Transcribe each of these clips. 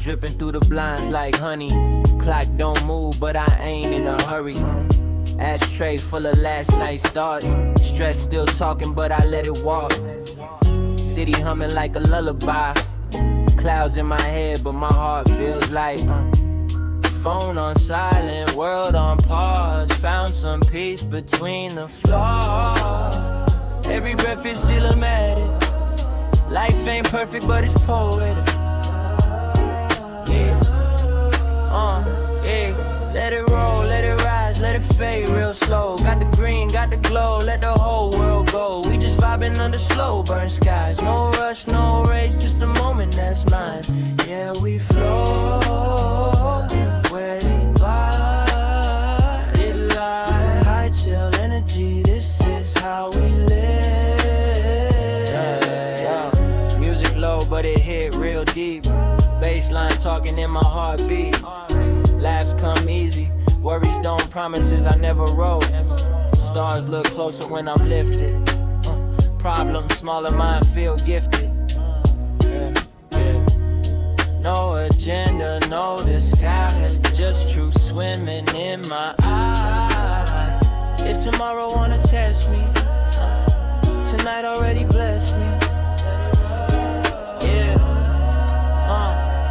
dripping through the blinds like honey. Clock don't move, but I ain't in a hurry. Ashtray full of last night's thoughts. Stress still talking, but I let it walk. City humming like a lullaby. Clouds in my head, but my heart feels light. Phone on silent, world on pause. Found some peace between the flaws. Every breath is cinematic. Life ain't perfect, but it's poetic. Yeah. Yeah. Let it roll, let it rise, let it fade real slow. Got the green, got the glow, let the whole world go. We just vibing under slow burn skies. No rush, no race, just a moment that's mine. Yeah, we flow where the body lies. High chill energy, this is how we live. Yeah. Music low, but it hit real deep. Baseline talking in my heartbeat. Laughs come easy, worries don't, promises I never wrote. Stars look closer when I'm lifted. Problems smaller, mine feel gifted. No agenda, no disguise, just truth swimming in my eyes. If tomorrow wanna test me, tonight already blessed me.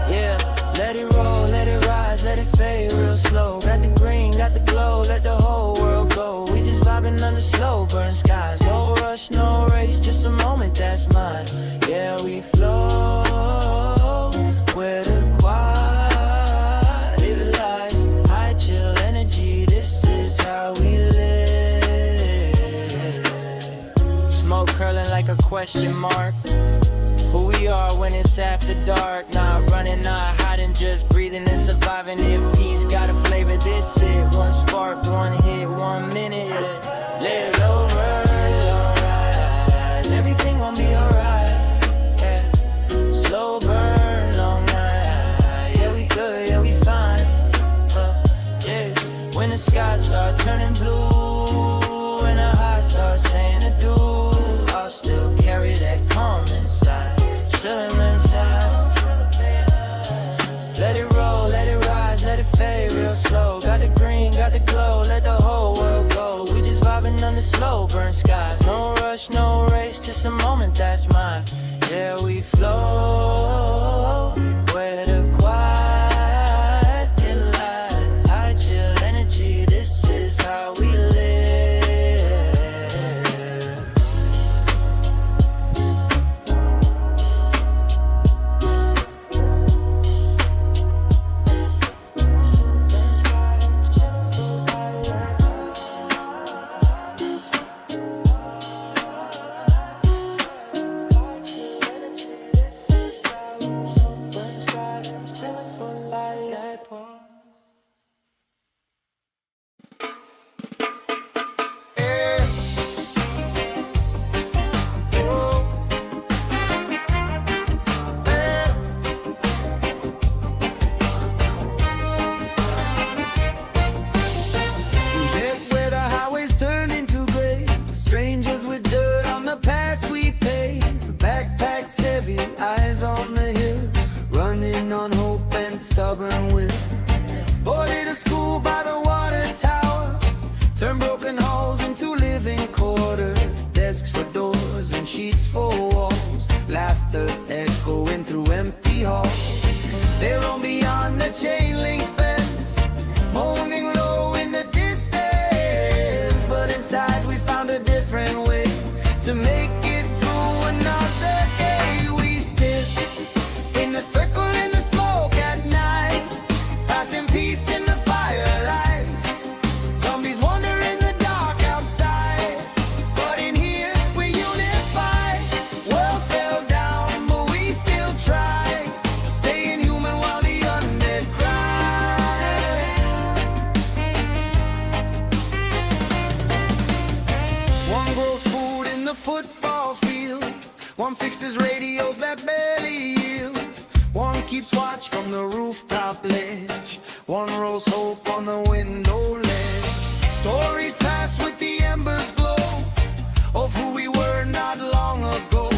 Yeah, let it roll, let it rise, let it fade real slow. Got the green, got the glow, let the whole world go. We just vibing under slow burn skies. No rush, no race, just a moment that's mine. Yeah, we flow where the quiet lies. High chill energy, this is how we live. Smoke curling like a question mark. Who we are when it's after dark. Not running, not hiding, just breathing and surviving. If peace got a flavor, this it. One spark, one hit, 1 minute. Let it over, alright. Everything gon' be alright. Yeah. Slow burn, long night. Yeah, we good, yeah, we fine. Yeah. When the skies start turning blue, when the heart starts saying adieu, I'll still carry that calm inside. Chillin' inside. Let it roll, let it rise, let it fade real slow. Got the green, got the glow, let the whole world go. We just vibing under slow burn skies. No rush, no race, just a moment that's mine. Yeah, we flow where the quiet lies. High chill energy, this is how we live. One fixes radios that barely yield. One keeps watch from the rooftop ledge. One rolls hope on the window ledge. Stories pass with the embers glow of who we were not long ago.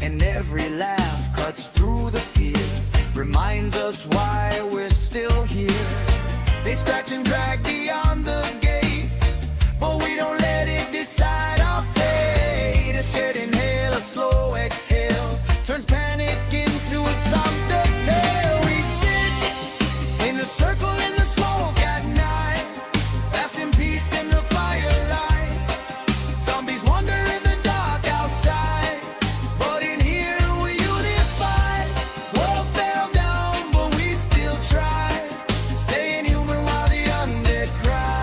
And every laugh cuts through the fear. reminds us why we're still here. They scratch and drag beyond the gate, but we don't let it decide our fate. A shared inhale, a slow exhale, turns panic into a softer tale. We sit in a circle in the smoke at night, passing peace in the firelight. Zombies wander in the dark outside, but in here we unified. World fell down, but we still try, staying human while the undead cry.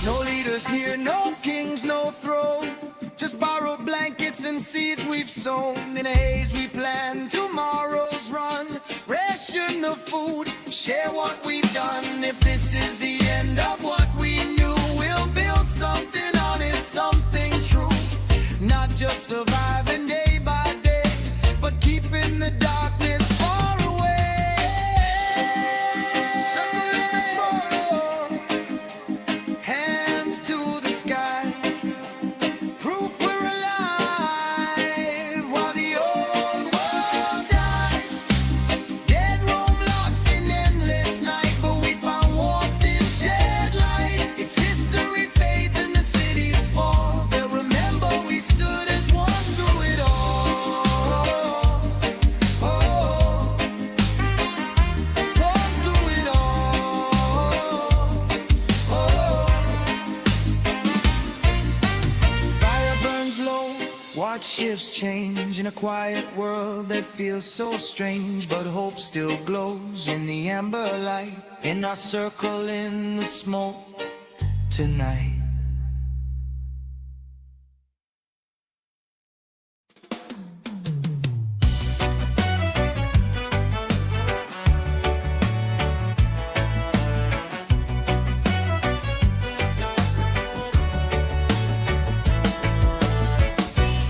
No leaders here, no kings, no throne, just borrowed blankets and seeds we've sown. In a haze we plan tomorrow's run, ration the food, share what we've done. If this is the end of what we knew, we'll build something honest, something true. Not just surviving day by day, but keeping the darkness far away. Circle in the smoke, hands to the sky, proof we're alive while the old world died. Dead roam lost in endless night, but we found warmth in shared light. If history fades and the cities fall, they'll remember we stood as one through it all. One through it all. Fire burns low, watch shifts change in a quiet world that feels so strange, but hope still glows in the amber light, in our circle in the smoke tonight.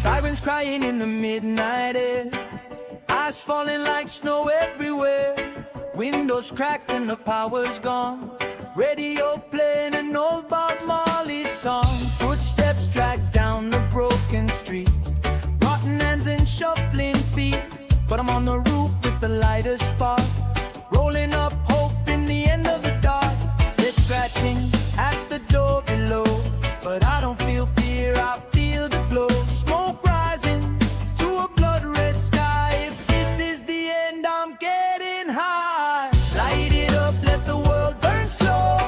Sirens crying in the midnight air, ice falling like snow everywhere. Windows cracked and the power's gone, radio playing an old Bob Marley song. Footsteps drag down the broken street, rotten hands and shuffling feet. But I'm on the roof with the lightest spark, rolling up hope in the end of the dark. They're scratching at the door below, but I don't feel fear, I feel the glow. Smoke rising to a blood red sky. If this is the end, I'm getting high. Light it up, let the world burn slow.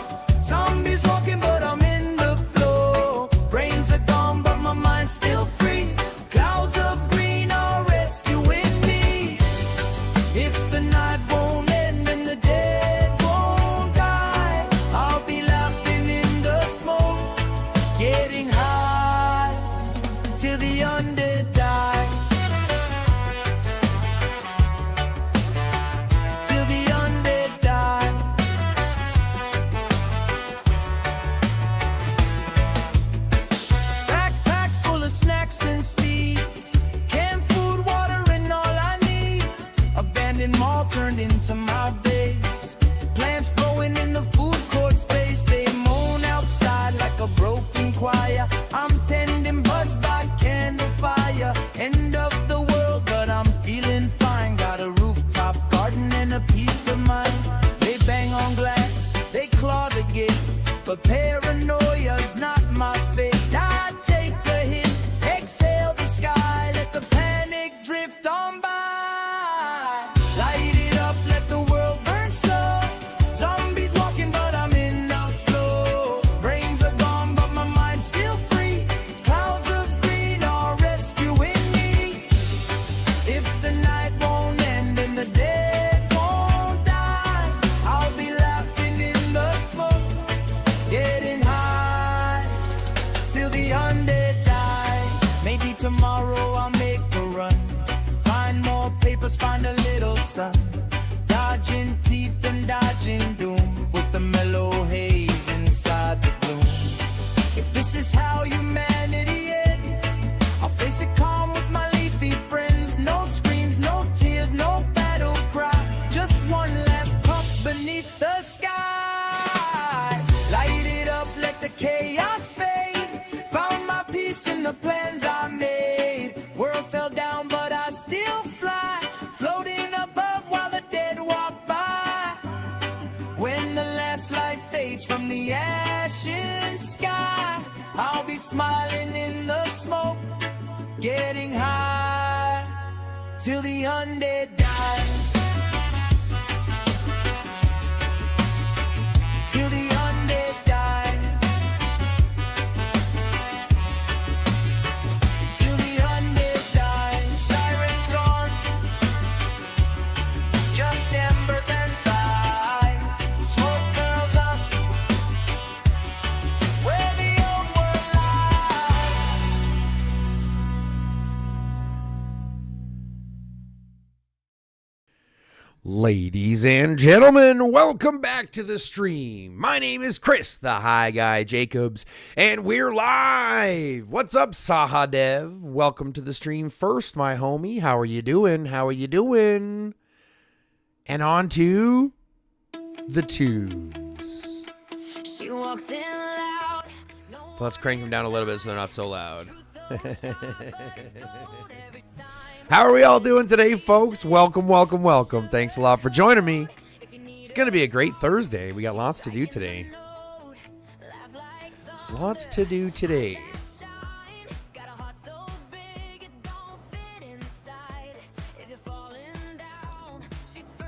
Zombies walking, but I'm in the flow. Brains are gone, but my mind's still free. Clouds of green are rescuing me. If the night won't end and the dead won't die, I'll be laughing in the smoke, getting high till the undead die. Till the undead die. Backpack full of snacks and seeds, canned food, water and all I need. Abandoned mall turned into my base, plants growing in the food court space. They moan outside like a broken choir. I'm tending buds by candle fire. End of the world, but I'm feeling fine. Got a rooftop garden and a peace of mind. They bang on glass, they claw the gate, but paranoia's not my fate. I take a hit, exhale the sky, let the panic drift on by. Light it up, let the world burn slow. Zombies walking, but I'm in the flow. Brains are gone, but my mind's still free. Clouds of green are rescuing me. If the night won't end and the dead won't die, I'll be laughing in the smoke, getting high till the undead die. Maybe tomorrow I'll make a run, find more papers, find a little sun, dodging teeth and dodging doom, with the mellow haze inside the gloom. If this is how humanity ends, I'll face it calm with my leafy friends. No screams, no tears, no battle cry, just one last puff beneath the sky. Light it up, let the chaos fade. Found my peace in the plans I made. smiling in the smoke, getting high till the undead die. Till the undead die. Till the undead die. Sirens gone, just embers and sighs. Smoke curls up where the old world lies. Ladies and gentlemen, welcome back to the stream. My name is Chris, the High Guy Jacobs, and we're live. What's up, Sahadev? Welcome to the stream first, my homie. How are you doing? How are you doing? And on to the tunes. She walks in loud. Let's crank them down a little bit so they're not so loud. How are we all doing today, folks? Welcome, welcome, welcome. Thanks a lot for joining me. It's going to be a great Thursday. We got lots to do today. Lots to do today.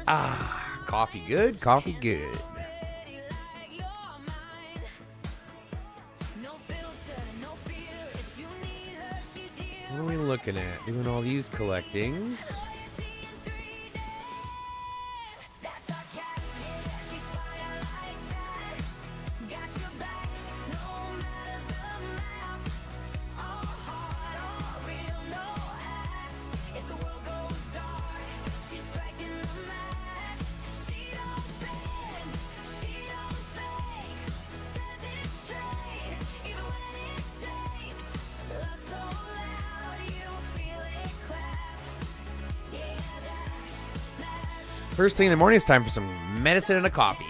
Ah, coffee good, coffee good. What are we looking at? Doing all these collectings. First thing in the morning, it's time for some medicine and a coffee.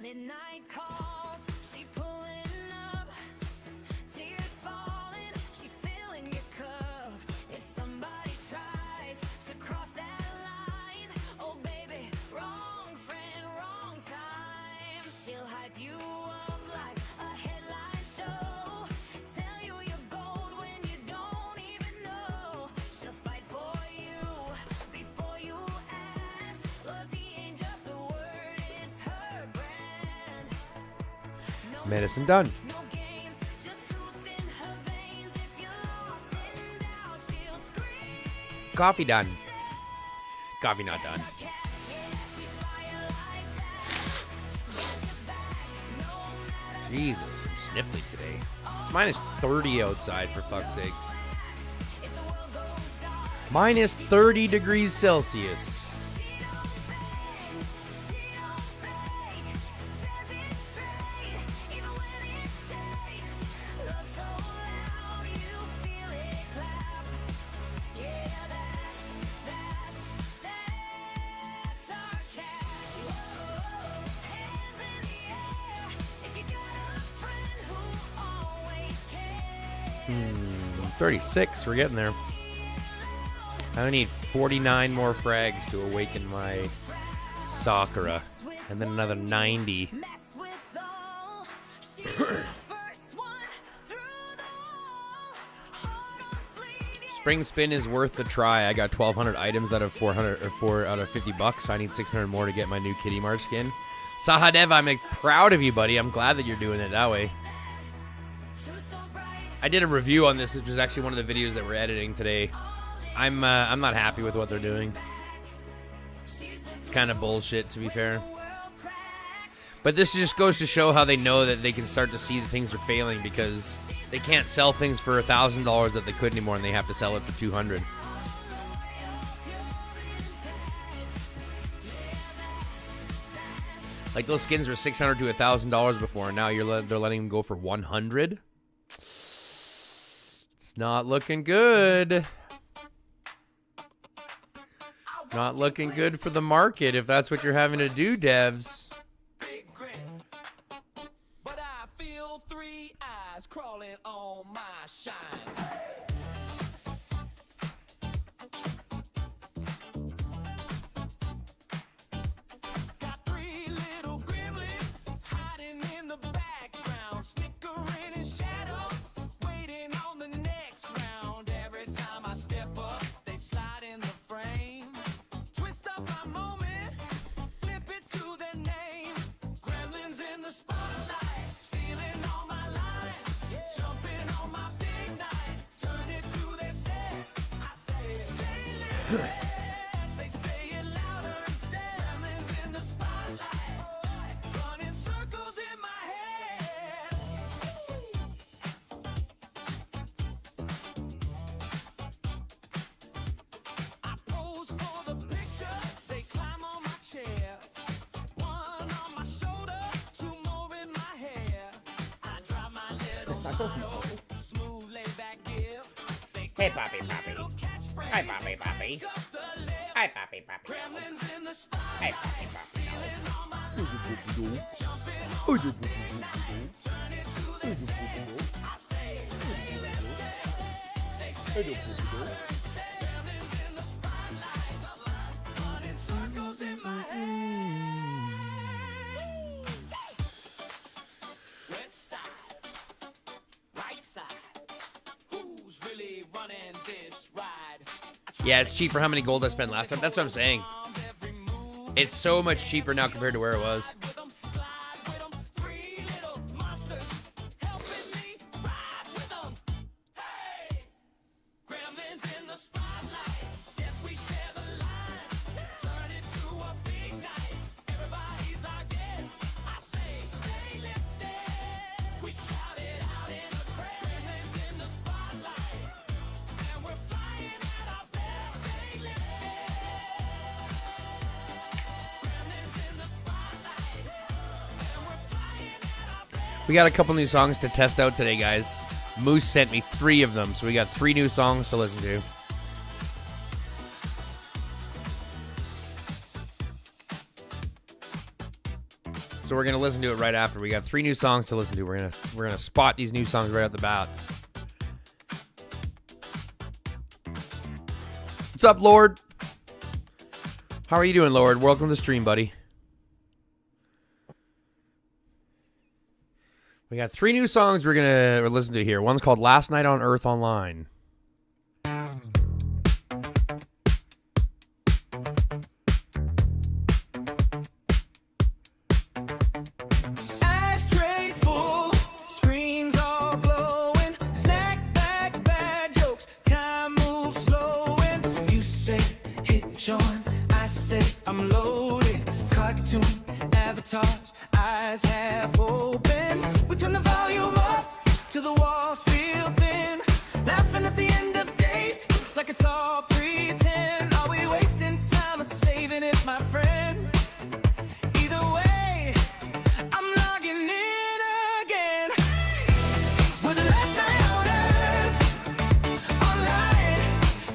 Midnight calls, she pulling up, tears falling, she filling your cup. If somebody tries to cross that line, oh baby, wrong friend, wrong time. She'll hype you up like a headline show, tell you you're gold when you don't even know. She'll fight for you before you ask. Loyalty ain't just a word, it's her brand. Medicine done. No games, just truth in her veins. If you're lost in doubt, she'll scream. Coffee done. Coffee not done. Cat, yeah, she's fire like that. Got your back, no matter Jesus, I'm sniffly today. It's minus 30 outside, for fuck's sakes. if the world goes dark. Minus 30 degrees Celsius. She don't fake, says it straight, even when it shakes. Love so loud, you feel it clap. Yeah, that's our cat. Whoa, hands in the air. If you got a friend who always cares. 36, we're getting there. I need 49 more frags to awaken my Sakura. And then another 90. Mess with all. She's the first one through the wall. Heart on sleeve, yeah. Spring spin is worth the try. I got 1,200 items out of 400 or 4 out of 50 bucks. I need 600 more to get my new Kitty March skin. Sahadev, I'm proud of you, buddy. I'm glad that you're doing it that way. Truth so bright, I did a review on this, which was actually one of the videos that we're editing today. I'm not happy with what they're doing. It's kind of bullshit, to be fair. world cracks. But this just goes to show how they know that they can start to see that things are failing because they can't sell things for $1,000 that they could anymore, and they have to sell it for $200. Like those skins were $600 to $1,000 before, and now they're letting them go for $100. It's not looking good. Not looking good for the market if that's what you're having to do, devs. Big grin. But I feel 3 eyes crawling on my shine. Got 3 little gremlins hiding in the background. They say it louder instead. Gremlins in the spotlight, running circles in my head. I pose for the picture, they climb on my chair. One on my shoulder, two more in my hair. I drop my little motto, smooth laid back give. They Hey, Poppy, Poppy. little catchphrase. Hi, Poppy, Poppy. Pick up the left. Hi, Poppy, Poppy. Gremlins in the Hi, spotlight, Poppy, Poppy. stealing all my life. Jumping on my midnight, turn it to the sand. I say, stay lifted. They say it louder instead. Gremlins in the spotlight, running circles in my head. Left side, right side. Who's really running this ride? Yeah, it's cheap for how many gold I spent last time. That's what I'm saying. It's so much cheaper now compared to where it was. With 'em, glide with 'em, three little monsters helping me rise with 'em. Hey, gremlins in the spotlight. Yes, we share the line. Turn it to a big night. Everybody's our guest. I say, stay lifted. We shout it out in the crowd. Gremlins in the spotlight, and we're flying at our best. Stay lifted. Gremlins in the spotlight, and we're flying at our best. We got a couple new songs to test out today, guys. Moose sent me 3 of them, so we got 3 new songs to listen to. So we're gonna listen to it right after. We got 3 new songs to listen to. We're gonna spot these new songs right out the bat. What's up, Lord? How are you doing, Lord? Welcome to the stream, buddy. We got 3 new songs we're gonna listen to here. One's called "Last Night on Earth Online." Ashtray full, screens all glowing, snack bags, bad jokes, time moves slow and you say hit join, I say I'm loaded, cartoon avatars, eyes half open, we turn the volume up till the walls feel thin, laughing at the end of days like it's all pretend, are we wasting time or saving it, my friend? Either way, I'm logging in again. We're the last night on Earth, online,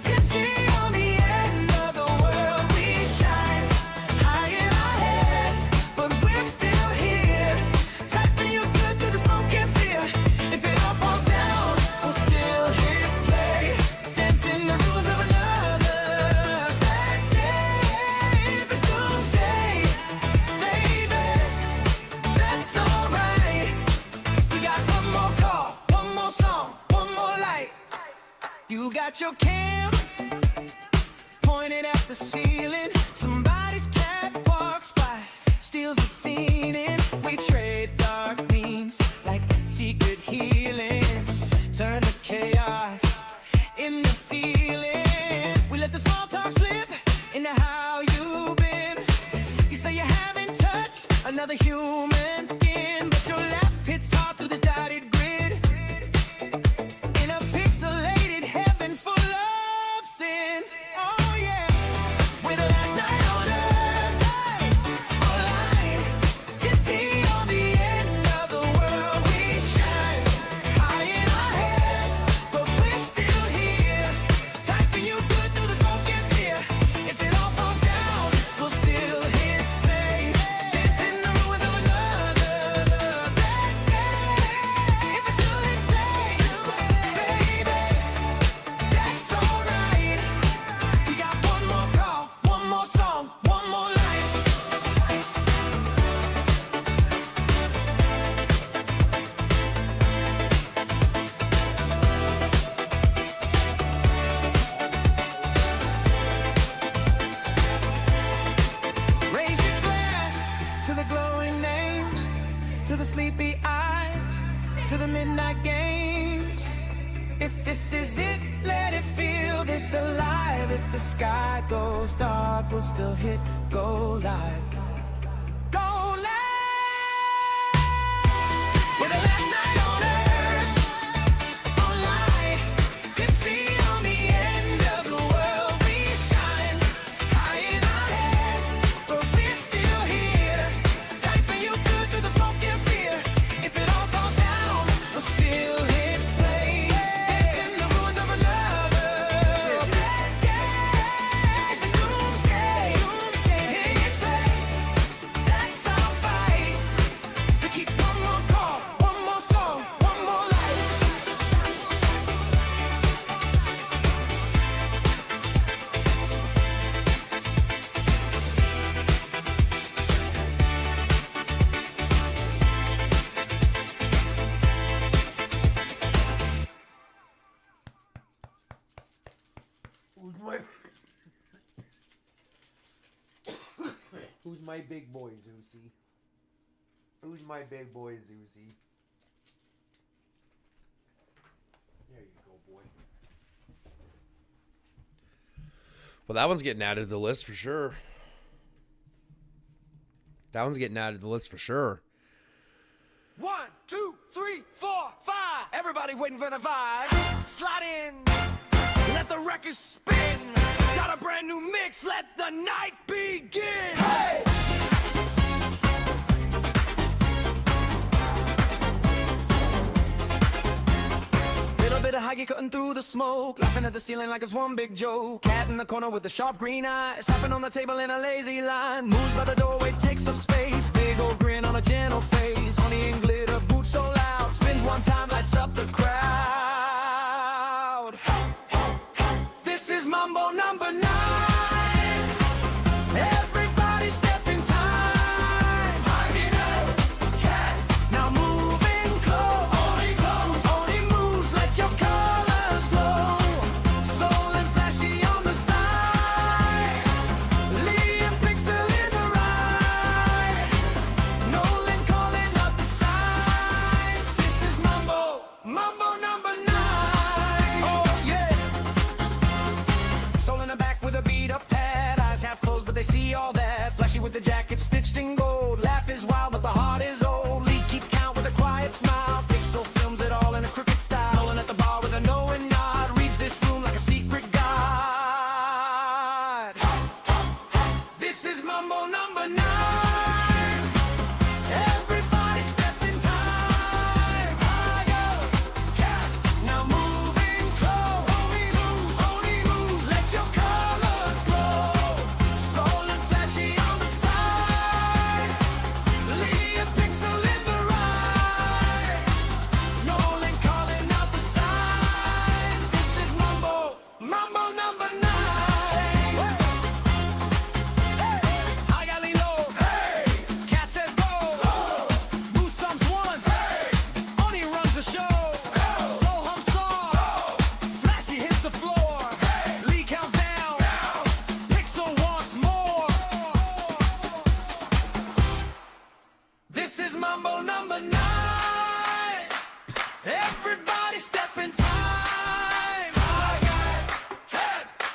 tipsy on the end of the world. We shine high in our heads, but we're still here, typing you good through the smoke and fear. If it all falls down, we'll still hit play, dancing the rules of another bad day. If it's Doomsday, baby, that's alright. We got one more call, one more song, one more light. You got your cam pointed at the ceiling. Somebody's cat walks by, steals the scene in. We trade dark memes like secret healing. Turn the chaos into feeling. We let the small talk slip into how you've been. You say you haven't touched another human skin, but your laugh hits hard through this dotted grid. In a pixelated heaven full of sins. Oh yeah, we're the last night on Earth, online, tipsy on the end of the world. We shine high in our heads, but we're still here, typing you good through the smoke and fear. If it all falls down, we'll still hit play, dancing the ruins of another the sky goes dark, we'll still hit go live. Go live! We're the last night on earth, online, tipsy on the end of the world. We shine high in our heads, but we're still here. Typing you good through the smoke and fear. If it all falls down, we'll still hit play. Dancing the ruins of another bad day. If it's doomsday, hit play. That's our fight. We keep one more call, one more song, one more life. Who's my big boy, Zeusy? Who's my big boy, Zeusy? There you go, boy. Well, that one's getting added to the list for sure. That one's getting added to the list for sure. 1, 2, 3, 4, 5. Everybody waiting for the vibe. Slide in, let the record spin. Got a brand new mix, let the night begin. Hey! Little bit of high cutting through the smoke, laughing at the ceiling like it's one big joke. Cat in the corner with the sharp green eyes, tapping on the table in a lazy line. Moves by the doorway, takes up space. Big old grin on a gentle face. Honey and glitter, boots so loud. Spins one time, lights up the crowd. This is Mumbo number 9. Everybody step in time. Now moving close. Only moves, let your colors glow. Soul and flashy on the side. Lee and Pixel in the right. Nolan calling up the signs. This is Mumbo number 9. Oh yeah. Soul in the back with a beat up pad. Eyes half closed, but they see all that. Flashy with the jacket stitched in gold. Laugh is wild, but the heart is old. Lee keeps count with a quiet smile. Pixel films it all in a crooked style. Nolan at the bar with a knowing nod. Reads this room like a secret god. This is Mumbo number 9. Everybody step in time. Now moving close. Only moves, let your colors glow. Soul and flashy on the side. Lee and Pixel in the right. Nolan calling out the signs. This is Mumbo number 9. I got lean low. Cat says go. Boost thumps once. Only runs the show. Soul hum soft. Flashy hits the floor. Lee counts down. Pixel wants more. This is Mumbo number 9. Everybody step in time.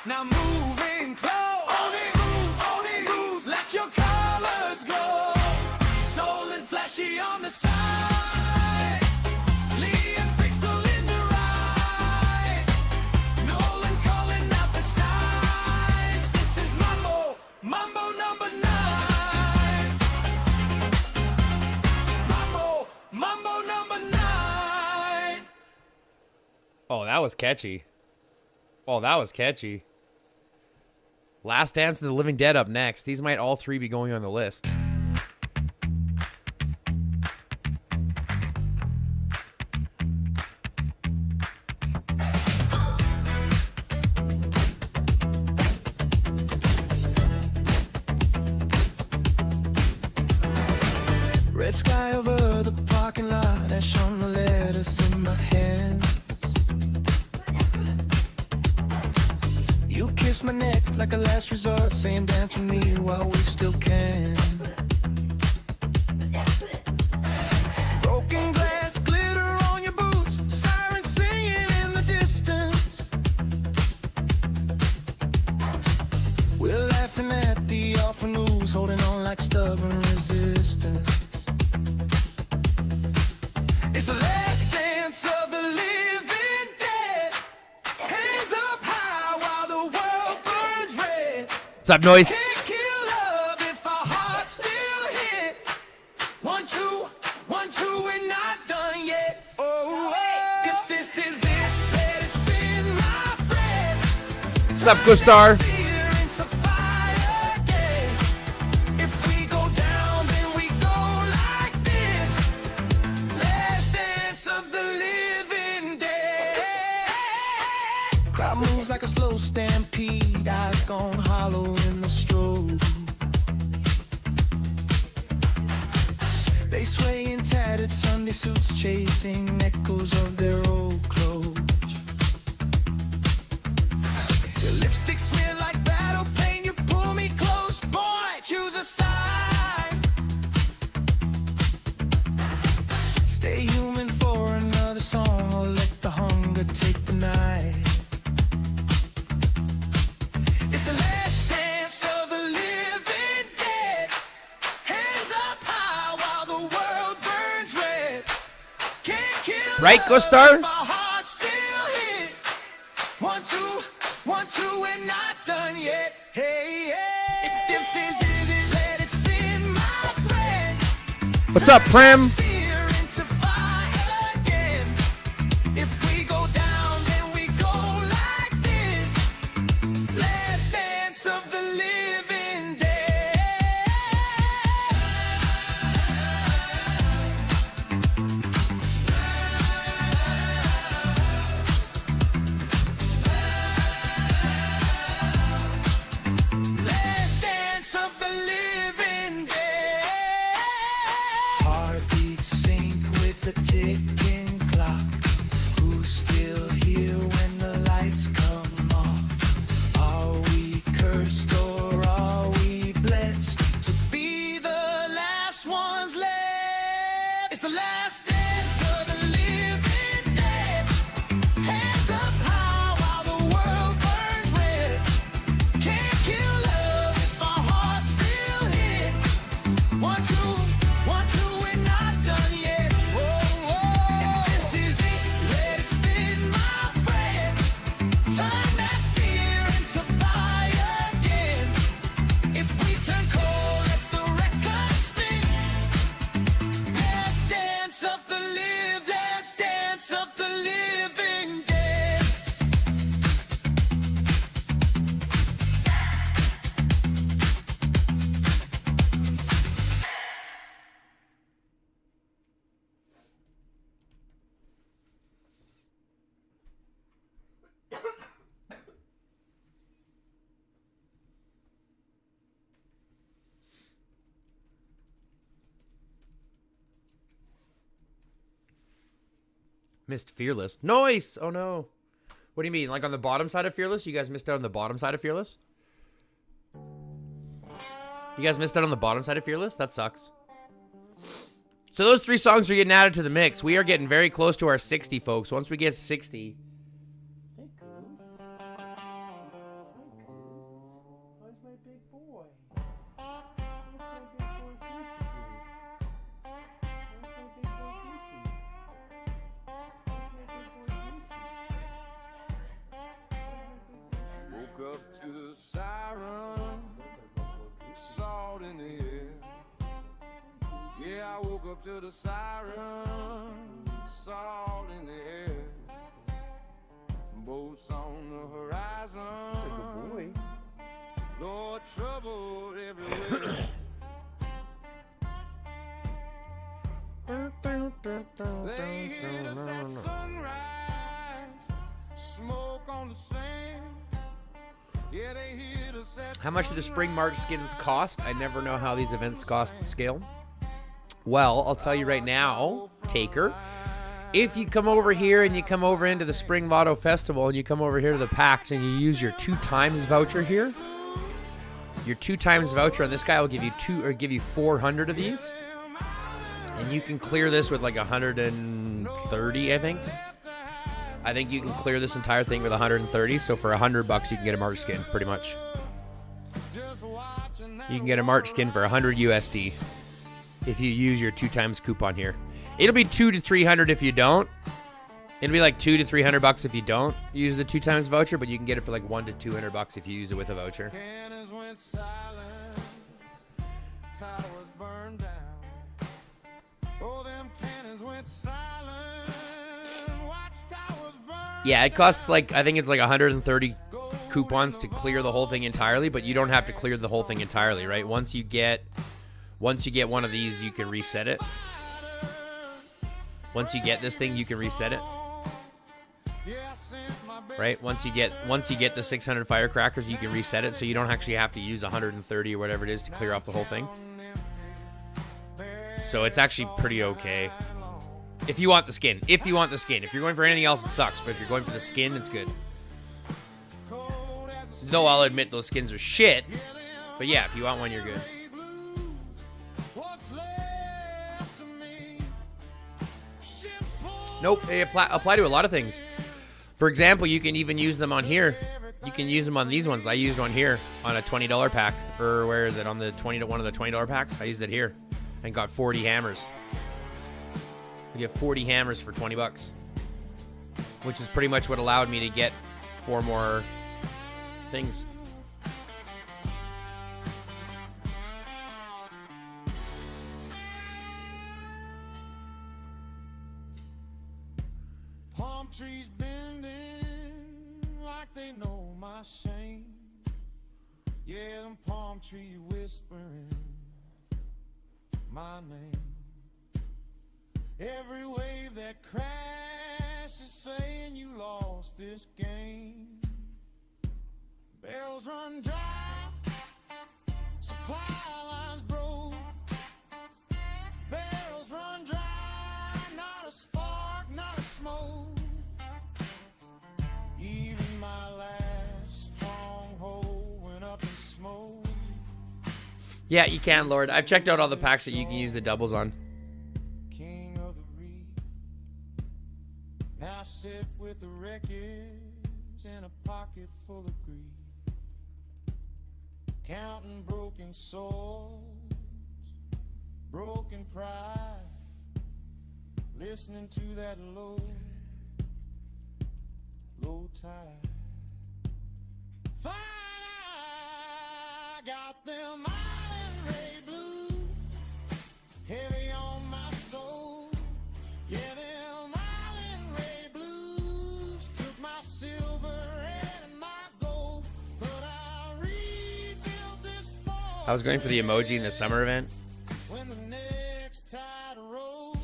Now moving close. Only moves, let your colors glow. Soul and flashy on the side. Lee and Pixel in the right. Nolan calling out the signs. This is Mumbo number 9. Mumbo number 9. Oh, that was catchy. Last Dance of the Living Dead up next. These might all three be going on the list. Red sky over the parking lot, ash on the letters in my hands. You kiss my neck like a last resort, saying dance with me while we still can. Broken glass, glitter on your boots, sirens singing in the distance. holding on like stubborn resistance. It's the last dance of the living dead. Hands up high while the world burns red. What's up, noise? Can't kill love if our hearts still hit. 1, 2, 1, 2, we're not done yet. Oh, if this is it, let it spin, my friend. What's up, Gustar? Fear into fire again. If we go down, then we go like this. Last dance of the living dead. Crowd moves like a slow stampede, eyes gone hollow in the strobe. They sway in tattered Sunday suits, chasing echoes of their old clothes. Your lipstick smear like battle pain. You pull me close, boy. Choose a side. Stay human for another song, or let the hunger take the night. It's the last dance of the living dead. Hands up high while the world burns red. Can't kill Right, love Gustar? if our hearts still hit. 1, 2, 1, 2, we're not done yet. Hey, hey. If this is it, let it spin, my friend. What's up, Prem? Fear into fire again. If we go down, then we go like this. Last dance of the living dead. Last dance of the living dead. Heartbeats sync with the ticking clock. Who's still here when the lights come off? Are we cursed or are we blessed to be the last ones left? It's the last dance of the living dead. Hands up high while the world burns red. Can't kill love if our hearts still hit. 1, 2, 1, 2, we're not done yet. Whoa, whoa. If this is it, let it spin, my friend. Turn that fear into fire again. If we turn cold, let the record spin. Let's dance of the live, let's dance of the living dead. Missed Fearless. Noise! Oh no. What do you mean? Like on the bottom side of Fearless? You guys missed out on the bottom side of Fearless? You guys missed out on the bottom side of Fearless? That sucks. So those 3 songs are getting added to the mix. We are getting very close to our 60, folks. Once we get 60... Woke up to the siren, salt in the air. Yeah, I woke up to the siren, salt in the air. Boats on the horizon. Lord, trouble everywhere. They hit us at sunrise, smoke on the sand. Yeah, they hit us at How much do the spring March skins cost? I never know how these events cost to scale. Well, I'll tell you right now, Taker. If you come over here and you come over into the Spring Lotto Festival and you come over here to the PAX and you use your 2 times voucher here, your 2 times voucher, and this guy will give you 400 of these, and you can clear this with like 130, I think. I think you can clear this entire thing with 130. So for $100, you can get a March skin, pretty much. Just watching that You can get a March skin for 100 USD if you use your 2x coupon here. It'll be 200 to 300 if you don't. It'll be like 200 to 300 bucks if you don't use the 2x voucher, but you can get it for like 100 to 200 bucks if you use it with a voucher. cannons went silent, towers burned down. Oh, them cannons went silent, watchtowers burned. Yeah, it costs like, I think it's like 130 coupons to clear the whole thing entirely, but you don't have to clear the whole thing entirely, right? Once you get one of these, you can reset it. Once you get this thing, you can reset it. Right? Once you get the 600 firecrackers, you can reset it, so you don't actually have to use 130 or whatever it is to clear off the whole thing. So it's actually pretty okay. If you want the skin. If you're going for anything else, it sucks. But if you're going for the skin, it's good. Though I'll admit those skins are shit. But yeah, if you want one, you're good. Nope, they apply to a lot of things. For example, you can even use them on here. You can use them on these ones. I used one here on a $20 pack. Or where is it? On the one of the $20 packs. I used it here and got 40 hammers. You get 40 hammers for 20 bucks. Which is pretty much what allowed me to get 4 more things. Palm trees bending like they know my shame. Yeah, them palm trees whispering my name. Every wave that crashes saying you lost this game. Barrels run dry, supply lines broke. Barrels run dry, not a spark, not a smoke. Even my last stronghold went up in smoke. Yeah, you can, Lord. I've checked out all the packs that you can use the doubles on. King of the reef. Now sit with the wreckage in a pocket full of grief. Counting broken souls, broken pride. Listening to that low tide. Fine, I got them island ray blues heavy on my soul. Yeah, them island ray blues took my silver and my gold, but I rebuilt this fortress. I was going for the emoji in the summer event. When the next tide rolls.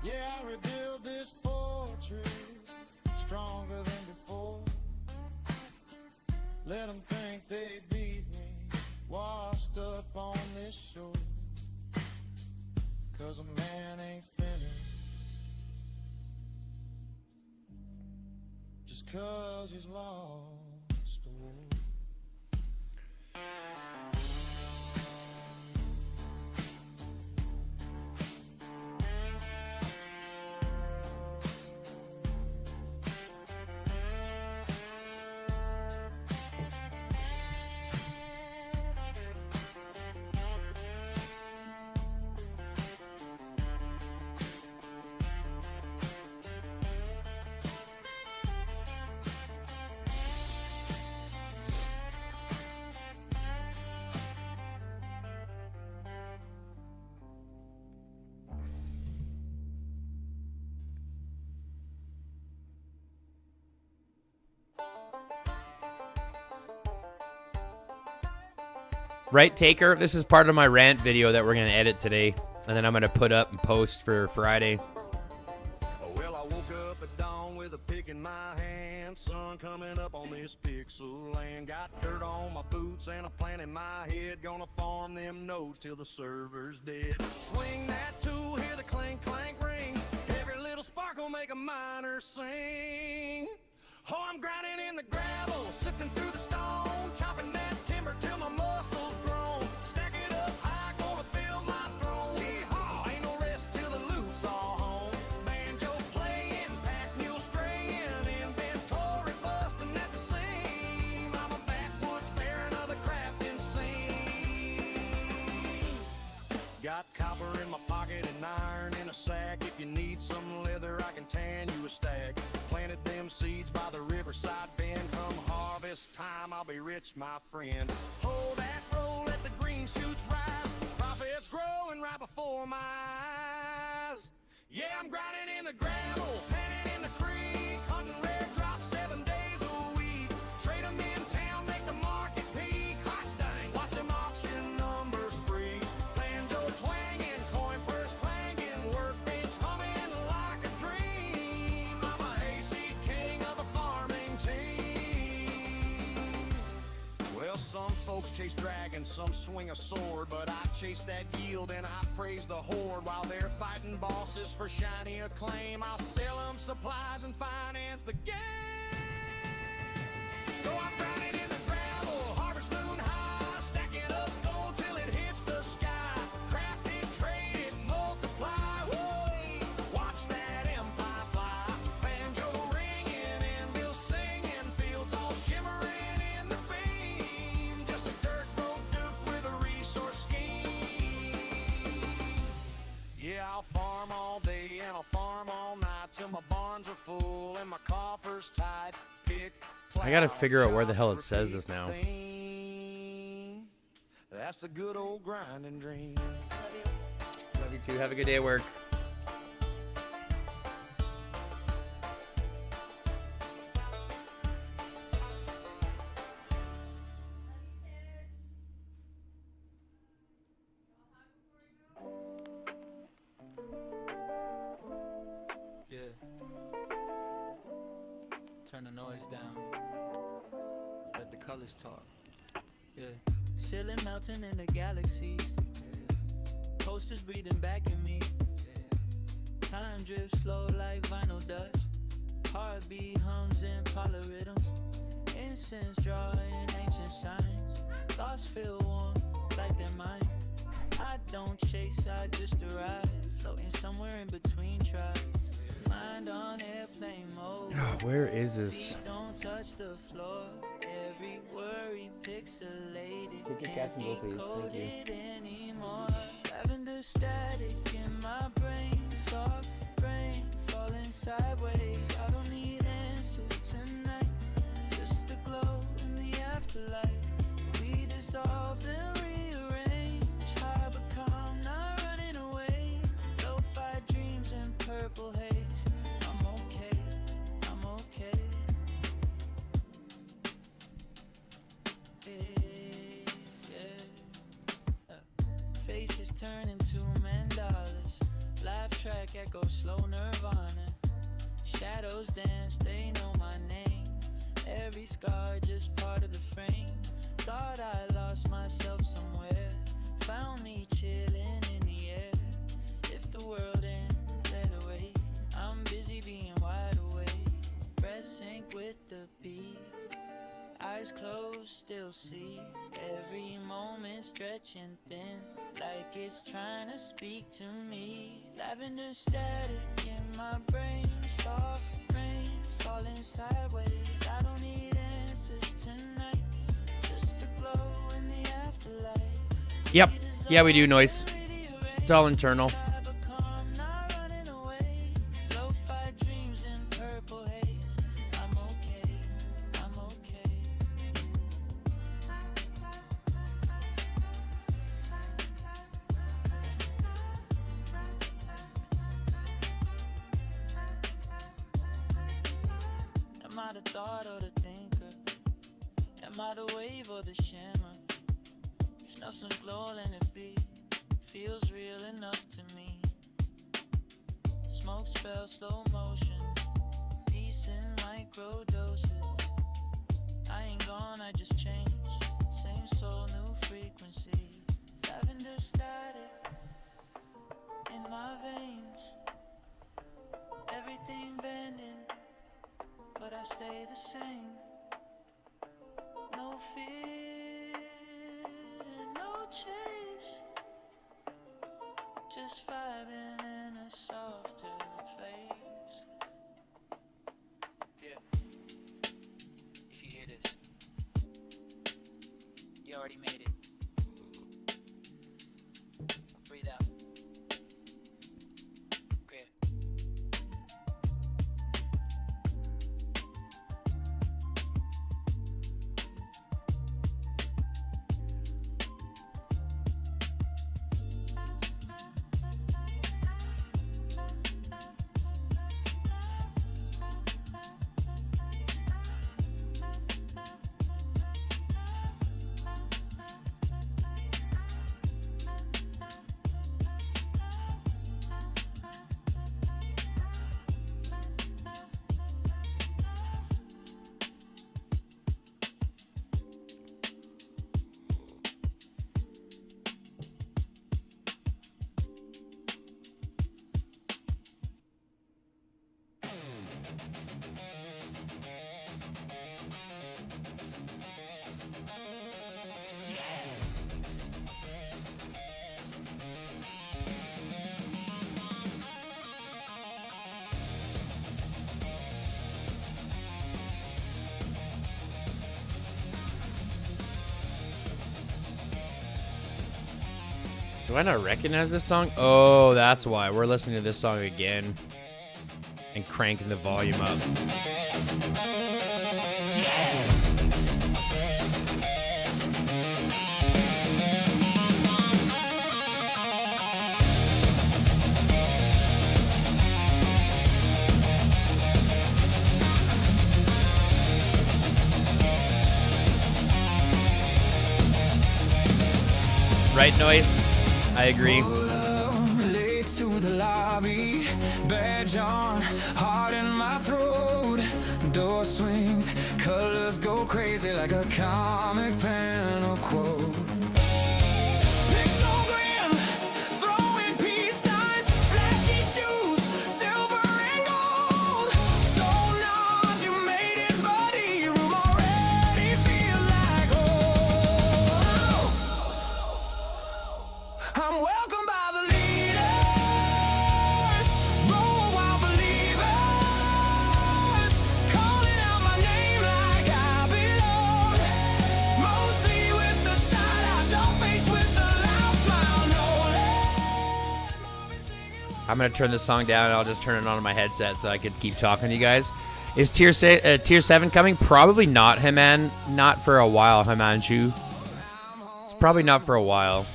Yeah, I rebuild this fortress stronger than before. Let them think they beat me, washed up on this shore. 'Cause a man ain't finished just 'cause he's lost a war. Right, Taker? This is part of my rant video that we're going to edit today. And then I'm going to put up and post for Friday. Well, I woke up at dawn with a pick in my hand. Sun coming up on this pixel land. Got dirt on my boots and a plan in my head. Gonna farm them nodes till the server's dead. Swing that tool, hear the clank, clank ring. Every little spark will make a miner sing. Oh, I'm grinding in the gravel, sifting through the stone. Chopping that timber till my muscles grown. Stack it up high, gonna build my throne. Yeehaw, ain't no rest till the loot's all home. Banjo playing, pack mule straying, inventory them seeds by the riverside bend. Come harvest time, I'll be rich, my friend. Hold that roll, let the green shoots rise. Profits growing right before my eyes. Yeah, I'm grinding in the gravel, panning in the creek, hunting rare drops 7 days a week. Trade 'em in town, make the market peak. Hot dang, watch 'em auction numbers free. Banjo twanging, coin purse clanging, workbench humming like a dream. I'm a hayseed king of the farming team. Well, some folks chase dragons, some swing a sword, but I chase that yield and I praise the horde. While they're fighting bosses for shiny acclaim, I'll sell them supplies and finance the game. So I'm grinding in the gravel, harvest moon high, stacking up gold till it hits the sky. Craft it, trade it, multiply. Woo! Watch that empire fly. Banjo ringing, anvil singing, fields all shimmering in the beam. Just a dirt road duke with a resource scheme. Yeah, I'll farm all day and I'll farm all night till my barns are full and my coffers tight. Pick, I gotta figure out where the hell it says this now. thing. That's the good old grinding dream. Love you too. Have a good day at work. Yeah. Turn the noise down. Let the colors talk. Yeah. Ceiling melting in the galaxies. Posters breathing back at me. Time drifts slow like vinyl dust. Heartbeat hums in polyrhythms. Incense drawing ancient signs. Thoughts feel warm like they're mine. I don't chase, I just arrive. Floating somewhere in between tribes. Mind on airplane mode. Oh, where is this? Don't touch the floor. Every worry pixelated. Take your Can't cats and go, please. Thank you. decode it anymore. Lavender static in my brain. Soft brain falling sideways. I don't need answers tonight. Just the glow in the afterlife. We dissolved and rearranged. High but calm, not running away. Lo-fi dreams and purple haze. I'm okay, I'm okay. Faces turn into mandalas. Laugh track echo slow nirvana. Shadows dance, they know my name. Every scar just part of the frame. Thought I lost myself somewhere. Found me chilling in the air. If the world ends, let away. I'm busy being wide awake. Breath sync with the beat. Eyes closed, still see every moment stretching thin, like it's trying to speak to me. Lavender static in my brain, soft rain falling sideways. I don't need answers tonight, just the glow in the afterlife. Yep. Yeah, we do noise. It's all internal. Am I the thought or the thinker? Am I the wave or the shimmer? Snuff some glow, let it be. Feels real enough to me. Smoke spell, slow motion. Peace in micro doses. I ain't gone, I just changed. Same soul, new frequency. Lavender static in my veins. Everything bending, but I stay the same. No fear, no chase. Just vibing in a softer place. Yeah. If you hear this, you already made it. Breathe out. Great. Do I not recognize this song? Oh, that's why. We're listening to this song again and cranking the volume up. Right, Noise? I agree. Late to the lobby, badge on, heart in my throat. Door swings, colors go crazy like a comic panel quote. Pixel grin, throwing peace signs, flashy shoes, silver and gold. So large you made it muddy, room already feel like home. I'm welcomed by the leaders, roll while believers, calling out my name like I belong. Mostly with the side-eye, don't face with the loud smile, no let. I'm going to turn this song down and I'll just turn it on my headset so I could keep talking to you guys. Is tier 7 coming? Probably not, Heman. Not for a while, Himanshu. It's probably not for a while.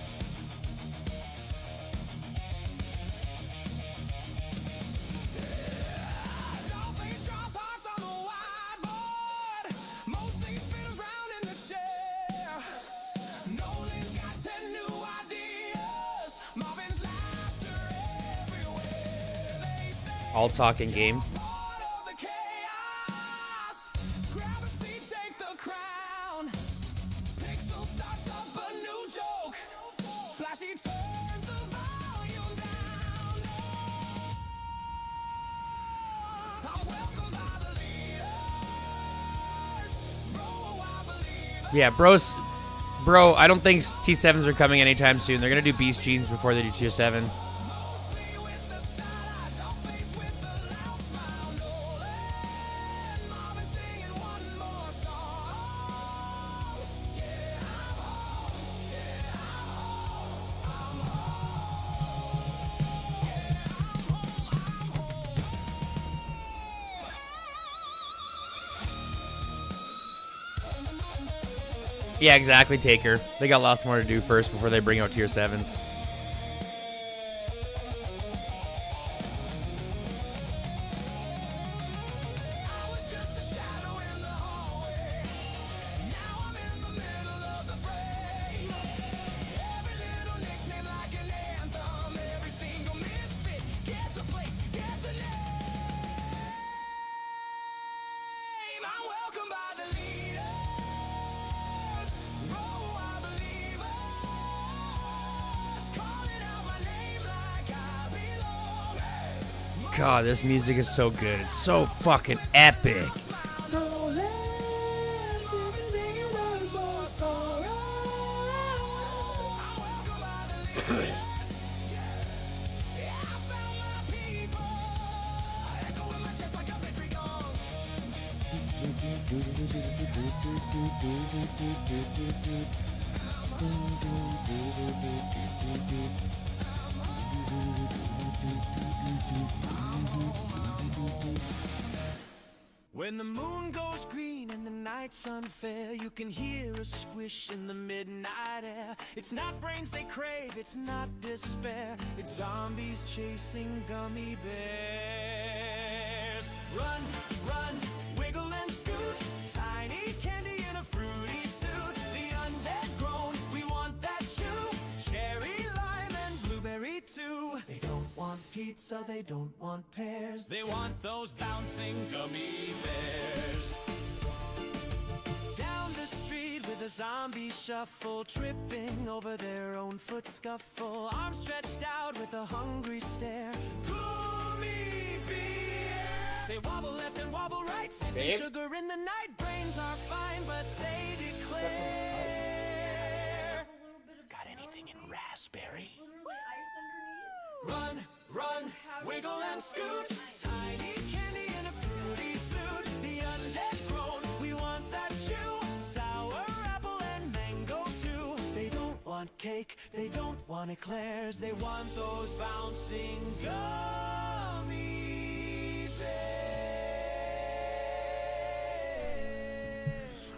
Face draws hearts on the whiteboard. Mostly spinners round in the chair. Nolan's got 10 new ideas. Marvin's laughter everywhere. They say All talking game. part of the chaos. Grab a seat, take the crown. Pixel starts up a new joke. Flashy turns the volume down. I'm welcomed by the leaders. Roll while believers. Yeah, bro, I don't think T7s are coming anytime soon. They're going to do Beast Genes before they do tier 7. Mostly with the side-eye, don't face with the loud smile, no let. Marvin singing one more song. Yeah, I'm home. Yeah, I'm home. I'm home. Yeah, I'm home. Yeah, exactly, Taker. They got lots more to do first before they bring out tier 7s. I was just a shadow in the hallway. Now I'm in the middle of the fray. Every little nickname like an anthem. Every single misfit gets a place, gets a name. I'm welcomed by the leaders. Roll while believers, calling out my name like I belong. God, this music is so good. It's so fucking epic. When the moon goes green and the night's unfair, you can hear a squish in the midnight air. It's not brains they crave, it's not despair. It's zombies chasing gummy bears. Run, run, wiggle and scoot. Tiny candy in a fruity suit. The undead grown, we want that chew. Cherry, lime and blueberry too. They don't want pizza, they don't want pears. They want those bouncing gummy bears. Down the street with a zombie shuffle, tripping over their own foot scuffle. Arms stretched out with a hungry stare. Gloomy beers. They wobble left and wobble right, sniffing sugar in the night. Brains are fine, but they declare. Got anything in raspberry? Run, run, wiggle and scoot. Tiny candy in a fruity suit. The undead grown, we want that chew. Sour apple and mango too. They don't want cake, they don't want eclairs, they want those bouncing gummy bears.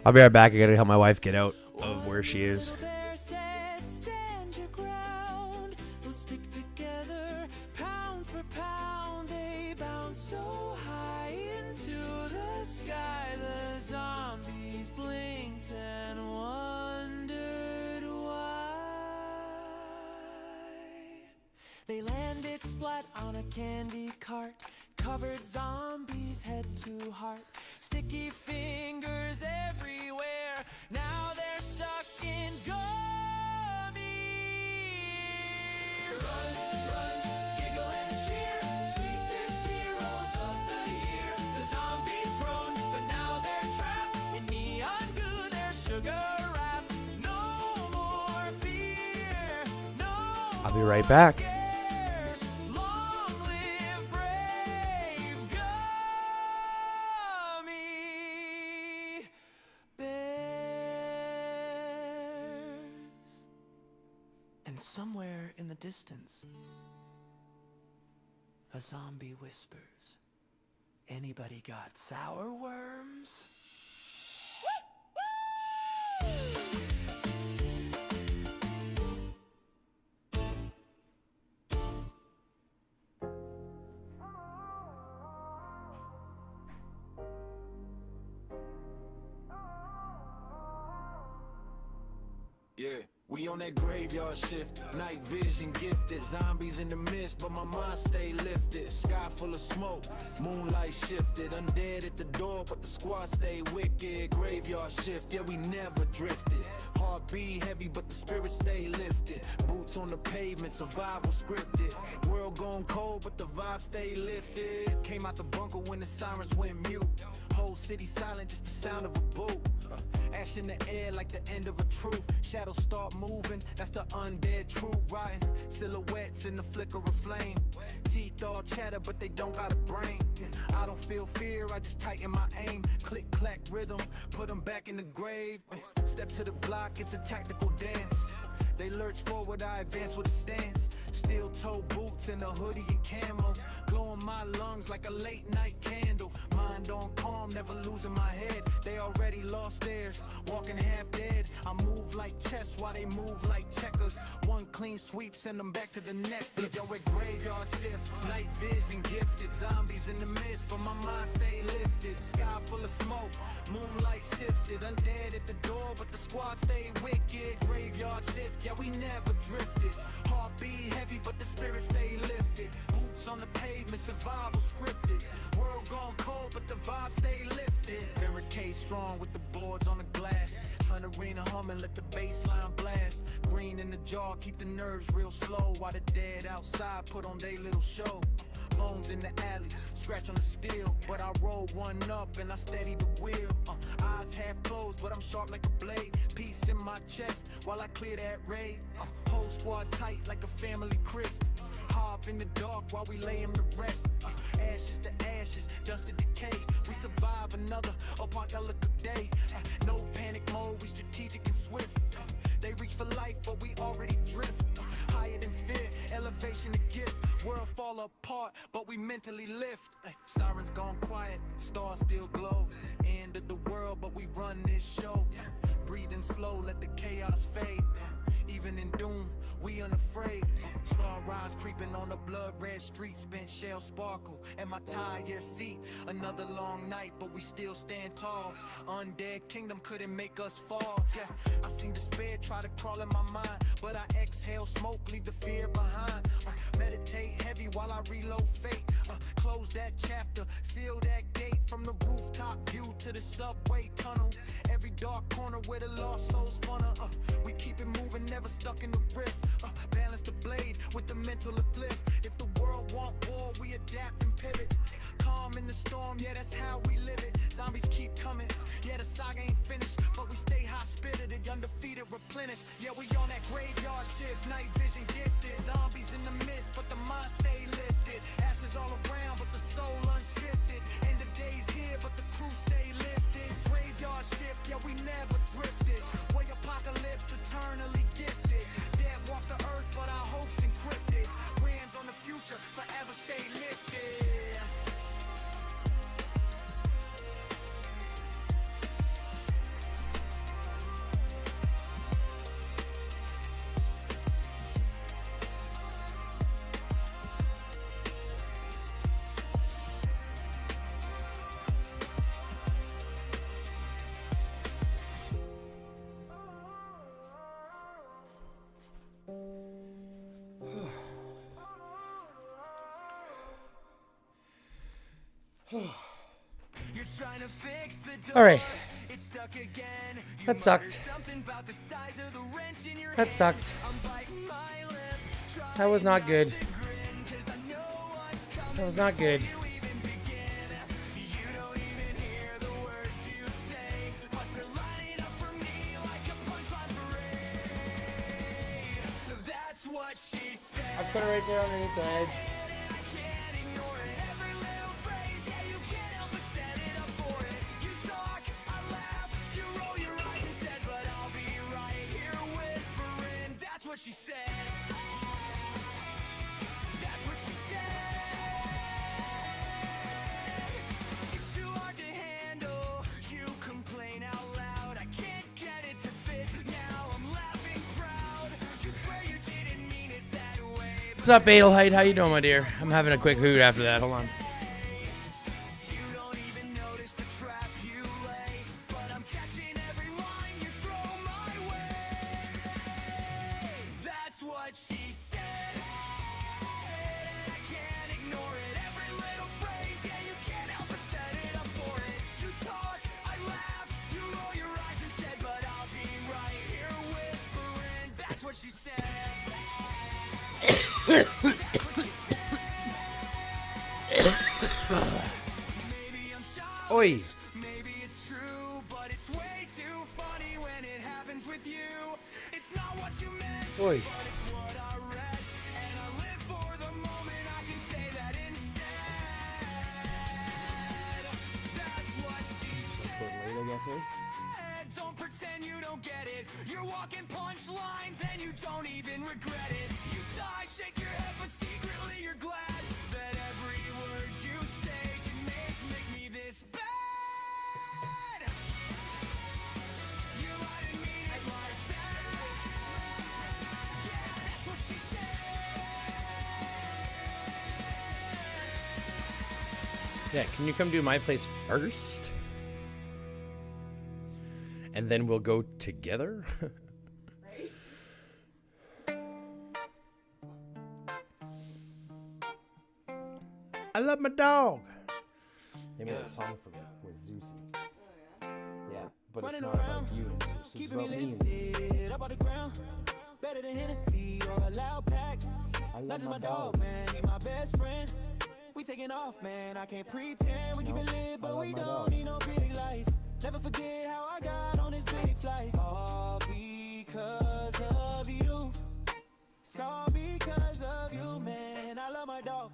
I'll be right back. I gotta help my wife get out of where she is. Bear said, stand your ground, we'll stick together, pound for pound. They bounce so high into the sky, the zombies blinked and wondered why. They landed splat on a candy cart, covered zombies head to heart, sticky fingers everywhere. Now they're stuck in gummy. Run, run, giggle and cheer, sweetest heroes of the year. The zombies grown, but now they're trapped in neon goo, their sugar wrap. No more fear, no I'll be right back. scares. Long live brave gummy bears. And somewhere in the distance, a zombie whispers, anybody got sour worms? Yeah, we on that graveyard shift, night vision gifted, zombies in the mist, but my mind stay lifted. Sky full of smoke, moonlight shifted, undead at the door, but the squad stay wicked. Graveyard shift, yeah, we never drifted. Heart beat heavy, but the spirit stay lifted. Boots on the pavement, survival scripted. World gone cold, but the vibe stay lifted. Came out the bunker when the sirens went mute. Whole city silent, just the sound of a boot. Ash in the air like the end of a truth. Shadows start moving, that's the undead truth. Riding silhouettes in the flicker of flame. Teeth all chatter, but they don't got a brain. I don't feel fear, I just tighten my aim. Click, clack, rhythm, put them back in the grave. Step to the block, it's a tactical dance. They lurch forward, I advance with a stance. Steel toe boots and a hoodie and camo. Glowing my lungs like a late night candle. Mind on calm, never losing my head. They already lost theirs, walking half dead. I move like chess while they move like checkers. One clean sweep, send them back to the net. Yo, at graveyard shift, night vision gifted. Zombies in the mist, but my mind stay lifted. Sky full of smoke, moonlight shifted. Undead at the door, but the squad stay wicked. Graveyard shift, yeah, we never drifted. Heart beat heavy, but the spirit stay lifted. Boots on the pavement, survival scripted. World gone cold, but the vibe stay lifted. Barricade strong with the boards on the glass. An arena humming, let the bass line blast. Green in the jaw, keep the nerves real slow. While the dead outside put on their little show. Bones in the alley, scratch on the steel. But I roll one up and I steady the wheel. Eyes half closed, but I'm sharp like a blade. Peace in my chest while I clear that raid. Whole squad tight like a family crisp. Half in the dark while we lay him to rest. Ashes to ashes, dust to decay. We survive another apocalyptic day. No panic mode, we strategic and swift. They reach for life, but we already drift. Higher than fear, elevation a gift. World fall apart, but we mentally lift. Sirens gone quiet, stars still glow. End of the world, but we run this show. Breathing slow, let the chaos fade. Even in doom, we unafraid. Straw rise creeping on the blood red street. Spent shell sparkle at my tired feet. Another long night, but we still stand tall. Undead kingdom couldn't make us fall. Yeah, I seen despair try to crawl in my mind, but I exhale smoke, leave the fear behind. Meditate heavy while I reload fate. Close that chapter, seal that gate. From the rooftop view to the subway tunnel. Every dark corner where the lost souls funnel. We keep it moving, never stuck in the rift. Balance the blade with the mental uplift. If the world want war, we adapt and pivot. Calm in the storm, yeah, that's how we live it. Zombies keep coming, yeah, the saga ain't finished, but we stay high-spirited, undefeated, replenished. Yeah, we on that graveyard shift, night vision gifted. Zombies in the mist, but the mind stay lifted. Ashes all around, but the soul unshifted. End of days here, but the crew stay lifted. Graveyard shift, yeah, we never drifted. Way apocalypse, eternally gifted. You're trying to fix the door. All right. It's stuck again. You That sucked. muttered something about the size of the wrench in your That hand. sucked. I'm biting my lip, trying That was not not good. to grin, 'cause I know what's coming That was not good. before you even begin. You don't even hear the words you say, but they're lining up for me like a punchline parade. That's what she said. I put it right there underneath the edge. I can't ignore it. Every little phrase, yeah, you can't help but set it up for it. You talk, I laugh, you roll your eyes instead, but I'll be right here whispering. That's what she said. That's what she said. It's too hard to handle. You complain out loud. I can't get it to fit. Now I'm laughing proud. You swear you didn't mean it that way. What's up, Adelheid? How you doing, my dear? I'm having a quick hoot after that. Hold on. You don't even notice the trap you lay, but I'm catching every line you throw my way. That's what she said. I can't ignore it. Every little phrase, yeah, you can't help but set it up for it. You talk, I laugh, you roll your eyes instead, but I'll be right here whispering. That's what she said. Maybe I'm childish, Oi. maybe it's true, but it's way too funny when it happens with you. It's not what you meant, Oi. but it's what I read, and I live for the moment I can say that instead. That's what she said. Don't pretend you don't get it. You're walking punchlines and you don't even regret it. You sigh, shake your head, but secretly you're glad that every word you say can make me this bad. You lied to me like that. Yeah, that's what she said. Yeah, can you come do my place first? And then we'll go together? I love my dog. They made a song for me with Zeusy. Yeah, but it's not about you and Zeus. It's Keeping me about me and Zeus. lifted up on the ground. Better than Hennessy or a loud pack. I Not love just my my dog, dog. man. He my best friend. We taking off, man. I can't pretend. We keep it lit, but love we my don't dog. need no big lights. Never forget how I got on this big flight. All because of you. It's all because of you, man. I love my dog.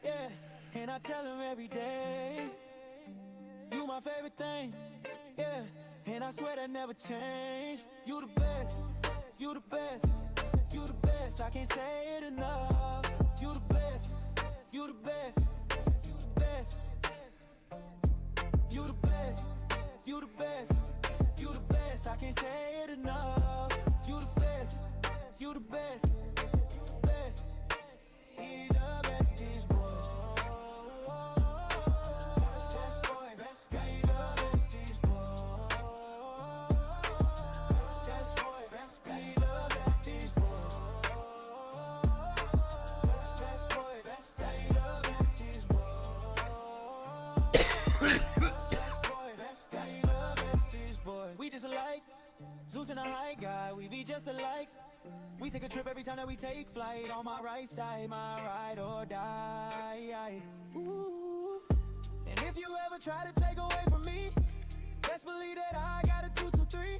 Yeah. And I tell him every day. You my favorite thing. Yeah. And I swear that never change. You the best. You the best. You the best. I can't say it enough. You the best. You the best. You the best. You the best. You the best. You the best. I can't say it enough. You the best. You the best. You the best. He's the bestest boy. Bestest boy. He's the bestest boy. Bestest boy. He's the bestest boy. Bestest boy. He's the bestest boy. We just alike, Zeus and a high guy, we be just alike. We take a trip every time that we take flight. On my right side, my ride or die. Ooh. And if you ever try to take away from me, best believe that I got a 2, 2, 3.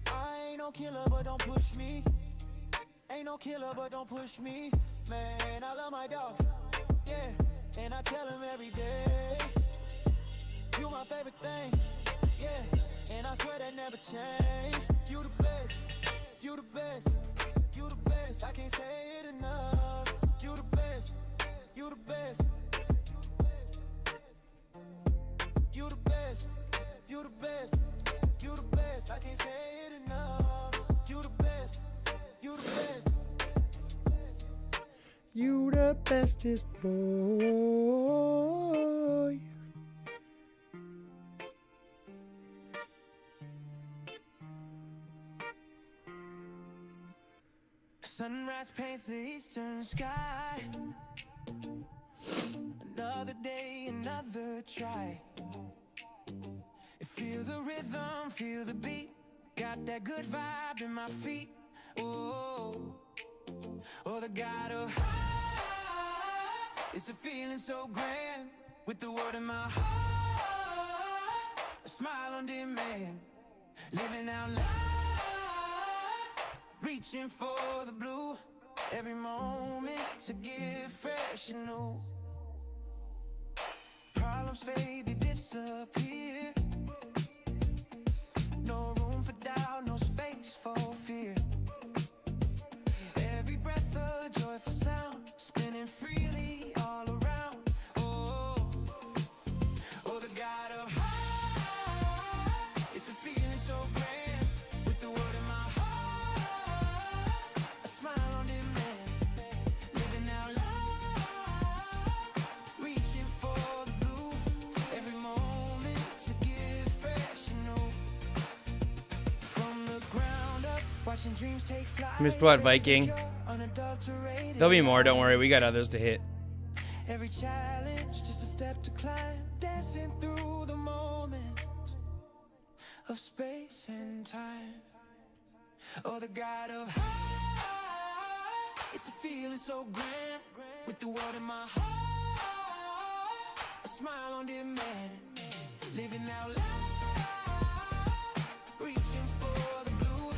I ain't no killer, but don't push me. Ain't no killer, but don't push me. Man, I love my dog, yeah. And I tell him every day, you my favorite thing, yeah. And I swear that never changed. You the best, you the best, you the best. I can't say it enough. You the best, you the best, you the best, you the best, you the best. I can't say it enough. You the best, you the best. You the bestest boy. Sunrise paints the eastern sky. Another day, another try. Feel the rhythm, feel the beat. Got that good vibe in my feet. Oh, oh, the God of high. It's a feeling so grand. With the word in my heart, a smile on demand. Living out loud, reaching for the blue. Every moment to get fresh and new. Problems fade, they disappear. No room for doubt, no space for fear. Every breath a joyful sound, spinning freely all around. Oh, oh, the God of high. It's a feeling so grand. With the word in my heart, a smile on demand. Living out loud, reaching for the blue. Every moment to get fresh and new. From the ground up, watching dreams take flight. Missed what, Viking? Unadulterated. There'll be more, don't worry. We got others to hit. Every challenge, just a step to climb. Dancing through the moments of space and time. Oh, the God of high. It's a feeling so grand. With the world in my heart, a smile on demand. Living out loud, reaching for the blue.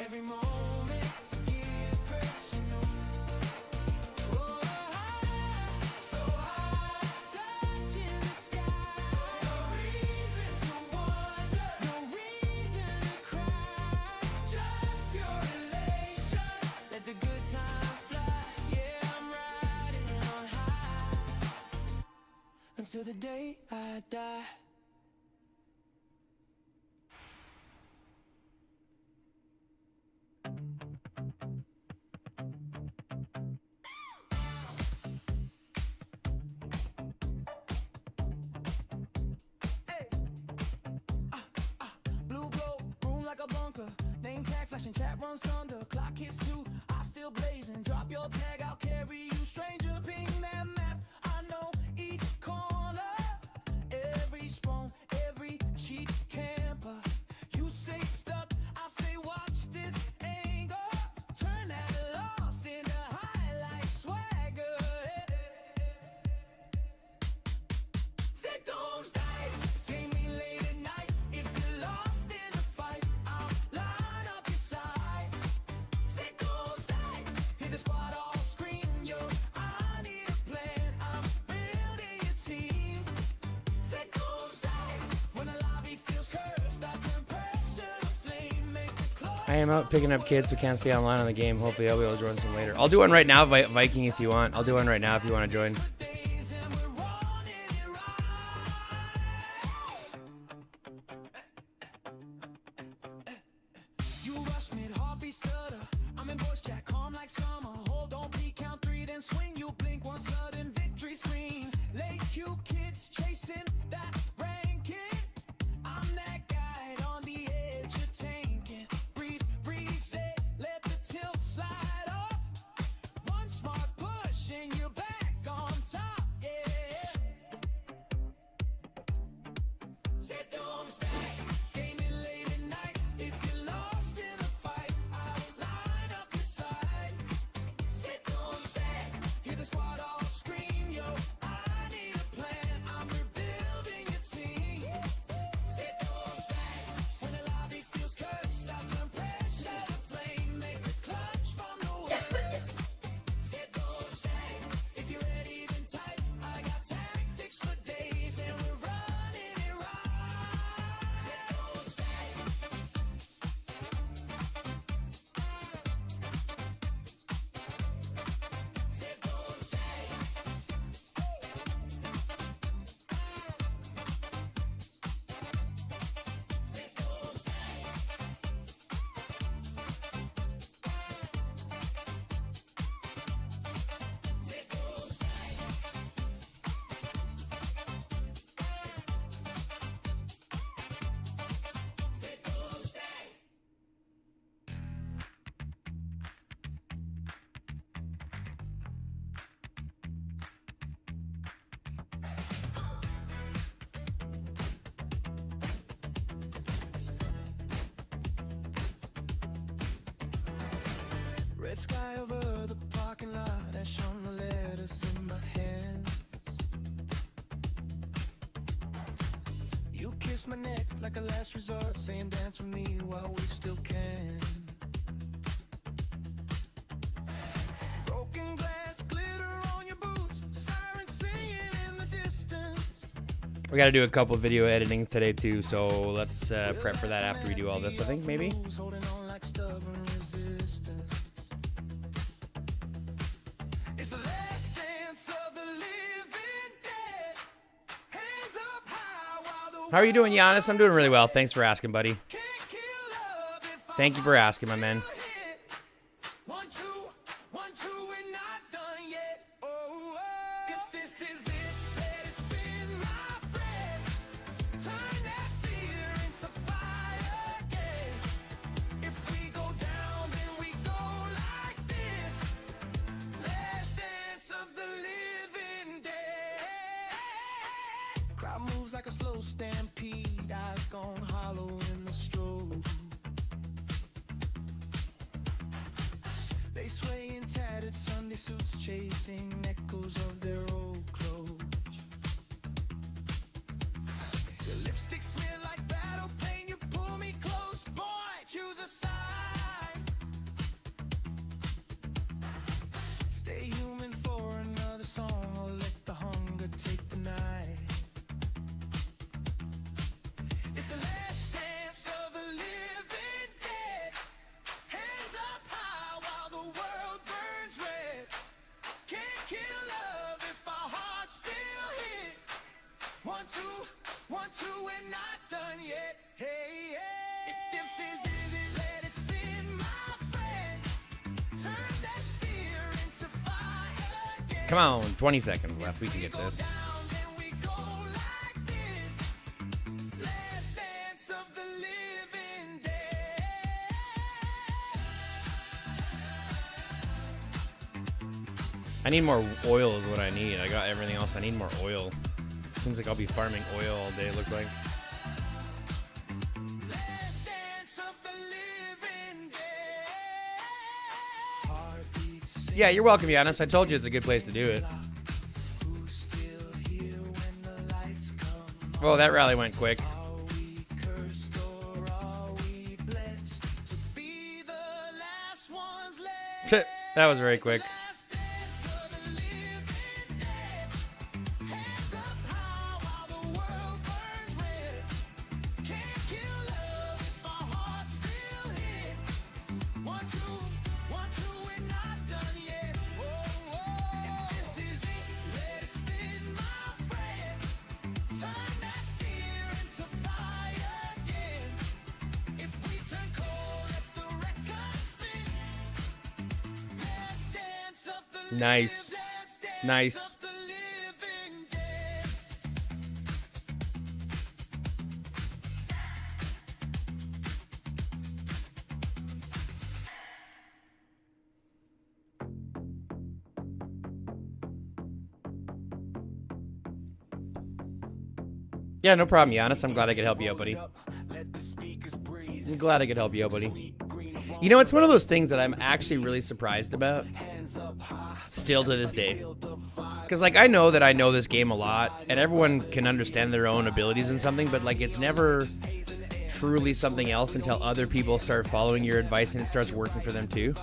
Every moment to get fresh and new. Oh, so high, touching the sky. No reason to wonder, no reason to cry. Just pure elation, let the good times fly. Yeah, I'm riding on high until the day I die. Blue glow, room like a bunker. Name tag, flashing, chat runs thunder. Clock hits 2, I still blazing. Drop your tag, I'll carry you. Stranger, ping that map. I know each corner, every spawn, every cheat camper. You say stuck, I say watch this angle. Turn that lost into highlight swagger. Say Doomsday, game me late at night. If you're lost in the fight, I'll line up your side. Say Doomsday, hear the squad all scream, yo, I need a plan, I'm building a team. Say Doomsday, when a lobby feels cursed, I turn pressure to flame, make the close. I am out picking up kids who can't stay online on the game. Hopefully I'll be able to join some later. I'll do one right now, Viking, if you want. I'll do one right now if you want to join. days and we're running it right. You rush mid, heartbeat stutter. I'm in voice chat, calm like summer. Hold on, peak, count 3, then swing. You blink, one sudden victory screen. Late cute kids chasing that ranking. I'm that guy on the edge of tanking. Breathe, reset, let the tilt slide off. One smart push and you're back on top, yeah. Say Doomsday, game it late at night. If you're lost in a fight, I'll line up your side. Say Doomsday, hear the squad all scream, yo, I need a plan, I'm rebuilding Red sky over the parking lot, ash on the letters in my hands. You kiss my neck like a last resort, saying dance with me while we still can. Broken glass, glitter on your boots, sirens singing in the distance. We got to do a couple video editing today too, so let's prep for that after we do all this, I think, maybe. Holding on like stubborn resistance. It's the last dance of the living dead. Hands up high while the How are you doing, Giannis? I'm doing really well. Thanks for asking, buddy. can't kill love if I Thank you for asking, my man. hit. 1, 2, 1, 2, we're not done yet. Oh, if this is it, let it spin, my friend. Turn that fear into fire again. If we go down, then we go like this. Last dance of the living dead. Crowd moves like a slow stampede, eyes gone hollow in the strobe. They sway in tattered Sunday suits, chasing echoes of their old clothes. Your lipstick smear like battle pain, you pull me close, boy, choose a side. Stay human for another song, or let the hunger take the night. It's the last dance of the living dead. Hands up high while the world burns red. Can't kill love if our hearts still hit. 1, 2, 1, 2, we're not done yet. Hey, hey. If this is it, let it spin, my friend. Turn that fear into fire again. Come on, 20 seconds left. We can get this. Down, then we go like this. Last dance of the living dead. I need more oil is what I need. I got everything else. I need more oil. Seems like I'll be farming oil all day, it looks like. Last dance of the living dead. Heartbeats sing, Yeah, you're welcome, Giannis. I told you it's a good place to do it. who's still here when the lights come? Oh, that rally went quick. Are we cursed or are we blessed to be the last ones left? That was very quick. Last dance of the living dead. Hands up high while the world burns red. Can't kill love if our hearts still hit. 1, 2, 1, 2, we're not done yet. Whoa, whoa. If this is it, let it spin, my friend. Turn that fear into fire again. If we turn cold, let the record spin. Last dance of the Nice. last dance Nice. of the living dead. Yeah, no problem, Giannis. I'm glad I could help you out, buddy. I'm glad I could help you out, buddy. You know, it's one of those things that I'm actually really surprised about. Still to this day. Because, like, I know that I know this game a lot, and everyone can understand their own abilities in something, but, like, it's never truly something else until other people start following your advice and it starts working for them too.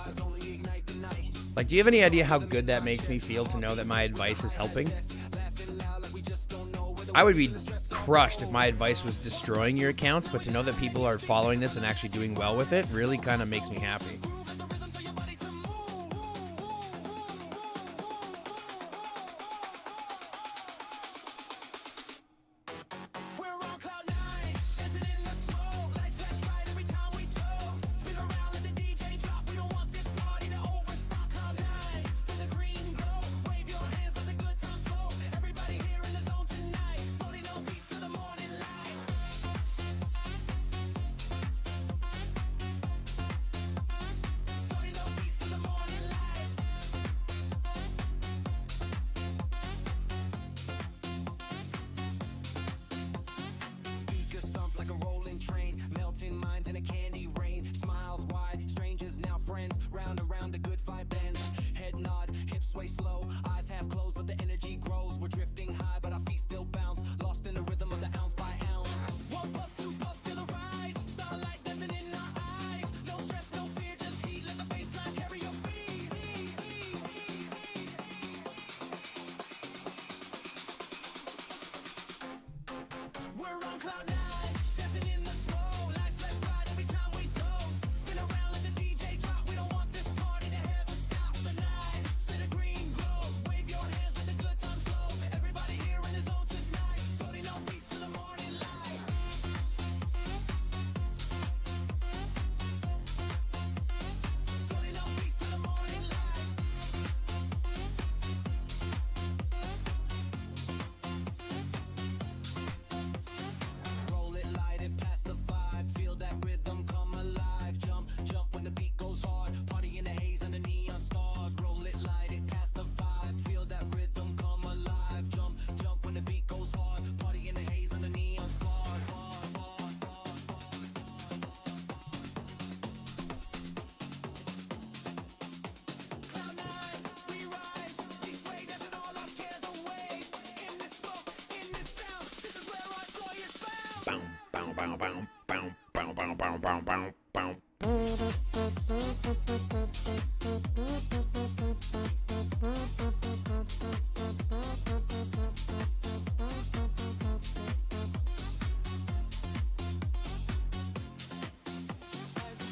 Like, do you have any idea how good that makes me feel to know that my advice is helping? I would be crushed if my advice was destroying your accounts, but to know that people are following this and actually doing well with it really kind of makes me happy. We're on cloud 9, dancing in the smoke, lights flash bright every time we tow. Spin around, let the DJ drop. We don't want this party to overstop. Cloud 9, feel the green glow. Wave your hands, let the good times flow. Everybody here in the zone tonight, floating on beats to the morning light.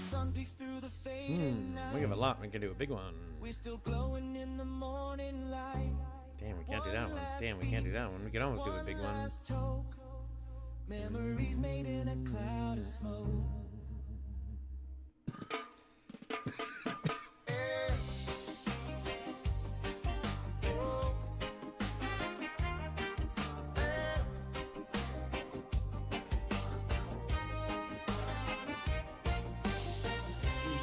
Sun peeks through the fading We have a lot. We can do a big one. We're still glowing in the morning light. Damn, we can't do that one. Damn, we can't do that one. We can almost do a big one. Last toke. Memories made in a cloud of smoke.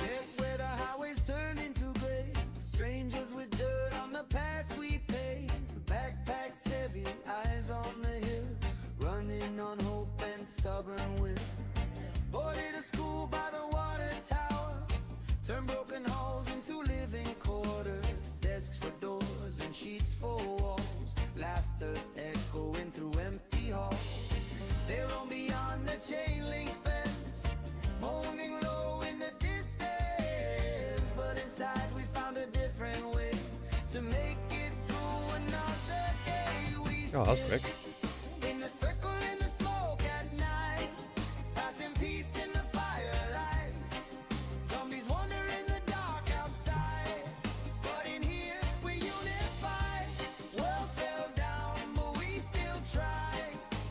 Dead where the highways turn into gray. Strangers with dirt on the paths we pay. Backpacks heavy, eyes on the hill. Running on hope and stubborn will. Boarded a school by the water tower. Turn broken halls into living quarters. Desks for doors and sheets for walls. Laughter echoing through empty halls. They roam beyond the chain link fence. Moaning low in the distance. But inside we found a different way to make it through another day. We Oh, that was quick. in a circle in the smoke at night, passing peace in the firelight. Zombies wander in the dark outside, but in here we unify. World fell down, but we still try,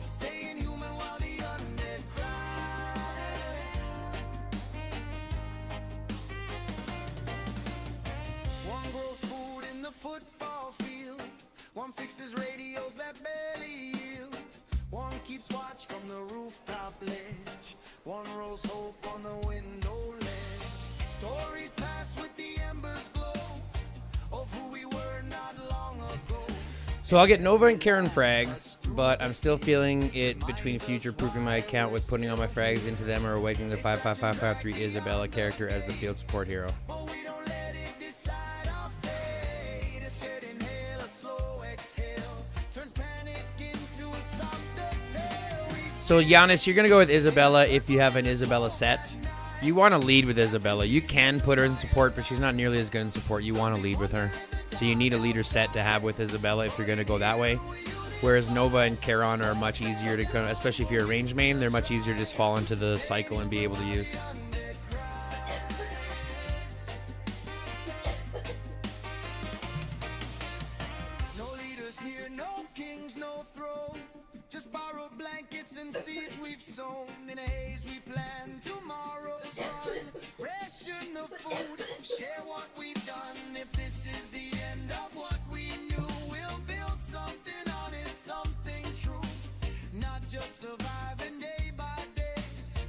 staying human while the undead cry. One grows food in the football field. One fixes radios that barely yield. One keeps watch from the rooftop ledge. One rolls hope on the window ledge. Stories pass with the embers glow of who we were not long ago. So I'll get Nova and Karen frags, but I'm still feeling it between future-proofing my account with putting all my frags into them or awakening the 55553 Isabella character as the field support hero. But we don't let it decide our fate. A shared inhale, a slow exhale, turns panic into a softer tale. So Giannis, you're gonna go with Isabella if you have an Isabella set. You want to lead with Isabella. You can put her in support, but she's not nearly as good in support. You want to lead with her. So you need a leader set to have with Isabella if you're going to go that way. Whereas Nova and Charon are much easier to, especially if you're a range main, they're much easier to just fall into the cycle and be able to use. No leaders here, no kings, no throne. Just borrowed blankets and seeds we've sown. In a haze we plan tomorrow's run. Ration the food, share what we've done. If this is the end of what we knew, we'll build something honest, something true. Not just surviving day by day,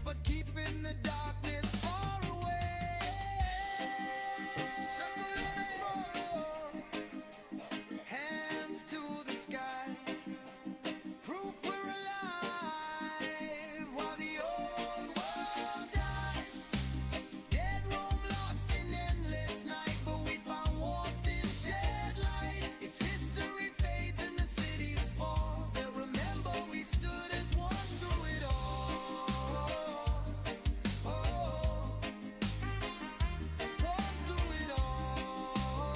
but keeping the darkness far away. Circle in the smoke, hands to the sky. Proof we're alive while the old world dies. Dead room lost in endless night, but we found warmth in shed light. If history fades and the cities fall, they'll remember we stood as one through it all. One through it all.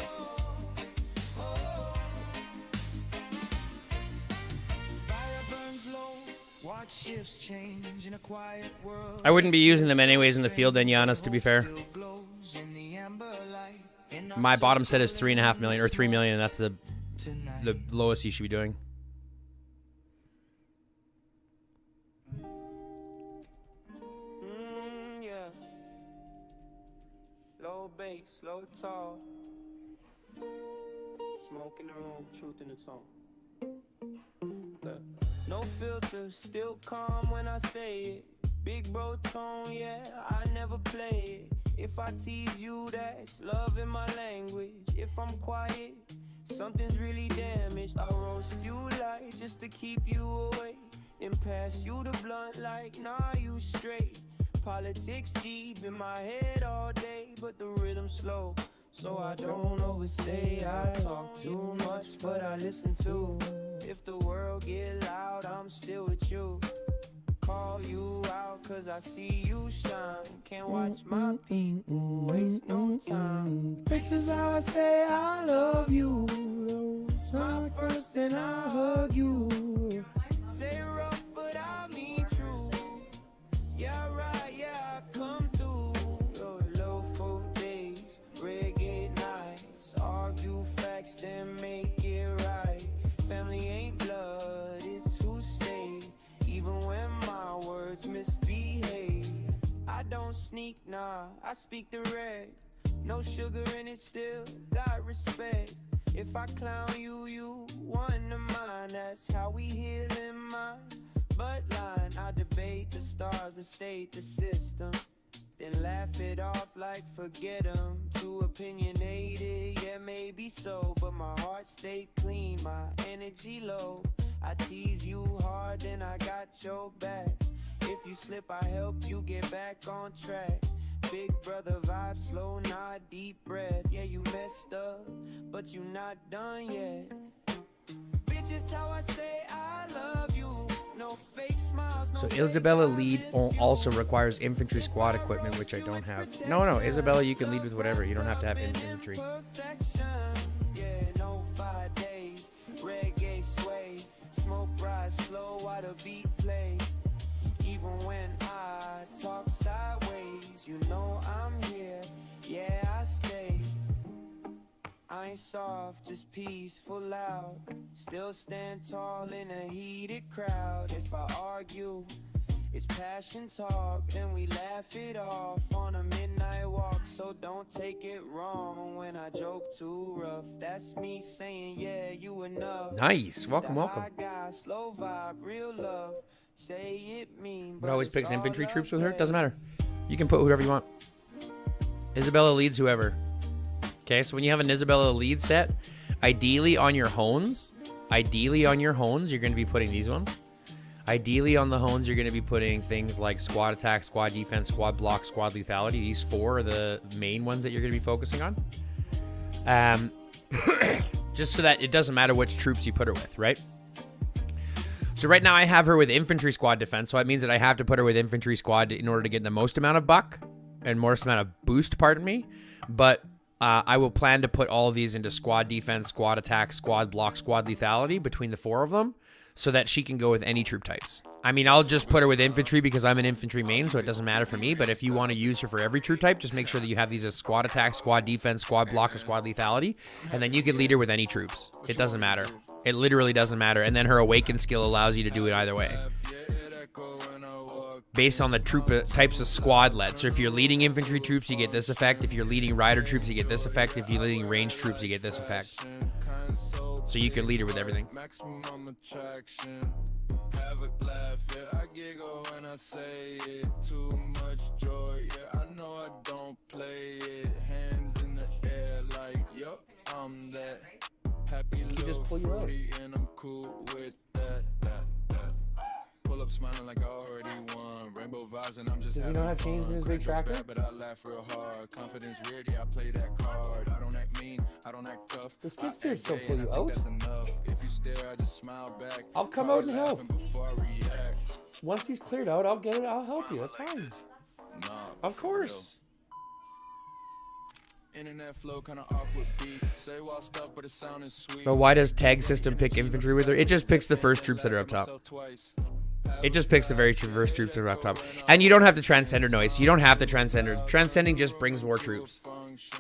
Fire burns low, watch shifts change in a quiet world. I wouldn't be using them anyways in the field then, Giannis, to be fair. Still glows in the amber light. In our My bottom set is 3.5 million or 3 million. That's the tonight. lowest you should be doing. Yeah. Low bass, low tall. Smoke in the room, truth in the tone. Look, no filter, still calm when I say it. Big bro tone, yeah, I never play it. If I tease you, that's love in my language. If I'm quiet, something's really damaged. I roast you light just to keep you away. And pass you the blunt like, nah, you straight. Politics deep in my head all day, but the rhythm slow. So I don't oversay, I talk too much, but I listen too. If the world get loud, I'm still with you. call you out cause I see you shine. Can't watch my people waste no time. Pictures how I say I love you. Smile first and I'll hug you. Say rough, but I mean true. Yeah, right, yeah, I come through. Low for days, reggae nights. Argue facts, then make it right. Family ain't blood, it's who stayed. Even when my words misbehave. I don't sneak, nah, I speak direct. No sugar in it, still got respect. If I clown you, you one of mine. That's how we heal in my bloodline. I debate the stars, the state, the system. Then laugh it off like forget 'em. Too opinionated, yeah, maybe so. But my heart stayed clean, my energy low. I tease you hard, then I got your back. If you slip, I help you get back on track. Big brother vibe, slow, not deep breath. Yeah, you messed up, but you not done yet. Bitch, it's how I say I love you. No fake smiles, no So fake Isabella lead obvious also you. requires infantry squad equipment, which I don't have. No, Isabella, you can lead with whatever. You don't have to have infantry. Perfection. Yeah, no 5 days. Reggae sway. Smoke rise slow while the beat play. Even when I talk sideways, you know I'm here. Yeah, I stay. I ain't soft, just peaceful, loud. Still stand tall in a heated crowd. If I argue, it's passion talk. Then we laugh it off on a midnight walk. So don't take it wrong when I joke too rough. That's me saying, yeah, you enough. Nice. Welcome, The welcome. high guy, slow vibe, real love. Say it mean, But always it's picks all infantry up troops with her. there. Doesn't matter. You can put whoever you want. Isabella leads whoever. Okay, so when you have an Isabella lead set, ideally on your hones, you're going to be putting these ones. Ideally on the hones, you're going to be putting things like squad attack, squad defense, squad block, squad lethality. These 4 are the main ones that you're going to be focusing on. Just so that it doesn't matter which troops you put her with, right? So right now I have her with infantry squad defense, so it means that I have to put her with infantry squad in order to get the most amount of buck and most amount of boost, pardon me. But I will plan to put all of these into squad defense, squad attack, squad block, squad lethality between the 4 of them so that she can go with any troop types. I mean, I'll just put her with infantry because I'm an infantry main, so it doesn't matter for me. But if you want to use her for every troop type, just make sure that you have these as squad attack, squad defense, squad block, or squad lethality. And then you can lead her with any troops. It doesn't matter. It literally doesn't matter. And then her awaken skill allows you to do it either way, based on the troop types of squad led. So if you're leading infantry troops, you get this effect. If you're leading rider troops, you get this effect. If you're leading ranged troops, you get this effect. So you can lead her with everything. Maximum attraction. Have a laugh, yeah, I giggle when I say it. Too much joy, yeah, I know I don't play it. Hands in the air like, yup, I'm that. Happy little fruity and I'm cool with that. Pull up smiling like I already won. Rainbow vibes and I'm just Does he having not have fun. chains in his big Crack tracker? jokes bad, but I laugh real hard. Confidence weird, yeah, I play that card. I don't act mean, I don't act tough. Does I Skid Steer act still gay pull and you I think out? that's enough. If you stare, I just smile back. I'll come Probably out and help. laughing before I react. Once he's cleared out, I'll get it. I'll help you. That's fine. Nah, Of course. internet flow kinda awkward beat. Say whilst up, but it sounded sweet. But why does tag system pick infantry with her? It just picks the first troops that are up top. It just picks the very first troops that are up top. And you don't have to transcender noise. You don't have to transcend her. Transcending just brings more troops.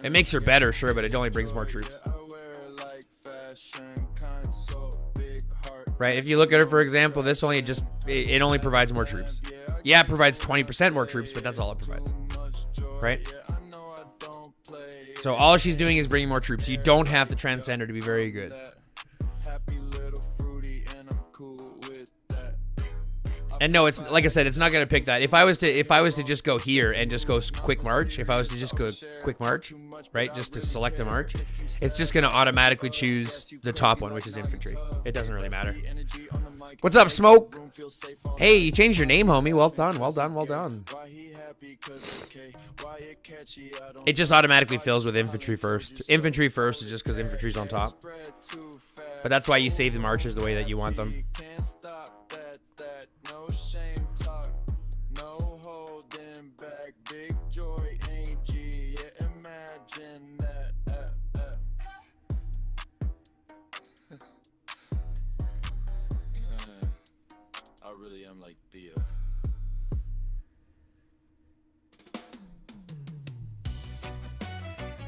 It makes her better, sure, but it only brings more troops. Right? If you look at her, for example, this only it only provides more troops. Yeah, it provides 20% more troops, but that's all it provides. Right? So all she's doing is bringing more troops. You don't have to transcend her to be very good. And no, it's like I said, it's not gonna pick that. If I was to just go here and just go quick march, if I was to just go quick march, right, just to select a march, it's just gonna automatically choose the top one, which is infantry. It doesn't really matter. What's up, Smoke? Hey, you changed your name, homie. Well done, well done, well done. It just automatically fills with infantry first. Infantry first is just because infantry's on top. But that's why you save the marches the way that you want them. back, big joy, ain't G. Yeah, imagine that. I really am like Thea.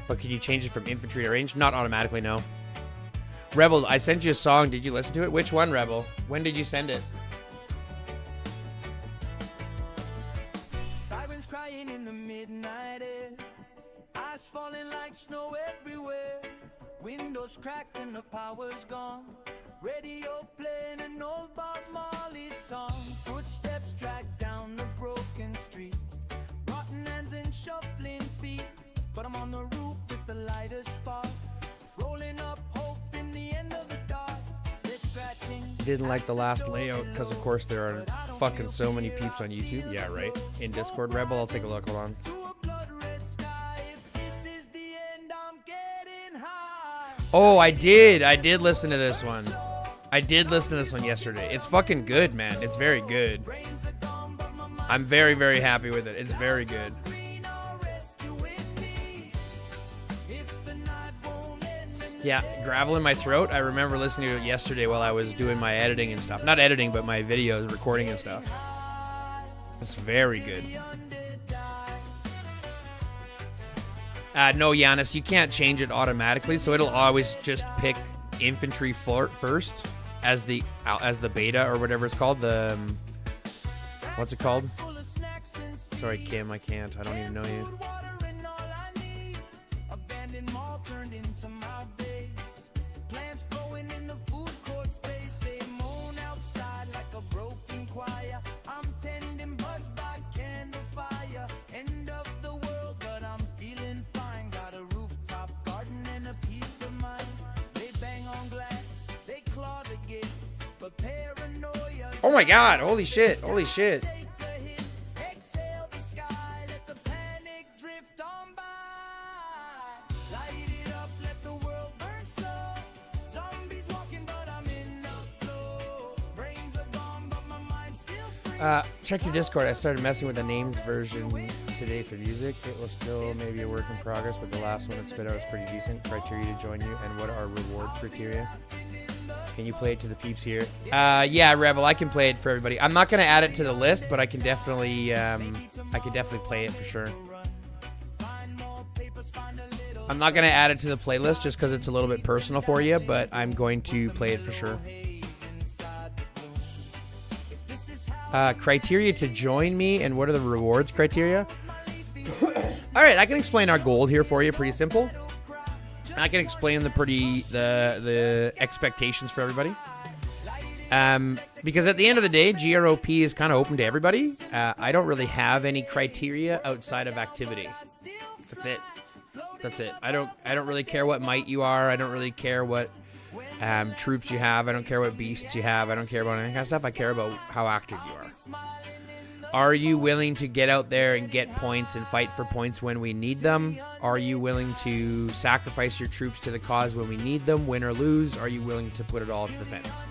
But can you change it from infantry to range? Not automatically, no. Rebel, I sent you a song. Did you listen to it? Which one, Rebel? When did you send it? Sirens crying in the midnight air. Ice falling like snow everywhere. Windows cracked and the power's gone. Radio playing an old Bob Marley song. Footsteps drag down the broken street. Rotten hands and shuffling feet. But I'm on the roof with the lighter spark. Rolling up hope in the end of the dark. They're scratching. Didn't like the last layout because, of course, there are fucking so many peeps on YouTube. Yeah, right. In Discord, Rebel, I'll take a look. Hold on. To a blood red sky. If this is the end, I'm getting high. Oh, I did listen to this one. I did listen to this one yesterday. It's fucking good, man. It's very good. I'm very, very happy with it. It's very good. Yeah, gravel in my throat. I remember listening to it yesterday while I was doing my editing and stuff. Not editing, but my videos, recording and stuff. It's very good. No, Giannis, you can't change it automatically, so it'll always just pick infantry first as the beta or whatever it's called. The what's it called? Sorry, Kim, I can't. I don't even know you. Oh my god, holy shit, holy shit. Check your Discord. I started messing with the names version today for music. It was still maybe a work in progress, but the last one that spit out was pretty decent. Criteria to join you, and what are reward criteria? Can you play it to the peeps here? Yeah, Rebel, I can play it for everybody. I'm not gonna add it to the list, but I can definitely play it for sure. I'm not gonna add it to the playlist just because it's a little bit personal for you, but I'm going to play it for sure. Criteria to join me, and what are the rewards criteria? All right, I can explain our goal here for you. Pretty simple. I can explain the expectations for everybody. Because at the end of the day, GROP is kind of open to everybody. I don't really have any criteria outside of activity. That's it. That's it. I don't really care what might you are. I don't really care what troops you have. I don't care what beasts you have. I don't care about any kind of stuff. I care about how active you are. Are you willing to get out there and get points and fight for points when we need them? Are you willing to sacrifice your troops to the cause when we need them, win or lose? Are you willing to put it all to defense?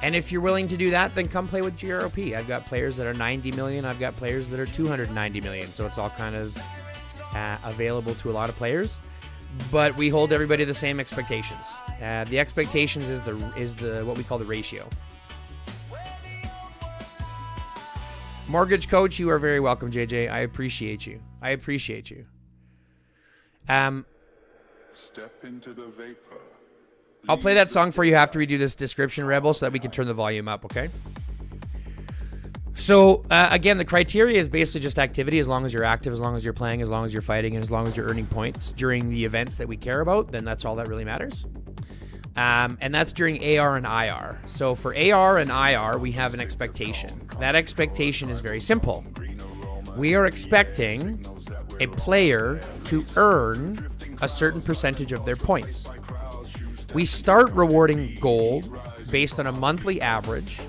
And if you're willing to do that, then come play with GROP. I've got players that are 90 million. I've got players that are 290 million. So it's all kind of available to a lot of players. But we hold everybody the same expectations. The expectations is the what we call the ratio. Mortgage coach, you are very welcome, JJ. I appreciate you. I appreciate you. Step into the vapor. I'll play that song for you after we do this description, Rebel, so that we can turn the volume up, okay? So, again, the criteria is basically just activity. As long as you're active, as long as you're playing, as long as you're fighting, and as long as you're earning points during the events that we care about, then that's all that really matters. And that's during AR and IR. So for AR and IR, we have an expectation. That expectation is very simple. We are expecting a player to earn a certain percentage of their points. We start rewarding gold based on a monthly average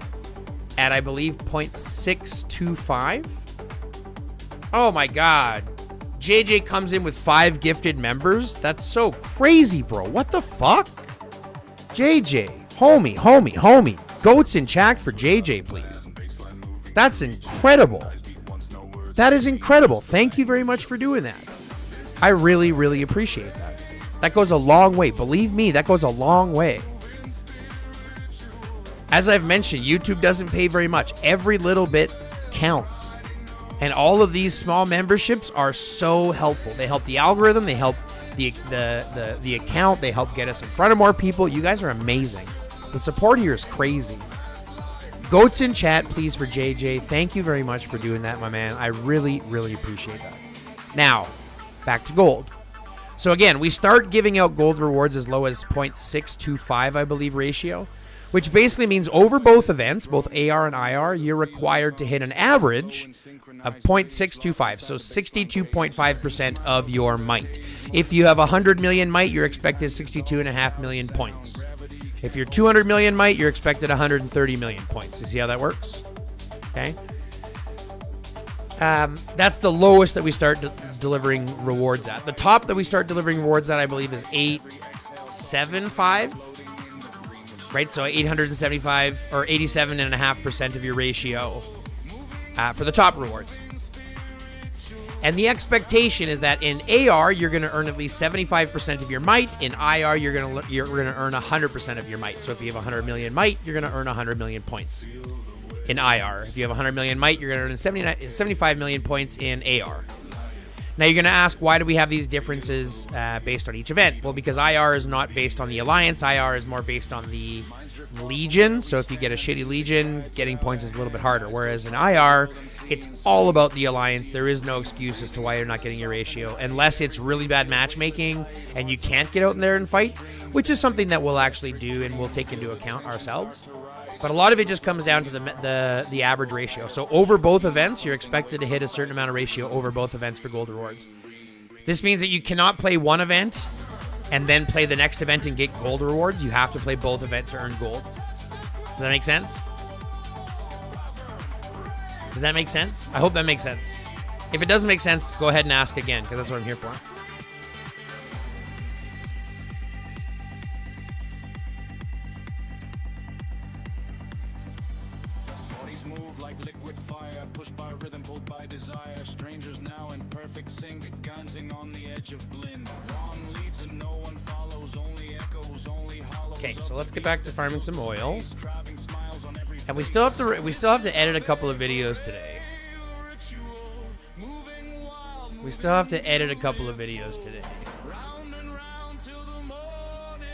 at, I believe, 0.625. Oh my God. JJ comes in with 5 gifted members. That's so crazy, bro. What the fuck? JJ, homie. Goats in chat for JJ, please. That's incredible. That is incredible. Thank you very much for doing that. I really, really appreciate that. That goes a long way. Believe me, that goes a long way. As I've mentioned, YouTube doesn't pay very much. Every little bit counts. And all of these small memberships are so helpful. They help the algorithm. They help the account. They help get us in front of more people. You guys are amazing. The support here is crazy. Goats in chat, please, for JJ. Thank you very much for doing that, my man. I really, really appreciate that. Now, back to gold. So again, we start giving out gold rewards as low as 0.625, I believe, ratio, which basically means over both events, both AR and IR, you're required to hit an average of 0.625, so 62.5% of your might. If you have 100 million might, you're expected 62.5 million points. If you're 200 million might, you're expected 130 million points. You see how that works? Okay. That's the lowest that we start delivering rewards at. The top that we start delivering rewards at, I believe, is 875. Right, so 875 or 87.5% of your ratio for the top rewards. And the expectation is that in AR, you're going to earn at least 75% of your might. In IR, you're going to earn 100% of your might. So if you have 100 million might, you're going to earn 100 million points in IR. If you have 100 million might, you're going to earn 75 million points in AR. Now you're going to ask, why do we have these differences based on each event? Well, because IR is not based on the Alliance. IR is more based on the Legion. So if you get a shitty Legion, getting points is a little bit harder. Whereas in IR, it's all about the Alliance. There is no excuse as to why you're not getting your ratio, unless it's really bad matchmaking and you can't get out in there and fight, which is something that we'll actually do and we'll take into account ourselves. But a lot of it just comes down to the average ratio. So over both events, you're expected to hit a certain amount of ratio over both events for gold rewards. This means that you cannot play one event and then play the next event and get gold rewards. You have to play both events to earn gold. Does that make sense? Does that make sense? I hope that makes sense. If it doesn't make sense, go ahead and ask again, because that's what I'm here for. Okay, so let's get back to farming some oil. And we still have to edit a couple of videos today.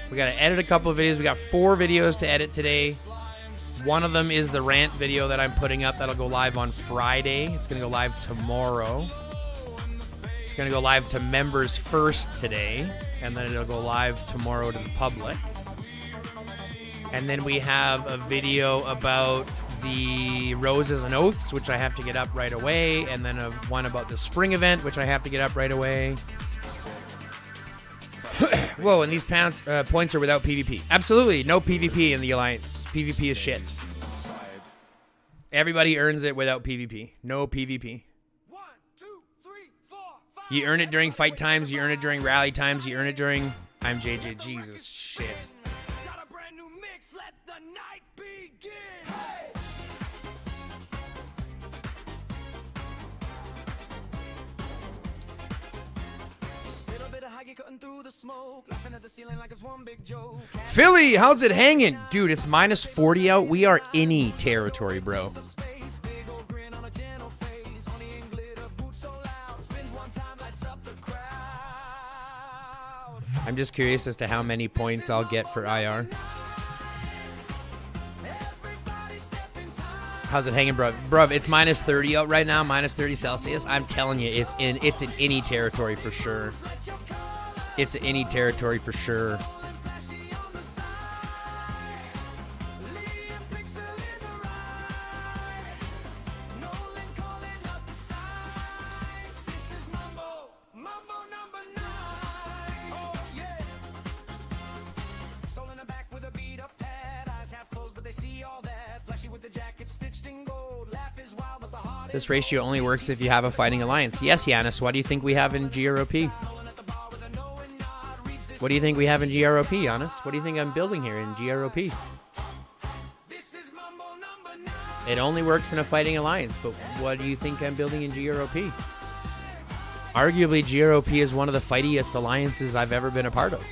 We gotta edit a couple of videos. We got 4 videos to edit today. One of them is the rant video that I'm putting up. That'll go live on Friday. It's gonna go live tomorrow. It's gonna go live to members first today, and then it'll go live tomorrow to the public. And then we have a video about the Roses and Oaths, which I have to get up right away. And then one about the spring event, which I have to get up right away. Whoa, and these points are without PvP. Absolutely, no PvP in the Alliance. PvP is shit. Everybody earns it without PvP. No PvP. 1, 2, 3, 4, 5. You earn it during fight times. You earn it during rally times. You earn it during... I'm JJ. Jesus, shit. Philly, how's it hanging? Dude, it's minus 40 out. We are any territory, bro. I'm just curious as to how many points I'll get for IR. How's it hanging, bro? Bruv, it's minus 30 out right now, minus 30 Celsius. I'm telling you, it's in any territory for sure. It's in any territory for sure. This ratio only works if you have a fighting alliance. Yes, Yanis, what do you think we have in GROP? What do you think we have in GROP, Yanis? What do you think I'm building here in GROP? It only works in a fighting alliance, but what do you think I'm building in GROP? Arguably, GROP is one of the fightiest alliances I've ever been a part of.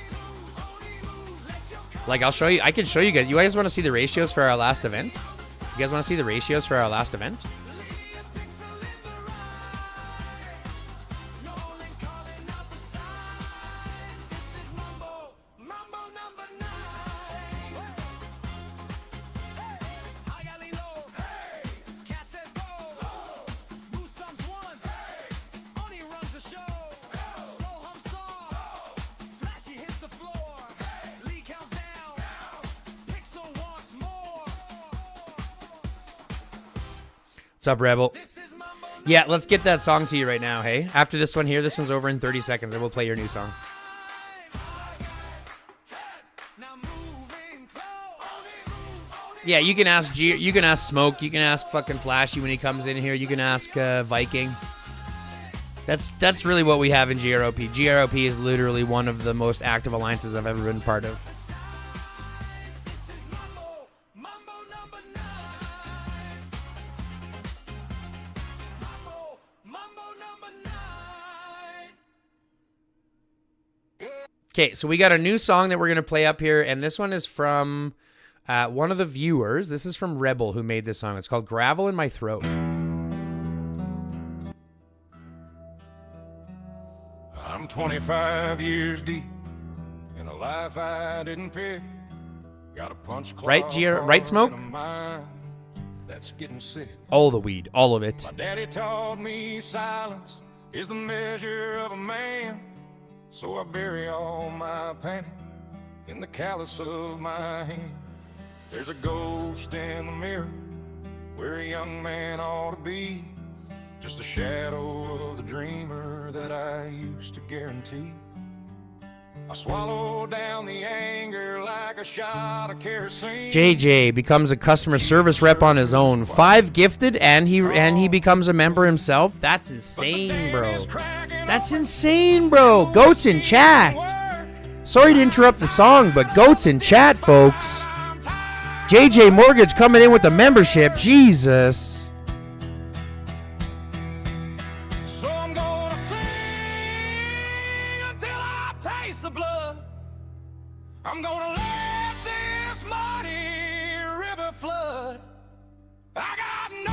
Like, I'll show you. I can show you guys. You guys want to see the ratios for our last event? You guys want to see the ratios for our last event? What's up, Rebel? Yeah, let's get that song to you right now, hey? After this one here, this one's over in 30 seconds, and we'll play your new song. Yeah, you can ask Smoke, you can ask fucking Flashy when he comes in here, you can ask Viking. That's really what we have in GROP. GROP is literally one of the most active alliances I've ever been part of. Okay, so we got a new song that we're going to play up here, and this one is from one of the viewers. This is from Rebel, who made this song. It's called Gravel in My Throat. I'm 25 years deep in a life I didn't pick. Got a punch Right, right, Smoke? That's getting sick. All the weed, all of it. My daddy taught me silence is the measure of a man. So I bury all my panic in the callus of my hand. There's a ghost in the mirror where a young man ought to be. Just a shadow of the dreamer that I used to guarantee. I swallow down the anger like a shot of kerosene. JJ becomes a customer service rep on his own. 5 gifted, and he becomes a member himself. That's insane, bro. That's insane, bro. Goats in chat. Sorry to interrupt the song, but goats in chat, folks. JJ Mortgage coming in with the membership. Jesus. So I'm gonna sing until I taste the blood. I'm gonna let this muddy river flood. I got no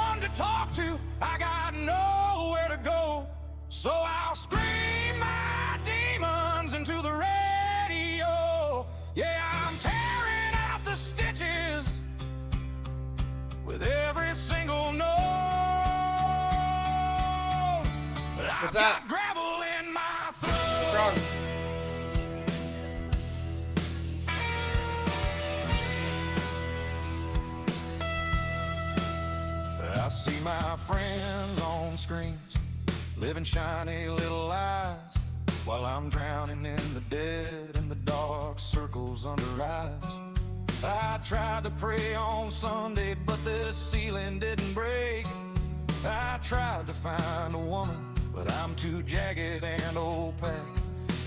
one to talk to. I got nowhere to go. So I'll scream my demons into the radio. Yeah, I'm tearing out the stitches with every single note. I've got gravel in my throat. What's wrong? I see my friends on screens, living shiny little lies, while I'm drowning in the dead and the dark circles under eyes. I tried to pray on Sunday, but the ceiling didn't break. I tried to find a woman, but I'm too jagged and opaque.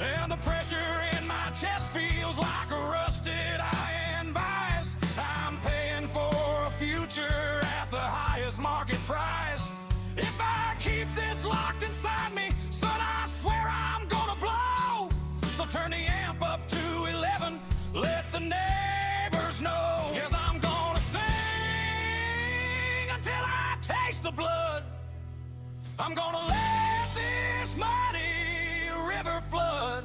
And the pressure in my chest feels like a rusted iron vise. I'm paying for a future at the highest market price. If I keep this locked inside me, son, I swear I'm gonna blow. So turn the amp up to 11, let the neighbors know. Yes, I'm gonna sing until I taste the blood. I'm gonna let this mighty river flood.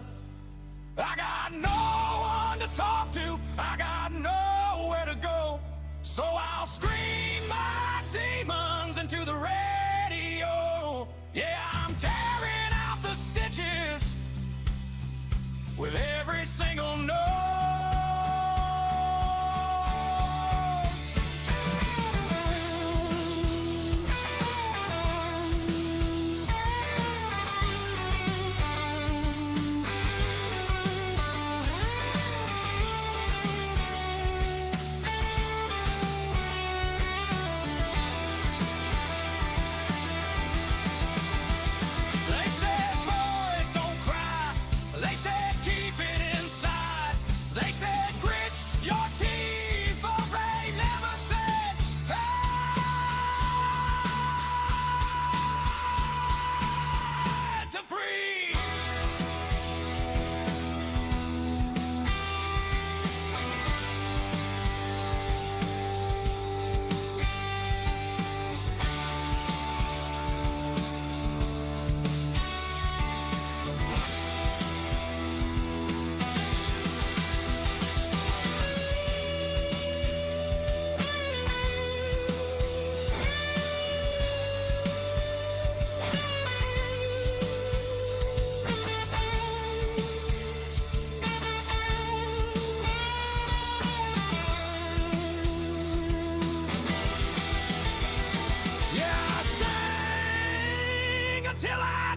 I got no one to talk to, I got nowhere to go. So I'll scream my demons into the radio. Yeah, I'm tearing out the stitches with every single note.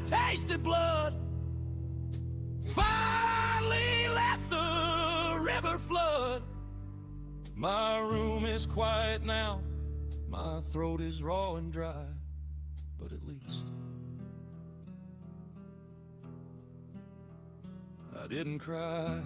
tasted blood. Finally let the river flood. My room is quiet now. My throat is raw and dry. But at least I didn't cry.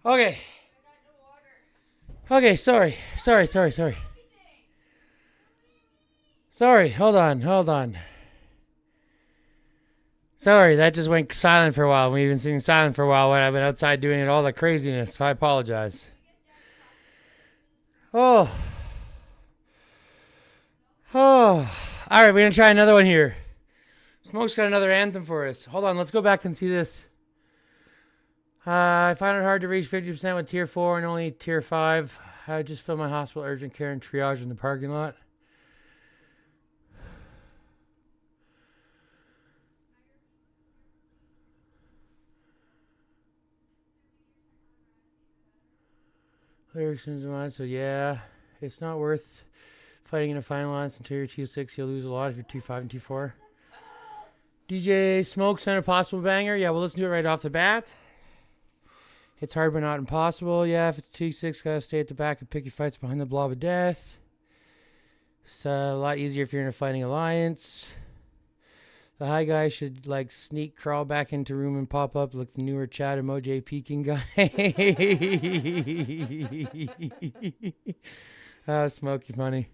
Okay. Okay, sorry. Sorry, hold on. Sorry, that just went silent for a while. We've been sitting silent for a while when I've been outside doing all the craziness, so I apologize. Oh. All right, we're going to try another one here. Smoke's got another anthem for us. Hold on, let's go back and see this. I find it hard to reach 50% with tier 4 and only tier 5. I just filled my hospital urgent care and triage in the parking lot. Lyrics in mind, so yeah, it's not worth fighting in a final lines until you're 2-6. You'll lose a lot if you're 2-5 and 2-4. DJ Smoke sent a possible banger. Yeah, well, let's do it right off the bat. It's hard but not impossible. Yeah, if it's 2-6, gotta stay at the back and pick your fights behind the blob of death. It's a lot easier if you're in a fighting alliance. The high guy should like sneak crawl back into room and pop up like the newer chat emoji peeking guy. Oh, Smokey funny.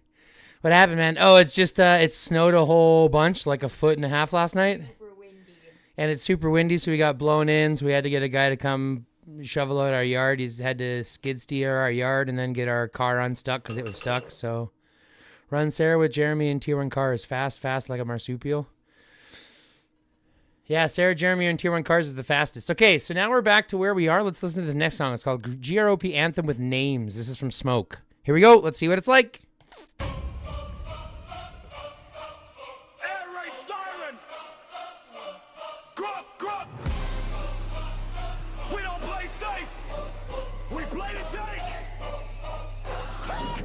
What happened, man? Oh, it's just it snowed a whole bunch, like 1.5 feet last night. Super windy. And it's super windy, so we got blown in. So we had to get a guy to come shovel out our yard. He's had to skid steer our yard and then get our car unstuck because it was stuck. So run Sarah with Jeremy and Tier 1 cars. Fast like a marsupial. Yeah, Sarah, Jeremy, and Tier 1 cars is the fastest. Okay, so now we're back to where we are. Let's listen to this next song. It's called GROP Anthem with Names. This is from Smoke. Here we go. Let's see what it's like. Air raid siren! Grup! We don't play safe! We play to take!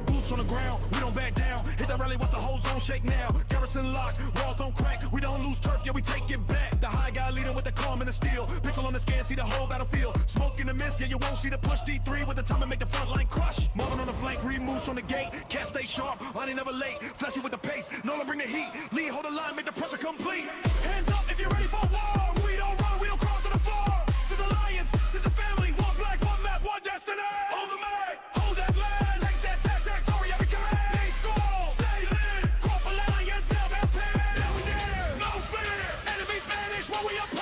Boots on the ground, we don't back down. Hit that rally, watch the whole zone shake now. Garrison locked, walls don't crack. We don't lose turf, yeah, we take it back. The high guy leading with the calm and the steel. Pixel on the scan, see the whole battlefield. Smoke in the mist, yeah, you won't see the push. D3 with the time and make the front line crush. Marvin on the flank, read moves from the gate. Can't stay sharp, line ain't never late. Flashy with the pace, Nolan bring the heat. Lead, hold the line, make the pressure complete. Hands up if you're ready for war. We don't run, we don't crawl to the floor. This is alliance, this is family. One flag, one map, one destiny. Hold the mag, hold that land. Take that territory, every command. They score, stay lit. Crop alliance, now that's paid. Now we dare, no fear. Enemies vanish when we appear.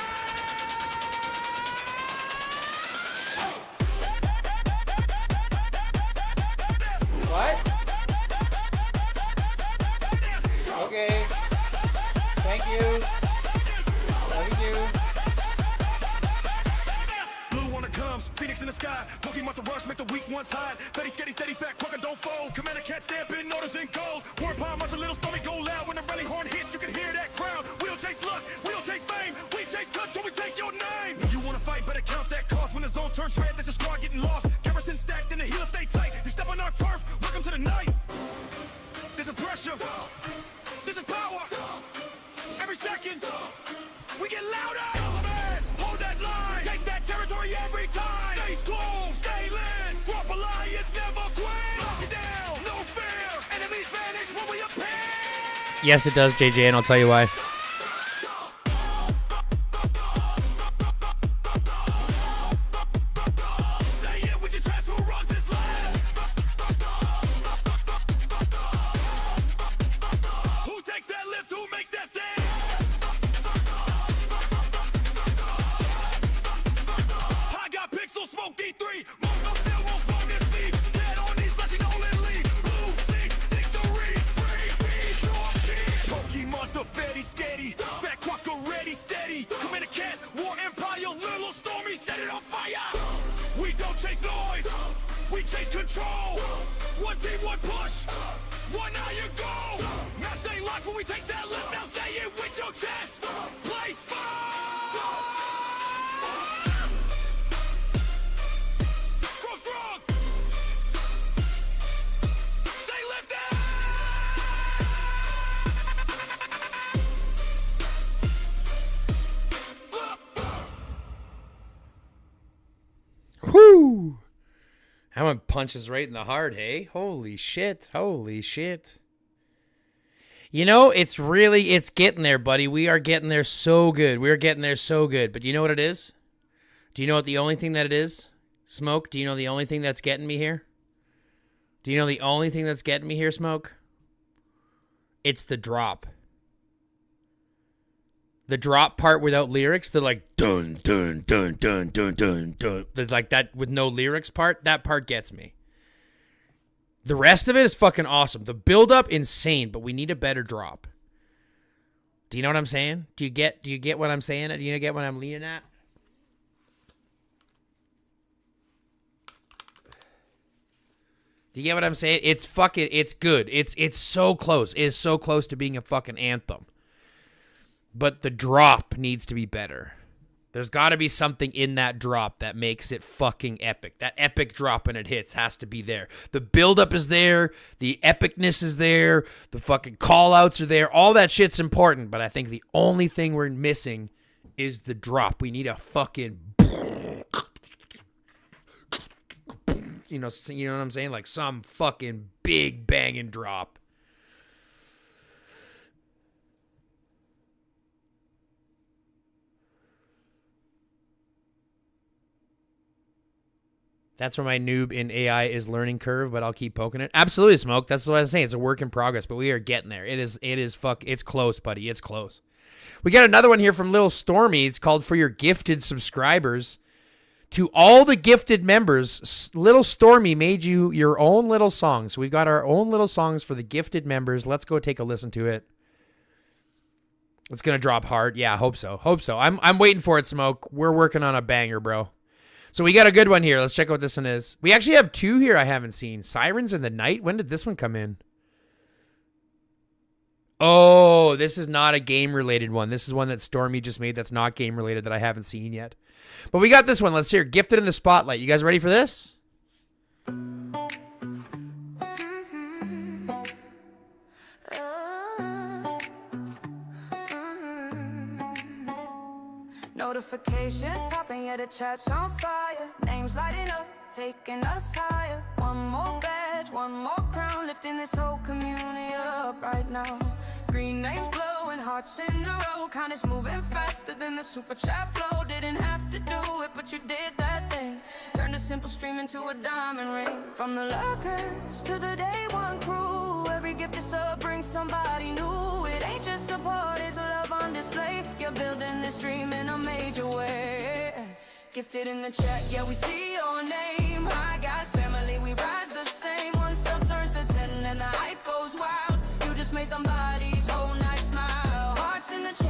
you. Love you too. Blue one comes, Phoenix in the sky. Pokey must rush, make the weak ones hide. Steady, steady, fat, crocker don't fold. Commander cat stamping, orders in gold. War palm, much a little stormy, go loud. When the rally horn hits, you can hear that crowd. We don't chase luck, we don't chase fame. We chase cut till we take your name. When you wanna fight, better count that cost. When the zone turns red, that's your squad getting lost. Garrison stacked and the heels stay tight. You step on our turf, welcome to the night. This is pressure, this is power. Every second, we get louder. Man, hold that line, take that territory every time. Stay cool, stay lit. Drop alliance, never quit. Lock it down, no fear. Enemies vanish when we appear. Yes, it does, JJ, and I'll tell you why. Say it with your chest, who runs this land? Who takes that lift, who makes that stand? I got pixel smoke D3. Mumbo still won't phone it feet. Dead on these flashing Olin lead. Blue seek victory. Free beat, your key. Pokey monster, fetty, sketty. Fat quacker, ready, steady. Come in a cat, war empire, little stormy, set it on fire. We don't chase noise, we chase control. One team, one push, one iron goal. Now stay locked when we take that lift. Now say it with your chest. Place fire. Grow strong. Stay lifted. Whoo! That one punches right in the heart, hey? Holy shit. Holy shit. You know, it's getting there, buddy. We are getting there so good. We are getting there so good. But you know what it is? Do you know what the only thing that it is? Smoke, do you know the only thing that's getting me here? Do you know the only thing that's getting me here, Smoke? It's the drop. The drop part without lyrics, they're like dun dun dun dun dun dun dun. There's like that with no lyrics part. That part gets me. The rest of it is fucking awesome. The build up insane, but we need a better drop. Do you know what I'm saying? Do you get what I'm saying? Do you get what I'm leaning at? Do you get what I'm saying? It's good. It's so close. It is so close to being a fucking anthem. But the drop needs to be better. There's got to be something in that drop that makes it fucking epic. That epic drop when it hits has to be there. The buildup is there. The epicness is there. The fucking call-outs are there. All that shit's important. But I think the only thing we're missing is the drop. We need a fucking... You know what I'm saying? Like some fucking big banging drop. That's where my noob in AI is learning curve, but I'll keep poking it. Absolutely, Smoke. That's what I'm saying. It's a work in progress, but we are getting there. It's close, buddy. It's close. We got another one here from Little Stormy. It's called For Your Gifted Subscribers. To all the gifted members, Little Stormy made you your own little song. So we've got our own little songs for the gifted members. Let's go take a listen to it. It's going to drop hard. Yeah, hope so. I'm waiting for it, Smoke. We're working on a banger, bro. So we got a good one here. Let's check out what this one is. We actually have two here I haven't seen. Sirens in the Night. When did this one come in? Oh, this is not a game-related one. This is one that Stormy just made that's not game-related that I haven't seen yet. But we got this one. Let's hear it. Gifted in the Spotlight. You guys ready for this? Notification popping, yeah, the chat's on fire. Names lighting up, taking us higher. One more badge, one more crown, lifting this whole community up right now. Green names glowing, hearts in a row. Count is moving faster than the super chat flow. Didn't have to do it, but you did that thing. Turned a simple stream into a diamond ring. From the lurkers to the day one crew, every gift is up brings somebody new. It ain't just support, it's love on display. You're building this dream in a major way. Gifted in the chat, yeah, we see your name. Hi guys, family, we rise the same. One sub turns to 10 and the hype goes wild. You just made somebody's whole night smile. Hearts in the chat.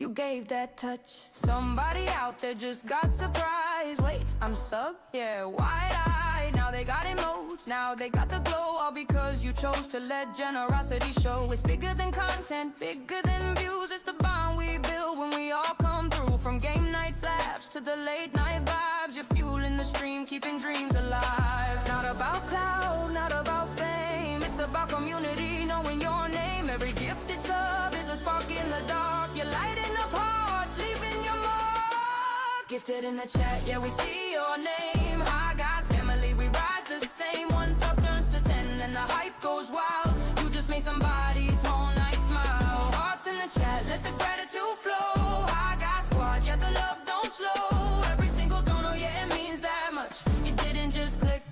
You gave that touch. Somebody out there just got surprised. Wait, I'm sub? Yeah, wide-eyed. Now they got emotes. Now they got the glow. All because you chose to let generosity show. It's bigger than content, bigger than views. It's the bond we build when we all come through. From game night slaps to the late night vibes. You're fueling the stream, keeping dreams alive. Not about cloud, not about fame. It's about community, knowing your name. Every gifted sub is a spark in the dark. You're lighting up hearts, leaving your mark. Gifted in the chat, yeah, we see your name. Hi guys, family, we rise the same. One sub turns to 10 and the hype goes wild. You just made somebody's whole night smile. Hearts in the chat, let the gratitude flow. Hi guys, squad, yeah, the love don't slow. Every single donor, yeah, it means that much. You didn't just click,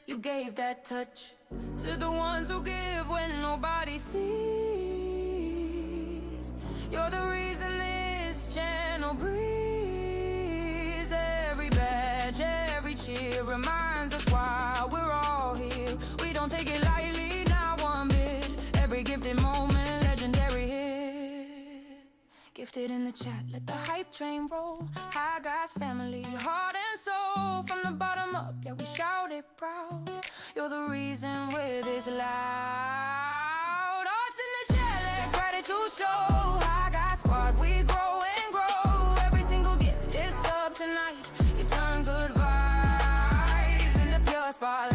you gave that touch. To the ones who give when nobody sees. You're the reason this channel breathes. Every badge, every cheer reminds us why we're all here. We don't take it lightly, not one bit. Every gifted moment, legendary hit. Gifted in the chat, let the hype train roll. Hi guys, family, heart and soul. From the bottom up, yeah, we shout it proud. You're the reason we're this loud. Hearts in the chat, let gratitude show. Hi guys, squad, we grow and grow. Every single gift is up tonight. You turn good vibes into pure spotlight.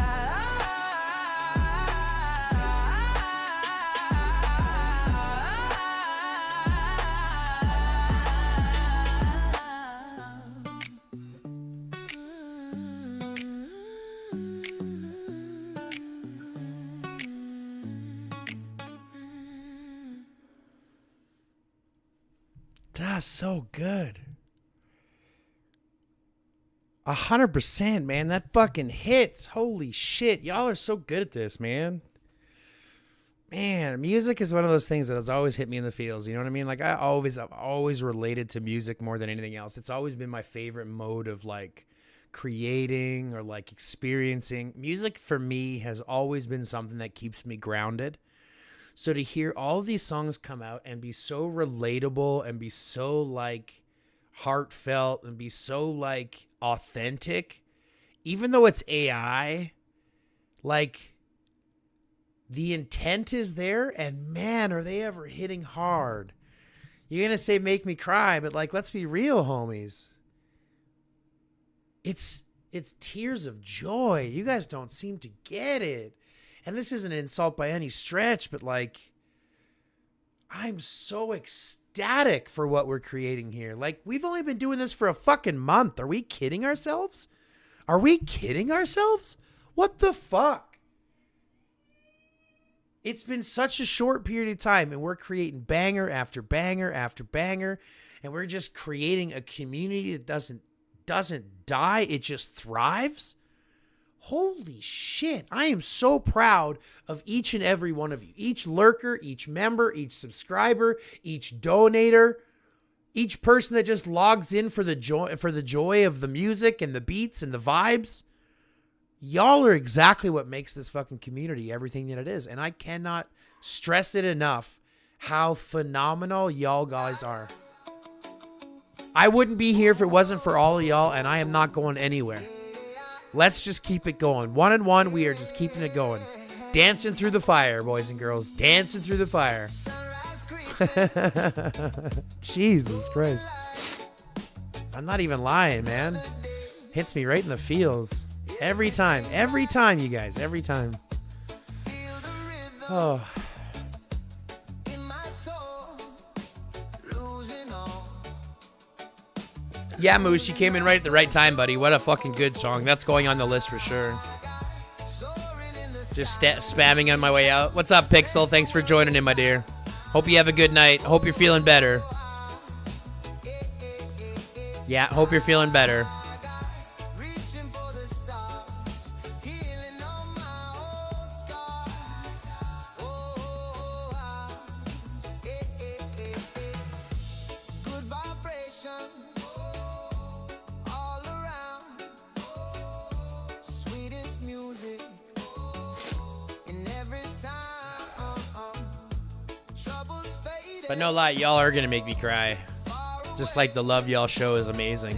That's so good. 100%, man. That fucking hits. Holy shit. Y'all are so good at this, man. Man, music is one of those things that has always hit me in the feels. You know what I mean? Like I've always related to music more than anything else. It's always been my favorite mode of like creating or like experiencing. Music for me has always been something that keeps me grounded. So to hear all of these songs come out and be so relatable and be so like heartfelt and be so like authentic, even though it's AI, like the intent is there, and man, are they ever hitting hard. You're going to say make me cry, but like, let's be real, homies. It's tears of joy. You guys don't seem to get it. And this isn't an insult by any stretch, but like, I'm so ecstatic for what we're creating here. Like, we've only been doing this for a fucking month. Are we kidding ourselves? Are we kidding ourselves? What the fuck? It's been such a short period of time, and we're creating banger after banger after banger, and we're just creating a community that doesn't die. It just thrives. Holy shit. I am so proud of each and every one of you. Each lurker, each member, each subscriber, each donator, each person that just logs in for the joy of the music and the beats and the vibes. Y'all are exactly what makes this fucking community everything that it is. And I cannot stress it enough how phenomenal y'all guys are. I wouldn't be here if it wasn't for all of y'all, and I am not going anywhere. Let's just keep it going. 1 and 1, we are just keeping it going. Dancing through the fire, boys and girls. Dancing through the fire. Jesus Christ. I'm not even lying, man. Hits me right in the feels. Every time, you guys. Every time. Oh. Yeah, Moose, you came in right at the right time, buddy. What a fucking good song. That's going on the list for sure. Just spamming on my way out. What's up, Pixel? Thanks for joining in, my dear. Hope you have a good night. Hope you're feeling better. Yeah, hope you're feeling better. But no lie, y'all are gonna make me cry. Just like the love y'all show is amazing.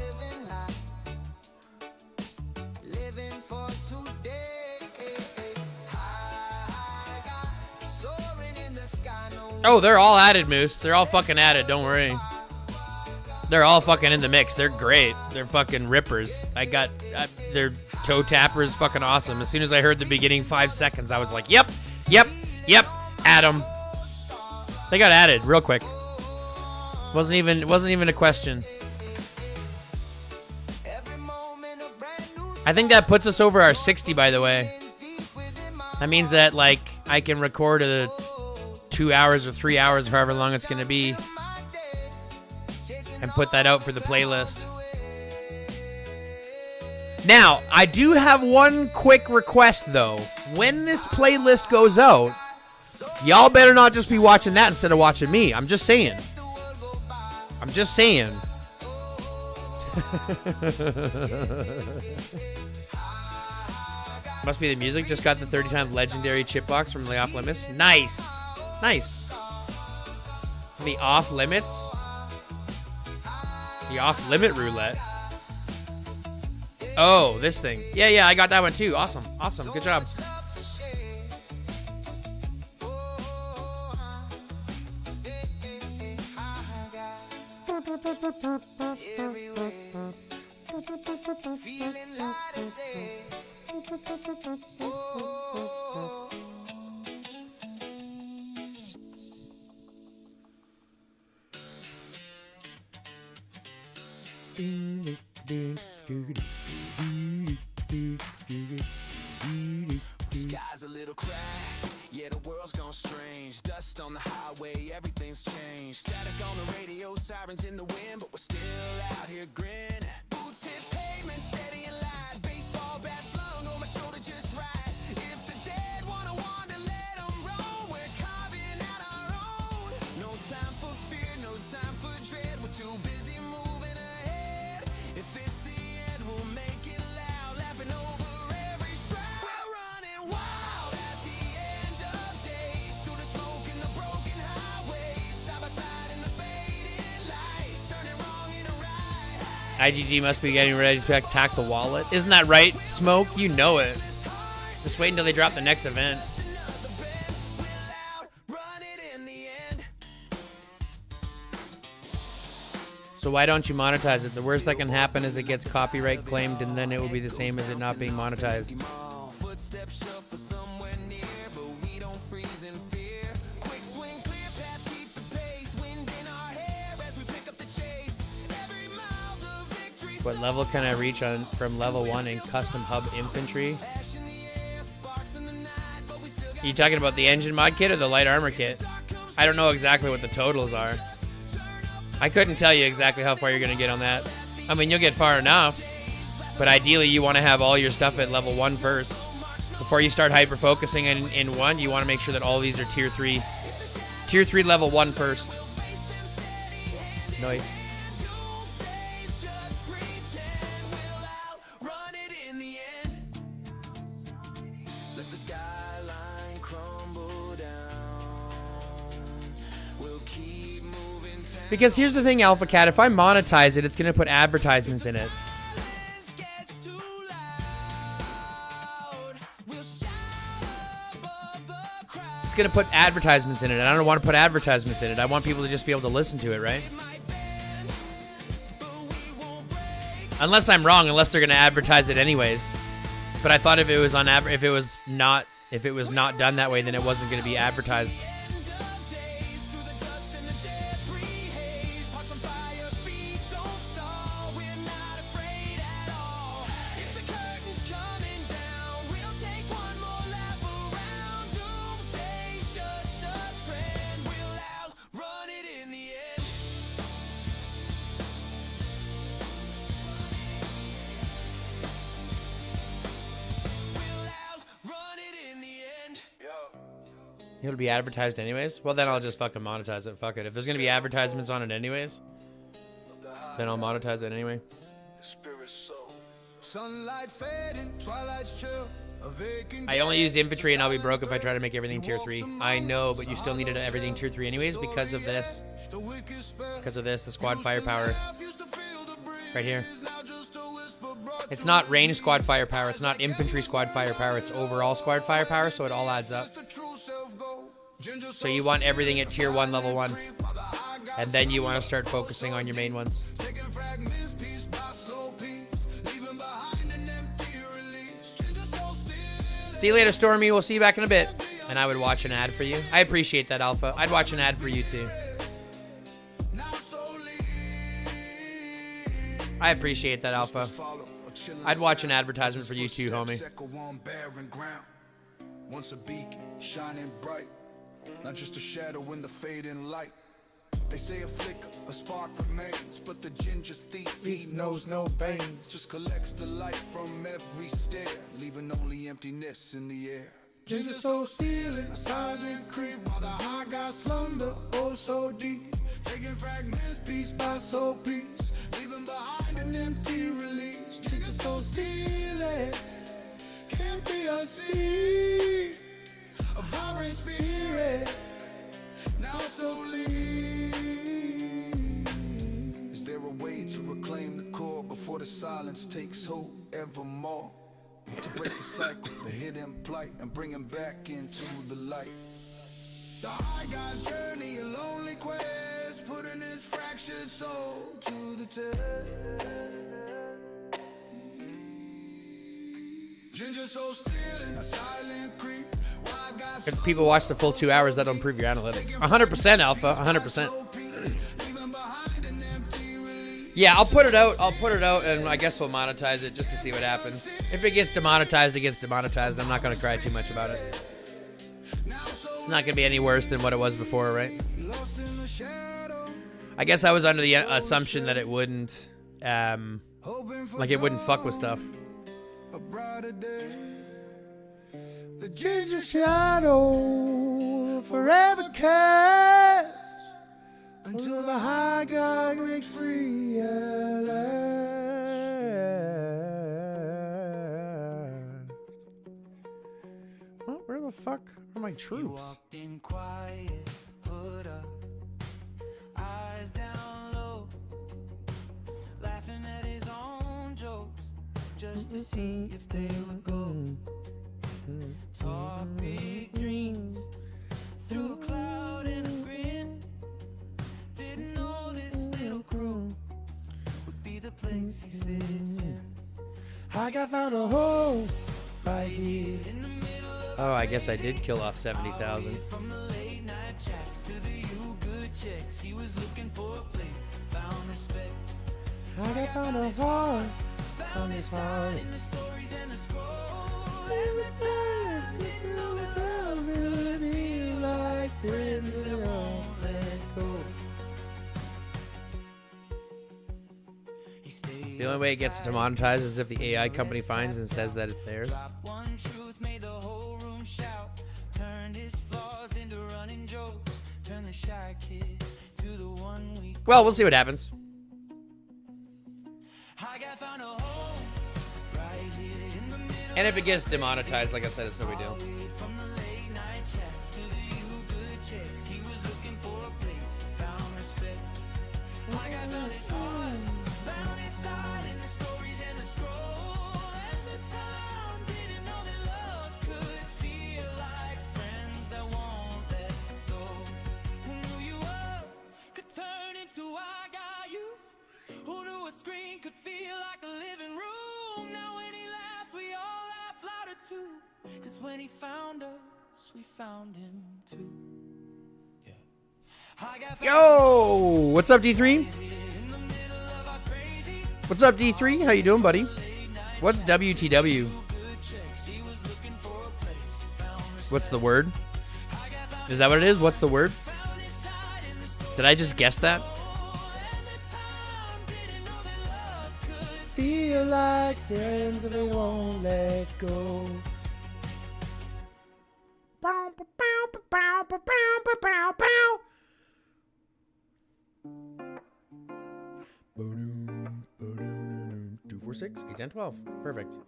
Living for today. High God, soaring in the sky, no Oh, they're all added, Moose. They're all fucking added. Don't worry. They're all fucking in the mix. They're great. They're fucking rippers. Their toe tapper is fucking awesome. As soon as I heard the beginning 5 seconds, I was like, yep, add 'em. They got added real quick. Wasn't even a question. I think that puts us over our 60, by the way. That means that, like, I can record a 2 hours or 3 hours, however long it's gonna be, and put that out for the playlist. Now, I do have one quick request, though. When this playlist goes out, y'all better not just be watching that instead of watching me. I'm just saying. Must be the music. Just got the 30 times legendary chip box from the Off Limits. Nice. From the Off Limits. The Off Limit roulette. Oh, this thing. Yeah, I got that one too. Awesome. Good job. feeling light as air. Oh. Sky's a little cracked, yeah, the world's gone strange. Dust on the highway, everything's changed. Static on the radio, sirens in the wind, but we're still out here grinning. Boots hit pavement, steady and light. Baseball bat slung on my shoulder just right. If the dead wanna wander, let them roam. We're carving out our own. No time for fear, no time for dread. We're too busy moving ahead. If it's the end, we'll make it loud, laughing over every shroud. We're running wild at the end of days, through the smoke and the broken highways, side by side in the fading light, turning wrong into right. IGG must be getting ready to attack the wallet. Isn't that right, Smoke? You know it. Just wait until they drop the next event. So why don't you monetize it? The worst that can happen is it gets copyright claimed, and then it will be the same as it not being monetized. Footsteps shuffle somewhere near, but we don't freeze in fear. Quick swing, clear path, keep the pace. Wind in our hair as we pick up the chase. Every mile's a victory. What level can I reach on from level 1 in custom hub infantry? Ash in the air, sparks in the night, but we still got Are you talking about the engine mod kit or the light armor kit? I don't know exactly what the totals are. I couldn't tell you exactly how far you're going to get on that. I mean, you'll get far enough, but ideally you want to have all your stuff at level 1 first. Before you start hyper-focusing in 1, you want to make sure that all these are tier 3. Tier 3 level 1 first. Nice. Doomsday's just pretend we'll outrun it in the end. Let the skyline crumble down. We'll keep moving town. Because here's the thing, Alpha Cat. If I monetize it, it's going to put advertisements in it. Silence gets too loud. We'll shout above the crowd. It's going to put advertisements in it. And I don't want to put advertisements in it. I want people to just be able to listen to it, right? Unless I'm wrong, unless they're going to advertise it anyways. But I thought if it was not done that way, then it wasn't going to be advertised. End of days, through the dust and the debris haze. Hearts on fire, feet don't stall. We're not afraid at all. If the curtain's coming down, we'll take one more lap around. Doomsday's just a trend. We'll outrun it in the end. We'll outrun it in the end. It'll be advertised anyways? Well, then I'll just fucking monetize it. Fuck it. If there's going to be advertisements on it anyways, then I'll monetize it anyway. Spirit soul. Sunlight fading, twilight's chill. I only use infantry and I'll be broke if I try to make everything tier 3. I know, but you still needed everything tier 3 anyways because of this. Because of this, the squad firepower. Right here. It's not range squad firepower, it's not infantry squad firepower, it's overall squad firepower, so it all adds up. So you want everything at tier 1, level 1. And then you want to start focusing on your main ones. See you later, Stormy. We'll see you back in a bit. And I would watch an ad for you. I appreciate that, Alpha. I'd watch an ad for you, too. I appreciate that, Alpha. I'd watch an advertisement for you, too, homie. Once a beacon, shining bright. Not just a shadow in the fading light. They say a flicker, a spark remains, but the ginger thief, he knows no pains. Just collects the light from every stare, leaving only emptiness in the air. Ginger soul stealing, a silent creep, while the high guy slumber, oh so deep. Taking fragments piece by soul piece, leaving behind an empty release. Ginger soul stealing, can't be unseen. A vibrant spirit, now so lean. Is there a way to reclaim the core before the silence takes hold evermore? To break the cycle, the hidden plight, and bring him back into the light. The high guy's journey, a lonely quest, putting his fractured soul to the test. Ginger soul stealing, a silent creep. If people watch the full 2 hours, that'll improve your analytics. 100%, Alpha. 100%. Yeah, I'll put it out, and I guess we'll monetize it just to see what happens. If it gets demonetized, it gets demonetized. I'm not going to cry too much about it. It's not going to be any worse than what it was before, right? I guess I was under the assumption that it wouldn't, like it wouldn't fuck with stuff. The ginger shadow forever cast until the high god breaks free at last. Well, where the fuck are my troops? Walked in quiet, hood up, eyes down low, laughing at his own jokes, just to see if they would go. Talk big dreams through a cloud and a grin. Didn't know this little crew would be the place he fits in. I got found a hole right here. Oh, I guess I did kill off 70,000. From the late night chats to the you good checks, he was looking for a place, found respect. I got found a heart, Found his heart in the stories and the scrolls. every time you know the love will feel like friends that won't let go. The only way it gets demonetized is if the AI company finds and says that it's theirs. One truth made the whole room shout, turned his flaws into running jokes, turned the shy kid to the one we. Well, we'll see what happens. I got found a home right here in the middle. And if it gets demonetized, like I said, it's no big deal. From the late night chats to the you good checks, he was looking for a place, found respect. I got found his heart, found his side in the stories and the scroll. At the time, didn't know that love could feel like friends that won't let go. Who knew you up could turn into I got you? Who knew a screen could feel like a living room? Now when he laughs, we all laugh louder too. Cause when he found us, we found him too. Yeah. I got Yo! What's up, D3? What's up, D3? How you doing, buddy? What's WTW? What's the word? Is that what it is? What's the word? Did I just guess that? Feel like friends and they won't let go. Bow, bow, bow, bow, bow, bow, bow, bow. 246 810 12. Perfect.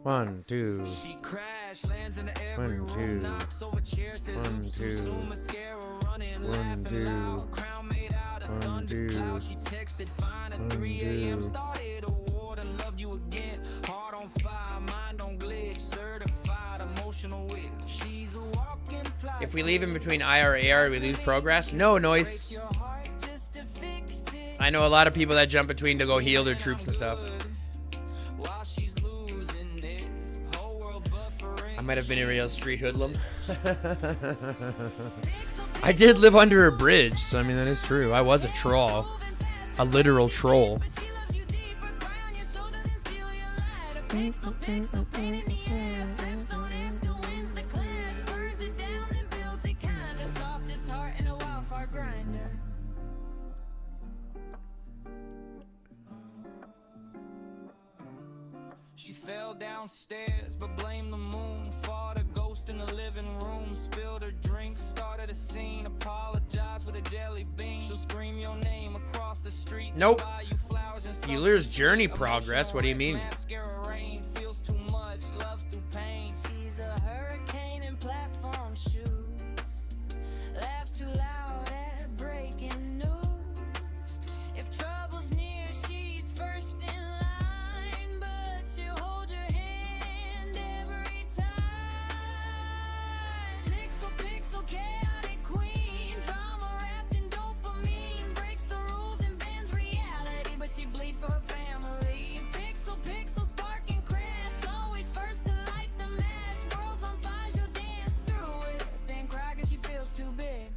1, 2. She crash, lands in every 1, 2. room, knocks over chairs, says 1, oops, too 2. soon, mascara running, 1, laughing 2. loud, crown made out of 1, thundercloud. 2. She texted fine at 1, 3 a.m. 2. Started a war and loved you again. Heart on fire, mind on glitch, certified emotional wit. She's a walking plot. If we leave in between IR or AR, we lose progress. No, noise. Your heart just to fix it. I know a lot of people that jump between to go heal their troops and stuff. While she's losing it, whole world buffering. I might have been a real street hoodlum. I did live under a bridge, so I mean, that is true. I was a troll. A literal troll. She fell downstairs, but blamed the moon. Fought a ghost in the living room. Spilled her drink, started a scene. Apologized with a jelly bean. She'll scream your name across the street. Nope. Buy you flowers and You lose journey progress. What do you mean? mascara rain. Feels too much, loves through pain. She's a hurricane in platform shoes. Laughs too loud at breaking news. If trouble's near, she's first in line, but she'll hold your hand every time. Pixel, pixel, chaotic queen. Drama wrapped in dopamine. Breaks the rules and bends reality, but she bleed for her family. Pixel, pixel, spark and crash. Always first to light the match. World's on fire, she'll dance through it. Then cry 'cause she feels too big.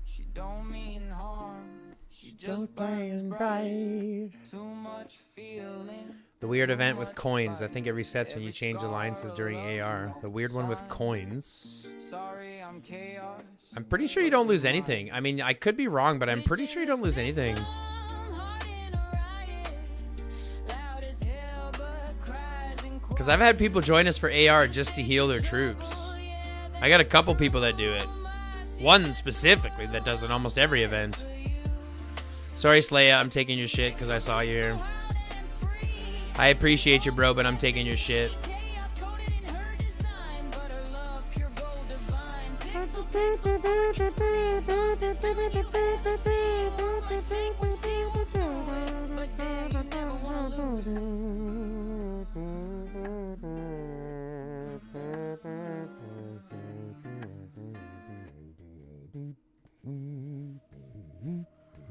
She don't mean harm. She just Don't burns burn bright. bright. Too much feeling. The weird event with coins. I think it resets when you change alliances during AR. The weird one with coins. Sorry, I'm chaos. I'm pretty sure you don't lose anything. I mean, I could be wrong, but I'm pretty sure you don't lose anything. Because I've had people join us for AR just to heal their troops. I got a couple people that do it. One specifically that does it almost every event. Sorry, Slaya, I'm taking your shit because I saw you here. I appreciate you, bro, but I'm taking your shit.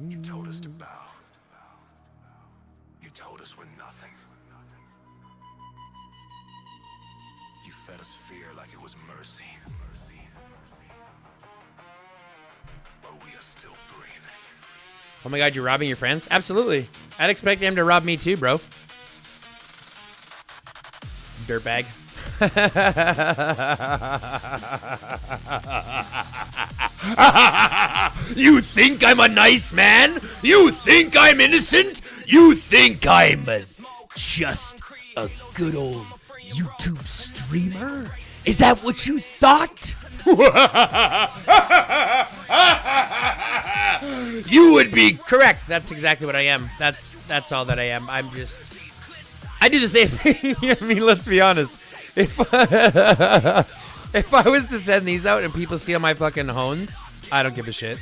You told us to bow. You told us we're nothing. You fed us fear like it was mercy. But we are still breathing. Oh my god, you're robbing your friends? Absolutely. I'd expect him to rob me too, bro. Dirtbag. You think I'm a nice man? You think I'm innocent? You think I'm just a good old YouTube streamer? Is that what you thought? You would be correct. That's exactly what I am. That's all that I am. I do the same thing. I mean, let's be honest. If I was to send these out and people steal my fucking hones, I don't give a shit.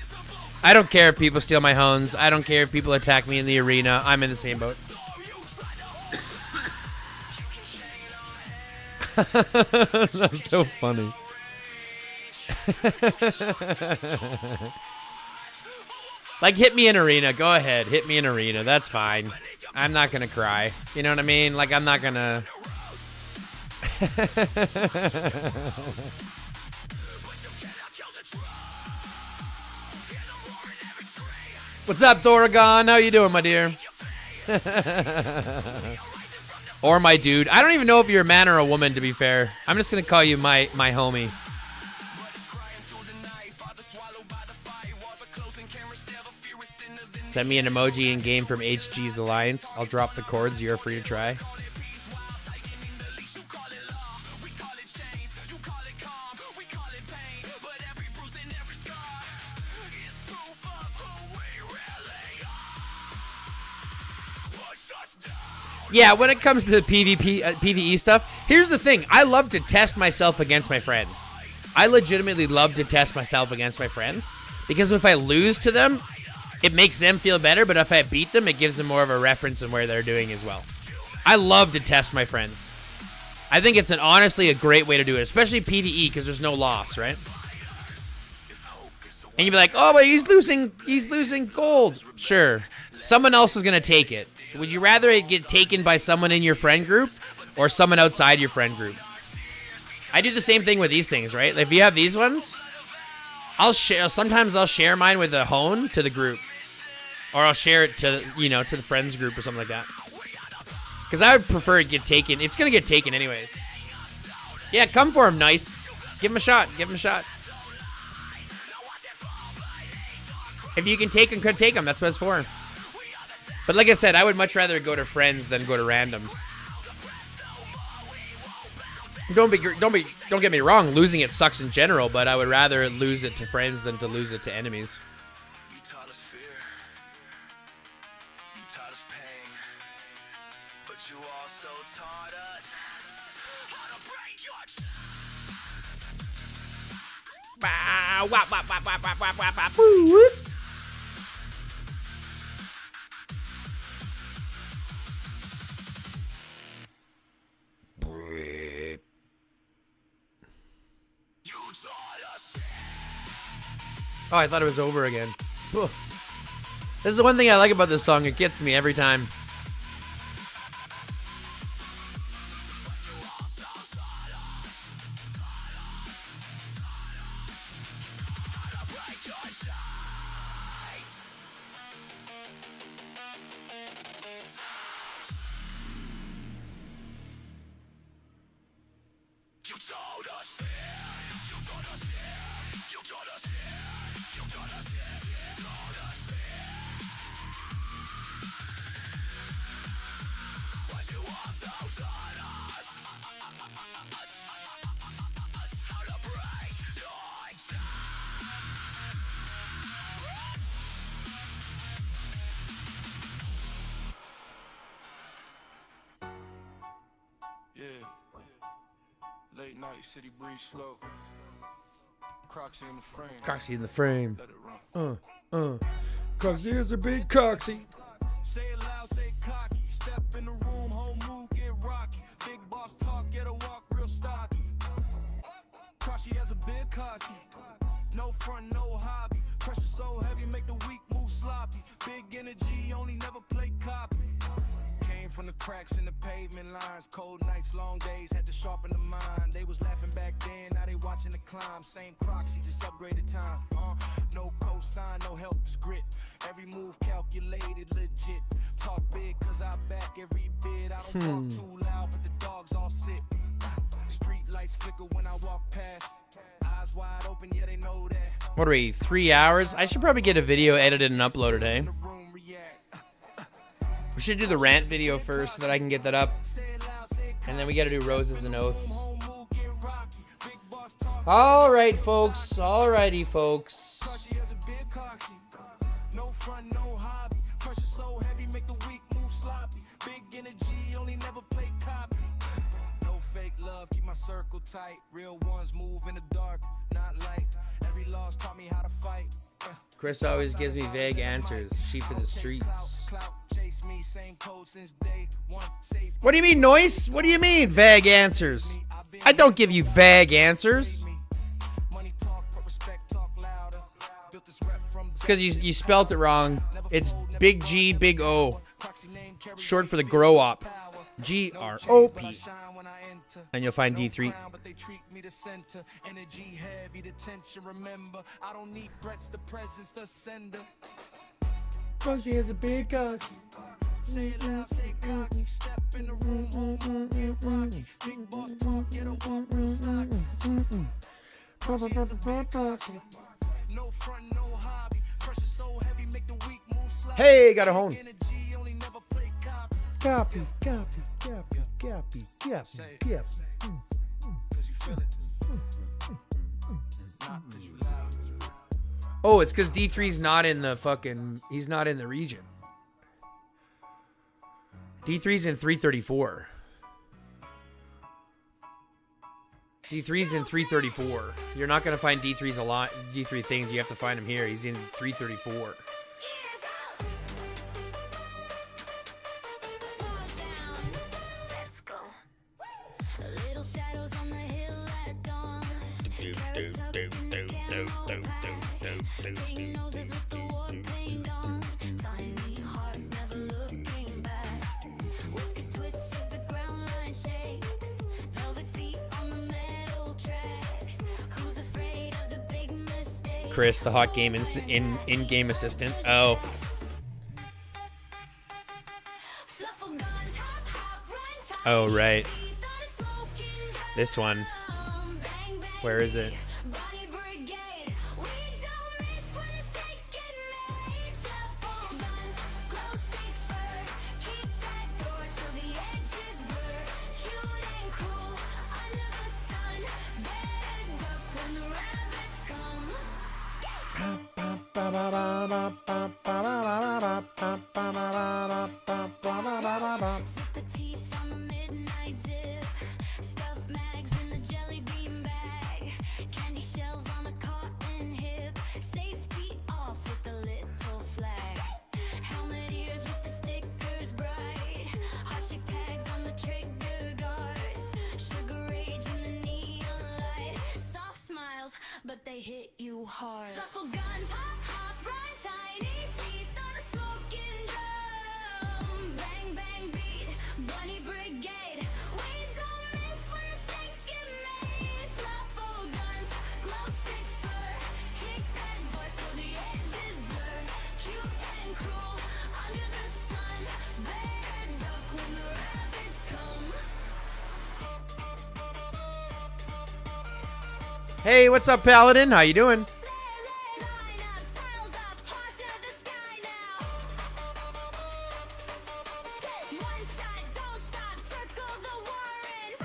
I don't care if people steal my hones. I don't care if people attack me in the arena. I'm in the same boat. That's so funny. Like, hit me in arena. Go ahead. Hit me in arena. That's fine. I'm not gonna cry. You know what I mean? Like, I'm not gonna... What's up, Thoragon? How you doing, my dear? Or my dude. I don't even know if you're a man or a woman, to be fair. I'm just gonna call you my homie. Send me an emoji in game from HG's Alliance. I'll drop the chords. You're free to try. Yeah, when it comes to the PvE stuff, here's the thing. I love to test myself against my friends. I legitimately love to test myself against my friends. Because if I lose to them, it makes them feel better. But if I beat them, it gives them more of a reference on where they're doing as well. I love to test my friends. I think it's honestly a great way to do it. Especially PvE, because there's no loss, right? And you'd be like, oh, but he's losing gold. Sure. Someone else is going to take it. Would you rather it get taken by someone in your friend group or someone outside your friend group? I do the same thing with these things, right? If you have these ones, sometimes I'll share mine with a hone to the group. Or I'll share it to, to the friends group or something like that. Because I would prefer it get taken. It's going to get taken anyways. Yeah, come for him, nice. Give him a shot. Give him a shot. If you can take him, take him. That's what it's for. But like I said, I would much rather go to friends than go to randoms. Don't get me wrong. Losing it sucks in general, but I would rather lose it to friends than to lose it to enemies. You taught us fear. You taught us pain. But you also taught us how to break your chains. Wow, wap, wap, wap, wap, wap, wap, wap, wap, woo, whoop. Oh, I thought it was over again. Whew. This is the one thing I like about this song. It gets me every time. Late night, city breeze slow. Croxy in the frame. Croxy in the frame. Let it run. Croxy is a big coxy. Say it loud, say it cocky. Step in the room, whole move, get rocky. Big boss talk, get a walk real stocky. Crushy has a big cocky. No front, no hobby. Pressure so heavy, make the weak move sloppy. Big energy, only never play copy. Came from the cracks in the pavement lines. Cold nights, long days, had to sharpen the mind. They was laughing back then, now they watching the climb. Same proxy, just upgraded time. No cosign, no help, just grit. Every move calculated, legit. Talk big, cause I back every bit. I don't talk too loud, but the dogs all sit. Street lights flicker when I walk past. Eyes wide open, yeah, they know that. What are we, 3 hours? I should probably get a video edited and uploaded, eh? We should do the rant video first so that I can get that up. And then we gotta do roses and oaths. Alright, folks. Alrighty, folks. No front, no hobby. Pressure so heavy, make the weak move sloppy. Big energy, only never play copy. No fake love, keep my circle tight. Real ones move in the dark, not light. Every loss taught me how to fight. Chris always gives me vague answers. Sheep for the streets. What do you mean, Noise? What do you mean, vague answers? I don't give you vague answers. It's because you spelt it wrong. It's Big G, Big O. Short for the grow op. G-R-O-P. And you'll find D3. Croxy is a big cock. Say it loud, say cocky. Step in the room, whole move, get rocky. Big boss talk, get a walk real stocky. No front, no hobby. Pressure so heavy, make the weak move sloppy. Hey, got a hone. Energy, only never play copy. Copy, copy, copy, copy, copy, copy. Cause you feel it. Not cause you loud. Oh, it's because D3's not in the fucking... He's not in the region. D3's in 334. D3's in 334. You're not going to find D3's a lot. D3 things. You have to find him here. He's in 334. Let's go. Little shadows on the hill at dawn. Carrots tucked in the camo bag. Painting noses with the war paint on. Tiny hearts never looking back. Whiskers twitch as the ground line shakes. Velvet feet on the metal tracks. Who's afraid of the big mistake? Chris, the hot game in-game assistant. Oh. Fluffle guns, hop, hop, run, tight. Oh, right. Teeth on a smoking drum. This one. Bang, bang, Where is it? Bunny brigade. We don't miss when the stakes get made. Fluffle guns, glow stick fur. Keep that door till the edges blur. Cute and cruel under the sun. Bed duck when the rabbits come. Sip of tea from the midnight zip. Stuffed mags in the jelly bean bag. Candy shells on a cotton hip. Safety off with the little flag. Helmet ears with the stickers bright. Hot chick tags on the trigger guards. Sugar rage in the neon light. Soft smiles, but they hit you hard. Fluffle guns, hop, hop, run, tiny teeth on a smoking drum. Bang, bang, beat, bunny brigade. We don't miss when the stakes get made. Fluffle guns, glow stick fur. Kick that door till the edges blur. Cute and cruel under the sun. Bear duck when the rabbits come. Hey, what's up, Paladin? How you doing? Line up, tails up, paws to the sky now. One shot, don't stop, circle the warren.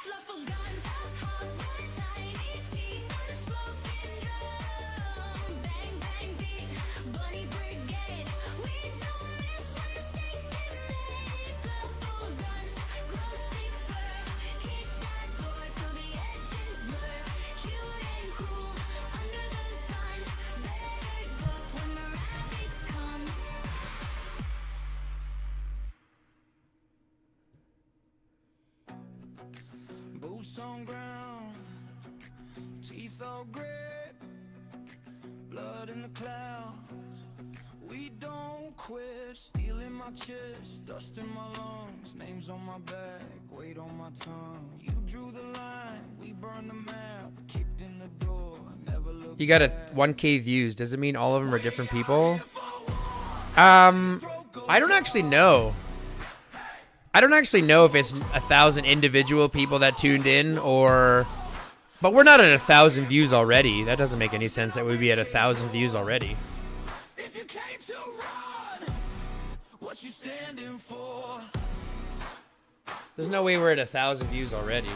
Fluffle guns, hop, hop, run, tiny teeth on a smoking drum. Bang, bang, beat, bunny brigade. We don't miss when the stakes get made. Fluffle guns, glow stick fur. Kick that door till the edges blur. Cute and cruel under the sun. Bear duck when the rabbits come. Boots on ground, teeth all grit, blood in the clouds. We don't quit, steel in my chest, dust in my lungs, names on my back, weight on my tongue. You drew the line, we burned the map, kicked in the door, never looked You got 1K views. Does it mean all of them are different people? I don't actually know. I don't actually know if it's 1,000 individual people that tuned in or... But we're not at 1,000 views already. That doesn't make any sense that we'd be at 1,000 views already. If you came to run, what you standing for? There's no way we're at 1,000 views already.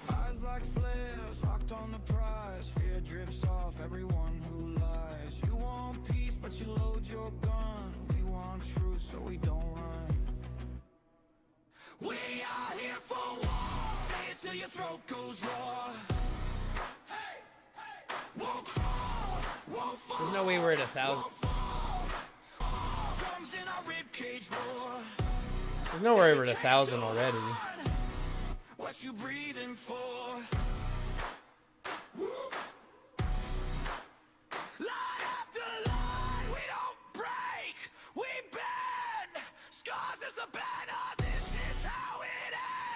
Eyes like flares, locked on the prize. Fear drips off everyone who lies. You want peace, but you load your gun. We want truth, so we don't run. We are here for war. Say it till your throat goes raw. Won't crawl, won't fall. There's no way we're at 1,000. Drums in our ribcage roar. There's no way we're at 1,000 already. What you breathing for? Line after line, we don't break, we bend. Scars is a banner, this is how it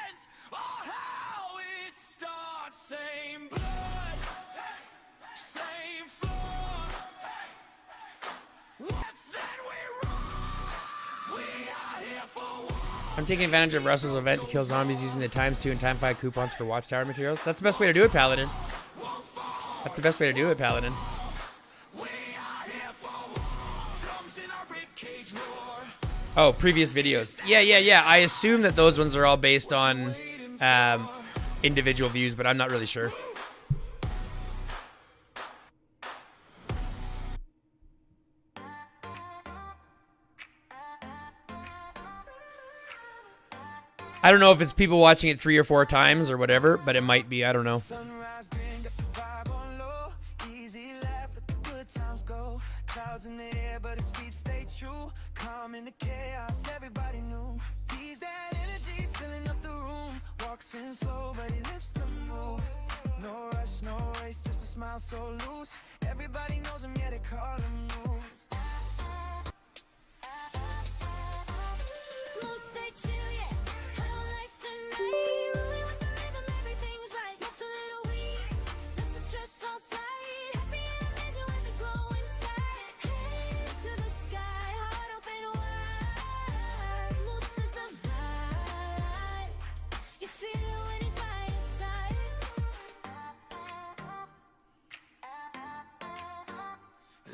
ends. Or how it starts, same blood, same floor. Then we run, we are here for war. I'm taking advantage of Russell's event to kill zombies using the ×2 and ×5 coupons for Watchtower materials. That's the best way to do it, Paladin. That's the best way to do it, Paladin. Oh, previous videos. Yeah. I assume that those ones are all based on individual views, but I'm not really sure. I don't know if it's people watching it 3 or 4 times or whatever, but it might be. I don't know. Sunrise green, got the vibe on low. Easy laugh, let the good times go. Clouds in the air, but his feet stay true. Calm in the chaos, everybody knew. He's that energy filling up the room. Walks in slow, but he lifts the mood. No rush, no race, just a smile so loose. Everybody knows him, yeah, they call him moves. Most stay chill, yeah. High life tonight. Rolling with the rhythm, everything's right. Smokes a little weed, lets the stress all slide. Happy and amazing with the glow inside. Hands to the sky, heart open wide. Most is the vibe. You feel it when he's by your side.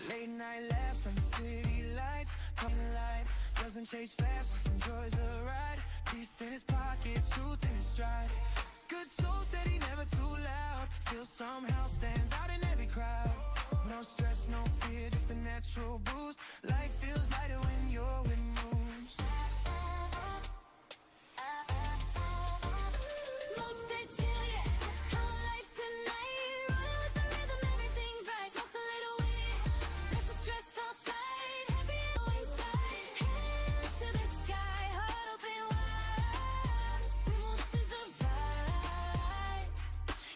Late night laughs on the city lights. Talking light, doesn't chase fast, just enjoys the ride. Peace in his pocket, truth in his stride. Good soul steady, never too loud. Still somehow stands out in every crowd. No stress, no fear, just a natural boost. Life feels lighter when you're with moves. Most stay chill, yeah. High life tonight. Rolling with the rhythm, everything's right. Smokes a little weed, lets the stress all slide. Happy and low inside. Hands to the sky, heart open wide. Most is the vibe.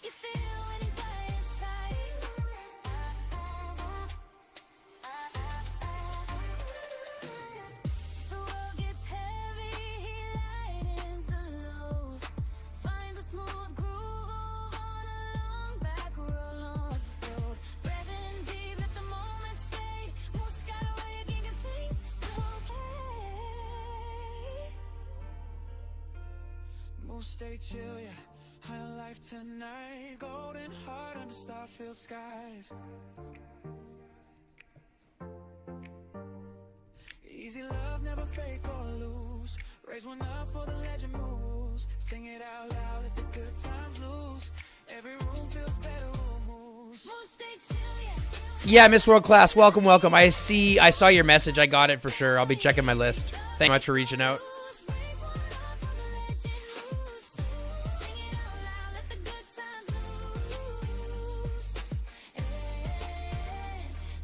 You feel when he's by your side. The world gets heavy, he lightens the load. Finds a smooth groove on a long back road. Breathing deep, let the moment stay. Most got away, you can think it's okay. Move, stay chill, yeah. High life tonight. Golden heart under star-filled skies. Easy love, never fake or lose. Raise one up for the legend moves. Sing it out loud, let the good times lose. Every room feels better who moves. Most stay chill, yeah. Yeah, Miss World Class, welcome, welcome. I saw your message. I got it for sure. I'll be checking my list. Thank you much for reaching out. Raise one up for the legend moves. Sing it out loud, let the good times lose.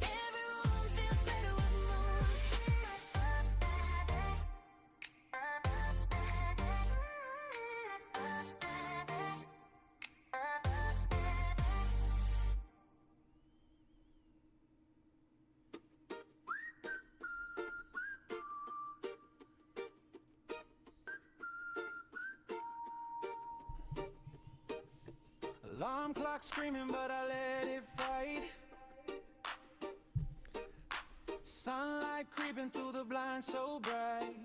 Every room feels better with Alarm clock screaming, but I let it fight. Sunlight creeping through the blinds so bright.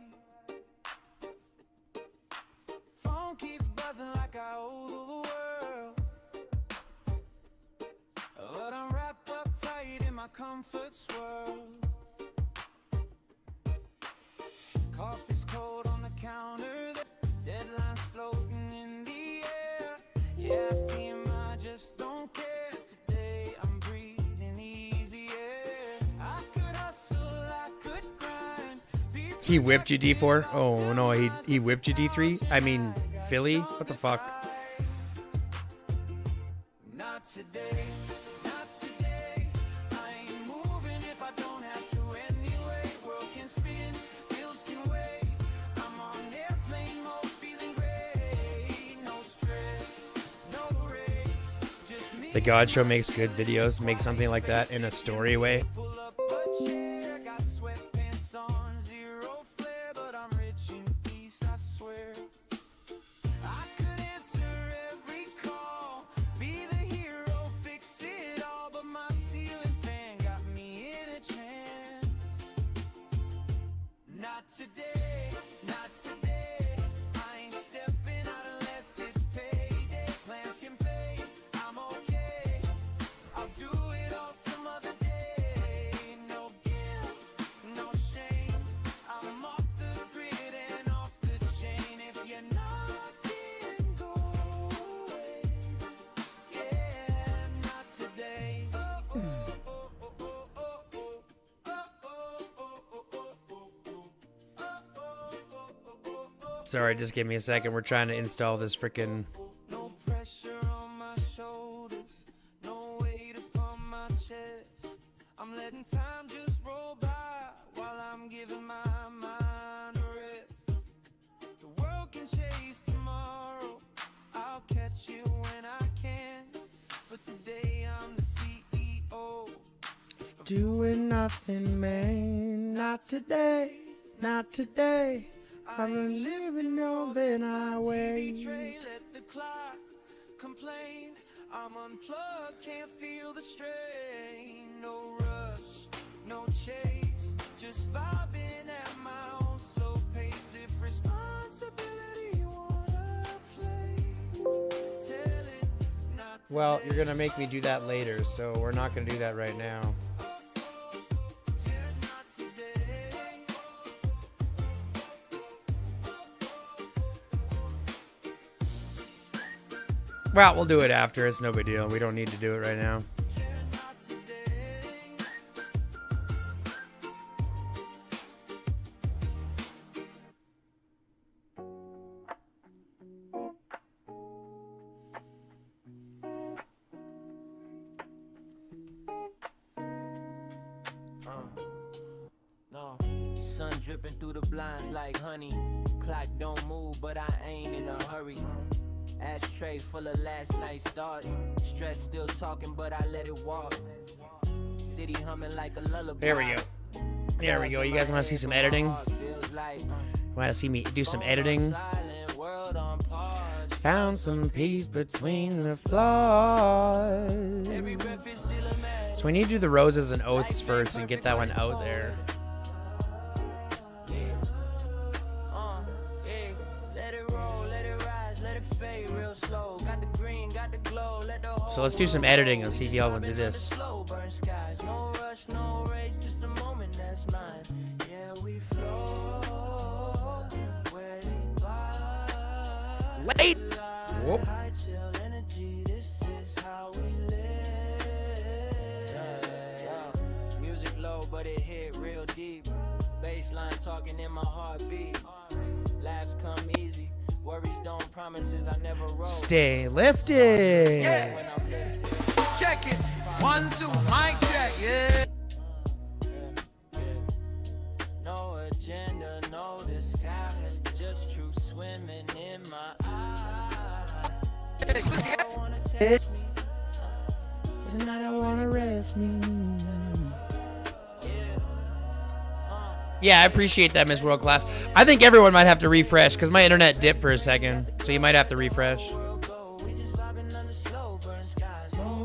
Phone keeps buzzing like I owe the world. But I'm wrapped up tight in my comfort swirl. Coffee's cold on the counter, the deadline's floating in the air. Yeah, I see him, I just don't care. Today I'm breathing easier. I could hustle, I could grind. He whipped you D4? Oh no, he whipped you D3? I mean, Philly? What the fuck? Not today, not today. I ain't moving if I don't have to anyway. World can spin, bills can wait. I'm on airplane mode, feeling great. No stress, no race, just me. The God Show makes good videos. Make something like that in a story way. Pull up a chair, got sweatpants on, zero flare, but I'm rich in peace, I swear. I could answer every call, be the hero, fix it all, but my ceiling fan got me in a trance. Not today, not today. I ain't stepping out unless it's payday. Plans can fade, I'm okay. I'll do it all some other day. Sorry, just give me a second. We're trying to install this freaking. No pressure on my shoulders, no weight upon my chest. I'm letting time just roll by while I'm giving my mind a rest. The world can chase tomorrow, I'll catch you when I can. But today I'm the CEO. Doing nothing, man. Not today. Not today. I've been living more than I weigh. Let the clock complain. I'm unplugged, can't feel the strain. No rush, no chase, just vibing at my own slow pace. If responsibility wanna play, tell it not to. Well, you're gonna make me do that later, so we're not gonna do that right now. Well, we'll do it after. It's no big deal. We don't need to do it right now. No, sun dripping through the blinds like honey. Clock don't move, but I ain't in a hurry. Ashtray full of last night's thoughts. Stress still talking, but I let it walk. City humming like a lullaby. There we go. There we go. You guys want to see some editing? Want to see me do some editing? Found some peace between the flaws. So we need to do the roses and oaths first and get that one out there. So let's do some editing and see if y'all want to do this. Late. Whoop. Music low, but it hit real deep. Baseline talking in my heartbeat. Laughs come easy. Worries don't, promises I never wrote. Stay lifted. Yeah. Check it. 1, 2, mic check. Yeah. No agenda, no disguise. Just truth swimming in my eyes. I wanna test me. Tonight I wanna rest me. Yeah, I appreciate that, Miss World Class. I think everyone might have to refresh because my internet dipped for a second, so you might have to refresh. No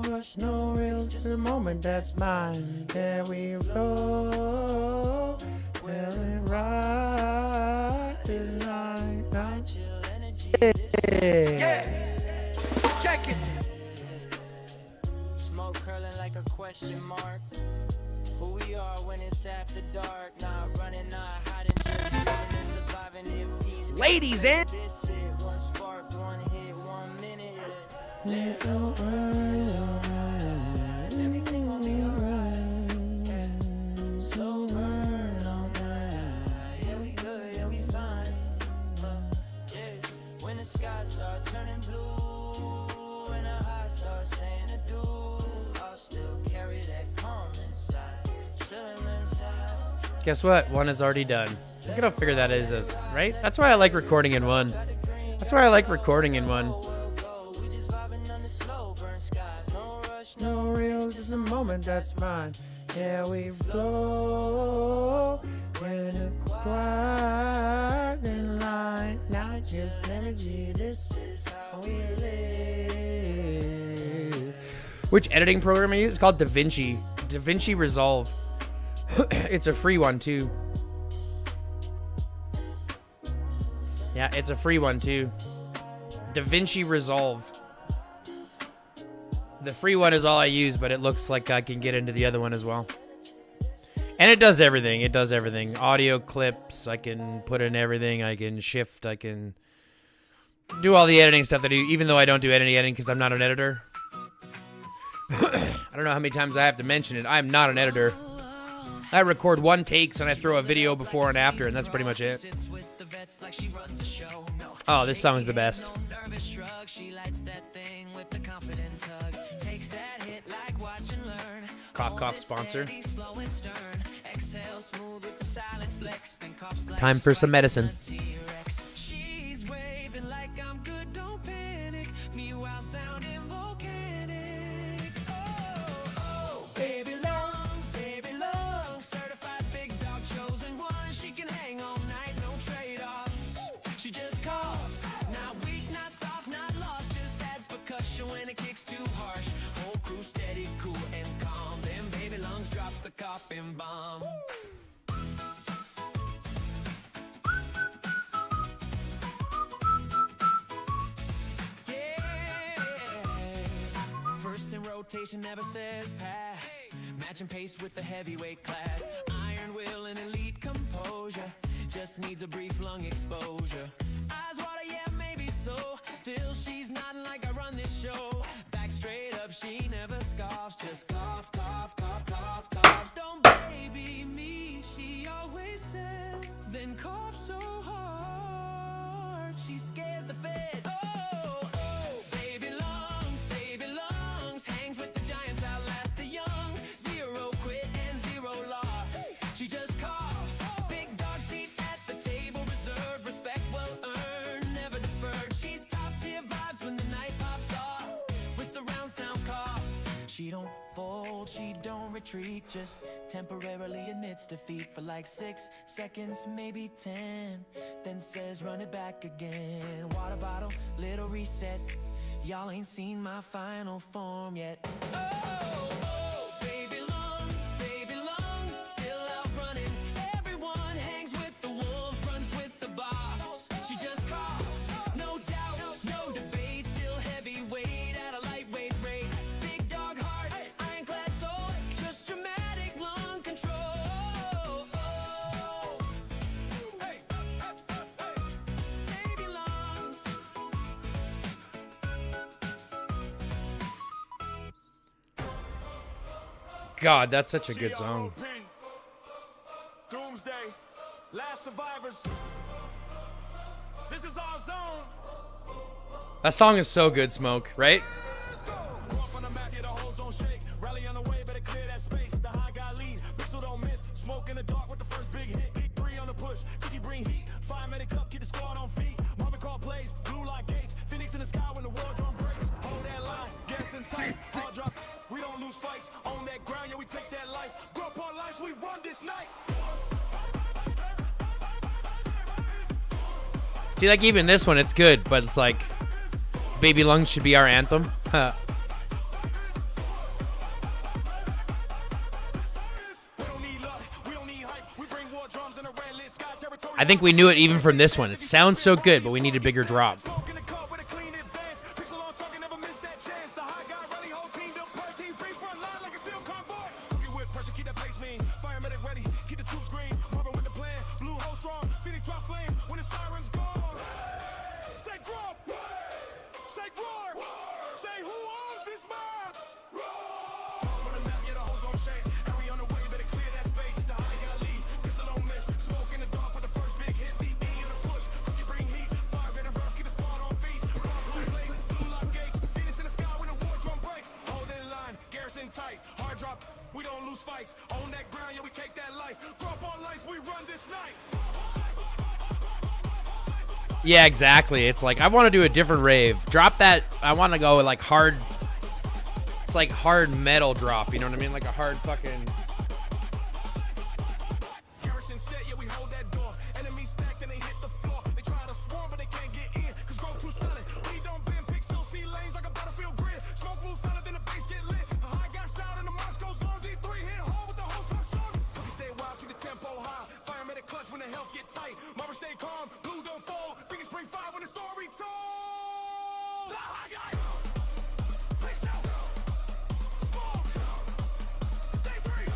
rush, no real, just a moment that's mine. There we go. Feeling right tonight. Yeah. Check it. Smoke curling like a question mark. Who we are when it's after dark. Not running, not hiding, just living and surviving. If peace Ladies and this it, one spark, one hit, 1 minute. Everything gon' be alright. Slow burn all night. Yeah, we good, yeah, we fine. Yeah, when the sky starts turning blue, when the heart starts saying adieu, I'll still carry that calm inside. guess what? One is already done. Look at how figure that is, right? That's why I like recording in one. That's why I like recording in one. No real, just a moment that's mine. Yeah, we flow in a quiet and light, not just energy. This is how we live. Which editing program I use? It's called DaVinci. DaVinci Resolve. It's a free one too. Yeah, it's a free one too. DaVinci Resolve. The free one is all I use, but it looks like I can get into the other one as well. And it does everything. It does everything. Audio clips, I can put in everything. I can shift. I can do all the editing stuff that I do, even though I don't do any editing because I'm not an editor. I don't know how many times I have to mention it. I'm not an editor. I record one takes and I throw a video before and after, and that's pretty much it. Sits with the vets like she runs a show. Oh, this song is the best. Nervous shrug, she lights that thing with the confident tug. Takes that hit like watch and learn. Cough Cough sponsor. Slow and stern. Exhale smooth with the silent flex. Then coughs like Time for some medicine. T-Rex. She's waving like I'm good, don't panic. Meanwhile sounding volcanic. Oh, baby lungs, certified big dog, chosen one. She can hang all night, no trade-offs. She just coughs, not weak, not soft, not lost. Just adds percussion when it kicks too harsh. Whole crew steady, cool and calm. Then baby lungs drops a coughing bomb. First in rotation never says pass. Matching pace with the heavyweight class. Iron will and elite composure. Just needs a brief lung exposure. Eyes water, yeah, maybe so. Still, she's nodding like I run this show. Back straight up, she never scoffs. Just cough, cough, cough, cough, cough. Don't baby me, she always says. Then cough so hard, she scares the fed. Oh, baby lungs, hangs with the giants, outlast the young. Zero quit and zero loss. She just coughs. Big dog seat at the table, reserved, respect well earned, never deferred. She's top tier vibes when the night pops off. With surround sound cough. She don't fold, she don't retreat, just temporarily admits defeat for like 6 seconds, maybe 10. Then says run it back again. Water bottle, little reset. Y'all ain't seen my final form yet. Oh, baby lungs, still out running. Everyone hangs with the wolves, runs with the boss. She just coughs, no doubt, no debate. Still heavyweight at a lightweight rate. Big dog heart, ironclad soul, just dramatic lung control. Baby lungs. God, that's such a good song. Doomsday, last survivors. This is our zone. That song is so good, Smoke, right? Let's go. Walk on the map, get a whole zone shake. Rally on the way, better clear that space. The high guy lead, pixel don't miss. Smoke in the dark with the first big hit. Big 3 on the push, Cookie bring heat. Fire medic up, keep the squad on feet. Marvin call plays, blue like gates. Phoenix in the sky when the war drum breaks. Hold that line, garrison tight. Hard drop, we don't lose fights. On that ground, yeah, we take that life. Grow up our lives, we run this night. See, like even this one, it's good, but it's like Baby Lungs should be our anthem. Huh. I think we knew it even from this one. It sounds so good, but we need a bigger drop. We don't lose fights. On that ground, yeah, we take that life. Drop our lives, we run this night. Yeah, exactly. It's like I want to do a different rave. Drop that. I want to go with like hard. It's like hard metal drop. You know what I mean? Like a hard fucking. Garrison set, yeah, we hold that door. Enemies stacked and they hit the floor. They try to swarm, but they can't get in. Cause grow too silent. We don't bend pixels, see lanes like a battlefield grid. Smoke moves silent, then the base get lit. The high got shot and the march goes long. D3 hit hard with the whole squad shot. We stay wild, keep the tempo high. Fire medic clutch when the health get tight. Mama stay calm, blue don't fold. Fingers bring fire when the story told. The high guy. Place out. Smoke. D3.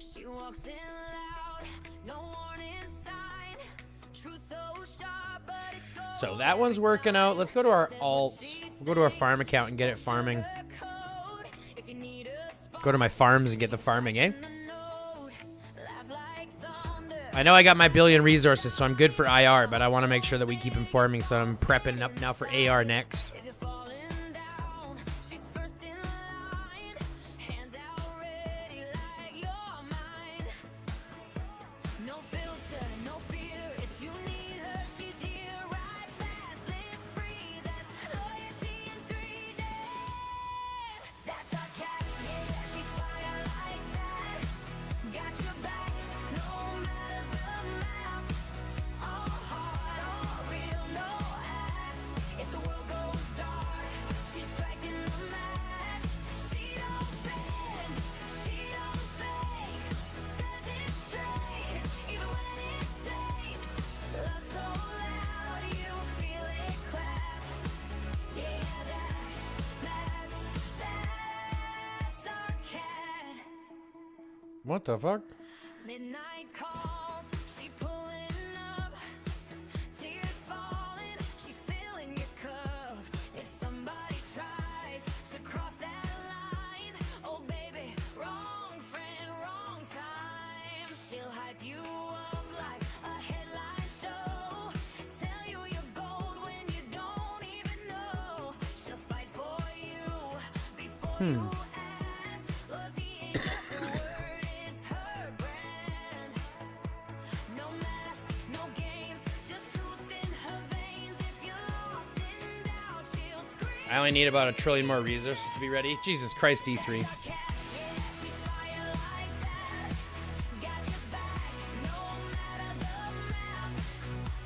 She walks in loud, no warning sign. Truth so sharp, but it's gold. So that one's working out. Let's go to our alt. We'll go to our farm account and get it farming. If you need a spot Go to my farms and get the farming, eh? in the node, laugh like thunder. I know I got my billion resources, so I'm good for IR, but I want to make sure that we keep him farming, so I'm prepping up now for AR next. If you're falling down, she's first in line. Hands out ready like you're mine. No filter, no fear. If you need her, she's here. Ride fast, live free. That's loyalty in 3D. That's our cat, yeah. She's fire like that. Got your back, no matter the map. All hard, all real, no acts. If the world goes dark, she's striking the match. She don't bend, she don't fake. Says it straight, even when it shakes. Love so loud, you feel it clap. Yeah, that's our cat. What the fuck? Midnight calls, she pulling up. Tears falling, she filling your cup. If somebody tries to cross that line, oh baby, wrong friend, wrong time. She'll hype you up like a headline show. Tell you you're gold when you don't even know. She'll fight for you before you ask. Loyalty ain't just a word, it's her brand. No mask, no games, just truth in her veins. If you're lost in doubt, she'll scream. I only need about 1 trillion more resources to be ready. Jesus Christ, D3. Cat, yeah, she's fire like that. Got your back, no matter the map.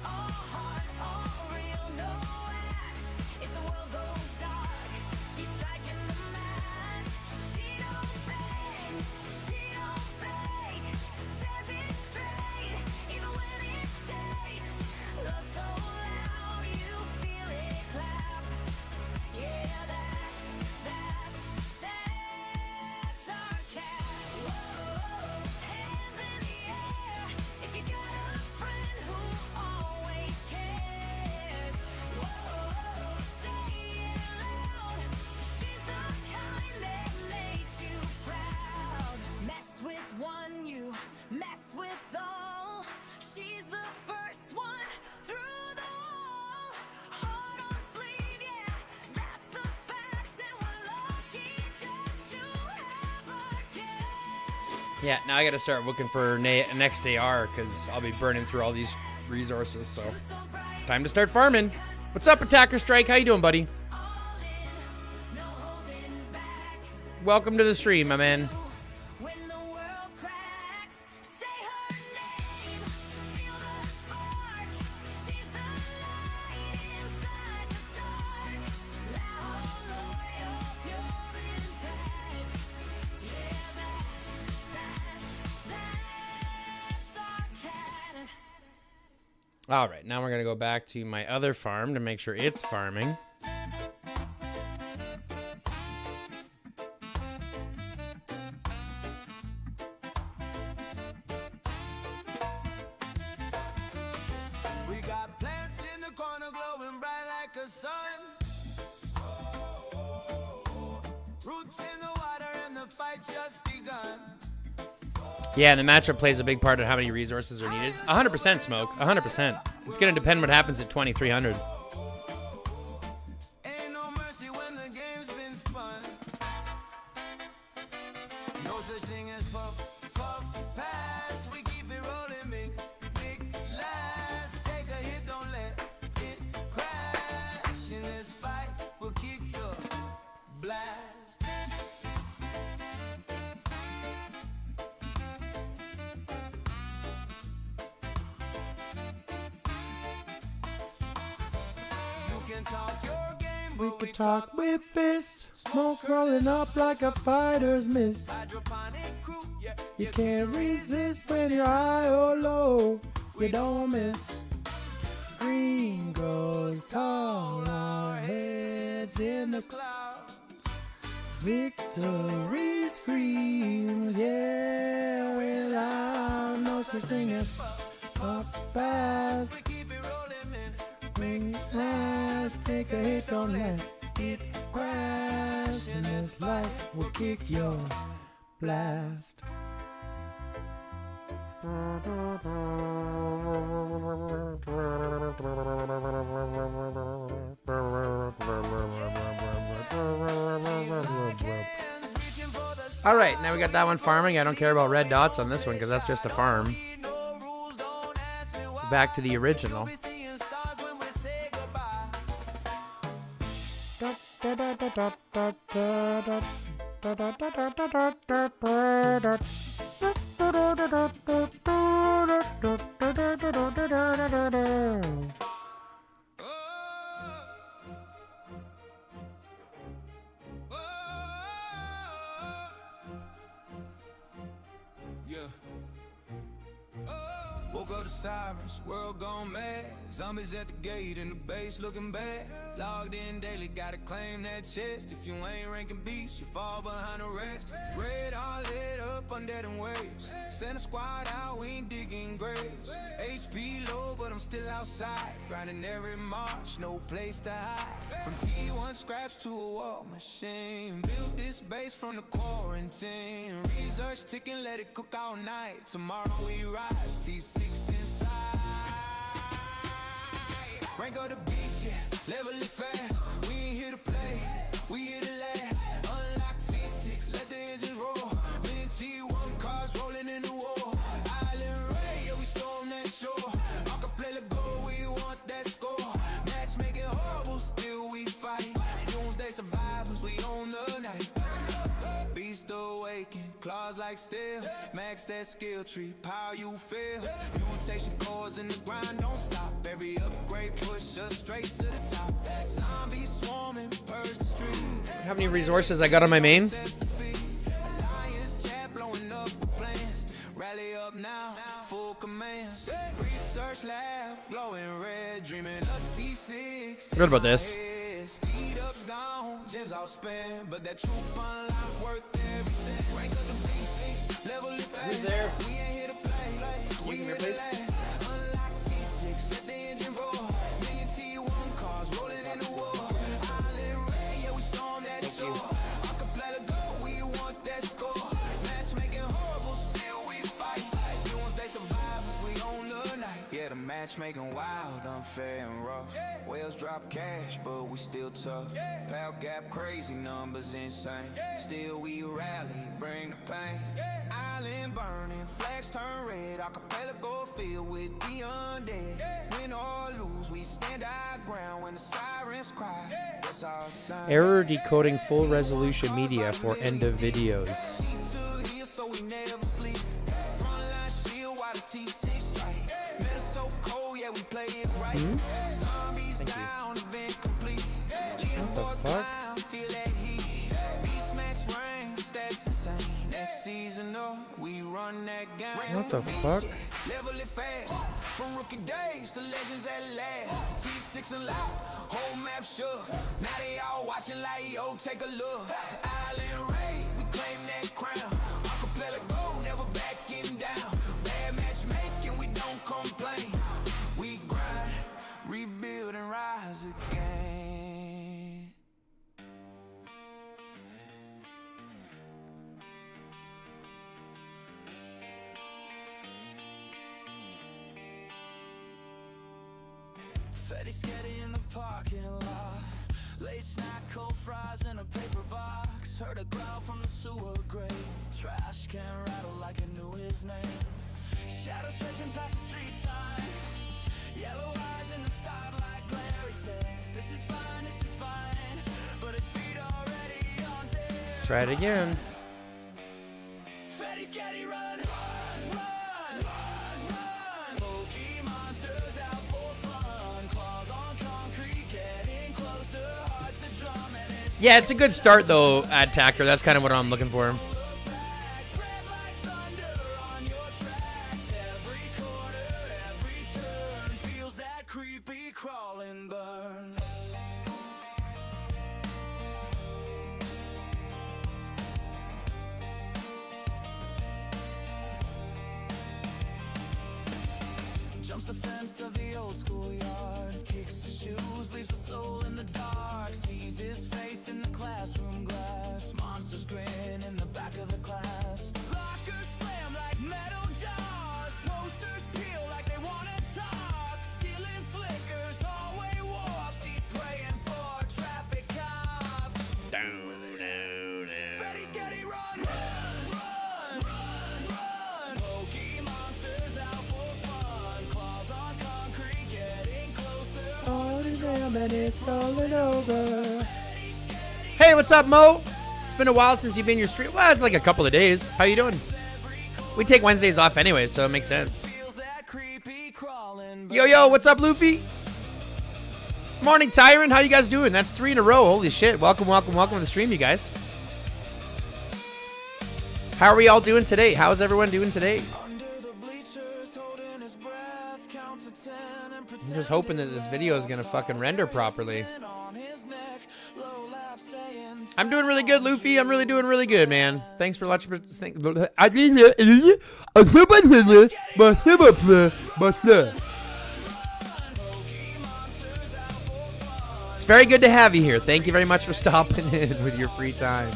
All heart, all real, no act. If the world goes dark, she's striking the match. She don't bend, she don't fake. Says it straight, even when it shakes. Love so loud, you feel it clap. Yeah, that's our cat. Whoa, hands in the air. If you got a friend who always cares. Whoa, say it loud. She's the kind that makes you proud. Mess with one, you mess with all. She's the first one through the wall. Heart on sleeve, yeah, that's the fact. And we're lucky just to have her cat. Yeah, now I gotta start looking for next AR, because I'll be burning through all these resources, so So bright, time to start farming. What's up, Attacker Strike? How you doing, buddy? all in, no holding back. Welcome to the stream, my man. When the world cracks, say her name. Feel the spark. She's the light inside the dark. Loud, loyal, pure impact. Yeah, that's our cat. All right, now we're gonna go back to my other farm to make sure it's farming. We got plants in the corner glowing bright like a sun. Roots in the water and the fight's just begun. Yeah, and the matchup plays a big part in how many resources are needed. 100% Smoke, 100%. It's gonna depend what happens at 2300. Ain't no mercy when the game's been spun. No such thing as puff, puff, pass. We keep it rolling, big, big last. Take a hit, don't let it crash. In this fight, we'll kick your blast. You can talk your game, but we talk with fists. Smoke rolling up like a fighter's mist. Hydroponic crew, yeah, You can't resist when you're high or low. You don't miss. Green grows tall, our heads in the clouds. Victory screams, yeah, we're This thing is off fast. Bring last, take a hit, don't let it crash. And this life will kick your blast. All right, now we got that one farming. I don't care about red dots on this one because that's just a farm. Back to the original. Woke up the sirens, world gone mad. Zombies at the gate and the base looking bad. Logged in daily, gotta claim that chest. If you ain't ranking beasts, you fall behind the rest. Red all lit up, undead and waves. Send a squad out, we ain't digging graves. HP low, but I'm still outside. Grinding every march, no place to hide. From T1 scraps to a war machine. Built this base from the quarantine. Research ticking, let it cook all night. Tomorrow we rise, T6 inside. Rank of the beast, yeah, level it fast. We ain't here to play, we here to last. Unlock T6, let the engines roar. Me and T1 cars rolling in the war. Island Ray, yeah, we storm that shore. I can play the goal, we want that score. Match making horrible, still we fight. Doomsday survivors, we own the night. Beast awaken, claws like steel. Max that skill tree, power you feel. Mutation cores in the grind, don't stop. Every upgrade push us straight to the top. Zombies swarming, purge the street. How many resources I got on my main? Alliance chat blowing up the plans. Rally up now, full commands. Research lab, glowing red, dreaming of T6. Forgot about this. Speed up's gone, gems all spent, but that troop unlock worth every cent. Rank of the beast, level it fast. Who's there? We ain't here to play, we here to last. Unlock T6, let the engine roar. Me and T1 cars rolling in the war. Island Ray, yeah, we storm that shore. I can play the goal, we want that score. Match making horrible, still we fight. Doomsday survivors, we own the night. Yeah, the match making wild, unfair and rough. Whales drop cash, but we still tough. Pal gap crazy, numbers insane. Still we rally, bring the pain. Island burning, flags turn red. Acapella go field with the undead. Win or lose, we stand our ground when the sirens cry. That's our sign. Error decoding full resolution media for end of videos. So we never sleep. Frontline shield while the T6 strike. Metal so cold, yeah, we play it right. Zombies down, event complete. Leaderboard climb, feel that heat. Beast max range, stats insane. Next season up, we run that game. What the fuck? Level it fast. From rookie days to legends at last. T6 unlocked, whole map shook. Now they all watching like, yo, take a look. Island Ray, we claim that crown. Acapella go, never backing down. Bad matchmaking, we don't complain. We grind, rebuild and rise again. Fetty Sketty in the parking lot. Late snack, cold fries in a paper box. Heard a growl from the sewer grate. Trash can rattle like it knew his name. Shadow stretching past the street sign. Yellow eyes in the stoplight glare. He says, this is fine, but his feet already on there. Try it again. Fetty Sketty run, run. Pokey monsters out for fun. Claws on concrete, getting closer. Hearts a drum and it's Yeah, it's a good start though, Attacker. That's kind of what I'm looking for. back. Red like thunder on your tracks. Every corner, every turn feels that creepy crawling burn. Jumps the fence of the old schoolyard, kicks his shoes, leaves a soul in the dark. Sees his face in the classroom glass. Monsters grin in the back of the class. Lockers slam like metal jaws. Posters peel like they wanna talk. Ceiling flickers, hallway warps. He's praying for a traffic cop. Freddy, Scary, run, run, run, run, run. Pokey monsters out for fun. Claws on concrete, getting closer. Hey, what's up, Mo? It's been a while since you've been your stream. Well, it's like a couple of days. How you doing? We take Wednesdays off anyway, so it makes sense. Yo, what's up, Luffy? Morning, Tyrant. How you guys doing? That's 3 in a row. Holy shit. Welcome to the stream, you guys. How are we all doing today? How's everyone doing today? I'm just hoping that this video is gonna fucking render properly. I'm doing really good, Luffy. I'm really doing really good, man. Thanks for watching. It's very good to have you here. Thank you very much for stopping in with your free time.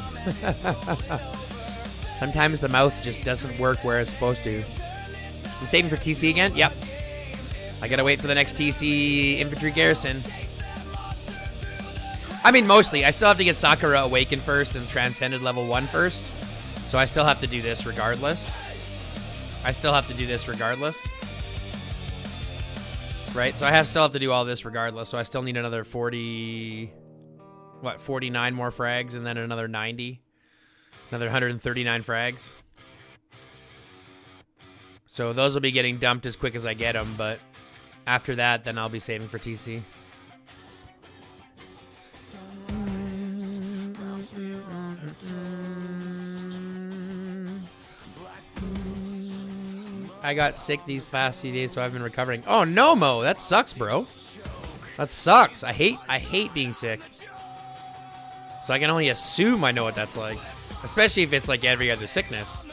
Sometimes the mouth just doesn't work where it's supposed to. I'm saving for TC again? Yep. I gotta wait for the next TC infantry garrison. I mean, mostly. I still have to get Sakura awakened first and transcended level 1 first. So I still have to do this regardless. Right? So I still have to do all this regardless. So I still need another 49 more frags and then another 90. Another 139 frags. So those will be getting dumped as quick as I get them, but after that, then I'll be saving for TC. I got sick these past few days, so I've been recovering. Oh no, Mo, that sucks, bro. That sucks. I hate being sick. So I can only assume I know what that's like, especially if it's like every other sickness.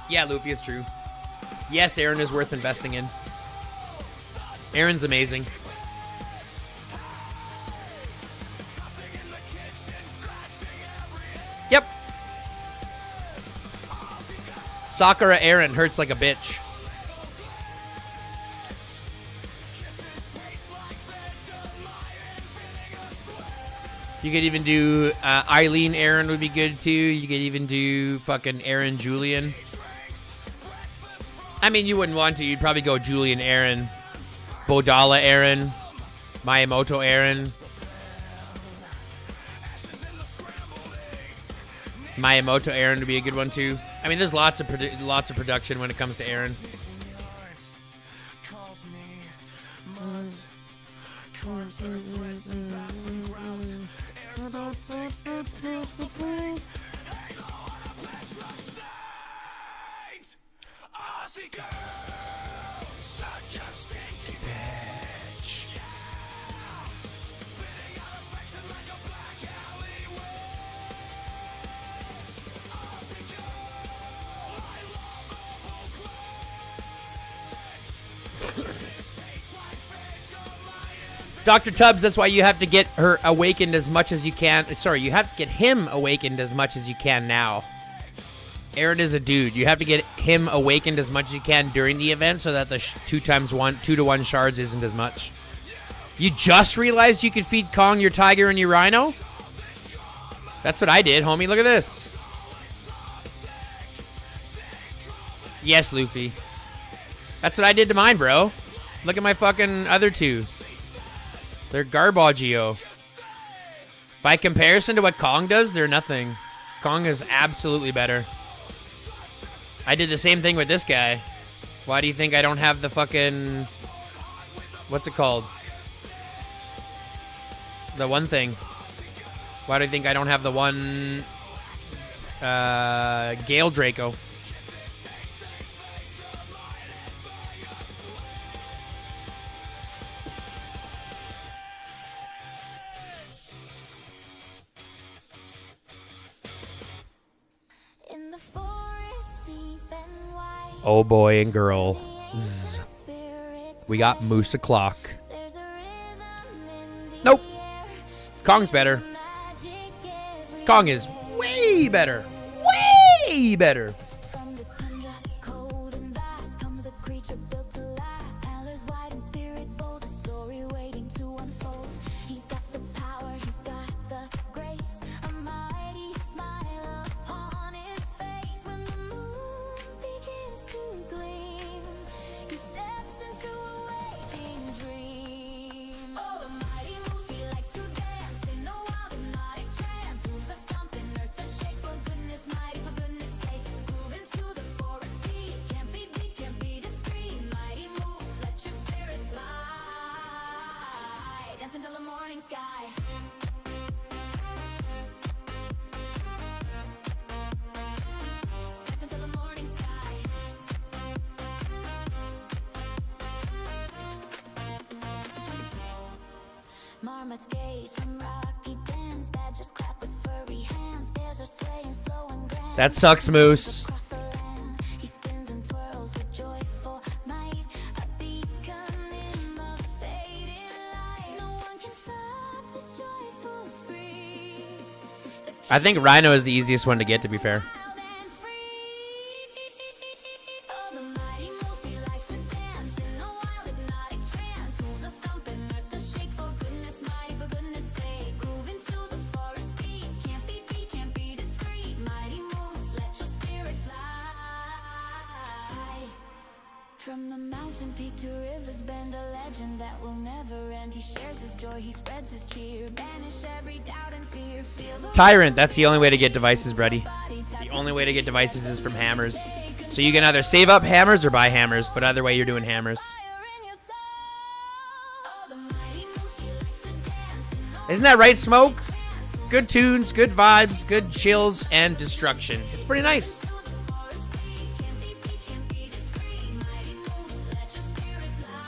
Yeah, Luffy, it's true. Yes, Aaron is worth investing in. Aaron's amazing. Yep. Sakura Aaron hurts like a bitch. You could even do Eileen Aaron would be good too. You could even do fucking Aaron Julian. I mean, you wouldn't want to. You'd probably go Julian Aaron, Bodala Aaron, Miyamoto Aaron. Miyamoto Aaron would be a good one too. I mean, there's lots of production when it comes to Aaron. Such a stinky bitch. Dr. Tubbs, that's why you have to get her awakened as much as you can. Sorry, you have to get him awakened as much as you can now. Aaron is a dude. You have to get him awakened as much as you can during the event so that the 2-to-1 shards isn't as much. You just realized you could feed Kong your tiger and your rhino? That's what I did, homie. Look at this. Yes, Luffy. That's what I did to mine, bro. Look at my fucking other two. They're garbaggio. By comparison to what Kong does, they're nothing. Kong is absolutely better. I did the same thing with this guy. Why do you think I don't have the fucking... What's it called? The one thing. Why do you think I don't have the one... Gale Draco? Oh boy and girls. We got Moose o'clock. Nope. Kong's better. Kong is way better. Way better. From the tundra, cold and vast, comes a creature built to last. Antlers wide and spirit bold, a story waiting to unfold. He's got the power, he's got the grace, a mighty smile upon his face. When the moon begins to gleam, he steps into a waking dream. Oh, the mighty moose, he likes to dance in a wild hypnotic trance. Moves a stomping earth to shake, for goodness mighty, for goodness sake. Groove into the forest beat, can't be beat, can't be discreet. Mighty moose, let your spirit fly. Dance until the morning sky. Dance until the morning sky. Marmots gaze from rocky dens, badgers clap with furry hands, bears are swaying slow and grand. That sucks, Moose. Across the land, he spins and twirls with joyful might, a beacon in the fading light. No one can stop this joyful spree. I think Rhino is the easiest one to get, to be fair. Wild and free. Oh, the mighty moose, he likes to dance in a wild hypnotic trance. Moves a stomping earth to shake, for goodness mighty, for goodness sake. Groove into the forest beat, can't be beat, can't be discreet. Mighty moose, let your spirit fly. From the mountain peak to river's bend, a legend that will never end. He shares his joy, he spreads his cheer, banish every doubt and fear. Feel the Tyrant, that's the only way to get devices, buddy. The only way to get devices is from hammers. So you can either save up hammers or buy hammers, but either way you're doing hammers. fire in your soul. Oh, the mighty moose, he likes to dance in a Isn't that right, Smoke? Good tunes, good vibes, good chills, and destruction. It's pretty nice. to the forest beat, can't be beat, can't be discreet. Mighty moose, let your spirit fly.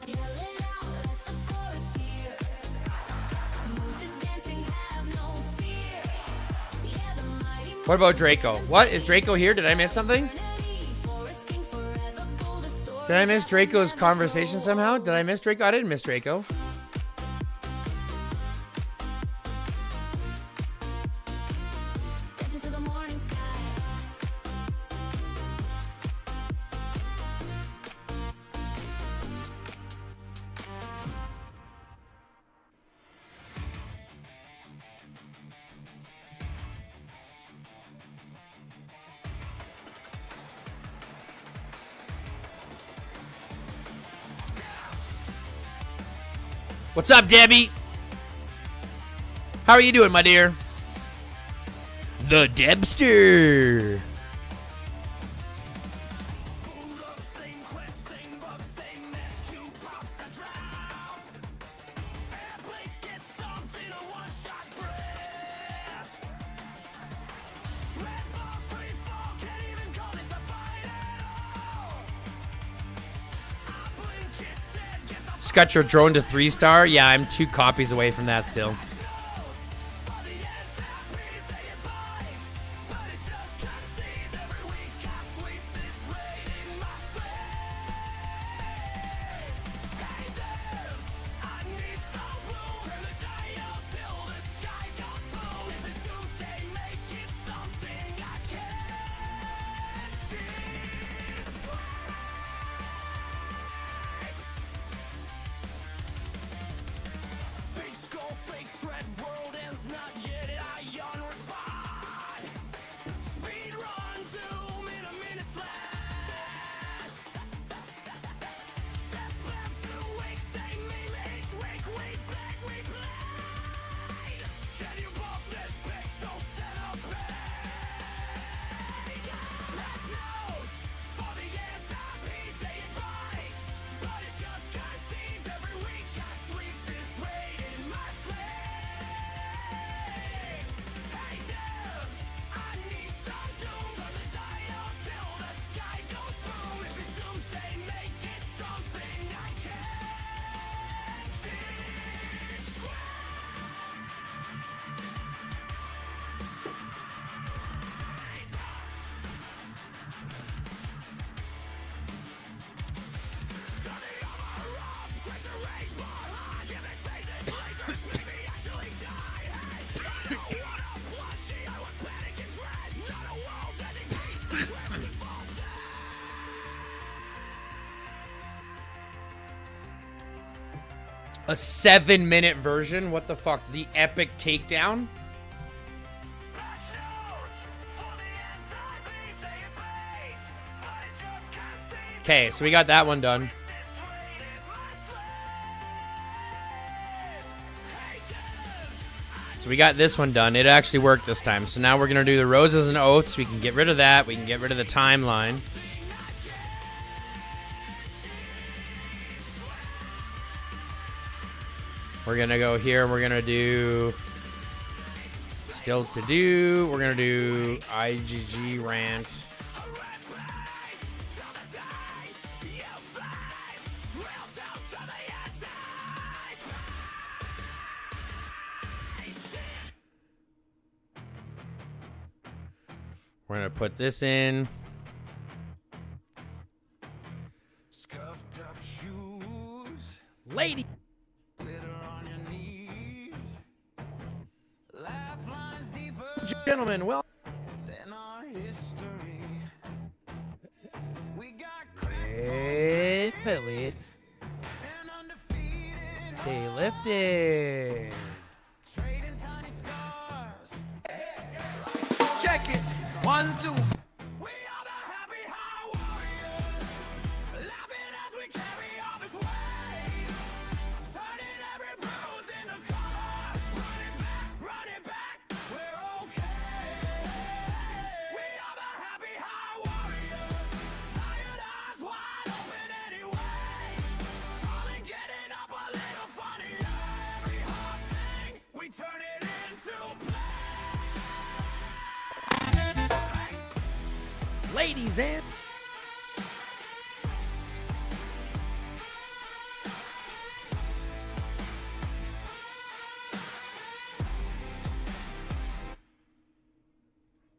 Yell it out, let the forest hear. Mooses dancing, have no fear. Yeah, the mighty moose. What about Draco? What? Is Draco here? Did I miss something? Forest king forever, boldest story. Did I miss Draco's conversation somehow? Did I miss Draco? I didn't miss Draco. Dance into the morning sky. What's up, Debbie? How are you doing, my dear? The Debster. Just got your drone to 3-star. Yeah, I'm 2 copies away from that still. Fake A 7-minute version? What the fuck? The epic takedown? Okay, so we got that one done. So we got this one done. It actually worked this time. So now we're going to do the roses and oaths. We can get rid of that. We can get rid of the timeline. We're going to go here. We're going to do still to do. We're going to do IGG rant. We're going to put this in. Scuffed up shoes, Lady. glitter on your knees. Lifelines deeper Gentlemen, well. than our history. We got Police. and undefeated. Stay lifted. Trading tiny scars. Check it. 1, 2. We are the happy high warriors, laughing as we carry all this weight, turning every bruise into color, running back, we're okay. We are the happy high warriors, tired eyes wide open anyway, falling, getting up a little funnier, every hard thing, we turn it into play. Ladies and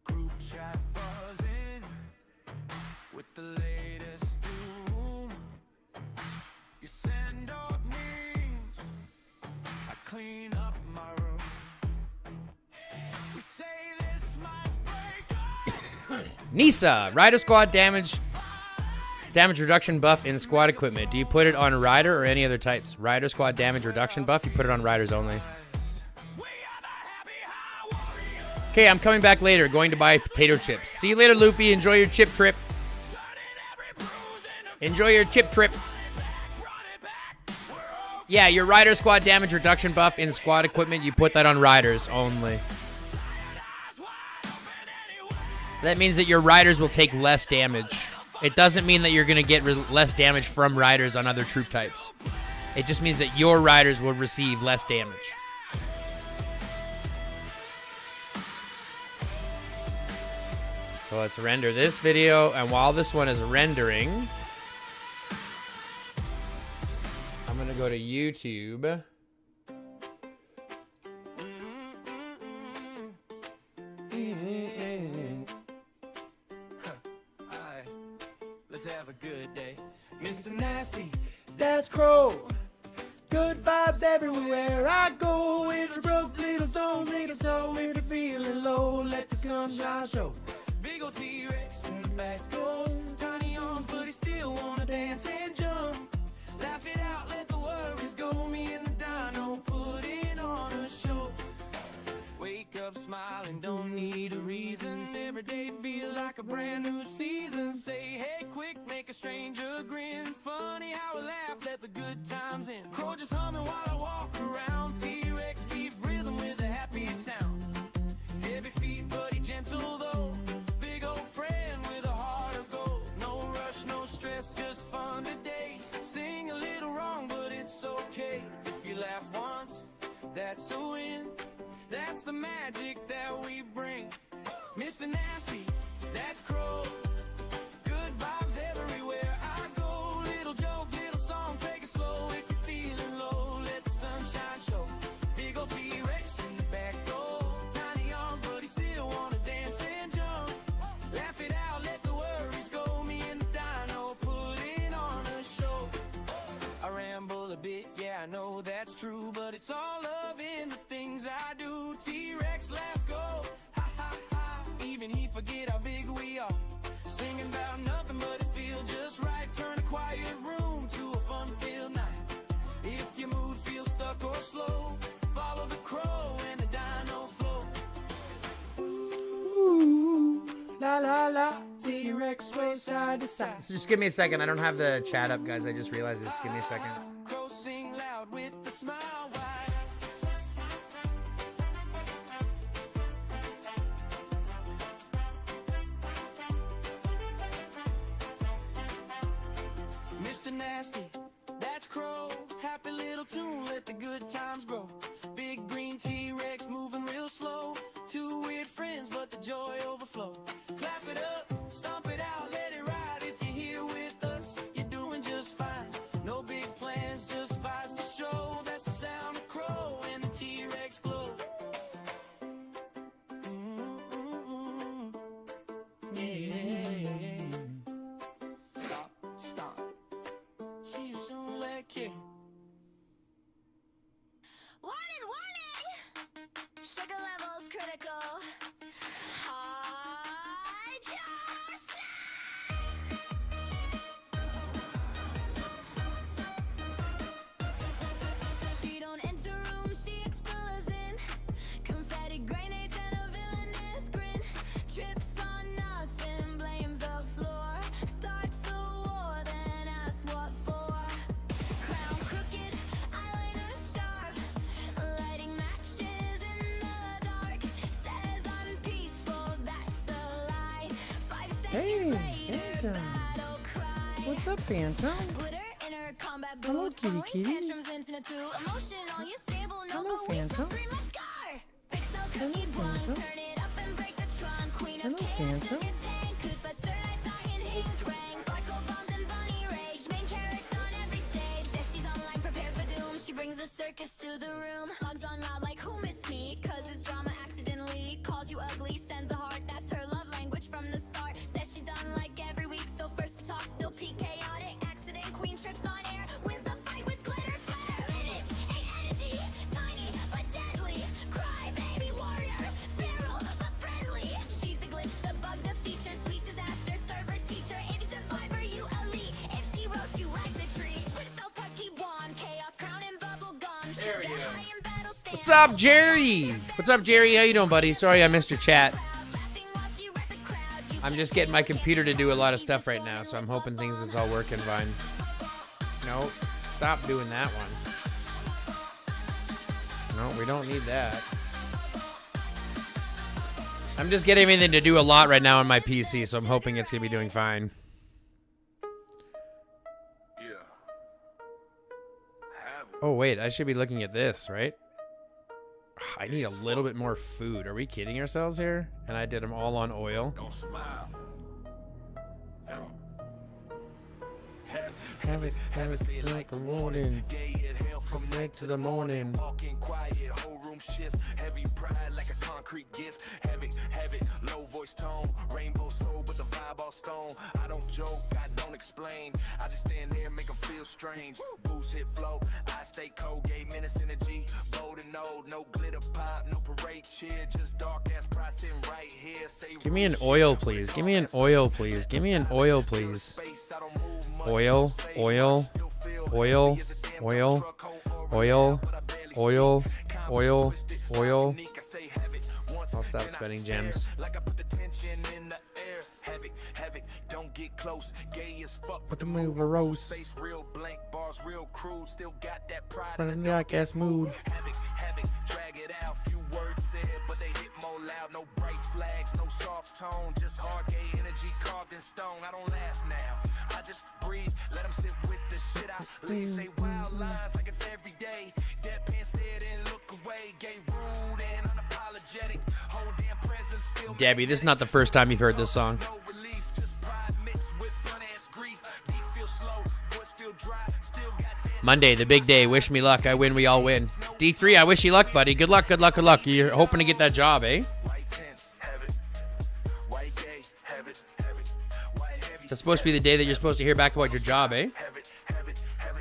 Group chat buzzing with the latest doom. You send dog memes, I clean up my room. We say this might break us. Nisa, Rider Squad damage reduction buff in squad equipment. Do you put it on Rider or any other types? Rider Squad damage reduction buff, you put it on Riders only. Okay, I'm coming back later, going to buy potato chips. See you later, Luffy. Enjoy your chip trip. Enjoy your chip trip. Yeah, your Rider Squad damage reduction buff in squad equipment, you put that on Riders only. That means that your Riders will take less damage. It doesn't mean that you're going to get less damage from Riders on other troop types. It just means that your Riders will receive less damage. So let's render this video, and while this one is rendering, I'm going to go to YouTube. Alright, let's have a good day. Mr. Nasty, that's Crow. Good vibes everywhere I go. Little broke, little stones, little snow, little feeling low. Let the sunshine show. Big ol' T-Rex in the back door. Tiny arms, but he still wanna dance and jump. Laugh it out, let the worries go. Me and the dino putting on a show. Wake up smiling, don't need a reason. Every day feel like a brand new season. Say hey quick, make a stranger grin. Funny how we laugh, let the good times in. Crow just humming while I walk around. T-Rex keep rhythm with the happiest sound. Heavy feet, buddy, gentle though. Big old friend with a heart of gold. No rush, no stress, just fun today. Sing a little wrong, but it's okay. If you laugh once, that's a win. That's the magic that we bring. Mr. Nasty, that's Crow. Good vibes everywhere I go. Little joke, little song, take it slow. If you're feeling low, let the sunshine show. Big ol' T-Rex in the back door. Tiny arms, but he still wanna dance and jump. Laugh it out, let the worries go. Me and the dino putting on a show. I ramble a bit, yeah, I know that's true, but it's all love in the things I do. T-Rex laugh go, ha ha ha. Even he forget how big we are. la. T-Rex sway side to side. So just give me a second. I don't have the chat up, guys. I just realized this. Just give me a second. Crows sing loud with the smile wide. Mr. Nasty, that's Crow. Happy little tune, let the good times grow. Big green T-Rex moving real slow. Two weird friends, but the joy overflow. Clap it up, stomp it out, let it ride. If you're here with us, you're doing just fine. No big plans, just vibes to show. That's the sound of Crow and the T-Rex glow. Yeah. Stop, stop. See you soon, let kick. Warning, warning! Sugar levels critical. I just She don't enter room, she explosion. Confetti grenades and a villainous grin. Trips on nothing, blames the floor. Starts a war, then asks what for. Crown crooked, eyeliner sharp. Lighting matches in the dark. Says I'm peaceful, that's a lie. 5 seconds later, battle cry. What's up, Phantom? Glitter in her combat Hello, boots. kitty Following kitty. tantrums into two. Emotional, you stable, no Hello, go whistle, Phantom. scream like scar. Pixel cookie blonde, Phantom. turn it up and break the trunk. Queen of Hello, chaos, Phantom. sugar tank, good but certified thigh and hinge rang. Sparkle bombs and bunny rage, main character on every stage. Yeah, she's online, prepared for doom. She brings the circus to the room. Logs on loud like who missed me? Cause it's drama accidentally. Calls you ugly, sends a heart. That's her love language from the start. Says she's done like every week. Still first to talk, still peak chaotic. Accident, queen trips on air. Wins the fight with glitter flare. Minutes, ain't energy. Tiny but deadly. Cry baby warrior. Feral but friendly. She's the glitch, the bug, the feature. Sweet disaster, server teacher. If you survivor, you elite. If she roasts, you rise a tree. Crystal cookie wand. Chaos crown and bubble gum. Sugar high in battle stand. What's up, Jerry? What's up, Jerry? How you doing, buddy? Sorry I missed your chat. Laughing while she wrecks a crowd. You I'm just getting my computer to do a lot of stuff right now, so I'm hoping things is all working fine. No, stop doing that one. No, we don't need that. I'm just getting everything to do a lot right now on my PC, so I'm hoping it's gonna be doing fine. Yeah. Have it. Oh wait, I should be looking at this, right? I need a little bit more food. Are we kidding ourselves here? And I did them all on oil. Don't smile. Hell. Have it like a warning. Gay as hell from night to the morning. Walking quiet, whole room shift. Heavy pride like a concrete gift. Have it, low voice tone. Rainbow soul, but the vibe all stone. I don't joke, I don't explain. I just stand there and make them feel strange. Boost hit flow, I stay cold. Gay menace energy, bold and old. No glitter pop, no parade cheer. Just dark ass pride sitting right here. Say Give me an oil, please. Give me an oil, please. Give me an oil, please. space, I don't move much. Oil, oil, oil, oil, oil, oil, oil, oil. I'll stop spending gems. Like I put the tension in the air. Have it, don't get close. Gay as fuck, but the move a rose. face real blank, bars real crude. Still got that pride But in in the the dark ass mood. Have it, drag it out. Few words said, but they hit more loud. No bright flags, no soft tone. Just hard gay energy carved in stone. I don't laugh now. I just breathe, let them sit with the shit I leave. Say wild lines like it's every day. Deadpan stared and look away. Gay rude and unapologetic. Whole damn presence feel Debbie, this is not the first time you've heard this song. no relief, just pride mixed with blunt ass grief. Beat feel slow, voice feel dry. Still got that Monday, the big day. Wish me luck. I win, we all win. D3, I wish you luck, buddy. Good luck, good luck, good luck. You're hoping to get that job, eh? white tents. Have it. White gay. Have it. White heavy. That's supposed to be the day that you're supposed to hear back about your job, eh? Have it.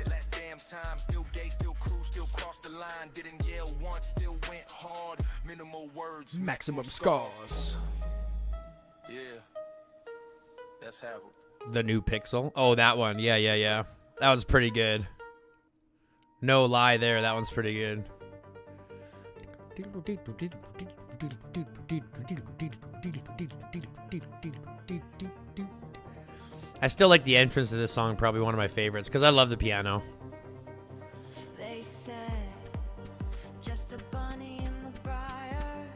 Last damn time. Still gay, still cruise, still cross the line. Didn't yell once, still went hard. Minimal words. Maximum scars. Yeah. That's have it. The new Pixel. Oh, that one. Yeah. That was pretty good. No lie there. That one's pretty good. I still like the entrance to this song, probably one of my favorites, because I love the piano. They said, just a bunny in the briar,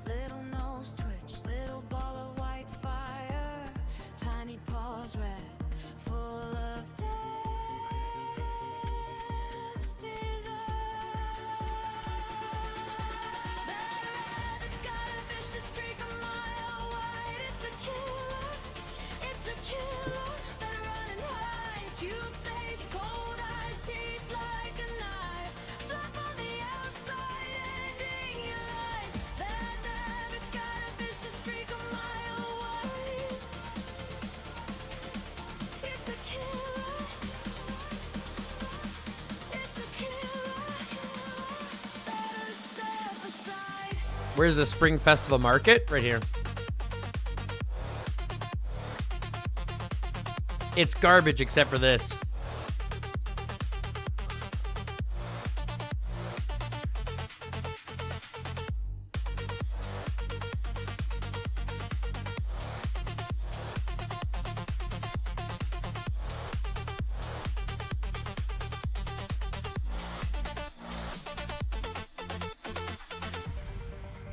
little nose twitch, little ball of white fire, tiny paws red, full of test desire. That rabbit's got a vicious streak a mile wide. It's a killer, it's a killer. Better run and hide. Cute face, cold eyes, teeth like a knife. Fluff on the outside, ending your life. That rabbit's got a vicious streak a mile wide. It's a killer. It's a killer. Better step aside. Where's the Spring Festival Market? Right here. It's garbage except for this.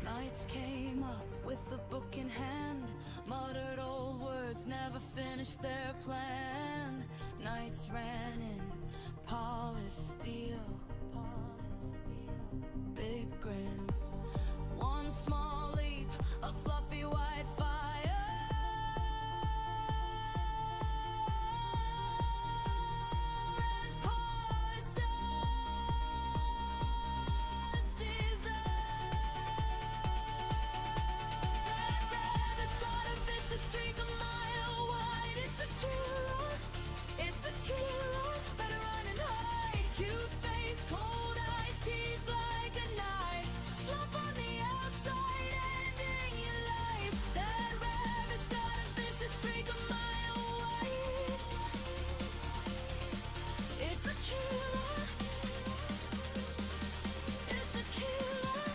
Nights came up with a book in hand, muttered old words, never finished their plan. Nights ran in polished steel, big grin. One small leap, a fluffy white fire. Red paws, dust desire. That rabbit's got a vicious streak a mile wide. It's a killer, it's a killer. Better run and hide. Cute face, cold eyes, teeth like a knife. Flop on the outside, ending your life. That rabbit's got a vicious streak a mile wide. It's a killer. It's a killer.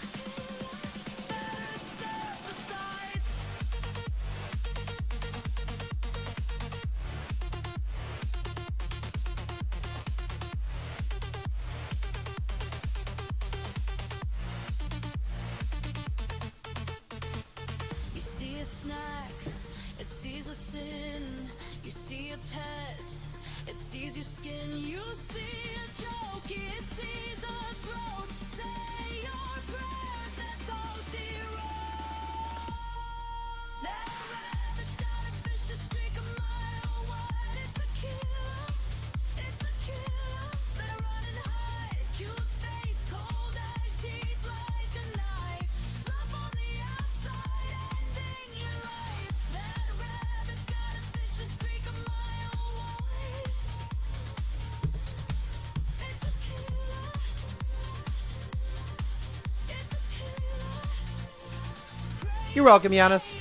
Better step aside. You see a snack, it sees a sin. You see a pet, it sees your skin. You see a joke, it sees a throat. Say your prayers, that's all she wrote. That rabbit's got a vicious streak a mile wide. It's a killer, it's a killer. Better run and hide. Cute face, cold eyes, teeth like a knife. Fluff on the outside, ending your life. That rabbit's got a vicious streak a mile wide. It's a killer. It's a killer. You're welcome, Giannis.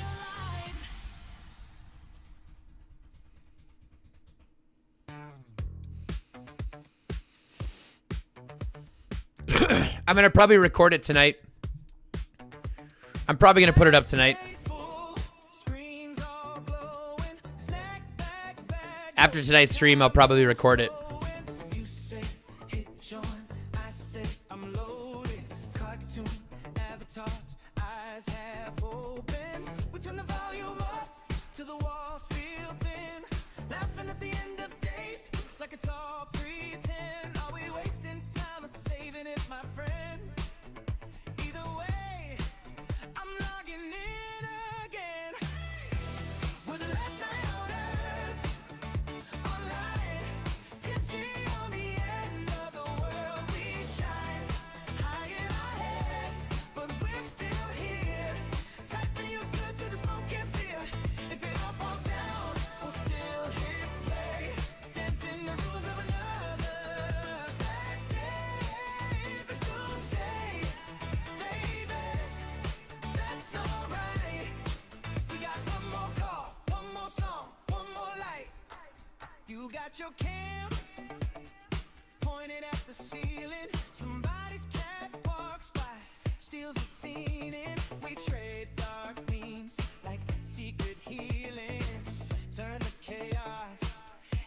I'm gonna probably record it tonight. I'm probably gonna put it up tonight. Screens all glowing, snack bags, bag After tonight's stream, I'll probably record it. You say hit John, I say I'm loaded. Cartoon avatars, eyes half open. We turn the volume up till the walls feel thin. Laughing at the end of days like it's all pretend. Are we wasting time or saving it, my friend? Either way, I'm logging in again. We're the last night on earth. Online, can see on the end of the world we shine. High in our heads, but we're still here. Typing you good through the smoke and fear. If it all falls down, we'll still hit play. Dancing the rules of another bad day. If it's Doomsday, baby, that's alright. We got one more call, one more song, one more light. You got your cam pointed at the ceiling. Somebody's cat walks by. steals the scene and we trade dark means like secret healing. Turn the chaos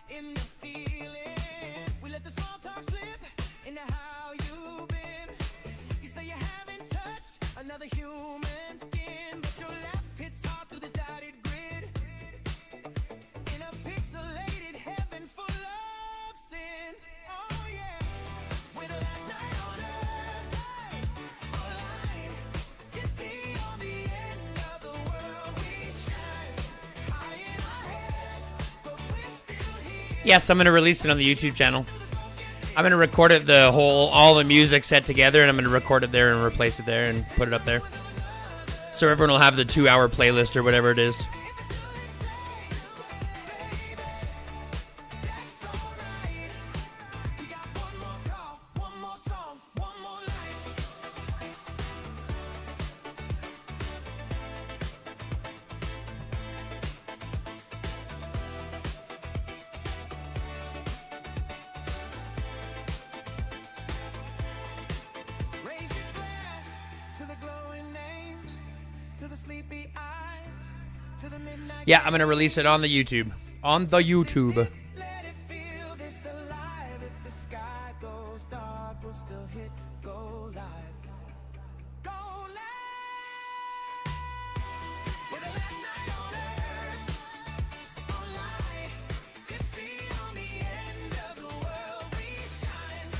into feeling. We let the small talk slip into how you've been. You say you haven't touched another human skin, but your left hits hard through this dotted grid. In a pixelated heaven full of sins. Oh yeah, we're the last night on earth, alive, tipsy on the end of the world. We shine high in our heads, but we're still here. Yes, I'm gonna release it on the YouTube channel. I'm gonna record it, all the music set together, and I'm gonna record it there and replace it there and put it up there. So everyone will have the 2-hour playlist or whatever it is. That's alright. We got one more call, one more song, one more life. Raise your glass to the glowing names, to the sleepy eyes, to the midnight. Yeah, I'm gonna release it on the YouTube. On the YouTube. Let it feel this alive. If the sky goes dark, we'll still hit go live. Go live. We're the last night on earth. Alive. Tipsy on the end of the world. We shine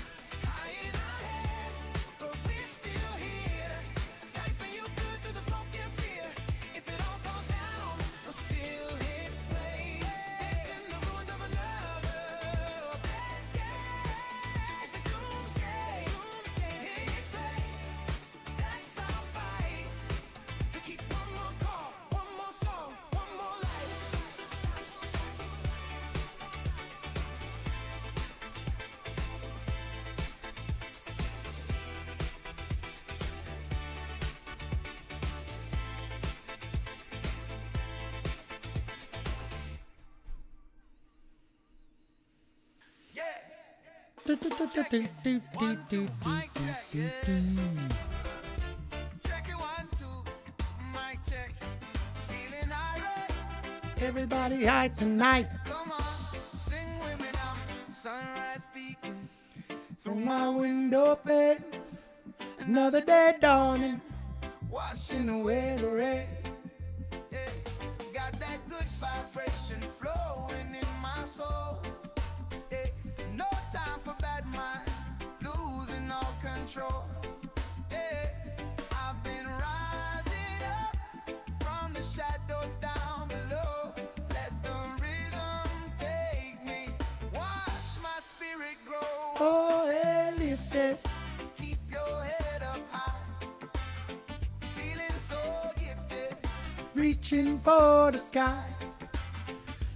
high in our heads, but we're still here. Typing you good through the smoke and fear. If it all falls down, we'll still hit play. Dancing the ruins of another bad day. If it's doomsday, hit play. That's our fight. We keep one more call, one more song, one more life. Check it 1, 2, mic check. Feeling irate. Everybody high tonight. Come on, sing with me now. Sunrise speaking. From my window pane, another day dawning, Washing away the rain. Yeah. Got that good vibration flowing in my soul. Yeah. No time for bad mind, losing all control. Yeah. I've been rising up from the shadows down below. Let the rhythm take me, watch my spirit grow. Oh, hey, lift it. Keep your head up high, feeling so gifted. Reaching for the sky.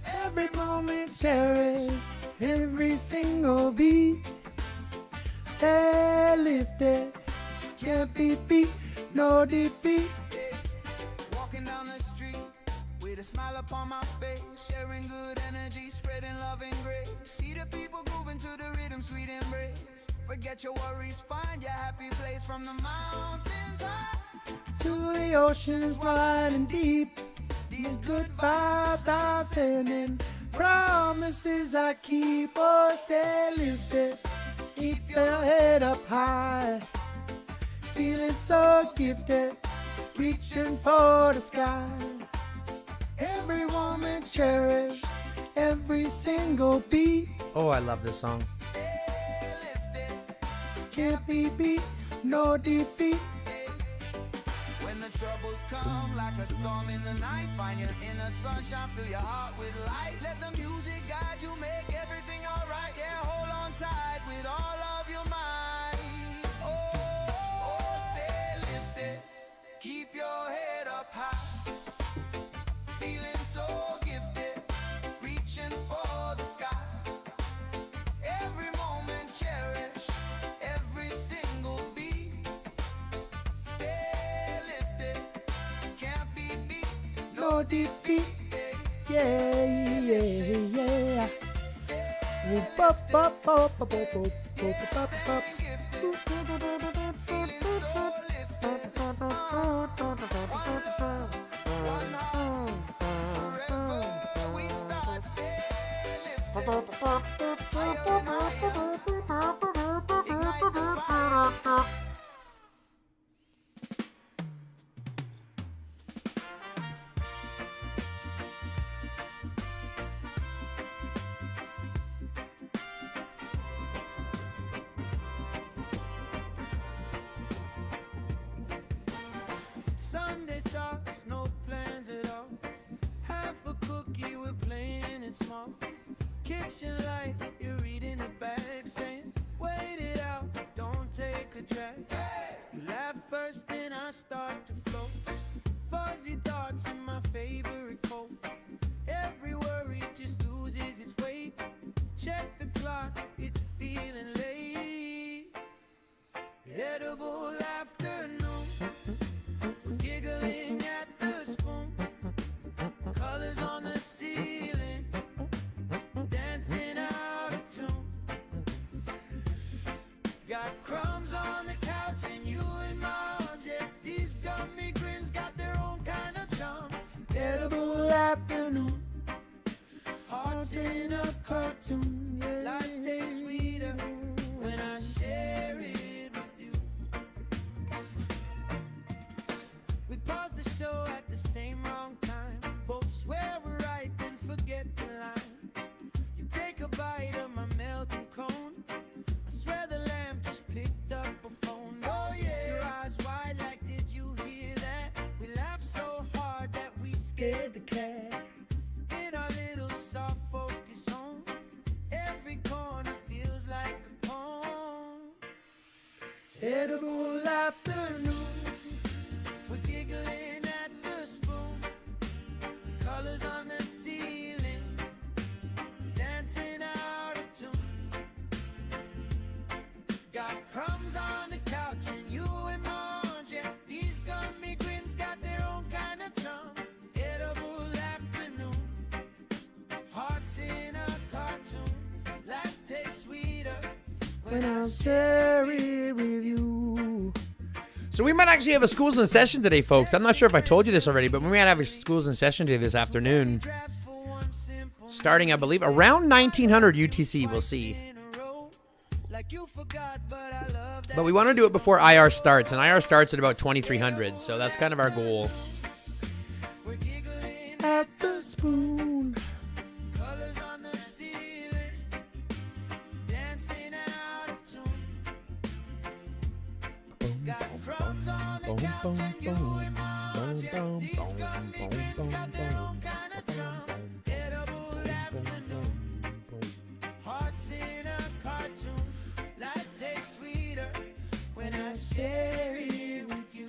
Every moment cherished, every single beat. Stay lifted, can't be beat, no defeat. Walking down the street with a smile upon my face, sharing good energy, spreading love and grace. See the people grooving to the rhythm, sweet embrace. Forget your worries, find your happy place from the mountains high. To the oceans wide and deep, these good vibes are sending. Promises I keep, oh, stay lifted. Keep your head up high. Feeling so gifted, reaching for the sky. Every moment cherished, every single beat. Oh, I love this song. Stay lifted. Can't be beat, no defeat. When the troubles come like a storm in the night, find your inner sunshine, fill your heart with light. Let the music guide you, make everything alright. Yeah, hold on tight with all of your might. Oh, stay lifted, keep your head up high. Feeling so gifted, reaching for the sky. Every moment cherish, every single beat. Stay lifted, can't be beat. No defeat. Yeah, yeah, yeah. Oh, bup, bup, bup, bup, bup, bup, bup, bup, bup. Feeling so lifted, Ignite the fire. Sunday sauce, no plans at all. Half a cookie, we're playing it small. Kitchen light, you're reading the back, saying, wait it out, don't take a drag. You laugh first, then I start to float. Fuzzy thoughts in my favorite coat. Every worry just loses its weight. Check the clock, it's feeling late. Edible afternoon, giggling at the spoon. Colors on the ceiling, dancing out of tune. Got crumbs on the couch and you in my arms. Yeah, these gummy grins got their own kind of charm. Edible afternoon, hearts in a cartoon. Life tastes sweeter when I share it with you. We pause the show at the same wrong time. Both swear we're right, then forget the line. You take a bite of my melting cone. I swear the lamp just picked up a phone. Oh yeah, your eyes wide like, did you hear that? We laughed so hard that we scared the cat. In our little soft focus home, every corner feels like a poem. Edible afternoon, we're giggling at the spoon. Colors on the ceiling, dancing out of tune. Got crumbs on the couch and you in my arms. Yeah, these gummy grins got their own kind of charm. Edible afternoon, hearts in a cartoon. Life tastes sweeter when I share it with you. So we might actually have a schools in session today, folks. I'm not sure if I told you this already, but we might have a schools in session today this afternoon. Starting, I believe, around 1900 UTC, we'll see. But we want to do it before IR starts, and IR starts at about 2300, so that's kind of our goal. At the spoon. Colors on the ceiling, dancing out of tune. Got crumbs on the couch and you in my arms. Yeah, these gummy grins got their own kind of charm. Edible afternoon, hearts in a cartoon. Life tastes sweeter when I share it with you.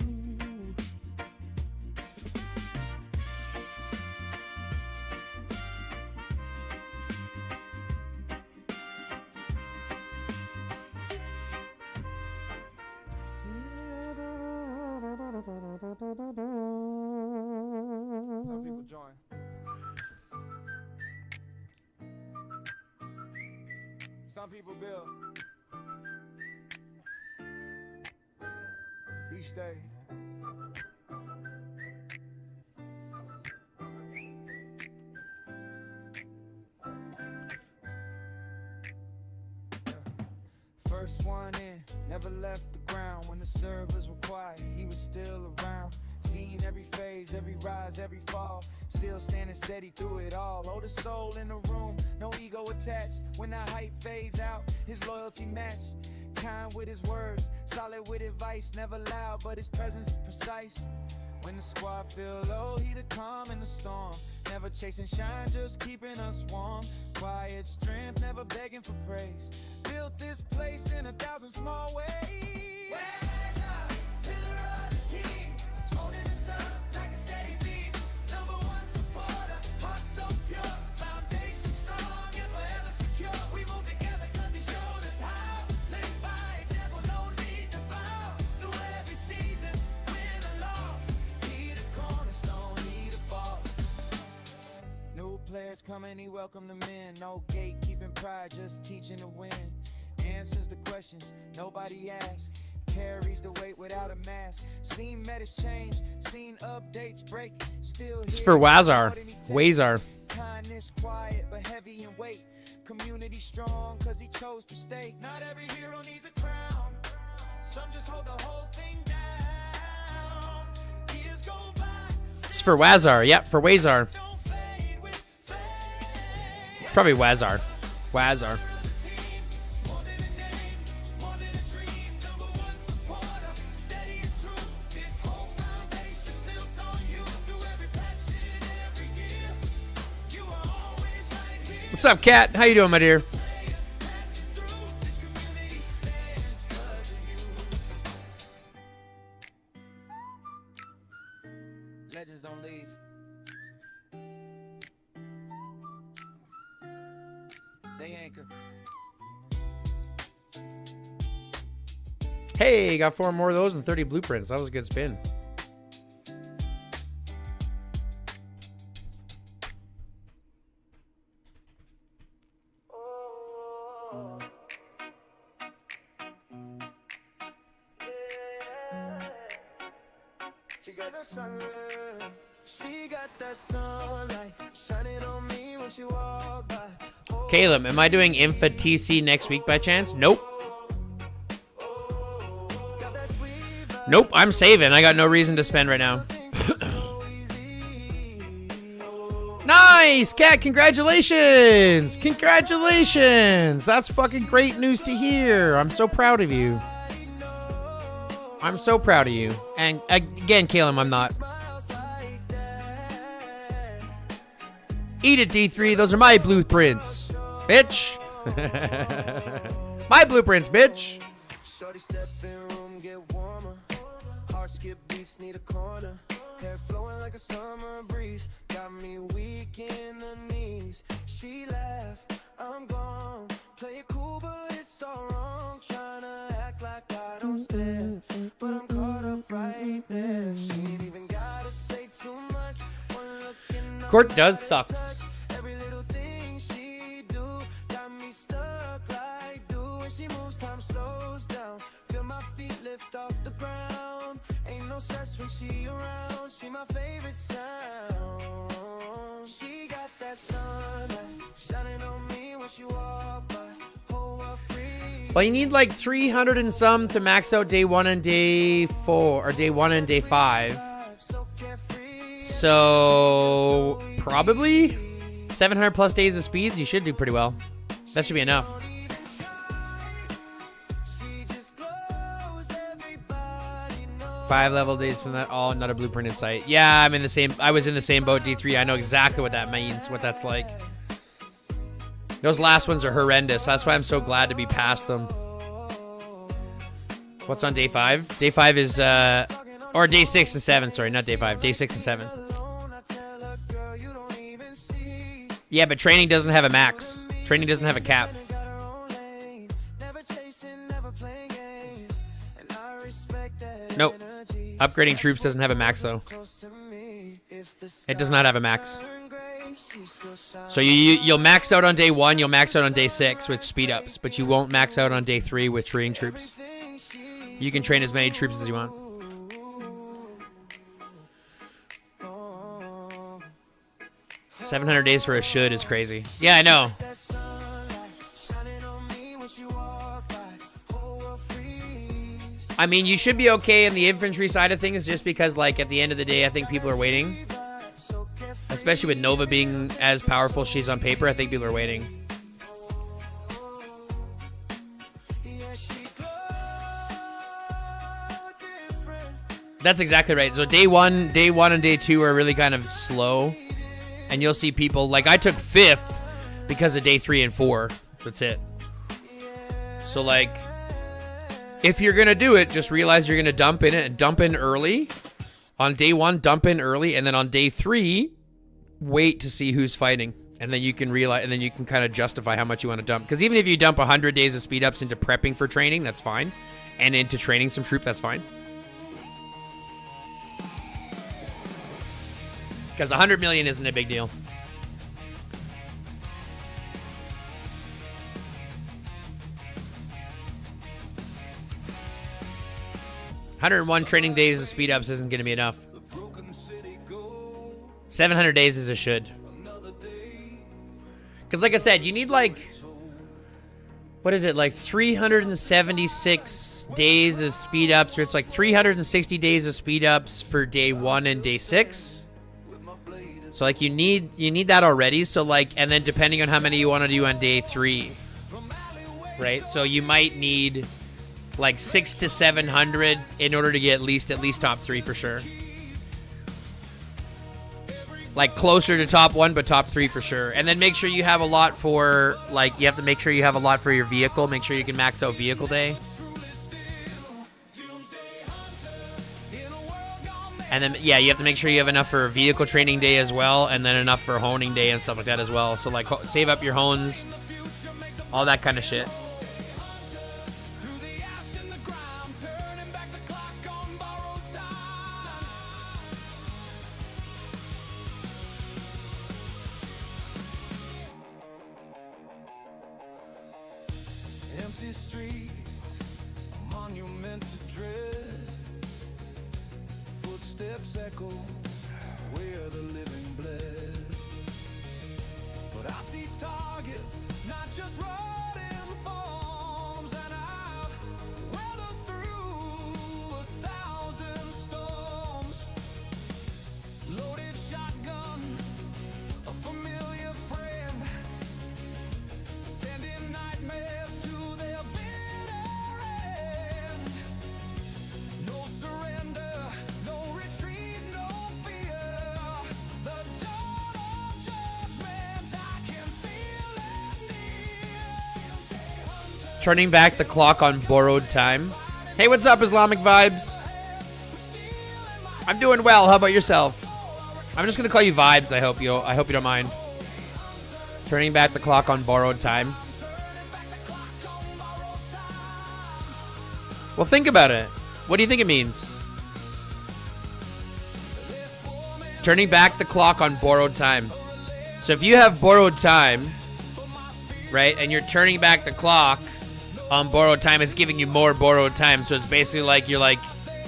Some people join. Some people build. Each day. First one in, never left the ground. When the servers were quiet, he was still around. Seen every phase, every rise, every fall. Still standing steady through it all. Oh, the soul in the room, no ego attached. When the hype fades out, his loyalty matched. Kind with his words, solid with advice. Never loud, but his presence precise. When the squad feel low, he the calm in the storm. Never chasing shine, just keeping us warm. Quiet strength, never begging for praise. Built this place in 1,000 small ways. Where's our pillar of the team? Holding us up like a steady beam. Number one supporter, heart so pure. Foundation strong and forever secure. We move together cause he showed us how. Live by example, no need to bow. Through every season, win or loss. He the cornerstone, he the boss. New players coming, he welcome them in. No gatekeeping pride, just teaching to win. Answers the questions nobody asks. Carries the weight without a mask. Seen metas change, seen updates break. Still It's for Wazar. Wazar. Kindness quiet but heavy in weight. community strong, cause he chose to stay. Not every hero needs a crown. Some just hold the whole thing down. Years go by. It's for Wazar. Yep, for Wazar. Don't fade with fame. It's probably Wazar. Wazar. More than a name, more than a dream. Number one supporter, steady and true. This whole foundation built on you. Through every patch and every year. You are always right here. What's up, Kat? How you doing, my dear? Passing through. This community stands 'cause of you. Legends don't leave. They anchor. Hey, got 4 more of those and 30 blueprints. That was a good spin. She got that sunlight. She got that sunlight shining on me when she walk by. Caleb, am I doing Infa TC next week by chance? Nope. Got that sweet vibe. Nope, I'm saving. I got no reason to spend right now. So easy. Nice, Kat, congratulations. Congratulations. That's fucking great news to hear. I'm so proud of you. I'm so proud of you. And again, Caleb, I'm not. Smiles like that. Eat it, D3. Those are my blueprints, bitch. My blueprints, bitch. Shorty step in room, get warmer. Heart skip beats, need a corner. Hair flowing like a summer breeze. Got me weak in the knees. She laughed, I'm gone. Play it cool, but it's all wrong. Tryna act like I don't stare, but I'm caught up right there. She ain't even gotta say too much. One look and Court does sucks. every little thing she do got me stuck like do. When she moves, time slows down. Feel my feet lift off the ground. Ain't no stress when she around. She my favorite sound. She got that sunlight shining on me when she walk by. Whole world free. Well, you need like 300 and some to max out day 1 and day 4, or day 1 and day 5. So carefree. So probably 700 plus days of speeds. You should do pretty well. That should be enough. She just glows. Everybody knows. 5 level days from that. Oh, another blueprinted site. Yeah, I'm in the same. I was in the same boat, D3. I know exactly what that means. What that's like. Those last ones are horrendous. That's why I'm so glad to be past them. What's on day 5? Day 5 is or day 6 and 7. Sorry, not day 5. Day 6 and 7. I tell her, girl, you don't even see. Yeah, but training doesn't have a max. Training doesn't have a cap. Got her own lane. Never chasing, never playing games. And I respect that Nope. energy. Upgrading troops doesn't have a max though. Close to me. If the It does not have a max. turn gray, she still shines. So you'll max out on day 1, you'll max out on day 6 with speed ups, but you won't max out on day 3 with training troops. You can train as many troops as you want. 700 days for a should is crazy. Yeah, I know. That sunlight shining on me when she walk by. Whole world freeze. I mean, you should be okay in the infantry side of things just because, like, at the end of the day, I think people are waiting. So carefree. Especially with Nova being as powerful as she's on paper, I think people are waiting. Yeah, she glow different. That's exactly right. So day 1 and day 2 are really kind of slow. And you'll see people, like I took 5th because of day 3 and 4. That's it. So like, if you're going to do it, just realize you're going to dump in it and dump in early. On day 1, dump in early. And then on day 3, wait to see who's fighting. And then you can realize, and then you can kind of justify how much you want to dump. Because even if you dump 100 days of speed ups into prepping for training, that's fine. And into training some troop, that's fine. Because 100 million isn't a big deal. $101 training days of speed ups isn't going to be enough. 700 days is a should. Because like I said, you need like what is it, like 376 days of speed ups, or it's like 360 days of speed ups for day 1 and day 6. So like you need that already. So like, and then depending on how many you want to do on day 3, right? So you might need like 600 to 700 in order to get at least top 3 for sure. Like closer to top 1, but top 3 for sure. And then make sure you have a lot for, like, you have to make sure you have a lot for your vehicle. Make sure you can max out vehicle day. And then, yeah, you have to make sure you have enough for vehicle training day as well, and then enough for honing day and stuff like that as well. So, like, save up your hones, all that kind of shit. Empty streets, monument to dread. Footsteps echo where the living bled. But I see targets, not just rotting forms, and I've weathered through 1,000 storms. Loaded shotgun, a familiar friend, sending nightmares to their bitter end. No surrender, no retreat, no fear. The dawn of judgment, I can feel it near. Turning back the clock on borrowed time. Hey, what's up, Islamic Vibes? I'm doing well. How about yourself? I'm just gonna call you Vibes. I hope you don't mind. Turning back the clock on borrowed time. Well, think about it. What do you think it means? Turning back the clock on borrowed time. So if you have borrowed time, right, and you're turning back the clock on borrowed time, it's giving you more borrowed time. So it's basically like you're like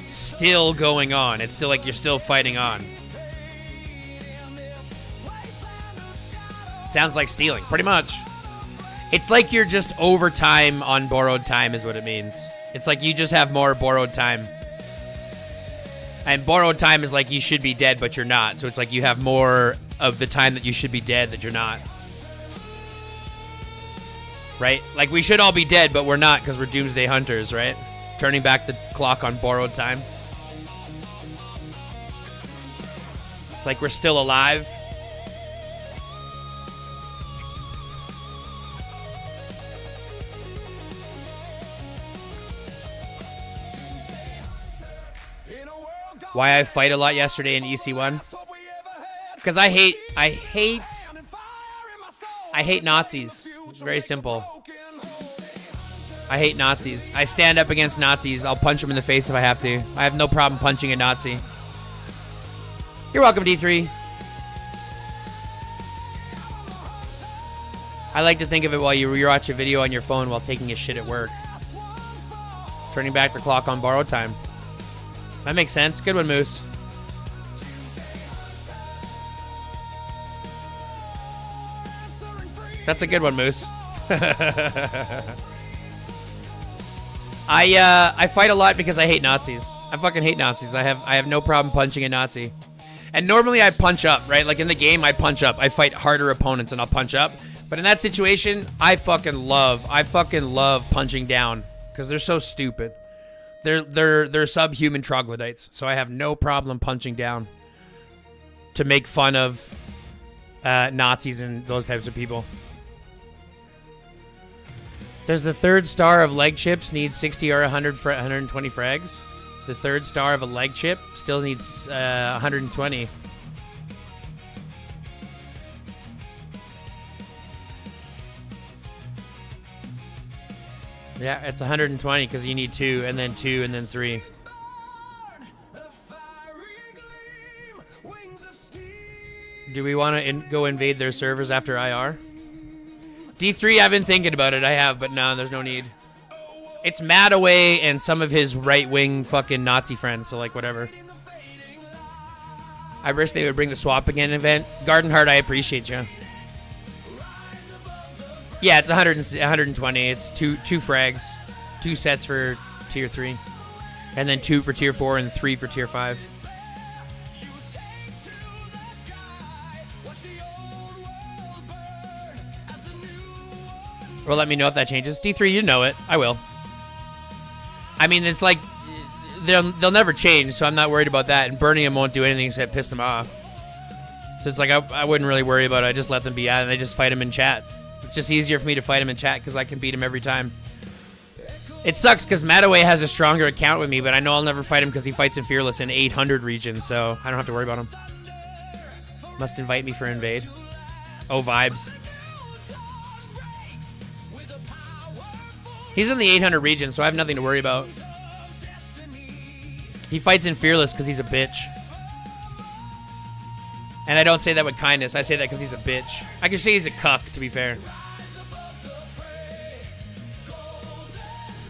still going on. It's still like you're still fighting on. Sounds like stealing, pretty much. It's like you're just over time on borrowed time is what it means. It's like you just have more borrowed time. And borrowed time is like you should be dead, but you're not. So it's like you have more of the time that you should be dead that you're not. Right? Like we should all be dead, but we're not because we're Doomsday Hunters, right? Turning back the clock on borrowed time. It's like we're still alive. Why I fight a lot yesterday in EC1? Because I hate Nazis. It's very simple. I hate Nazis. I stand up against Nazis. I'll punch them in the face if I have to. I have no problem punching a Nazi. You're welcome, D3. I like to think of it while you watch a video on your phone while taking a shit at work. Turning back the clock on borrowed time. That makes sense. Good one, Moose. That's a good one, Moose. I fight a lot because I hate Nazis. I fucking hate Nazis. I have no problem punching a Nazi. And normally I punch up, right? Like in the game, I punch up. I fight harder opponents and I'll punch up. But in that situation, I fucking love punching down because they're so stupid. They're subhuman troglodytes, so I have no problem punching down to make fun of Nazis and those types of people. Does the third star of leg chips need 60 or 120 frags? The third star of a leg chip still needs 120. Yeah, it's 120 because you need 2 and then 2 and then 3. Do we want to go invade their servers after IR? D3, I've been thinking about it. I have, but no, there's no need. It's Madaway and some of his right-wing fucking Nazi friends, so like whatever. I wish they would bring the swap again event. Gardenheart, I appreciate you. Yeah, it's 120. It's two frags, 2 sets for tier 3, and then 2 for tier 4 and 3 for tier 5. Well, let me know if that changes. D3, you know it. I will. I mean, it's like they'll never change, so I'm not worried about that. And burning them won't do anything except piss them off. So it's like I wouldn't really worry about it. I just let them be out, and I just fight them in chat. It's just easier for me to fight him in chat because I can beat him every time. It sucks because Mataway has a stronger account with me, but I know I'll never fight him because he fights in Fearless in 800 region, so I don't have to worry about him. Must invite me for invade. Oh, vibes. He's in the 800 region, so I have nothing to worry about. He fights in Fearless because he's a bitch. And I don't say that with kindness. I say that because he's a bitch. I can say he's a cuck, to be fair.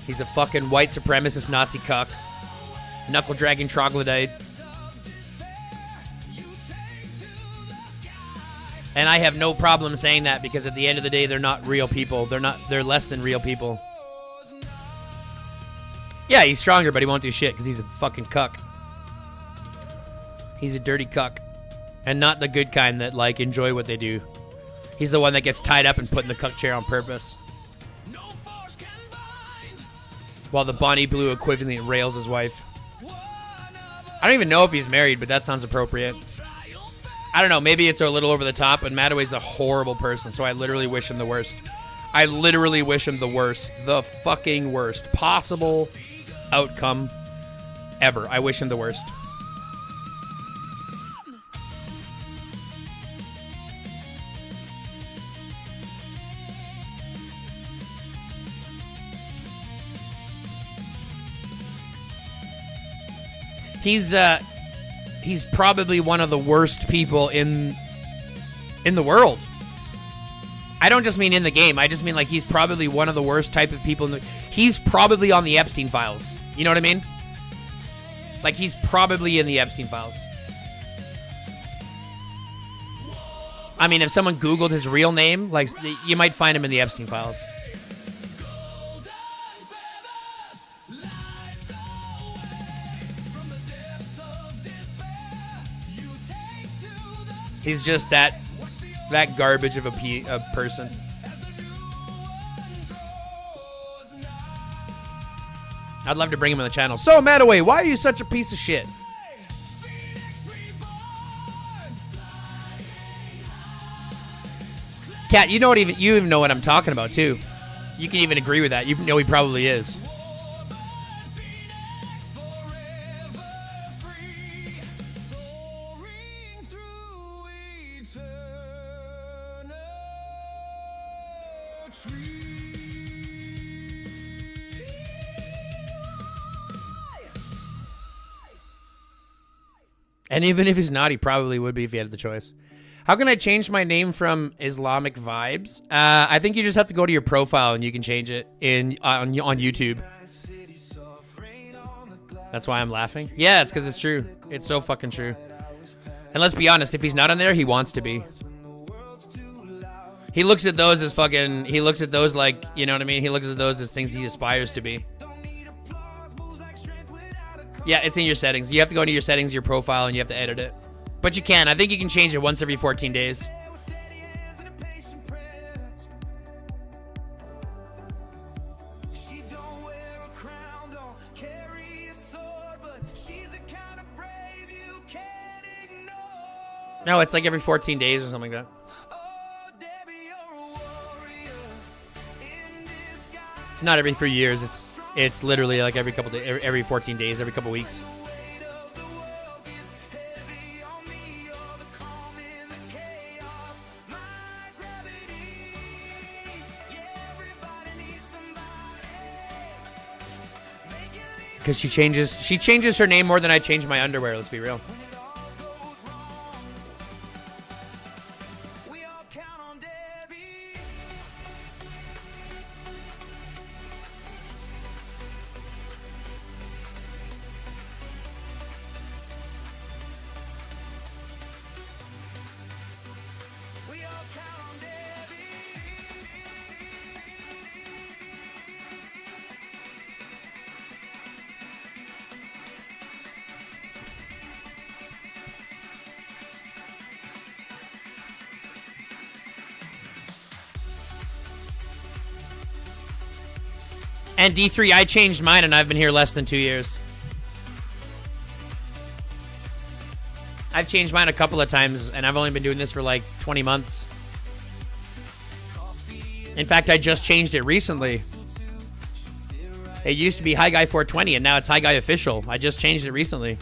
He's a fucking white supremacist Nazi cuck. Knuckle-dragging troglodyte. And I have no problem saying that because at the end of the day, they're not real people. They're less than real people. Yeah, he's stronger, but he won't do shit because he's a fucking cuck. He's a dirty cuck. And not the good kind that, like, enjoy what they do. He's the one that gets tied up and put in the cuck chair on purpose. While the Bonnie Blue equivalently rails his wife. I don't even know if he's married, but that sounds appropriate. I don't know, maybe it's a little over the top, but Mataway's a horrible person, so I literally wish him the worst. I literally wish him the worst. The fucking worst possible outcome ever. I wish him the worst. He's probably one of the worst people in the world. I don't just mean in the game. I just mean like he's probably one of the worst type of people. He's probably on the Epstein files. You know what I mean? Like he's probably in the Epstein files. I mean, if someone Googled his real name, like you might find him in the Epstein files. He's just that garbage of a person. I'd love to bring him on the channel. So, Mataway, why are you such a piece of shit? Kat, you even know what I'm talking about too. You can even agree with that. You know he probably is. And even if he's not, he probably would be if he had the choice. How can I change my name from Islamic Vibes? I think you just have to go to your profile and you can change it on YouTube. That's why I'm laughing. Yeah, it's because it's true. It's so fucking true. And let's be honest, if he's not on there, he wants to be. He looks at those as fucking... He looks at those like... You know what I mean? He looks at those as things he aspires to be. Yeah, it's in your settings. You have to go into your settings, your profile, and you have to edit it. But you can. I think you can change it once every 14 days. No, it's like every 14 days or something like that. It's not every 3 years. It's literally like every couple days, every 14 days, every couple weeks. Because she changes her name more than I change my underwear, let's be real. And D3, I changed mine, and I've been here less than 2 years. I've changed mine a couple of times, and I've only been doing this for like 20 months. In fact, I just changed it recently. It used to be High Guy 420, and now it's High Guy Official. I just changed it recently.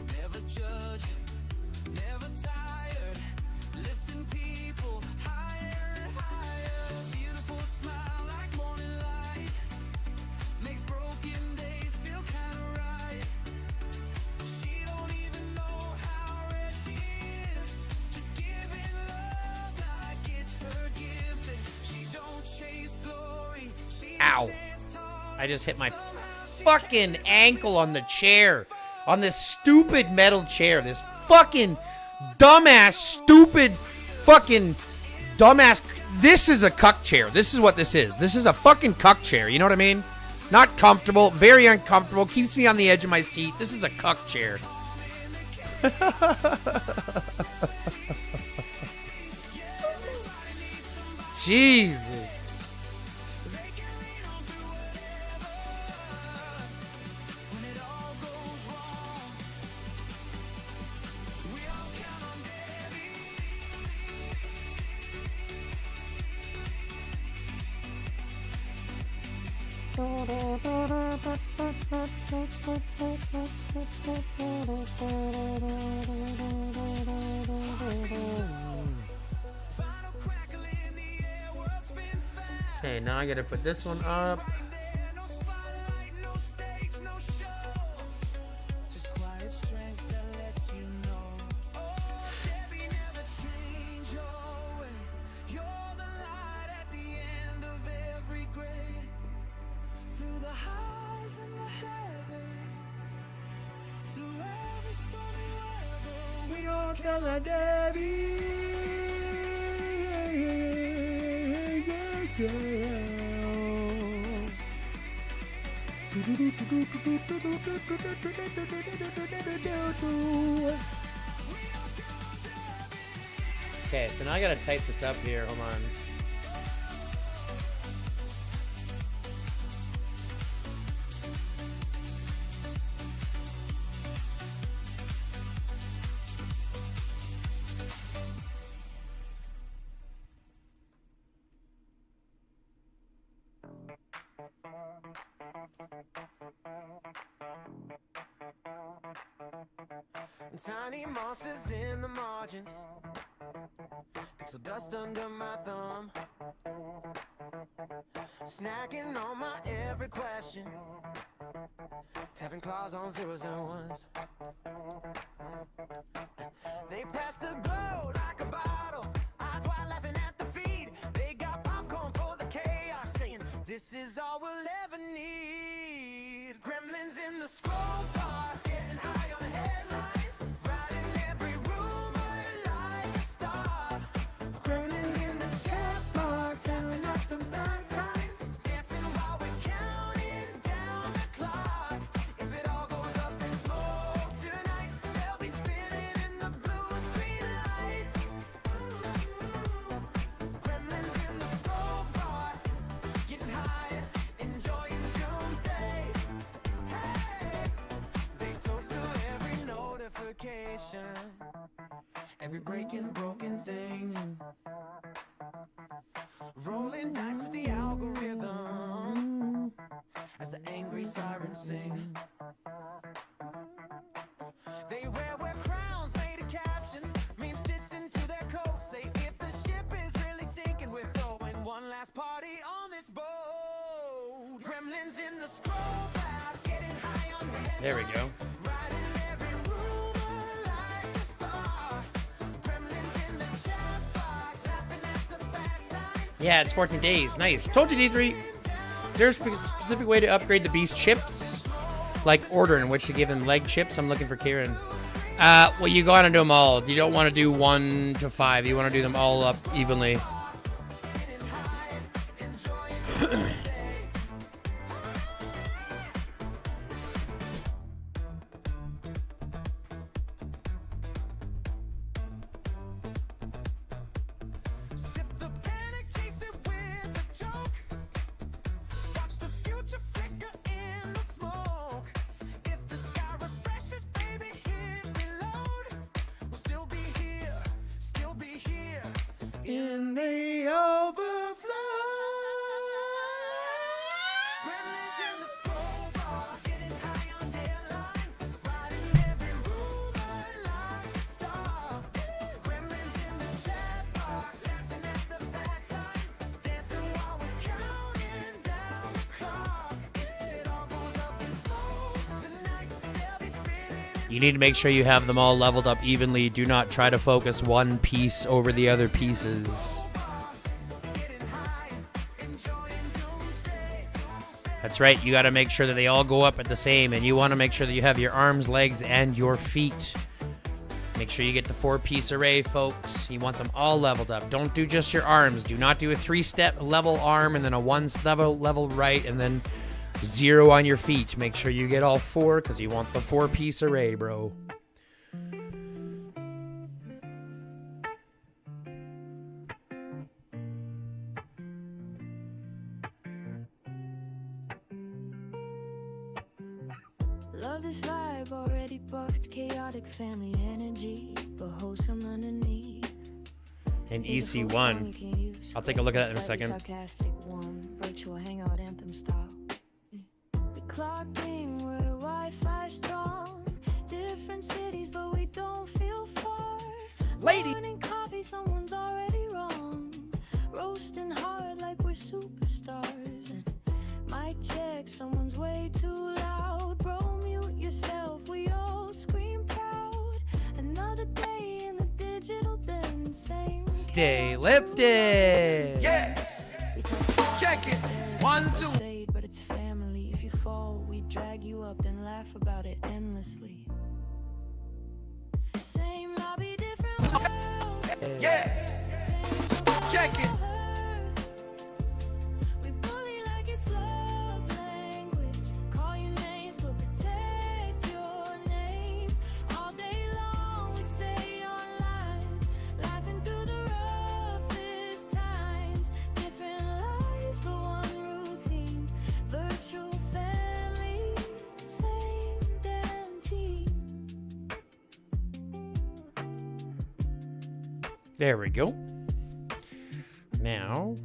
Ow. I just hit my fucking ankle on the chair. On this stupid metal chair. This fucking dumbass, stupid, fucking dumbass. This is a cuck chair. This is what this is. This is a fucking cuck chair. You know what I mean? Not comfortable. Very uncomfortable. Keeps me on the edge of my seat. This is a cuck chair. Jesus. Okay, now I gotta put this one up. Okay, so now I gotta type this up here. Hold on. Tiny monsters in the margins, pixel dust under my thumb, snacking on my every question, tapping claws on zeros and ones. They pass the glow like a bottle, eyes wide laughing at the feed. They got popcorn for the chaos, saying this is all we'll ever need. Gremlins in the scroll bar, getting high on the headlines. Every breaking, broken thing, rolling dice with the algorithm as the angry sirens sing. They wear crowns made of captions, memes stitched into their coats. Say if the ship is really sinking, we're throwing one last party on this boat. Gremlins in the scroll cloud, getting high on the head. There we go. Yeah, it's 14 days. Nice. Told you, D3. Is there a specific way to upgrade the beast chips? Like order in which to give them leg chips? I'm looking for Kieran. Well, you gotta do them all. You don't want to do 1 to 5. You want to do them all up evenly. You need to make sure you have them all leveled up evenly. Do not try to focus one piece over the other pieces. That's right, you got to make sure that they all go up at the same, and you want to make sure that you have your arms, legs, and your feet. Make sure you get the 4-piece array, folks. You want them all leveled up. Don't do just your arms. Do not do a 3-step level arm and then a 1-step level right and then 0 on your feet. Make sure you get all 4 because you want the 4-piece array, bro. Love this vibe already, but it's chaotic family energy, but wholesome underneath. And EC1. I'll take a look at that in a second. Sarcastic one, virtual hangout anthem style. We clocked in where the Wi-Fi strong. Different cities, but we don't feel far. Lady. Morning coffee, someone's already wrong. Roasting hard like we're superstars. And mic check, someone's way too loud. Bro, mute yourself, we all scream proud. Another day in the digital den, same. Stay lifted. Yeah, check it. 1, 2. But it's family. If you fall, we drag you up, then laugh about it endlessly. Same lobby, different world. Yeah, check it. We bully like it's love language. Call your names, but protect your name. All day long we stay online, laughing through the roughest times. Different lives, but one routine. Virtual family, same damn team. There we go. Now.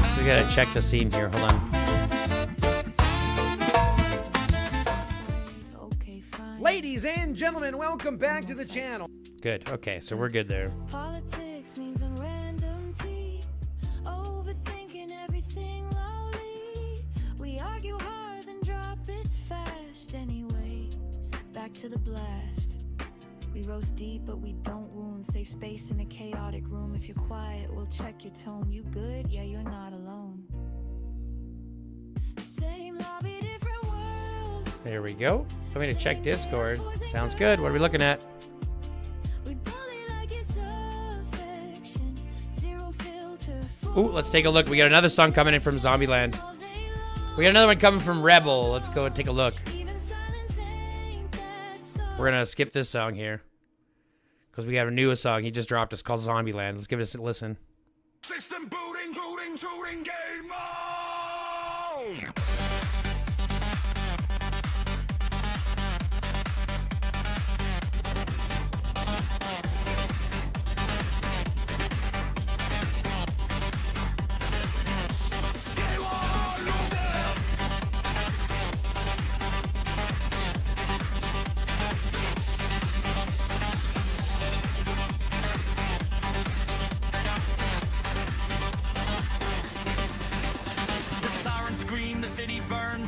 So we gotta check the seam here. Hold on. Okay, fine. Ladies and gentlemen, welcome back to the channel. Good. Okay, so we're good there. Politics means on random tea. Overthinking everything lolly. We argue hard, then drop it fast. Anyway, back to the blast. We roast deep, but we don't wound. Safe space in a chaotic room. If you're quiet, we'll check your tone. You good? Yeah, you're not alone. Same lobby, different world. There we go. I'm gonna check Discord. Sounds good. What are we looking at? We bully like it's affection. Zero filter. Ooh, let's take a look. We got another song coming in from Zombieland. All day long. We got another one coming from Rebel. Let's go and take a look. Even silence ain't that soft. We're gonna skip this song here because we have a newest song he just dropped. It's called Zombieland. Let's give it a listen. System booting, shooting, game on!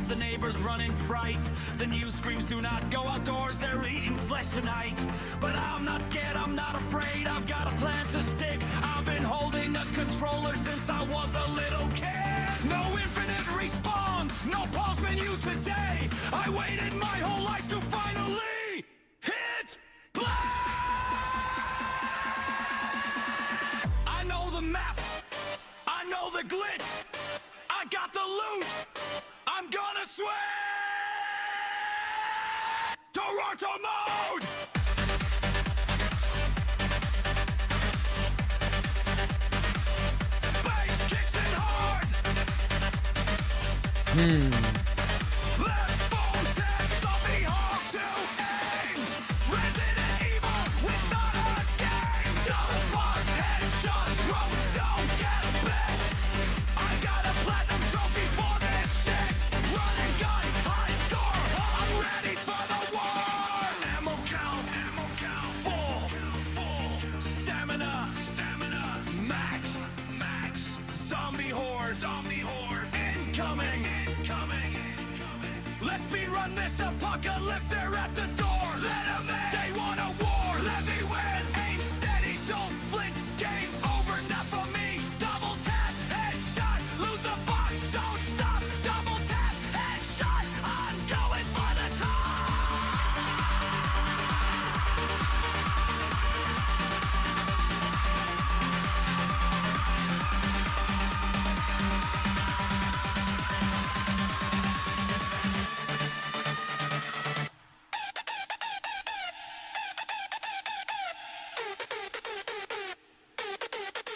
The neighbors run in fright. The news screams, do not go outdoors, they're eating flesh tonight. But I'm not scared, I'm not afraid, I've got a plan to stick. I've been holding a controller since I was a little kid. No infinite response, no pause menu today. I waited my whole life to finally hit play. I know the map, I know the glitch, I got the loot. I'm gonna switch Toronto mode. Bass kicks in hard. Left phone dead, zombie hard to aim. Resident Evil, it's not a game. Double fuck, headshot, bro, don't get bit. I got a platinum trophy for this shit. Running gun, high score, I'm ready for the war. Ammo count, full. Stamina, max. It's apocalypse, they're at the door. Let 'em in. They want a war. Let me win. Aim steady, don't flinch. Game over, not for me. Double tap, headshot. Loot the box, don't stop. Double tap, headshot. I'm going for the top.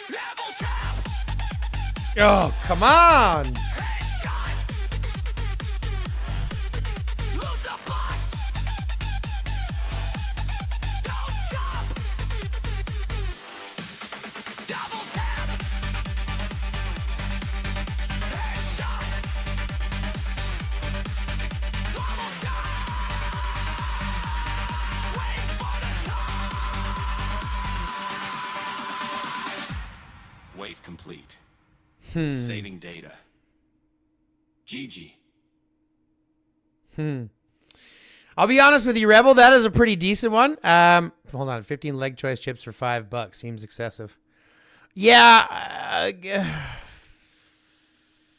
Level tap, Oh, come on. headshot. Loot the box. Don't stop. Double tap. Headshot. Double tap. Wait for the top. Wave complete. Saving data. GG. I'll be honest with you, Rebel. That is a pretty decent one. Hold on. 15 leg choice chips for $5 seems excessive. Yeah.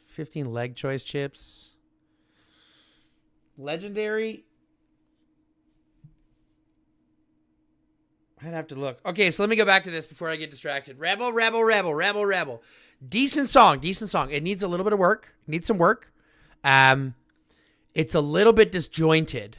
15 leg choice chips. Legendary. I'd have to look. Okay, so let me go back to this before I get distracted. Rebel, Rebel, Rebel, Rebel, Rebel. Decent song, decent song. It needs a little bit of work. It needs some work. It's a little bit disjointed.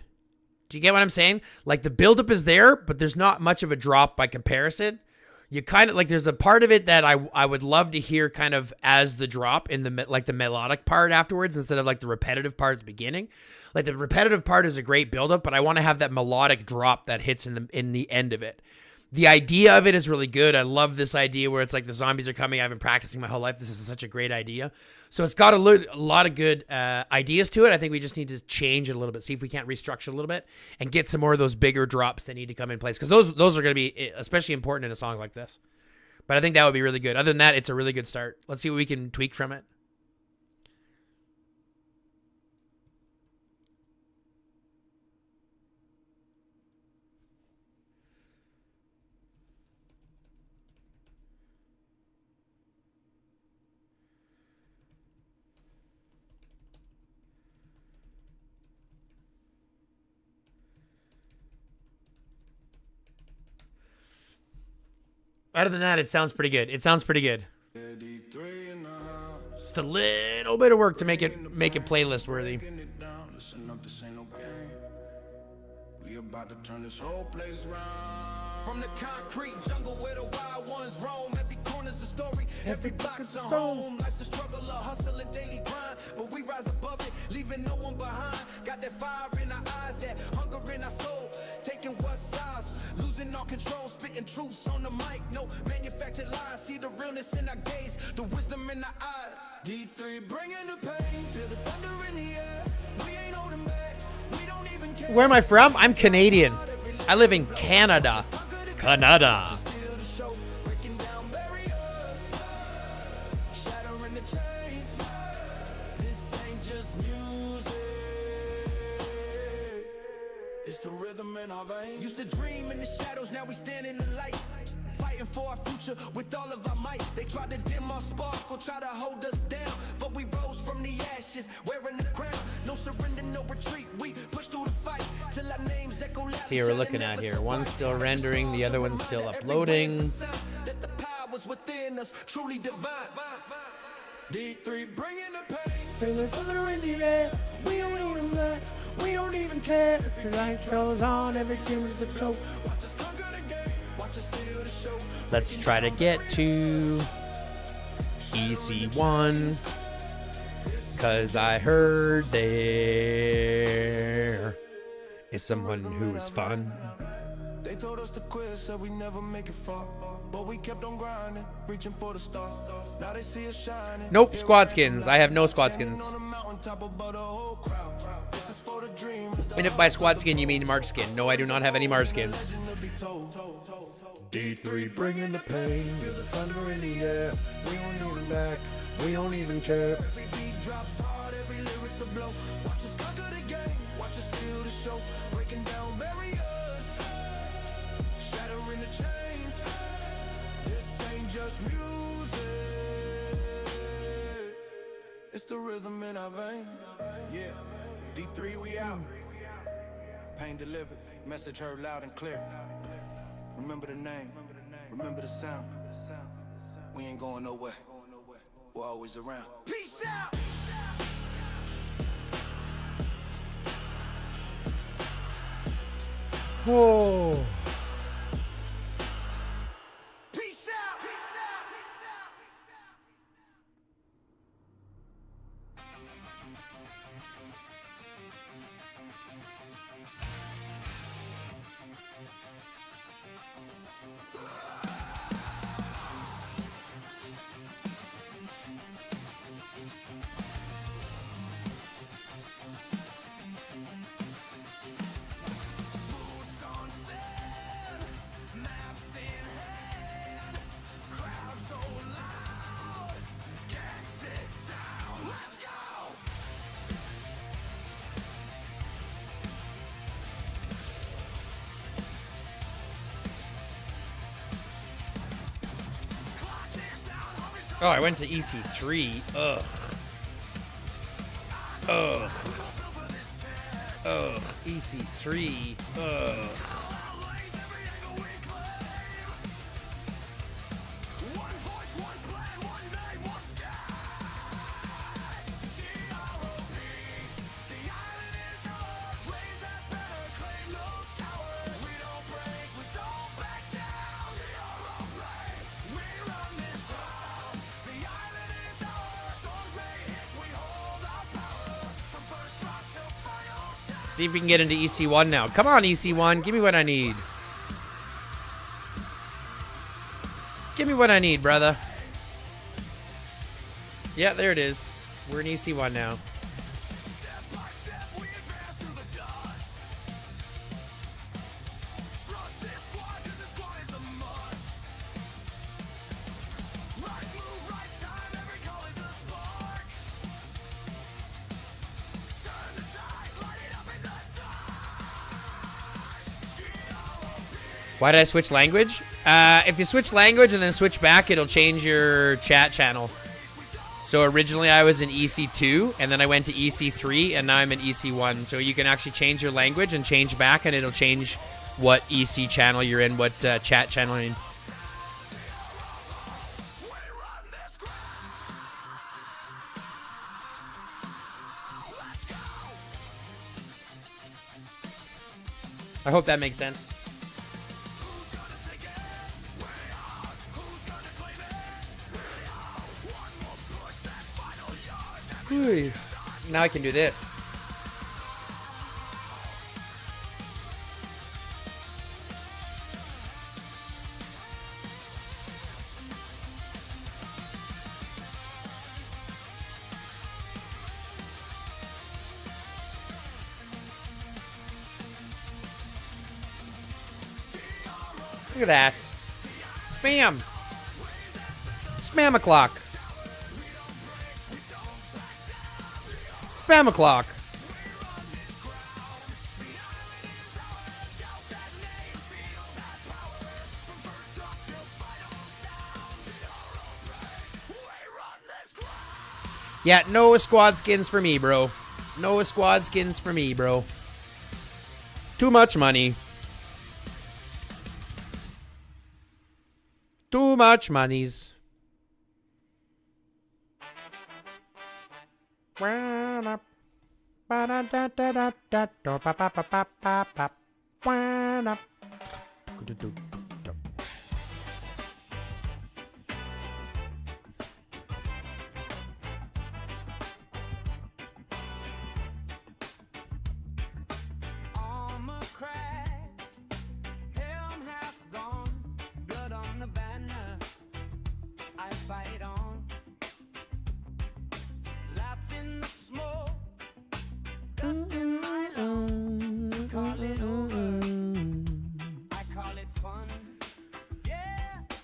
Do you get what I'm saying? Like the buildup is there, but there's not much of a drop by comparison. You kind of like there's a part of it that I would love to hear kind of as the drop in the like the melodic part afterwards instead of like the repetitive part at the beginning. Like the repetitive part is a great buildup, but I want to have that melodic drop that hits in the end of it. The idea of it is really good. I love this idea where it's like the zombies are coming. I've been practicing my whole life. This is such a great idea. So it's got a lot of good ideas to it. I think we just need to change it a little bit, see if we can't restructure a little bit and get some more of those bigger drops that need to come in place. Because those are going to be especially important in a song like this. But I think that would be really good. Other than that, it's a really good start. Let's see what we can tweak from it. Other than that, it sounds pretty good. It sounds pretty good. Just a little bit of work to make it playlist worthy. We about to turn this whole place round. From the concrete jungle where the wild ones roam, every corner's a story, every block's a home. Life's a struggle, a hustle, a daily grind, but we rise above it, leaving no one behind. Got that fire in our eyes, that hunger in our soul, taking what's ours, losing all control, spitting truths on the mic. No manufactured lies, see the realness in our gaze, the wisdom in our eyes. D3 bringing the pain, feel the thunder in the air. We ain't holding back, we don't even care. Where am I from? I'm Canadian. I live in Canada. Canada. It's the rhythm in our veins. Used to dream in the shadows, now we stand in the light. Fighting for our future with all of our might. They tried to dim our sparkle, try to hold us down, but we rose from the ashes, wearing the crown. No surrender, no retreat. We push through the fight till our names echo loud. See what we're looking at here. One's still rendering, the other one's still uploading. That the powers within us truly divine. D3 bringing the pain. Feel the thunder in the air. We don't even back. We don't even care. If your light goes on, everything is a joke. Watch us conquer the game. Watch us steal the show. Let's try to get to EC1. Cause I heard there is someone who is fun. They told us to quit, said we never make it far, but we kept on grinding, reaching for the star. Now they see us shining. Nope, squad skins. I have no squad skins. And if by squad skin you mean March skin. No, I do not have any March skins. D3 bringing the pain, feel the thunder in the air. We don't even back, we don't even care. Every beat drops hard, every lyric's a blow. Watch us conquer the game, watch us steal show, breaking down barriers, shattering the chains. This ain't just music, it's the rhythm in our veins. Yeah, D3, we out. Pain delivered, message heard loud and clear. Remember the name, remember the sound. We ain't going nowhere, we're always around. Peace out! Oh. Peace out! Oh, I went to EC3. Ugh. Ugh. Ugh. EC3. Ugh. See if we can get into EC1 now. Come on, EC1. Give me what I need. Give me what I need, brother. Yeah, there it is. We're in EC1 now. Why did I switch language? If you switch language and then switch back, it'll change your chat channel. So originally I was in EC2, and then I went to EC3, and now I'm in EC1. So you can actually change your language and change back, and it'll change what EC channel you're in, what chat channel you're in. I hope that makes sense. Now I can do this. Look at that. Spam. Spam o'clock. Spam o'clock. Yeah, no squad skins for me, bro. No squad skins for me, bro. Too much money. Too much monies.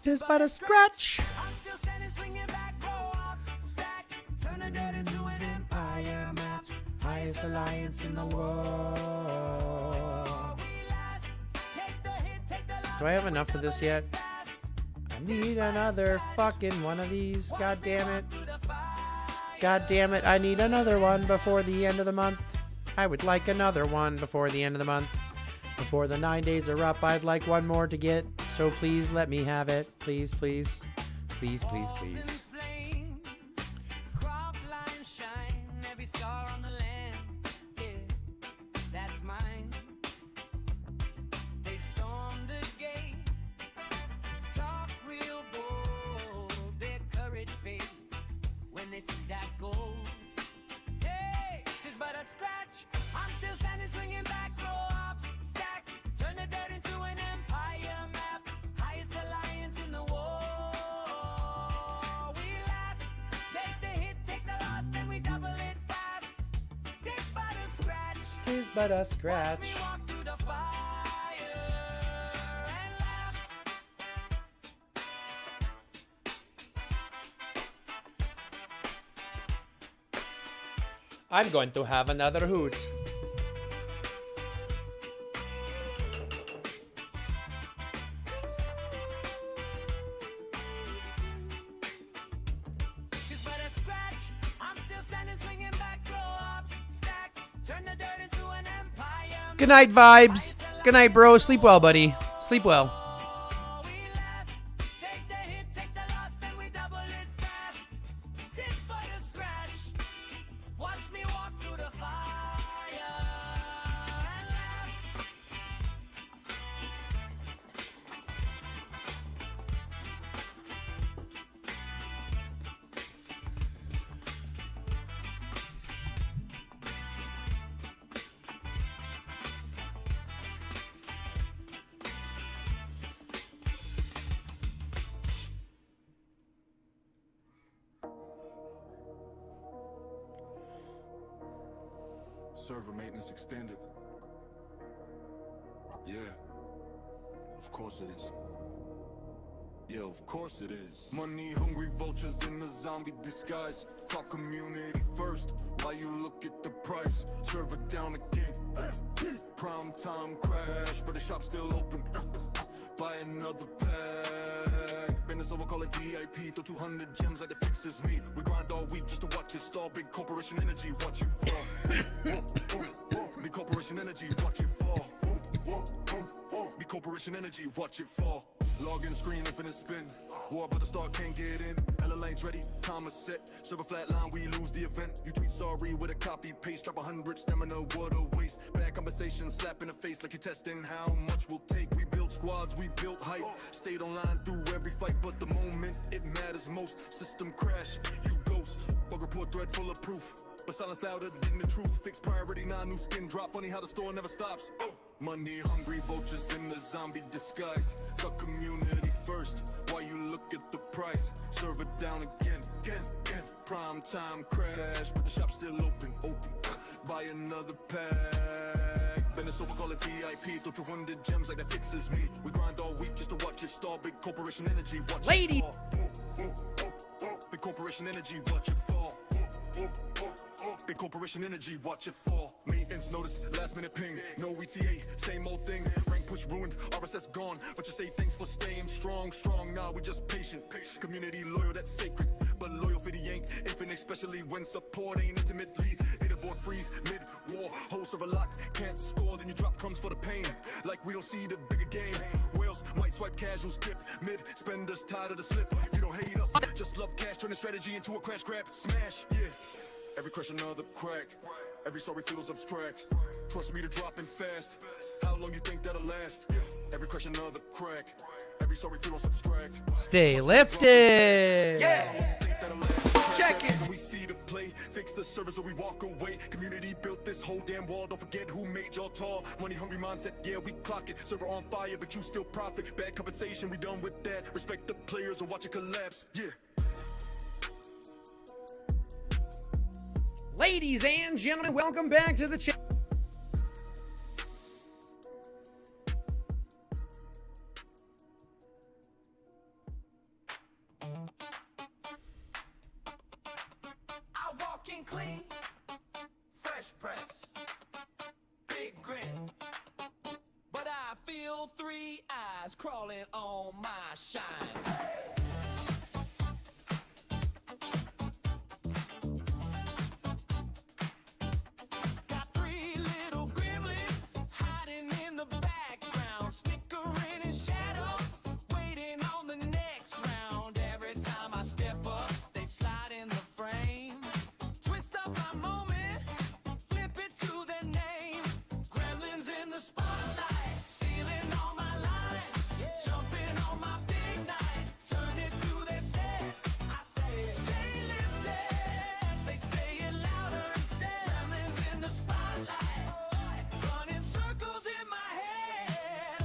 Just but a scratch. I'm still standing, swinging back, roll ups, stack, turn a dirt into an empire match. Highest alliance in the world. Do I have enough for this yet? I need another fucking one of these. God damn it. God damn it. I need another one before the end of the month. I would like another one before the end of the month. Before the 9 days are up, I'd like one more to get. So please let me have it. Please, please. Please, please, please. Crop lines shine, every star on the land, yeah, that's mine. They storm the gate, talk real bold, their courage fades when they see that gold. Hey, 'tis but a scratch, I'm still standing, swinging back, row ups, stack, turn the dirt into an empire map, highest alliance in the war. We last, take the hit, take the loss, then we double it fast. Tis but a scratch, Tis but a scratch. we walk through the fire and laugh. I'm going to have another hoot. Tis but a scratch, I'm still standing, swinging back, row ups, stack, turn the dirt into an empire. Good night, vibes. Good night, bro. Sleep well, buddy. Sleep well. We last, take the hit, take the loss, then we double it fast. Tis but a scratch, watch me walk through the fire and laugh. Server maintenance extended. Yeah. Of course it is. Yeah, of course it is. Money hungry vultures in a zombie disguise. Talk community first, while you look at the price. Server down again. Prime time crash, but the shop's still open. Buy another pack. Business over, call it VIP. Throw 200 gems like the fixes me. We grind all week just to watch it stall. Big corporation energy, watch it fall. Big corporation energy, watch it fall. Big corporation energy, watch it fall. Login screen, infinite spin. War but the star can't get in. Ella lanes ready, timer set. Server flatline, we lose the event. You tweet sorry with a copy paste. Drop 100 stamina, what a waste. Bad conversation, slap in the face like you're testing how much we'll take. We built squads, we built hype. Stayed online through every fight, but the moment it matters most. System crash, you ghost. Bug report thread full of proof. But silence louder than the truth. Fixed priority, now new skin drop. Funny how the store never stops. Money hungry vultures in the zombie disguise. Cut community first, while you look at the price. Serve it down again. Prime time crash, but the shop's still open. Buy another pack. Business over, call it VIP. Throw 200 gems like that fixes me. We grind all week just to watch it stall. Big corporation energy, watch Lady. it fall. Big corporation energy, watch it fall. Big corporation energy, watch it fall. Maintenance notice, last minute ping. No ETA, same old thing. Rank push ruined, RSS gone. But you say thanks for staying strong. Nah, we just patient. Community loyal, that's sacred. But loyal for the yank, infinite, especially when support ain't intimately. Board freeze, mid-war, whole server locked. Can't score, then you drop crumbs for the pain. Like we don't see the bigger game. Whales might swipe casual skip. Mid-spenders tired of the slip. You don't hate us, just love cash. Turn the strategy into a crash grab. Smash, yeah. Every crush another crack. Every sorry feels abstract. Trust me to drop in fast. How long you think that'll last? Every crush another crack. Every sorry feels abstract. Stay lifted. Yeah. Check it. We see the play, fix the service or we walk away. Community built this whole damn wall. Don't forget who made y'all tall. Money hungry mindset, yeah, we clock it. Server on fire, but you still profit. Bad compensation, we done with that. Respect the players or watch it collapse. Yeah. Ladies and gentlemen, welcome back to the channel. I walk in clean, fresh press, big grin, but I feel feel three eyes crawling on my shine. Got three little gremlins hiding in the background, snickering in shadows, waiting on the next round. Every time I step up, they slide in the frame. Twist up my moment, flip it to their name. Gremlins in the spotlight, stealing all my lines, jumping on my big night, turn it to their set. I say, stay lifted. They say it louder instead. Gremlins in the spotlight, running circles in my head.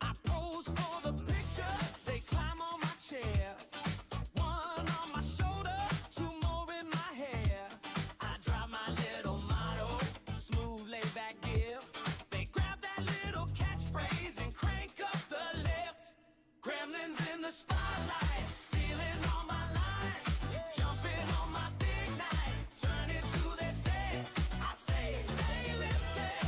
I pose for the picture, they climb on my chair. One on my shoulder, two more in my hair. I drop my little motto, smooth laid back gift. They grab that little catchphrase and crank up the lift. Gremlins in the spotlight, stealing all my lines, jumping on my big night, turn it to their set. I say, stay lifted.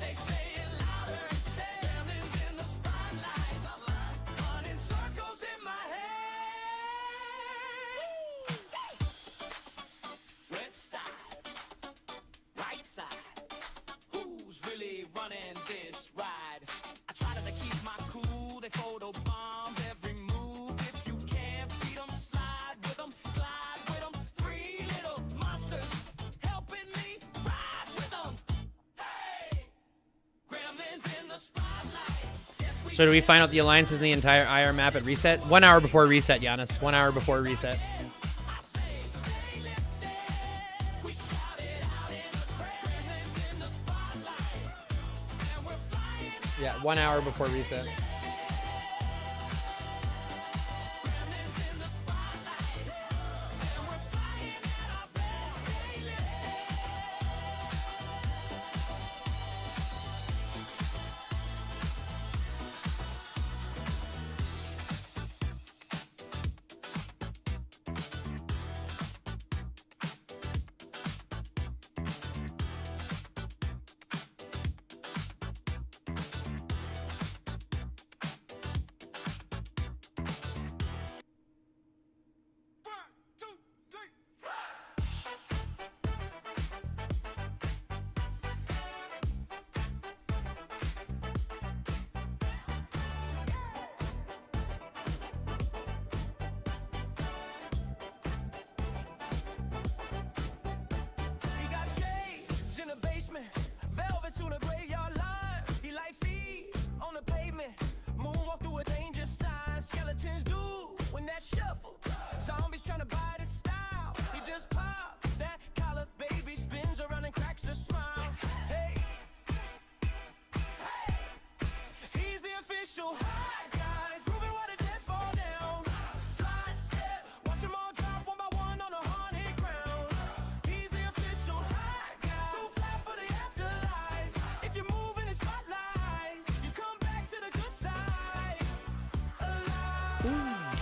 They say it louder instead. Gremlins in the spotlight, running circles in my head. Left side, right side, who's really running this ride? I try to keep my cool, they photobomb every move. If you can't beat them, slide with them, glide with them. Three little monsters helping me rise with them. Hey, gremlins in the spotlight. Yes, we So do we find out the alliances in the entire IR map at reset? 1 hour before reset, Giannis. 1 hour before reset. I say, stay lifted. We shout it out in the crowd. Gremlins in the spotlight, and we're flying. Yeah, 1 hour before reset. Gremlins in the spotlight, and we're flying at our best. Stay lifted. He got shades in the basement, velvet to the graveyard line. He like feet on the pavement, moonwalk through a danger sign. Skeletons do when that shuffle, zombies trying to buy his style. He just pops that collar, baby spins around and cracks a smile. Hey, hey, he's the official high guy, grooving while the dead fall down. Slide step, watch them all drop one by one on the haunted ground. He's the official high guy, too fly for the afterlife. If you move in the spotlight, you come back to the good side. Alive.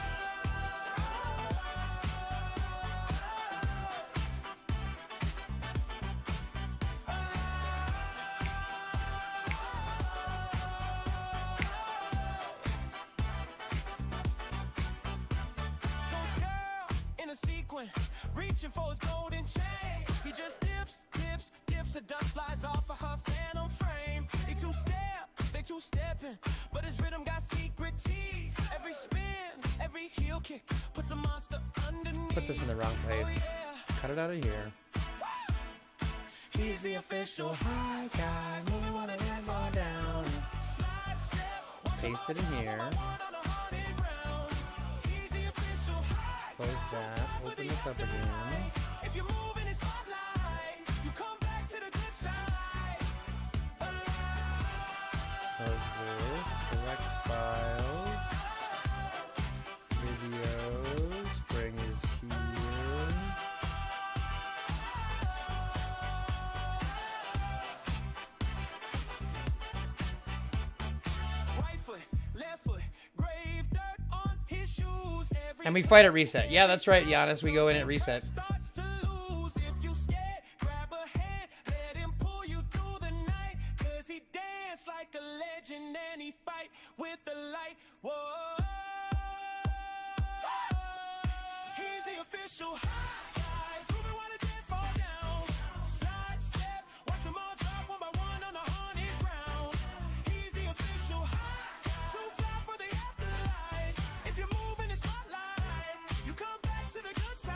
Ghost girl in a sequin, reaching for his golden chain. He just dips, dips, dips. The dust flies off of her phantom frame. They two-step, they two-stepping, but his rhythm got secret teeth. Every spin, every heel kick puts a monster underneath. Put this in the wrong place. Oh, yeah. Cut it out of here. He's the official high guy, moving while the dead fall down. Slide step, watch him Paste it in here. on the haunted ground. He's the official high Close that. Open this up again. If you move in his spotlight, you come back to the good side. Alive. Close this. Select files. Videos. Bring is here. Right foot, left foot, grave dirt on his shoes. And we fight at reset. Yeah, that's right, Giannis. We go in at reset. Starts to lose if you skip like a legend and he fight with the light. Whoa. He's the official hot guy. Proving why the dead fall down. Slide step, watch them all drop one by one on the haunted ground. He's the official hot guy. Too fly for the afterlife. If you move in the spotlight, you come back to the good side.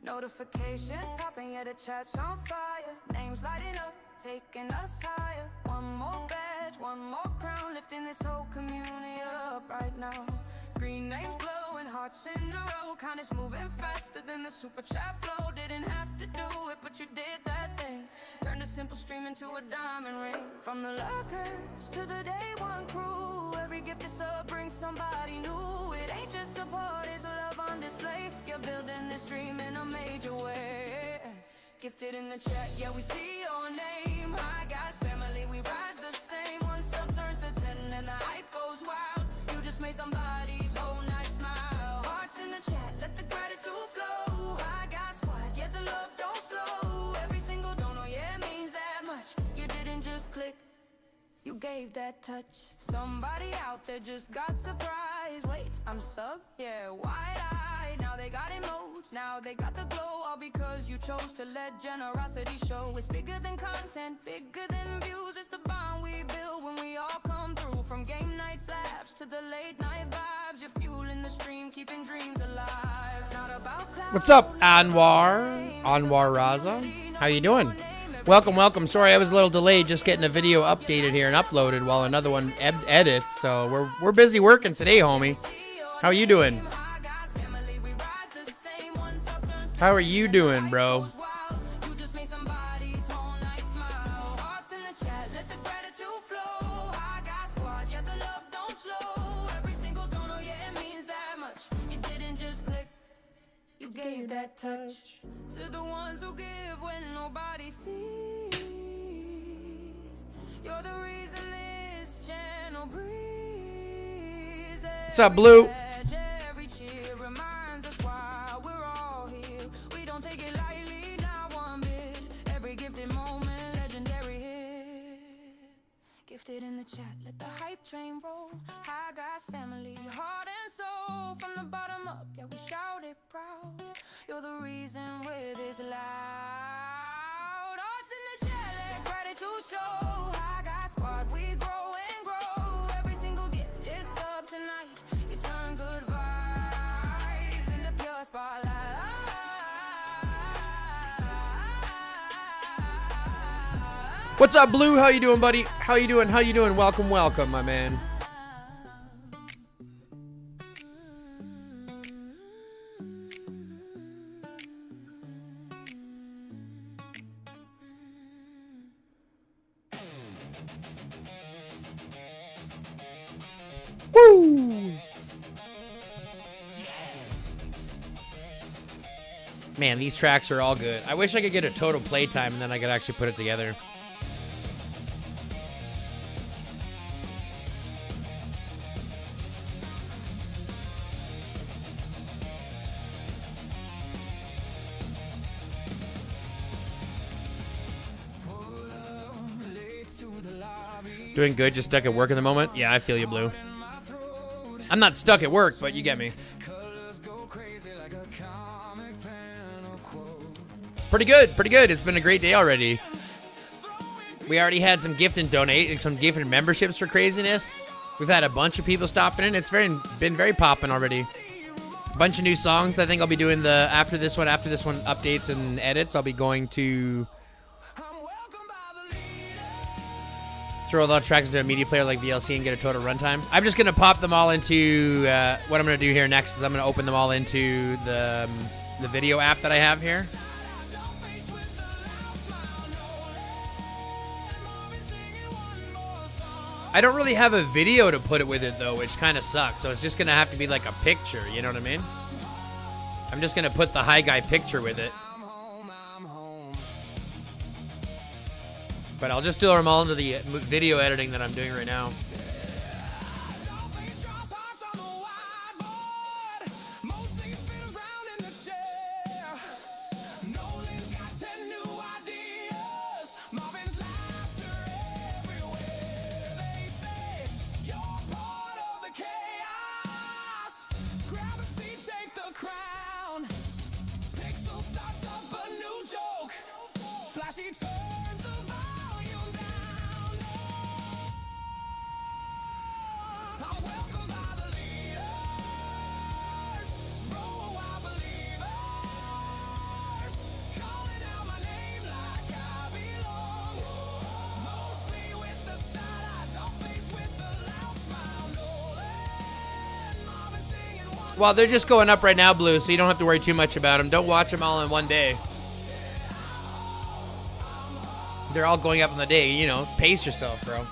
Notification popping, yeah, the chat's on fire. Names lighting up, taking us higher. One more badge, one more crown, lifting this whole community up right now. Green names glowing, hearts in a row. Kindness moving faster than the super chat flow. Didn't have to do it, but you did that thing. Turned a simple stream into a diamond ring. From the lurkers to the day one crew, every gift is up brings somebody new. It ain't just support, it's love on display. You're building this dream in a major way. Gifted in the chat, yeah, we see your name. Hi guys, family, we rise the same. One sub turns to 10 and the hype goes wild. You just made somebody's whole night smile. Hearts in the chat, let the gratitude flow. Hi guys, squad, yeah, the love don't slow. Every single donor, yeah, means that much. You didn't just click, you gave that touch. Somebody out there just got surprised. Wait, I'm sub? Yeah, wide-eyed. Now they got emotes, now they got the glow. All because you chose to let generosity show. It's bigger than content, bigger than views. It's the bond we build when we all come through. From game night slaps to the late night vibes. You're fueling the stream, keeping dreams alive. Not about cloud. What's up, Anwar Raza? How you doing? Welcome, welcome. Sorry, I was a little delayed just getting a video updated here and uploaded while another one edits. So we're busy working today, homie. How are you doing? How are you doing, bro? Gave that touch to the ones who give when nobody sees. You're the reason this channel breathes. What's up, Blue? Every cheer reminds us why we're all here. We don't take it lightly, not one bit. Every gifted moment, legendary hit. Gifted in the chat, let the hype train roll. Hi guys, family, heart and soul. From the bottom up, yeah, we shout it proud. You're the reason we're this loud. Hearts in the chat, let gratitude show. Hi guys, squad, we grow and grow. Every single gift is up tonight. You turn good vibes into pure spotlight. What's up, Blue? How you doing, buddy? How you doing? How you doing? Welcome, welcome, my man. Woo! Man, these tracks are all good. I wish I could get a total playtime and then I could actually put it together. Doing good, just stuck at work at the moment. Yeah, I feel you, Blue. I'm not stuck at work, but you get me. Pretty good, pretty good. It's been a great day already. We already had some gift and donate, some gift and memberships for craziness. We've had a bunch of people stopping in. It's been very popping already. A bunch of new songs. I think I'll be doing the after this one updates and edits. I'll be going to throw a lot of tracks into a media player like VLC and get a total runtime. I'm just going to pop them all into, what I'm going to do here next is I'm going to open them all into the video app that I have here. I don't really have a video to put it with it though, which kind of sucks. So it's just gonna have to be like a picture, you know what I mean? I'm just gonna put the high guy picture with it. But I'll just do them all into the video editing that I'm doing right now. Well, they're just going up right now, Blue, so you don't have to worry too much about them. Don't watch them all in one day. They're all going up in the day, you know. Pace yourself, bro.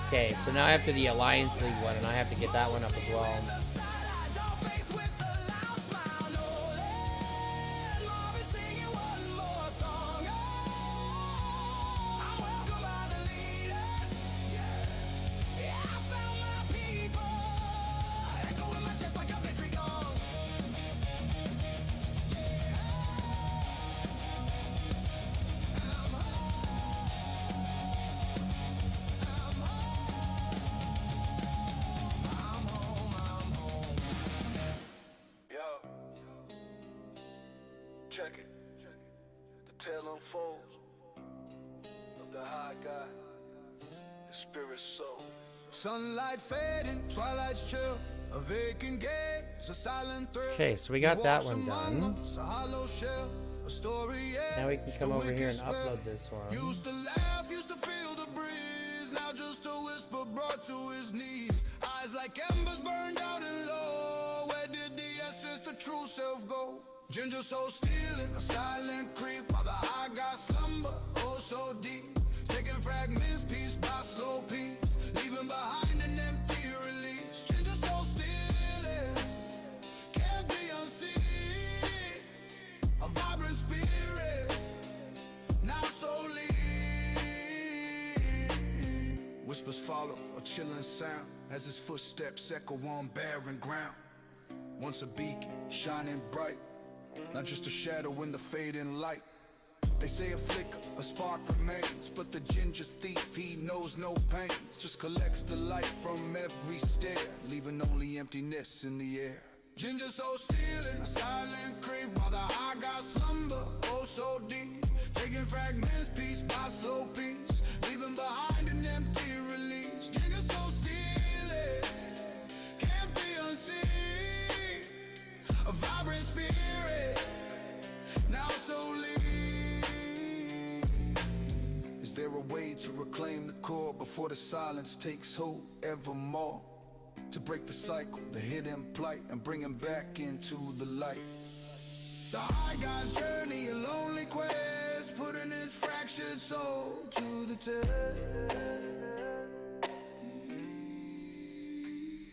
Okay, so now after the Alliance League one, and I have to get that one up as well. Check it. The tale unfolds of the high guy, his spirit soul. Sunlight fading, twilight's chill, a vacant gaze, a silent thrill. Okay, so we got that one done. A hollow shell, a story, yeah. Now we can come over here and upload this one. Used to laugh, used to feel the breeze, now just a whisper brought to his knees. Eyes like embers burned out and low. Where did the essence, the true self go? Ginger soul stealing, a silent creep, while the high guy slumber, oh so deep. Taking fragments piece by slow piece, leaving behind an empty release. Ginger soul stealing, can't be unseen. A vibrant spirit, now so lean. Whispers follow, a chilling sound, as his footsteps echo on barren ground. Once a beacon, shining bright, not just a shadow in the fading light. They say a flicker, a spark remains, but the ginger thief, he knows no pains. Just collects the light from every stare, leaving only emptiness in the air. Ginger soul stealing, a silent creep, while the high guy slumber, oh so deep. Taking fragments piece by slow piece, leaving behind an empty release. Ginger soul stealing, can't be unseen. A vibrant spirit, now so lean. Is there a way to reclaim the core before the silence takes hold evermore? To break the cycle, the hidden plight, and bring him back into the light. The high guy's journey, a lonely quest, putting his fractured soul to the test.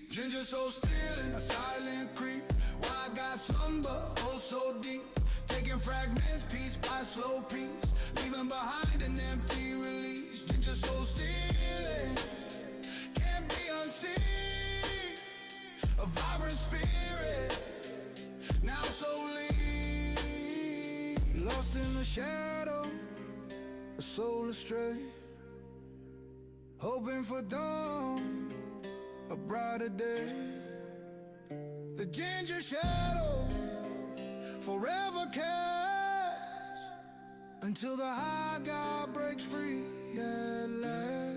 Ginger soul stealing, a silent creep, why got slumber, oh so deep. Taking fragments piece by slow piece, leaving behind an empty release. Ginger soul stealing, can't be unseen. A vibrant spirit, now so lean. Lost in the shadow, a soul astray, hoping for dawn, a brighter day. The ginger shadow forever casts until the high guy breaks free at last.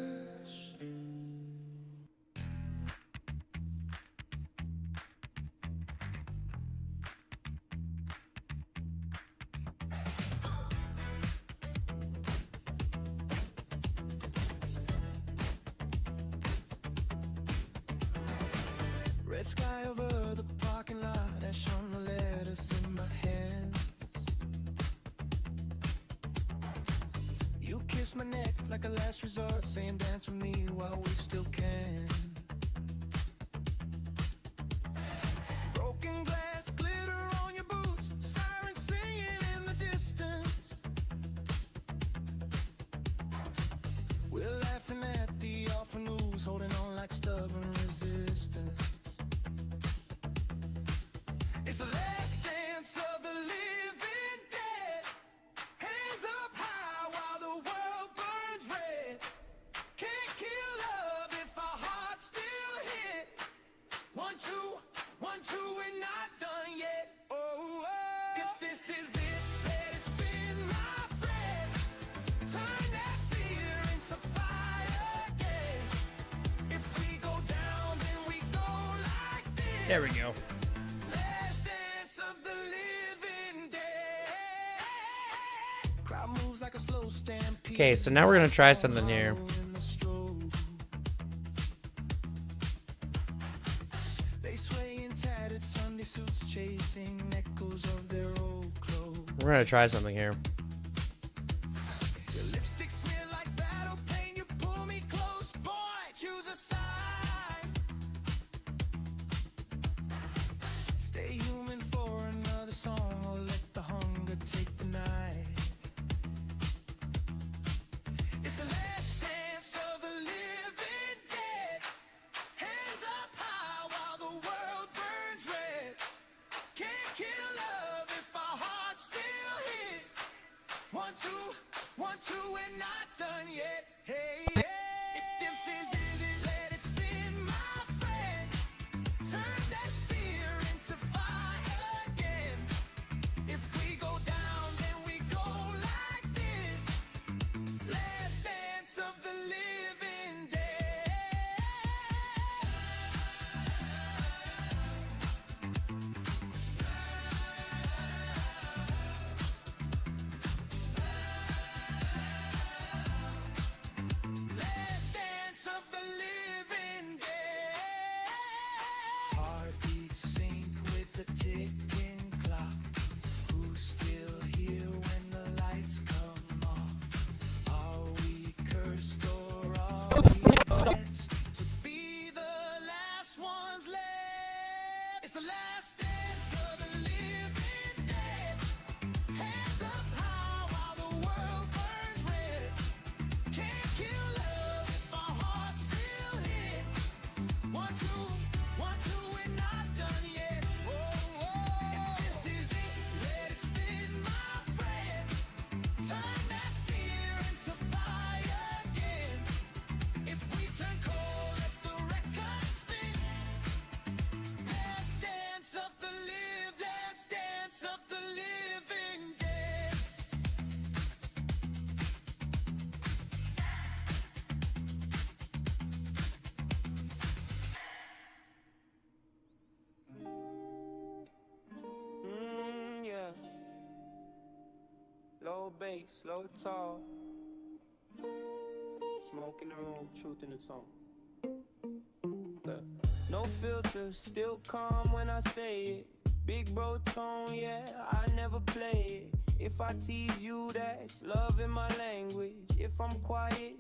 Red sky over the parking lot, ash on the letters in my hands. You kiss my neck like a last resort, saying dance with me while we still can. Broken glass, glitter on your boots, sirens singing in the distance. We're laughing at the awful news, holding on like stubborn resistance. It's the last dance of the living dead. Hands up high while the world burns red. Can't kill love if our hearts still hit. 1, 2, 1, 2, we're not done yet. Oh, if this is it, let it spin, my friend. Turn that fear into fire again. If we go down, then we go like this. There we go. Last dance of the living dead. Crowd moves like a slow stampede. Okay, so now we're gonna try something here. In the strobe. They sway in tattered Sunday suits, chasing echoes of their old clothes. We're gonna try something here. Your lipstick smear like battle pain. You pull me close, boy. Choose a side. Stay human for another song, or let the hunger take the night. It's the last dance of the living dead. Hands up high while the world burns red. Can't kill love if our hearts still hit. 1, 2, 1, 2, we're not done yet. Hey, if this is it, let it spin, my friend. Turn that fear into fire again. If we go down, then we go like this. Last dance of the living dead. Last dance of the living dead. Heartbeats sync with the ticking clock. Who's still here when the lights come off? Are we cursed or are we blessed to be the last ones left? It's the last dance of the living dead. Hands up high while the world burns red. Can't kill love if our hearts still hit. 1, 2, 1, 2, we're not done yet. Oh, if this is it, let it spin, my friend. Turn that fear into fire again. If we turn cold, let the record spin. Last dance of the last dance of the living dead. Yeah. Low bass, low tall. Smoke in the room, truth in the tone. Look, no filter, still calm when I say it. Big bro tone, yeah, I never play it. If I tease you, that's love in my language. If I'm quiet,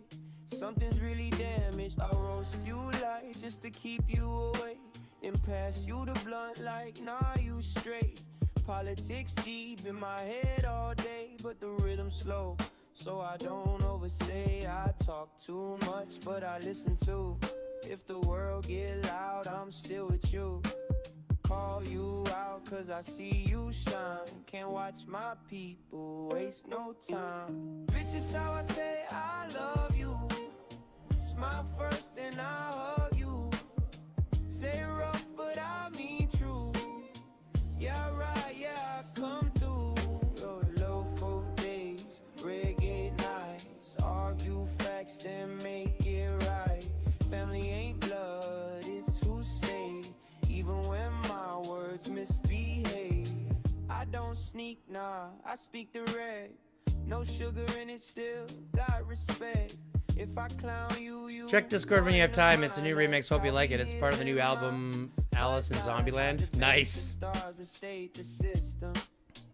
something's really damaged. I roast you light just to keep you away. Then pass you the blunt like, nah, you straight. Politics deep in my head all day, but the rhythm slow, so I don't oversay. I talk too much, but I listen too. If the world get loud, I'm still with you. Call you out cause I see you shine. Can't watch my people waste no time. Bitch, it's how I say I love you. Smile first, then I hug you. I speak direct. No sugar in it, still got respect. If I clown you, you Check Discord when you have time. It's a new remix. Hope you like it. It's part of the new album, Alice in Zombieland. Nice. Stars that state the system.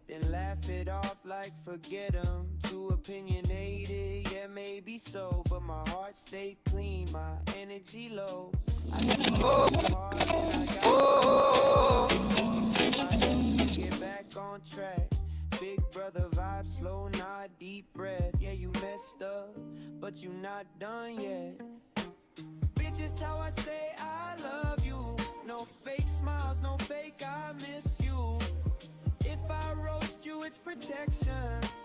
Then laugh it off like forget 'em. Too opinionated, yeah, maybe so. But my heart stayed clean, my energy low. I keep hard and I got get back on track. Big brother vibe, slow, not deep breath. Yeah, you messed up, but you not done yet. Bitch, it's how I say I love you. No fake smiles, no fake I miss you. If I roast you, it's protection.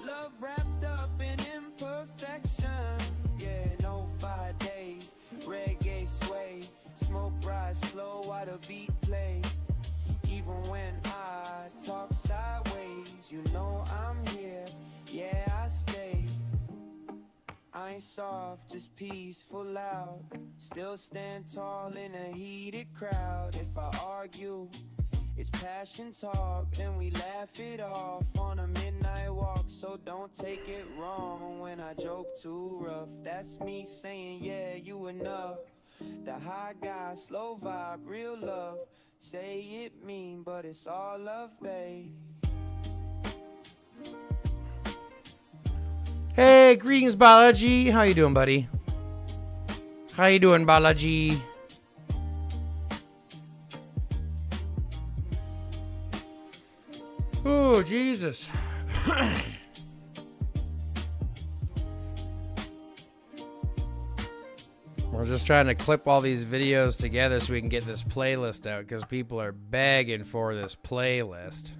Love wrapped up in imperfection. Yeah, no 5 days. Reggae sway. Smoke rise slow while the beat play. Even when I talk sideways, you know I'm here. Yeah, I stay. I ain't soft, just peaceful, loud. Still stand tall in a heated crowd. If I argue, it's passion talk, then we laugh it off on a midnight walk. So don't take it wrong when I joke too rough. That's me saying, yeah, you enough. The high guy, slow vibe, real love. Say it mean, but it's all love, babe. Hey, greetings, Balaji. How you doing, buddy? How you doing, Balaji? Oh, Jesus. We're just trying to clip all these videos together so we can get this playlist out because people are begging for this playlist.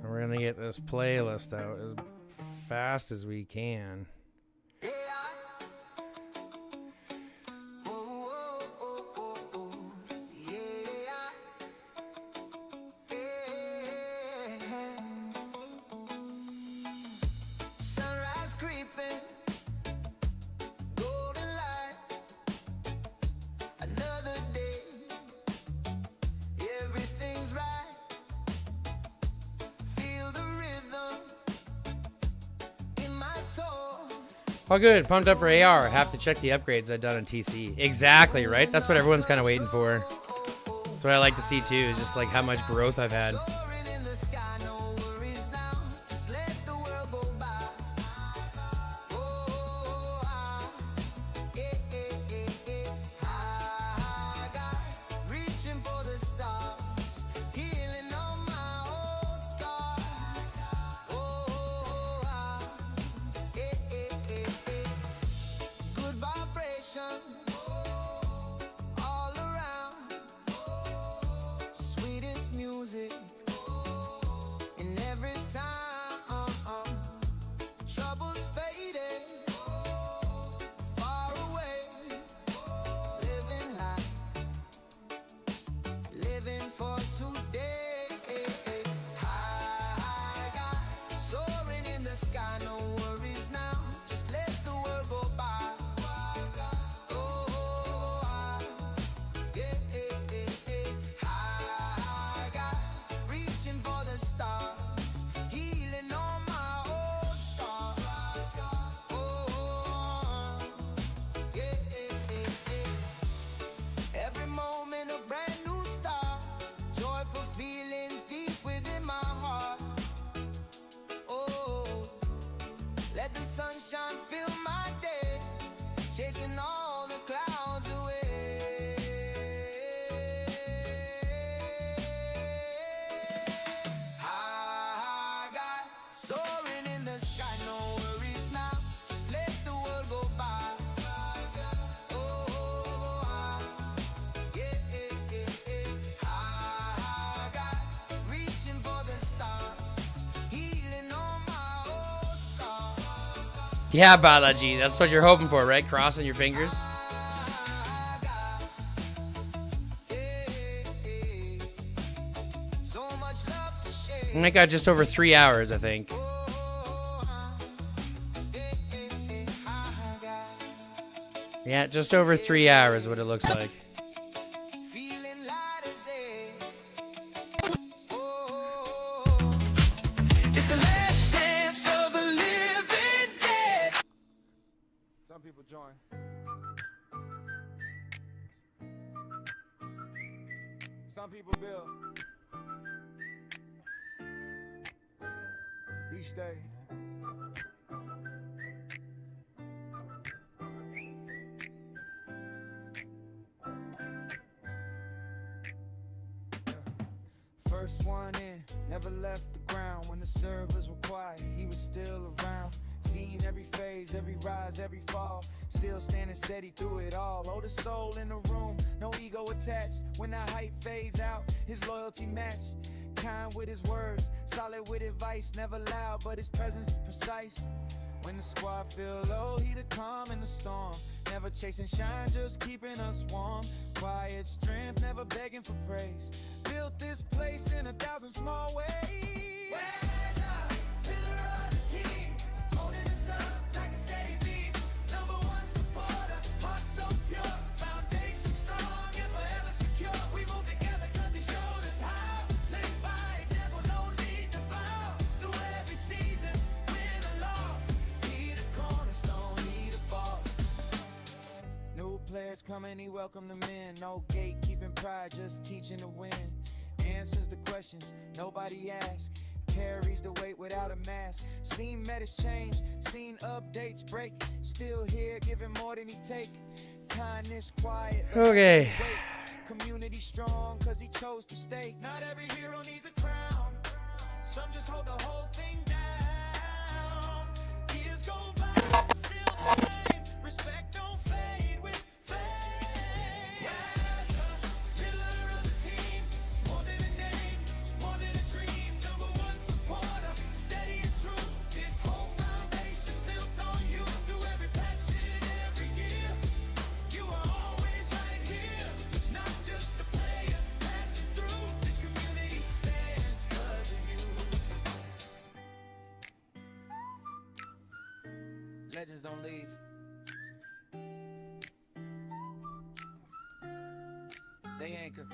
We're gonna get this playlist out as fast as we can. Oh, good. Pumped up for AR. Have to check the upgrades I've done on TC. Exactly, right? That's what everyone's kind of waiting for. That's what I like to see, too, is just like how much growth I've had. Yeah, Balaji, that's what you're hoping for, right? Crossing your fingers. I got just over 3 hours, I think. Yeah, just over 3 hours, what it looks like. Feeling like Release day. First one in, never left the ground. When the servers were quiet, he was still around. Seen every phase, every rise, every fall. Still standing steady through it all. Oh, the soul in the room, no ego attached. When the hype fades out, his loyalty matched. Kind with his words, solid with advice. Never loud, but his presence precise. When the squad feel low, he the calm in the storm. Never chasing shine, just keeping us warm. Quiet strength, never begging for praise. Built this place in 1,000 small ways. Where's the pillar of the team? Holding us up like a steady beam. Number one supporter, heart so pure. Foundation strong and forever secure. We move together cause he showed us how. Live by example, no need to bow. Through every season, win or loss. He the cornerstone, he the boss. New players coming, he welcome them in. No gatekeeping pride, just teaching to win. Answers the questions nobody asks. Carries the weight without a mask. Seen metas change, seen updates break. Still here, giving more than he take. Kindness quiet. Okay. Community strong, cause he chose to stay. Not every hero needs a crown. Some just hold the whole thing down. Years go by, still the same. Respect don't fade with fame. As a pillar of the team, more than a name, more than a dream. Number one supporter, steady and true. This whole foundation built on you. Through every patch and every year, you are always right here. Not just a player passing through. This community stands cause of you. Legends don't leave. They anchor.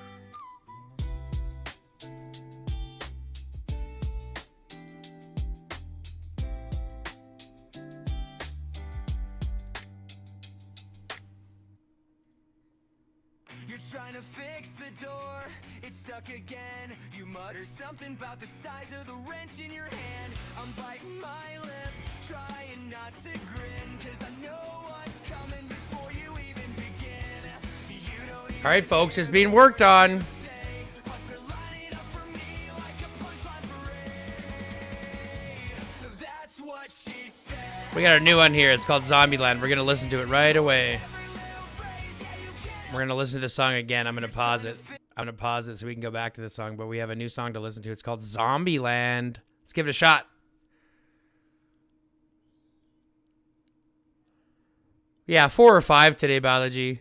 You're trying to fix the door, it's stuck again. You mutter something about the size of the wrench in your hand. I'm biting my lip, trying not to grin, cause I know what's coming before you even begin. You don't even All right, folks, it's being worked on. say what they're lining up for me like a punchline parade. That's what she said. We got a new one here. It's called Zombieland. We're going to listen to it right away. We're going to listen to the song again. I'm going to pause it. I'm going to pause it so we can go back to the song. But we have a new song to listen to. It's called Zombieland. Let's give it a shot. Yeah, 4 or 5 today, Biology.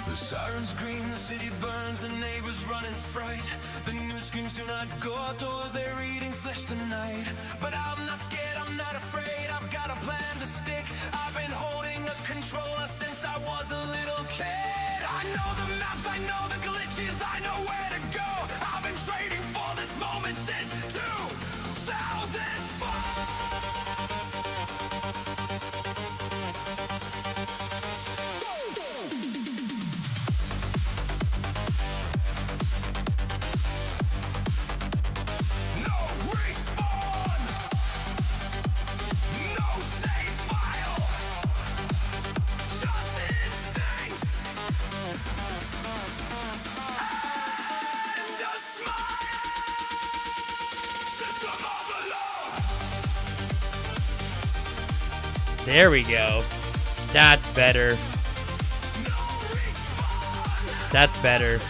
The sirens scream, the city burns, the neighbors run in fright. The news screams, do not go outdoors, they're eating flesh tonight. But I'm not scared, I'm not afraid, I've got a plan to stick. I've been holding a controller since I was a little kid. I know the maps, I know the glitches, I know where to go. I've been trading for this moment since 2004. No respawn, no save file, just instincts, and a smile. System overload. There we go. That's better. No respawn. That's better.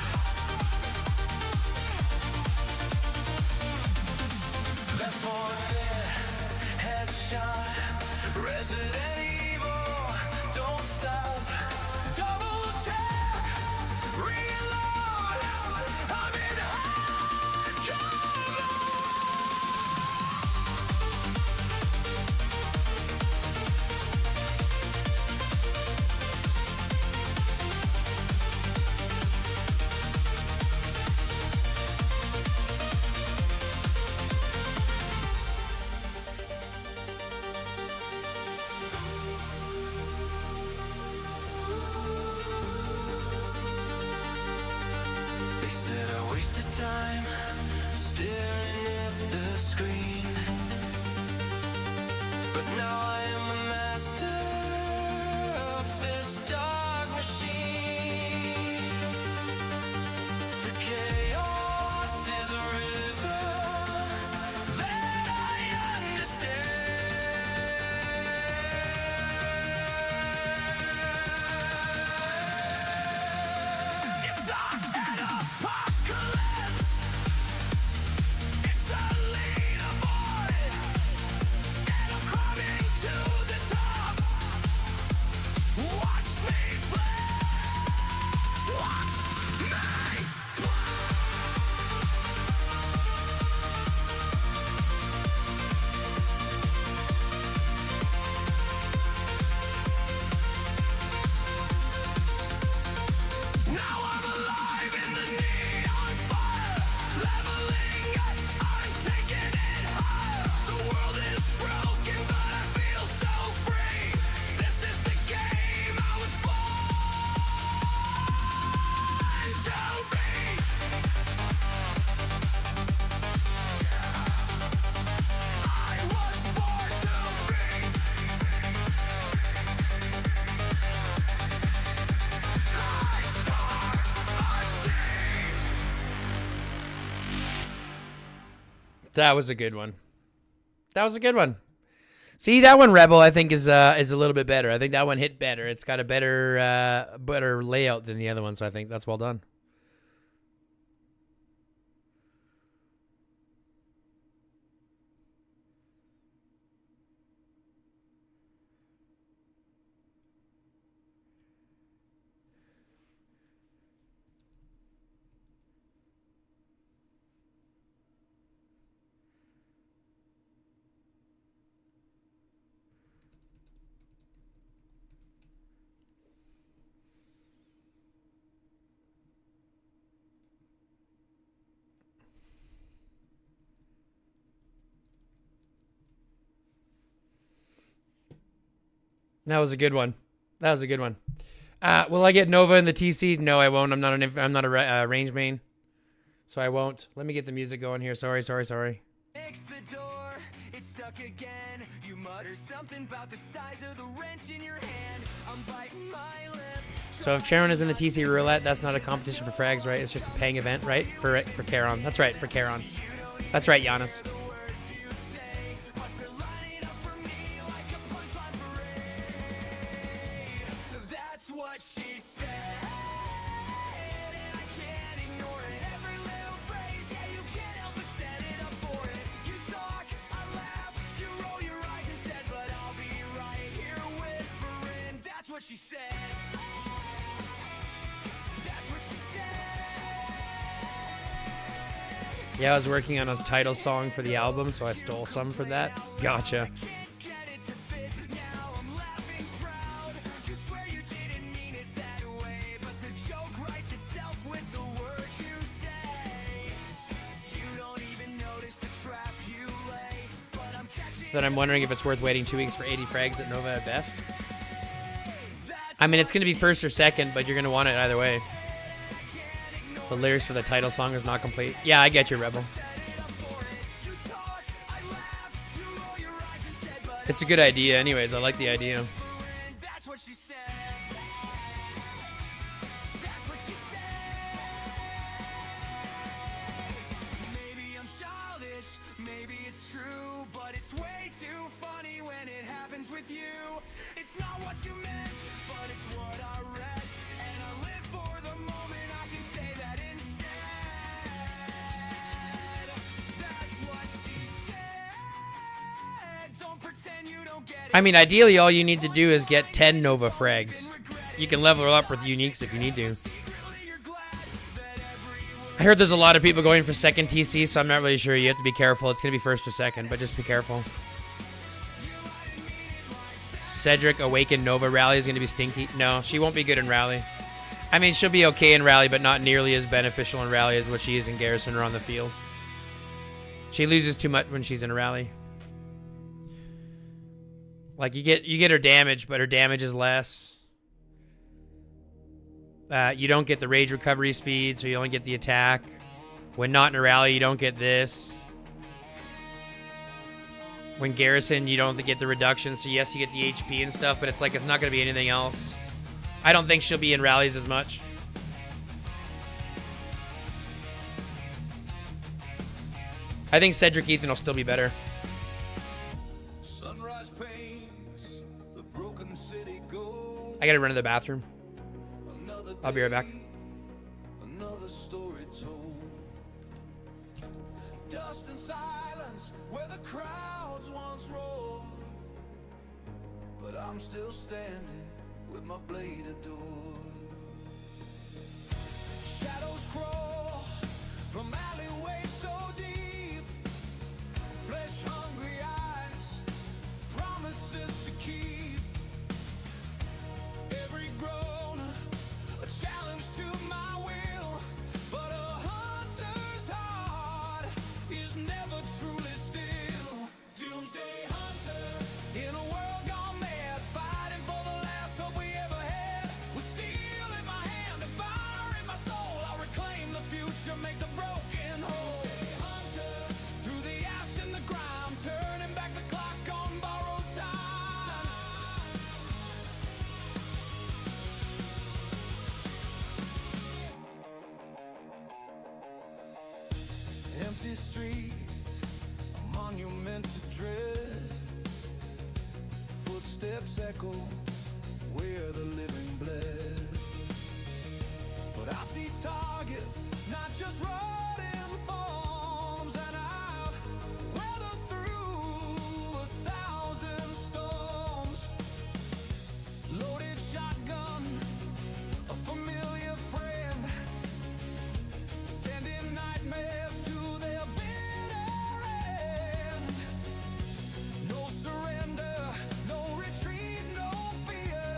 Left 4 Dead, headshot, Resident Evil, don't stop, double tap, reload, I'm in hardcore. That was a good one. That was a good one. See, that one, Rebel, I think is a little bit better. I think that one hit better. It's got a better layout than the other one, so I think that's well done. That was a good one. That was a good one. Will I get Nova in the TC? No, I won't. I'm not a range main, so I won't. Let me get the music going here. Sorry. Fix the door, it's stuck again. You mutter something about the size of the wrench in your hand. I'm biting my lip. So if Charon is in the TC roulette, that's not a competition for frags, right? It's just a paying event, right? For Charon. That's right, for Charon. That's right, Giannis. That's what she said. And I can't ignore it. Every little phrase, yeah, you can't help but set it up for it. You talk, I laugh, you roll your eyes and said, but I'll be right here whispering. That's what she said. That's what she said. Yeah, I was working on a title song for the album, so I stole some for that. Gotcha. Get it to fit, now I'm laughing proud. You swear you didn't mean it that way, but the joke writes itself with the words you say. You don't even notice the trap you lay, but I'm catching. So then I'm wondering if it's worth waiting 2 weeks for 80 frags at Nova at best. I mean, it's going to be first or second, but you're going to want it either way. The lyrics for the title song is not complete. Yeah, I get you, Rebel. It's a good idea anyways. I like the idea. That's what she said. That's what she said. Maybe I'm childish, maybe it's true, but it's way too funny when it happens with you. It's not what you meant, but it's what I read, and I live for the moment I can say that instead. That's what she said. Don't pretend you don't get it. I mean, ideally, all you need to do is get 10 Nova frags. You can level up with uniques if you need to. I heard there's a lot of people going for second TC, so I'm not really sure. You have to be careful. It's going to be first or second, but just be careful. Cedric Awakened Nova Rally is going to be stinky. No, she won't be good in Rally. I mean, she'll be okay in Rally, but not nearly as beneficial in Rally as what she is in Garrison or on the field. She loses too much when she's in a Rally. Like, you get her damage, but her damage is less. You don't get the rage recovery speed, so you only get the attack. When not in a rally, you don't get this. When Garrison, you don't get the reduction, so yes, you get the HP and stuff, but it's like it's not going to be anything else. I don't think she'll be in rallies as much. I think Cedric Ethan will still be better. Sunrise paints the broken city gold. I gotta run to the bathroom. I'll be right back. Another story told. Dust and silence where the crowds once roared. But I'm still standing with my blade adored. Shadows crawl from alleyways so deep. Flesh hungry eyes, promises to keep. Every groan, a challenge to my will, but a hunter's heart is never truly still. Doomsday hunter, in a world gone mad, fighting for the last hope we ever had. With steel in my hand and fire in my soul, I'll reclaim the future, make the broken whole. Doomsday hunter, through the ash and the grime, turning back the clock on borrowed time. Empty streets, monument to dread. Footsteps echo where the living bled. But I see targets, not just rotting forms, and I've weathered through 1,000 storms. Loaded shotgun, a familiar friend, sending nightmares to their bitter end. No surrender, no retreat, no fear.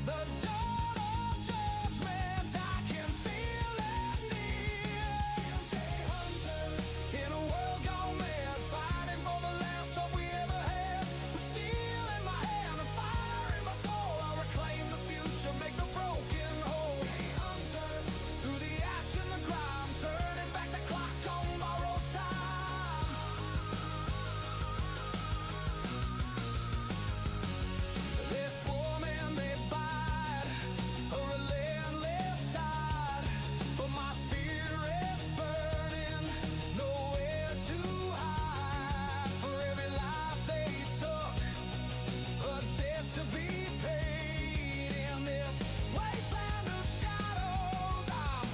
The dawn of judgment, I can feel it near. Doomsday hunter, in a world gone mad, fighting for the last hope we ever had. With steel in my hand and fire in my soul, I'll reclaim the future, make the broken whole. Doomsday hunter, through the ash and the grime, turning back the clock on borrowed time. They swarm and they bite, a relentless tide. But my spirit's burning, nowhere to hide. For every life they took, a debt to be paid. In this wasteland of shadows, I'm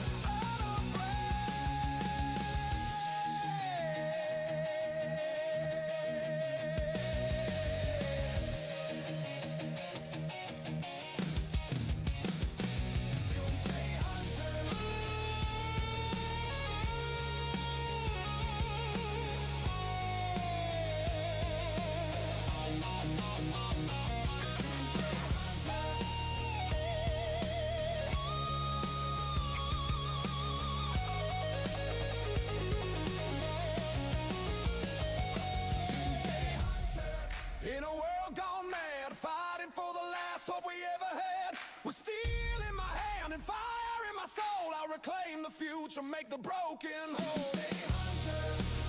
Doomsday hunter. In a world gone mad, fighting for the last hope we ever had. With steel in my hand and fire in my soul, I'll reclaim the future, make the broken whole. Doomsday hunter,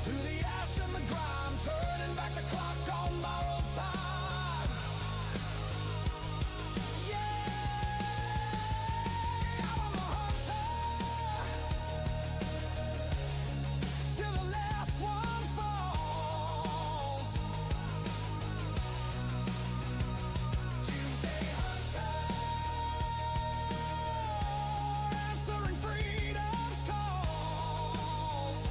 through the ash and the grime, turning back the clock on borrowed time. Yeah, I'm a hunter, till the last one falls. Doomsday hunter, answering freedom's calls.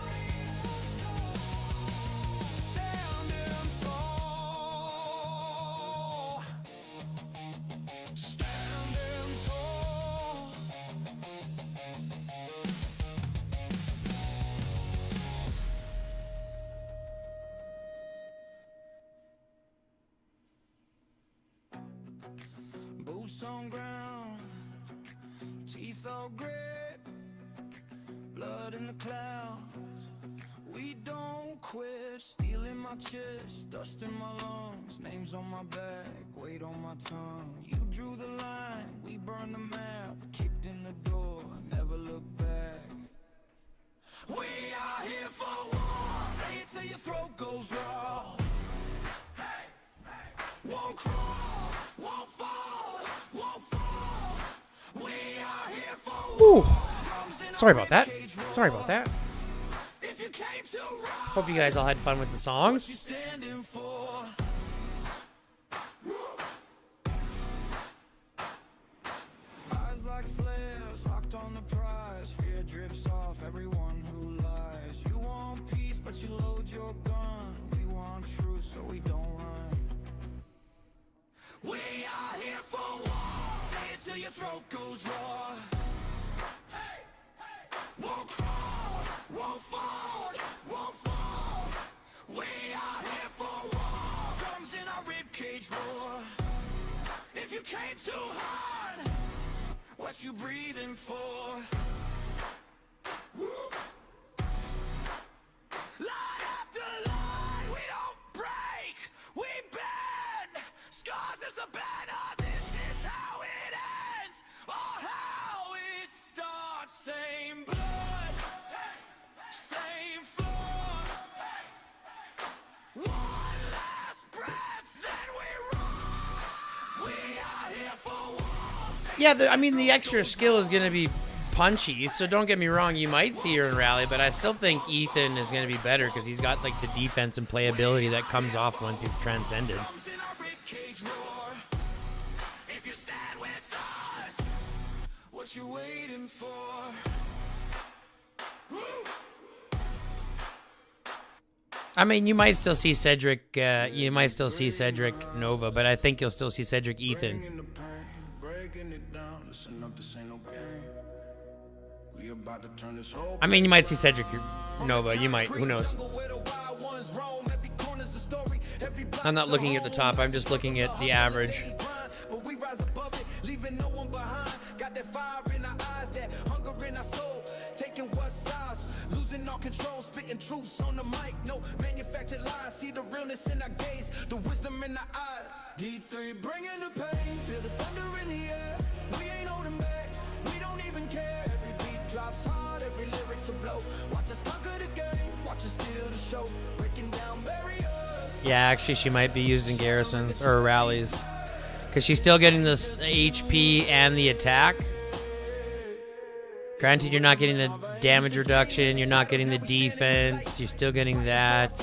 Standing tall. Standing tall. Boots on ground, teeth all grit, blood in the clouds. We don't quit. Steel in my chest, dust in my lungs, names on my back, weight on my tongue. You drew the line, we burned the map, kicked in the door, never looked back. We are here for war. Say it till your throat goes raw. Hey, hey. Won't crawl, won't fall, won't fall. We are here for war. Ooh. Sorry about that. Sorry about that. If you came to run, Hope you guys all had fun with the songs. standing for. Eyes like flares, locked on the prize. Fear drips off everyone who lies. You want peace, but you load your gun. We want truth, so we don't run. We are here for war. Say it till your throat goes raw. Hey, hey. Won't crawl, won't fall, won't fall. We are here for war. Drums in our ribcage roar. If you came too hard, what you breathing for? Line after line, we don't break, we bend. Scars is a banner, this is how it ends, or how it starts. Same blood, same floor. One last breath, then we run. We are here for war. Yeah, I mean, the extra skill is going to be punchy, so don't get me wrong, you might see her in rally, but I still think Ethan is going to be better because he's got like the defense and playability that comes off once he's transcended. What you waiting for? I mean, you might still see Cedric, Nova, but I think you'll still see Cedric Ethan. I mean, you might see Cedric Nova. You might. Who knows? I'm not looking at the top. I'm just looking at the average. Control, spitting truths on the mic. No manufactured lies. See the realness in our gaze, the wisdom in the eye. D3 bringing the pain, feel the thunder in the air. We ain't holding back, we don't even care. Every beat drops hard, every lyric's a blow. Watch us conquer the game, watch us steal the show. Breaking down barriers. Yeah, actually, she might be used in garrisons or rallies because she's still getting this HP and the attack. Granted, you're not getting the damage reduction, you're not getting the defense, you're still getting that.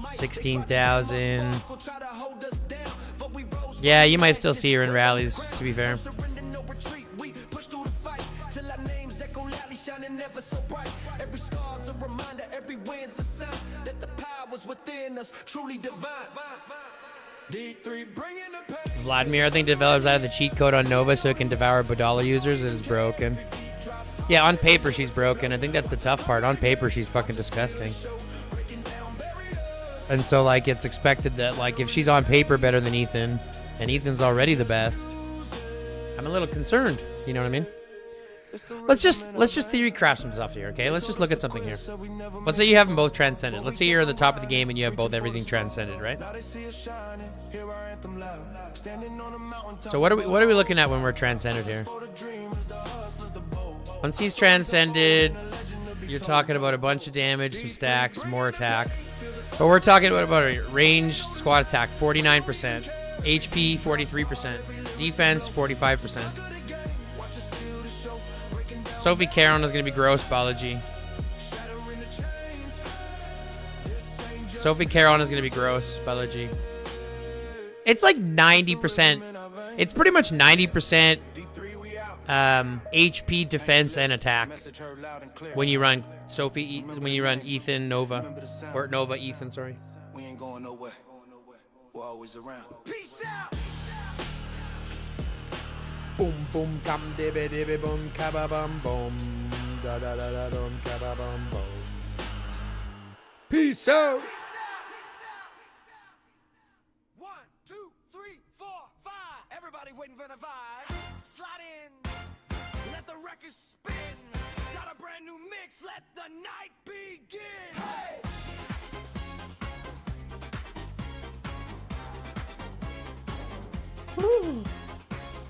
16,000. Yeah, you might still see her in rallies, to be fair. Vladimir, I think, develops out of the cheat code on Nova so it can devour Bodala users. It is broken. Yeah, on paper she's broken. I think that's the tough part. On paper she's fucking disgusting. And so, like, it's expected that, like, if she's on paper better than Ethan, and Ethan's already the best, I'm a little concerned. You know what I mean? Let's just theory craft some stuff here, okay? Let's just look at something here. Let's say you have them both transcended. Let's say you're at the top of the game and you have both everything transcended, right? So what are we looking at when we're transcended here? Once he's transcended, you're talking about a bunch of damage, some stacks, more attack. But we're talking about a ranged squad attack, 49%. HP, 43%. Defense, 45%. Sophie Caron is going to be gross biology. Sophie Caron is going to be gross biology. It's like 90%. It's pretty much 90% HP, defense, and attack when you run Ethan Nova, or Nova Ethan. Sorry. We ain't going nowhere. We're always around. Peace out. Boom boom dum dibby dibby boom kaba bum boom da da da da dum kaba bum boom. Peace out. 1, 2, 3, 4, 5. Everybody waiting for the vibe. Slide in. Let the record spin. Got a brand new mix. Let the night begin. Hey.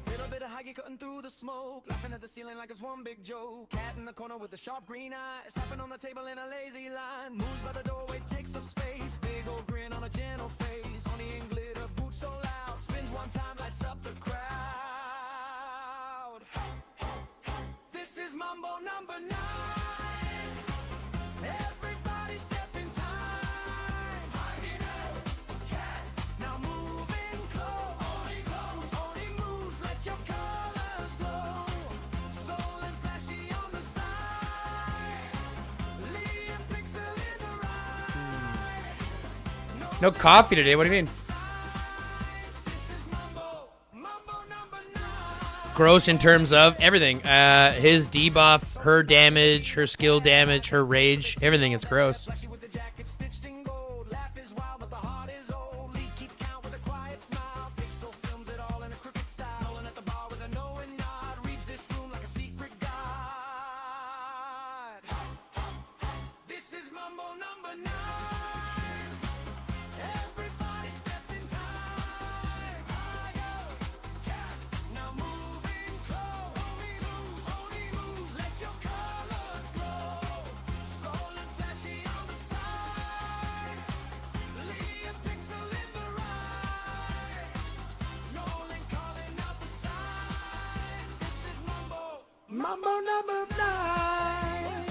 Little bit of Huggy cutting through the smoke, laughing at the ceiling like it's one big joke. Cat in the corner with the sharp green eyes, tapping on the table in a lazy line. Moves by the doorway, takes up space. Big old grin on a gentle face. Honey and glitter, boots so loud. Spins one time, lights up the crowd. This is Mumbo number 9. Everybody step in time. Hiding out, cat. Now moving close. Only moves, let your colors glow. Soul and flashy on the side. Lee and Pixel in the ride. No coffee today. What do you mean? This is Mumbo number 9. Gross in terms of everything. His debuff, her damage, her skill damage, her rage, everything is gross. Flashy with the jacket stitched in gold. Laugh is wild, but the heart is old. Lee keeps count with a quiet smile. Pixel films it all in a crooked style. Rolling at the bar with a knowing nod. Reads this room like a secret god. This is Mumbo number 9. Everybody step in time. Now moving close. Only moves, let your colors glow. Soul and flashy on the side. Lee and Pixel in the ride. Nolan calling out the signs. This is Mumbo Mambo number 9.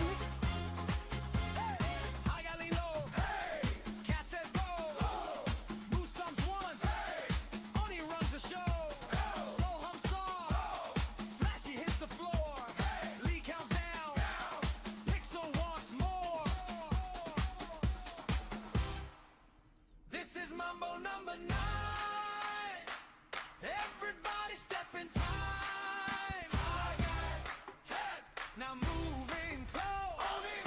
Mumbo number 9. Everybody step in time. Now moving close. Only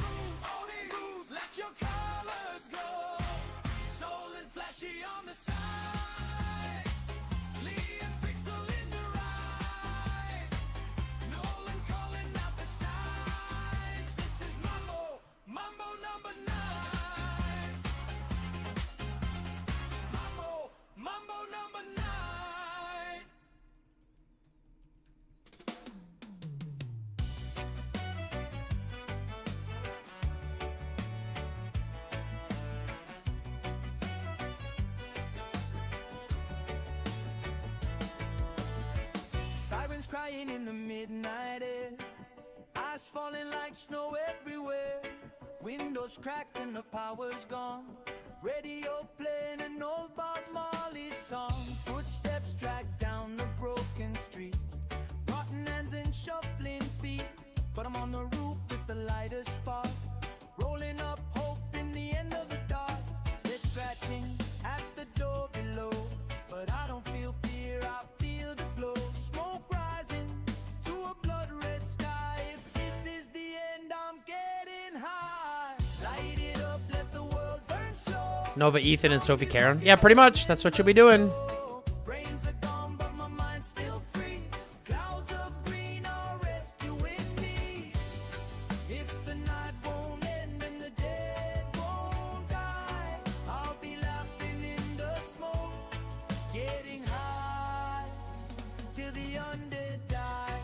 moves. Let your colors go. Soul and flashy on the side. Lee and Pixel in the right. Nolan calling out the signs. This is Mumbo number 9. Mumbo number 9. Sirens crying in the midnight air. Ice falling like snow everywhere. Windows cracked and the power's gone. Radio playing an old Bob Marley song. Footsteps drag down the broken street. Rotten hands and shuffling feet. But I'm on the roof with the lightest spark. Rolling up hope in the end of the dark. They're scratching at the door below. But I don't feel fear, I feel the glow. Smoke rising to a blood red sky. If this is the end, I'm getting high. Light it up, let the world burn slow. Nova, Ethan, and Sophie Karen. Yeah, pretty much. That's what you'll be doing. Brains are gone, but my mind's still free. Clouds of green are rescuing me. If the night won't end and the dead won't die, I'll be laughing in the smoke, getting high till the undead die.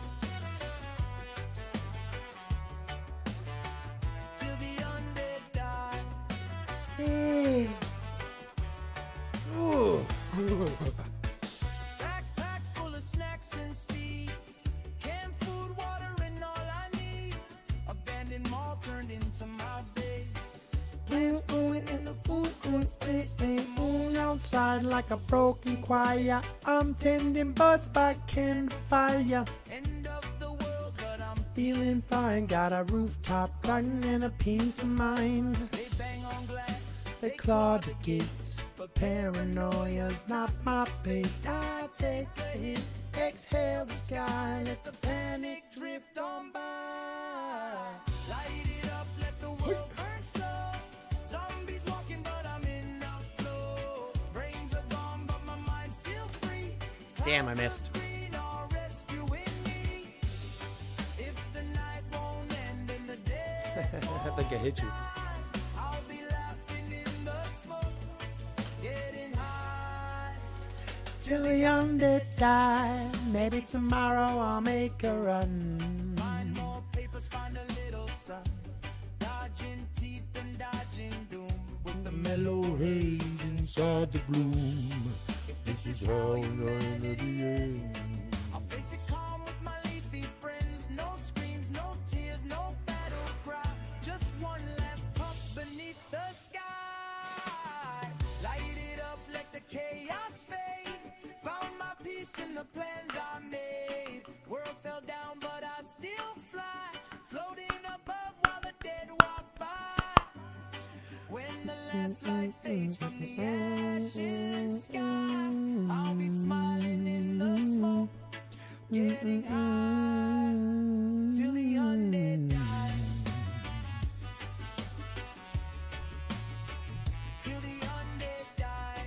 Till the undead die. Backpack full of snacks and seeds. Canned food, water, and all I need. Abandoned mall turned into my base. Plants growing in the food court space. They moon outside like a broken choir. I'm tending buds by campfire. End of the world, but I'm feeling fine. Got a rooftop garden and a peace of mind. They bang on glass, they claw the gates. But paranoia's not my fate. I take a hit, exhale the sky, let the panic drift on by. Light it up, let the world burn slow. Zombies walking, but I'm in the flow. Brains are gone, but my mind's still free. Damn, I missed. Green are rescuing me. If the night won't end and the dead I think I hit you. I'll be laughing in the smoke, getting high till the undead die. Maybe tomorrow I'll make a run. Find more papers, find a little sun. Dodging teeth and dodging doom. With the mellow haze inside the gloom. If this is how you learn at the end, I'll face it calm with my leafy friends. No screams, no tears, no battle cry. Just one last puff beneath the sky. Light it up, let the chaos fade. Found my peace in the plans I made. World fell down, but I still fly. Floating above while the dead walk by. When the last light fades from the ashen sky, I'll be smiling in the smoke, getting high till the undead die. Till the undead die.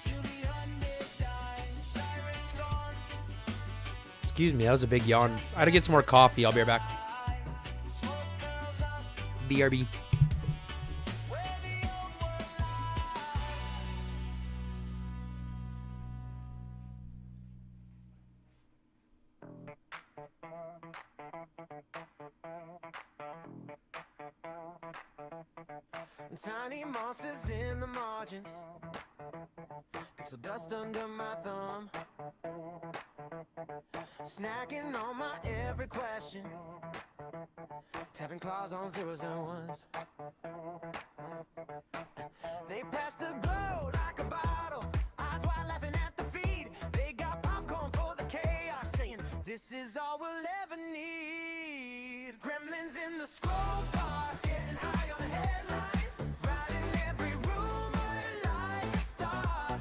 Till the undead die. Sirens gone. Excuse me, that was a big yawn. I gotta get some more coffee. I'll be right back. Smoke curls up BRB. where the old world lies. Tiny monsters in the margins. Pixel dust under my thumb. snacking on my every question, tapping claws on zeros and ones. They pass the glow like a bottle, eyes wide laughing at the feed. They got popcorn for the chaos, saying this is all we'll ever need. Gremlins in the scroll bar, getting high on the headlines, writing every rumor like a star.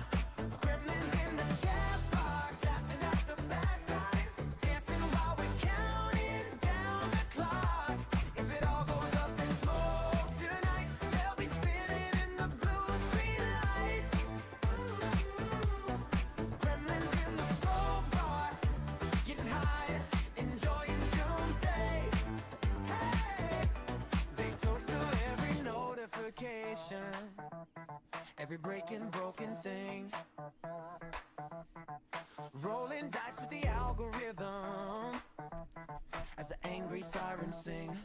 Gremlins in the chat box, laughing at the bad times, dancing while we're counting down the clock. If it all goes up in smoke tonight, they'll be spinning in the blue screen light. Gremlins in the scroll bar, getting high, enjoying Doomsday. Hey, they toast to every notification, every breaking broken thing, rolling dice with the algorithm as the angry sirens sing.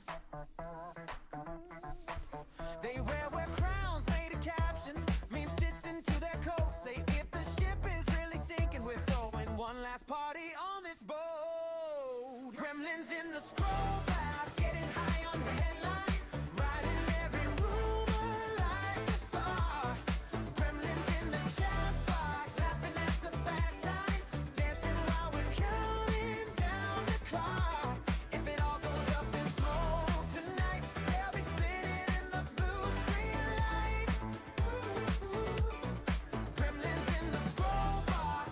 They wear crowns made of captions, memes stitched into their coats. Say if the ship is really sinking, we're throwing one last party on this boat. Gremlins in the scroll bar, getting high on the headlines, writing every rumor like a star. Gremlins in the chat box, laughing at the bad times, dancing while we're counting down the clock. If it all goes up in smoke tonight, they'll be spinning in the blue screen light. Gremlins in the scroll bar,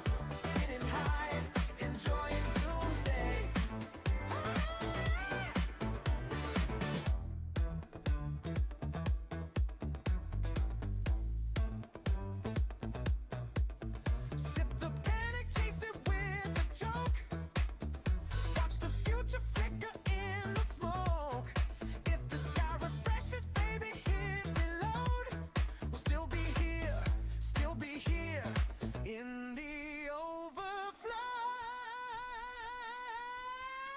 getting high, enjoying Doomsday. Sip the panic, chase it with a joke. Watch the future flicker in the smoke. If the sky refreshes, baby, hit reload. We'll still be here in the overflow.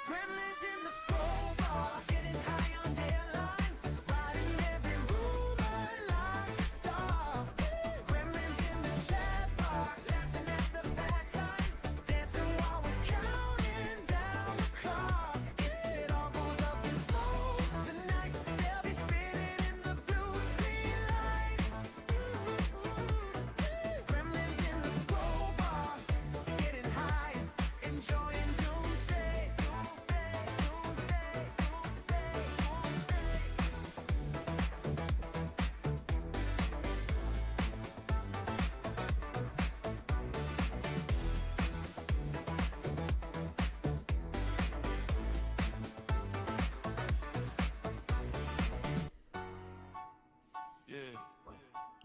Gremlins in the scroll bar, getting high on deadlines, writing every rumor like a star. Gremlins in the chat box, laughing at the bad times, dancing while we're counting down the clock. If it all goes up in smoke tonight, they'll be spinning in the blue screen light. Gremlins in the scroll bar, getting high, enjoying Doomsday.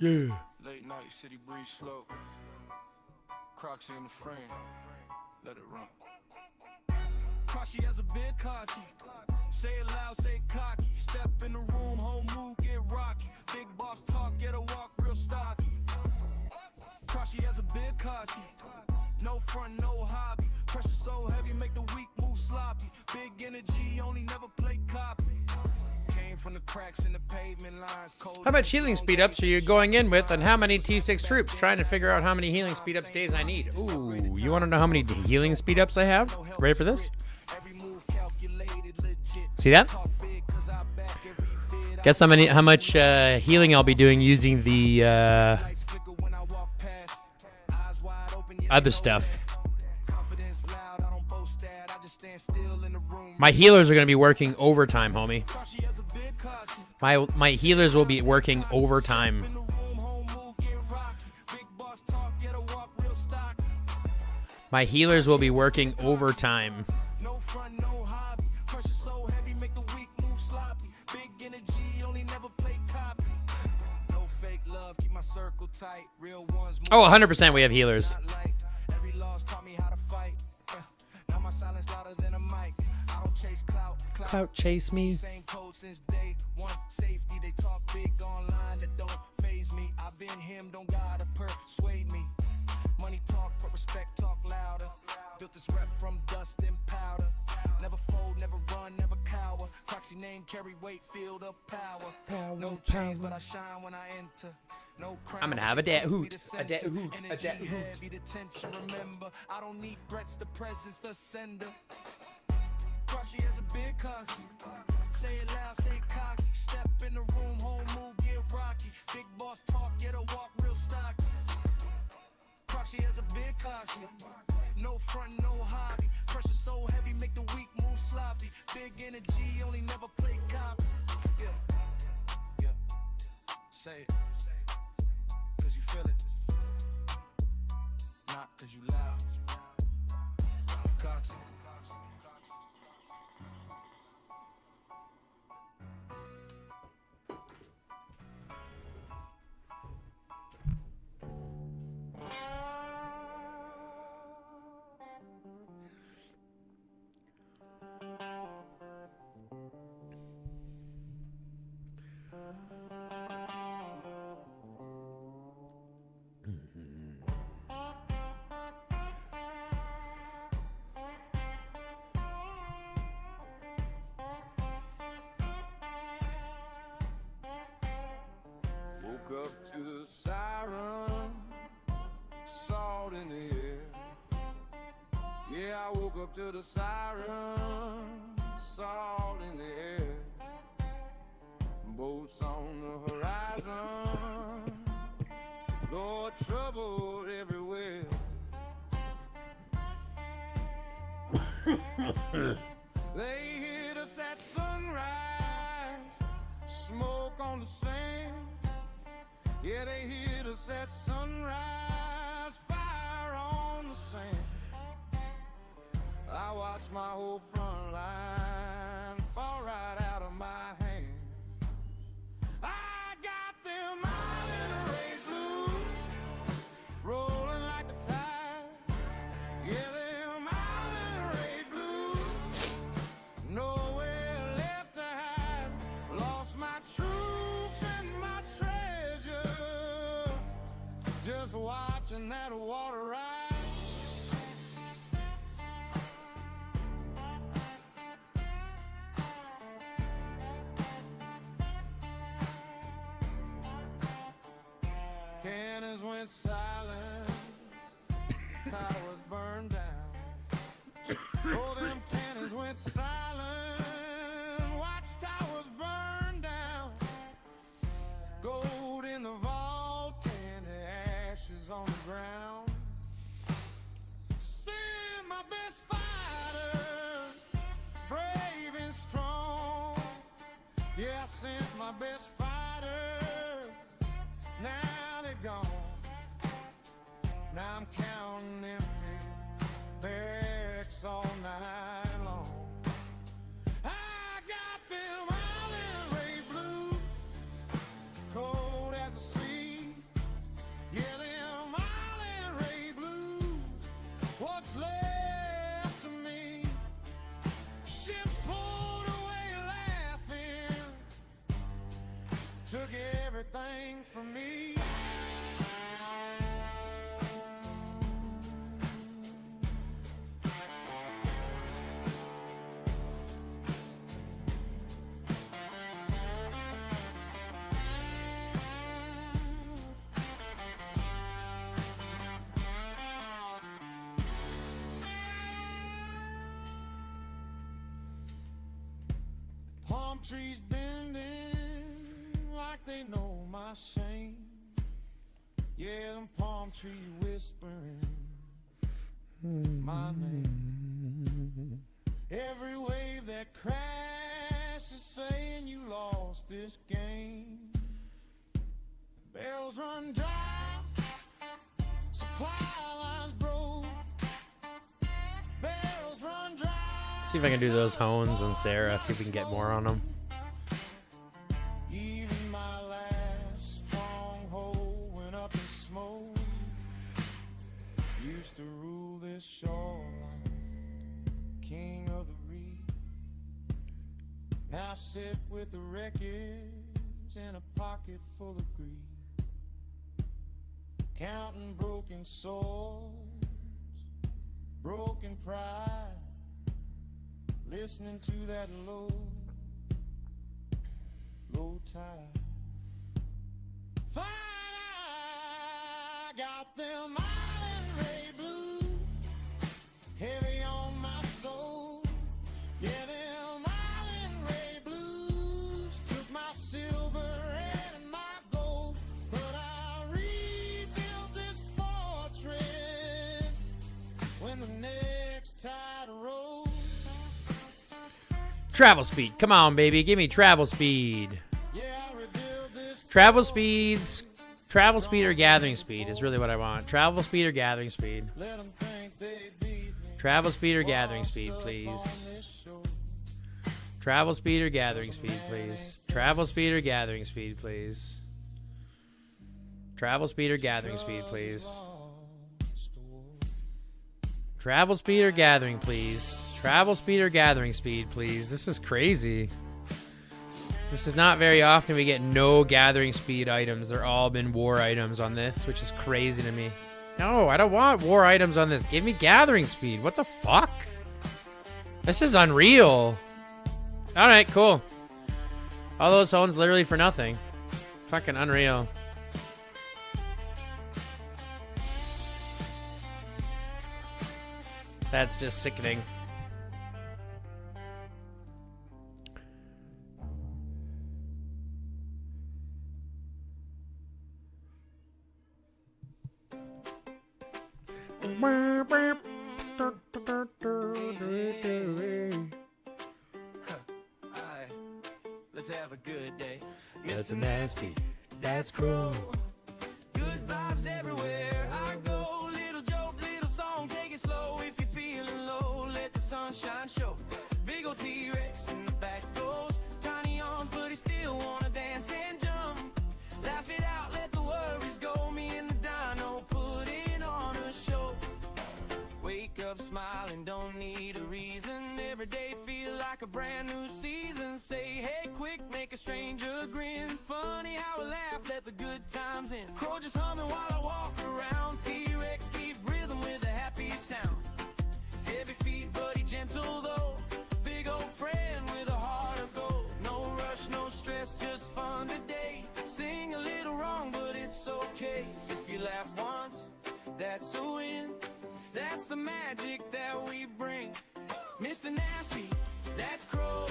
Yeah. Late night, city breeze slow. Crocs in the frame. Let it run. Crotchy as a big cocky. Say it loud, say it cocky. Step in the room, whole mood get rocky. Big boss talk, get a walk real stocky. Crotchy as a big cocky. No front, no hobby. Pressure so heavy, make the weak move sloppy. Big energy, only never play copy. Came from the cracks in the pavement lines. How much healing speed ups are you going in with, and how many T6 troops? Trying to figure out how many healing speed ups days I need. Ooh, you want to know how many healing speed ups I have? Ready for this? See that? Guess how much healing I'll be doing using the other stuff. My healers are going to be working overtime, homie. My healers will be working overtime. My healers will be working overtime. Oh, 100% we have healers. Clout chase me. Safety, they talk big online, that don't phase me. I've been him, don't gotta persuade me. Money talk, but respect talk louder. Built this rep from dust and powder. Never fold, never run, never cower. Proxy name carry weight, field of power. No chains, but I shine when I enter. I'm gonna have a dat hoot, a dat hoot, a dat hoot. Heavy detention, remember, I don't need threats, the presence, the sender. Crushy as a big cocky. Say it loud, say it cocky. Step in the room, home move, get rocky. Big boss talk, get a walk real stocky. Crushy as a big cocky. No front, no hobby. Pressure so heavy, make the weak move sloppy. Big energy, only never play copy. Yeah, yeah. Say it. Cause you feel it. Not cause you loud. Coxy. Woke up to the siren, salt in the air. Yeah, I woke up to the siren, salt in the air. Boats on the horizon, Lord, trouble everywhere. They hit us at sunrise, smoke on the sand. Yeah, they hit us at sunrise, fire on the sand. I watched my whole front line fall right out of my hands. I got them island ray blues, rolling like a tide. Yeah, them island ray blues, nowhere left to hide. Lost my troops and my treasure, just watching that water ride. Cannons went silent, towers burned down. Oh, them cannons went silent, watchtowers burned down. Gold in the vault, candy ashes on the ground. Send my best fighter, brave and strong. Yeah, I sent my best fighter, now they're gone. Now I'm counting empty barracks all night long. I got them island ray blues, cold as the sea. Yeah, them island ray blues, what's left of me? Ships pulled away laughing, took everything from me. Palm trees bending like they know my shame. Yeah, them palm trees whispering my name. Every wave that crashes saying you lost this game. Barrels run dry, supply lines broke. Barrels run dry. See if I can do those Hones and Sarah. See if we can get more on them. Even my last stronghold went up in smoke. Used to rule this shoreline, king of the reef. Now sit with the wreckage in a pocket full of grief. Counting broken souls, broken pride. Listening to that low tide. Fine got them island ray blues, heavy on my soul. Yeah, them island ray blues took my silver and my gold, but I rebuilt this fortress when the next tide rolls. Travel speed. Come on, baby. Give me travel speed. Yeah, I rebuilt this Travel speeds. Travel speed or gathering speed is really what I want. Travel speed or gathering speed. let 'em think they beat me. Travel speed or gathering speed, please. Travel speed or gathering speed, please. Travel speed or gathering speed, please. Travel speed or gathering speed, please. Travel speed or gathering, please. Travel speed or gathering speed, please. This is crazy. This is not very often we get no gathering speed items. They're all been war items on this, which is crazy to me. No, I don't want war items on this. Give me gathering speed. What the fuck? This is unreal. All right, cool. All those hones literally for nothing. Fucking unreal. That's just sickening. Let's have a good day. That's nasty. That's cruel. Good vibes everywhere I go. Little joke, little song, take it slow. If you're feeling low, let the sunshine show. Big ol' T-Rex in the back goes. Tiny arms, but he still wanna dance and jump. Laugh it out, let the worries go. Me and the dino putting on a show. Wake up smiling, don't need a reason. Every day feel like a brand new season. Say hey quick, make a stranger grin. Funny how we laugh, let the good times in. Crow just humming while I walk around. T-Rex keep rhythm with a happy sound. Heavy feet, buddy, gentle though. Big old friend with a heart of gold. No rush, no stress, just fun today. Sing a little wrong, but it's okay. If you laugh once, that's a win. That's the magic that we bring. Mr. Nasty, that's Crow.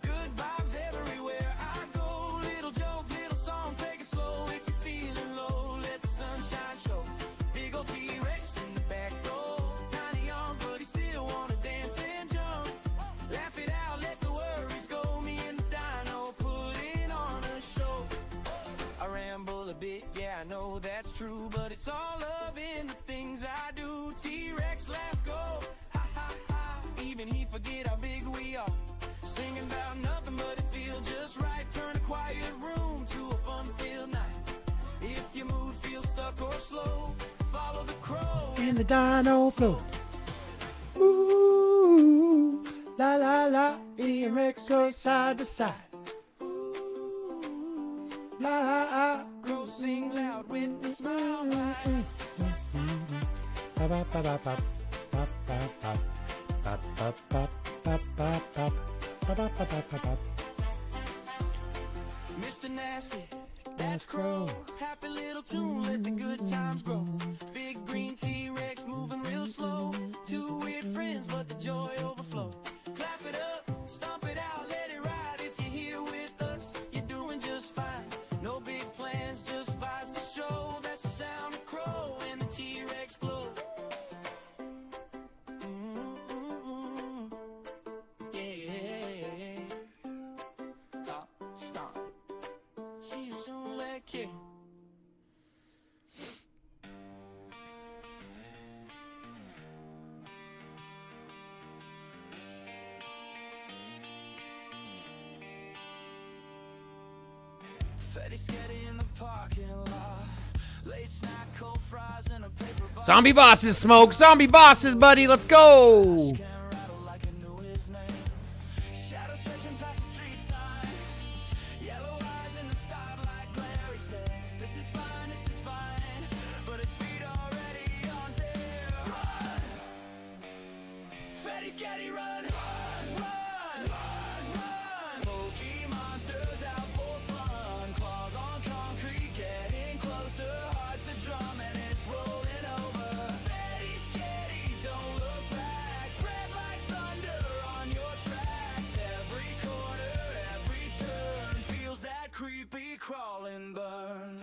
Good vibes everywhere I go. Little joke, little song, take it slow. If you're feeling low, let the sunshine show. Big ol' T-Rex in the back door. Tiny arms, but he still wanna dance and jump. Laugh it out, let the worries go. Me and the dino putting on a show. I ramble a bit, yeah, I know that's true, but it's all love in the things I do. T-Rex laugh go, ha ha ha. Even he forget how big we are. Singing about nothing, but it feels just right. Turn a quiet room to a fun-filled night. If your mood feels stuck or slow, follow the crow In the dino flow. Ooh, la la la. E-Rex goes side to side. La la la. Crow sing loud with the smile line. Mr. Nasty, that's Crow. Happy little tune, let the good times grow. Big green T-Rex moving real slow. Two weird friends, but the joy overflow. Clap it up, stomp it out, let it ride. If you're here with us, you're doing just fine. No big plans, just vibes to show. That's the sound of Crow and the T-Rex glow. Yeah. Stop, stomp. See you soon, let kick. Fetty Sketty in the parking lot. Late snack, cold fries, and a paper bottle. Zombie bosses, Smoke. Zombie bosses, buddy. Let's go. Can rattle like I knew his name. Shadow stretching past the street sign. Yellow eyes in the stoplight glare. He says, this is fine, but his feet already on there. Run! Fetty Sketty, run! Run! Pokey monsters out for fun. Claws on concrete, getting closer. Hearts a drum crawl and burn.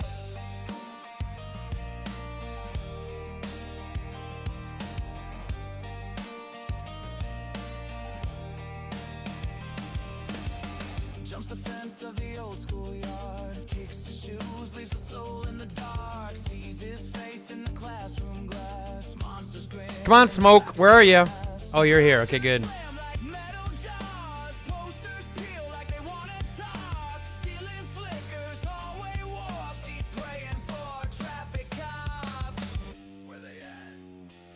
Jumps the fence of the old schoolyard, kicks his shoes, leaves a soul in the dark, sees his face in the classroom glass, monsters grin. Come on, Smoke. Where are you? Oh, you're here. Okay, good. Slam like metal jaws, posters peel like they wanna talk, ceiling flickers, hallway warps, he's praying for a traffic cop. Where they at?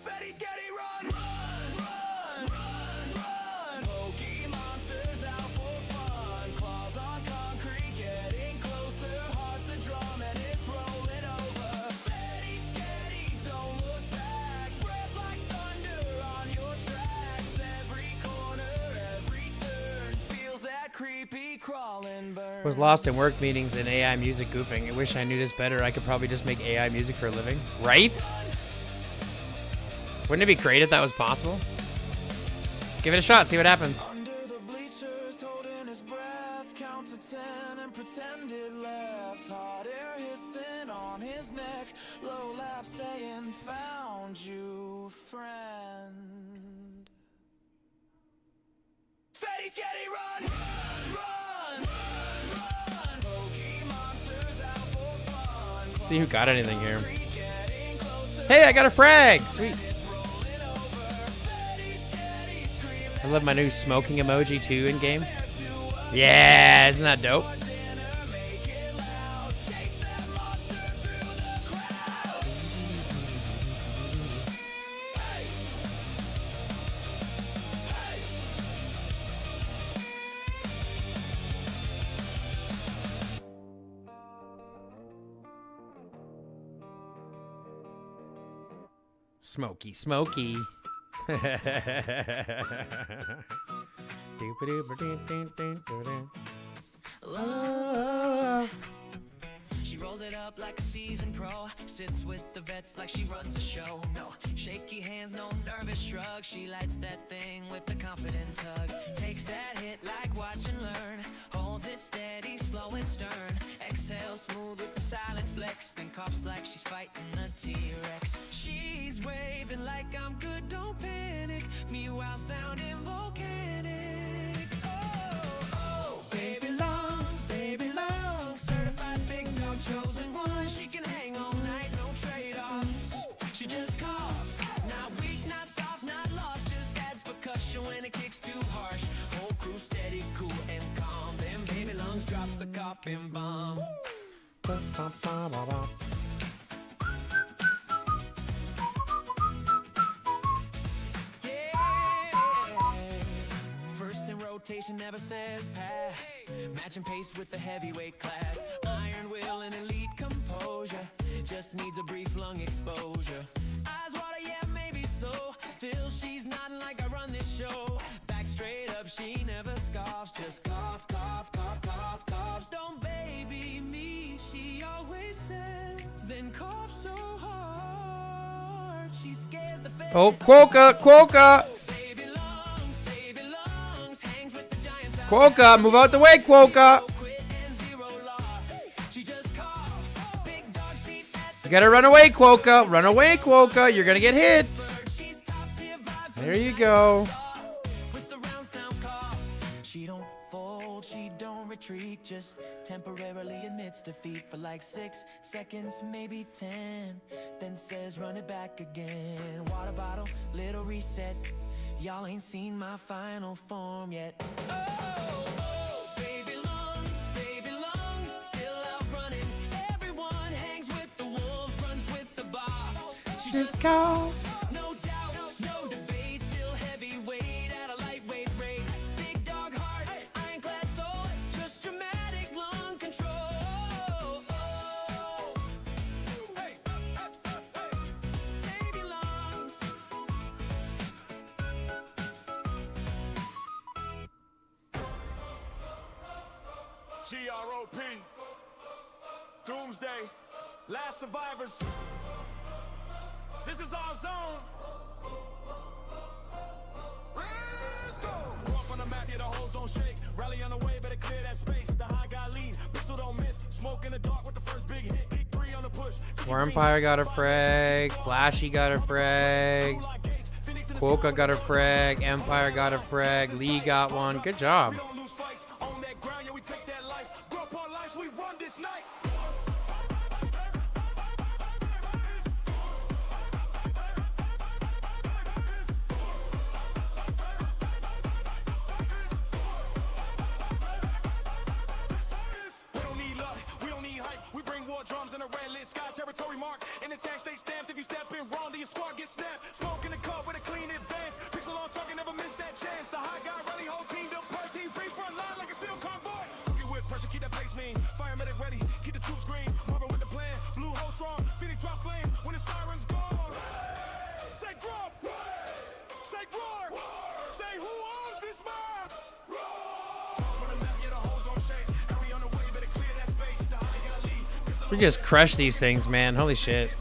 Freddy's getting run, run, run, run, run. Pokey monsters out for fun, claws on concrete, getting closer, heart's a drum and it's rolling over. Freddy's steady, don't look back, breath like thunder on your tracks. Every corner, every turn, feels that creepy crawling burn. Was lost in work meetings and AI music goofing. I wish I knew this better. I could probably just make AI music for a living. Right? Wouldn't it be great if that was possible? Give it a shot. See what happens. Under the bleachers, holding his breath, count to 10 and pretend it left. Hot air hissing on his neck, low laugh saying, found you, friend. Freddy's getting run, run, run. Pokey monsters out for fun. See who got anything here. Getting closer, Hey, I got a frag. Sweet. it's rolling over. Freddy's steady, screaming. I love my new smoking emoji too in game. Yeah, isn't that dope? Smoky, smoky. She rolls it up like a seasoned pro, sits with the vets like she runs a show. No shaky hands, no nervous shrug. She lights that thing with a confident tug. Takes that hit like watch and learn. Holds it steady, slow and stern. Exhale smooth with the silent flex. Then coughs like she's fighting a T-Rex. She's waving like I'm good, don't panic. Meanwhile sounding volcanic. Oh, baby lungs, certified big dog, chosen one. She can hang all night, no trade-offs. She just coughs, not weak, not soft, not lost. Just adds percussion when it kicks too harsh. Whole crew steady, cool and calm. Then baby lungs drops a coughing bomb. First in rotation never says pass. Matching pace with the heavyweight class. Iron will and elite composure. Just needs a brief lung exposure. Eyes water, yeah, maybe so. Still, she's nodding like I run this show. Back straight up, she never scoffs. Just cough, cough, cough, cough, coughs. Don't baby me, she always says. Then cough so hard, she scares the face. Oh, Quokka, Quokka. Baby lungs, hangs with the giants out. Quokka, move out the way, Quokka. Quit and zero loss. She just coughs. Big dog seat at the You gotta run away, Quokka. Run away, Quokka. You're gonna get hit. she's top tier vibes. There you go. With surround sound cough. She don't fold, she don't retreat. Just temporarily admits defeat for like 6 seconds, maybe 10. Then says run it back again. Water bottle, little reset. Y'all ain't seen my final form yet. Oh, baby lungs, still out running. Everyone hangs with the wolves, runs with the boss. She just coughs. no doubt, no debate. Still heavyweight at a lightweight rate. Big dog heart, ironclad soul. Just dramatic lung control. Hey, baby lungs. G-R-O-P, Doomsday, last survivors. This is our zone. Let's go. Walk on the map, yeah, the whole zone shake. Rally on the way, better clear that space. The high guy lead, pistol don't miss. Smoking Empire got a frag. Flashy got a frag. Quokka got a frag. Empire got a frag. Lee got one. Good job. Drums in a red lit sky territory mark. In the tank stay stamped. If you step in wrong, then your squad gets snapped. Smoke in the cup with a clean advance. Pixel on talking, never miss that chance. The high guy rally, whole team to per team free front line like a steel convoy. Cookie with pressure, keep that pace mean. Fire medic ready, keep the troops green. Marvin with the plan, blue hole strong. Phoenix drop flame when the sirens gone. Say grub, say roar, say who owns this mob? Run the map, yeah, the holes on shape. Hurry on the way, better clear that space. The high guy lead. We just crush these things, man. Holy shit.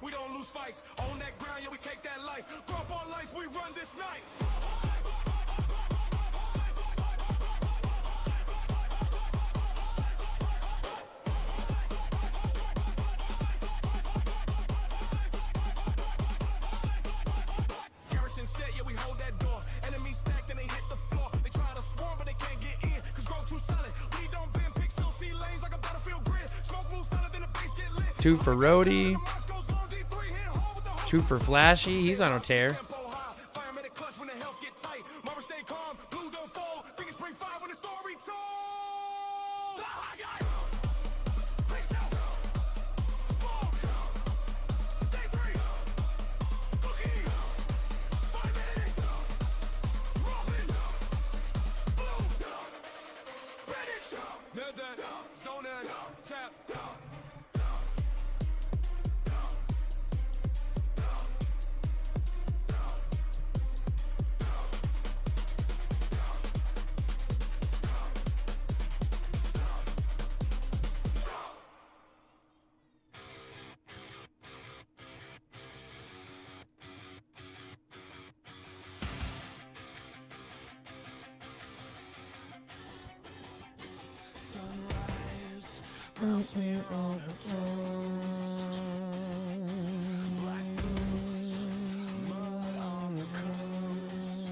We don't lose fights. On that ground, yeah, we take that life. Drop our life, we run this night. Garrison set, yeah, we hold that door. Enemies stacked and they hit the floor. They try to swarm, but they can't get in. Cause grow too solid. We don't bend pixel, see lanes like a battlefield grid. Smoke move solid, then the base get lit. 2 for Rhodey. 2 for Flashy. He's on a tear. Sunrise browns me on her toast. Black boots, mud on the coast.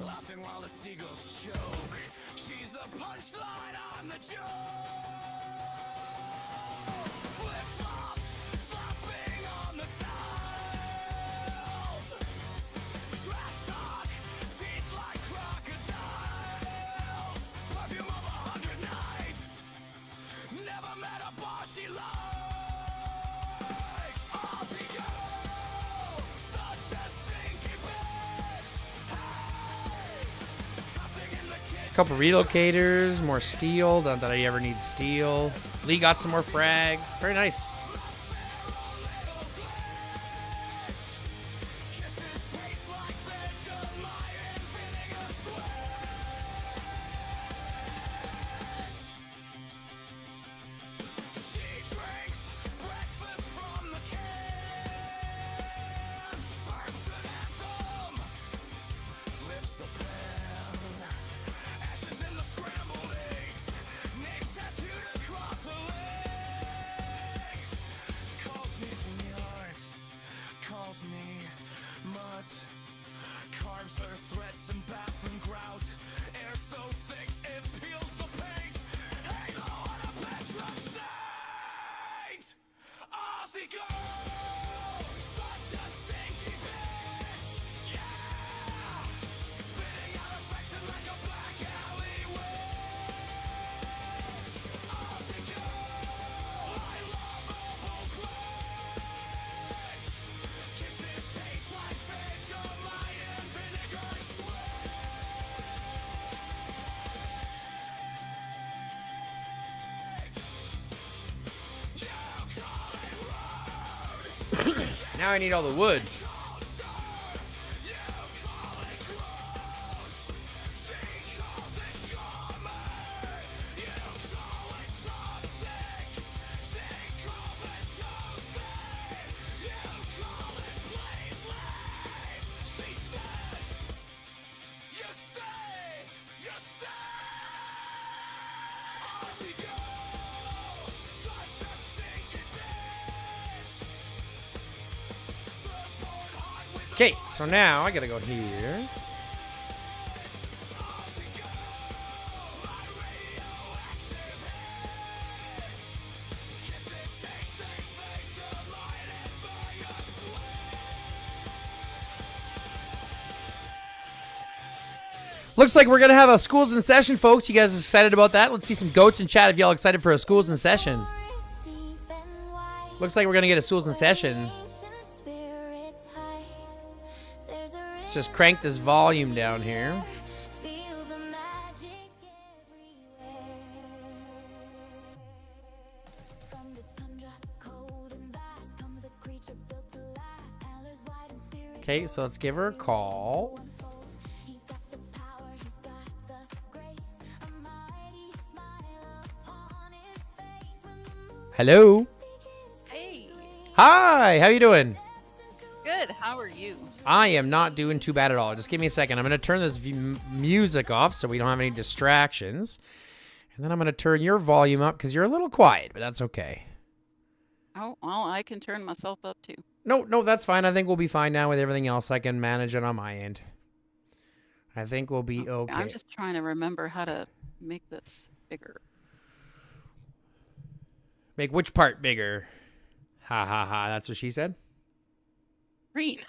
Laughing while the seagulls choke. She's the punchline, I'm the joke. Flip-flops, slapping on the tiles. Trash talk, teeth like crocodiles. Perfume of 100 nights. Never met a boss she liked. Aussie girl, such a stinky bitch. Hey, cussing in the kitchen. Couple relocators, more steel. Not that I ever need steel. Lee got some more frags. Very nice. Carves her threats and bathroom grout. Air so thick it peels the paint. Halo on a Petra saint. Aussie girl, such a stinky bitch. Yeah, spitting out affection like a black alley witch. Aussie girl, I love bleach. Kisses taste like Vegemite and vinegar sweat. You call it rude. Now I need all the wood. You call it gross. She calls it gourmet. You call it toxic. She calls it toasted. You call it blaze lane. Okay, so now I gotta go here. Looks like we're gonna have a schools in session, folks. You guys excited about that? Let's see some goats in chat if y'all excited for a schools in session. Looks like we're gonna get a schools in session. Let's just crank this volume down here. Okay, so let's give her a call. Hello. Hey. Hi, how you doing? Good. How are you? I am not doing too bad at all. Just give me a second. I'm going to turn this music off so we don't have any distractions. And then I'm going to turn your volume up because you're a little quiet, but that's okay. Oh, well, I can turn myself up too. No, that's fine. I think we'll be fine now with everything else. I can manage it on my end. I think we'll be okay. I'm just trying to remember how to make this bigger. Make which part bigger? Ha ha ha. That's what she said. Green.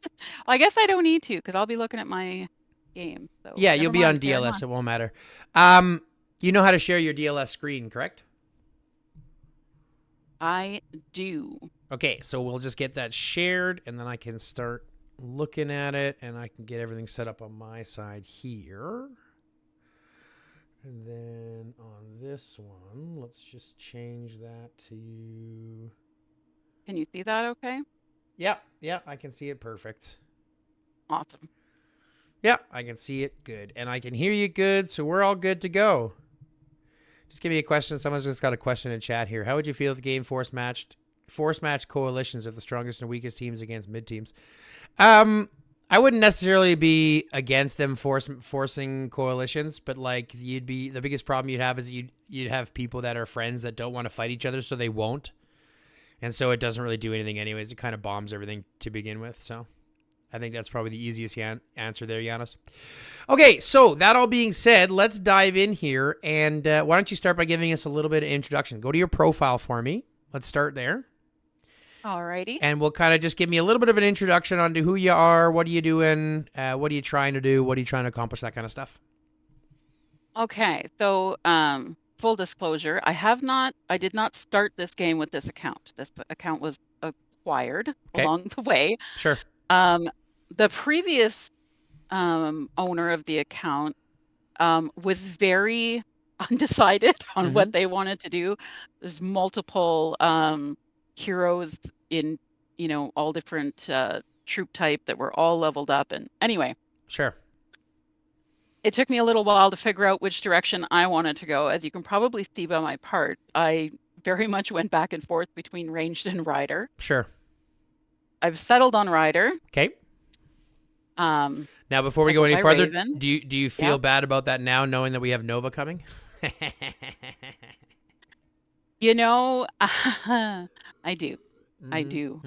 Well, I guess I don't need to because I'll be looking at my game. So Yeah, never you'll be mind, on carry DLS. on. It won't matter. You know how to share your DLS screen, correct? I do. Okay, so we'll just get that shared, and then I can start looking at it, and I can get everything set up on my side here. And then on this one, let's just change that to... Can you see that okay? Yeah, I can see it perfect. Awesome. Yeah, I can see it good. And I can hear you good, so we're all good to go. Just give me a question. Someone's just got a question in chat here. How would you feel if the game force match coalitions of the strongest and weakest teams against mid teams? I wouldn't necessarily be against them forcing coalitions, but like the biggest problem you'd have is you'd have people that are friends that don't want to fight each other, so they won't. And so it doesn't really do anything anyways. It kind of bombs everything to begin with. So I think that's probably the easiest answer there, Giannis. Okay, so that all being said, let's dive in here. And why don't you start by giving us a little bit of introduction? Go to your profile for me. Let's start there. Alrighty. And we'll kind of just give me a little bit of an introduction onto who you are, what are you doing, what are you trying to do, what are you trying to accomplish, that kind of stuff. Okay, so full disclosure, I did not start this game with this account. This account was acquired along the way. Sure. The previous owner of the account was very undecided on what they wanted to do. There's multiple heroes in, all different troop type that were all leveled up. And anyway. Sure. It took me a little while to figure out which direction I wanted to go. As you can probably see by my part, I very much went back and forth between ranged and rider. Sure. I've settled on rider. Okay. Now, before we go any further, do you feel bad about that now, knowing that we have Nova coming? I do. I do.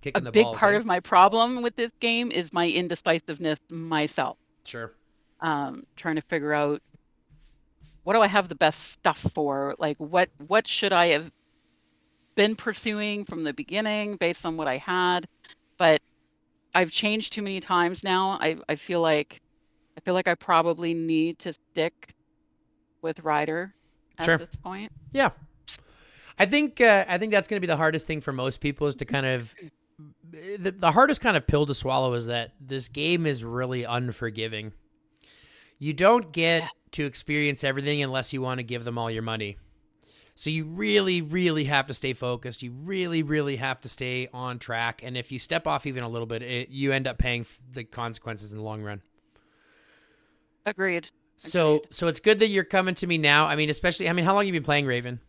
Kicking a the big balls, part eh? of my problem with this game is my indecisiveness myself. Sure. Trying to figure out, what do I have the best stuff for? Like, what should I have been pursuing from the beginning based on what I had? But I've changed too many times now. I feel like I probably need to stick with rider at this point. Yeah. I think that's going to be the hardest thing for most people, is to kind of the hardest kind of pill to swallow is that this game is really unforgiving. You don't get to experience everything unless you want to give them all your money. So you really, really have to stay focused. You really, really have to stay on track. And if you step off even a little bit, you end up paying the consequences in the long run. Agreed. So it's good that you're coming to me now. I mean, how long have you been playing Raven?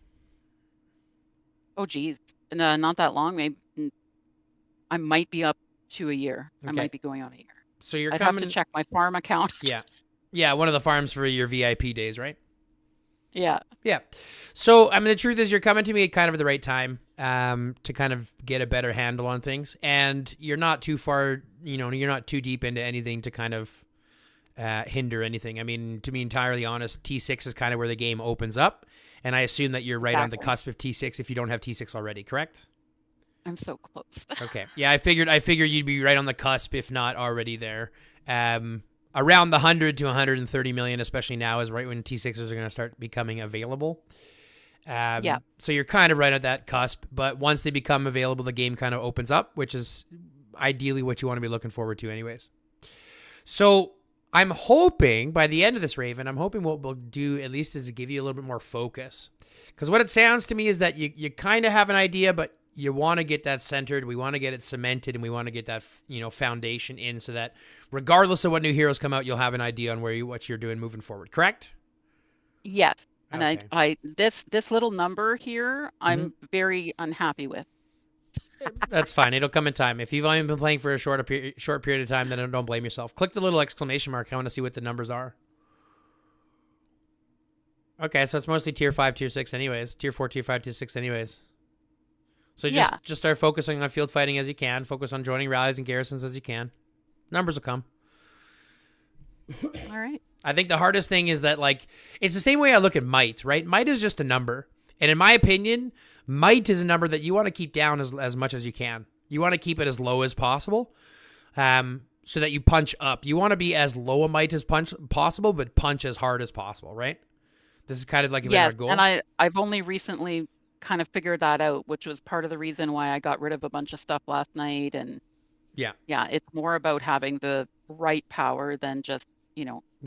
Oh, geez. No, not that long. Maybe I might be up to a year. Okay. I might be going on a year. So you're I'd coming... have to check my farm account. Yeah. Yeah, one of the farms for your VIP days, right? Yeah. Yeah. So, I mean, the truth is you're coming to me at kind of the right time to kind of get a better handle on things. And you're not too far, you're not too deep into anything to kind of hinder anything. I mean, to be entirely honest, T6 is kind of where the game opens up. And I assume that you're right on the cusp of T6 if you don't have T6 already, correct? I'm so close. Okay. Yeah, I figured you'd be right on the cusp, if not already there. Around the 100 to 130 million, especially now, is right when T6s are going to start becoming available. Yeah. So you're kind of right at that cusp, but once they become available, the game kind of opens up, which is ideally what you want to be looking forward to anyways. So I'm hoping by the end of this, Raven, what we'll do at least is to give you a little bit more focus. Because what it sounds to me is that you kind of have an idea, but you want to get that centered. We want to get it cemented, and we want to get that foundation in, so that regardless of what new heroes come out, you'll have an idea on what you're doing moving forward. Correct? Yes. And Okay. I this little number here, I'm very unhappy with. That's fine. It'll come in time. If you've only been playing for a short period of time, then don't blame yourself. Click the little exclamation mark. I want to see what the numbers are. Okay, so it's mostly tier 5, tier 6 anyways. Tier 4, tier 5, tier 6 anyways. So just start focusing on field fighting as you can. Focus on joining rallies and garrisons as you can. Numbers will come. All right. I think the hardest thing is that, like, it's the same way I look at might, right? Might is just a number. And in my opinion, might is a number that you want to keep down as much as you can. You want to keep it as low as possible so that you punch up. You want to be as low a might as possible, but punch as hard as possible, right? This is kind of like our goal. And I've only recently kind of figured that out, which was part of the reason why I got rid of a bunch of stuff last night. And yeah, it's more about having the right power than just,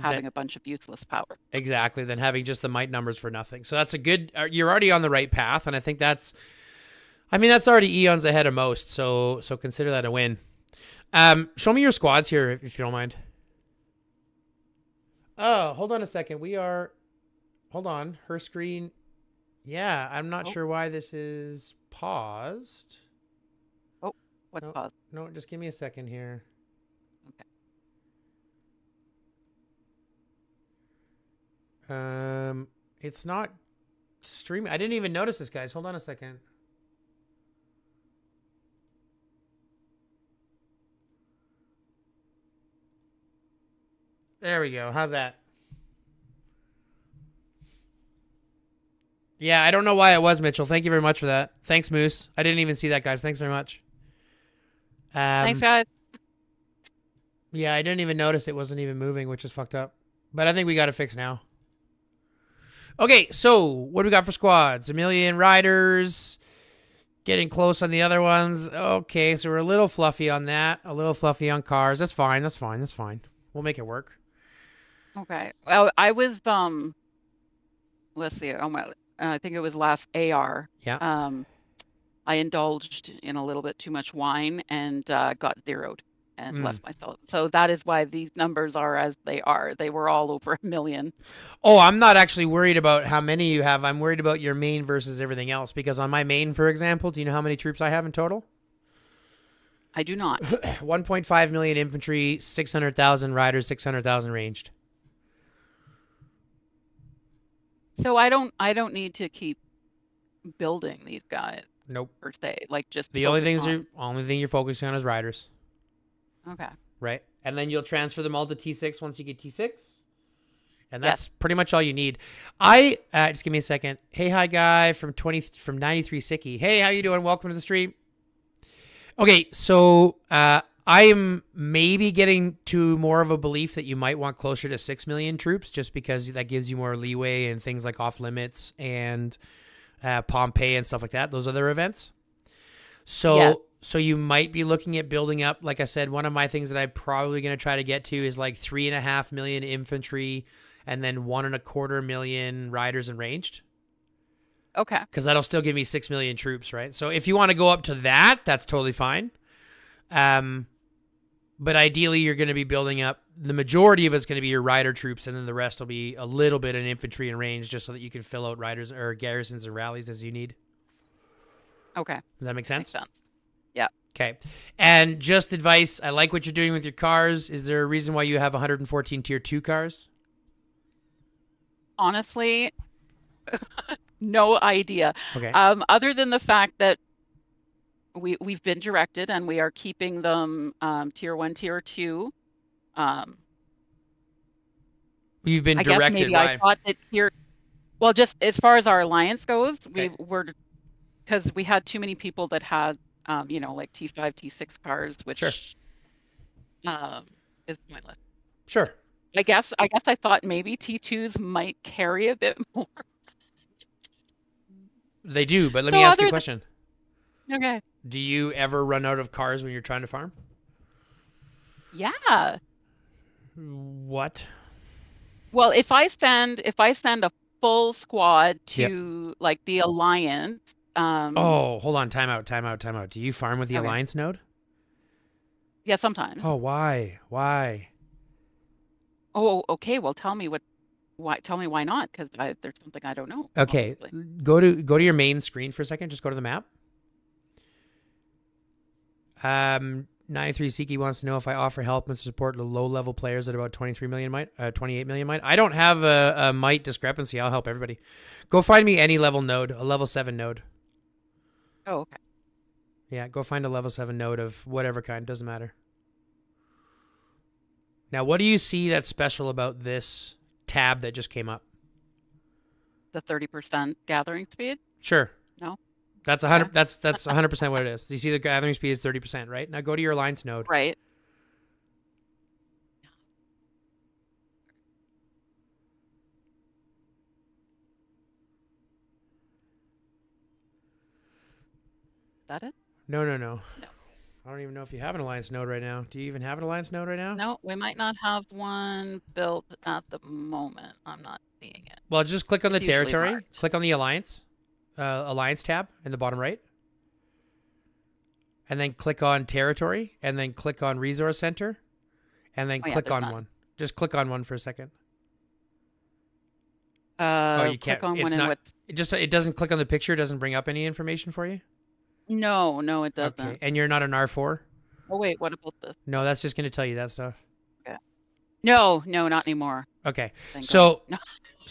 having a bunch of useless power. Exactly, than having just the might numbers for nothing. So that's you're already on the right path, and I think that's already eons ahead of most, so consider that a win. Show me your squads here, if you don't mind. Oh, hold on a second. Hold on, her screen. Yeah, I'm not sure why this is paused. Oh, what's paused? No, just give me a second here. It's not streaming. I didn't even notice this, guys. Hold on a second. There we go. How's that? Yeah, I don't know why it was, Mitchell. Thank you very much for that. Thanks, Moose. I didn't even see that, guys. Thanks very much. Thanks, guys. Yeah, I didn't even notice it wasn't even moving, which is fucked up. But I think we got it fixed now. Okay, so what do we got for squads? 1 million riders. Getting close on the other ones. Okay, so we're a little fluffy on that. A little fluffy on cars. That's fine. We'll make it work. Okay. Well, I was let's see. I think it was last AR. Yeah. I indulged in a little bit too much wine and got zeroed and left myself. So that is why these numbers are as they are. They were all over 1 million. Oh, I'm not actually worried about how many you have. I'm worried about your main versus everything else. Because on my main, for example, do you know how many troops I have in total? I do not. 1.5 million infantry, 600,000 riders, 600,000 ranged. So I don't need to keep building these guys. Nope. Per se, like just the only thing you're focusing on is riders. Okay. Right, and then you'll transfer them all to T6 once you get T6, and that's pretty much all you need. Just give me a second. Hey, hi guy from 93 Sicky. Hey, how you doing? Welcome to the stream. Okay, so I am maybe getting to more of a belief that you might want closer to 6 million troops, just because that gives you more leeway and things like off limits and Pompeii and stuff like that. Those other events. So you might be looking at building up. Like I said, one of my things that I'm probably going to try to get to is like 3.5 million infantry, and then 1.25 million riders and ranged. Okay. Because that'll still give me 6 million troops, right? So if you want to go up to that, that's totally fine. But ideally, you're going to be building up. The majority of it's going to be your rider troops, and then the rest will be a little bit in infantry and range, just so that you can fill out riders or garrisons and rallies as you need. Okay. Does that make sense? Makes sense. Yeah. Okay. And just advice, I like what you're doing with your cars. Is there a reason why you have 114 tier 2 cars? Honestly, No idea. Okay. Other than the fact that we've been directed and we are keeping them tier 1, tier 2. You've been I guess directed. maybe Why? I thought that well, just as far as our alliance goes, Okay. we were because we had too many people that had like T5, T6 cars, which Sure. is pointless. Sure. I guess I thought maybe T2s might carry a bit more. They do, but let So me ask you a other question. Okay. Do you ever run out of cars when you're trying to farm? Yeah. What? Well, if I send a full squad to like the alliance, Oh, hold on. Time out. Do you farm with the Okay. alliance node? yeah, sometimes. Oh, why? Why? Oh, okay. Well, tell me why not? Because there's something I don't know. Okay. obviously. Go to your main screen for a second. Just go to the map. 93 Siki wants to know if I offer help and support the low-level players at about 23 million might, 28 million might. I don't have a might discrepancy. I'll help everybody. Go find me any level node, a level 7 node. Oh, okay. Yeah, go find a level 7 node of whatever kind. Doesn't matter. Now, what do you see that's special about this tab that just came up? The 30% gathering speed? Sure. No? That's 100. That's 100% what it is. You see the gathering speed is 30%, right? Now go to your alliance node. Right. Is that it? No. No. I don't even know if you have an alliance node right now. Do you even have an alliance node right now? No, we might not have one built at the moment. I'm not seeing it. Well, just click on the It's usually territory. marked. Click on the alliance tab in the bottom right. And then click on territory. And then click on resource center. And then Oh, yeah, click there's on none. one. Just click on one for a second. You can't. click on It's one and not. what? It doesn't click on the picture. It doesn't bring up any information for you. No, it doesn't. Okay. And you're not an R4? Oh wait, what about this? No, that's just going to tell you that stuff. No, not anymore. Okay. Thank So, God.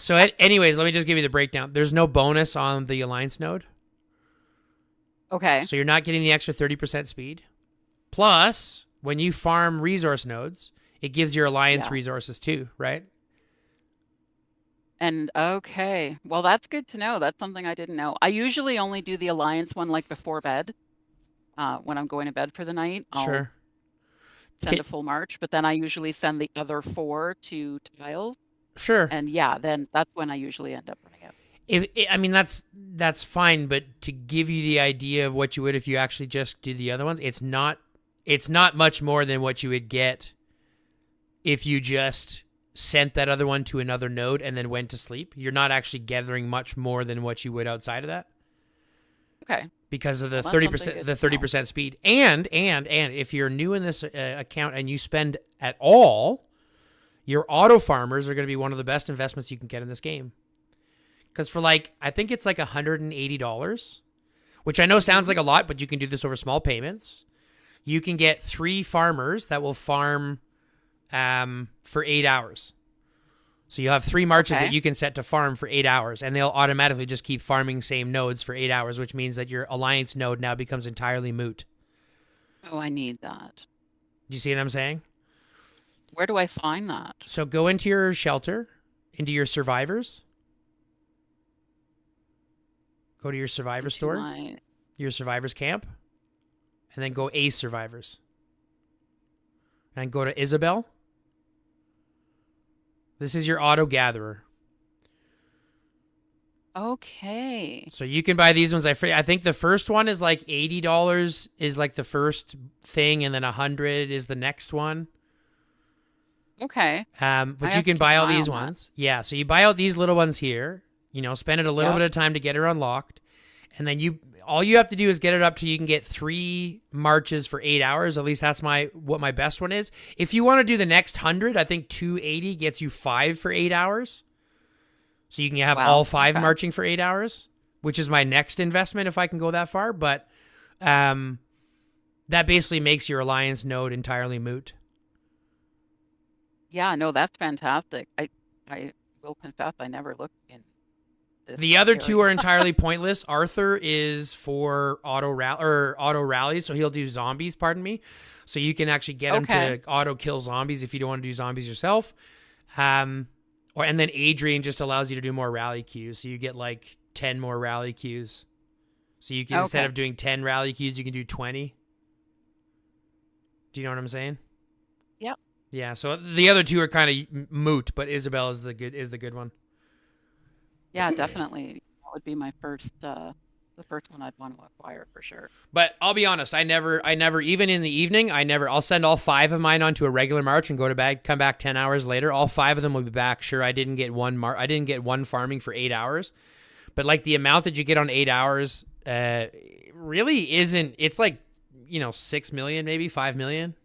No. anyways, let me just give you the breakdown. There's no bonus on the alliance node. Okay. So you're not getting the extra 30% speed. Plus, when you farm resource nodes, it gives your alliance Yeah. resources too, right? And okay, well, that's good to know. That's something I didn't know. I usually only do the alliance one like before bed. When I'm going to bed for the night, I'll Sure. send Okay. a full march, but then I usually send the other 4 to tiles. Sure. And yeah, then that's when I usually end up running out. I mean, that's fine, but to give you the idea of what you would if you actually just do the other ones, it's not much more than what you would get if you just sent that other one to another node and then went to sleep. You're not actually gathering much more than what you would outside of that. Okay. Because of the Well, that's 30%, something the good to know. 30% speed, and if you're new in this account and you spend at all, your auto farmers are going to be one of the best investments you can get in this game. Because for I think it's like $180, which I know sounds like a lot, but you can do this over small payments. You can get 3 farmers that will farm for 8 hours. So you have 3 marches Okay. that you can set to farm for 8 hours, and they'll automatically just keep farming same nodes for 8 hours, which means that your alliance node now becomes entirely moot. Oh, I need that. Do you see what I'm saying? Where do I find that? So go into your shelter, into your survivors. Go to your survivor Into store, my- your survivors camp, and then go Ace survivors. And go to Isabel. This is your auto gatherer. Okay. So you can buy these ones. I think the first one is like $80 is like the first thing, and then $100 is the next one. Okay. But I you have can to buy keep all an eye these on that. ones. Yeah, so you buy out these little ones here. Spend it a little Yep. bit of time to get her unlocked, and then all you have to do is get it up to you can get 3 marches for 8 hours. At least that's what my best one is. If you want to do the next 100, I think 280 gets you 5 for 8 hours. So you can have Wow, all 5 okay. marching for 8 hours, which is my next investment if I can go that far. But that basically makes your alliance node entirely moot. Yeah, no, that's fantastic. I will confess I never looked this The other two area. are entirely pointless. Arthur is for auto rallies, so he'll do zombies. Pardon me. So you can actually get him Okay. to auto kill zombies if you don't want to do zombies yourself. And then Adrian just allows you to do more rally queues, so you get like 10 more rally queues. So you can instead Okay. of doing 10 rally queues, you can do 20. Do you know what I'm saying? Yep. Yeah. So the other two are kind of moot, but Isabel is the good one. Yeah, definitely. That would be my first, the first one I'd want to acquire for sure. But I'll be honest, I never, even in the evening, I'll send all 5 of mine onto a regular march and go to bed, come back 10 hours later. All 5 of them will be back. Sure, I didn't get one farming for 8 hours, but like the amount that you get on 8 hours, really isn't, it's like, 6 million, maybe 5 million.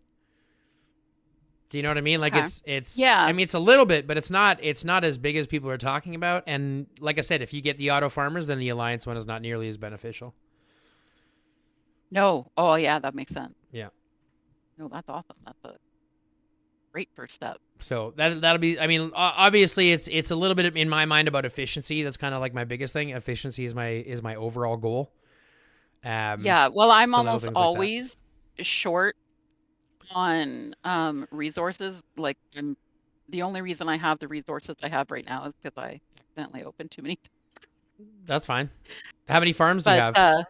Do you know what I mean? Like Okay. it's Yeah. I mean, it's a little bit, but it's not as big as people are talking about. And like I said, if you get the auto farmers, then the Alliance one is not nearly as beneficial. No. Oh, yeah, that makes sense. Yeah. No, that's awesome. That's a great first step. So that'll be. I mean, obviously, it's a little bit in my mind about efficiency. That's kind of like my biggest thing. Efficiency is my overall goal. Yeah. Well, I'm so little almost things like that. always short on resources. Like, the only reason I have the resources I have right now is because I accidentally opened too many. That's fine. How many farms do you But have?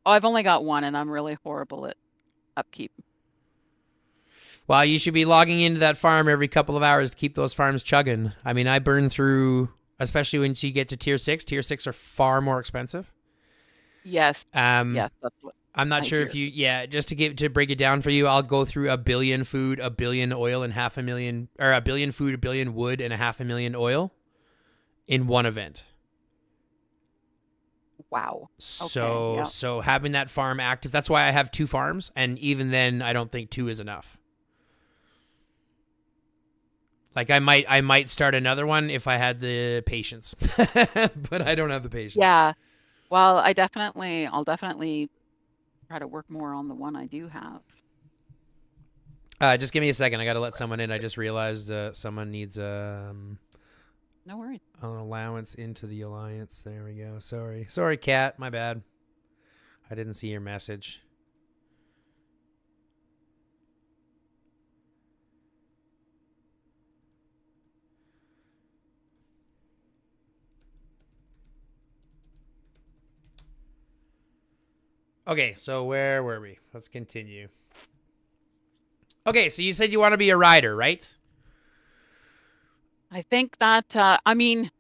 I've only got one, and I'm really horrible at upkeep. Well, you should be logging into that farm every couple of hours to keep those farms chugging. I mean, I burn through, especially once you get to tier 6. Tier 6 are far more expensive. Yes. Yes, That's what I'm not I sure if hear. just to break it down for you, I'll go through 1 billion food, 1 billion oil, and 500,000, or 1 billion food, 1 billion wood, and 500,000 oil in one event. Wow. So having that farm active, that's why I have 2 farms, and even then, I don't think 2 is enough. Like I might start another one if I had the patience, but I don't have the patience. Yeah. Well, I'll definitely try to work more on the one I do have. Just give me a second. I got to let someone in. I just realized someone needs No worries. an allowance into the Alliance. There we go. Sorry, Kat. My bad. I didn't see your message. Okay, so where were we? Let's continue. Okay, so you said you want to be a rider, right? I think that I mean,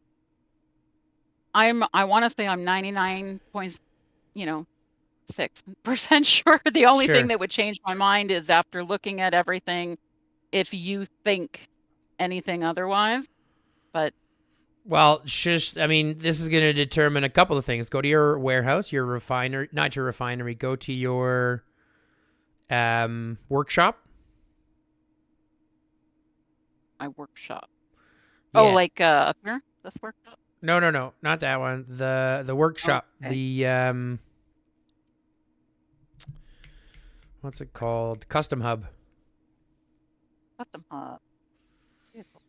I want to say I'm 99.6% sure. The only Sure. thing that would change my mind is after looking at everything, if you think anything otherwise. But Well, this is going to determine a couple of things. Go to your warehouse, your refinery, not your refinery. Go to your workshop. my workshop. Oh, Yeah. like up here, this workshop. No, not that one. The workshop. okay. The what's it called? Custom hub. Custom hub. Vehicle.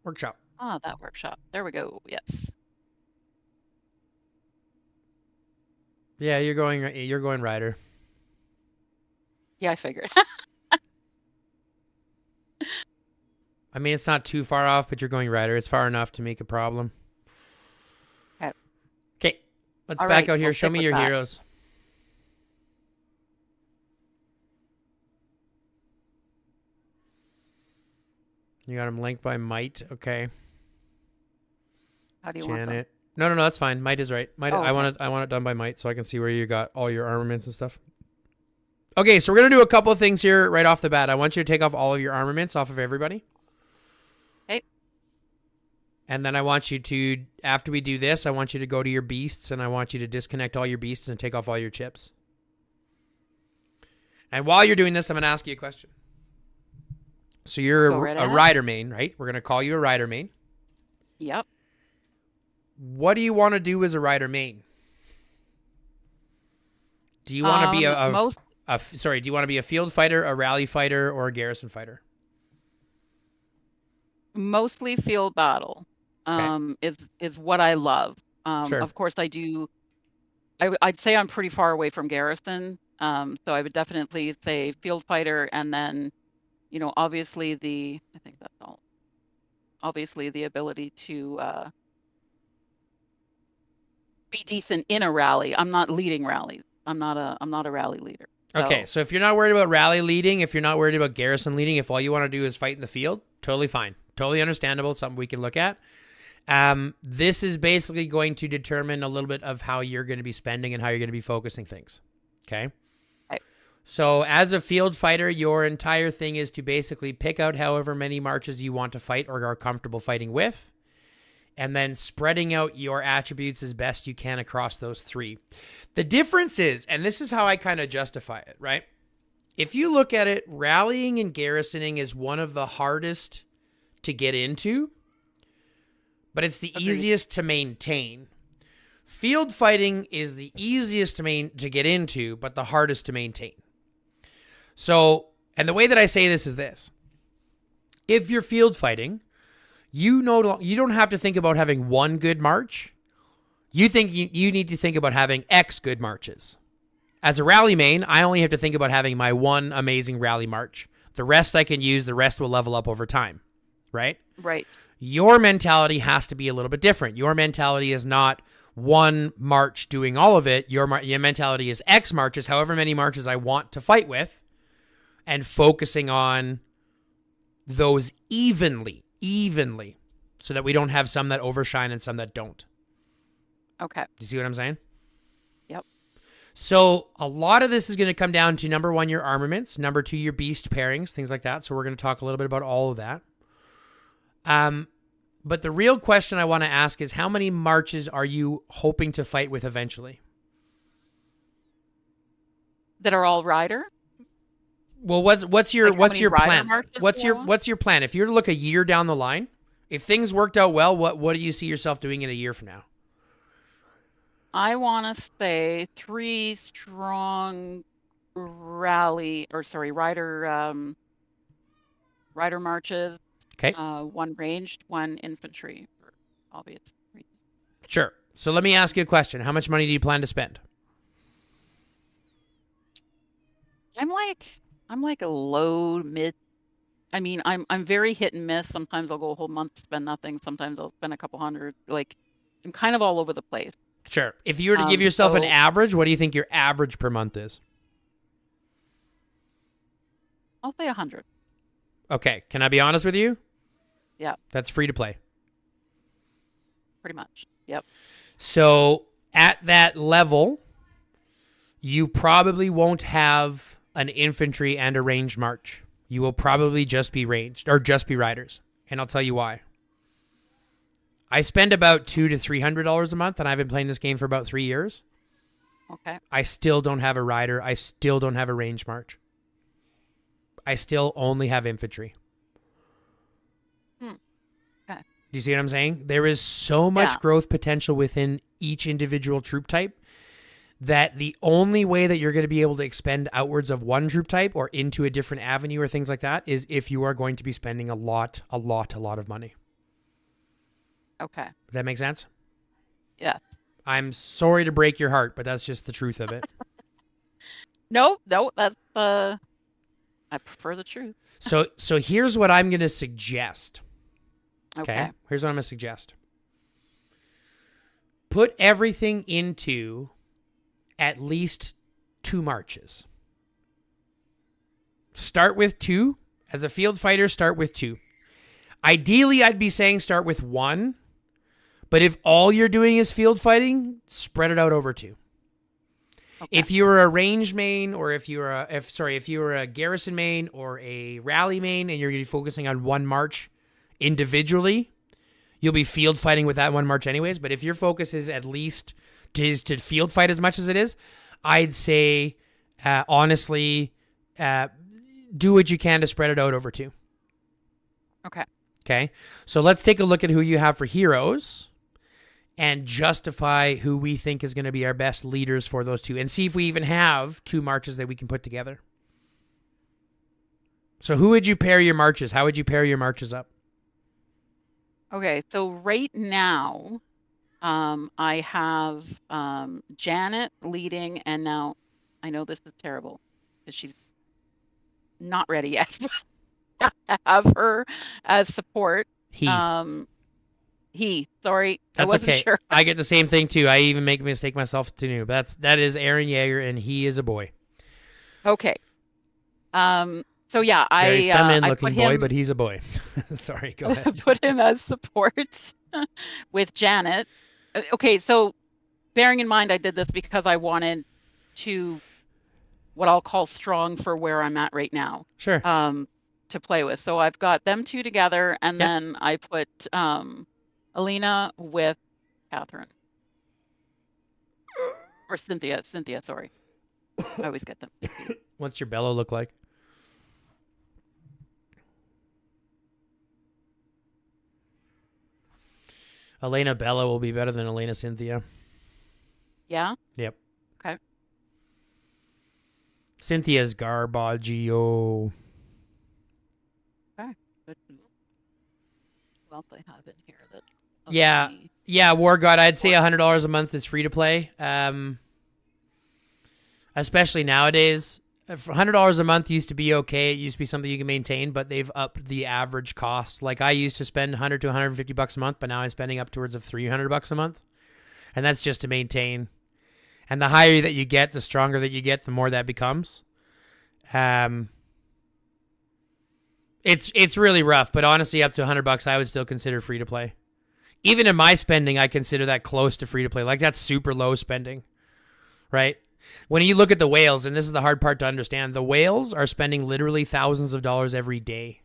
Workshop. Ah, that workshop. There we go. Yes. Yeah, you're going rider. Yeah, I figured. I mean, it's not too far off, but you're going rider. It's far enough to make a problem. Okay, let's All back right, out here. we'll Show stick me with your that. heroes. You got them linked by might. Okay. How do you want them? Janet. No, that's fine. Might is right. Might. Oh, I okay. want it done by might, so I can see where you got all your armaments and stuff. Okay, so we're gonna do a couple of things here right off the bat. I want you to take off all of your armaments off of everybody. Okay. And then I want you to, after we do this, I want you to go to your beasts, and I want you to disconnect all your beasts and take off all your chips. And while you're doing this, I'm gonna ask you a question. So you're Go right a ahead. rider main, right? We're gonna call you a rider main. Yep. What do you want to do as a rider main? Do you want to be do you want to be a field fighter, a rally fighter, or a garrison fighter? Mostly field battle. is what I love. Sure. Of course, I'd say I'm pretty far away from garrison. So I would definitely say field fighter, and then, obviously I think that's all. Obviously the ability to be decent in a rally. I'm not leading rallies. I'm not a rally leader. Okay, so if you're not worried about rally leading, if you're not worried about garrison leading, if all you want to do is fight in the field, totally fine. Totally understandable. It's something we can look at. This is basically going to determine a little bit of how you're going to be spending and how you're going to be focusing things. Okay? Right. So as a field fighter, your entire thing is to basically pick out however many marches you want to fight or are comfortable fighting with, and then spreading out your attributes as best you can across those 3. The difference is, and this is how I kind of justify it, right? If you look at it, rallying and garrisoning is one of the hardest to get into, but it's the easiest to maintain. Field fighting is the easiest to get into, but the hardest to maintain. So, and the way that I say this is this. If you're field fighting, you don't have to think about having one good march. You need to think about having X good marches. As a rally main, I only have to think about having my one amazing rally march. The rest I can use, the rest will level up over time, right? Right. Your mentality has to be a little bit different. Your mentality is not one march doing all of it. Your mentality is X marches, however many marches I want to fight with, and focusing on those evenly, so that we don't have some that overshine and some that don't. Okay. Do you see what I'm saying? Yep. So a lot of this is going to come down to, number 1, your armaments, number 2, your beast pairings, things like that. So we're going to talk a little bit about all of that. But the real question I want to ask is, how many marches are you hoping to fight with eventually? That are all rider? Well, what's your plan? What's your plan? If you were to look a year down the line, if things worked out well, what do you see yourself doing in a year from now? I want to say 3 strong rider marches. Okay. 1 ranged, 1 infantry, for obvious reasons. Sure. So let me ask you a question. How much money do you plan to spend? I'm like a low mid. I mean, I'm very hit and miss. Sometimes I'll go a whole month to spend nothing. Sometimes I'll spend a couple hundred. Like, I'm kind of all over the place. Sure. If you were to give yourself an average, what do you think your average per month is? I'll say 100. Okay. Can I be honest with you? Yeah. That's free to play. Pretty much. Yep. So at that level, you probably won't have an infantry and a ranged march. You will probably just be ranged or just be riders. And I'll tell you why. I spend about $200 to $300 a month, and I've been playing this game for about 3 years. Okay. I still don't have a rider. I still don't have a ranged march. I still only have infantry. Okay. Do you see what I'm saying? There is so much growth potential within each individual troop type that the only way that you're going to be able to expend outwards of one troop type or into a different avenue or things like that is if you are going to be spending a lot of money. Okay. Does that make sense? Yeah. I'm sorry to break your heart, but that's just the truth of it. No, that's I prefer the truth. So here's what I'm going to suggest. Okay. Here's what I'm going to suggest. Put everything into at least 2 marches. Start with 2. As a field fighter, start with 2. Ideally, I'd be saying start with 1. But if all you're doing is field fighting, spread it out over 2. Okay. If you were a range main, or if you were a garrison main or a rally main, and you're going to be focusing on 1 march individually, you'll be field fighting with that 1 march anyways. But if your focus is at least to field fight as much as it is, I'd say honestly, do what you can to spread it out over 2. Okay. Okay. So let's take a look at who you have for heroes and justify who we think is going to be our best leaders for those 2, and see if we even have 2 marches that we can put together. So who would you pair your marches? How would you pair your marches up? Okay, so right now, I have Janet leading, and now I know this is terrible because she's not ready yet. I have her as support. He. Sorry, I That's wasn't okay. sure. I get the same thing too. I even make a mistake myself too. That is Aaron Yeager, and he is a boy. Okay. So yeah, Very feminine I looking put boy, him but he's a boy. Sorry, go ahead. put him as support with Janet. Okay, so bearing in mind I did this because I wanted to what I'll call strong for where I'm at right now. Sure. To play with. So I've got them two together, and Yep. then I put Alina with Catherine. Or Cynthia, sorry. I always get them. What's your bellow look like? Elena Bella will be better than Elena Cynthia. Yeah? Yep. Okay. Cynthia's garbaggio. Okay. Good. What else I have in here that Yeah. me- Yeah, War God, I'd say $100 a month is free to play. Especially nowadays. $100 a month used to be okay. It used to be something you can maintain, but they've upped the average cost. Like I used to spend 100 to 150 bucks a month, but now I'm spending upwards of 300 bucks a month. And that's just to maintain. And the higher that you get, the stronger that you get, the more that becomes. It's really rough, but honestly, up to 100 bucks, I would still consider free to play. Even in my spending, I consider that close to free to play. Like that's super low spending, right? When you look at the whales, and this is the hard part to understand, the whales are spending literally thousands of dollars every day.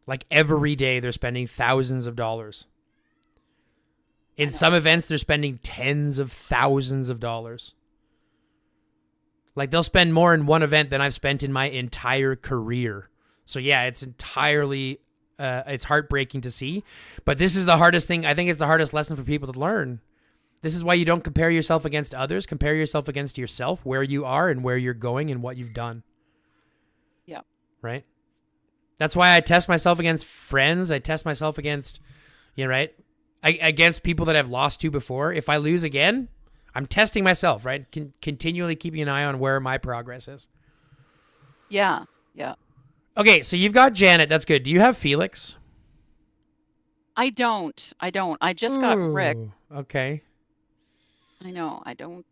Like every day, they're spending thousands of dollars. In some events, they're spending tens of thousands of dollars. Like they'll spend more in one event than I've spent in my entire career. So yeah, it's entirely, it's heartbreaking to see. But this is the hardest thing. I think it's the hardest lesson for people to learn. This is why you don't compare yourself against others. Compare yourself against yourself, where you are and where you're going and what you've done. Yeah. Right? That's why I test myself against friends. I test myself against, right? Against people that I've lost to before. If I lose again, I'm testing myself, right? Continually keeping an eye on where my progress is. Yeah. Yeah. Okay, so you've got Janet. That's good. Do you have Felix? I don't. I just got Rick. Ooh, okay. I know. I don't.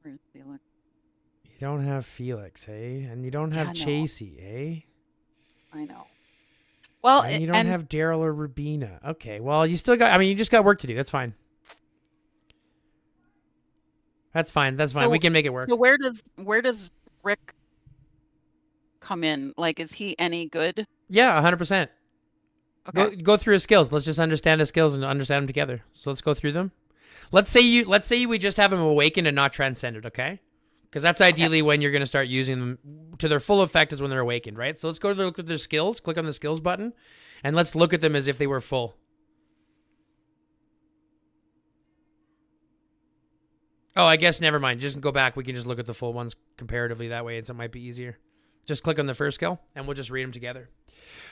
Where's Felix? You don't have Felix, eh? And you don't have Yeah, no. Chasey, eh? I know. Well, And you don't have Daryl or Rubina. Okay, well, you still got, you just got work to do. That's fine. That's fine. So- We can make it work. So where does Rick come in? Like, is he any good? Yeah, 100%. Okay. Go through his skills. Let's just understand his skills and understand them together. So let's go through them. Let's say we just have him awakened and not transcended, okay? Because that's ideally when you're going to start using them to their full effect is when they're awakened, right? So let's go to look at their skills. Click on the skills button, and let's look at them as if they were full. Oh, I guess never mind. Just go back. We can just look at the full ones comparatively that way. It might be easier. Just click on the first skill, and we'll just read them together.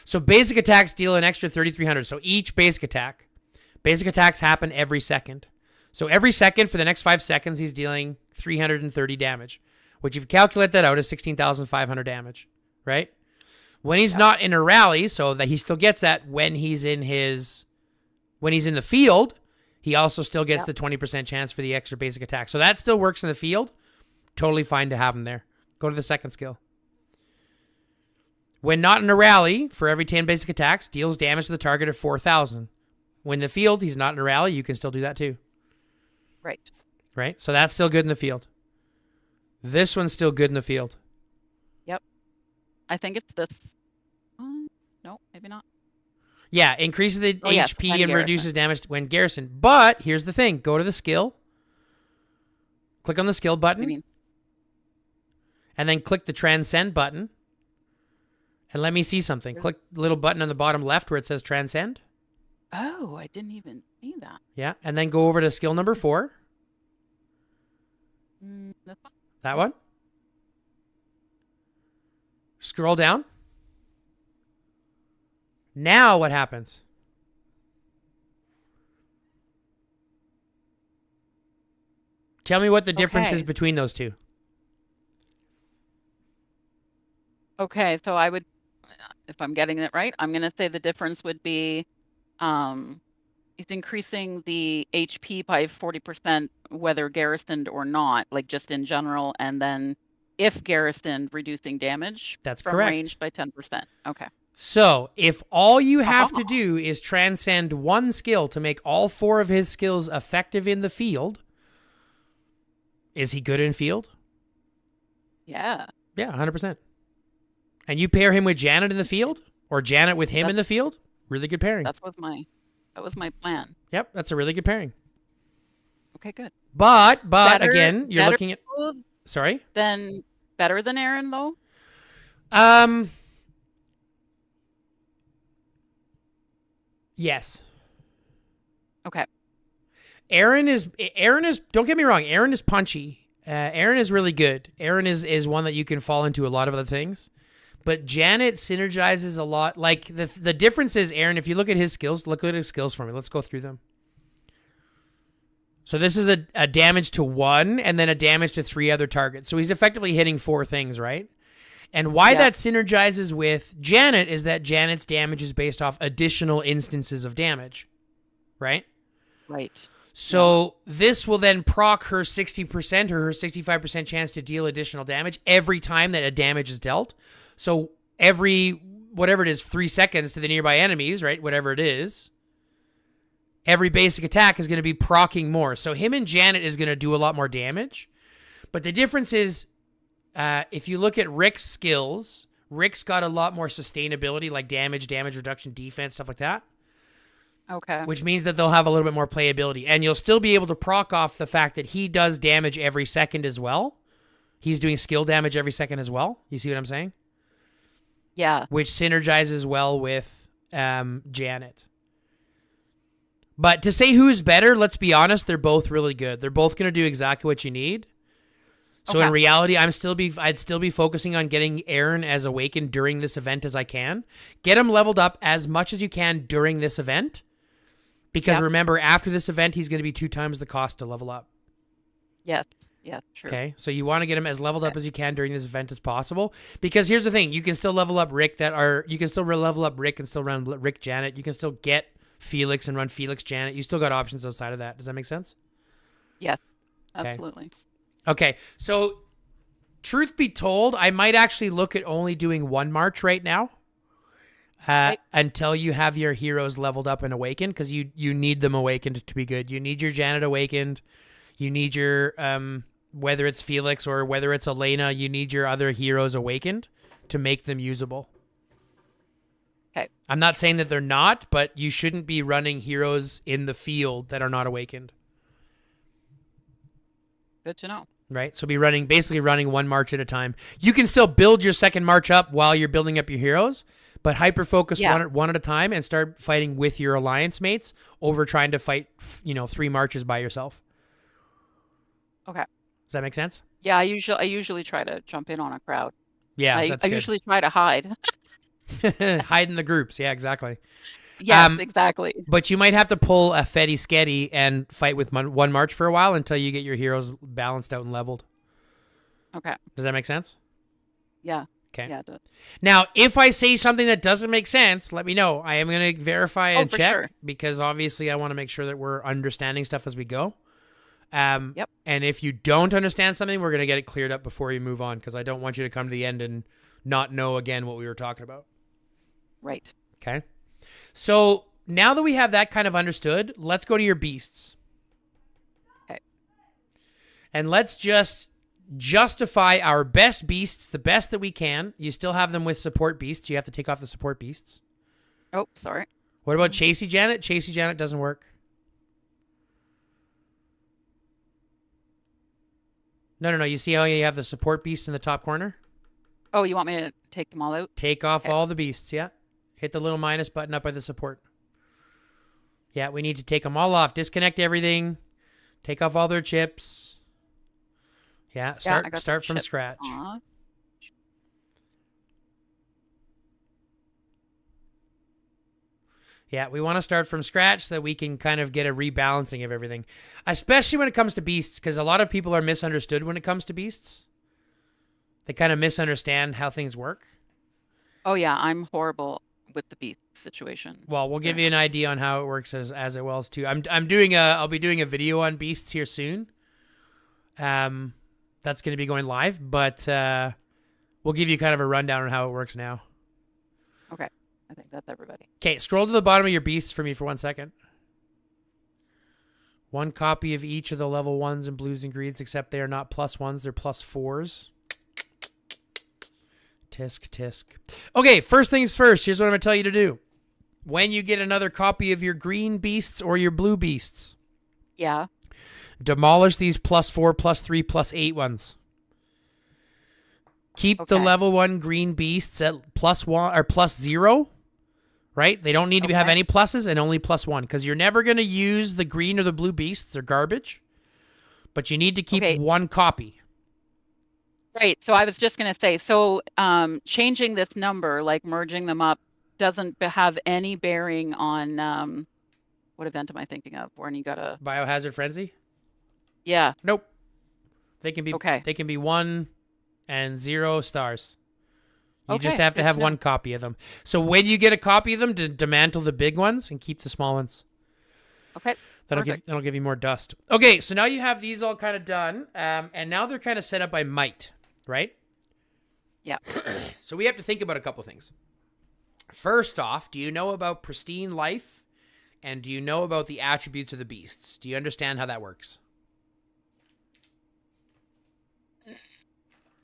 So basic attacks deal an extra 3,300. So each basic attacks happen every second. So every second for the next 5 seconds, he's dealing 330 damage, which if you calculate that out is 16,500 damage, right? When he's not in a rally, so that he still gets that when he's in the field, he also still gets the 20% chance for the extra basic attack. So that still works in the field. Totally fine to have him there. Go to the second skill. When not in a rally, for every 10 basic attacks, deals damage to the target of 4,000. When in the field, he's not in a rally, you can still do that too. Right? So that's still good in the field. This one's still good in the field. Yep. I think it's this. No, maybe not. Yeah, increases the yes, HP and and garrison. reduces damage when garrison. But here's the thing. Go to the skill. Click on the skill button. And then click the transcend button. And let me see something. Click the little button on the bottom left where it says transcend. Oh, I didn't even see that. Yeah, and then go over to skill number 4. This one? That one. Scroll down. Now what happens? Tell me what the difference is Okay. between those two. Okay, so I would, if I'm getting it right, I'm going to say the difference would be he's increasing the HP by 40% whether garrisoned or not, like just in general, and then if garrisoned, reducing damage That's from correct. range by 10%. Okay. So, if all you have to do is transcend one skill to make all 4 of his skills effective in the field, is he good in field? Yeah. Yeah, 100%. And you pair him with Janet in the field, or Janet with him in the field, really good pairing. That was my plan. Yep, that's a really good pairing. Okay, good. But Better- again, you're better looking at. Sorry. Then better than Aaron though. Yes. Okay. Aaron is. Don't get me wrong. Aaron is punchy. Aaron is really good. Aaron is one that you can fall into a lot of other things. But Janet synergizes a lot. Like the difference is Aaron. If you look at his skills, look at his skills for me. Let's go through them. So this is a damage to 1 and then a damage to 3 other targets. So he's effectively hitting 4 things, right? And why that synergizes with Janet is that Janet's damage is based off additional instances of damage, right? Right. So this will then proc her 60% or her 65% chance to deal additional damage every time that a damage is dealt. So every, whatever it is, 3 seconds to the nearby enemies, right? Whatever it is, every basic attack is going to be proccing more. So him and Janet is going to do a lot more damage. But the difference is, if you look at Rick's skills, Rick's got a lot more sustainability, like damage reduction, defense, stuff like that. Okay. Which means that they'll have a little bit more playability. And you'll still be able to proc off the fact that he does damage every second as well. He's doing skill damage every second as well. You see what I'm saying? Yeah. Which synergizes well with Janet. But to say who's better, let's be honest, they're both really good. They're both going to do exactly what you need. So in reality, I'd still be focusing on getting Aaron as awakened during this event as I can. Get him leveled up as much as you can during this event. Because remember, after this event, he's going to be 2 times the cost to level up. Yes. Yeah, true. Okay, so you want to get him as leveled up as you can during this event as possible. Because here's the thing, you can still level up Rick you can still level up Rick and still run Rick Janet. You can still get Felix and run Felix Janet. You still got options outside of that. Does that make sense? Yes, absolutely. Okay, so truth be told, I might actually look at only doing 1 march right now. Until you have your heroes leveled up and awakened, because you need them awakened to be good. You need your Janet awakened. You need your, whether it's Felix or whether it's Elena, you need your other heroes awakened to make them usable. Okay. I'm not saying that they're not, but you shouldn't be running heroes in the field that are not awakened. Good to know. Right? So basically running 1 march at a time. You can still build your second march up while you're building up your heroes, but hyper-focus one at a time and start fighting with your alliance mates over trying to fight, 3 marches by yourself. Okay. Does that make sense? Yeah, I usually try to jump in on a crowd. Yeah, I that's good. usually try to hide. Hide in the groups. Yeah, exactly. Yes, exactly. But you might have to pull a Fetty Sketty and fight with 1 march for a while until you get your heroes balanced out and leveled. Okay. Does that make sense? Yeah. Okay. Yeah, it does. Now, if I say something that doesn't make sense, let me know. I am going to verify and check because obviously I want to make sure that we're understanding stuff as we go. Yep. And if you don't understand something, we're going to get it cleared up before you move on because I don't want you to come to the end and not know again what we were talking about. Right. Okay. So now that we have that kind of understood, let's go to your beasts. Okay. And let's just justify our best beasts, the best that we can. You still have them with support beasts. You have to take off the support beasts. Oh, sorry. What about Chasey Janet? Chasey Janet doesn't work. No. You see how you have the support beast in the top corner? Oh, you want me to take them all out? Take off all the beasts, yeah. Hit the little minus button up by the support. Yeah, we need to take them all off. Disconnect everything. Take off all their chips. Yeah, start from scratch. Off. Yeah, we want to start from scratch so that we can kind of get a rebalancing of everything, especially when it comes to beasts, because a lot of people are misunderstood when it comes to beasts. They kind of misunderstand how things work. Oh yeah, I'm horrible with the beast situation. Well, we'll give you an idea on how it works as it well too. I'll be doing a video on beasts here soon. That's going to be going live, but we'll give you kind of a rundown on how it works now. Okay, I think that's everybody. Okay, scroll to the bottom of your beasts for me for 1 second. One copy of each of the level 1s and blues and greens, except they are not +1s, they're +4s. Tisk. Okay, first things first, here's what I'm going to tell you to do. When you get another copy of your green beasts or your blue beasts, Yeah. demolish these +4, +3, +8 ones. Keep the Okay. level 1 green beasts at +1 or +0, right? They don't need to have any pluses and only +1 because you're never going to use the green or the blue beasts. They're garbage. But you need to keep one copy. Right. So I was just going to say, so changing this number, like merging them up, doesn't have any bearing on what event am I thinking of? When you got a Biohazard Frenzy? Yeah. Nope. They can be They can be 1 and 0 stars. You just have to have one copy of them. So when you get a copy of them, dismantle the big ones and keep the small ones. Okay. That'll give you more dust. Okay, so now you have these all kind of done, and now they're kind of set up by might, right? Yeah. So we have to think about a couple things. First off, do you know about pristine life, and do you know about the attributes of the beasts? Do you understand how that works?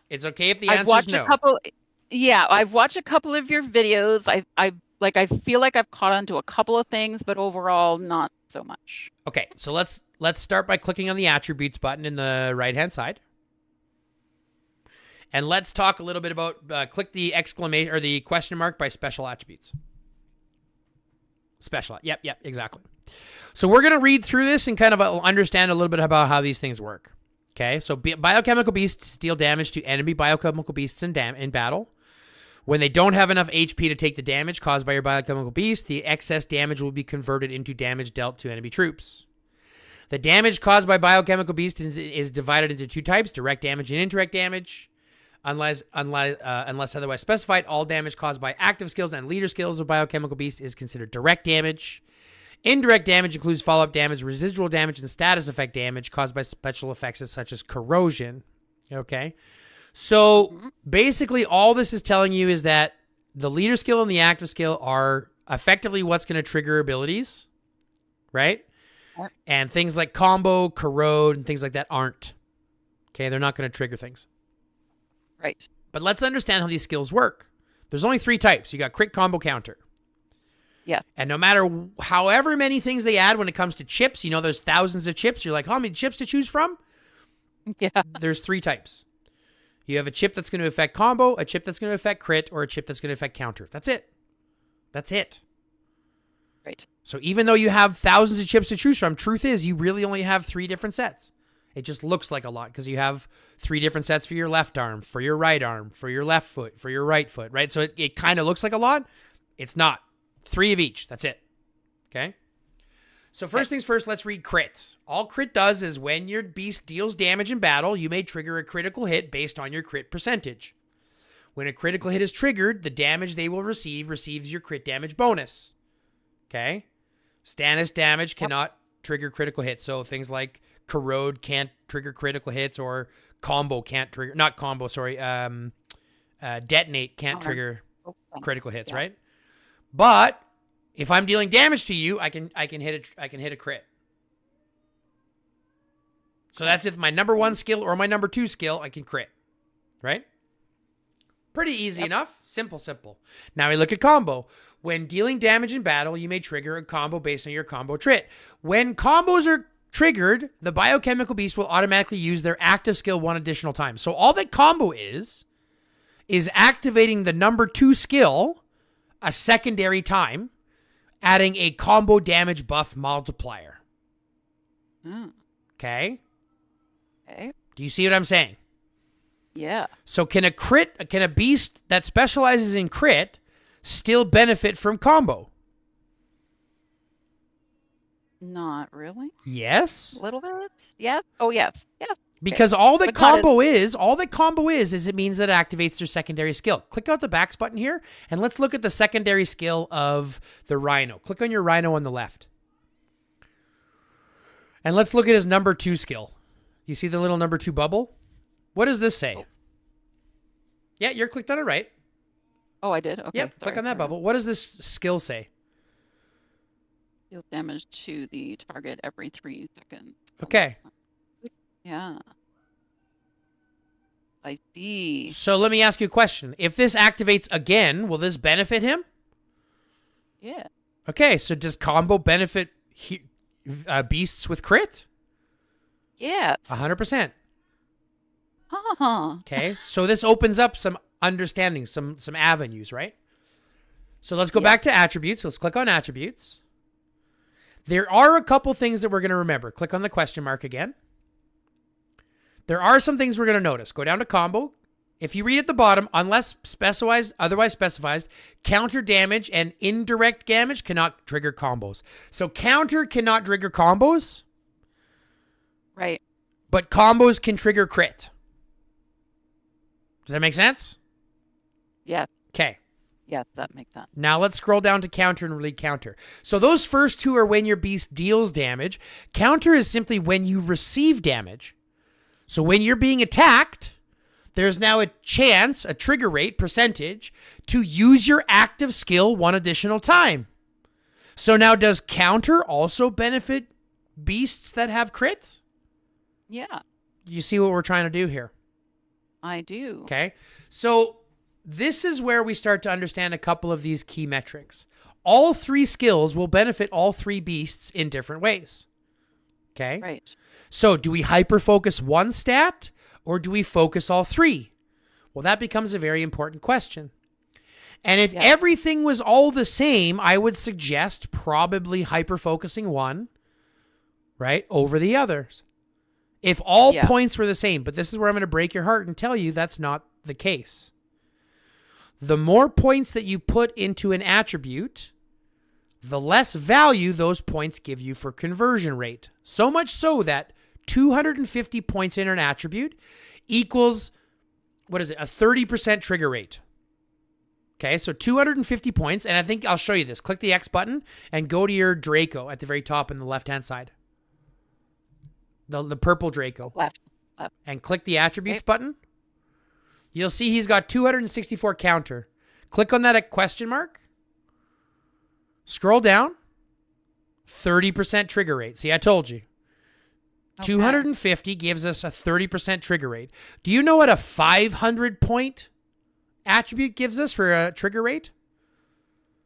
It's okay if the answer is no. I've watched a couple of your videos. I feel like I've caught on to a couple of things, but overall not so much. Okay, so let's start by clicking on the attributes button in the right-hand side. And let's talk a little bit about click the exclamation or the question mark by special attributes. Special. Yep, exactly. So we're going to read through this and kind of understand a little bit about how these things work. Okay, so biochemical beasts deal damage to enemy biochemical beasts in battle. When they don't have enough HP to take the damage caused by your biochemical beast, the excess damage will be converted into damage dealt to enemy troops. The damage caused by biochemical beasts is divided into 2 types, direct damage and indirect damage. Unless otherwise specified, all damage caused by active skills and leader skills of biochemical beasts is considered direct damage. Indirect damage includes follow-up damage, residual damage, and status effect damage caused by special effects such as corrosion. Okay? So basically all this is telling you is that the leader skill and the active skill are effectively what's going to trigger abilities, right? And things like combo, corrode, and things like that aren't. Okay? They're not going to trigger things. Right. But let's understand how these skills work. There's only 3 types. You got crit, combo, counter. Yeah. And no matter however many things they add when it comes to chips, you know, there's thousands of chips. You're like, how many chips to choose from? Yeah. There's 3 types. You have a chip that's going to affect combo, a chip that's going to affect crit, or a chip that's going to affect counter. That's it. That's it. Right. So even though you have thousands of chips to choose from, truth is you really only have 3 different sets. It just looks like a lot because you have 3 different sets for your left arm, for your right arm, for your left foot, for your right foot, right? So it kind of looks like a lot. It's not. 3 of each. That's it. Okay? So first things first, let's read crit. All crit does is when your beast deals damage in battle, you may trigger a critical hit based on your crit percentage. When a critical hit is triggered, the damage they will receives your crit damage bonus. Okay? Status damage cannot trigger critical hits. So things like corrode can't trigger critical hits, or combo can't trigger, not combo, sorry, detonate can't trigger critical hits, right? But if I'm dealing damage to you, I can hit a crit. So that's if my number 1 skill or my number 2 skill, I can crit, right? Pretty easy enough. Simple. Now we look at combo. When dealing damage in battle, you may trigger a combo based on your combo trait. When combos are triggered, the biochemical beast will automatically use their active skill 1 additional time. So all that combo is activating the number 2 skill a secondary time, adding a combo damage buff multiplier. Okay? Okay. Do you see what I'm saying? Yeah. So can a beast that specializes in crit still benefit from combo? Not really. Yes. A little bit. Yes. Oh, yes. Yes. Because Okay. all that But not combo is it means that it activates their secondary skill. Click out the backs button here, and let's look at the secondary skill of the rhino. Click on your rhino on the left. And let's look at his number 2 skill. You see the little number 2 bubble? What does this say? Yeah, you're clicked on it right. Oh, I did. Okay. Yep, click sorry, on that sorry. bubble. What does this skill say? Deal damage to the target every 3 seconds. Okay. Yeah. I see. So let me ask you a question. If this activates again, will this benefit him? Yeah. Okay, so does combo benefit beasts with crit? Yeah. 100%. Huh. Okay, so this opens up some understanding, some avenues, right? So let's go back to attributes. Let's click on attributes. There are a couple things that we're going to remember. Click on the question mark again. There are some things we're going to notice. Go down to combo. If you read at the bottom, unless otherwise specified, counter damage and indirect damage cannot trigger combos. So counter cannot trigger combos. Right. But combos can trigger crit. Does that make sense? Yeah. Okay. Yes, that makes sense. Now let's scroll down to counter and really counter. So those first two are when your beast deals damage. Counter is simply when you receive damage. So when you're being attacked, there's now a chance, a trigger rate, percentage, to use your active skill one additional time. So now does counter also benefit beasts that have crits? Yeah, You see what we're trying to do here? I do. Okay. So this is where we start to understand a couple of these key metrics. All 3 skills will benefit all 3 beasts in different ways. Okay. Right. So do we hyper-focus one stat or do we focus all 3? Well, that becomes a very important question. And if everything was all the same, I would suggest probably hyper-focusing one, right, over the others. If all points were the same, but this is where I'm going to break your heart and tell you that's not the case. The more points that you put into an attribute, the less value those points give you for conversion rate. So much so that 250 points in an attribute equals, a 30% trigger rate. Okay, so 250 points, and I think I'll show you this. Click the X button and go to your Draco at the very top in the left-hand side. The purple Draco. Left. And click the attributes button. You'll see he's got 264 counter. Click on that question mark. Scroll down. 30% trigger rate. See, I told you. Okay. 250 gives us a 30% trigger rate. Do you know what a 500 point attribute gives us for a trigger rate?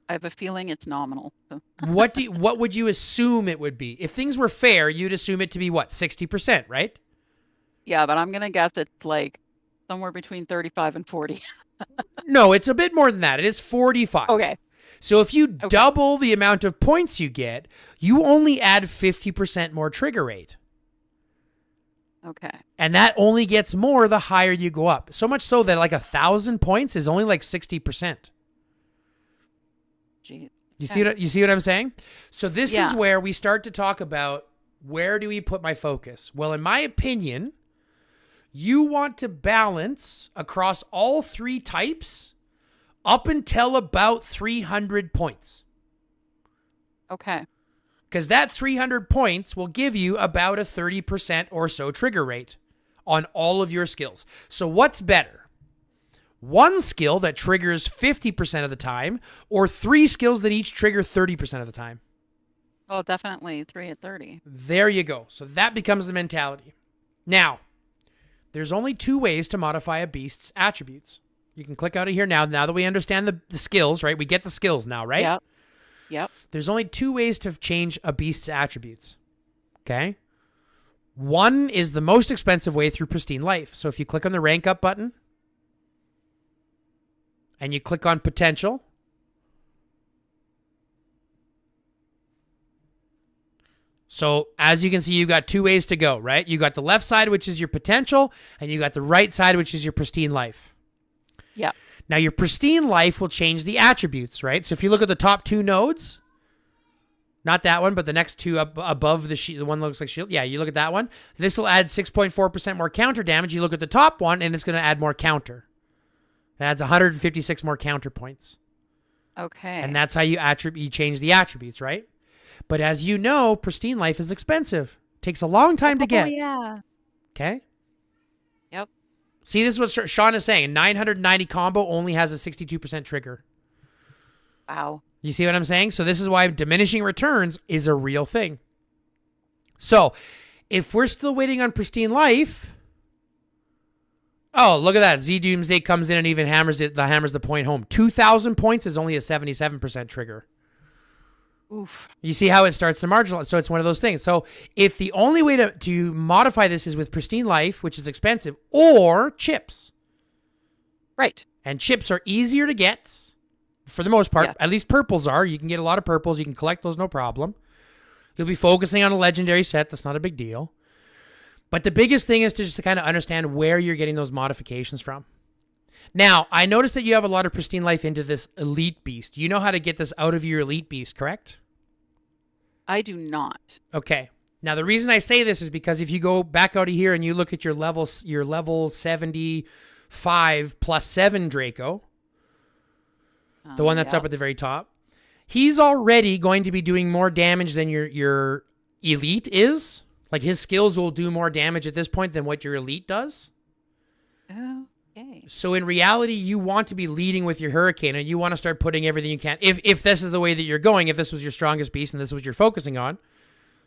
I have a feeling it's nominal. What would you assume it would be? If things were fair, you'd assume it to be what, 60%, right? Yeah, but I'm going to guess it's like somewhere between 35 and 40. No, it's a bit more than that. It is 45. Okay. So if you double the amount of points you get, you only add 50% more trigger rate. Okay. And that only gets more the higher you go up. So much so that like 1,000 points is only like 60%. Jeez. You see what I'm saying? So this is where we start to talk about, where do we put my focus? Well, in my opinion, you want to balance across all 3 types up until about 300 points. Okay. Because that 300 points will give you about a 30% or so trigger rate on all of your skills. So what's better? One skill that triggers 50% of the time, or 3 skills that each trigger 30% of the time? Oh, definitely 3 at 30. There you go. So that becomes the mentality. Now, there's only 2 ways to modify a beast's attributes. You can click out of here now that we understand the skills, right? We get the skills now, right? Yep. There's only 2 ways to change a beast's attributes. Okay? One is the most expensive way, through pristine life. So if you click on the rank up button and you click on potential, so as you can see, you got 2 ways to go, right? You got the left side, which is your potential, and you got the right side, which is your pristine life. Yeah. Now, your pristine life will change the attributes, right? So if you look at the top 2 nodes, Not that one, but the next two up above the shield, the one that looks like shield. Yeah, you look at that one. This will add 6.4% more counter damage. You look at the top one, and it's going to add more counter. It adds 156 more counter points. Okay. And that's how you change the attributes, right? But as you know, Pristine Life is expensive. Takes a long time to get. Oh, yeah. Okay? Yep. See, this is what Sean is saying. A 990 combo only has a 62% trigger. Wow. You see what I'm saying? So this is why diminishing returns is a real thing. So if we're still waiting on Pristine Life... Oh, look at that. Z Doomsday comes in and even hammers the point home. 2,000 points is only a 77% trigger. Oof. You see how it starts to marginalize. So it's one of those things. So if the only way to modify this is with Pristine Life, which is expensive, or chips. Right. And chips are easier to get for the most part. Yeah. At least purples are. You can get a lot of purples. You can collect those, no problem. You'll be focusing on a legendary set. That's not a big deal. But the biggest thing is to kind of understand where you're getting those modifications from. Now, I noticed that you have a lot of Pristine Life into this Elite Beast. You know how to get this out of your Elite Beast, correct? I do not. Okay. Now, the reason I say this is because if you go back out of here and you look at your level 75 plus 7 Draco, the one that's up at the very top, he's already going to be doing more damage than your Elite is. Like, his skills will do more damage at this point than what your Elite does. Okay. So, in reality, you want to be leading with your Hurricane, and you want to start putting everything you can. If this is the way that you're going, if this was your strongest beast and this is what you're focusing on,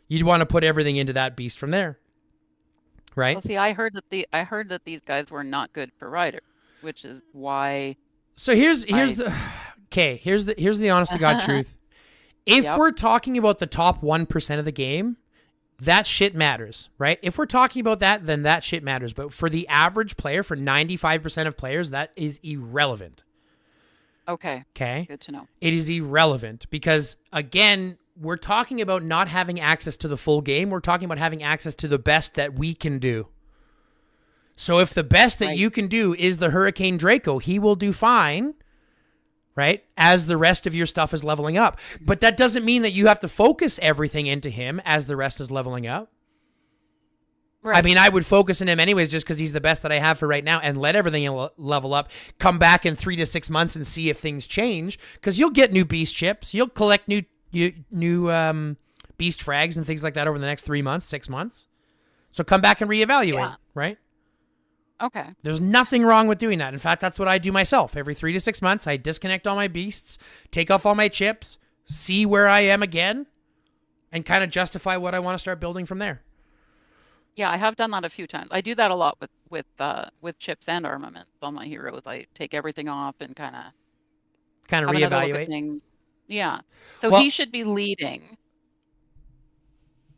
you'd want to put everything into that beast from there. Right? Well, see, I heard that these guys were not good for riders, which is why... So, here's the honest to God truth. If we're talking about the top 1% of the game, that shit matters, right? If we're talking about that, then that shit matters. But for the average player, for 95% of players, that is irrelevant. Okay. Okay? Good to know. It is irrelevant because, again, we're talking about not having access to the full game. We're talking about having access to the best that we can do. So if the best that you can do is the Hurricane Draco, he will do fine, right? As the rest of your stuff is leveling up. But that doesn't mean that you have to focus everything into him as the rest is leveling up. Right. I mean, I would focus in him anyways just because he's the best that I have for right now and let everything level up. Come back in 3 to 6 months and see if things change because you'll get new beast chips. You'll collect new beast frags and things like that over the next 3 months, 6 months. So come back and reevaluate, right? Okay. There's nothing wrong with doing that. In fact, that's what I do myself. Every 3 to 6 months, I disconnect all my beasts, take off all my chips, see where I am again, and kind of justify what I want to start building from there. Yeah, I have done that a few times. I do that a lot with chips and armaments on my heroes. I take everything off and kind of reevaluate. Yeah. So he should be leading.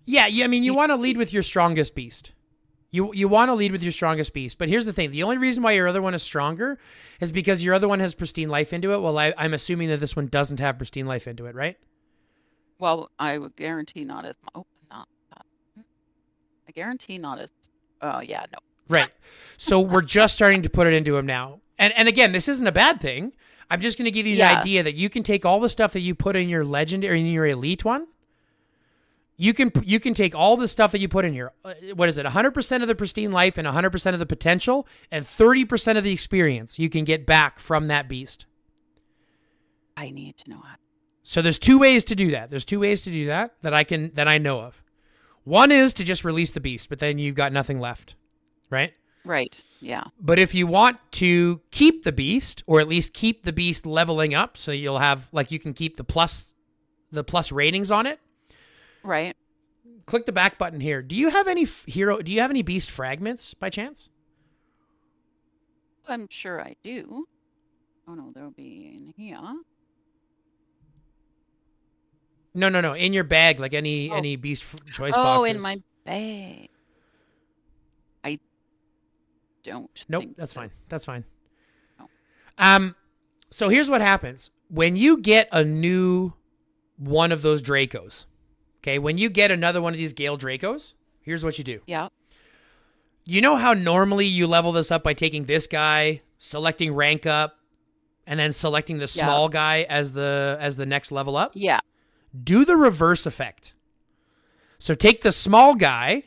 Yeah. I mean, you want to lead with your strongest beast. You want to lead with your strongest beast. But here's the thing. The only reason why your other one is stronger is because your other one has Pristine Life into it. Well, I'm assuming that this one doesn't have Pristine Life into it, right? Well, I would guarantee not as... Oh, not that. I guarantee not as... Oh, yeah, no. Right. So we're just starting to put it into him now. And again, this isn't a bad thing. I'm just going to give you an idea that you can take all the stuff that you put in your legendary, in your elite one. You can take all the stuff that you put in here. What is it? 100% of the Pristine Life and 100% of the potential and 30% of the experience you can get back from that beast. I need to know how. So there's 2 ways to do that. There's 2 ways to do that I know of. One is to just release the beast, but then you've got nothing left, right? Right. Yeah. But if you want to keep the beast, or at least keep the beast leveling up, so you'll have you can keep the plus ratings on it. Right. Click the back button here. Do you have any beast fragments by chance? I'm sure I do. Oh no, there'll be in here. No. In your bag, like any beast choice boxes. Oh, in my bag. I don't. Nope, think that's so. fine. That's fine. No. So here's what happens. When you get a new one of those Dracos, okay, when you get another one of these Gale Dracos, here's what you do. Yeah. You know how normally you level this up by taking this guy, selecting rank up, and then selecting the small guy as the next level up? Yeah. do the reverse effect. So take the small guy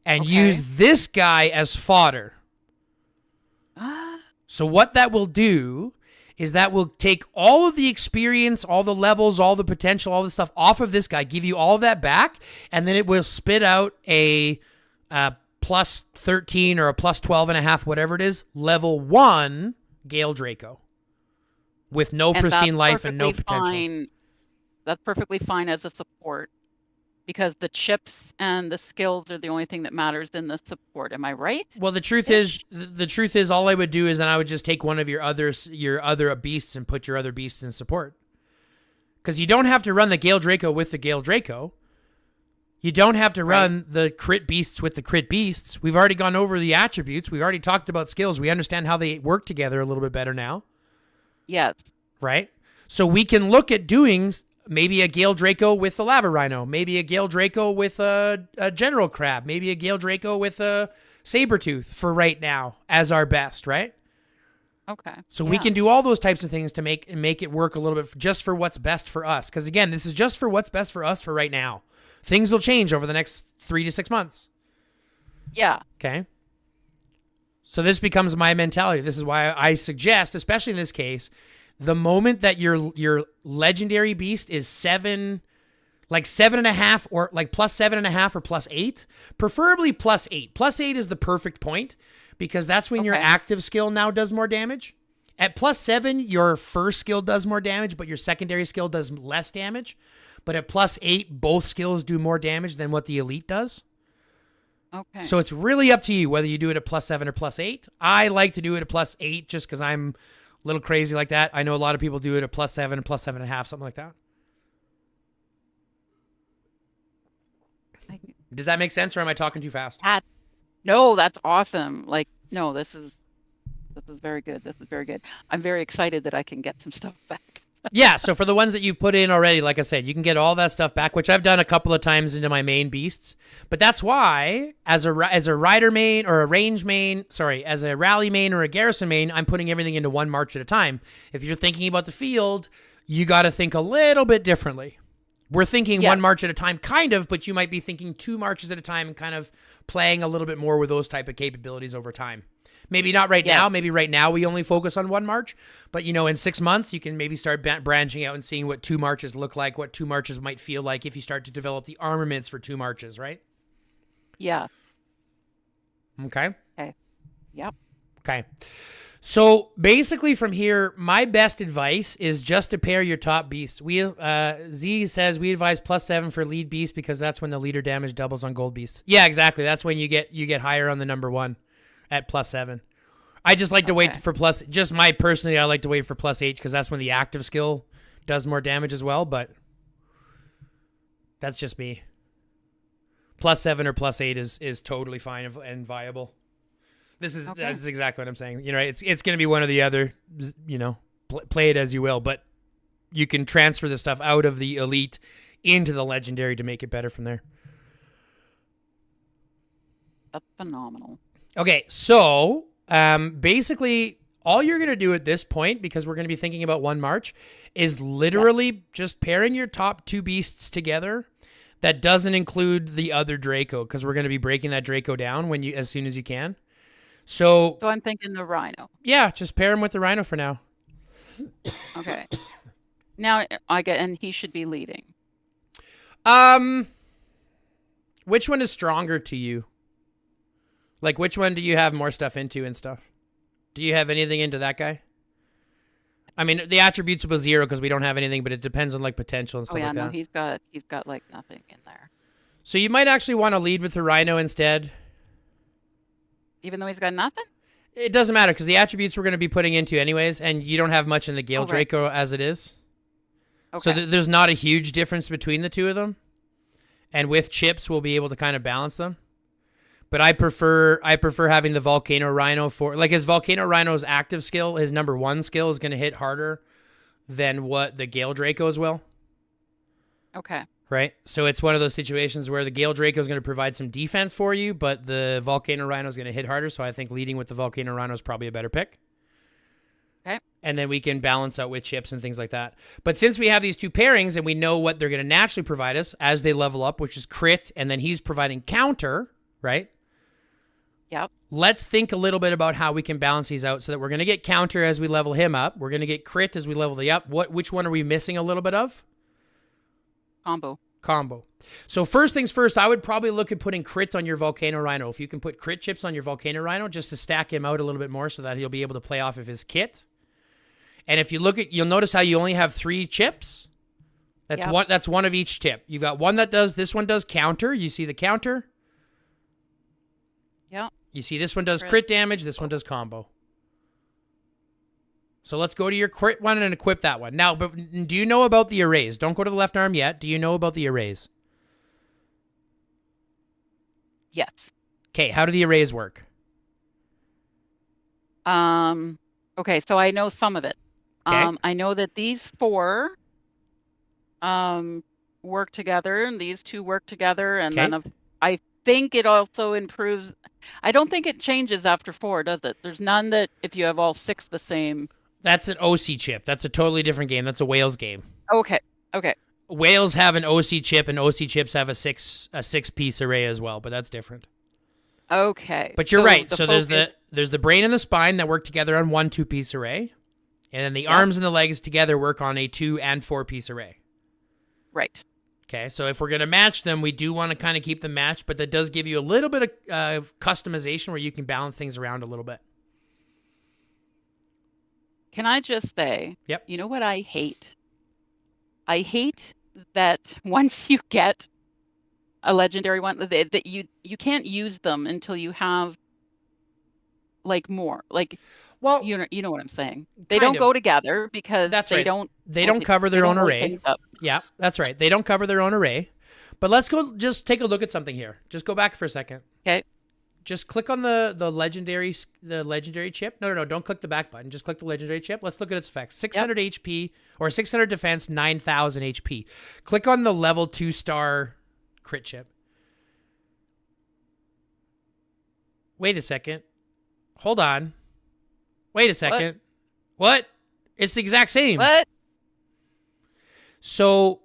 and use this guy as fodder. So what that will do is that will take all of the experience, all the levels, all the potential, all the stuff off of this guy, give you all of that back, and then it will spit out a plus 13 or a plus 12.5, whatever it is, level 1 Gale Draco with no pristine life and no potential. That's perfectly fine as a support, because the chips and the skills are the only thing that matters in the support. Am I right? Well, the truth is, all I would do is then I would just take one of your other beasts and put your other beasts in support. Because you don't have to run the Gale Draco with the Gale Draco. You don't have to run the crit beasts with the crit beasts. We've already gone over the attributes. We've already talked about skills. We understand how they work together a little bit better now. Yes. Right? So we can look at doing maybe a Gale Draco with a Lava Rhino. Maybe a Gale Draco with a General Crab. Maybe a Gale Draco with a Sabertooth for right now as our best, right? Okay. So we can do all those types of things to make it work a little bit just for what's best for us. Because again, this is just for what's best for us for right now. Things will change over the next 3 to 6 months. Yeah. Okay. So this becomes my mentality. This is why I suggest, especially in this case, the moment that your legendary beast is 7.5 or like plus 7.5 or plus 8, preferably plus 8. Plus 8 is the perfect point because that's when your active skill now does more damage. At plus 7, your first skill does more damage, but your secondary skill does less damage. But at plus 8, both skills do more damage than what the elite does. Okay. So it's really up to you whether you do it at plus 7 or plus 8. I like to do it at plus 8 just because I'm a little crazy like that. I know a lot of people do it at plus 7 and plus 7.5, something like that. Does that make sense, or am I talking too fast? No, that's awesome. Like, no, this is very good. This is very good. I'm very excited that I can get some stuff back. Yeah, so for the ones that you put in already, like I said, you can get all that stuff back, which I've done a couple of times into my main beasts. But that's why, as a rider main or a range main, as a rally main or a garrison main, I'm putting everything into one march at a time. If you're thinking about the field, you got to think a little bit differently. We're thinking one march at a time, kind of, but you might be thinking 2 marches at a time and kind of playing a little bit more with those type of capabilities over time. Maybe not right now. Maybe right now we only focus on 1 march. But, in 6 months, you can maybe start branching out and seeing what 2 marches look like, what 2 marches might feel like if you start to develop the armaments for 2 marches, right? Yeah. Okay. Okay. Yep. Okay. So basically from here, my best advice is just to pair your top beasts. Z says we advise plus 7 for lead beast because that's when the leader damage doubles on gold beasts. Yeah, exactly. That's when you get higher on the number 1. At plus 7. I just like to wait for plus, just my personally, I like to wait for plus 8 because that's when the active skill does more damage as well, but that's just me. Plus 7 or plus 8 is totally fine and viable. That's exactly what I'm saying. It's going to be one or the other, play it as you will, but you can transfer the stuff out of the elite into the legendary to make it better from there. That's phenomenal. Okay, so basically all you're going to do at this point, because we're going to be thinking about 1 march, is literally just pairing your top 2 beasts together. That doesn't include the other Draco, because we're going to be breaking that Draco down as soon as you can. So I'm thinking the Rhino. Yeah, just pair him with the Rhino for now. Okay. Now and he should be leading. Which one is stronger to you? Like, which one do you have more stuff into and stuff? Do you have anything into that guy? I mean, the attributes will 0 because we don't have anything, but it depends on like potential and stuff like that. Oh yeah, no, he's got like nothing in there. So you might actually want to lead with the Rhino instead. Even though he's got nothing? It doesn't matter because the attributes we're going to be putting into anyways, and you don't have much in the Gale Draco as it is. Okay. So there's not a huge difference between the 2 of them. And with chips, we'll be able to kind of balance them. But I prefer having the Volcano Rhino for, like, his Volcano Rhino's active skill, his number 1 skill is going to hit harder than what the Gale Draco's will. Okay. Right? So it's one of those situations where the Gale Draco is going to provide some defense for you, but the Volcano Rhino is going to hit harder. So I think leading with the Volcano Rhino is probably a better pick. Okay. And then we can balance out with chips and things like that. But since we have these two pairings and we know what they're going to naturally provide us as they level up, which is crit, and then he's providing counter, right? Yep. Let's think a little bit about how we can balance these out so that we're going to get counter as we level him up. We're going to get crit as we level the up. Which one are we missing a little bit of? Combo. So first things first, I would probably look at putting crit on your Volcano Rhino. If you can put crit chips on your Volcano Rhino just to stack him out a little bit more so that he'll be able to play off of his kit. And if you look at, you'll notice how you only have 3 chips. That's one of each tip. You've got one that does, this one does counter. You see the counter? Yeah. You see this one does crit damage, this one does combo. So let's go to your crit one and equip that one. Now, but do you know about the arrays? Don't go to the left arm yet. Do you know about the arrays? Yes. Okay, how do the arrays work? Okay, so I know some of it. Okay. I know that these 4 work together, and these 2 work together, and Okay. then I think it also improves. I don't think it changes after 4, does it? There's none that if you have all 6 the same. That's an OC chip. That's a totally different game. That's a Wales game. Okay. Wales have an OC chip, and OC chips have a 6-piece array as well, but that's different. Okay. But you're right. So focus- there's the brain and the spine that work together on 1 2-piece array, and then the arms and the legs together work on a 2 and 4-piece array. Right. Okay, so if we're going to match them, we do want to kind of keep them matched, but that does give you a little bit of customization where you can balance things around a little bit. Can I just say, Yep. you know what I hate? I hate that once you get a legendary one, that you can't use them until you have like more. Like, well, you know what I'm saying. They kind don't of. go together because That's they right. don't. They don't cover their they own don't work array. things up. Yeah, that's right. They don't cover their own array. But let's go just take a look at something here. Just go back for a second. Okay. Just click on the legendary chip. No, don't click the back button. Just click the legendary chip. Let's look at its effects. 600 HP or 600 defense, 9,000 HP. Click on the level 2-star crit chip. Wait a second. Hold on. Wait a second. What? It's the exact same. What? So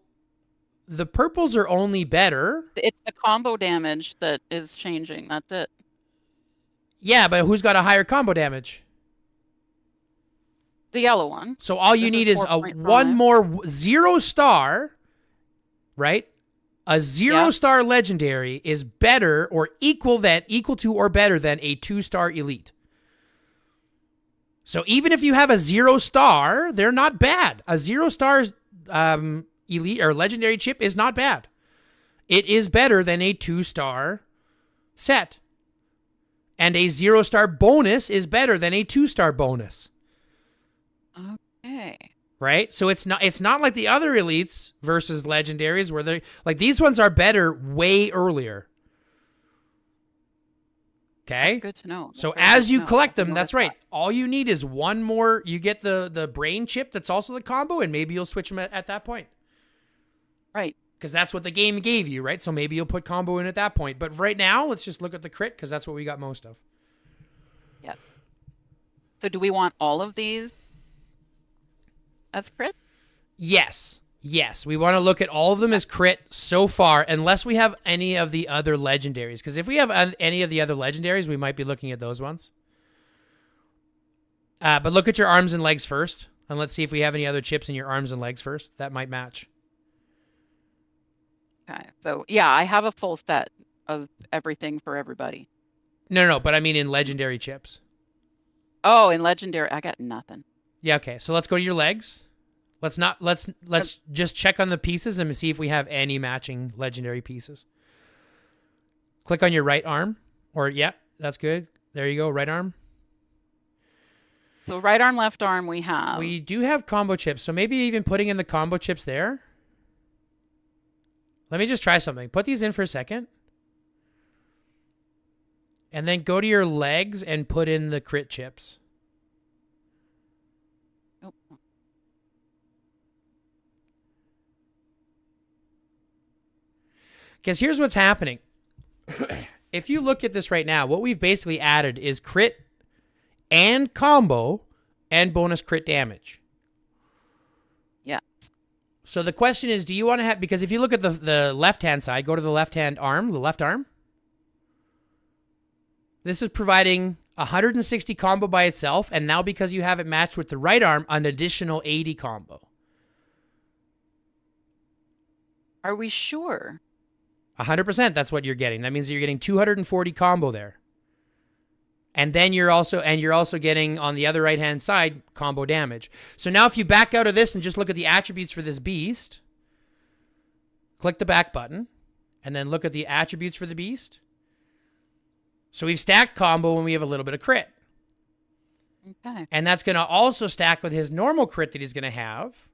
the purples are only better. It's the combo damage that is changing. That's it. Yeah, but who's got a higher combo damage? The yellow one. So all you need is a 4.5. one more 0-star, right? A 0-star legendary is better or equal to or better than a 2-star elite. So even if you have a 0-star, they're not bad. A 0-star elite or legendary chip is not bad. It is better than a 2-star set. And a 0-star bonus is better than a 2-star bonus. Okay. Right? So it's not like the other elites versus legendaries where they like these ones are better way earlier. Okay? That's good to know. So That's very as good you to know. collect I them, know that's right. All you need is one more. You get the brain chip that's also the combo, and maybe you'll switch them at that point. Right. Because that's what the game gave you, right? So maybe you'll put combo in at that point. But right now, let's just look at the crit because that's what we got most of. Yeah. So do we want all of these as crit? Yes. We want to look at all of them as crit so far, unless we have any of the other legendaries. Because if we have any of the other legendaries, we might be looking at those ones. But look at your arms and legs first. And let's see if we have any other chips in your arms and legs first. That might match. Okay. So yeah, I have a full set of everything for everybody. No, but I mean in legendary chips. Oh, in legendary, I got nothing. Yeah, okay. So let's go to your legs. Let's just check on the pieces and see if we have any matching legendary pieces. Click on your right arm. That's good. There you go, right arm. So right arm, left arm, we have. We do have combo chips, so maybe even putting in the combo chips there. Let me just try something. Put these in for a second. And then go to your legs and put in the crit chips. Oh. Because here's what's happening. If you look at this right now, what we've basically added is crit and combo and bonus crit damage. Yeah. So the question is, do you want to have, because if you look at the left-hand side, go to the left-hand arm, the left arm. This is providing 160 combo by itself, and now because you have it matched with the right arm, an additional 80 combo. Are we sure? 100%, that's what you're getting. That means you're getting 240 combo there. And then you're also getting on the other right-hand side combo damage. So now if you back out of this and just look at the attributes for this beast, click the back button, and then look at the attributes for the beast. So we've stacked combo when we have a little bit of crit. Okay. And that's going to also stack with his normal crit that he's going to have.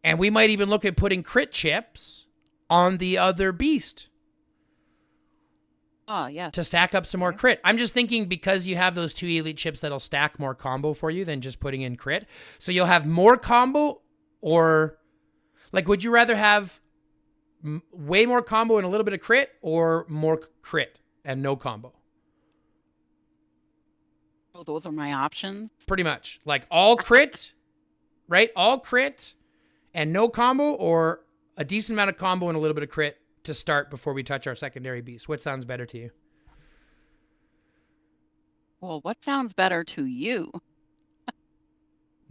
And we might even look at putting crit chips on the other beast. Oh, yeah. To stack up some more crit. I'm just thinking because you have those 2 elite chips that'll stack more combo for you than just putting in crit. So you'll have more combo, or like, would you rather have way more combo and a little bit of crit, or more crit and no combo? Oh, those are my options. Pretty much. Like all crit, right? All crit and no combo, or a decent amount of combo and a little bit of crit to start before we touch our secondary beast. What sounds better to you? Well, what sounds better to you?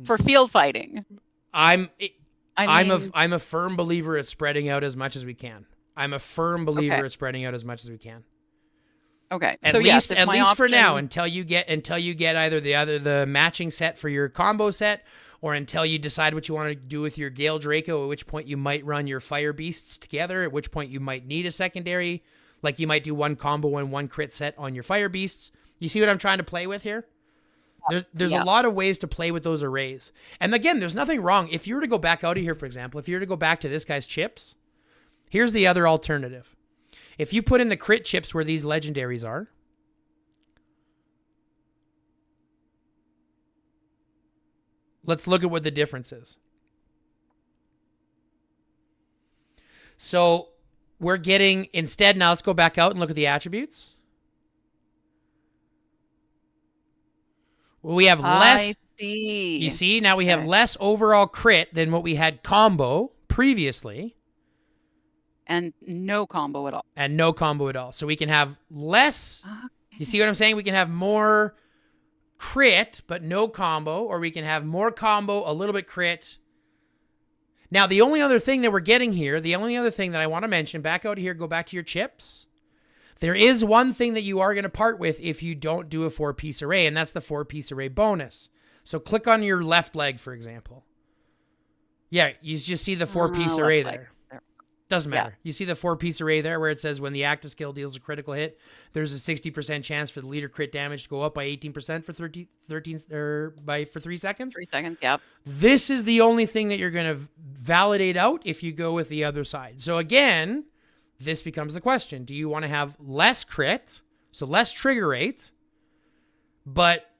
For field fighting. I'm a firm believer at spreading out as much as we can. I'm a firm believer at spreading out as much as we can. Okay. At least for now, until you get either the matching set for your combo set, or until you decide what you want to do with your Gale Draco, at which point you might run your fire beasts together, at which point you might need a secondary, like you might do one combo and one crit set on your fire beasts. You see what I'm trying to play with here? There's a lot of ways to play with those arrays. And again, there's nothing wrong. If you were to go back out of here, for example, if you were to go back to this guy's chips, here's the other alternative. If you put in the crit chips where these legendaries are, let's look at what the difference is. So we're getting, instead, now let's go back out and look at the attributes. Well, we have less. I see. You see, now we have less overall crit than what we had combo previously. And no combo at all. And no combo at all. So we can have less. Okay. You see what I'm saying? We can have more crit, but no combo, or we can have more combo, a little bit crit. Now, the only other thing that we're getting here, the only other thing that I want to mention, back out here, go back to your chips. There is one thing that you are going to part with if you don't do a 4-piece array, and that's the 4-piece array bonus. So click on your left leg, for example. Yeah, you just see the 4-piece array there. Doesn't matter. Yeah. You see the 4-piece array there where it says when the active skill deals a critical hit, there's a 60% chance for the leader crit damage to go up by 18% for 3 seconds. 3 seconds, yep. This is the only thing that you're going to validate out if you go with the other side. So again, this becomes the question. Do you want to have less crit, so less trigger rate, but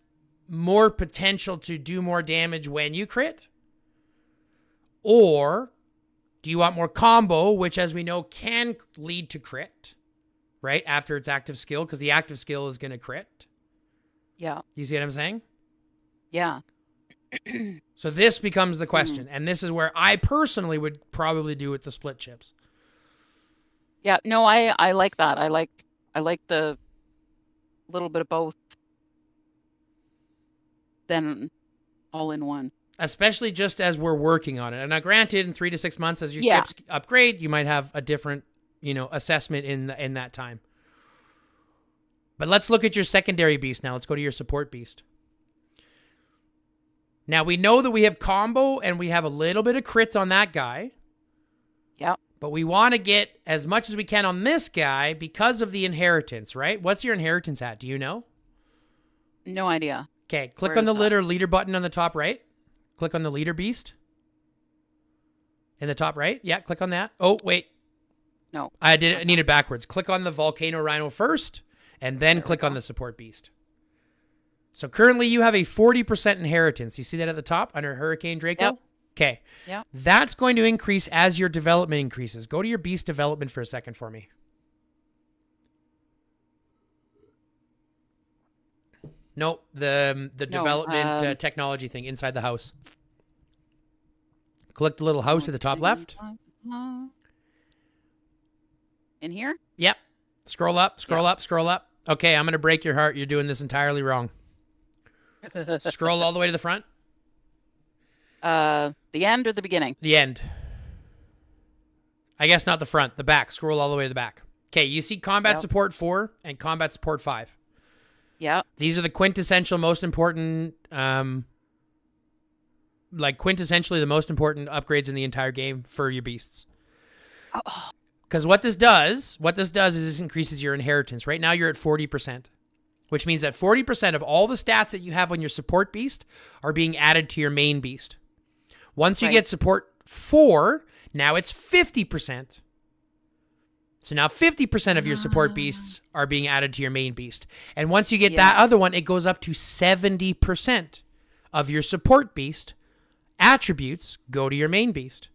more potential to do more damage when you crit? Or do you want more combo, which, as we know, can lead to crit, right? After its active skill, because the active skill is going to crit. Yeah. You see what I'm saying? Yeah. So this becomes the question. And this is where I personally would probably do with the split chips. Yeah. No, I like that. I like the little bit of both. Then all in one. Especially just as we're working on it. And now granted, in 3 to 6 months, as your chips upgrade, you might have a different, assessment in that time. But let's look at your secondary beast now. Let's go to your support beast. Now we know that we have combo and we have a little bit of crit on that guy. Yep. But we want to get as much as we can on this guy because of the inheritance, right? What's your inheritance at? Do you know? No idea. Okay, click on the leader button on the top right. Click on the leader beast. In the top right. Yeah, click on that. Oh, wait. No. I need it backwards. Click on the volcano rhino first, and then click on the support beast. So currently you have a 40% inheritance. You see that at the top under Hurricane Draco? Yep. Okay. Yep. That's going to increase as your development increases. Go to your beast development for a second for me. Nope, the No, development technology thing inside the house. Click the little house at the top left. In here? Yep. Scroll up, scroll up, scroll up. Okay, I'm going to break your heart. You're doing this entirely wrong. Scroll all the way to the front. The end or the beginning? The end. I guess not the front, the back. Scroll all the way to the back. Okay, you see Combat Support 4 and Combat Support 5. Yeah. These are the quintessential most important, quintessentially the most important upgrades in the entire game for your beasts. Oh. Because what this does is this increases your inheritance. Right now you're at 40%, which means that 40% of all the stats that you have on your support beast are being added to your main beast. Once you get support 4, now it's 50%. So now 50% of your support beasts are being added to your main beast. And once you get that other one, it goes up to 70% of your support beast attributes go to your main beast.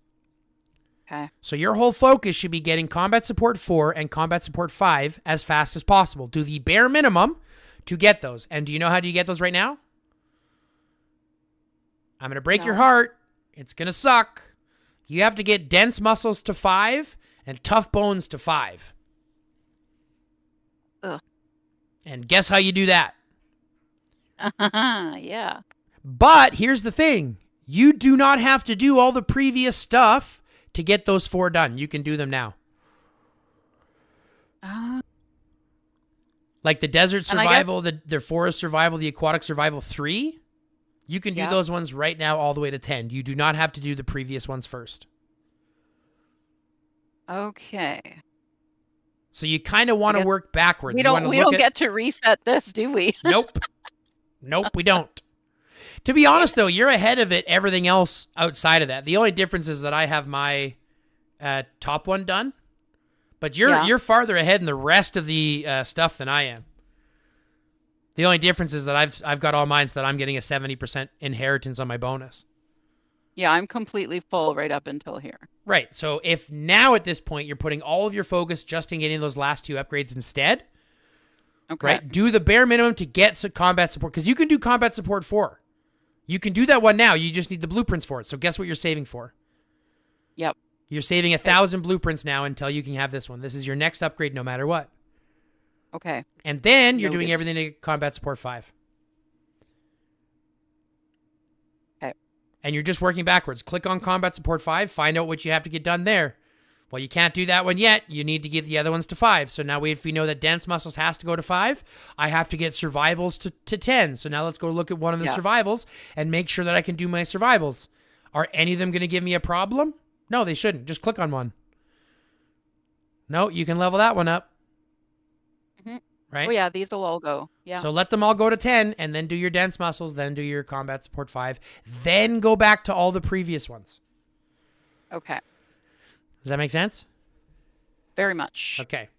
Okay. So your whole focus should be getting Combat Support 4 and Combat Support 5 as fast as possible. Do the bare minimum to get those. And do you know how do you get those right now? I'm going to break your heart. It's going to suck. You have to get Dense Muscles to 5 and Tough Bones to 5. Ugh. And guess how you do that? Yeah. But here's the thing. You do not have to do all the previous stuff to get those 4 done. You can do them now. Like the Desert Survival, the Forest Survival, the Aquatic Survival 3. You can do those ones right now all the way to 10. You do not have to do the previous ones first. Okay. So you kind of want to work backwards. We don't get to reset this, do we? Nope. Nope, we don't. To be honest, though, you're ahead of it. Everything else outside of that. The only difference is that I have my top one done, but you're farther ahead in the rest of the stuff than I am. The only difference is that I've got all mine so that I'm getting a 70% inheritance on my bonus. Yeah, I'm completely full right up until here. Right. So if now at this point you're putting all of your focus just in getting those last 2 upgrades instead, right? Do the bare minimum to get some combat support, because you can do Combat Support 4. You can do that one now. You just need the blueprints for it. So guess what you're saving for? Yep. You're saving 1,000 blueprints now until you can have this one. This is your next upgrade no matter what. Okay. And then you're doing everything to get Combat Support 5. Okay. And you're just working backwards. Click on Combat Support 5. Find out what you have to get done there. Well, you can't do that one yet. You need to get the other ones to 5. So now if we know that Dense Muscles has to go to 5, I have to get Survivals to 10. So now let's go look at one of the Survivals and make sure that I can do my Survivals. Are any of them going to give me a problem? No, they shouldn't. Just click on one. No, you can level that one up. Mm-hmm. Right? Oh, yeah, these will all go. Yeah. So let them all go to 10, and then do your Dense Muscles, then do your Combat Support 5, then go back to all the previous ones. Okay. Does that make sense? Very much. Okay.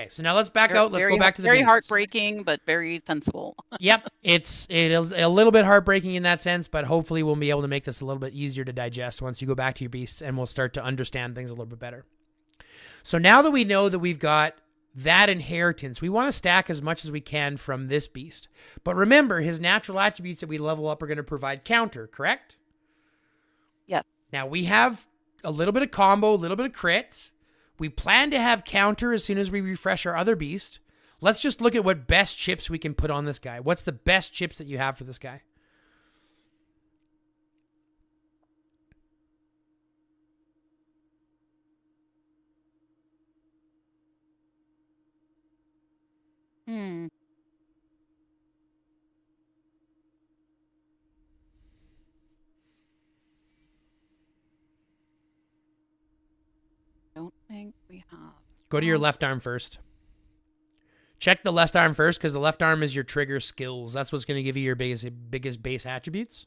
So now let's back out. Let's go back to the very beasts. heartbreaking, but very sensible. Yep. It is a little bit heartbreaking in that sense, but hopefully we'll be able to make this a little bit easier to digest once you go back to your beasts, and we'll start to understand things a little bit better. So now that we know that we've got that inheritance, we want to stack as much as we can from this beast. But remember, his natural attributes that we level up are going to provide counter, correct? Yes. Now we have a little bit of combo, a little bit of crit. We plan to have counter as soon as we refresh our other beast. Let's just look at what best chips we can put on this guy. What's the best chips that you have for this guy? Don't think we have. Go to your left arm first. Check the left arm first, because the left arm is your trigger skills. That's what's going to give you your biggest base attributes.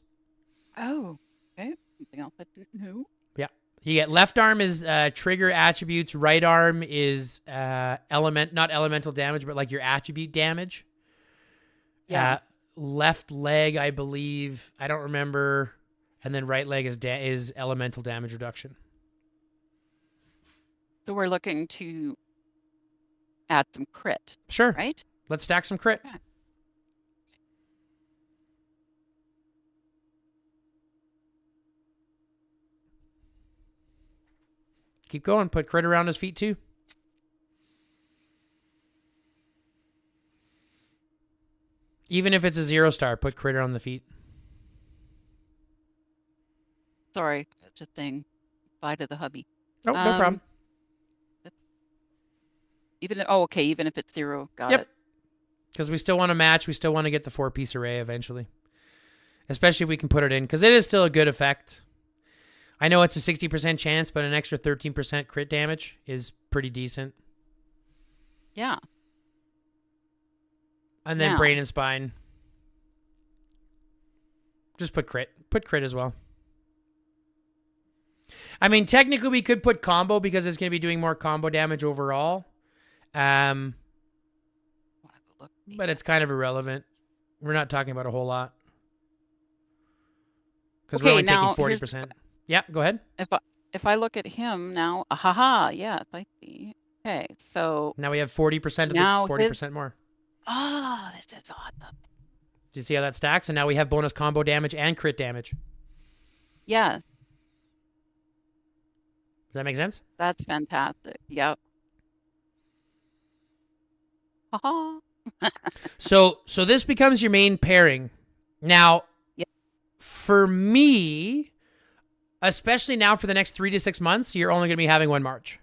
Oh, okay. Something else I didn't know. Yeah. You get left arm is trigger attributes. Right arm is not elemental damage, but like your attribute damage. Yeah. Left leg, I believe. I don't remember. And then right leg is elemental damage reduction. So we're looking to add some crit. Sure. Right? Let's stack some crit. Okay. Keep going. Put crit around his feet too. Even if it's a 0-star, put critter on the feet. Sorry, it's a thing. Bye to the hubby. Oh, no problem. Okay, even if it's 0, got Yep. it. Because we still want to match. We still want to get the 4-piece array eventually. Especially if we can put it in. Because it is still a good effect. I know it's a 60% chance, but an extra 13% crit damage is pretty decent. Yeah. And then Now. brain and spine. Just put crit. Put crit as well. I mean, technically we could put combo because it's going to be doing more combo damage overall. But it's kind of irrelevant. We're not talking about a whole lot. Because we're only taking 40%. Yeah, go ahead. If I look at him now, yes, I see. Okay, so Now we have 40% of now the 40% more. This is awesome. Do you see how that stacks? And now we have bonus combo damage and crit damage. Yes, Does that make sense? that's fantastic. Yep. Haha. So this becomes your main pairing. Now, Yep. for me, especially now for the next 3 to 6 months, you're only going to be having one march.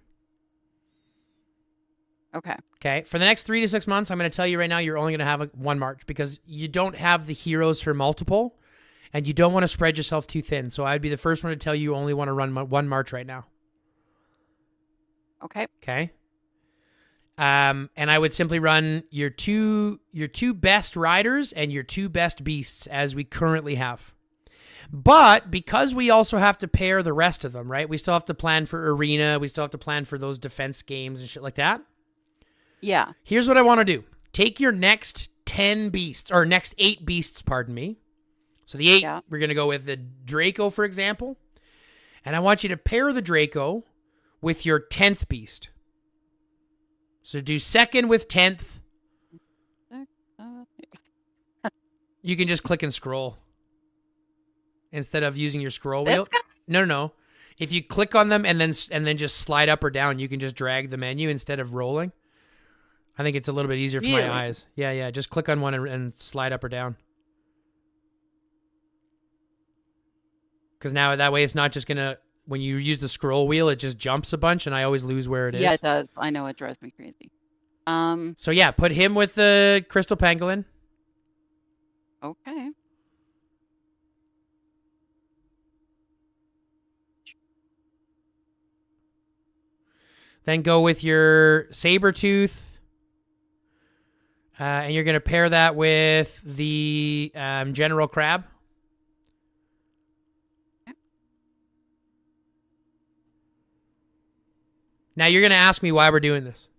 Okay. Okay, for the next 3 to 6 months, I'm going to tell you right now, you're only going to have one march because you don't have the heroes for multiple, and you don't want to spread yourself too thin. So I'd be the first one to tell you only want to run one march right now. Okay. Okay. And I would simply run your two best riders and your 2 best beasts as we currently have. But because we also have to pair the rest of them, right? We still have to plan for arena. We still have to plan for those defense games and shit like that. Yeah. Here's what I want to do. Take your next 10 beasts, or next 8 beasts, pardon me. So the 8, Yeah. we're going to go with the Draco, for example. And I want you to pair the Draco with your 10th beast. So do 2nd with 10th. You can just click and scroll instead of using your scroll wheel. No. If you click on them and then just slide up or down, you can just drag the menu instead of rolling. I think it's a little bit easier for my eyes. Yeah. Just click on one and slide up or down. Because now that way it's not just going to, when you use the scroll wheel, it just jumps a bunch and I always lose where it is. Yeah, it does. I know, it drives me crazy. So yeah, put him with the Crystal Pangolin. Okay. Then go with your Sabertooth. And you're going to pair that with the General Crab. Now you're going to ask me why we're doing this.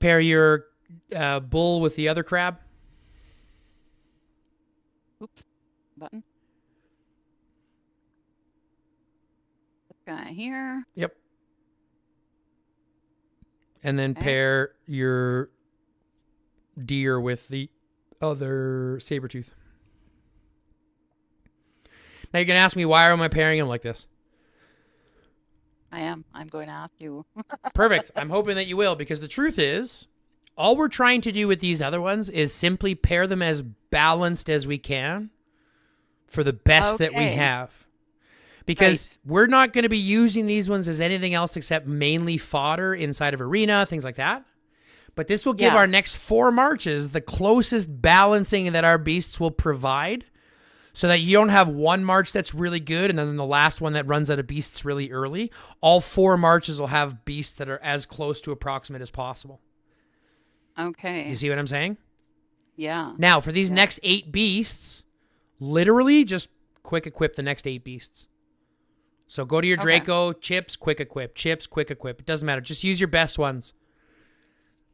Pair your bull with the other crab. Oops. Button. This guy here. Yep. And then Okay. pair your deer with the other Sabertooth. Now you're going to ask me why am I pairing them like this? I am. I'm going to ask you. Perfect. I'm hoping that you will, because the truth is, all we're trying to do with these other ones is simply pair them as balanced as we can for the best that we Okay. have. Because we're not going to be using these ones as anything else except mainly fodder inside of arena, things like that. But this will give Yeah. our next 4 marches the closest balancing that our beasts will provide, so that you don't have one march that's really good and then the last one that runs out of beasts really early. All 4 marches will have beasts that are as close to approximate as possible. Okay. You see what I'm saying? Yeah. Now, for these next 8 beasts, literally just quick equip the next 8 beasts. So go to your Draco, chips, quick equip, chips, quick equip. It doesn't matter. Just use your best ones.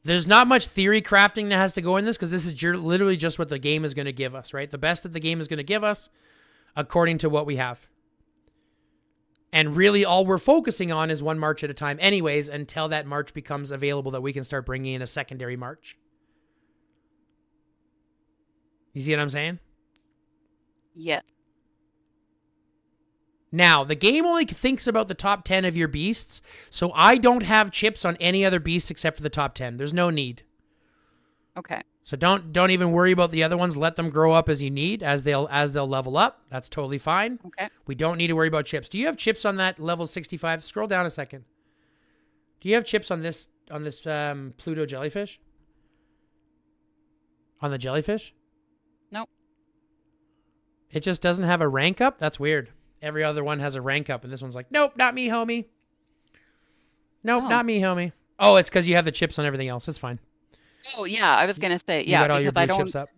There's not much theory crafting that has to go in this because this is literally just what the game is going to give us, right? The best that the game is going to give us according to what we have. And really all we're focusing on is one march at a time anyways until that march becomes available that we can start bringing in a secondary march. You see what I'm saying? Yeah. Now, the game only thinks about the top 10 of your beasts, so I don't have chips on any other beasts except for the top 10. There's no need. Okay. So don't even worry about the other ones. Let them grow up as you need, as they'll level up. That's totally fine. Okay. We don't need to worry about chips. Do you have chips on that level 65? Scroll down a second. Do you have chips on this Pluto jellyfish? On the jellyfish? Nope. It just doesn't have a rank up? That's weird. Every other one has a rank up, and this one's like, nope, not me, homie. Nope, not me, homie. Oh, it's because you have the chips on everything else. That's fine. Oh, yeah, I was going to say, You got all your because blue chips up.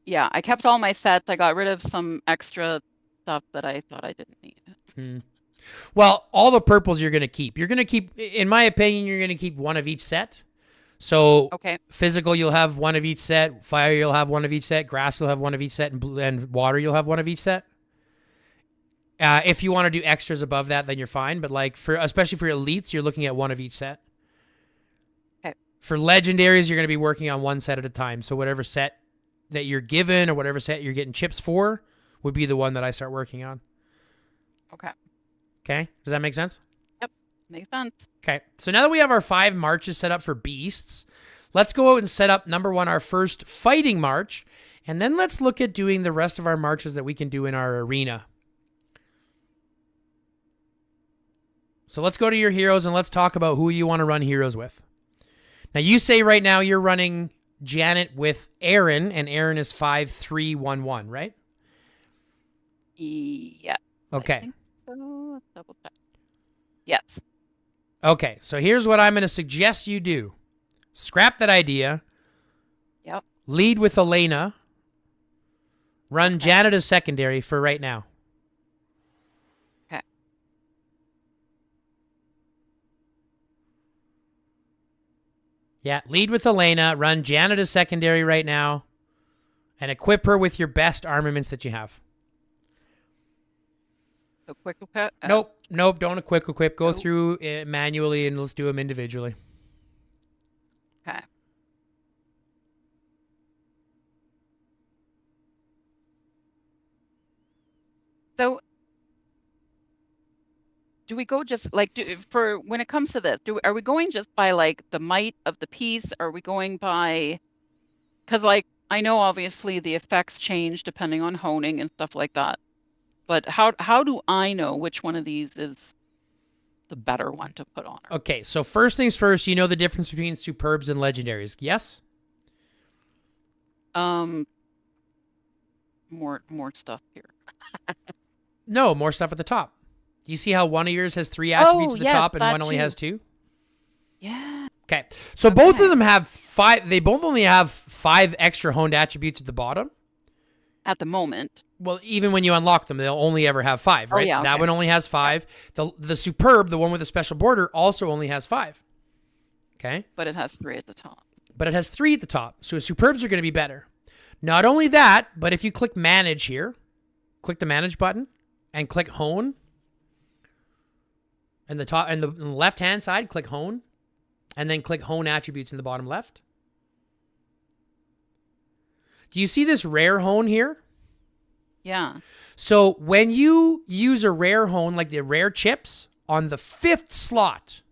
Yeah, I kept all my sets. I got rid of some extra stuff that I thought I didn't need. Well, all the purples you're going to keep. You're going to keep, in my opinion, you're going to keep one of each set. So Okay. physical, you'll have one of each set. Fire, you'll have one of each set. Grass, you'll have one of each set. And water, you'll have one of each set. If you want to do extras above that, then you're fine. But like especially for elites, you're looking at one of each set. Okay. For legendaries, you're going to be working on one set at a time. So whatever set that you're given or whatever set you're getting chips for would be the one that I start working on. Okay. Okay? Does that make sense? Yep. Makes sense. Okay. So now that we have our 5 marches set up for beasts, let's go out and set up, number 1, our first fighting march. And then let's look at doing the rest of our marches that we can do in our arena. So let's go to your heroes and let's talk about who you want to run heroes with. Now you say right now you're running Janet with Aaron, and Aaron is 5311, right? Yeah. Okay. I think so. Let's double check. Yes. Okay, so here's what I'm going to suggest you do. Scrap that idea. Yep. Lead with Elena. Run Janet as secondary for right now. Okay. Yeah, lead with Elena. Run Janet as secondary right now. And equip her with your best armaments that you have. So quick equip. Nope, don't equip. Go through it manually and let's do them individually. Okay. So, do we go just like for when it comes to this? Are we going just by like the might of the piece? Are we going by? Because like I know obviously the effects change depending on honing and stuff like that. But how do I know which one of these is the better one to put on her? Okay, so first things first, you know the difference between superbs and legendaries, yes? More stuff here. No, more stuff at the top. You see how one of yours has 3 attributes at the top and one only has 2? Yeah. Okay, so both of them have 5. They both only have 5 extra honed attributes at the bottom. At the moment. Well, even when you unlock them, they'll only ever have 5, right? Oh, yeah, That one only has 5. The superb, the one with the special border, also only has 5. Okay? But it has 3 at the top. But it has 3 at the top, so superbs are going to be better. Not only that, but if you click manage here, click the manage button, and click hone, and the left-hand side, click hone, and then click hone attributes in the bottom left. Do you see this rare hone here? Yeah. So when you use a rare hone, like the rare chips, on the 5th slot,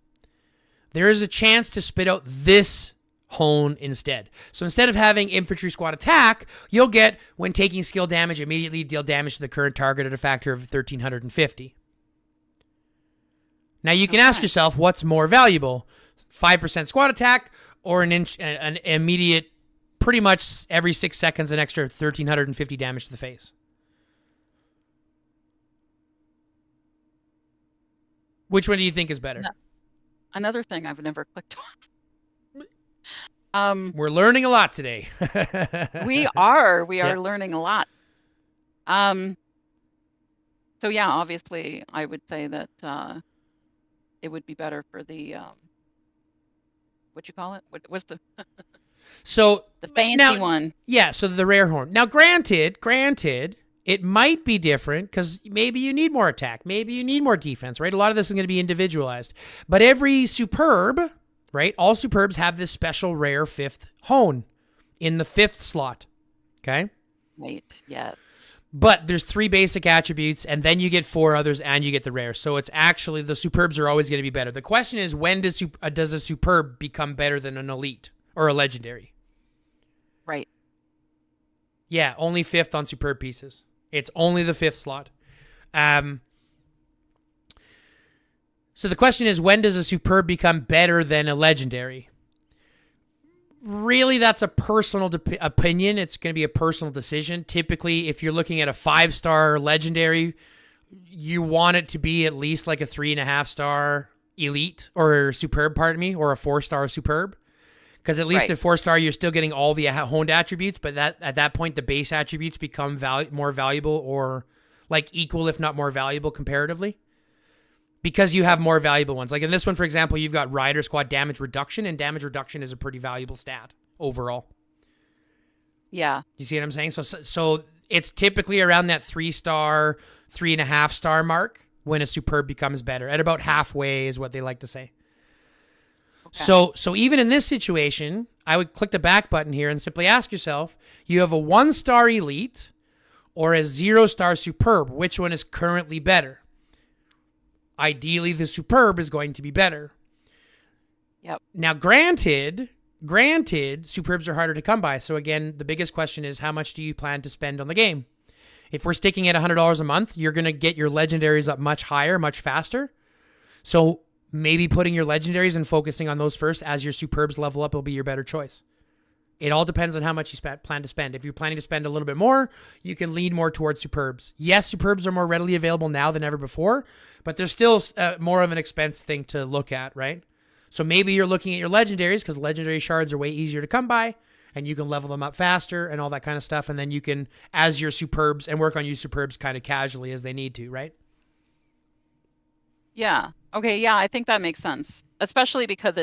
there is a chance to spit out this hone instead. So instead of having infantry squad attack, you'll get, when taking skill damage, immediately deal damage to the current target at a factor of 1350. Now you can ask yourself, what's more valuable? 5% squad attack or an immediate, pretty much every 6 seconds, an extra 1350 damage to the face? Which one do you think is better? No. Another thing I've never clicked on. We're learning a lot today. we are learning a lot. So yeah, obviously I would say that it would be better for the what you call it? What's the so the fancy one? Yeah, so the rare horn. Now granted, it might be different because maybe you need more attack, maybe you need more defense, right? A lot of this is going to be individualized. But every superb, right? All superbs have this special rare 5th hone in the 5th slot. Okay? Right, yes. But there's 3 basic attributes, and then you get 4 others, and you get the rare. So it's actually, the superbs are always going to be better. The question is, when does a superb become better than an elite or a legendary? Right. Yeah, only 5th on superb pieces. It's only the 5th slot. So the question is, when does a superb become better than a legendary? Really, that's a personal opinion. It's going to be a personal decision. Typically, if you're looking at a 5-star legendary, you want it to be at least like a 3.5-star elite or superb, pardon me, or a 4-star superb. Because at least at 4-star, you're still getting all the honed attributes, but at that point, the base attributes become more valuable, or like equal, if not more valuable comparatively. Because you have more valuable ones. Like in this one, for example, you've got Rider Squad damage reduction, and damage reduction is a pretty valuable stat overall. Yeah. You see what I'm saying? So it's typically around that 3-star, 3.5-star mark when a superb becomes better. At about halfway is what they like to say. Okay. So even in this situation, I would click the back button here and simply ask yourself, you have a 1-star elite or a 0-star superb. Which one is currently better? Ideally, the superb is going to be better. Yep. Now, granted, superbs are harder to come by. So again, the biggest question is, how much do you plan to spend on the game? If we're sticking at $100 a month, you're going to get your legendaries up much higher, much faster. So maybe putting your legendaries and focusing on those first as your superbs level up will be your better choice. It all depends on how much you plan to spend. If you're planning to spend a little bit more, you can lean more towards superbs. Yes, superbs are more readily available now than ever before, but they're still more of an expense thing to look at, right? So maybe you're looking at your legendaries, because legendary shards are way easier to come by, and you can level them up faster and all that kind of stuff, and then you can, as your superbs, and work on your superbs kind of casually as they need to, right? Yeah. Okay, yeah, I think that makes sense. Especially because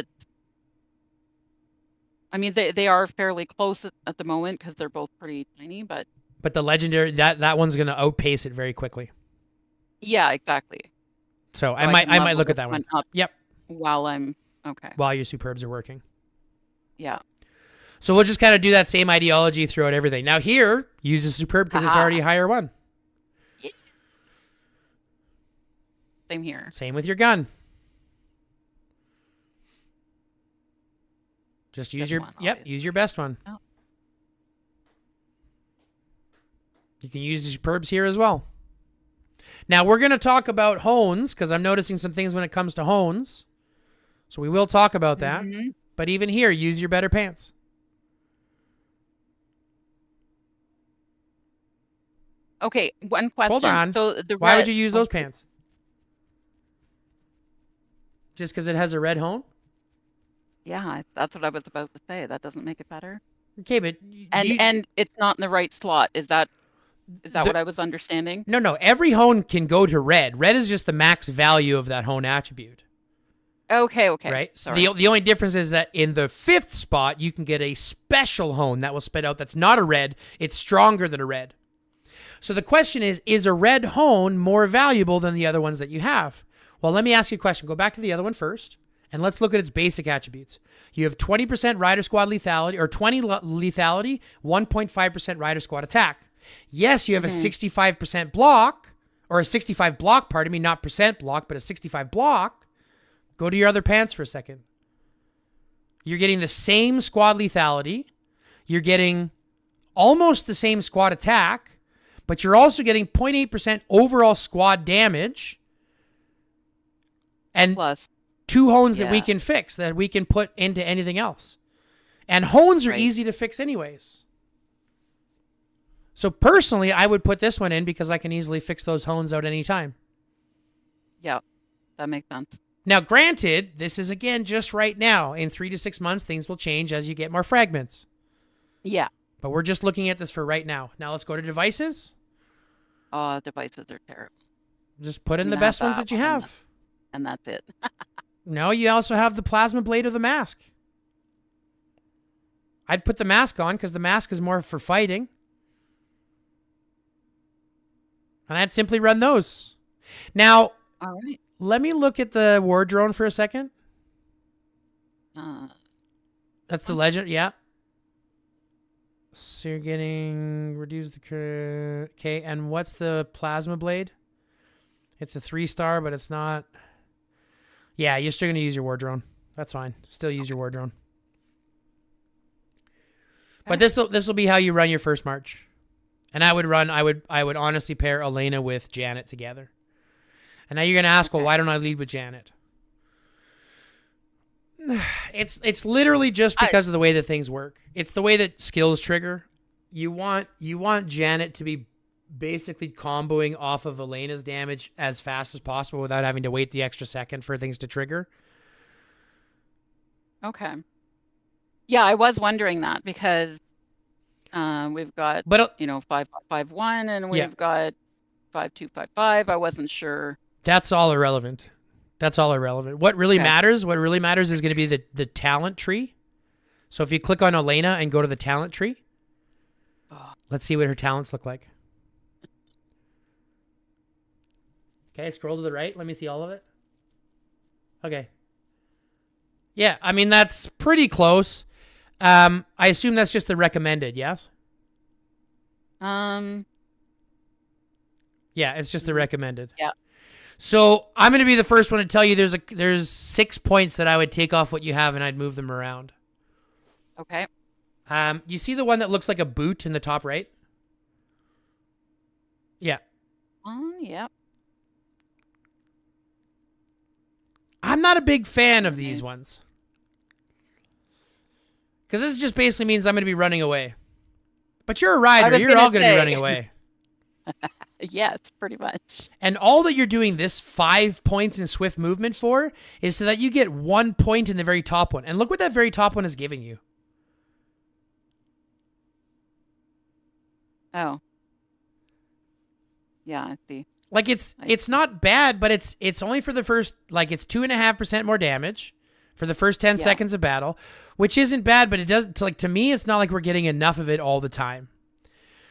they are fairly close at the moment because they're both pretty tiny, but the legendary, that one's going to outpace it very quickly. Yeah, exactly. So I might look at that one. Up yep. While your superbs are working. Yeah. So we'll just kind of do that same ideology throughout everything. Now here, use a superb because it's already a higher one. Yeah. Same here. Same with your gun. Just use use your best one. Oh. You can use the superbs here as well. Now we're going to talk about hones, because I'm noticing some things when it comes to hones. So we will talk about that. Mm-hmm. But even here, use your better pants. Okay, one question. Hold on. So why would you use those pants? Just because it has a red hone? Yeah, that's what I was about to say. That doesn't make it better. Okay, but and it's not in the right slot. Is that what I was understanding? No. Every hone can go to red. Red is just the max value of that hone attribute. Okay. Right. So Sorry. the only difference is that in the 5th spot, you can get a special hone that will spit out. That's not a red. It's stronger than a red. So the question is a red hone more valuable than the other ones that you have? Well, let me ask you a question. Go back to the other one first. And let's look at its basic attributes. You have 20% Rider Squad lethality, or 20 lethality, 1.5% Rider Squad attack. Yes, you have a 65% block, or a 65 block, pardon me, not percent block, but a 65 block. Go to your other pants for a second. You're getting the same squad lethality. You're getting almost the same squad attack, but you're also getting 0.8% overall squad damage. And plus 2 hones that we can fix, that we can put into anything else. And hones are easy to fix anyways. So personally, I would put this one in because I can easily fix those hones out anytime. Yeah, that makes sense. Now, granted, this is, again, just right now. In 3 to 6 months, things will change as you get more fragments. Yeah. But we're just looking at this for right now. Now let's go to devices. Devices are terrible. Just put in the best ones that you have. And that's it. No, you also have the plasma blade or the mask. I'd put the mask on because the mask is more for fighting. And I'd simply run those. Now, all right. Let me look at the war drone for a second. That's the legend, yeah. So you're getting reduce the okay. And what's the plasma blade? It's a 3-star, but it's not. Yeah, you're still gonna use your war drone. That's fine. Still use your war drone. But this will be how you run your first march. And I would honestly pair Elena with Janet together. And now you're gonna ask, well, why don't I lead with Janet? It's literally just because of the way that things work. It's the way that skills trigger. You want Janet to be basically comboing off of Elena's damage as fast as possible without having to wait the extra second for things to trigger. Okay. Yeah, I was wondering that because we've got 551 and we've got 5255. I wasn't sure. That's all irrelevant. What really matters is going to be the talent tree. So if you click on Elena and go to the talent tree, let's see what her talents look like. Okay, scroll to the right. Let me see all of it. Okay. Yeah, I mean, that's pretty close. I assume that's just the recommended, yes? Yeah, it's just the recommended. Yeah. So I'm going to be the first one to tell you there's 6 points that I would take off what you have and I'd move them around. Okay. You see the one that looks like a boot in the top right? Yeah. Yeah. I'm not a big fan of these ones. Because this just basically means I'm going to be running away. But you're a rider. You're all going to be running away. Yes, pretty much. And all that you're doing this 5 points in swift movement for is so that you get 1 point in the very top one. And look what that very top one is giving you. Oh. Yeah, I see. Like it's not bad, but it's only for the first, like it's 2.5% more damage for the first 10 seconds of battle, which isn't bad, but it doesn't, like, to me, it's not like we're getting enough of it all the time.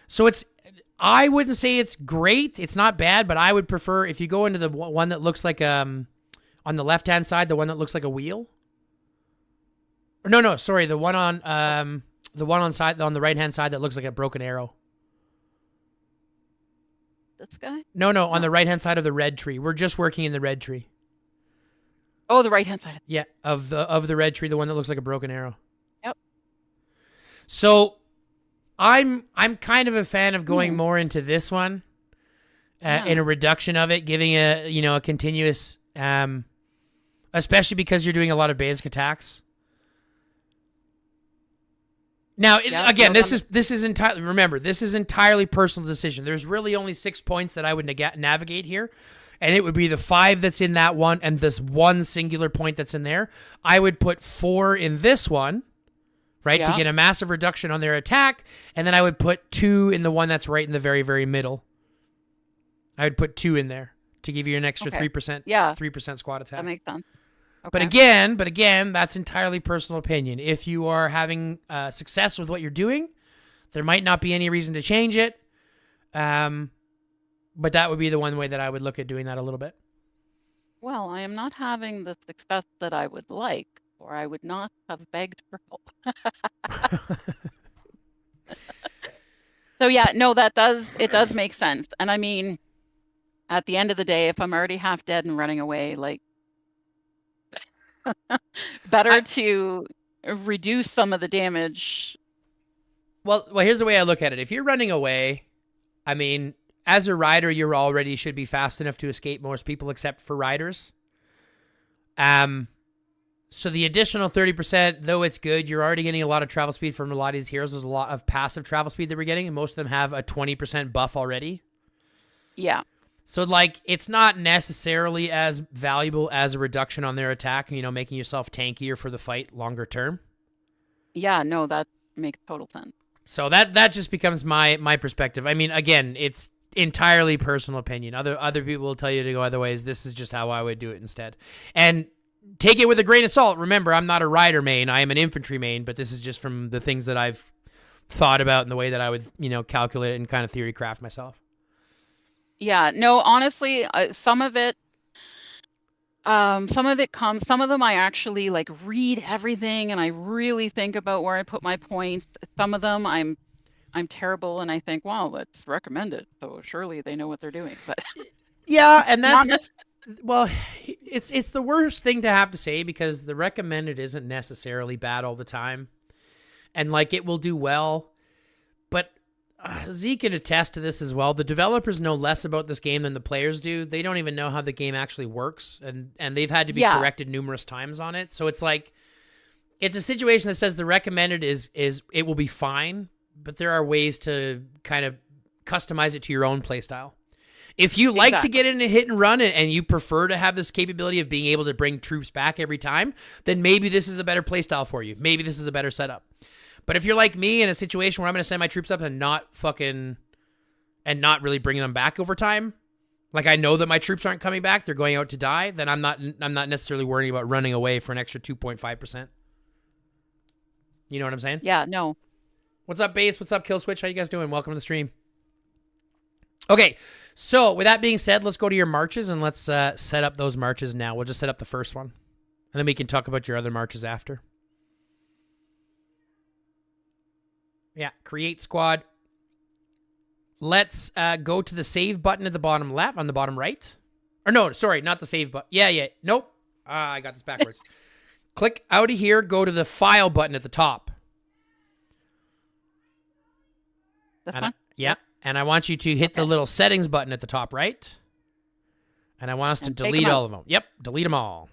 So I wouldn't say it's great. It's not bad, but I would prefer if you go into the one that looks like, on the left-hand side, the one that looks like a wheel. Or no, sorry, the one on the right-hand side that looks like a broken arrow. This guy? No, on the right-hand side of the red tree. We're just working in the red tree. Oh, the right-hand side. Yeah, of the red tree, the one that looks like a broken arrow. Yep. So I'm kind of a fan of going more into this one, in a reduction of it, giving a continuous, especially because you're doing a lot of basic attacks. Now, again, this is entirely, remember, this is entirely personal decision. There's really only 6 points that I would navigate here, and it would be the 5 that's in that one and this one singular point that's in there. I would put 4 in this one, right, to get a massive reduction on their attack, and then I would put 2 in the one that's right in the very, very middle. I would put 2 in there to give you an extra 3%, 3% squad attack. That makes sense. Okay. But again, that's entirely personal opinion. If you are having success with what you're doing, there might not be any reason to change it. But that would be the one way that I would look at doing that a little bit. Well, I am not having the success that I would like, or I would not have begged for help. So yeah, no, it does make sense. And I mean, at the end of the day, if I'm already half dead and running away, like, better to reduce some of the damage. Well, here's the way I look at it. If you're running away, I mean, as a rider, you already should be fast enough to escape most people except for riders. So the additional 30%, though it's good, you're already getting a lot of travel speed from a lot of these heroes. There's a lot of passive travel speed that we're getting, and most of them have a 20% buff already. Yeah. So, like, it's not necessarily as valuable as a reduction on their attack, making yourself tankier for the fight longer term. Yeah, no, that makes total sense. So that just becomes my perspective. I mean, again, it's entirely personal opinion. Other people will tell you to go other ways. This is just how I would do it instead. And take it with a grain of salt. Remember, I'm not a rider main. I am an infantry main, but this is just from the things that I've thought about and the way that I would, calculate it and kind of theory craft myself. Yeah, no, honestly, some of it comes, some of them I actually like read everything and I really think about where I put my points. Some of them I'm I'm terrible, and I think, well, it's recommended, so surely they know what they're doing. But Yeah, and not that's well, it's the worst thing to have to say because the recommended isn't necessarily bad all the time, and like it will do well. But Z can attest to this as well. The developers know less about this game than the players do. They don't even know how the game actually works, and they've had to be corrected numerous times on it. So it's like it's a situation that says the recommended is it will be fine, but there are ways to kind of customize it to your own playstyle. If you like to get in a hit and run and you prefer to have this capability of being able to bring troops back every time, then maybe this is a better playstyle for you. Maybe this is a better setup. But if you're like me in a situation where I'm going to send my troops up and not really bringing them back over time, like I know that my troops aren't coming back, they're going out to die, then I'm not necessarily worrying about running away for an extra 2.5%. You know what I'm saying? Yeah, no. What's up, Base? What's up, Kill Switch? How you guys doing? Welcome to the stream. Okay, so with that being said, let's go to your marches and let's set up those marches now. We'll just set up the first one, and then we can talk about your other marches after. Yeah, create squad. Let's go to the save button at the bottom left, on the bottom right. Or no, sorry, not the save button. Yeah. Nope. I got this backwards. Click out of here, go to the file button at the top. That's fine. Yeah, and I want you to hit the little settings button at the top right. And I want us to delete all of them. Yep, delete them all.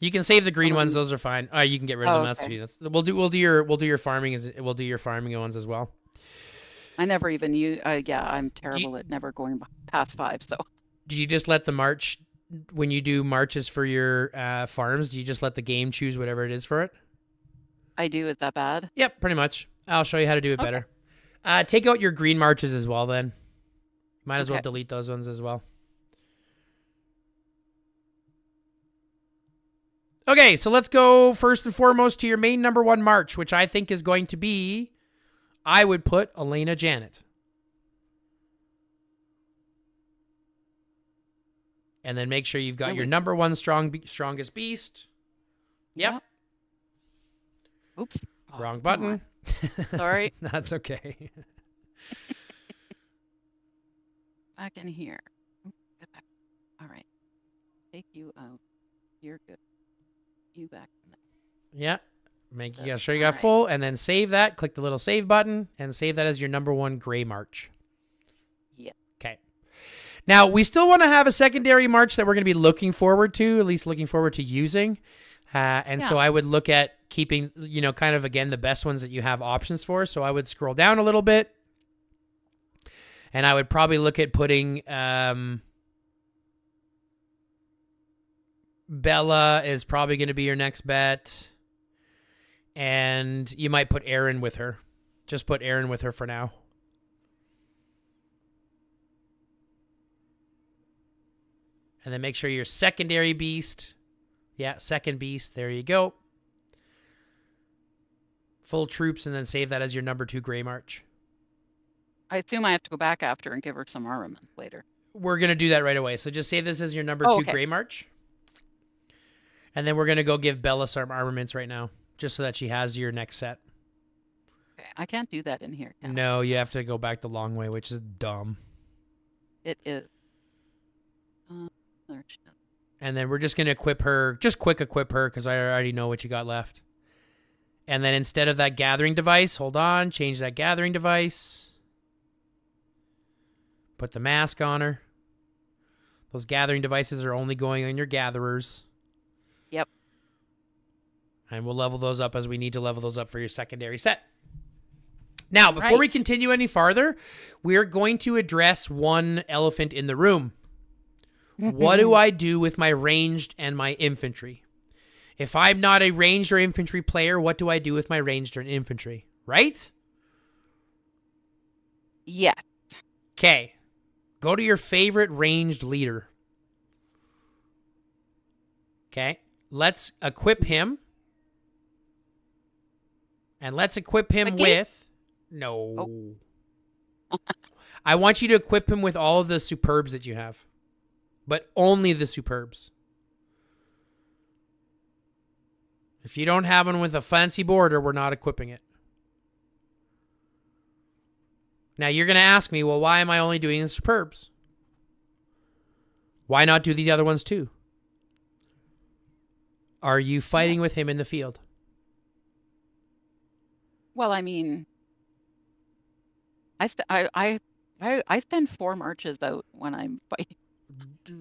You can save the green ones; those are fine. You can get rid of them. That's sweet. We'll do your farming ones as well. I never even use. Yeah, I'm terrible at never going past 5. So. Do you just let the march when you do marches for your farms? Do you just let the game choose whatever it is for it? I do. Is that bad? Yep, pretty much. I'll show you how to do it better. Take out your green marches as well. Then might as well delete those ones as well. Okay, so let's go first and foremost to your main number 1 march, which I think is going to be, I would put Elena Janet. And then make sure you've got your number 1 strongest beast. Yep. Oops. Wrong button. Sorry. That's okay. Back in here. Get back. All right. Take you out. You're good. You back in there. Yeah. Make sure you got full, and then save that. Click the little save button, and save that as your number 1 gray march. Yeah. Okay. Now, we still want to have a secondary march that we're going to be looking forward to, at least looking forward to using. So I would look at keeping, kind of, again, the best ones that you have options for. So I would scroll down a little bit, and I would probably look at putting Bella is probably going to be your next bet. And you might put Aaron with her. Just put Aaron with her for now. And then make sure your secondary beast. Yeah, second beast. There you go. Full troops, and then save that as your number 2 gray march. I assume I have to go back after and give her some armament later. We're going to do that right away. So just save this as your number 2 gray march. And then we're going to go give Bella some armaments right now, just so that she has your next set. Okay, I can't do that in here. No, you have to go back the long way, which is dumb. It is. And then we're just going to equip her, just quick equip her, because I already know what you got left. And then instead of that gathering device, hold on, change that gathering device. Put the mask on her. Those gathering devices are only going on your gatherers. Yep. And we'll level those up as we need to level those up for your secondary set. Now, before we continue any farther, we're going to address one elephant in the room. What do I do with my ranged and my infantry? If I'm not a ranged or infantry player, what do I do with my ranged or infantry? Right? Yes. Okay. Go to your favorite ranged leader. Okay. Let's equip him. And let's equip him with... No. Oh. I want you to equip him with all of the superbs that you have. But only the superbs. If you don't have one with a fancy border, we're not equipping it. Now, you're going to ask me, well, why am I only doing the superbs? Why not do the other ones too? Are you fighting with him in the field? Well, I mean, I spend 4 marches out when I'm fighting.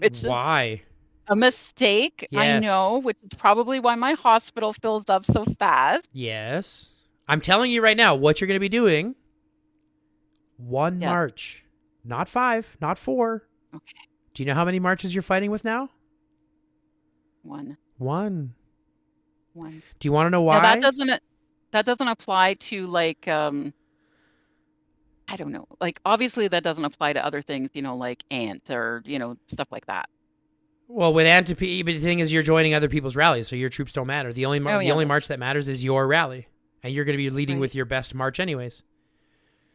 It's just Why? a mistake, I Yes. know, which is probably why my hospital fills up so fast. Yes. I'm telling you right now what you're going to be doing. 1 Yeah. march. Not 5, not 4. Okay, Do you know how many marches you're fighting with now? 1. 1. 1. Do you want to know Now why? that doesn't apply to like I don't know. Like obviously that doesn't apply to other things, like ant or, stuff like that. Well, with Antipede, but the thing is you're joining other people's rallies, so your troops don't matter. The only Oh, the yeah, only but- march that matters is your rally, and you're going to be leading Right. with your best march anyways.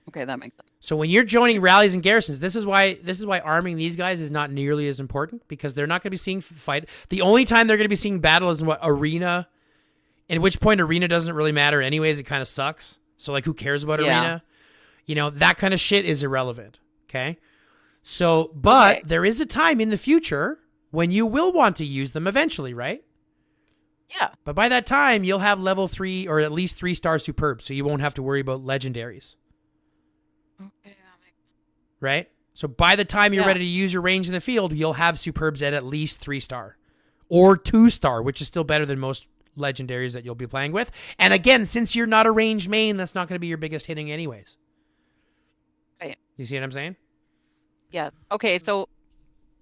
Okay, that makes sense. So when you're joining rallies and garrisons, this is why arming these guys is not nearly as important, because they're not going to be seeing fight. The only time they're going to be seeing battle is in what, arena, at which point arena doesn't really matter anyways. It kind of sucks. So like, who cares about Yeah. arena? That kind of shit is irrelevant. Okay. So, but Okay. there is a time in the future when you will want to use them eventually, right? Yeah. But by that time, you'll have level 3 or at least 3-star superb, so you won't have to worry about legendaries. Okay, that makes Right? So by the time you're Yeah. ready to use your range in the field, you'll have superbs at least 3-star or 2-star, which is still better than most legendaries that you'll be playing with. And again, since you're not a range main, that's not going to be your biggest hitting anyways. Right. You see what I'm saying? Yeah. Okay, so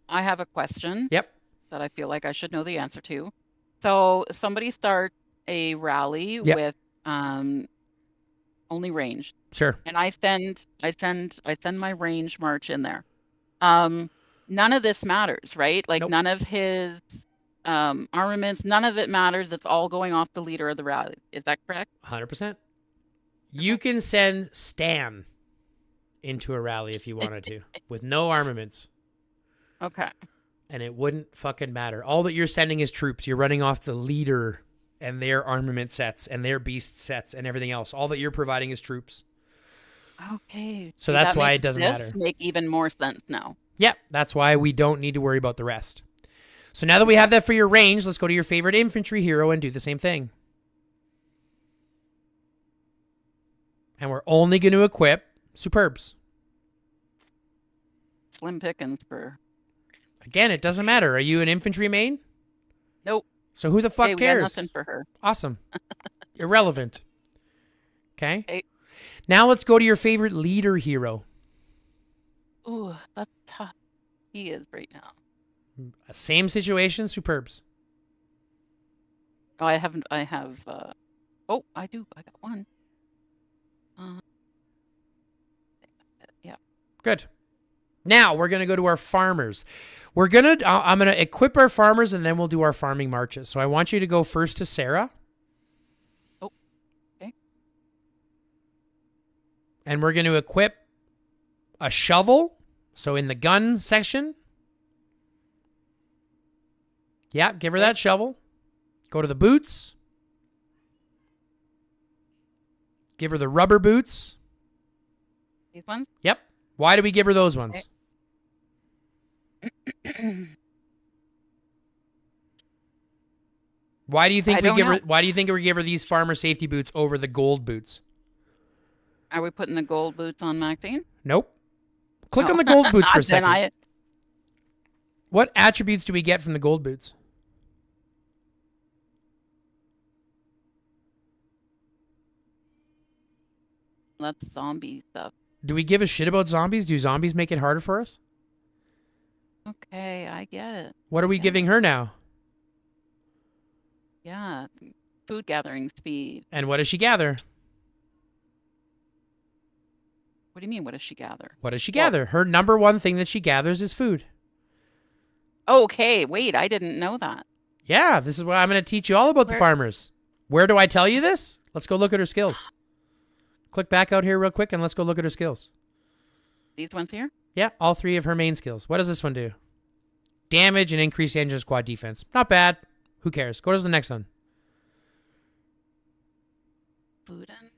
I have a question Yep. that I feel like I should know the answer to. So somebody starts a rally Yep. with only range, Sure. and I send my range march in there. None of this matters, right? Like Nope. none of his armaments, none of it matters. It's all going off the leader of the rally. Is that correct? 100%. You can send Stan into a rally if you wanted to with no armaments. Okay. And it wouldn't fucking matter. All that you're sending is troops. You're running off the leader and their armament sets and their beast sets and everything else. All that you're providing is troops. Okay. So See, that's that why it makes doesn't this matter. make even more sense now. Yep, that's why we don't need to worry about the rest. So now that we have that for your range, let's go to your favorite infantry hero and do the same thing. And we're only going to equip superbs. Slim pickings for. Again, it doesn't matter. Are you an infantry main? Nope. So who the fuck Hey, we got cares? nothing for her. Awesome. Irrelevant. Okay. Okay. Now let's go to your favorite leader hero. Ooh, that's tough. He is right now. Same situation, superbs. Oh, I haven't. I have. Oh, I do. I got one. Yeah. Good. Now we're going to go to our farmers. I'm going to equip our farmers and then we'll do our farming marches. So I want you to go first to Sarah. Oh, okay. And we're going to equip a shovel. So in the gun section. Yeah, give her that shovel. Go to the boots. Give her the rubber boots. These ones. Yep. Why do we give her those ones? Why do you think I don't know. Why do you think we give her these farmer safety boots over the gold boots? Are we putting the gold boots on Maxine? Nope. Click No. on the gold boots for a Then second. What attributes do we get from the gold boots? That's zombie stuff. Do we give a shit about zombies? Do zombies make it harder for us? Okay, I get it. What are we Yeah. giving her now? Yeah, food gathering speed. And what does she gather? What do you mean? What does she gather? What does she Well- gather? Her number one thing that she gathers is food. Okay, wait, I didn't know that. Yeah, this is why I'm going to teach you all about the Where- farmers. Where do I tell you this? Let's go look at her skills. Click back out here real quick and let's go look at her skills. These ones here? Yeah, all 3 of her main skills. What does this one do? Damage and increased engine squad defense. Not bad. Who cares? Go to the next one. Food and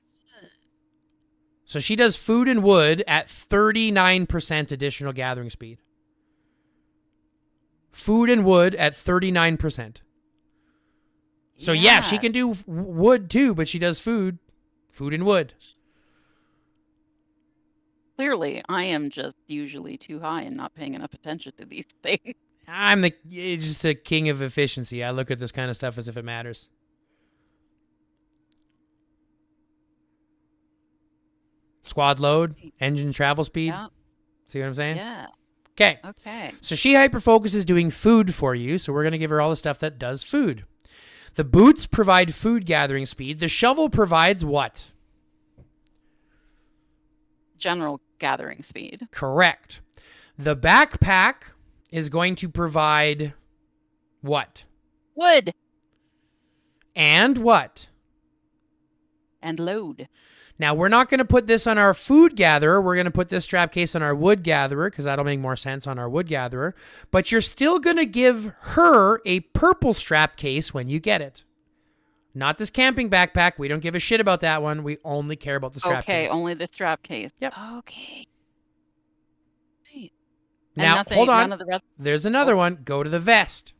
So she does food and wood at 39% additional gathering speed. Food and wood at 39%. So yeah, she can do wood too, but she does food and wood. Clearly, I am just usually too high and not paying enough attention to these things. I'm just a king of efficiency. I look at this kind of stuff as if it matters. Squad load, engine travel speed. Yeah. See what I'm saying? Yeah. Okay. Okay. So she hyper focuses doing food for you. So we're going to give her all the stuff that does food. The boots provide food gathering speed. The shovel provides what? General gathering speed. Correct. The backpack is going to provide what? Wood. And what? And load. Now, we're not going to put this on our food gatherer. We're going to put this strap case on our wood gatherer because that'll make more sense on our wood gatherer. But you're still going to give her a purple strap case when you get it. Not this camping backpack. We don't give a shit about that one. We only care about the strap case. Okay, only the strap case. Yep. Okay. Right. Now, hold on. None of the rest. There's another one. Go to the vest.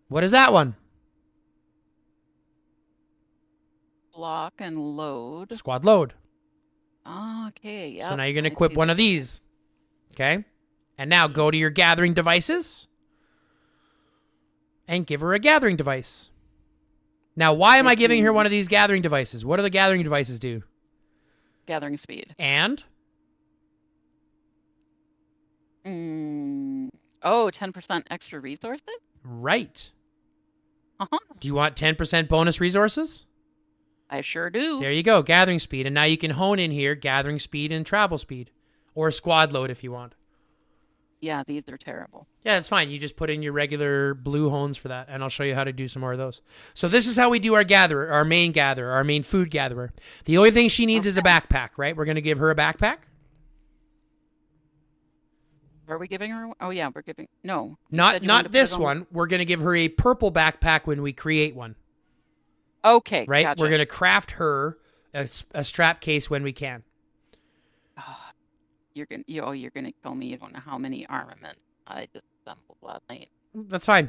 What is that one? Block and load. Squad load. Okay, yeah. So now you're going to equip one of these. Okay? And now go to your gathering devices and give her a gathering device. Now, why am I giving her one of these gathering devices? What do the gathering devices do? Gathering speed. And? Oh, 10% extra resources? Right. Uh-huh. Do you want 10% bonus resources? I sure do. There you go, gathering speed. And now you can hone in here gathering speed and travel speed. Or squad load if you want. Yeah, these are terrible. Yeah, it's fine. You just put in your regular blue hones for that, and I'll show you how to do some more of those. So this is how we do our gatherer, our main food gatherer. The only thing she needs is a backpack, right? We're going to give her a backpack. Are we giving her? Oh, yeah, we're giving. No. Not this one. We're going to give her a purple backpack when we create one. Okay, right? Gotcha. We're going to craft her a strap case when we can. You're gonna tell me you don't know how many armaments I disassembled last night. That's fine.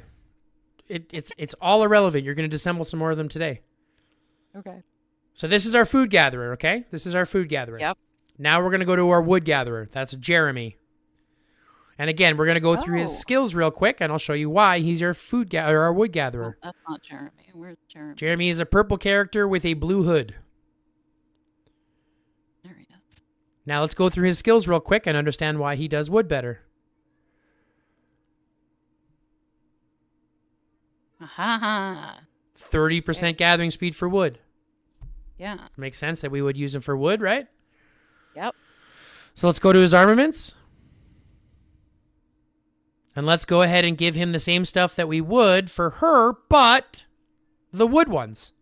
It's all irrelevant. You're going to disassemble some more of them today. Okay. So this is our food gatherer, okay? This is our food gatherer. Yep. Now we're going to go to our wood gatherer. That's Jeremy. And again, we're going to go through his skills real quick, and I'll show you why he's our our wood gatherer. Oh, that's not Jeremy. Where's Jeremy? Jeremy is a purple character with a blue hood. There he is. Now let's go through his skills real quick and understand why he does wood better. Aha. 30% gathering speed for wood. Yeah. Makes sense that we would use him for wood, right? Yep. So let's go to his armaments. And let's go ahead and give him the same stuff that we would for her, but the wood ones.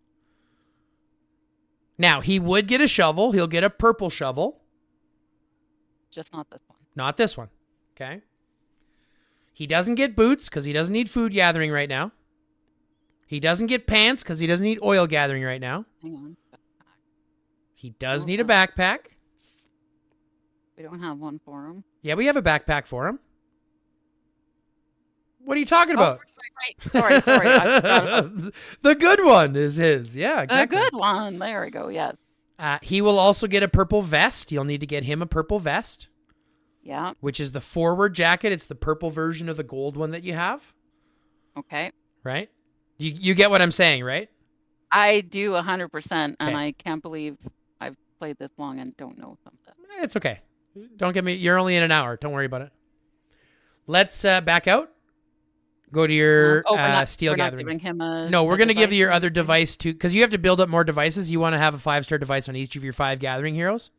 Now, he would get a shovel. He'll get a purple shovel. Just not this one. Not this one. Okay. He doesn't get boots because he doesn't need food gathering right now. He doesn't get pants because he doesn't need oil gathering right now. Hang on. He does need a backpack. We don't have one for him. Yeah, we have a backpack for him. What are you talking about? Right. Sorry. I forgot about the good one is his. Yeah, exactly. the good one. There we go. Yes. He will also get a purple vest. You'll need to get him a purple vest. Yeah. Which is the forward jacket. It's the purple version of the gold one that you have. Okay. Right? You get what I'm saying, right? I do 100%, and I can't believe I've played this long and don't know something. It's okay. Don't get me. You're only in an hour. Don't worry about it. Let's back out. Go to your steel gathering. Not giving him a, no, we're going to give you your other device too, because you have to build up more devices. You want to have a 5-star device on each of your 5 gathering heroes.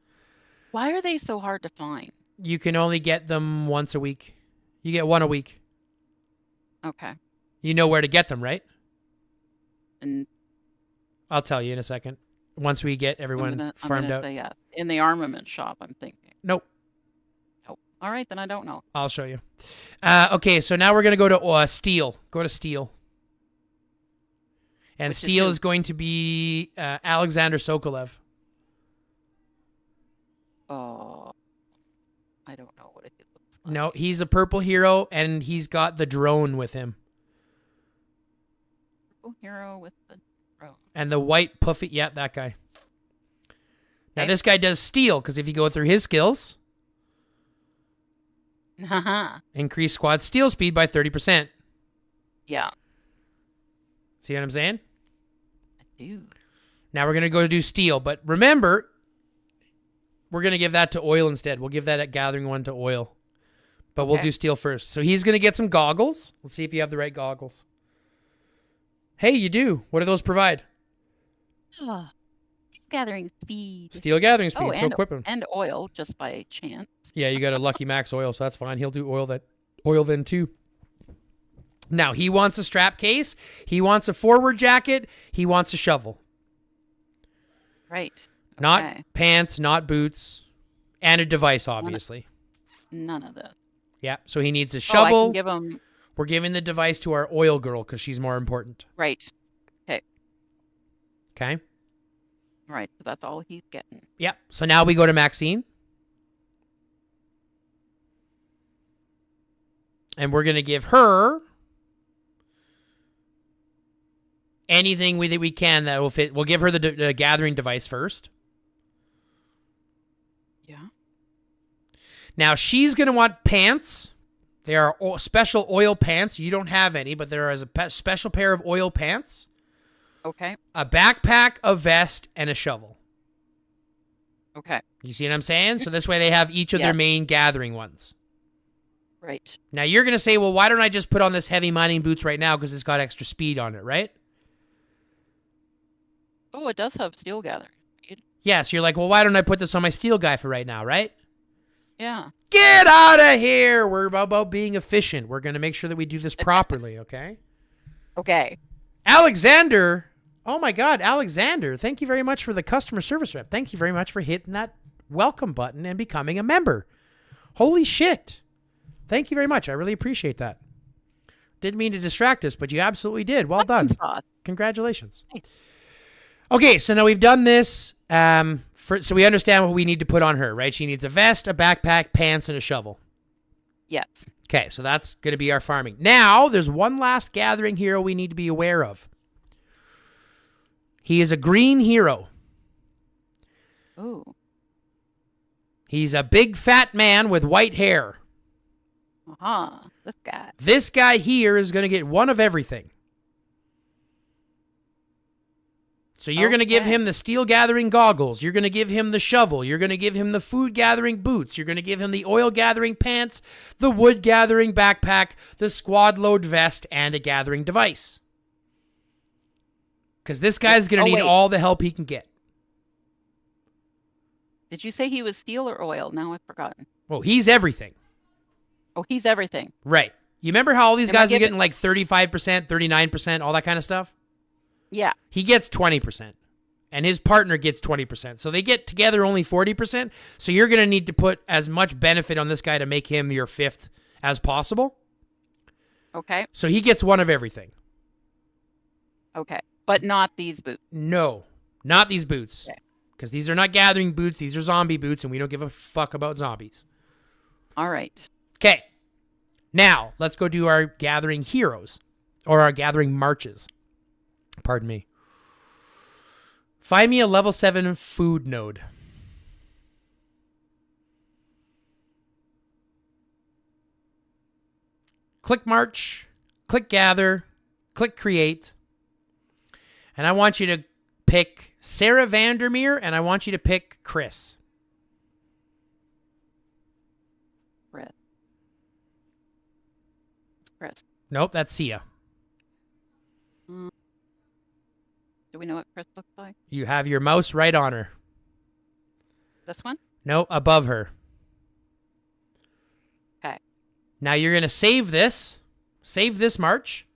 Why are they so hard to find? You can only get them once a week. You get one a week. Okay. You know where to get them, right? And I'll tell you in a second. Once we get everyone farmed out. Say yes. In the armament shop, I'm thinking. Nope. All right, then I don't know. I'll show you. Okay, so now we're going to go to steel. Go to steel. And Which is steel who? is going to be Alexander Sokolev. Oh, I don't know what it looks like. No, he's a purple hero, and he's got the drone with him. Purple hero with the drone. And the white puffy, yeah, that guy. Now, Okay. this guy does steel, because if you go through his skills, Haha. increase squad steel speed by 30%. Yeah, See what I'm saying? I do. Now we're going to go do steel, but remember, we're going to give that to oil instead. We'll give that gathering one to oil, but we'll Okay. do steel first. So he's going to get some goggles. Let's see if you have the right goggles. Hey, you do. What do those provide? Ah, gathering speed. Steel gathering speed, Oh, so equip him. and oil, just by chance. Yeah, you got a lucky max oil, so that's fine. He'll do oil then too. Now, he wants a strap case. He wants a forward jacket. He wants a shovel. Right. Not Okay. pants, not boots, and a device, obviously. None of this. Yeah, so he needs a Oh, I shovel. can give him. We're giving the device to our oil girl because she's more important. Right. Okay. Okay? Right. So that's all he's getting. Yep. So now we go to Maxine. And we're going to give her anything that we can that will fit. We'll give her the gathering device first. Yeah. Now, she's going to want pants. There are special oil pants. You don't have any, but there is a special pair of oil pants, Okay. a backpack, a vest, and a shovel. Okay. You see what I'm saying? So this way they have each of their Yeah. main gathering ones. Right. Now, you're going to say, well, why don't I just put on this heavy mining boots right now because it's got extra speed on it, right? Oh, it does have steel gathering. Yes, you're like, well, why don't I put this on my steel guy for right now, right? Yeah. Get out of here. We're about being efficient. We're going to make sure that we do this properly, okay? Okay. Alexander. Oh, my God. Alexander, thank you very much for the customer service rep. Thank you very much for hitting that welcome button and becoming a member. Holy shit. Thank you very much. I really appreciate that. Didn't mean to distract us, but you absolutely did. Well done. Sauce. Congratulations. Nice. Okay, so now we've done this. So we understand what we need to put on her, right? She needs a vest, a backpack, pants, and a shovel. Yes. Okay, so that's going to be our farming. Now, there's one last gathering hero we need to be aware of. He is a green hero. Ooh. He's a big fat man with white hair. Aha. This guy. This guy here is going to get one of everything. So you're going to give Okay. him the steel gathering goggles. You're going to give him the shovel. You're going to give him the food gathering boots. You're going to give him the oil gathering pants, the wood gathering backpack, the squad load vest, and a gathering device. Because this guy's going to need wait. all the help he can get. Did you say he was steel or oil? Now I've forgotten. Well, he's everything. Oh, he's everything. Right. You remember how all these Am I guys are giving- getting like 35%, 39%, all that kind of stuff? Yeah. He gets 20%, and his partner gets 20%. So they get together only 40%. So you're going to need to put as much benefit on this guy to make him your fifth as possible. Okay. So he gets one of everything. Okay. But not these boots. No, not these boots. Okay. Because these are not gathering boots. These are zombie boots, and we don't give a fuck about zombies. All right. Okay. Now, let's go do our gathering heroes, or our gathering marches. Pardon me. Find me a level 7 food node. Click march, click gather, click create. And I want you to pick Sarah Vandermeer, and I want you to pick Chris. Chris. Chris. Nope, that's Sia. Do we know what Chris looks like? You have your mouse right on her. This one? No, above her. Okay. Now you're going to save this. Save this march.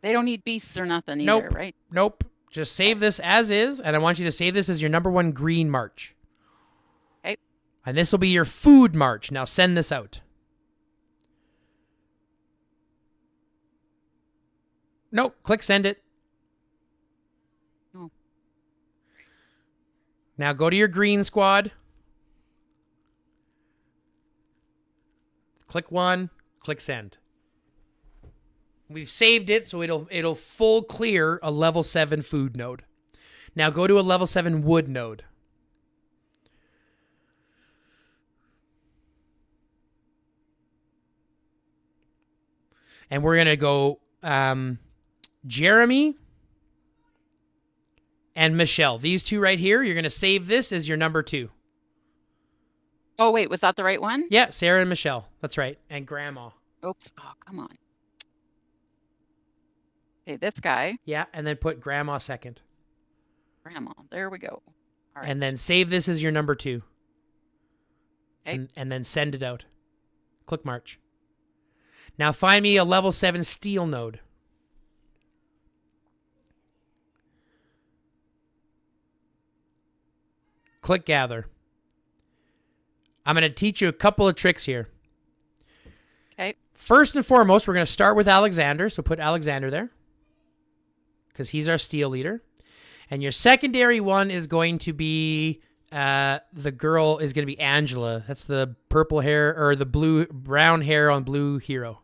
They don't need beasts or nothing Nope. either, right? Nope. Just save this as is, and I want you to save this as your number 1 green march. Okay. And this will be your food march. Now send this out. Nope. Click send it. Now go to your green squad. Click 1, click send. We've saved it, so it'll full clear a level 7 food node. Now go to a level 7 wood node. And we're going to go Jeremy and Michelle. These two right here, you're going to save this as your number 2. Oh, wait, was that the right one? Yeah, Sarah and Michelle. That's right. And Grandma. Oops. Oh, come on. Okay, this guy. Yeah, and then put Grandma second. Grandma. There we go. All right. And then save this as your number 2. Okay. And then send it out. Click March. Now find me a level 7 steel node. Click gather. I'm going to teach you a couple of tricks here. Okay. First and foremost, we're going to start with Alexander. So put Alexander there because he's our steel leader. And your secondary one is going to be, the girl is going to be Angela. That's the purple hair or the brown hair on blue hero.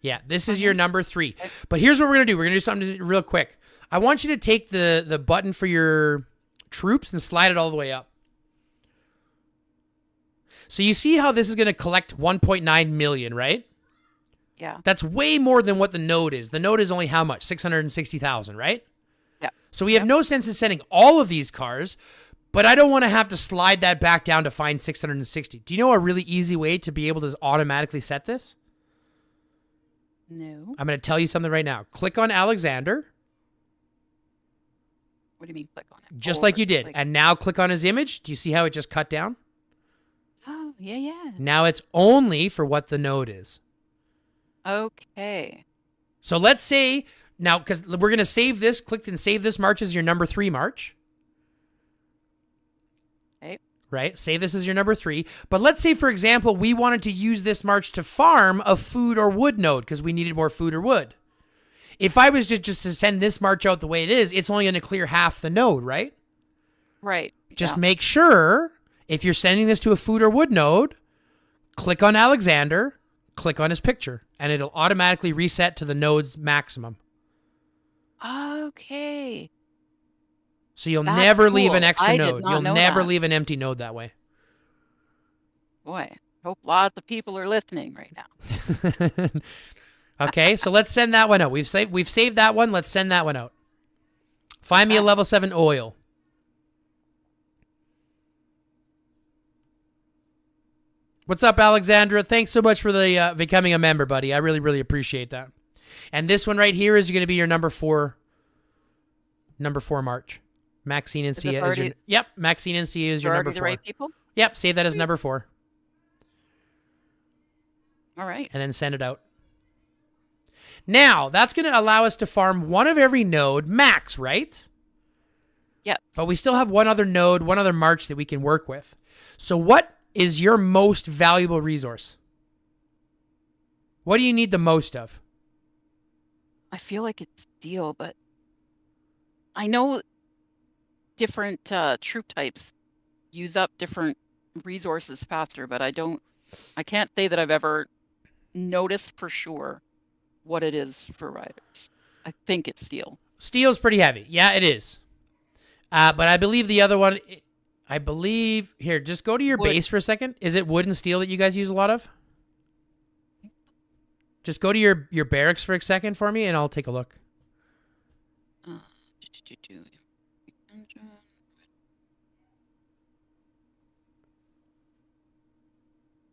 Yeah, this is your number 3. But here's what we're going to do. We're going to do something real quick. I want you to take the button for your troops and slide it all the way up. So you see how this is going to collect 1.9 million, right? Yeah. That's way more than what the node is. The node is only how much? 660,000, right? Yeah. So we have no sense in sending all of these cars, but I don't want to have to slide that back down to find 660. Do you know a really easy way to be able to automatically set this? No. I'm going to tell you something right now. Click on Alexander. What do you mean click on it? Just like you did. Like... And now click on his image. Do you see how it just cut down? Oh, yeah. Now it's only for what the node is. Okay. So let's say, now, because we're going to save this, click and save this march as your number 3 march. Okay. Right? Save this as your number 3. But let's say, for example, we wanted to use this march to farm a food or wood node because we needed more food or wood. If I was just to send this march out the way it is, it's only going to clear half the node, right? Right. Just make sure, if you're sending this to a food or wood node, click on Alexander, click on his picture, and it'll automatically reset to the node's maximum. Okay. So you'll That's never leave an cool. extra I did node. not You'll know never that. leave an empty node that way. Boy, hope lots of people are listening right now. Okay, so let's send that one out. We've saved that one. Let's send that one out. Find me a level 7 oil. What's up, Alexandra? Thanks so much for the becoming a member, buddy. I really, really appreciate that. And this one right here is going to be your number 4 march. Maxine and Sia is your... Yep, Maxine and Sia is your number 4. The right people? Yep, save that as number 4. All right. And then send it out. Now, that's going to allow us to farm one of every node max, right? Yep. But we still have one other node, one other march that we can work with. So what is your most valuable resource? What do you need the most of? I feel like it's steel, but I know different troop types use up different resources faster, but I can't say that I've ever noticed for sure what it is for riders. I think it's steel. Steel's pretty heavy. Yeah, it is. But I believe the other one, here, just go to your base for a second. Is it wood and steel that you guys use a lot of? Just go to your barracks for a second for me, and I'll take a look.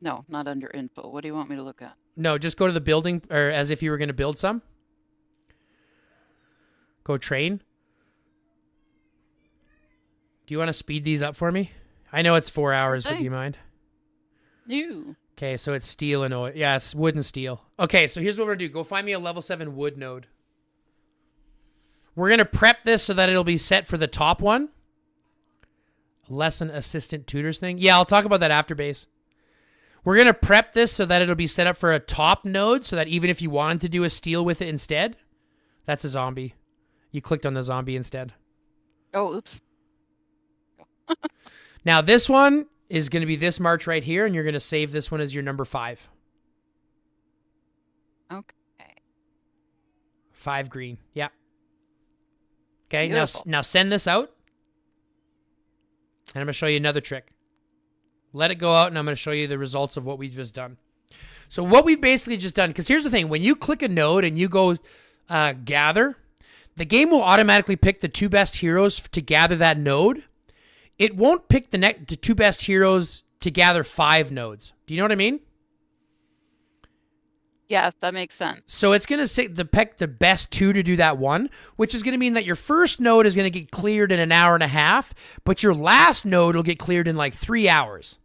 No, not under info. What do you want me to look at? No, just go to the building, or as if you were going to build some. Go train. Do you want to speed these up for me? I know it's 4 hours, but do you mind? No. Okay, so it's steel and oil. Yeah, it's wood and steel. Okay, so here's what we're going to do. Go find me a level 7 wood node. We're going to prep this so that it'll be set for the top one. Lesson assistant tutors thing. Yeah, I'll talk about that after base. We're going to prep this so that it'll be set up for a top node so that even if you wanted to do a steel with it instead, that's a zombie. You clicked on the zombie instead. Oh, oops. Now, this one is going to be this march right here, and you're going to save this one as your number 5. Okay. 5 green. Yeah. Okay, Beautiful. now send this out. And I'm going to show you another trick. Let it go out, and I'm going to show you the results of what we've just done. So what we've basically just done, because here's the thing. When you click a node and you go gather, the game will automatically pick the 2 best heroes to gather that node. It won't pick the 2 best heroes to gather 5 nodes. Do you know what I mean? Yes, that makes sense. So it's going to pick the best 2 to do that one, which is going to mean that your first node is going to get cleared in an hour and a half, but your last node will get cleared in like 3 hours.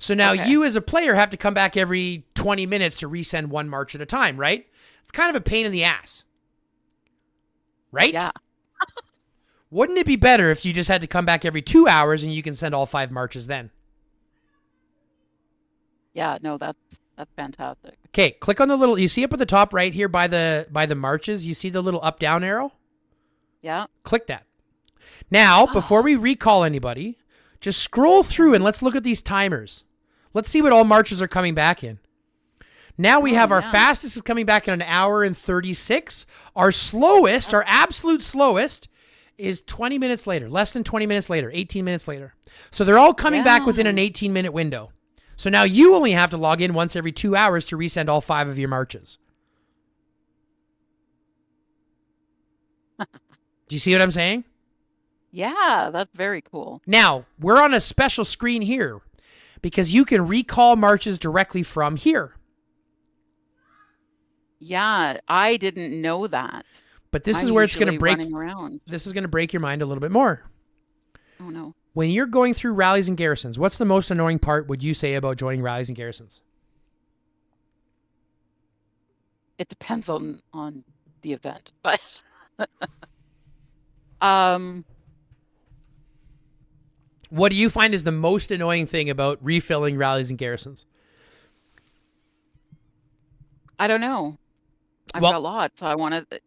So now you as a player have to come back every 20 minutes to resend 1 march at a time, right? It's kind of a pain in the ass. Right? Yeah. Wouldn't it be better if you just had to come back every 2 hours and you can send all 5 marches then? Yeah, no, that's fantastic. Okay, click on the little, you see up at the top right here by the marches, you see the little up down arrow? Yeah. Click that. Now, before we recall anybody, just scroll through and let's look at these timers. Let's see what all marches are coming back in. Now we have our fastest is coming back in an hour and 36. Our slowest, our absolute slowest, is 20 minutes later, less than 20 minutes later, 18 minutes later. So they're all coming back within an 18-minute window. So now you only have to log in once every 2 hours to resend all 5 of your marches. Do you see what I'm saying? Yeah, that's very cool. Now, we're on a special screen here because you can recall marches directly from here. Yeah, I didn't know that. But this is where it's going to break. This is going to break your mind a little bit more. Oh no. When you're going through rallies and garrisons, what's the most annoying part would you say about joining rallies and garrisons? It depends on the event, but what do you find is the most annoying thing about refilling rallies and garrisons? I don't know. I've got lots. I want to.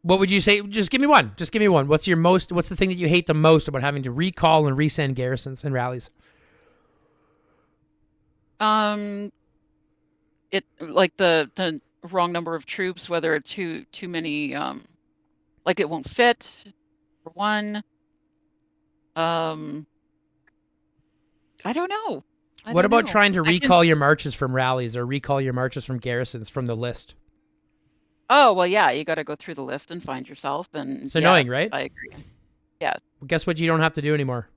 What would you say? Just give me one. Just give me one. What's the thing that you hate the most about having to recall and resend garrisons and rallies? It like the wrong number of troops, whether it's too many, like it won't fit, for one. I don't know. What about trying to recall your marches from rallies or recall your marches from garrisons from the list? Oh, well, yeah, you got to go through the list and find yourself. And it's annoying, right? I agree. Yeah. Well, guess what you don't have to do anymore?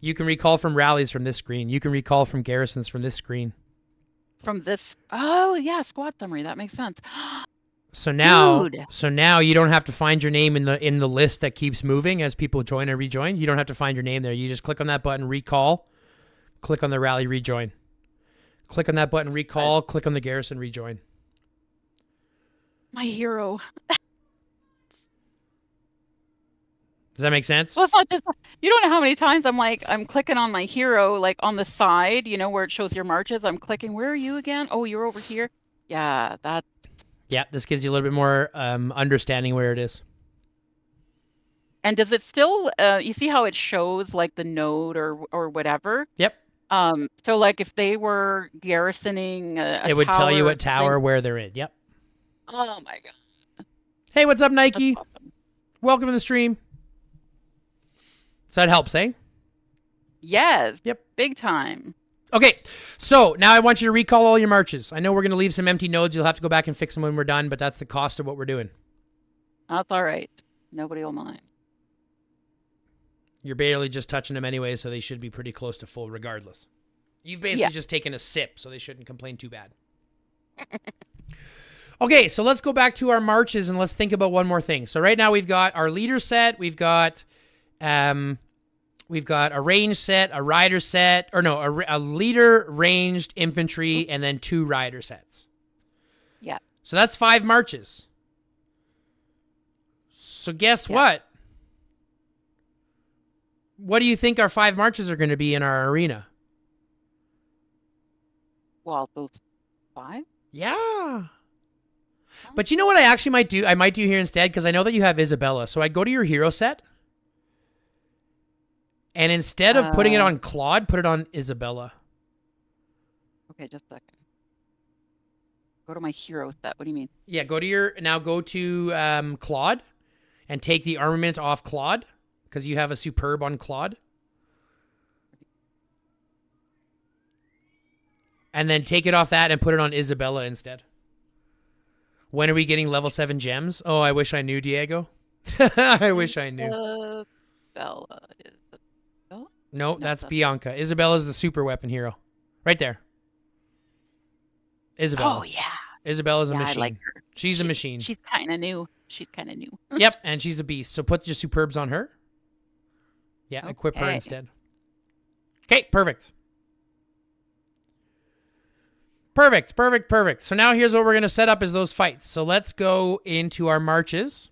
You can recall from rallies from this screen. You can recall from garrisons from this screen. From this? Oh, yeah, squad summary. That makes sense. So now, Dude. You don't have to find your name in the list that keeps moving as people join and rejoin. You don't have to find your name there. You just click on that button, recall, click on the rally, rejoin. Click on that button, recall, click on the garrison, rejoin. My hero. Does that make sense? Well, it's not just, you don't know how many times I'm clicking on my hero, like on the side, where it shows your marches. I'm clicking, where are you again? Oh, you're over here. Yeah, that. Yeah, this gives you a little bit more understanding where it is. And does it still, you see how it shows like the node or whatever? Yep. So like if they were garrisoning a it would tower, tell you what tower where they're in. Yep. Oh my god. Hey, what's up, Nike? That's awesome. Welcome to the stream. So that helps, eh? Yes. Yep. Big time. Okay, so now I want you to recall all your marches. I know we're going to leave some empty nodes. You'll have to go back and fix them when we're done, but that's the cost of what we're doing. That's all right. Nobody will mind. You're barely just touching them anyway, so they should be pretty close to full regardless. You've basically just taken a sip, so they shouldn't complain too bad. Okay, so let's go back to our marches and let's think about one more thing. So right now we've got our leader set, we've got a range set, a rider set, or no, a leader, ranged, infantry, and then 2 rider sets. Yeah. So that's 5 marches. So guess what? What do you think our 5 marches are going to be in our arena? Well, those 5? Yeah. But you know what I actually might do? I might do here instead, because I know that you have Isabella. So I'd go to your hero set. And instead of putting it on Claude, put it on Isabella. Okay, just a second. Go to my hero set. What do you mean? Yeah, go to Claude and take the armament off Claude, because you have a superb on Claude. And then take it off that and put it on Isabella instead. When are we getting level 7 gems? Oh, I wish I knew, Diego. I wish I knew. Isabella. No, that's Bianca. Isabella's the super weapon hero. Right there. Isabella. Oh, yeah. Isabella's a machine. I like her. She's a machine. She's kind of new. Yep, and she's a beast. So put your superbs on her. Yeah, equip her Okay. instead. Okay, perfect. Perfect. So now here's what we're going to set up is those fights. So let's go into our marches.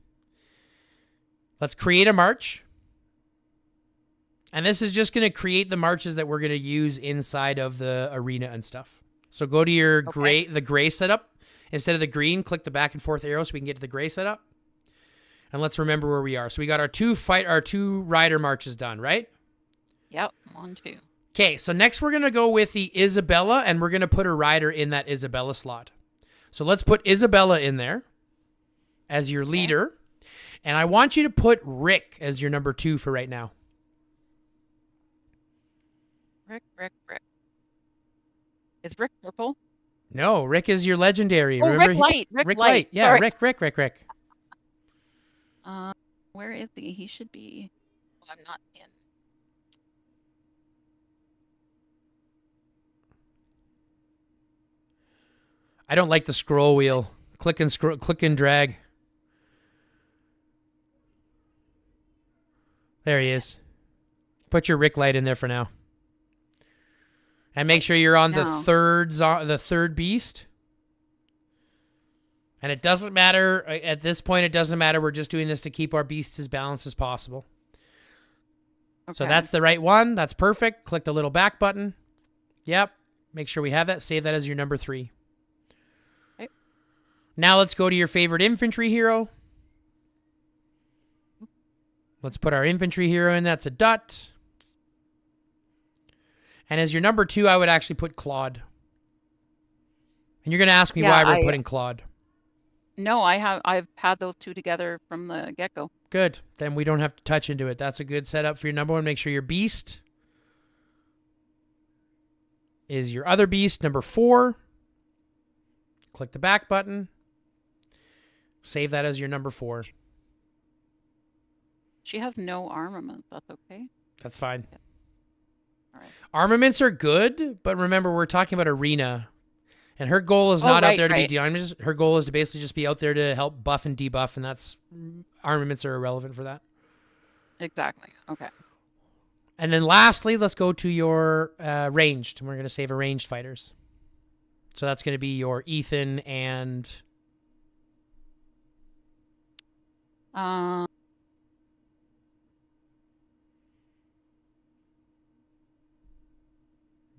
Let's create a march. And this is just going to create the marches that we're going to use inside of the arena and stuff. So go to your the gray setup. Instead of the green, click the back and forth arrow so we can get to the gray setup. And let's remember where we are. So we got our two rider marches done, right? Yep, 1, 2. Okay, so next we're going to go with the Isabella, and we're going to put a rider in that Isabella slot. So let's put Isabella in there as your leader. And I want you to put Rick as your number 2 for right now. Rick. Is Rick purple? No, Rick is your legendary. Oh, Remember Rick Light. Yeah, Sorry. Rick. Where is he? He should be. Oh, I'm not in. I don't like the scroll wheel. Click and drag. There he is. Put your Rick Light in there for now. And make sure you're on the third beast. And it doesn't matter. At this point, it doesn't matter. We're just doing this to keep our beasts as balanced as possible. Okay. So that's the right one. That's perfect. Click the little back button. Yep. Make sure we have that. Save that as your number 3. Okay. Now let's go to your favorite infantry hero. Let's put our infantry hero in. That's a Dut. And as your number 2, I would actually put Claude. And you're going to ask me why we're putting Claude. No, I've had those two together from the get-go. Good. Then we don't have to touch into it. That's a good setup for your number 1. Make sure your beast is your other beast, number 4. Click the back button. Save that as your number 4. She has no armament. That's okay? That's fine. Yeah. All right. Armaments are good, but remember, we're talking about arena. And her goal is not out there to be diamonds. Her goal is to basically just be out there to help buff and debuff, and that's armaments are irrelevant for that. Exactly. Okay. And then lastly, let's go to your ranged. And we're going to save a ranged fighters. So that's going to be your Ethan and...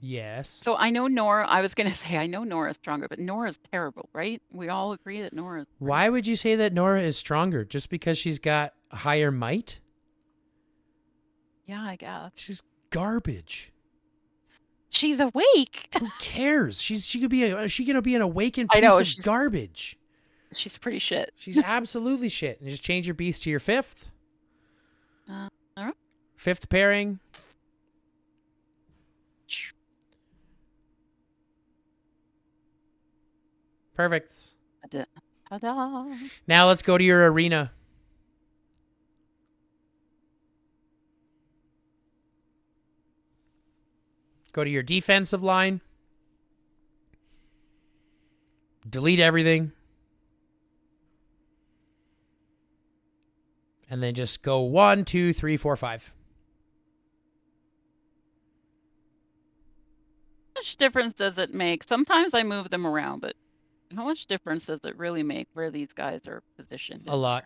Yes. So I know Nora. I was going to say I know Nora's stronger, but Nora's terrible, right? We all agree that Nora's... Why would you say that Nora is stronger? Just because she's got higher might? Yeah, I guess. She's garbage. She's awake. Who cares? She could be gonna be an awakened piece of garbage. She's pretty shit. She's absolutely shit. And just change your beast to your 5th. All right. 5th pairing. Perfect. Ta-da. Now let's go to your arena. Go to your defensive line. Delete everything. And then just go 1, 2, 3, 4, 5. How much difference does it make? Sometimes I move them around, but how much difference does it really make where these guys are positioned? A lot.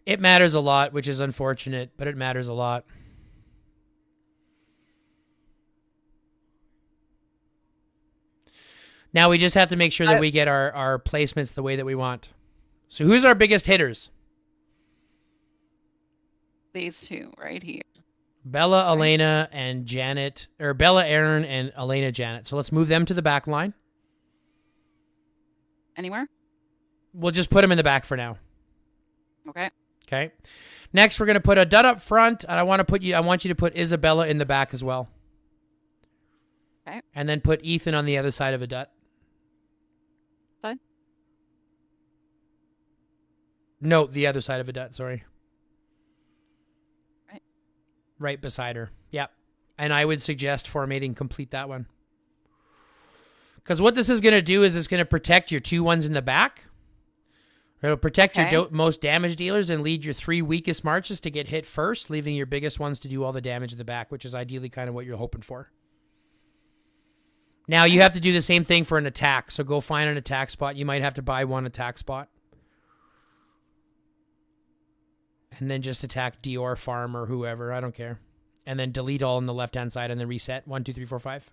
It matters a lot, which is unfortunate, but it matters a lot. Now we just have to make sure that we get our placements the way that we want. So who's our biggest hitters? These two right here. Bella, Elena, and Janet, or Bella, Aaron, and Elena, Janet. So let's move them to the back line. Anywhere? We'll just put them in the back for now. Okay. Okay. Next, we're going to put a Dud up front, and I want you to put Isabella in the back as well. Okay. And then put Ethan on the other side of a Dud. Side? No, the other side of a Dud, sorry. Right. Right beside her. Yep. And I would suggest formatting complete that one. Because what this is going to do is it's going to protect your 2 ones in the back. It'll protect your most damage dealers and lead your 3 weakest marches to get hit first, leaving your biggest ones to do all the damage in the back, which is ideally kind of what you're hoping for. Now, you have to do the same thing for an attack. So go find an attack spot. You might have to buy 1 attack spot. And then just attack Dior, Farm, or whoever. I don't care. And then delete all on the left-hand side and then reset. 1, 2, 3, 4, 5.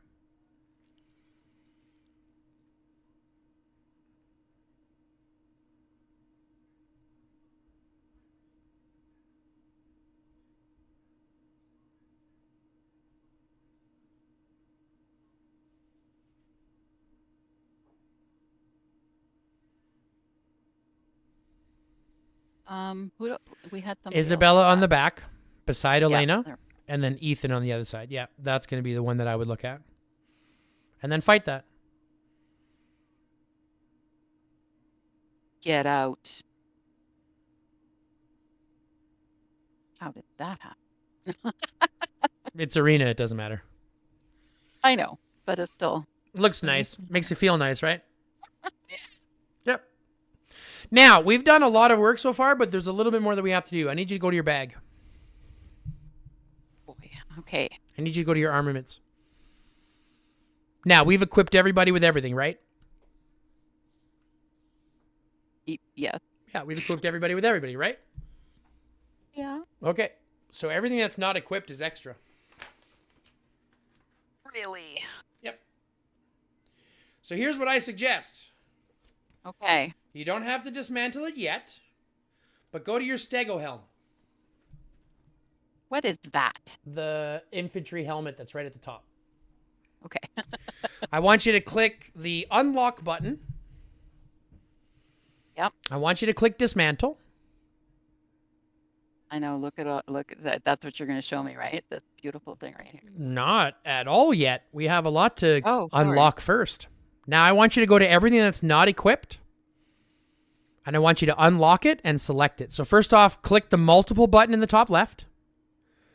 We had some Isabella on the back, beside Elena, there. and then Ethan on the other side. Yeah, that's going to be the one that I would look at. And then fight that. Get out. How did that happen? It's arena, it doesn't matter. I know, but it's still... Looks nice. Makes you feel nice, right? Yep. Now, we've done a lot of work so far, but there's a little bit more that we have to do. I need you to go to your bag. Boy, okay. I need you to go to your armaments. Now, we've equipped everybody with everything, right? Yes. Yeah, we've equipped everybody with everybody, right? Yeah. Okay. So everything that's not equipped is extra. Really? Yep. So here's what I suggest. Okay. You don't have to dismantle it yet, but go to your stego helm. What is that? The infantry helmet that's right at the top. Okay. I want you to click the unlock button. Yep. I want you to click dismantle. I know. Look at that. That's what you're going to show me, right? This beautiful thing right here. Not at all yet. We have a lot to sorry. unlock first. Now I want you to go to everything that's not equipped. And I want you to unlock it and select it. So first off, click the multiple button in the top left.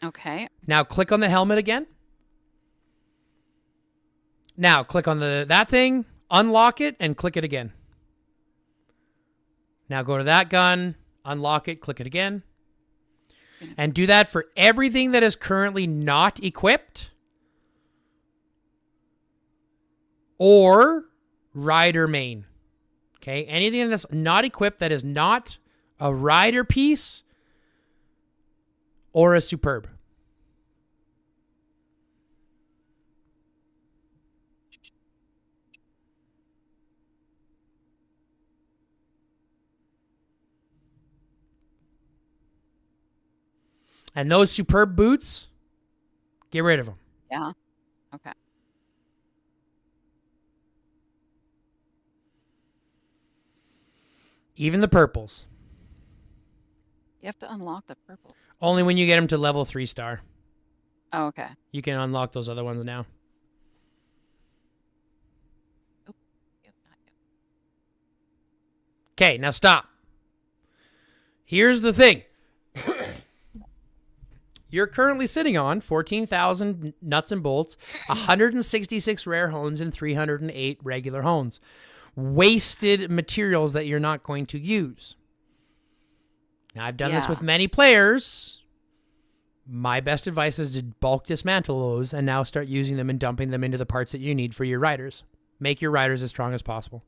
Okay. Now click on the helmet again. Now click on that thing, unlock it, and click it again. Now go to that gun, unlock it, click it again. And do that for everything that is currently not equipped or rider main. Okay, anything that's not equipped that is not a rider piece or a superb. And those superb boots, get rid of them. Yeah. Okay. Even the purples. You have to unlock the purple. Only when you get them to level 3 star. Oh, okay. You can unlock those other ones now. Okay, now stop. Here's the thing. You're currently sitting on 14,000 nuts and bolts, 166 rare hones, and 308 regular hones. Wasted materials that you're not going to use. Now, I've done this with many players. My best advice is to bulk dismantle those and now start using them and dumping them into the parts that you need for your riders. Make your riders as strong as possible.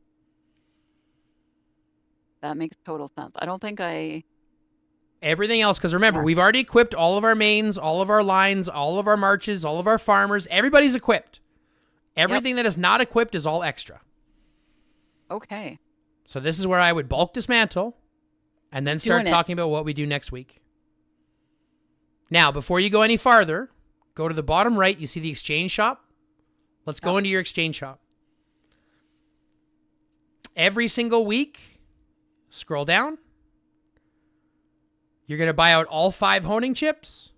That makes total sense. I don't think I... Everything else, because remember, we've already equipped all of our mains, all of our lines, all of our marches, all of our farmers. Everybody's equipped. Everything that is not equipped is all extra. Okay. So this is where I would bulk dismantle and then start Doing it. talking about what we do next week. Now, before you go any farther, go to the bottom right. You see the exchange shop? Let's go into your exchange shop. Every single week, scroll down. You're going to buy out all 5 honing chips.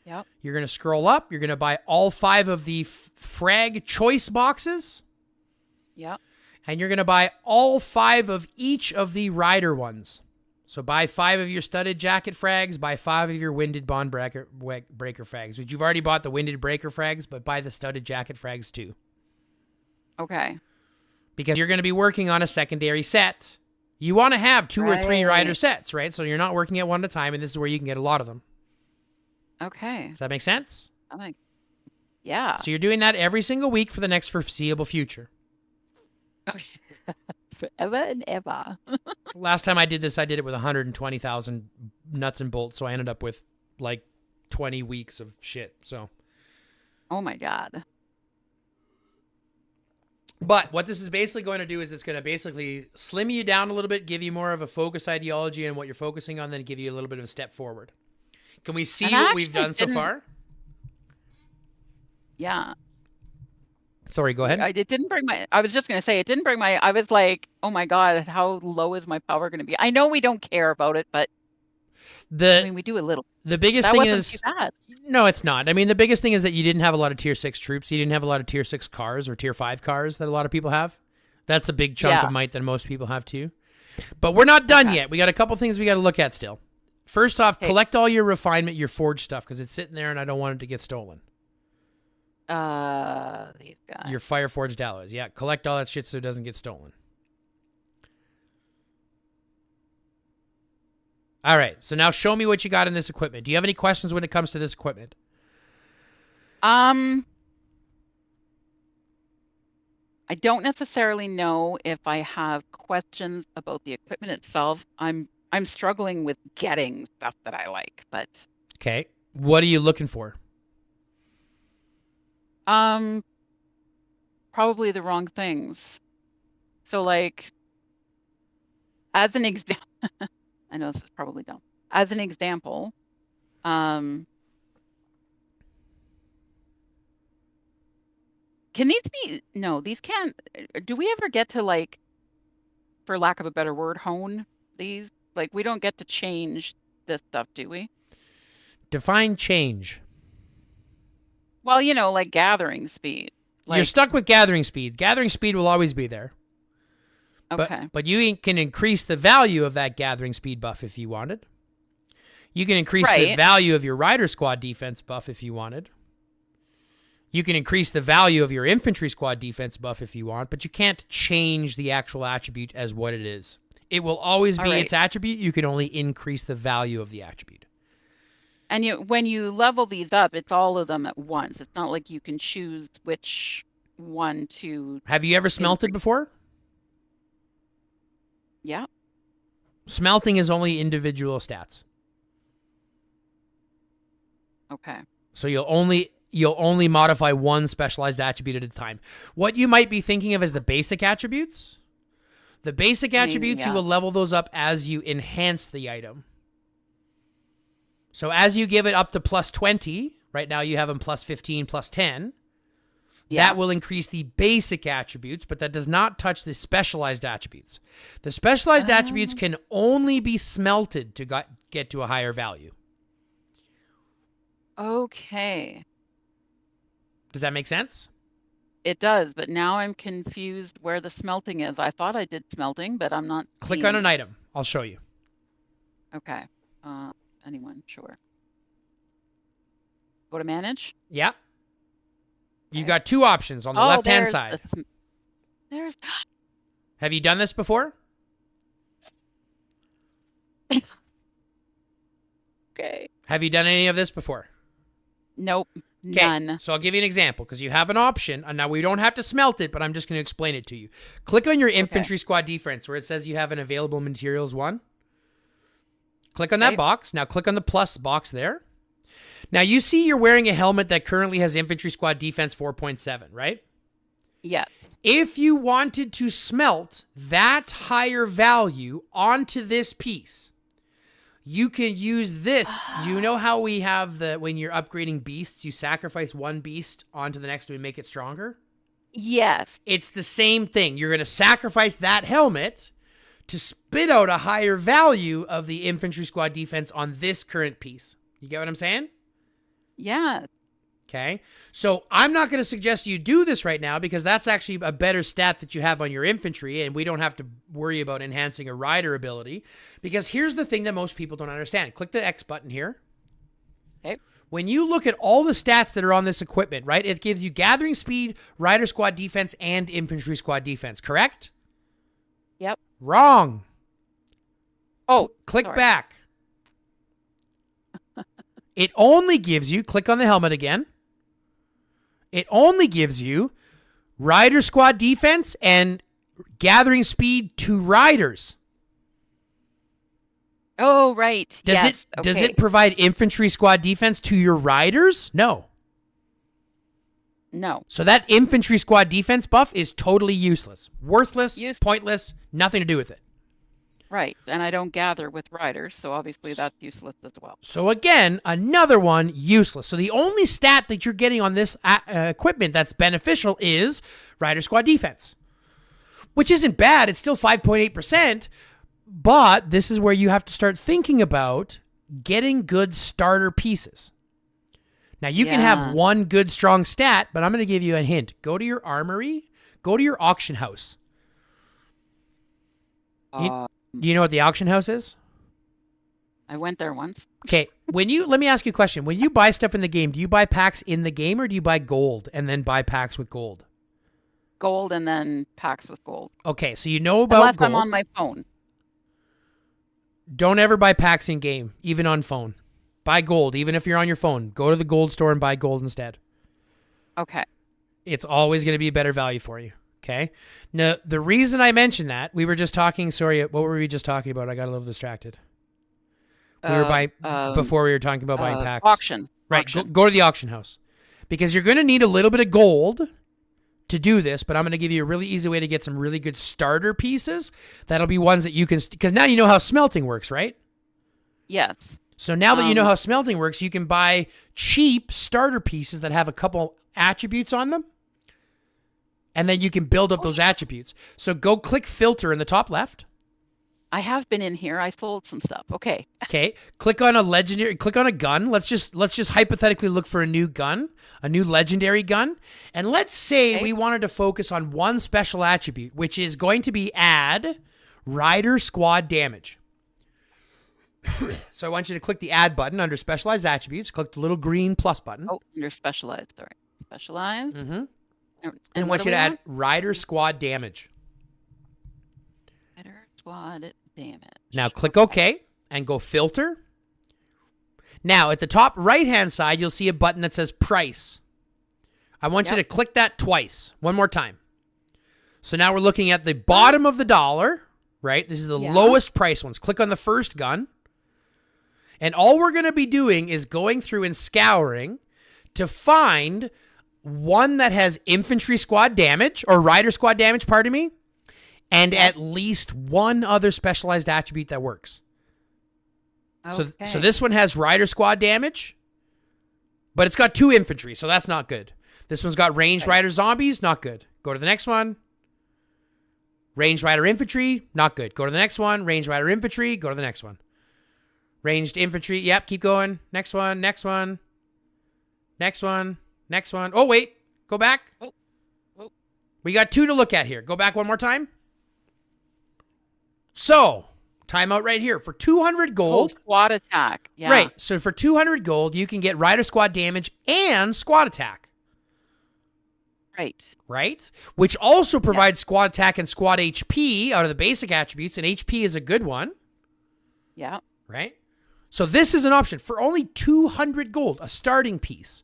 Yep. You're going to scroll up. You're going to buy all 5 of the frag choice boxes. Yep. And you're going to buy all 5 of each of the rider ones. So buy 5 of your studded jacket frags, buy 5 of your winded bond breaker frags, which you've already bought the winded breaker frags, but buy the studded jacket frags too. Okay. Because you're going to be working on a secondary set. You want to have 2 or 3 rider sets, right? So you're not working at one at a time, and this is where you can get a lot of them. Okay. Does that make sense? Yeah. So you're doing that every single week for the next foreseeable future. Okay. Forever and ever. Last time I did this, I did it with 120,000 nuts and bolts, so I ended up with like 20 weeks of shit. So. Oh my God. But what this is basically going to do is it's going to basically slim you down a little bit, give you more of a focus ideology and what you're focusing on, then give you a little bit of a step forward. Can we see what we've done so far? Yeah. Sorry, go ahead. It didn't bring my, I was just going to say, it didn't bring my, I was like, oh my God, how low is my power going to be? I know we don't care about it, but I mean, we do a little. The biggest that thing wasn't is, too bad. no, it's not. I mean, the biggest thing is that you didn't have a lot of tier 6 troops. You didn't have a lot of tier 6 cars or tier 5 cars that a lot of people have. That's a big chunk of might that most people have too. But we're not done yet. We got a couple things we got to look at still. First off, collect all your refinement, your forged stuff, because it's sitting there and I don't want it to get stolen. These guys. Your fire forged alloys. Yeah, collect all that shit so it doesn't get stolen. All right, so now show me what you got in this equipment. Do you have any questions when it comes to this equipment? I don't necessarily know if I have questions about the equipment itself. I'm struggling with getting stuff that I like, but okay. What are you looking for? probably the wrong things. So like as an example, I know this is probably dumb. As an example, can these be, no, these can't, do we ever get to like, for lack of a better word, hone these? Like we don't get to change this stuff, do we? Define change. Well, you know, like gathering speed. Like, you're stuck with gathering speed. Gathering speed will always be there. okay. But you can increase the value of that gathering speed buff if you wanted. You can increase the value of your rider squad defense buff if you wanted. You can increase the value of your infantry squad defense buff if you want, but you can't change the actual attribute as what it is. It will always be its attribute. You can only increase the value of the attribute. And when you level these up, it's all of them at once. It's not like you can choose which one to... Have you ever smelted before? Yeah. Smelting is only individual stats. Okay. So you'll only modify one specialized attribute at a time. What you might be thinking of as the basic attributes. The basic attributes, you will level those up as you enhance the item. So as you give it up to plus 20, right now you have them plus 15, plus 10. Yeah. That will increase the basic attributes, but that does not touch the specialized attributes. The specialized attributes can only be smelted to get to a higher value. Okay. Does that make sense? It does, but now I'm confused where the smelting is. I thought I did smelting, but I'm not. Click on an item. I'll show you. Okay. Anyone? Sure. Go to manage? Yeah. You got two options on the left-hand side. There's. Have you done this before? Okay. Have you done any of this before? Nope. None. So I'll give you an example because you have an option. And now we don't have to smelt it, but I'm just going to explain it to you. Click on your infantry squad defense where it says you have an available materials 1. Click on that box. Now click on the plus box there. Now you see you're wearing a helmet that currently has infantry squad defense 4.7, right? Yes. If you wanted to smelt that higher value onto this piece, you can use this. You know how we have when you're upgrading beasts, you sacrifice one beast onto the next one and make it stronger? Yes. It's the same thing. You're going to sacrifice that helmet to spit out a higher value of the infantry squad defense on this current piece. You get what I'm saying? Yeah. Okay. So I'm not going to suggest you do this right now because that's actually a better stat that you have on your infantry, and we don't have to worry about enhancing a rider ability. Because here's the thing that most people don't understand. Click the X button here. Okay. When you look at all the stats that are on this equipment, right, it gives you gathering speed, rider squad defense, and infantry squad defense, correct? Yep. Wrong. Oh, click sorry. back. It only gives you, click on the helmet again. It only gives you rider squad defense and gathering speed to riders. Oh, right. Does it provide infantry squad defense to your riders? No. No. So that infantry squad defense buff is totally useless. Worthless, pointless, nothing to do with it. Right. And I don't gather with riders, so obviously that's useless as well. So again, another one, useless. So the only stat that you're getting on this equipment that's beneficial is rider squad defense, which isn't bad. It's still 5.8%, but this is where you have to start thinking about getting good starter pieces. Now, you can have one good, strong stat, but I'm going to give you a hint. Go to your armory. Go to your auction house. Do you know what the auction house is? I went there once. Okay, let me ask you a question. When you buy stuff in the game, do you buy packs in the game or do you buy gold and then buy packs with gold? Gold and then packs with gold. Okay, so you know about Unless gold. I'm on my phone. Don't ever buy packs in game, even on phone. Buy gold, even if you're on your phone. Go to the gold store and buy gold instead. Okay. It's always going to be a better value for you. Okay. Now, the reason I mentioned that, we were just talking, sorry, what were we just talking about? I got a little distracted. We were before we were talking about buying packs. Auction. Right. Auction. Go to the auction house because you're going to need a little bit of gold to do this, but I'm going to give you a really easy way to get some really good starter pieces. That'll be ones that you can, because now you know how smelting works, right? Yes. So now that you know how smelting works, you can buy cheap starter pieces that have a couple attributes on them. And then you can build up those attributes. So go click filter in the top left. I have been in here. I sold some stuff. Okay. Okay. Click on a gun. Let's just hypothetically look for a new gun, a new legendary gun. And let's say we wanted to focus on one special attribute, which is going to be add rider squad damage. So I want you to click the add button under specialized attributes. Click the little green plus button. Oh, under specialized. Sorry. Specialized. Mm-hmm. And I want you to add rider squad damage. Rider squad damage. Now click OK and go filter. Now at the top right-hand side, you'll see a button that says price. I want you to click that twice. One more time. So now we're looking at the bottom of the dollar, right? This is the lowest price ones. Click on the first gun. And all we're going to be doing is going through and scouring to find one that has infantry squad damage, or rider squad damage, pardon me, and at least one other specialized attribute that works. Okay. So this one has rider squad damage, but it's got 2 infantry, so that's not good. This one's got ranged rider zombies, not good. Go to the next one. Ranged rider infantry, not good. Go to the next one. Ranged rider infantry, go to the next one. Ranged infantry, yep, keep going. Next one, next one. Next one. Next one. Oh, wait. Go back. Oh. We got 2 to look at here. Go back one more time. So, timeout right here. For 200 gold. Squad attack. Yeah. Right. So, for 200 gold, you can get rider squad damage and squad attack. Right. Right? Which also provides squad attack and squad HP out of the basic attributes, and HP is a good one. Yeah. Right? So, this is an option for only 200 gold, a starting piece.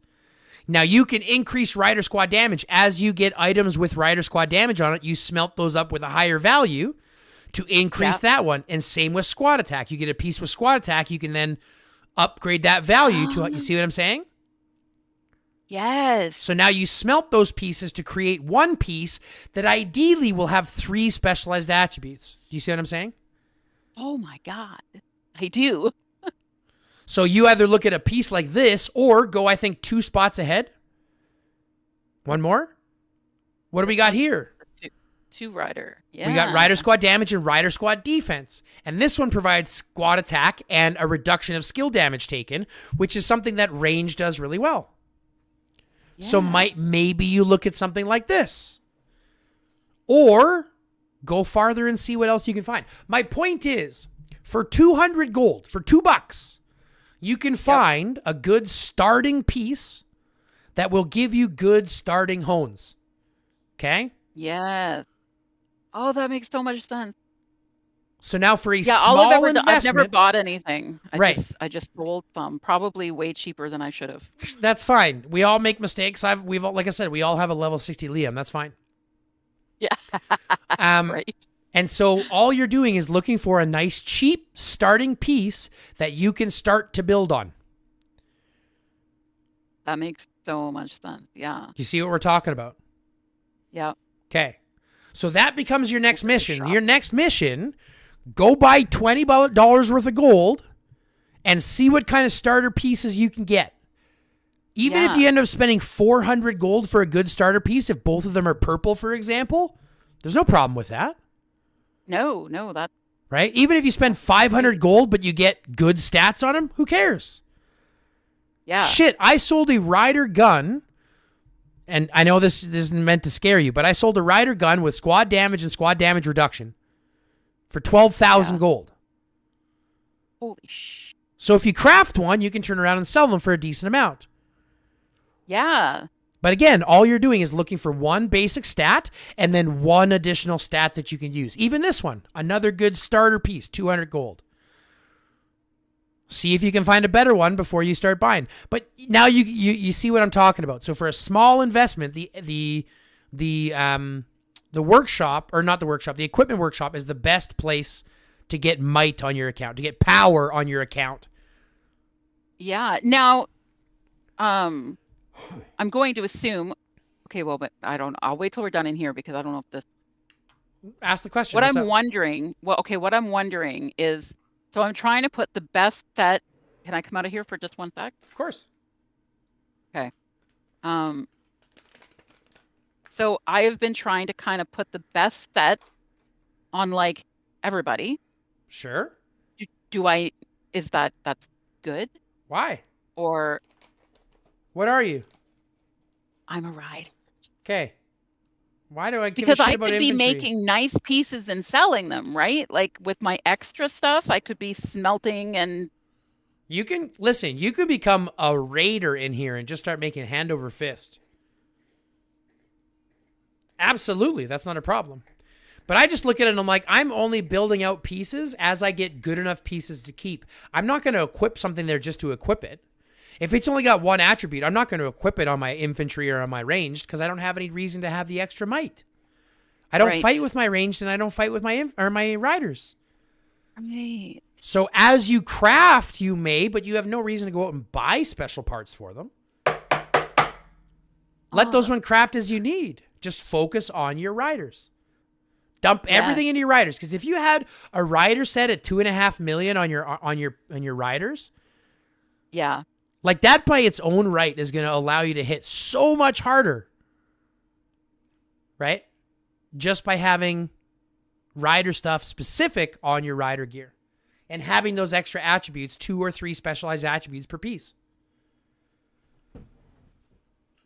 Now, you can increase rider squad damage. As you get items with rider squad damage on it, you smelt those up with a higher value to increase that one. And same with squad attack. You get a piece with squad attack, you can then upgrade that value to, you see what I'm saying? Yes. So now you smelt those pieces to create one piece that ideally will have 3 specialized attributes. Do you see what I'm saying? Oh my God. I do. So you either look at a piece like this or go, I think, 2 spots ahead. One more. What do we got here? Two rider. Yeah. We got rider squad damage and rider squad defense. And this one provides squad attack and a reduction of skill damage taken, which is something that range does really well. Yeah. So maybe you look at something like this. Or go farther and see what else you can find. My point is, for 200 gold, for $2, you can find a good starting piece that will give you good starting hones. Okay? Yes. Oh, that makes so much sense. So now for a all small I've never investment, bought anything. Right. I just sold some, probably way cheaper than I should have. that's fine. We all make mistakes. Like I said, we all have a level 60 Liam. That's fine. Yeah. Right. And so all you're doing is looking for a nice, cheap starting piece that you can start to build on. That makes so much sense. Yeah. You see what we're talking about? Yeah. Okay. So that becomes your next mission. Your next mission, go buy $20 worth of gold and see what kind of starter pieces you can get. Even if you end up spending 400 gold for a good starter piece, if both of them are purple, for example, there's no problem with that. No, that. Right? Even if you spend 500 gold, but you get good stats on them, who cares? Yeah. Shit, I sold a rider gun, and I know this isn't meant to scare you, but I sold a rider gun with squad damage and squad damage reduction for 12,000 gold. Holy sh! So if you craft one, you can turn around and sell them for a decent amount. Yeah. But again, all you're doing is looking for one basic stat and then one additional stat that you can use. Even this one, another good starter piece, 200 gold. See if you can find a better one before you start buying. But now you see what I'm talking about. So for a small investment, the workshop, or not the workshop, the equipment workshop is the best place to get might on your account, to get power on your account. Yeah. Now, I'm going to assume. Okay, well, but I'll wait till we're done in here because I don't know if this. Ask the question. What I'm wondering is, so I'm trying to put the best set. Can I come out of here for just one sec? Of course. Okay. So I have been trying to kind of put the best set on like everybody. Sure. That's good? Why? Or what are you? I'm a ride. Okay. Why do I give Because a shit I about could be inventory? making nice pieces and selling them, right? Like with my extra stuff, I could be smelting and You can become a raider in here and just start making hand over fist. Absolutely, that's not a problem. But I just look at it and I'm like, I'm only building out pieces as I get good enough pieces to keep. I'm not going to equip something there just to equip it. If it's only got one attribute, I'm not going to equip it on my infantry or on my ranged because I don't have any reason to have the extra might. I don't fight with my ranged and I don't fight with my riders. Right. So as you craft, you may, but you have no reason to go out and buy special parts for them. Let those one craft as you need. Just focus on your riders. Dump everything into your riders. Because if you had a rider set at 2.5 million on your riders, yeah, like that by its own right is going to allow you to hit so much harder, right? Just by having rider stuff specific on your rider gear and having those extra attributes, 2 or 3 specialized attributes per piece.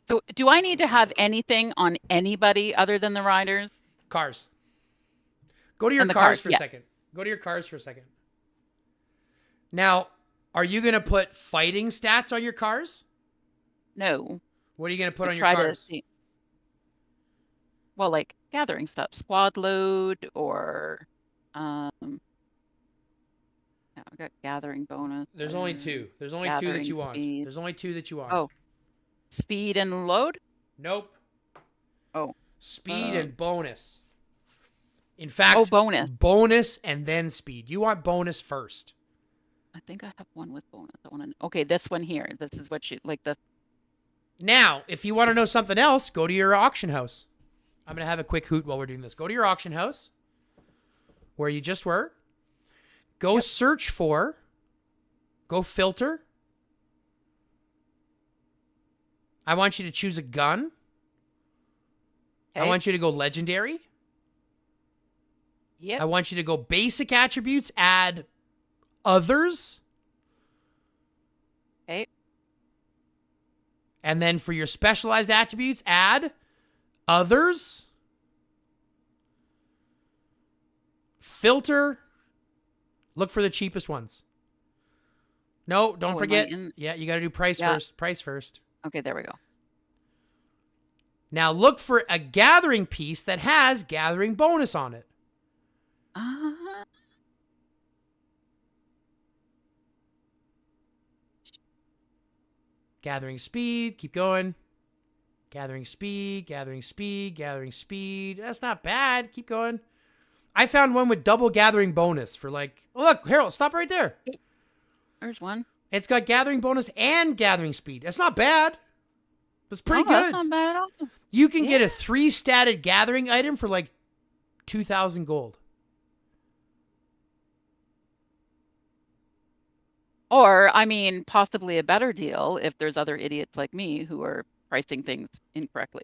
So do I need to have anything on anybody other than the riders? Cars. Go to your cars for a second. Go to your cars for a second. Now, are you going to put fighting stats on your cars? No. What are you going to put on your cars? Well, like gathering stuff, squad load, or I got gathering bonus. There's only 2. There's only 2 that you want. There's only 2 that you want. Oh, speed and load? Nope. Oh. Speed and bonus. In fact, bonus. Bonus and then speed. You want bonus first. I think I have one with bonus. Okay, this one here. This is what you like. Now, if you want to know something else, go to your auction house. I'm going to have a quick hoot while we're doing this. Go to your auction house where you just were. Go search for, go filter. I want you to choose a gun. I want you to go legendary. Yep. I want you to go basic attributes, add others. Okay. And then for your specialized attributes, add others. Filter. Look for the cheapest ones. No, don't forget. Yeah, you got to do price first. Price first. Okay, there we go. Now look for a gathering piece that has gathering bonus on it. Gathering speed. Keep going. Gathering speed. Gathering speed. Gathering speed. That's not bad. Keep going. I found one with double gathering bonus for like... Oh, look, Harold, stop right there. There's one. It's got gathering bonus and gathering speed. That's not bad. That's pretty good. That's not bad at all. You can get a 3-statted gathering item for like 2,000 gold. Or, I mean, possibly a better deal if there's other idiots like me who are pricing things incorrectly.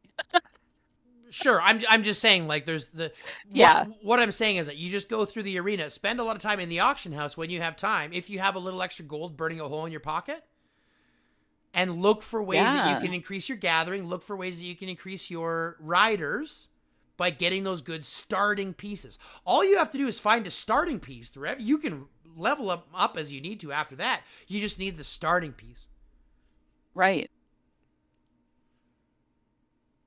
Sure, I'm just saying, like, there's the... Yeah. What I'm saying is that you just go through the arena, spend a lot of time in the auction house when you have time, if you have a little extra gold burning a hole in your pocket, and look for ways that you can increase your gathering, look for ways that you can increase your riders by getting those good starting pieces. All you have to do is find a starting piece. You can level up as you need to after that. You just need the starting piece. Right.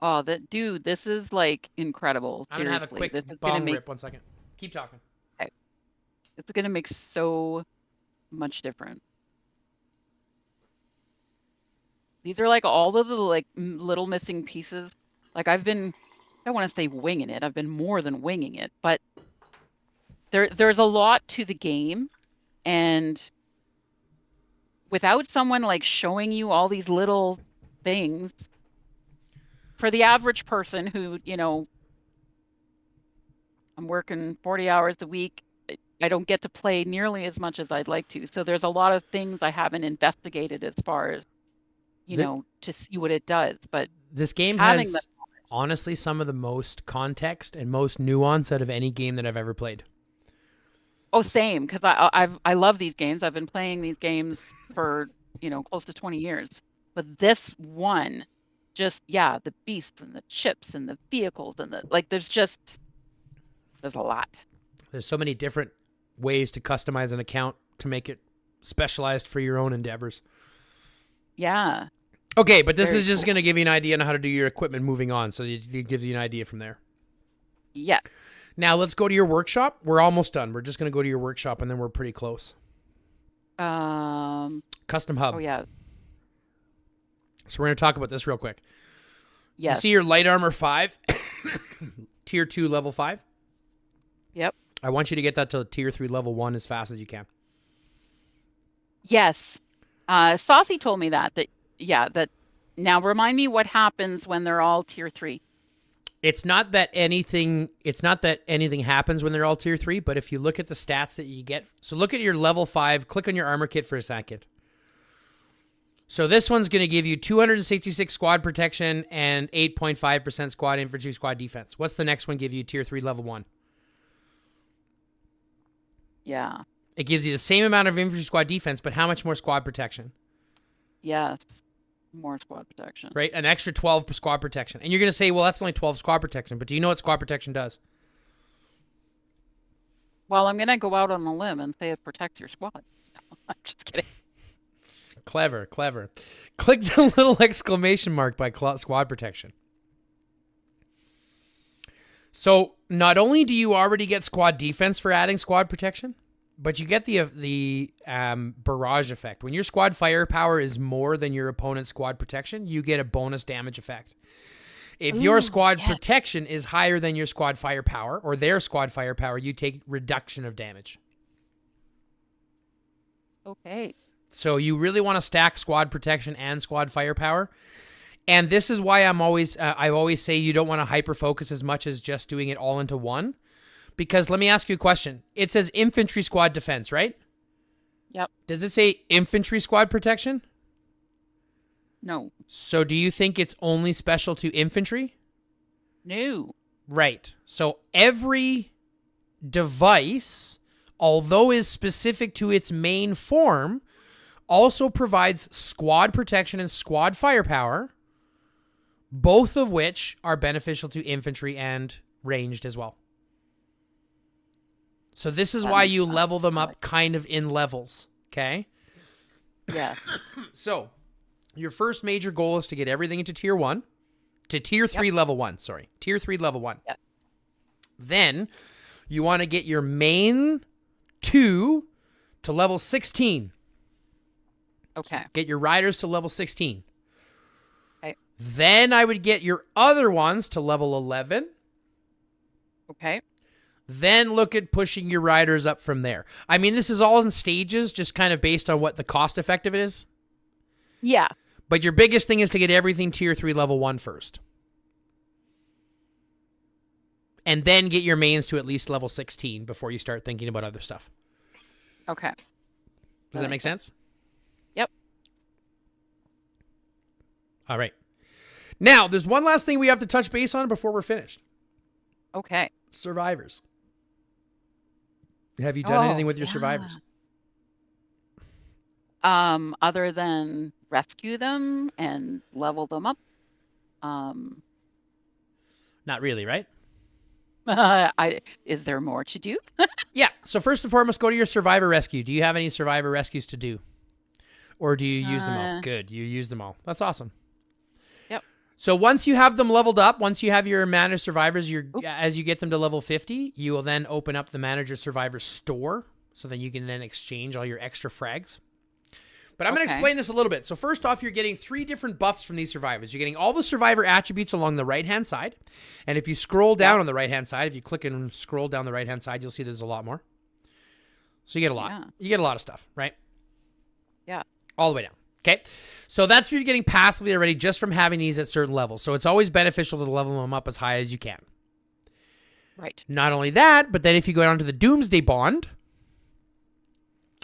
Oh, dude, this is like incredible. I'm going to have a quick bong rip. 1 second. Keep talking. Okay. It's going to make so much difference. These are like all of the like little missing pieces. Like I don't want to say winging it. I've been more than winging it, but there's a lot to the game, and without someone like showing you all these little things, for the average person who, I'm working 40 hours a week, I don't get to play nearly as much as I'd like to. So there's a lot of things I haven't investigated as far as, to see what it does. But this game has honestly some of the most context and most nuance out of any game that I've ever played. Oh, same, because I love these games. I've been playing these games for, close to 20 years. But this one, just, the beasts and the chips and the vehicles and there's a lot. There's so many different ways to customize an account to make it specialized for your own endeavors. Yeah. Okay, but this is just going to give you an idea on how to do your equipment moving on, so it gives you an idea from there. Yeah. Now, let's go to your workshop. We're almost done. We're just going to go to your workshop, and then we're pretty close. Custom hub. Oh, yeah. So we're going to talk about this real quick. Yes. You see your light armor 5, tier 2, level 5? Yep. I want you to get that to tier 3, level 1 as fast as you can. Yes. Saucy told me that now remind me what happens when they're all tier 3. It's not that anything happens when they're all tier 3, but if you look at the stats that you get, so look at your level 5, click on your armor kit for a second. So this one's going to give you 266 squad protection and 8.5% squad infantry, squad defense. What's the next one give you? Tier 3, level 1. Yeah. It gives you the same amount of infantry squad defense, but how much more squad protection? Yes. More squad protection. Right? An extra 12 per squad protection. And you're going to say, well, that's only 12 squad protection. But do you know what squad protection does? Well, I'm going to go out on a limb and say it protects your squad. No, I'm just kidding. Clever, clever. Click the little exclamation mark by squad protection. So not only do you already get squad defense for adding squad protection, but you get the barrage effect. When your squad firepower is more than your opponent's squad protection, you get a bonus damage effect. If your squad protection is higher than your squad firepower or their squad firepower, you take reduction of damage. Okay. So you really want to stack squad protection and squad firepower. And this is why I always say you don't want to hyper focus as much as just doing it all into one. Because let me ask you a question. It says infantry squad defense, right? Yep. Does it say infantry squad protection? No. So do you think it's only special to infantry? No. Right. So every device, although is specific to its main form, also provides squad protection and squad firepower, both of which are beneficial to infantry and ranged as well. So this is why you level them up kind of in levels, okay? Yeah. So your first major goal is to get everything into tier 1, to tier 3 level 1, sorry. Tier 3 level 1. Yep. Then you want to get your main 2 to level 16. Okay. Get your riders to level 16. Okay. Then I would get your other ones to level 11. Okay. Then look at pushing your riders up from there. I mean, this is all in stages, just kind of based on what the cost effective it is. Yeah. But your biggest thing is to get everything tier 3 level 1 first. And then get your mains to at least level 16 before you start thinking about other stuff. Okay. Does that make sense? Yep. All right. Now, there's one last thing we have to touch base on before we're finished. Okay. Survivors. Have you done anything with your survivors? Other than rescue them and level them up. Not really, right? Is there more to do? Yeah. So first and foremost, go to your survivor rescue. Do you have any survivor rescues to do? Or do you use them all? Good. You use them all. That's awesome. Yep. So once you have them leveled up, once you have your managed survivors, as you get them to level 50, you will then open up the manager survivor store. So then you can then exchange all your extra frags. But I'm going to explain this a little bit. So first off, you're getting 3 different buffs from these survivors. You're getting all the survivor attributes along the right-hand side. And if you scroll down on the right-hand side, if you click and scroll down the right-hand side, you'll see there's a lot more. So you get a lot. Yeah. You get a lot of stuff, right? Yeah. All the way down. Okay? So that's what you're getting passively already just from having these at certain levels. So it's always beneficial to level them up as high as you can. Right. Not only that, but then if you go down to the Doomsday Bond,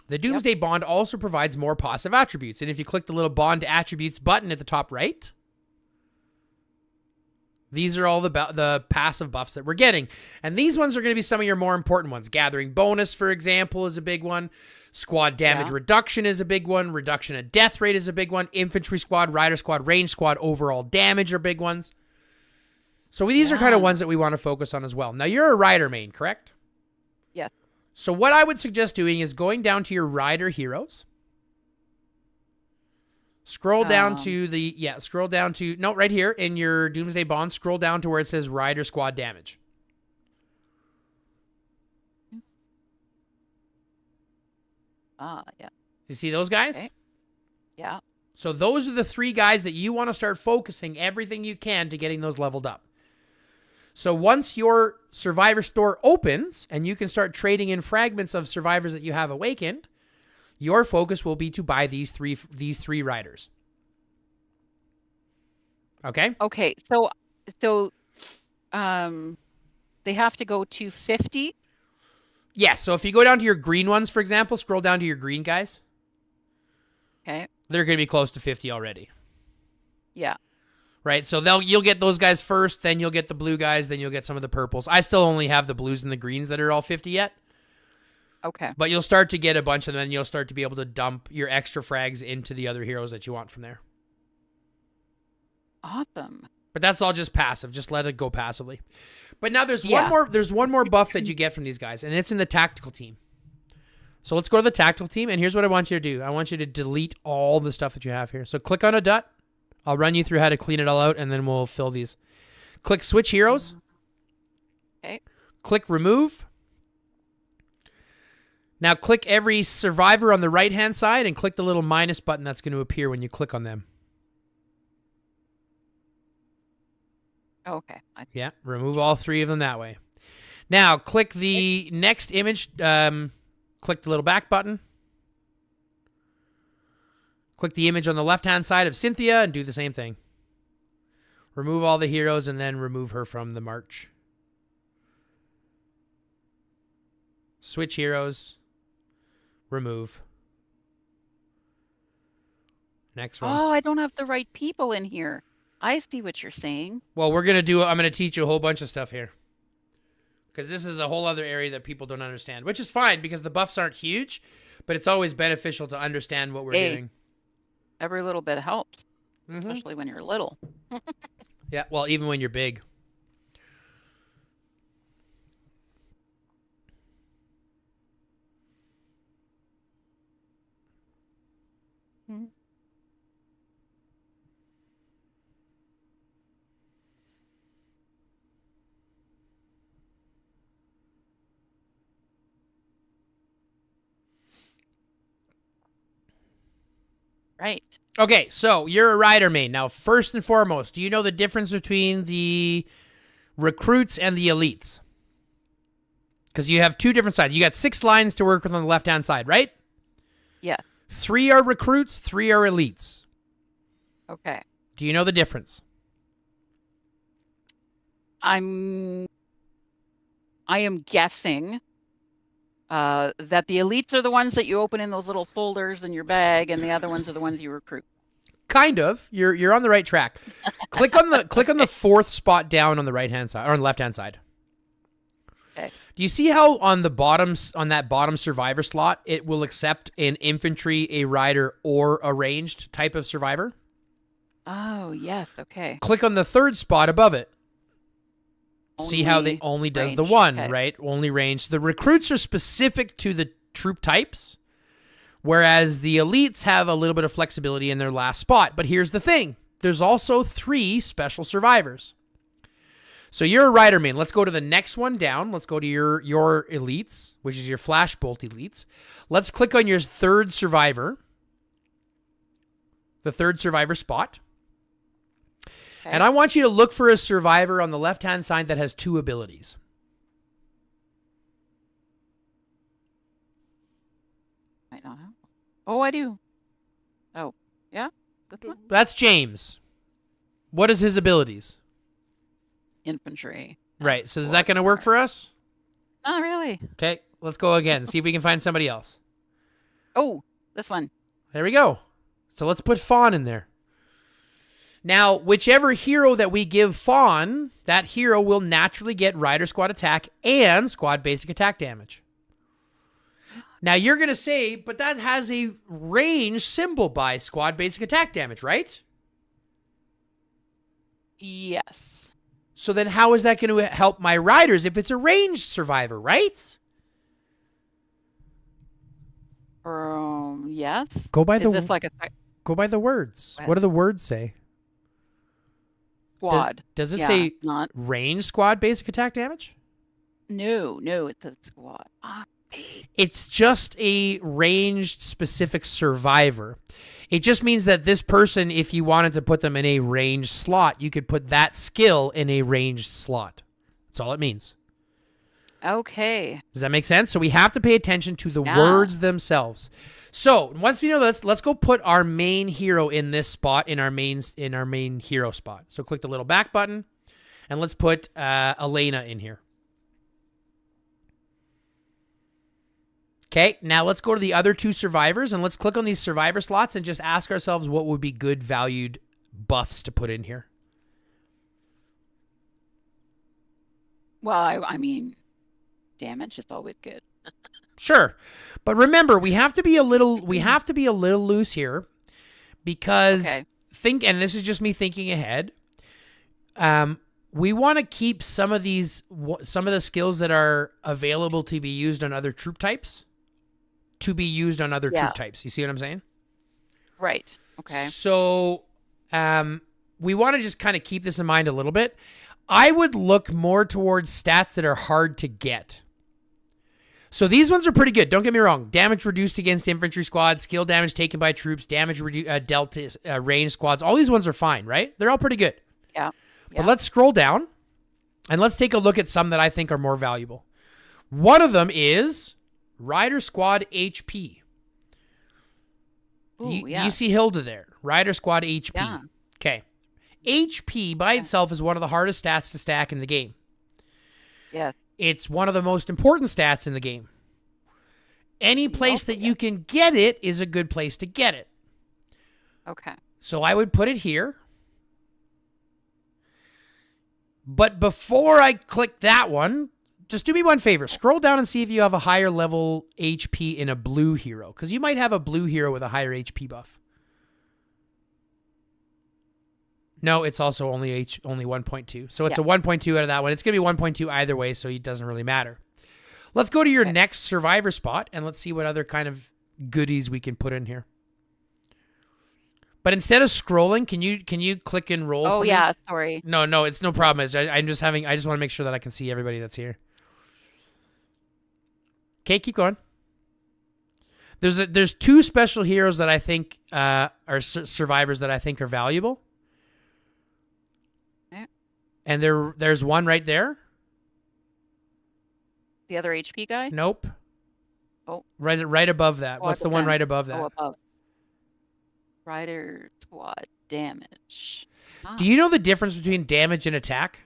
the Doomsday Bond also provides more passive attributes. And if you click the little Bond Attributes button at the top right, these are all the passive buffs that we're getting. And these ones are going to be some of your more important ones. Gathering Bonus, for example, is a big one. Squad Damage Reduction is a big one. Reduction of Death Rate is a big one. Infantry Squad, Rider Squad, Range Squad, Overall Damage are big ones. So these are kind of ones that we want to focus on as well. Now, you're a Rider main, correct? Yes. So what I would suggest doing is going down to your Rider Heroes. Scroll down to right here in your Doomsday Bond, scroll down to where it says Rider Squad Damage. Yeah. You see those guys? Okay. Yeah. So those are the 3 guys that you want to start focusing everything you can to getting those leveled up. So once your survivor store opens and you can start trading in fragments of survivors that you have awakened, your focus will be to buy these three riders. Okay? Okay. So they have to go to 50. Yeah, so if you go down to your green ones, for example, scroll down to your green guys. Okay. They're going to be close to 50 already. Yeah. Right, so you'll get those guys first, then you'll get the blue guys, then you'll get some of the purples. I still only have the blues and the greens that are all 50 yet. Okay. But you'll start to get a bunch, and then you'll start to be able to dump your extra frags into the other heroes that you want from there. Awesome. But that's all just passive. Just let it go passively. But now there's one more buff that you get from these guys, and it's in the tactical team. So let's go to the tactical team, and here's what I want you to do. I want you to delete all the stuff that you have here. So click on a dot. I'll run you through how to clean it all out, and then we'll fill these. Click Switch Heroes. Okay. Click Remove. Now click every survivor on the right-hand side and click the little minus button that's going to appear when you click on them. Okay. Yeah, remove all 3 of them that way. Now click the next image. Click the little back button. Click the image on the left-hand side of Cynthia and do the same thing. Remove all the heroes and then remove her from the march. Switch heroes. Remove. Next one. Oh, I don't have the right people in here. I see what you're saying. Well, I'm going to teach you a whole bunch of stuff here. Because this is a whole other area that people don't understand, which is fine because the buffs aren't huge, but it's always beneficial to understand what we're doing. Every little bit helps, especially when you're little. Yeah, well, even when you're big. Right. Okay, so you're a rider main. Now, first and foremost, do you know the difference between the recruits and the elites? Because you have two different sides. You got 6 lines to work with on the left-hand side, right? Yeah. 3 are recruits, 3 are elites. Okay. Do you know the difference? I am guessing that the elites are the ones that you open in those little folders in your bag, and the other ones are the ones you recruit. Kind of. You're on the right track. Click on the 4th spot down on the right-hand side or on the left-hand side. Okay. Do you see how on the that bottom survivor slot it will accept an infantry, a rider, or a ranged type of survivor? Oh yes. Okay. Click on the 3rd spot above it. See how they Only only does the ranged, one, okay. right? Only range. The recruits are specific to the troop types, whereas the elites have a little bit of flexibility in their last spot. But here's the thing. There's also 3 special survivors. So you're a rider main. Let's go to the next one down. Let's go to your elites, which is your flashbolt elites. Let's click on your 3rd survivor. The 3rd survivor spot. Okay. And I want you to look for a survivor on the left-hand side that has 2 abilities. Might not have. Oh, I do. Oh, yeah. This one? That's James. What is his abilities? Infantry. Right. So is that going to work for us? Not really. Okay. Let's go again. See if we can find somebody else. Oh, this one. There we go. So let's put Fawn in there. Now, whichever hero that we give Fawn, that hero will naturally get Rider Squad attack and Squad basic attack damage. Now, you're going to say, but that has a range symbol by Squad basic attack damage, right? Yes. So then how is that going to help my riders if it's a ranged survivor, right? Yes. Go by Is this like a go by the words. What do the words say? squad? Does it Yeah, say not? range squad basic attack damage? No, it's a squad. It's just a ranged specific survivor. It just means that this person, if you wanted to put them in a ranged slot, you could put that skill in a ranged slot. That's all it means. Okay. Does that make sense? So we have to pay attention to the words themselves. So once we know this, let's go put our main hero in this spot, in our main hero spot. So click the little back button, and let's put Elena in here. Okay, now let's go to the other 2 survivors, and let's click on these survivor slots and just ask ourselves what would be good valued buffs to put in here. Well, I mean, damage is always good. Sure. But remember, we have to be a little loose here because and this is just me thinking ahead. We want to keep some of the skills that are available to be used on other troop types to be used on other troop types. You see what I'm saying? Right. Okay. So, we want to just kind of keep this in mind a little bit. I would look more towards stats that are hard to get. So these ones are pretty good. Don't get me wrong. Damage reduced against infantry squads, skill damage taken by troops, damage dealt to range squads. All these ones are fine, right? They're all pretty good. Yeah. But let's scroll down and let's take a look at some that I think are more valuable. One of them is Rider Squad HP. Ooh, Do you see Hilda there? Rider Squad HP. Yeah. Okay. HP by itself is one of the hardest stats to stack in the game. Yeah. It's one of the most important stats in the game. Any place that you can get it is a good place to get it. Okay. So I would put it here. But before I click that one, just do me one favor. Scroll down and see if you have a higher level HP in a blue hero. Because you might have a blue hero with a higher HP buff. No, it's also only 1.2. So it's a 1.2 out of that one. It's going to be 1.2 either way, so it doesn't really matter. Let's go to your next survivor spot, and let's see what other kind of goodies we can put in here. But instead of scrolling, can you click and roll? Oh, for yeah, me? sorry. No, it's no problem. I just want to make sure that I can see everybody that's here. Okay, keep going. There's two special heroes that I think are survivors that I think are valuable. Okay. And there's one right there. The other HP guy? Nope. Oh. Right above that. What's the one right above that? Oh, above. Rider squad damage. Ah. Do you know the difference between damage and attack?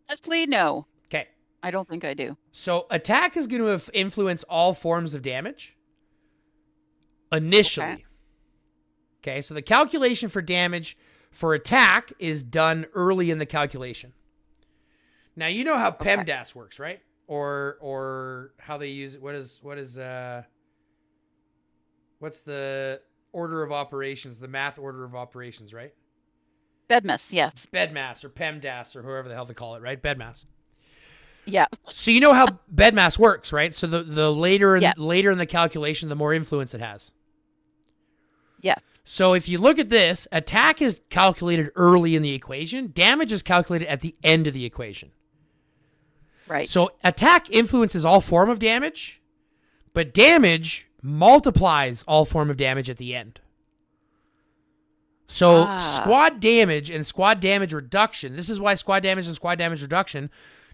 Honestly, no. Okay. I don't think I do. So attack is going to influence all forms of damage initially. Okay, so the calculation for damage for attack is done early in the calculation. Now you know how PEMDAS works, right? Or how they use it. What's the order of operations, the math order of operations, right? Bedmass, yes. Bedmass or PEMDAS or whoever the hell they call it, right? Bedmass. Yeah. So you know how Bedmass works, right? So the later in the calculation, the more influence it has. Yeah. So if you look at this, attack is calculated early in the equation. Damage is calculated at the end of the equation. Right. So attack influences all form of damage, but damage multiplies all form of damage at the end. So squad damage and squad damage reduction, this is why squad damage and squad damage reduction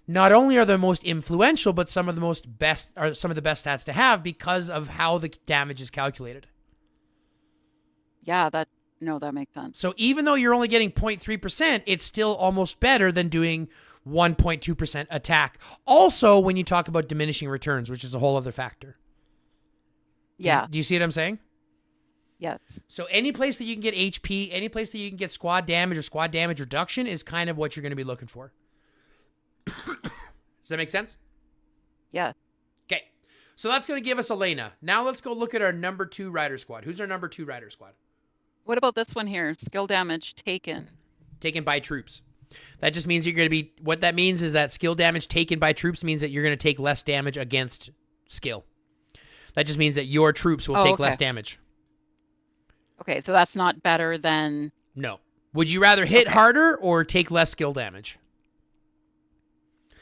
not only are the most influential, but some of the best stats to have because of how the damage is calculated. Yeah, that makes sense. So even though you're only getting 0.3%, it's still almost better than doing 1.2% attack. Also, when you talk about diminishing returns, which is a whole other factor. Yeah. Do you see what I'm saying? Yes. So any place that you can get HP, any place that you can get squad damage or squad damage reduction is kind of what you're going to be looking for. Does that make sense? Yeah. Okay. So that's going to give us Elena. Now let's go look at our number 2 rider squad. Who's our number 2 rider squad? What about this one here? Skill damage taken. Taken by troops. That just means you're going to be... What that means is that skill damage taken by troops means that you're going to take less damage against skill. That just means that your troops will take less damage. Okay, so that's not better than... No. Would you rather hit harder or take less skill damage?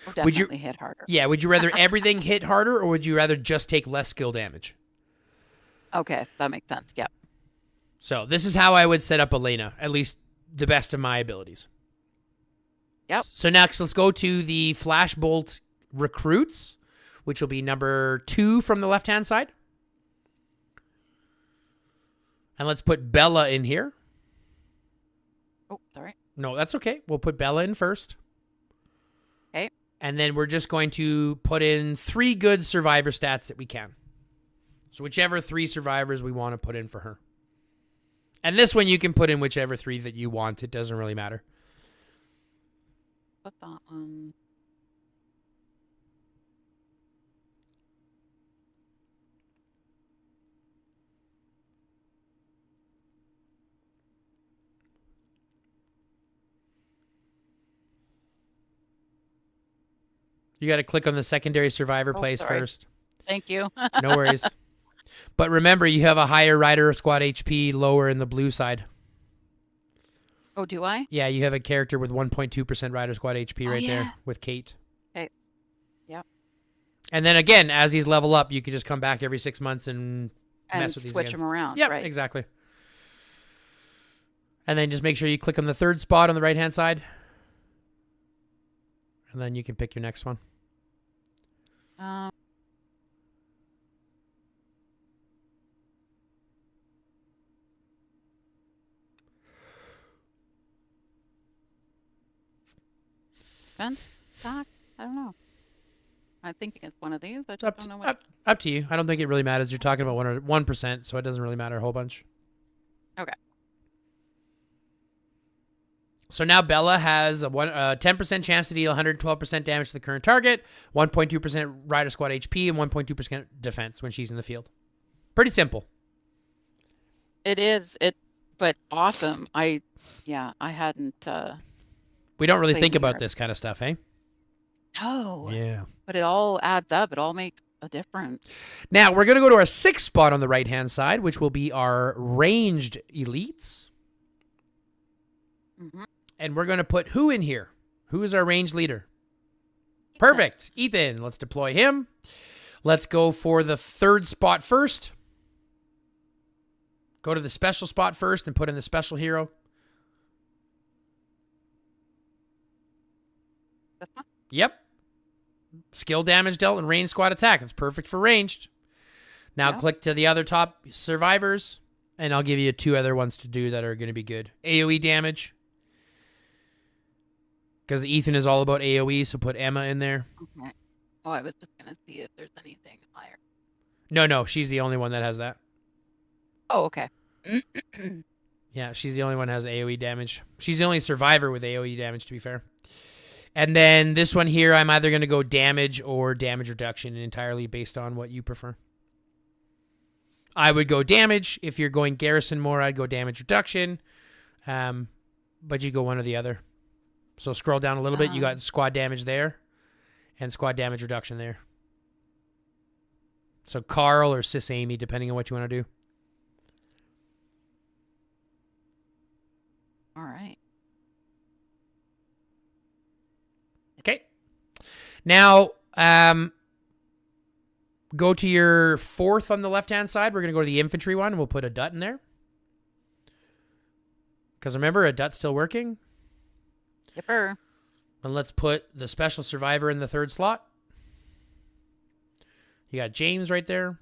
Oh, definitely hit harder. Yeah, would you rather everything hit harder or would you rather just take less skill damage? Okay, that makes sense. Yep. So this is how I would set up Elena, at least the best of my abilities. Yep. So next, let's go to the Flashbolt recruits, which will be number 2 from the left-hand side. And let's put Bella in here. Oh, sorry. No, that's okay. We'll put Bella in first. Okay. And then we're just going to put in 3 good survivor stats that we can. So whichever 3 survivors we want to put in for her. And this one you can put in whichever 3 that you want. It doesn't really matter. Put that one. You got to click on the secondary survivor place first. Thank you. No worries. But remember, you have a higher rider squad HP lower in the blue side. Oh, do I? Yeah, you have a character with 1.2% rider squad HP right there with Kate. Okay. Yep. And then again, as these level up, you can just come back every 6 months and mess with these switch again. them around. Yeah, right. exactly. And then just make sure you click on the 3rd spot on the right-hand side. And then you can pick your next one. defense attack? I don't know. I'm thinking it's one of these. I just Up don't to, know what. up to you. I don't think it really matters. You're talking about 1%, so it doesn't really matter a whole bunch. Okay. So now Bella has a 10% chance to deal 112% damage to the current target, 1.2% rider squad HP, and 1.2% defense when she's in the field. Pretty simple. It is. But awesome. I hadn't. We don't really Played think about here. this kind of stuff, eh? No. Yeah. But it all adds up. It all makes a difference. Now, we're going to go to our 6th spot on the right-hand side, which will be our ranged elites. Mm-hmm. And we're going to put who in here? Who is our ranged leader? Perfect. Ethan. Let's deploy him. Let's go for the 3rd spot first. Go to the special spot first and put in the special hero. This one? Yep. Skill damage dealt and ranged squad attack. That's perfect for ranged. Now click to the other top survivors, and I'll give you 2 other ones to do that are going to be good. AoE damage. Because Ethan is all about AoE, so put Emma in there. Okay. Oh, I was just going to see if there's anything higher. No, she's the only one that has that. Oh, okay. Yeah, she's the only one that has AoE damage. She's the only survivor with AoE damage, to be fair. And then this one here, I'm either going to go damage or damage reduction, entirely based on what you prefer. I would go damage. If you're going garrison more, I'd go damage reduction. But you go one or the other. So scroll down a little bit. You got squad damage there and squad damage reduction there. So Carl or Sis Amy, depending on what you want to do. All right. Okay. Now, go to your 4th on the left-hand side. We're going to go to the infantry one. We'll put a dut in there. Because remember, a dut's still working. Yipper. And let's put the special survivor in the 3rd slot. You got James right there.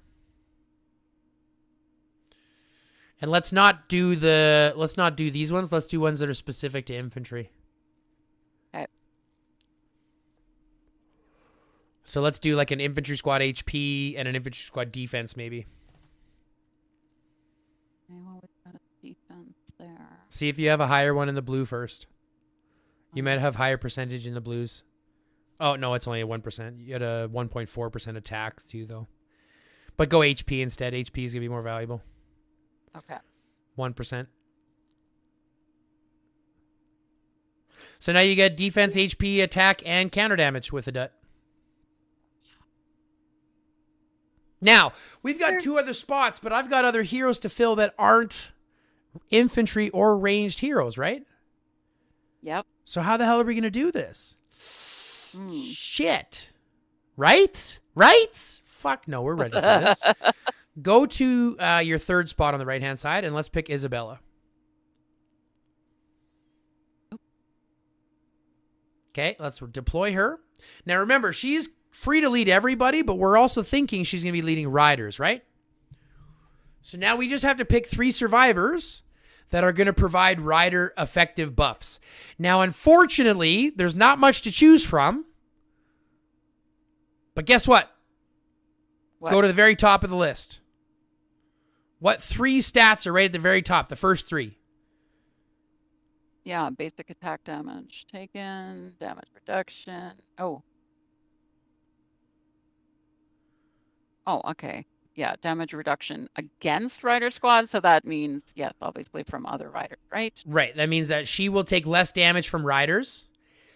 And let's not do these ones. Let's do ones that are specific to infantry. Okay. So let's do like an infantry squad HP and an infantry squad defense maybe. Okay, well, we've got a defense there. See if you have a higher one in the blue first. You might have higher percentage in the blues. Oh, no, it's only a 1%. You had a 1.4% attack too, though. But go HP instead. HP is going to be more valuable. Okay. 1%. So now you get defense, HP, attack, and counter damage with a dut. Now, we've got 2 other spots, but I've got other heroes to fill that aren't infantry or ranged heroes, right? Yep. So how the hell are we going to do this? Shit. Right? Fuck no, we're ready for this. Go to your 3rd spot on the right-hand side, and let's pick Isabella. Okay, let's deploy her. Now remember, she's free to lead everybody, but we're also thinking she's going to be leading riders, right? So now we just have to pick 3 survivors that are going to provide rider effective buffs. Now, unfortunately, there's not much to choose from. But guess what? Go to the very top of the list. What 3 stats are right at the very top? The first 3. Yeah, basic attack damage taken, damage reduction. Oh, okay. Yeah, damage reduction against rider squad. So that means, yes, obviously from other riders, right? Right. That means that she will take less damage from riders.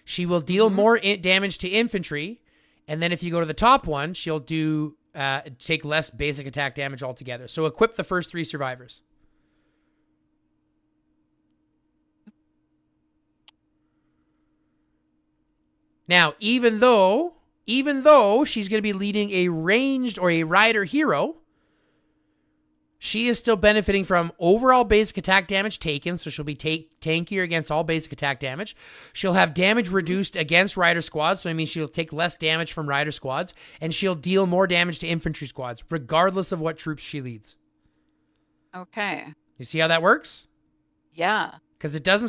She will deal more damage to infantry. And then if you go to the top one, she'll do take less basic attack damage altogether. So equip the first 3 survivors. Now, even though she's going to be leading a ranged or a rider hero, she is still benefiting from overall basic attack damage taken, so she'll be tankier against all basic attack damage. She'll have damage reduced against rider squads, so I mean she'll take less damage from rider squads, and she'll deal more damage to infantry squads, regardless of what troops she leads. Okay. You see how that works? Yeah. Because it doesn't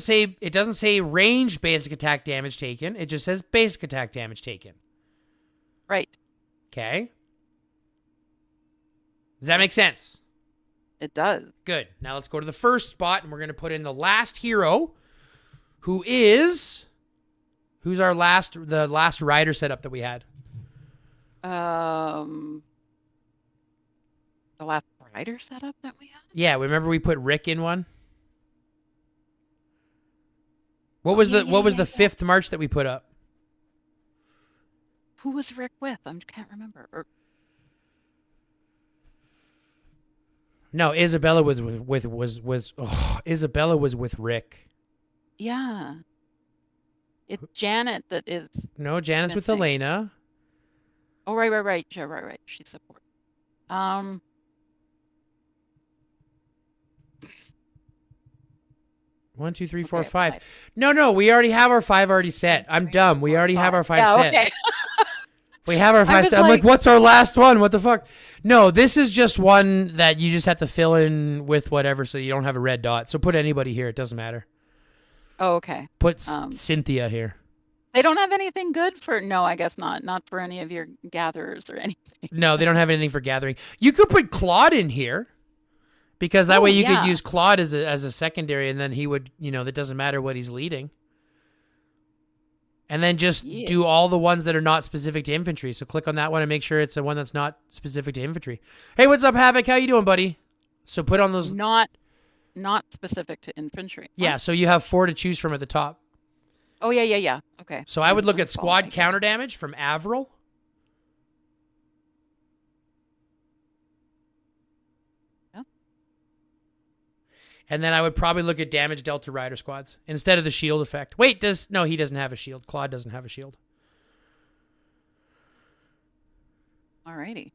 say ranged basic attack damage taken. It just says basic attack damage taken. Right. Okay. Does that make sense? It does. Good. Now let's go to the first spot, and we're going to put in the last hero, who's the last rider setup that we had. The last rider setup that we had? Yeah, remember we put Rick in one? What was the fifth march that we put up? Who was Rick with? I can't remember. No, Isabella was Isabella was with Rick. Yeah. It's Janet that is. No, Janet's with missing. Elena. Oh, right. Yeah, right. She's support. 1, 2, 3, 4, Okay, 5. five. No, we already have our 5 already set. I'm dumb. We already have our 5 Yeah, set. okay. We have our 5 was set. I'm like, like- what's our last one? What the fuck? No, this is just one that you just have to fill in with whatever so you don't have a red dot. So put anybody here. It doesn't matter. Oh, okay. Put Cynthia here. They don't have anything good for. No, I guess not. Not for any of your gatherers or anything. No, they don't have anything for gathering. You could put Claude in here. Because that way you could use Claude as a secondary, and then he would, that doesn't matter what he's leading. And then just do all the ones that are not specific to infantry. So click on that one and make sure it's the one that's not specific to infantry. Hey, what's up, Havoc? How you doing, buddy? So put on those. Not specific to infantry. Yeah, so you have 4 to choose from at the top. Oh, yeah. Okay. So I would look at squad counter damage from Avril. And then I would probably look at damage dealt to rider squads instead of the shield effect. Wait, he doesn't have a shield. Claude doesn't have a shield. Alrighty.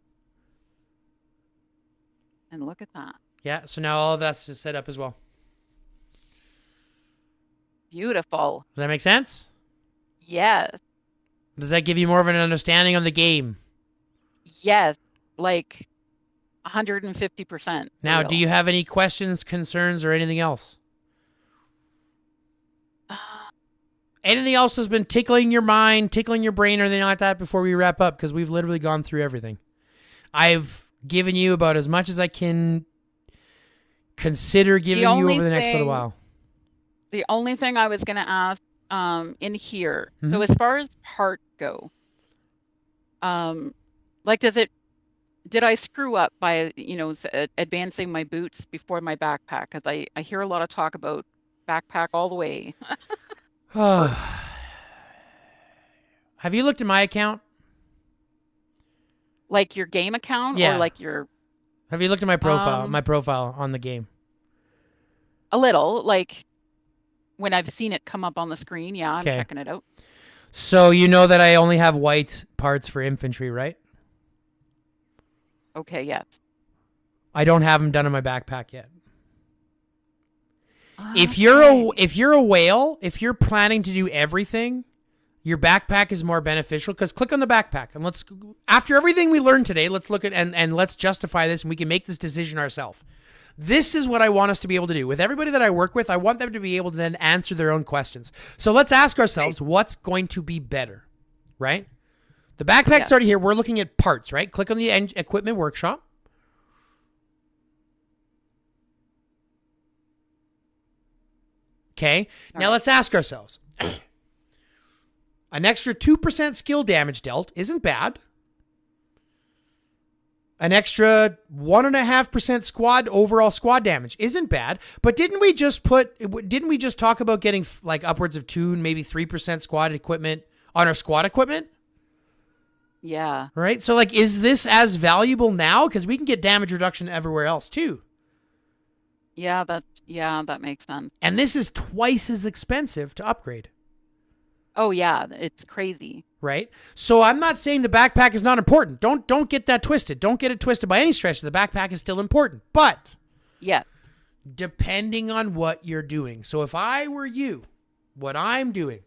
And look at that. Yeah, so now all of that's set up as well. Beautiful. Does that make sense? Yes. Does that give you more of an understanding on the game? Yes. Like 150%. Now, do you have any questions, concerns, or anything else? Anything else has been tickling your mind, tickling your brain, or anything like that before we wrap up? Because we've literally gone through everything. I've given you about as much as I can consider giving you over the next little while. The only thing I was going to ask in here, so as far as parts go, like did I screw up by, advancing my boots before my backpack? Because I hear a lot of talk about backpack all the way. Have you looked at my account? Like your game account? Yeah. Or like your... Have you looked at my profile on the game? A little, like when I've seen it come up on the screen. Yeah, I'm checking it out. So you know that I only have white parts for infantry, right? Okay, yes. I don't have them done in my backpack yet. If you're a whale, if you're planning to do everything, your backpack is more beneficial, because click on the backpack and after everything we learned today, let's look at and let's justify this, and we can make this decision ourselves. This is what I want us to be able to do. With everybody that I work with, I want them to be able to then answer their own questions. So let's ask ourselves, what's going to be better, right? The backpack's already here. We're looking at parts, right? Click on the equipment workshop. Okay. Now let's ask ourselves. An extra 2% skill damage dealt isn't bad. An extra 1.5% overall squad damage isn't bad. But didn't we just talk about getting like upwards of 2, maybe 3% squad equipment on our squad equipment? Yeah. Right? So like, is this as valuable now? Because we can get damage reduction everywhere else too. Yeah, that makes sense. And this is twice as expensive to upgrade. Oh yeah, it's crazy. Right? So I'm not saying the backpack is not important. Don't get that twisted. Don't get it twisted by any stretch. The backpack is still important. But yeah, depending on what you're doing. So if I were you, what I'm doing.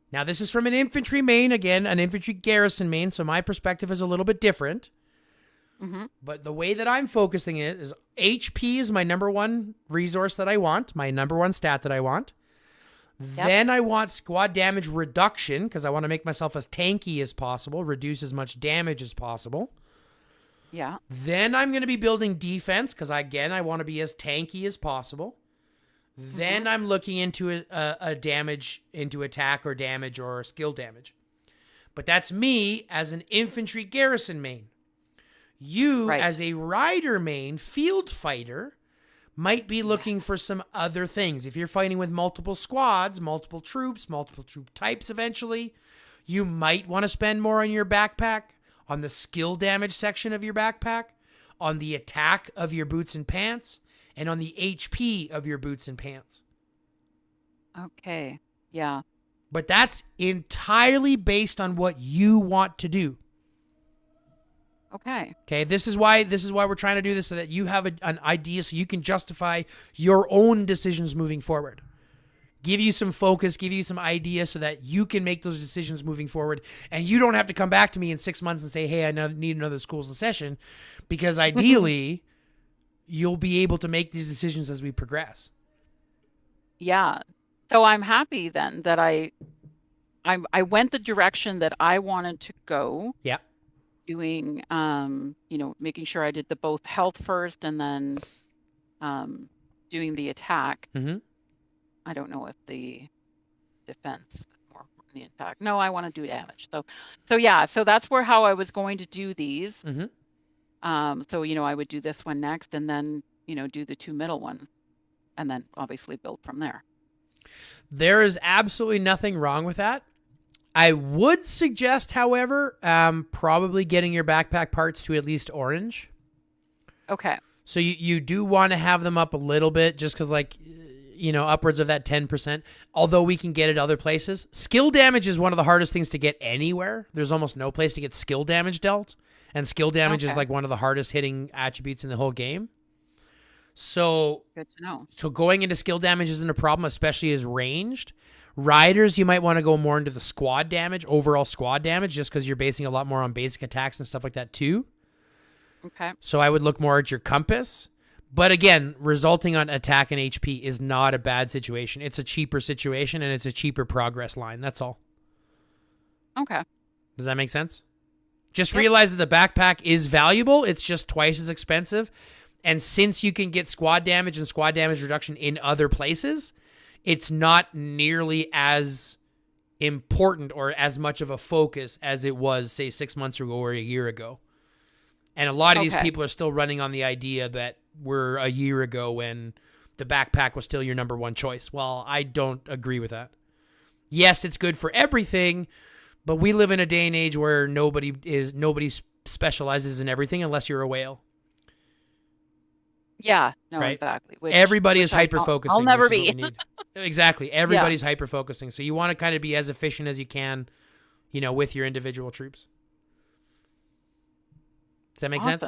Now this is from an infantry main, again, an infantry garrison main, so my perspective is a little bit different. But the way that I'm focusing it is HP is my number one resource that I want, my number one stat that I want. Then I want squad damage reduction because I want to make myself as tanky as possible, reduce as much damage as possible. Yeah. Then I'm going to be building defense because, again, I want to be as tanky as possible. Then I'm looking into a damage, into attack or damage or skill damage. But that's me as an infantry garrison main. You, as a rider main, field fighter, might be looking for some other things. If you're fighting with multiple squads, multiple troop types eventually, you might want to spend more on your backpack, on the skill damage section of your backpack, on the attack of your boots and pants, and on the HP of your boots and pants. Okay. Yeah. But that's entirely based on what you want to do. Okay. Okay, this is why we're trying to do this, so that you have an idea, so you can justify your own decisions moving forward. Give you some focus, give you some ideas, so that you can make those decisions moving forward, and you don't have to come back to me in 6 months and say, "Hey, I need another schools in session," because ideally, you'll be able to make these decisions as we progress. Yeah. So I'm happy then that I went the direction that I wanted to go. Yeah. Doing, making sure I did both health first and then doing the attack. I don't know if the defense is more important than the attack. No, I want to do damage. So that's how I was going to do these. So, I would do this one next and then, do the two middle ones and then obviously build from there. There is absolutely nothing wrong with that. I would suggest, however, probably getting your backpack parts to at least orange. Okay. So you do want to have them up a little bit, just because, upwards of that 10%, although we can get it other places. Skill damage is one of the hardest things to get anywhere. There's almost no place to get skill damage dealt, and skill damage is one of the hardest hitting attributes in the whole game. So, good to know. So going into skill damage isn't a problem, especially as ranged. Riders, you might want to go more into the squad damage, overall squad damage, just because you're basing a lot more on basic attacks and stuff like that too. Okay. So I would look more at your compass. But again, resulting on attack and HP is not a bad situation. It's a cheaper situation, and it's a cheaper progress line. That's all. Okay. Does that make sense? Just realize that the backpack is valuable. It's just twice as expensive. And since you can get squad damage and squad damage reduction in other places, it's not nearly as important or as much of a focus as it was, say, 6 months ago or a year ago. And a lot of these people are still running on the idea that we're a year ago when the backpack was still your number one choice. Well, I don't agree with that. Yes, it's good for everything, but we live in a day and age where nobody specializes in everything unless you're a whale. Yeah, no, right? Exactly. Everybody is hyper-focusing. I'll never be. Exactly. Everybody's hyper-focusing. So you want to kind of be as efficient as you can, with your individual troops. Does that make sense?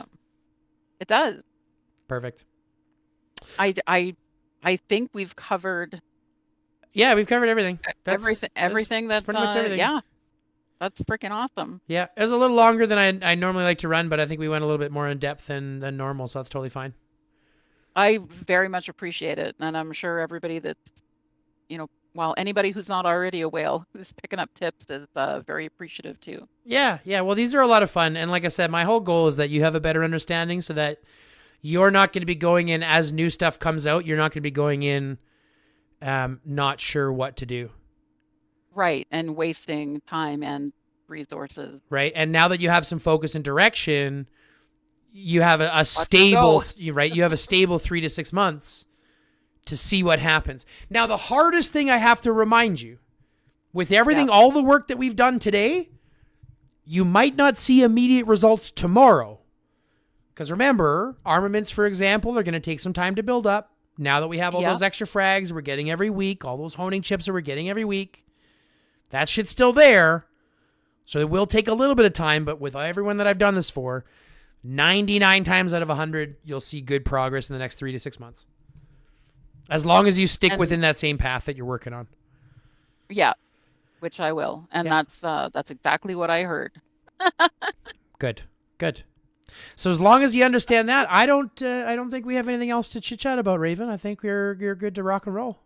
It does. Perfect. I think we've covered. Yeah, we've covered everything. Everything that's pretty much everything. Yeah, that's freaking awesome. Yeah, it was a little longer than I normally like to run, but I think we went a little bit more in depth than normal, so that's totally fine. I very much appreciate it, and I'm sure everybody that's, anybody who's not already a whale who's picking up tips is very appreciative too. Yeah. Well, these are a lot of fun, and like I said, my whole goal is that you have a better understanding, so that you're not going to be going in as new stuff comes out. You're not going to be going in not sure what to do. Right, and wasting time and resources. Right, and now that you have some focus and direction, you have a stable, right? You have a stable 3 to 6 months to see what happens. Now, the hardest thing I have to remind you, with everything, all the work that we've done today, you might not see immediate results tomorrow. Because remember, armaments, for example, are going to take some time to build up. Now that we have all those extra frags we're getting every week, all those honing chips that we're getting every week, that shit's still there. So it will take a little bit of time, but with everyone that I've done this for, 99 times out of 100, you'll see good progress in the next 3 to 6 months. As long as you stick within that same path that you're working on. Yeah, which I will. And that's exactly what I heard. Good. So as long as you understand that, I don't think we have anything else to chit chat about, Raven. I think you're good to rock and roll.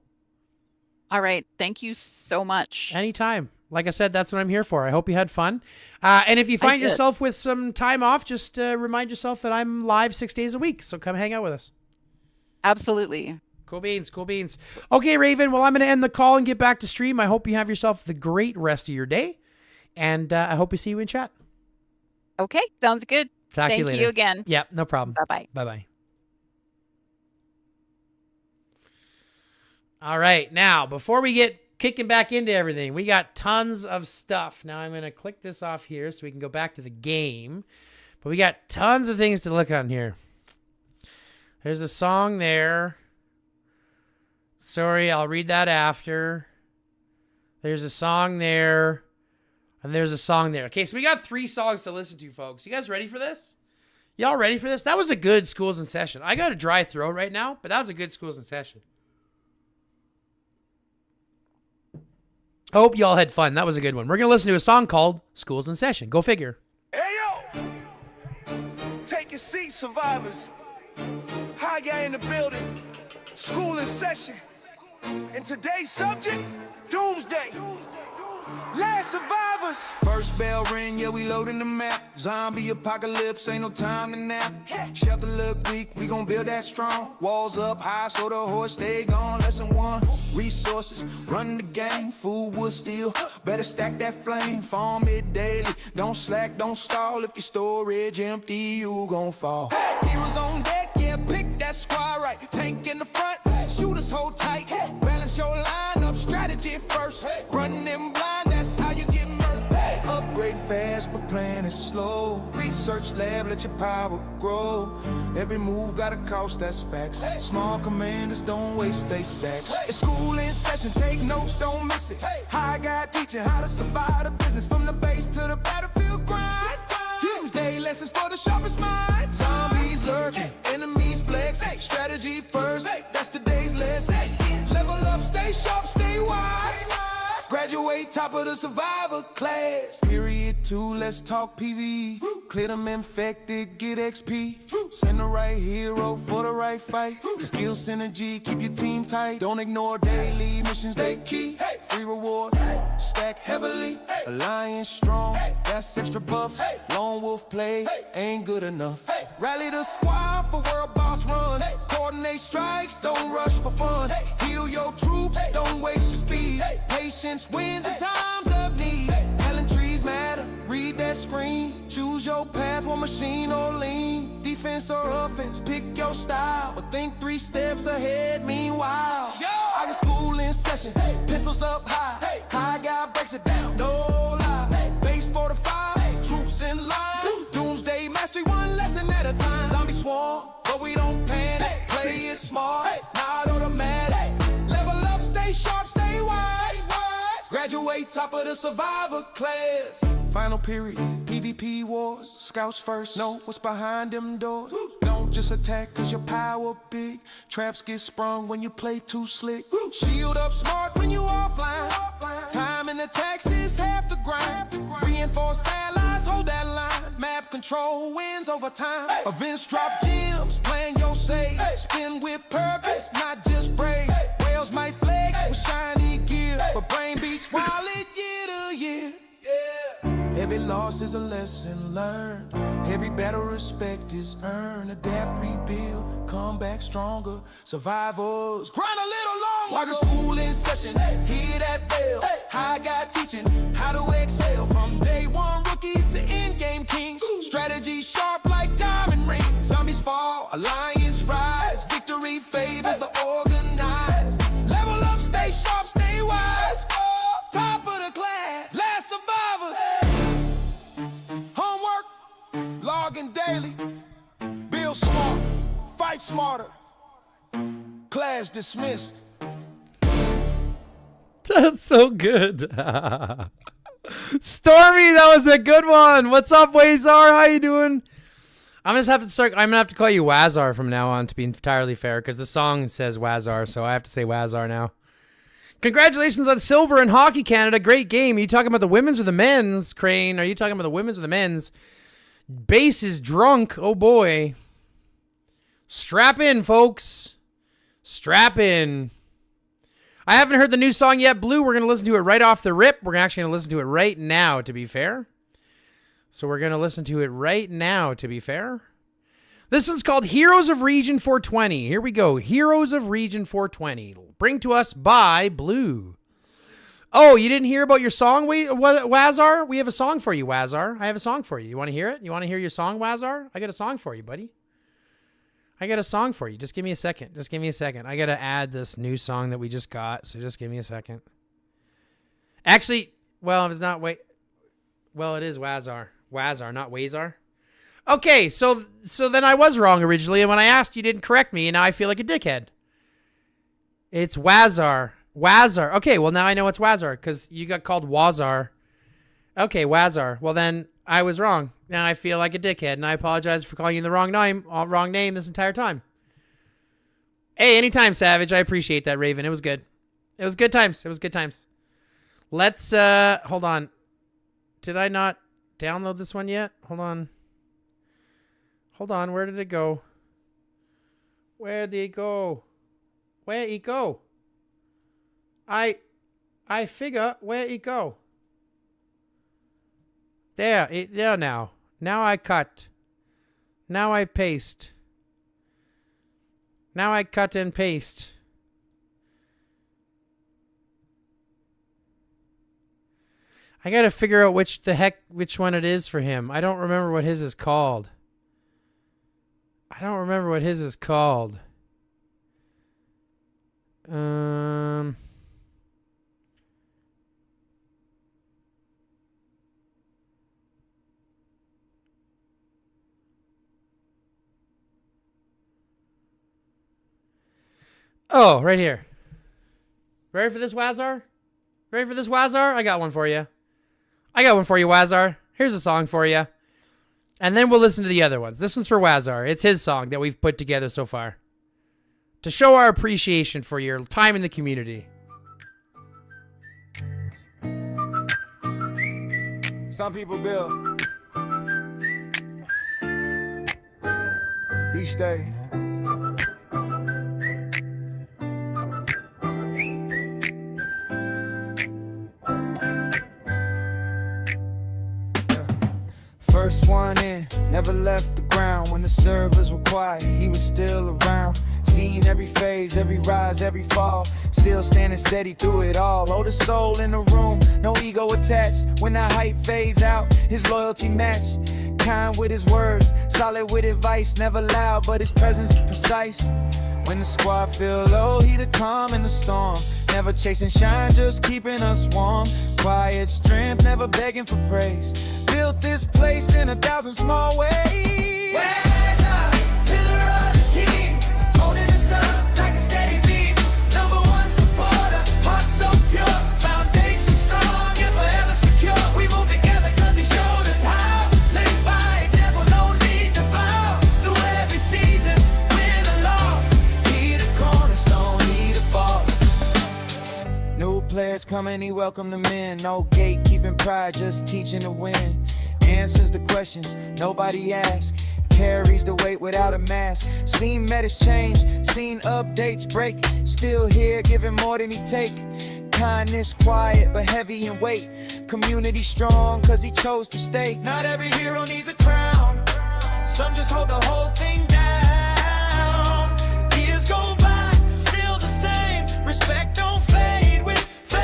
All right. Thank you so much. Anytime. Like I said, that's what I'm here for. I hope you had fun. And if you find yourself with some time off, just remind yourself that I'm live 6 days a week. So come hang out with us. Absolutely. Cool beans, cool beans. Okay, Raven, well, I'm going to end the call and get back to stream. I hope you have yourself the great rest of your day. And I hope we see you in chat. Okay, sounds good. Talk to you later. Thank you again. Yep, no problem. Bye-bye. Bye-bye. All right, now, before we get kicking back into everything, we got tons of stuff. Now, I'm going to click this off here so we can go back to the game. But we got tons of things to look on here. There's a song there. Sorry, I'll read that after. There's a song there. And there's a song there. Okay, so we got 3 songs to listen to, folks. You guys ready for this? Y'all ready for this? That was a good Schools in Session. I got a dry throat right now, but that was a good Schools in Session. I hope y'all had fun. That was a good one. We're going to listen to a song called Schools in Session. Go figure. Hey, yo! Take a seat, survivors. High guy in the building. School in session. And today's subject, Doomsday. Last survivors. First bell ring, yeah, we loading the map. Zombie apocalypse, ain't no time to nap. Shelter look weak, we gon' build that strong. Walls up high, so the horse stay gone. Lesson 1, resources, run the game. Food wood steel, better stack that flame. Farm it daily, don't slack, don't stall. If your storage empty, you gon' fall. Heroes on deck, yeah, pick that squad right. Tank in the front, shooters hold tight. Balance your line up, strategy first. Run them blind, that's how you get murked. Upgrade fast, but plan is slow. Research lab, let your power grow. Every move got a cost, that's facts. Small commanders don't waste they stacks. It's school in session, take notes, don't miss it. High guy teaching how to survive the business from the base to the battlefield grind. Doomsday lessons for the sharpest mind. Zombies lurking, enemies flexing. Strategy first, that's today's lesson. Level up, stay sharp, stay wise. Graduate top of the survivor class. Period 2, let's talk PvE. Clear them infected, get XP. Send the right hero for the right fight. Skill synergy, keep your team tight. Don't ignore daily missions, they key. Free rewards, stack heavily. Alliance strong, that's extra buffs. Lone wolf play, ain't good enough. Rally the squad for world boss runs. Coordinate strikes, don't rush for fun. Heal your troops, don't waste your speed. Patience wins in times of need. Talent trees matter, read that screen. Choose your path, one machine or lean. Defense or offense, pick your style. But think 3 steps ahead, meanwhile. I got school in session, pencils up high. High guy breaks it down, no lie. Base fortified, troops in line. Doomsday mastery, one lesson at a time. Zombie swarm, but we don't panic. Play it smart, not automatic. Level up, stay sharp, stay wise. Graduate top of the survivor class. Final period, PvP wars. Scouts first, know what's behind them doors. Don't just attack cause your power big. Traps get sprung when you play too slick. Shield up smart when you offline. Time and attacks is half the grind. Reinforced allies, hold that line. Map control wins over time. Events drop gems, playing your safe. Spin with purpose, not just brave. Whales might flex with shiny gear, but brain beats while it year to year. Every loss is a lesson learned. Every battle respect is earned. Adapt, rebuild, come back stronger. Survivors, grind a little longer. While the school in session, hear that bell. High guy teaching how to excel. From day 1 rookies to end game kings. Strategy sharp like diamond rings. Zombies fall, alliance rise. Victory favors the organized. Level up, stay sharp, stay wise. Top of the class, last survivors. Homework, logging daily. Build smart, fight smarter. Class dismissed. That's so good. Stormy, that was a good one. What's up, Wazar? How you doing? I'm gonna have to call you Wazar from now on, to be entirely fair, because the song says Wazar, so I have to say Wazar now. Congratulations on silver in Hockey Canada. Great game. Are you talking about the women's or the men's, Crane? Are you talking about the women's or the men's? Bass is drunk. Oh boy. Strap in, folks. Strap in. I haven't heard the new song yet, Blue. We're going to listen to it right off the rip. We're actually going to listen to it right now, to be fair. So we're going to listen to it right now, to be fair. This one's called Heroes of Region 420. Here we go. Heroes of Region 420. Bring to us by Blue. Oh, you didn't hear about your song, Wazar? We have a song for you, Wazar. I have a song for you. You want to hear it? You want to hear your song, Wazar? I got a song for you, buddy. I got a song for you. Just give me a second. Just give me a second. I got to add this new song that we just got, so just give me a second. Actually, well, if it's not well, it is Wazar. Wazar, not Wazar. Okay, so then I was wrong originally, and when I asked, you didn't correct me, and now I feel like a dickhead. It's Wazar. Wazar. Okay, well, now I know it's Wazar, because you got called Wazar. Okay, Wazar. Well, then I was wrong. Now I feel like a dickhead, and I apologize for calling you the wrong name this entire time. Hey, anytime, Savage. I appreciate that, Raven. It was good. It was good times. It was good times. Let's, hold on. Did I not download this one yet? Hold on. Hold on. Where did it go? Where did it go? Where it go? I figure where it go. There now. Now I cut. Now I paste. Now I cut and paste. I gotta figure out which one it is for him. I don't remember what his is called. Oh, right here. Ready for this, Wazar? Ready for this, Wazar? I got one for you. Wazar. Here's a song for you. And then we'll listen to the other ones. This one's for Wazar. It's his song that we've put together so far, to show our appreciation for your time in the community. Some people build. We stay. First one in, never left the ground. When the servers were quiet, he was still around. Seen every phase, every rise, every fall. Still standing steady through it all. Hold a soul in the room, no ego attached. When the hype fades out, his loyalty matched. Kind with his words, solid with advice. Never loud, but his presence precise. When the squad feel low, he the calm in the storm. Never chasing shine, just keeping us warm. Quiet strength, never begging for praise. Built this place in 1,000 small ways. Where's a pillar of the team, holding us up like a steady beam. Number one supporter, heart so pure, foundation strong and forever secure. We move together 'cause he showed us how. Live by example, no need to bow. Through every season, win or loss, he the cornerstone, he the boss. New players coming, he welcome them in. No gatekeeping pride, just teaching to win. Answers the questions nobody asks. Carries the weight without a mask. Seen metas change, seen updates break. Still here giving more than he take. Kindness quiet but heavy in weight. Community strong 'cause he chose to stay. Not every hero needs a crown. Some just hold the whole thing down. Years go by, still the same. Respect don't fade with fame.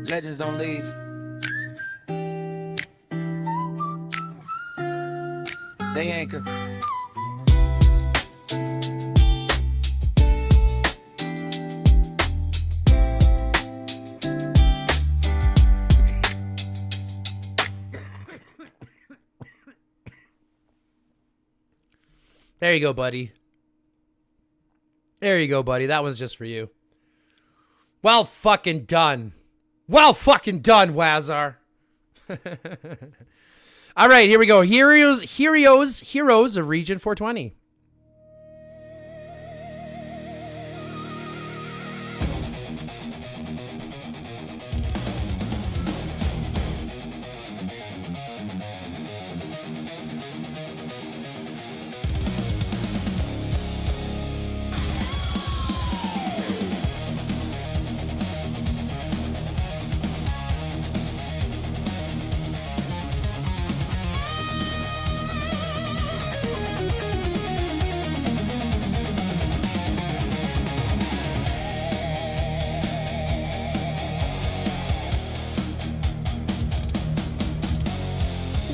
Legends don't leave. They anchor. There you go, buddy. There you go, buddy. That one's just for you. Well fucking done. Well fucking done, Wazar. All right, here we go. Heroes of Region 420.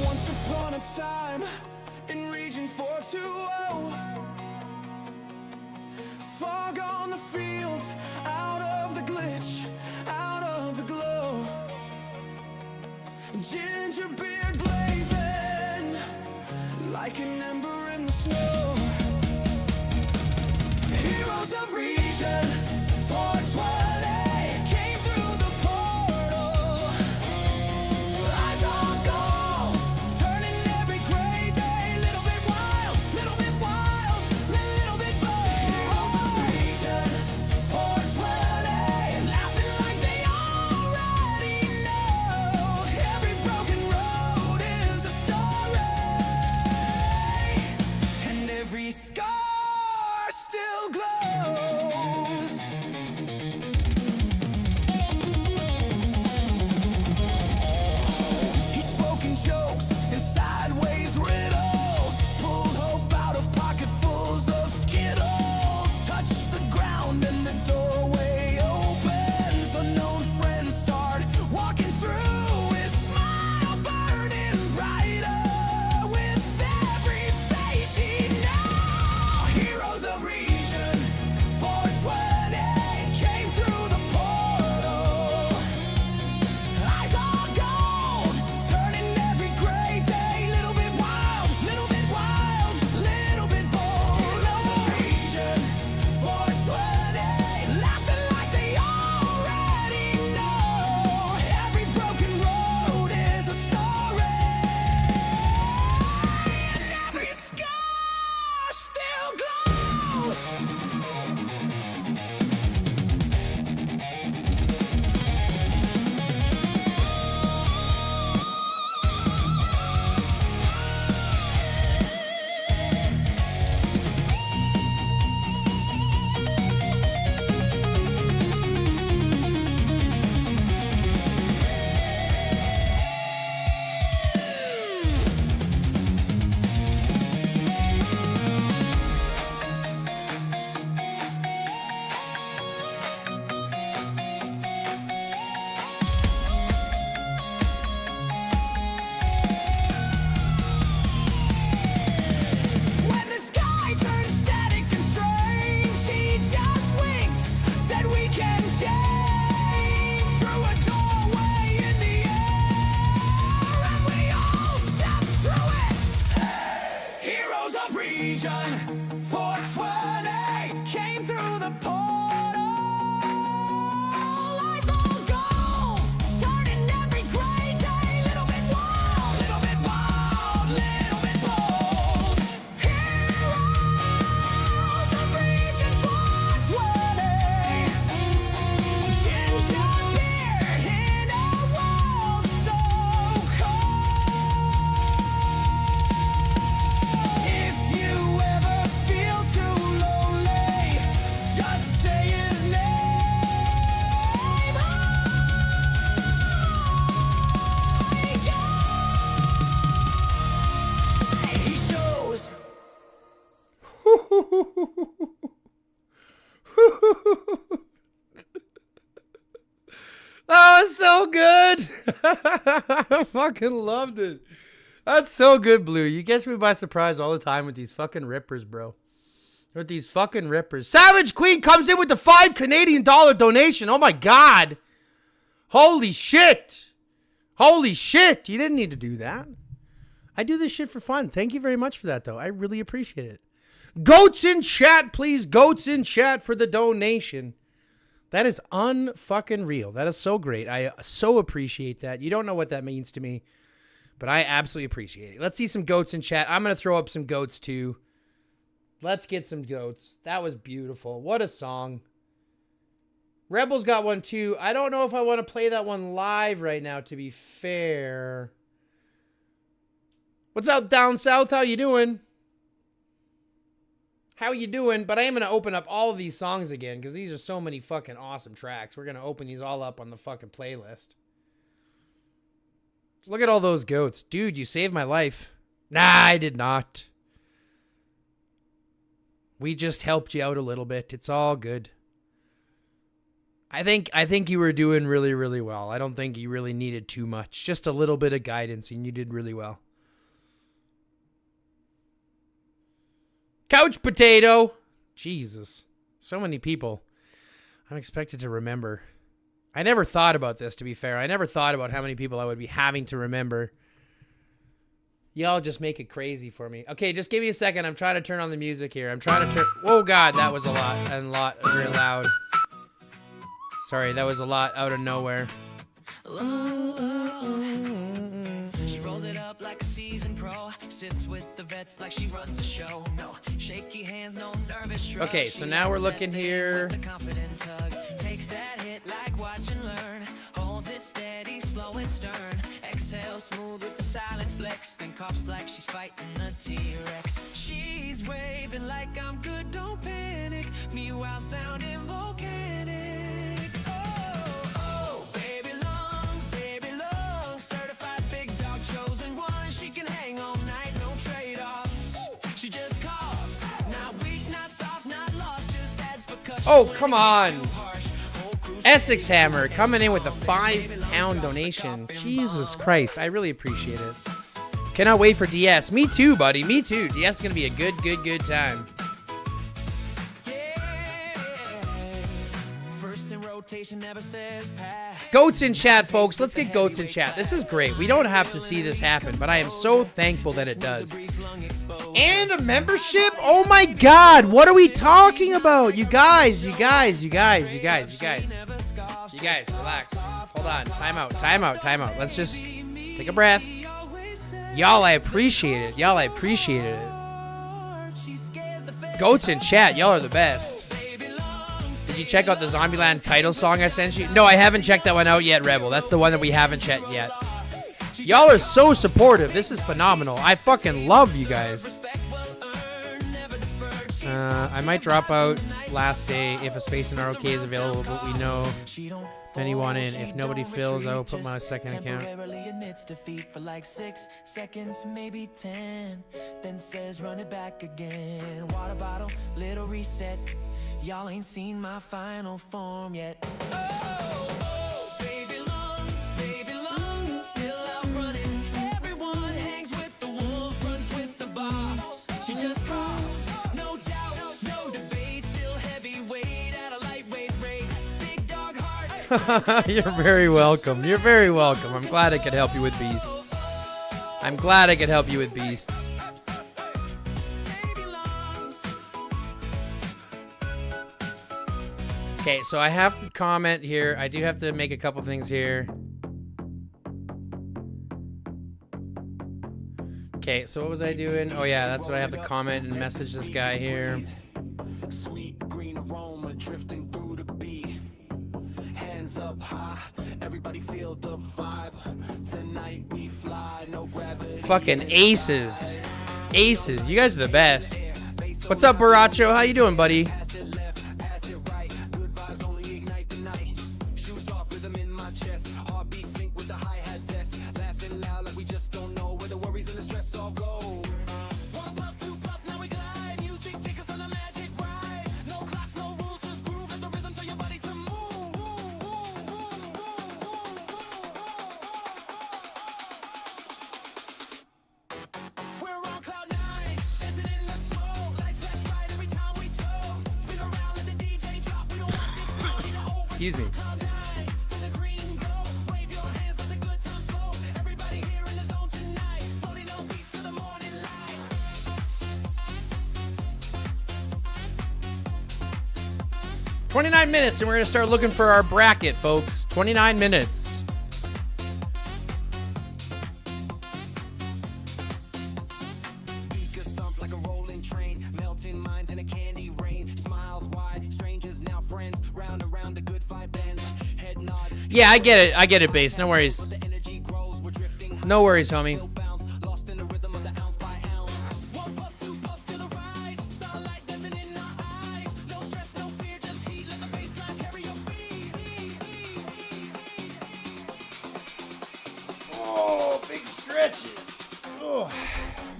Once upon a time in Region 420, fog on the fields, out of the glitch, out of the glow, ginger beard blazing like an ember in the snow. Heroes of Region 420 came through the portal. Eyes on gold, turning every gray day. Little bit wild, little bit wild, little bit bold. Heroes of Region 420, laughing like they already know. Every broken road is a story, and every scar still glows. He's spoken jokes and sideways riddles, pulled hope out of pocketfuls of skittles, touched the ground and the doorway opens. Unknown friends start walking through, his smile burning brighter with every face he knows. Heroes of Region 420 came through the portal. Eyes on gold, turning every gray day. Little bit wild, little bit wild, little bit bold. Heroes of Region 420, laughing like they already know. Every broken road is a story, and every scar still glows. When the sky turned static and strange, she just winked, said we can change. Through a doorway in the air, and we all stepped through it. Heroes of Region 420 came through the portal. Eyes on gold, turning every gray day. Little bit wild, little bit bold, little bit bold. Heroes of Region 420, ginger beard in a world so cold. If you ever feel too lonely, just say his name. He shows. That was so good. I fucking loved it. That's so good, Blue. You catch me by surprise all the time with these fucking rippers, bro. With these fucking rippers. Savage Queen comes in with the $5 Canadian donation. Oh my God. Holy shit. Holy shit. You didn't need to do that. I do this shit for fun. Thank you very much for that, though. I really appreciate it. Goats in chat, please. Goats in chat for the donation. That is unfucking real. That is so great. I so appreciate that. You don't know what that means to me, but I absolutely appreciate it. Let's see some goats in chat. I'm going to throw up some goats too. Let's get some goats. That was beautiful. What a song. Rebel's got one too. I don't know if I want to play that one live right now, to be fair. What's up, down south? How you doing? How you doing? But I am going to open up all of these songs again because these are so many fucking awesome tracks. We're going to open these all up on the fucking playlist. Look at all those goats. Dude, you saved my life. Nah, I did not. We just helped you out a little bit. It's all good. I think you were doing really, really well. I don't think you really needed too much. Just a little bit of guidance, and you did really well. Couch potato. Jesus. So many people. I'm expected to remember. I never thought about this, to be fair. I never thought about how many people I would be having to remember. Y'all just make it crazy for me. Okay, just give me a second. I'm trying to turn on the music here. I'm trying to turn... Oh, God, that was a lot very loud. Sorry, that was a lot out of nowhere. She rolls it up like a seasoned pro. Sits with the vets like she runs a show. No shaky hands, no nervous shrug. Okay, so now we're looking here. Confident tug. Takes that hit like watch and learn. Holds it steady, slow and stern. Exhale smooth with the silent flex. Then coughs like she's fighting a T-Rex. She's waving like I'm good, don't panic. Meanwhile sounding volcanic. Oh, come on. Essex Hammer coming in with a £5 donation. Jesus Christ. I really appreciate it. Cannot wait for DS. Me too, buddy. Me too. DS is going to be a good time. Goats in chat, folks. Let's get goats in chat. This is great. We don't have to see this happen, but I am so thankful that it does. And a membership? Oh my God. What are we talking about? You guys, relax. Hold on. Time out. Let's just take a breath. Y'all, I appreciate it. Goats in chat. Y'all are the best. Did you check out the Zombieland title song I sent you? No, I haven't checked that one out yet, Rebel. That's the one that we haven't checked yet. Y'all are so supportive. This is phenomenal. I fucking love you guys. I might drop out last day if a space in ROK is available, but we know if anyone in. If nobody fills, I will put my second account. Admits defeat for like 6 seconds, maybe 10. Then says run it back again. Water bottle, little reset. Y'all ain't seen my final form yet. Oh, baby lungs, still out running. Everyone hangs with the wolves, runs with the boss. She just calls, no doubt, no debate. Still heavyweight at a lightweight rate. Big dog heart. You're very welcome. I'm glad I could help you with beasts. Okay, so I have to comment here. I do have to make a couple things here. Okay, so what was I doing? Oh yeah, that's what I have to comment and message this guy here. Sweet green aroma drifting through the beat. Hands up high, everybody feel the vibe. Tonight we fly, no gravity. Fucking aces. You guys are the best. What's up, Baracho? How you doing, buddy? Excuse me. 29 minutes, and we're going to start looking for our bracket, folks. 29 minutes. Speakers thump like a rolling train, melting minds in a candy rain. Smiles wide, strangers now friends. Round and round, the good vibe bends. Head nod. Yeah, I get it. I get it, Base. No worries. The energy grows. We're drifting. No worries, homie. Bounce, lost in the rhythm of the ounce by ounce. One puff, two puff, feel the rise. Starlight dancing in our eyes. No stress, no fear, just heat. Let the baseline carry your feet. Oh, big stretches. Oh.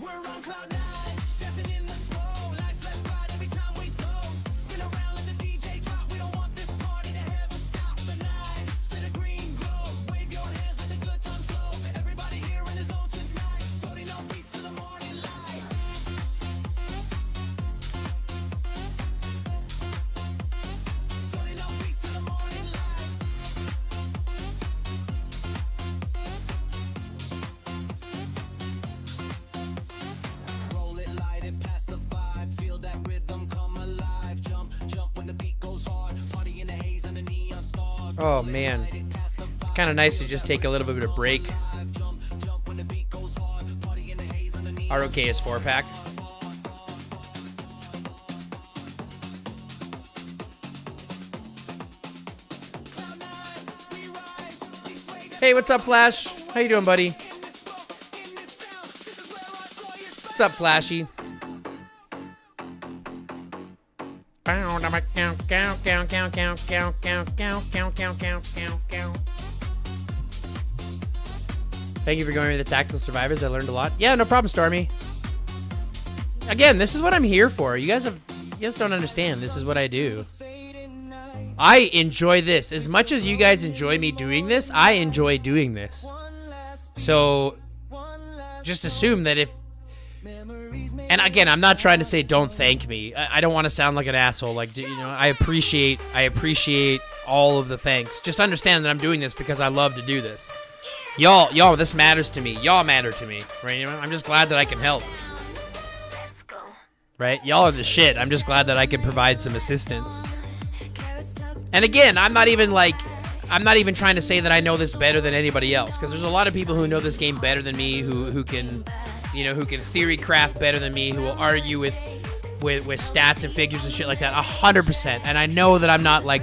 We're on cloud nine, dancing in the slow. Life's less ride every time we toast. Spin around, let the DJ drop. We don't want this party to ever stop tonight. Spit a green glow, wave your hands, let the good times flow. Everybody here in the zone tonight, floating on beats to the morning light. Floating on beats to the morning light. Roll it, light it, past the vibe. Feel that rhythm come alive. Jump, jump when the beat goes hard. Party in the haze under neon stars. Oh, man. It's kind of nice to just take a little bit of a break. Jump, jump when the beat goes hard. Party in the haze under neon ROK is 4-pack. Hey, what's up, Flash? How you doing, buddy? What's up, Flashy? Thank you for going with the Tactical Survivors. I learned a lot. Yeah, no problem, Stormy. Again, this is what I'm here for. You guys don't understand. This is what I do. I enjoy this. As much as you guys enjoy me doing this, I enjoy doing this. So, just assume that if... And again, I'm not trying to say don't thank me. I don't want to sound like an asshole. Like, you know, I appreciate all of the thanks. Just understand that I'm doing this because I love to do this. Y'all, this matters to me. Y'all matter to me, right? You know, I'm just glad that I can help. Right? Y'all are the shit. I'm just glad that I can provide some assistance. And again, I'm not even trying to say that I know this better than anybody else, because there's a lot of people who know this game better than me, who can, you know, who can theory craft better than me, who will argue with stats and figures and shit like that 100%. And I know that I'm not like,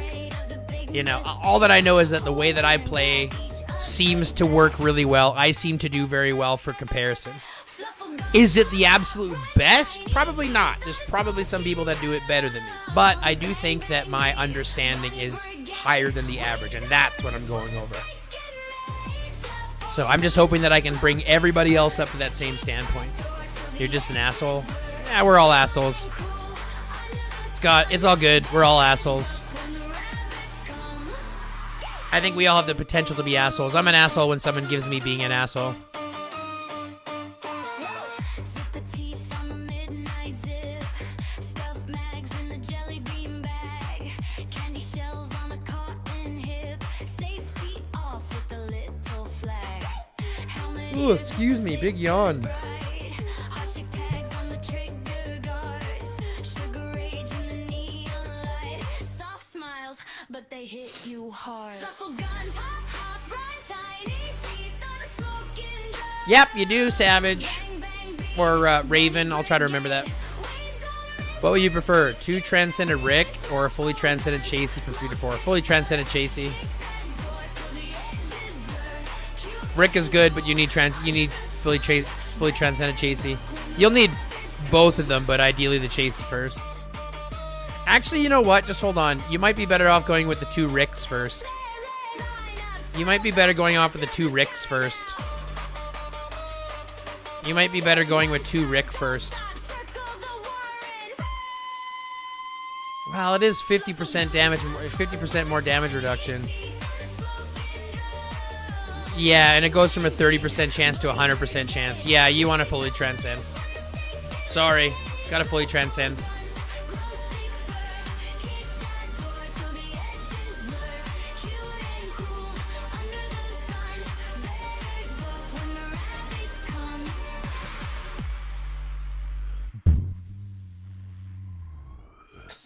you know, all that I know is that the way that I play seems to work really well. I seem to do very well for comparison. Is it the absolute best? Probably not. There's probably some people that do it better than me. But I do think that my understanding is higher than the average, and that's what I'm going over. So I'm just hoping that I can bring everybody else up to that same standpoint. You're just an asshole? Yeah, we're all assholes. It's all good. We're all assholes. I think we all have the potential to be assholes. I'm an asshole when someone gives me being an asshole. Ooh, excuse me, big yawn. But they hit you hard. Yep, you do, Savage. Or Raven, I'll try to remember that. What would you prefer? 2 Transcended Rick or a fully Transcended Chasey from 3 to 4? Fully Transcended Chasey. Rick is good, but you need fully Transcended Chasey. You'll need both of them, but ideally the Chasey first. Actually, you know what? Just hold on. You might be better off going with the 2 Ricks first. You might be better going off with the 2 Ricks first. You might be better going with 2 Rick first. Well, it is 50% damage, 50% more damage reduction. Yeah, and it goes from a 30% chance to a 100% chance. Yeah, you want to fully transcend. Sorry, gotta fully transcend.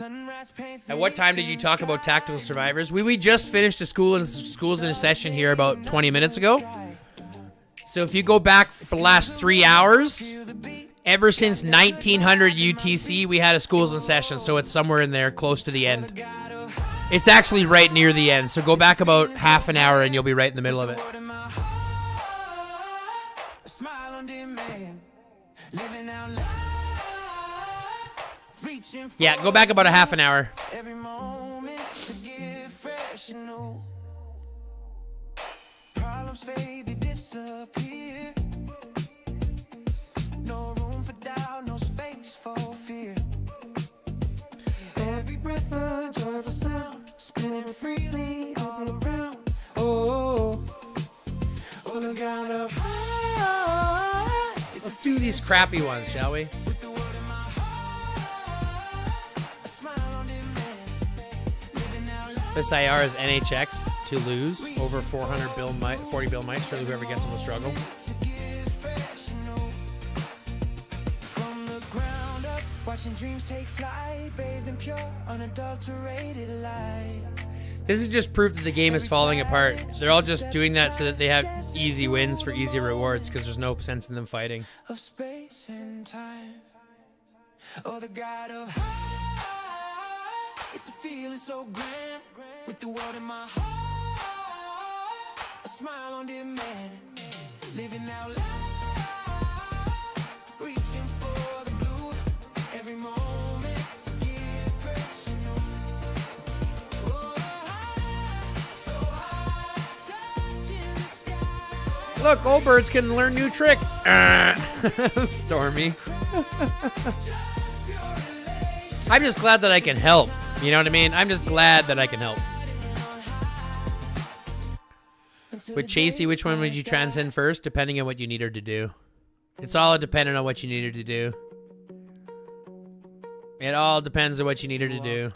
At what time did you talk about tactical survivors? We just finished a schools in a session here about 20 minutes ago. So if you go back for the last 3 hours, ever since 1900 UTC, we had a schools in session. So it's somewhere in there, close to the end. It's actually right near the end. So go back about half an hour and you'll be right in the middle of it. Yeah, go back about a half an hour. Every moment to get fresh and new. Problems fade, they disappear. No room for doubt, no space for fear. Every breath a joyful sound, spinning freely all around. Oh, look out up high. Let's do these crappy ones, shall we? This IR is NHX to lose over 400 40 bill mics. Surely whoever gets them will struggle. From the ground up, watching dreams take flight, bathed in pure, unadulterated light. This is just proof that the game is falling apart. They're all just doing that so that they have easy wins for easy rewards because there's no sense in them fighting. Of space and time. Oh, the God of high. It's a feeling so grand. With the world in my heart, a smile on demand, living out loud, reaching for the blue, every moment to get fresh and new. Oh, so high, touching the sky. Look, old birds can learn new tricks. Stormy. I'm just glad that I can help. You know what I mean? I'm just glad that I can help. With Chasey, which one would you transcend first, depending on what you need her to do? It's all dependent on what you need her to do. It all depends on what you need her to do.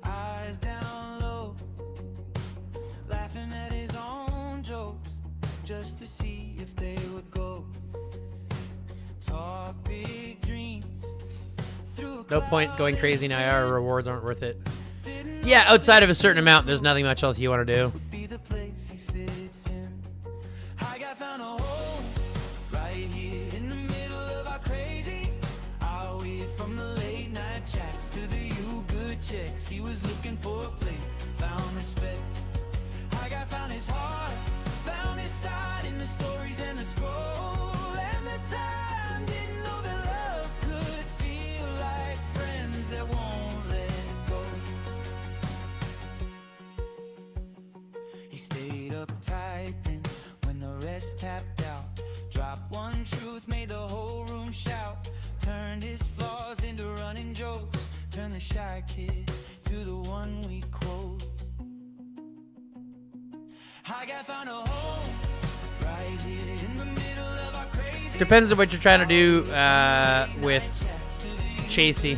Eyes down low, laughing at his own jokes, just to see if they would go. Talk big dreams. No point going crazy now. Our rewards aren't worth it. Yeah, outside of a certain amount, there's nothing much else you want to do. Be the place he fits in. I got found a home right here in the middle of our crazy. Our way from the late night chats to the you good checks. He was looking for a place, found respect. I got found his heart, found his side in the stories and the scroll and the time. Didn't know that love could feel like friends that won't let go. He stayed up typing when the rest tapped out. Dropped one truth, made the whole room shout. Turned his flaws into running jokes. Turned the shy kid to the one we quote. I got found a home right here in the middle of our crazy. Depends on what you're trying to do with Chasey.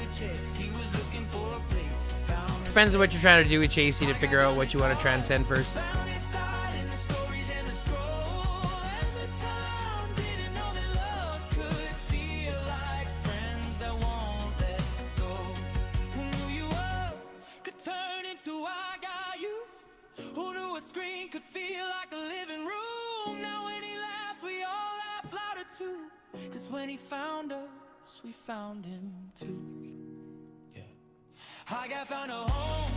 Depends on what you're trying to do with Chasey to figure out what you want to transcend first. When he found us, we found him too. Yeah. I got found a home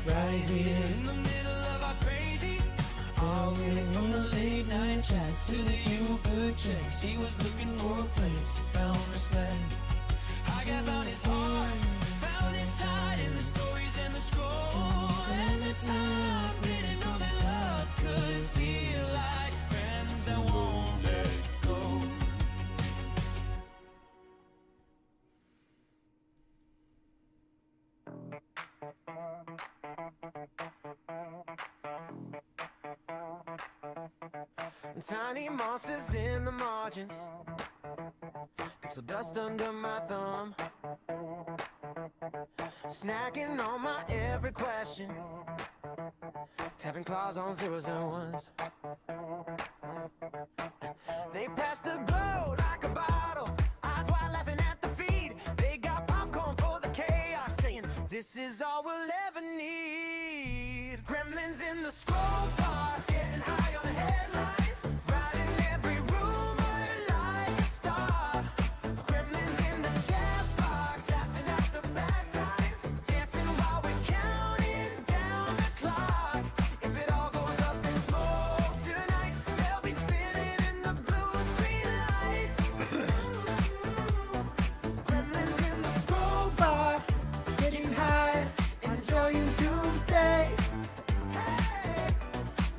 right here in the middle of our crazy. All the way from the late night chats to the you good checks. He was looking for a place, found us land. I got found his heart, found his side in the stories and the scroll and the time. Didn't know that love could feel like friends that won't let go. Tiny monsters in the margins, pixel dust under my thumb, snacking on my every question, tapping claws on zeros and ones. They pass the glow like a bottle, eyes wide laughing at the feed. This is all we'll ever need. Gremlins in the scroll bar, getting high on headlines, writing every rumor like a star. Gremlins in the chat box, laughing at the bad times, dancing while we're counting down the clock. If it all goes up in smoke tonight, they'll be spinning in the blue screen light. Gremlins in the scroll bar, getting high, enjoying Doomsday. Hey,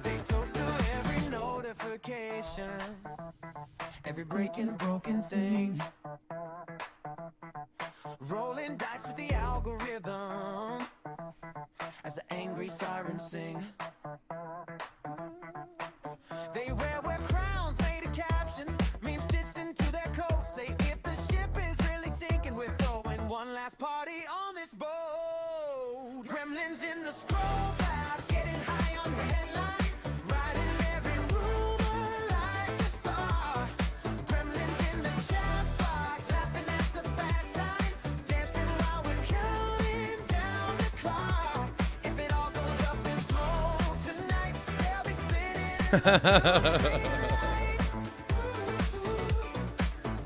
they toast to every notification, every breaking broken thing. Rolling dice with the algorithm as the angry sirens sing. They wear crowns made of captions, memes stitched into their coats. Say if the ship is really sinking, we're throwing one last party on this boat. Gremlins in the scroll bar, getting high on the headlines, writing every rumor like a star. Gremlins in the chat box, laughing at the bad times, dancing while we're counting down the clock. If it all goes up in smoke tonight, they'll be spinning.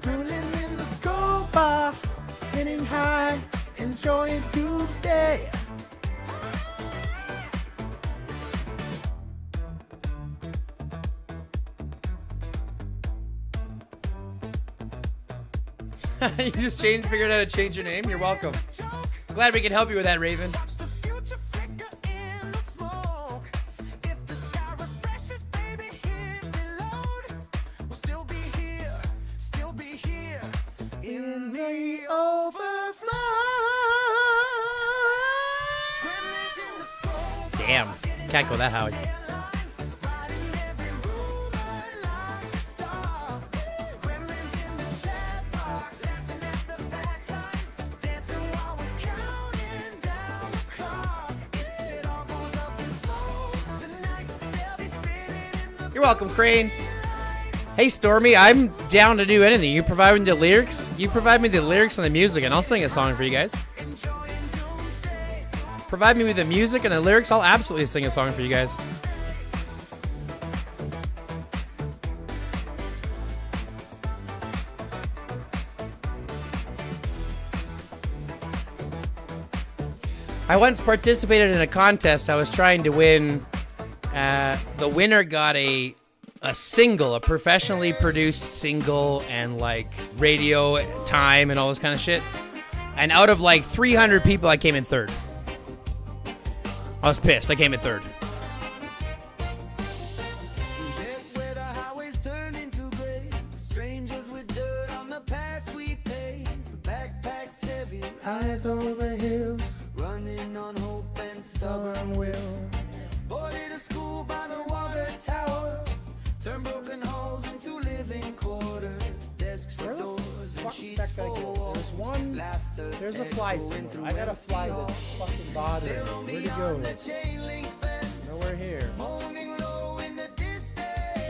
Gremlins in the scroll bar, getting high, enjoying Doomsday. You just figured out how to change your name. You're welcome. Glad we could help you with that, Raven. Watch the future flicker in the smoke. If the sky refreshes, baby, hit reload. We'll still be here in the overflow. Gremlins in the scroll bar, Damn. Can't go that high. writing every rumor like a star. Gremlins in the chat box, laughing at the bad times, dancing while we're counting down the clock. If it all goes up in smoke tonight, they'll be spinning in the You're welcome, Crane. Hey, Stormy, I'm down to do anything. You provide me the lyrics. You provide me the lyrics and the music, and I'll sing a song for you guys. enjoying Doomsday. Provide me with the music and the lyrics. I'll absolutely sing a song for you guys. I once participated in a contest. I was trying to win. The winner got a single, a professionally produced single, and like radio time and all this kind of shit. And out of like 300 people, I came in third. I was pissed. I came in third. Get where the highways turn into gray, strangers with dirt on the paths we pay. The backpack's heavy, eyes over hill, running on hope and stubborn will. Boarded a school by the water tower, turn broken halls into living quarters. Desks for doors and sheets for walls. Laughter There's a fly somewhere. I got a fly that's fucking bothering me. Where'd it go? the chain link fence, Nowhere here. moaning low in the distance.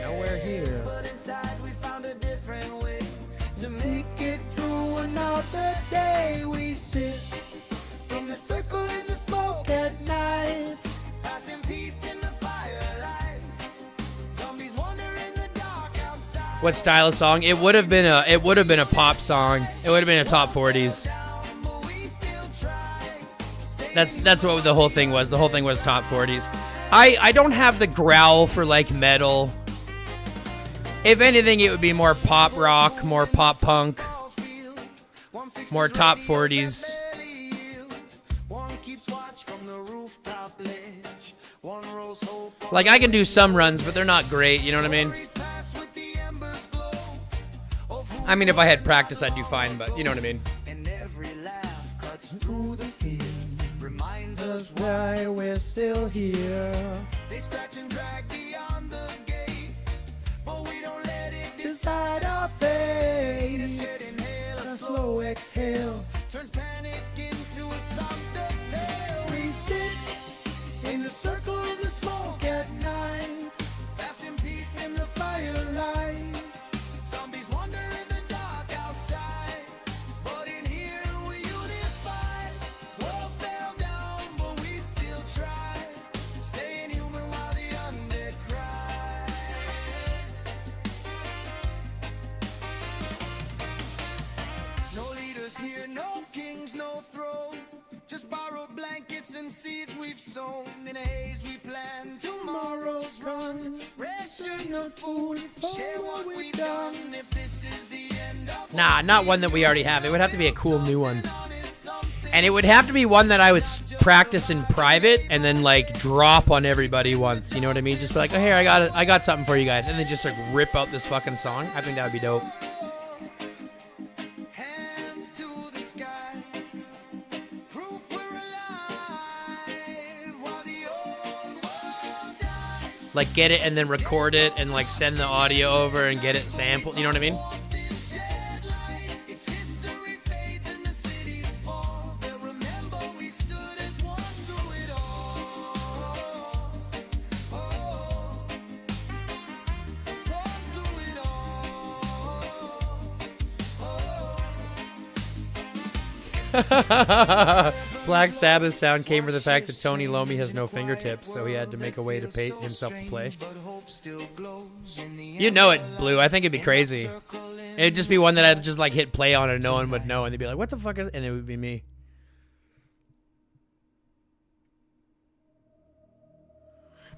Nowhere here. But inside we found a different way to make it through another day. We sit in the circle in the smoke at night, passing peace in the firelight. Zombies wander in the dark outside. What style of song? It would have been a pop song. It would have been a top 40s. But we still try. That's what the whole thing was. The whole thing was top 40s. I don't have the growl for like metal. If anything, it would be more pop rock, more pop punk, more top 40s. One keeps watch from the rooftop ledge. One rolls hope on Like I can do some runs, but they're not great. You know what I mean? memories pass with the embers glow of who I mean, if I had practice, I'd do fine. But you know what I mean? and every laugh cuts through the fear, reminds us why we're still here. They scratch and drag beyond the gate, but we don't let it decide our fate. A shared inhale, a slow exhale, turns panic into a softer tale. We sit in the circle in the smoke at night, passing peace in the firelight. Zombies wander in the dark outside, but in here we unify. World fell down. here, no kings, no throne. Just borrowed blankets and seeds we've sown. In a haze we plan tomorrow's run. Ration of food, share what we've done. If this is the end of Nah, not one that we already have. It would have to be a cool new one. And it would have to be one that I would practice in private and then like drop on everybody once. You know what I mean? Just be like, oh, here, I got something for you guys, and then just like rip out this fucking song. I think that would be dope. hands to the sky. Proof we're alive while the old world dies. Like get it and then record it and like send the audio over and get it sampled. You know what I mean? Shed light. If history fades and the cities fall, they'll remember we stood as one through it all. One through it all. Black Sabbath sound came from the fact that Tony Lomi has no fingertips, so he had to make a way to pay himself to play. You know it, Blue. I think it'd be crazy. It'd just be one that I'd just like hit play on and no one would know, and they'd be like, "What the fuck is?" And it would be me.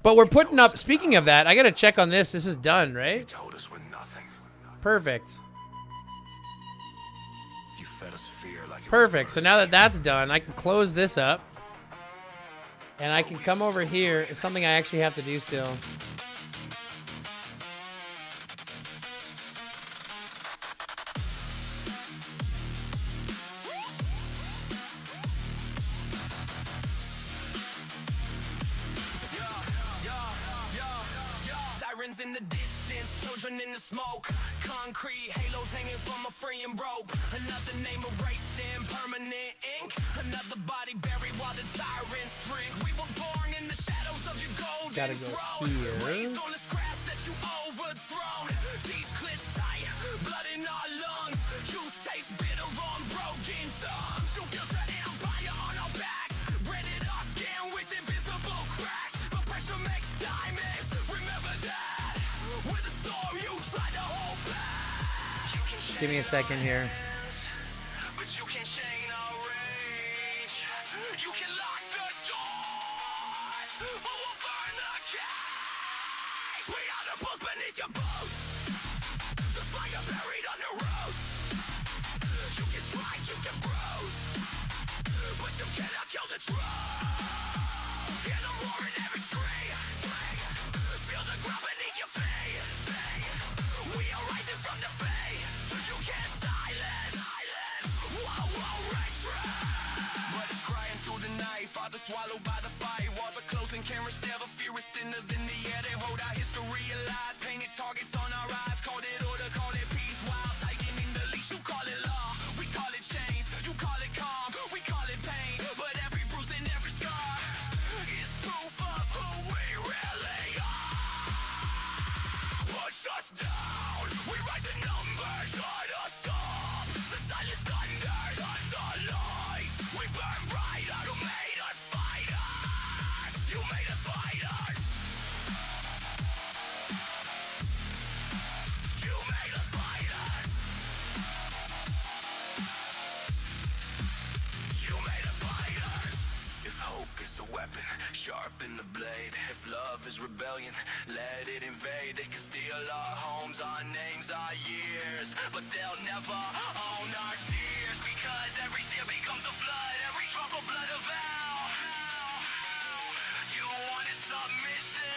But we're putting up. Speaking of that, I gotta check on this. This is done, right? Told us we're nothing. Perfect. You fed us fear like it was Perfect. So birth. now that that's done, I can close this up. And I can come over here. It's something I actually have to do still. Sirens in the distance, children in the smoke. Concrete halos hanging from a freeing rope. Another name erased in permanent ink. Another body buried while the tyrants drink. We were born in the shadows of your golden Gotta go throne. here. Raised on the scraps that you overthrown. Teeth clenched tight, blood in our lungs. Youth taste bitter on broken tongues. You built your empire on our backs. Branded our skin with invisible cracks. But pressure makes diamonds. Remember that. With a storm you try to hold back. You can Give me a second here. but you can chain our rage. You can lock the doors, but we'll burn the cage. We are the bulls beneath your boots. The fire buried under roots. You can strike, you can bruise, but you cannot kill the truth. Hear the roar in every scream. Feel the ground beneath your feet. We are rising from the fade. You can't silence. Whoa, retreat. But it's crying through the night. Father swallowed by the fight. Walls are closing, cameras never fear is thinner than the air. They hold our history alive. Painted targets on our eyes. Called it order, call it peace. While tightening the leash, you call it law. We call it chains. You call it calm. We call it pain. But every bruise and every scar is proof of who we really are. Push us down. We rise in numbers. Shut us up. The silence thunder on the lights. We burn brighter. You made us fighters. You made us fighters. You made us fighters. You made us fighters. If hope is a weapon, sharpen the blade. If love is rebellion, let it invade. They can steal our homes, our names, our years, but they'll never own our tears. Because every tear becomes a flood, every drop of blood a vow. You wanted submission,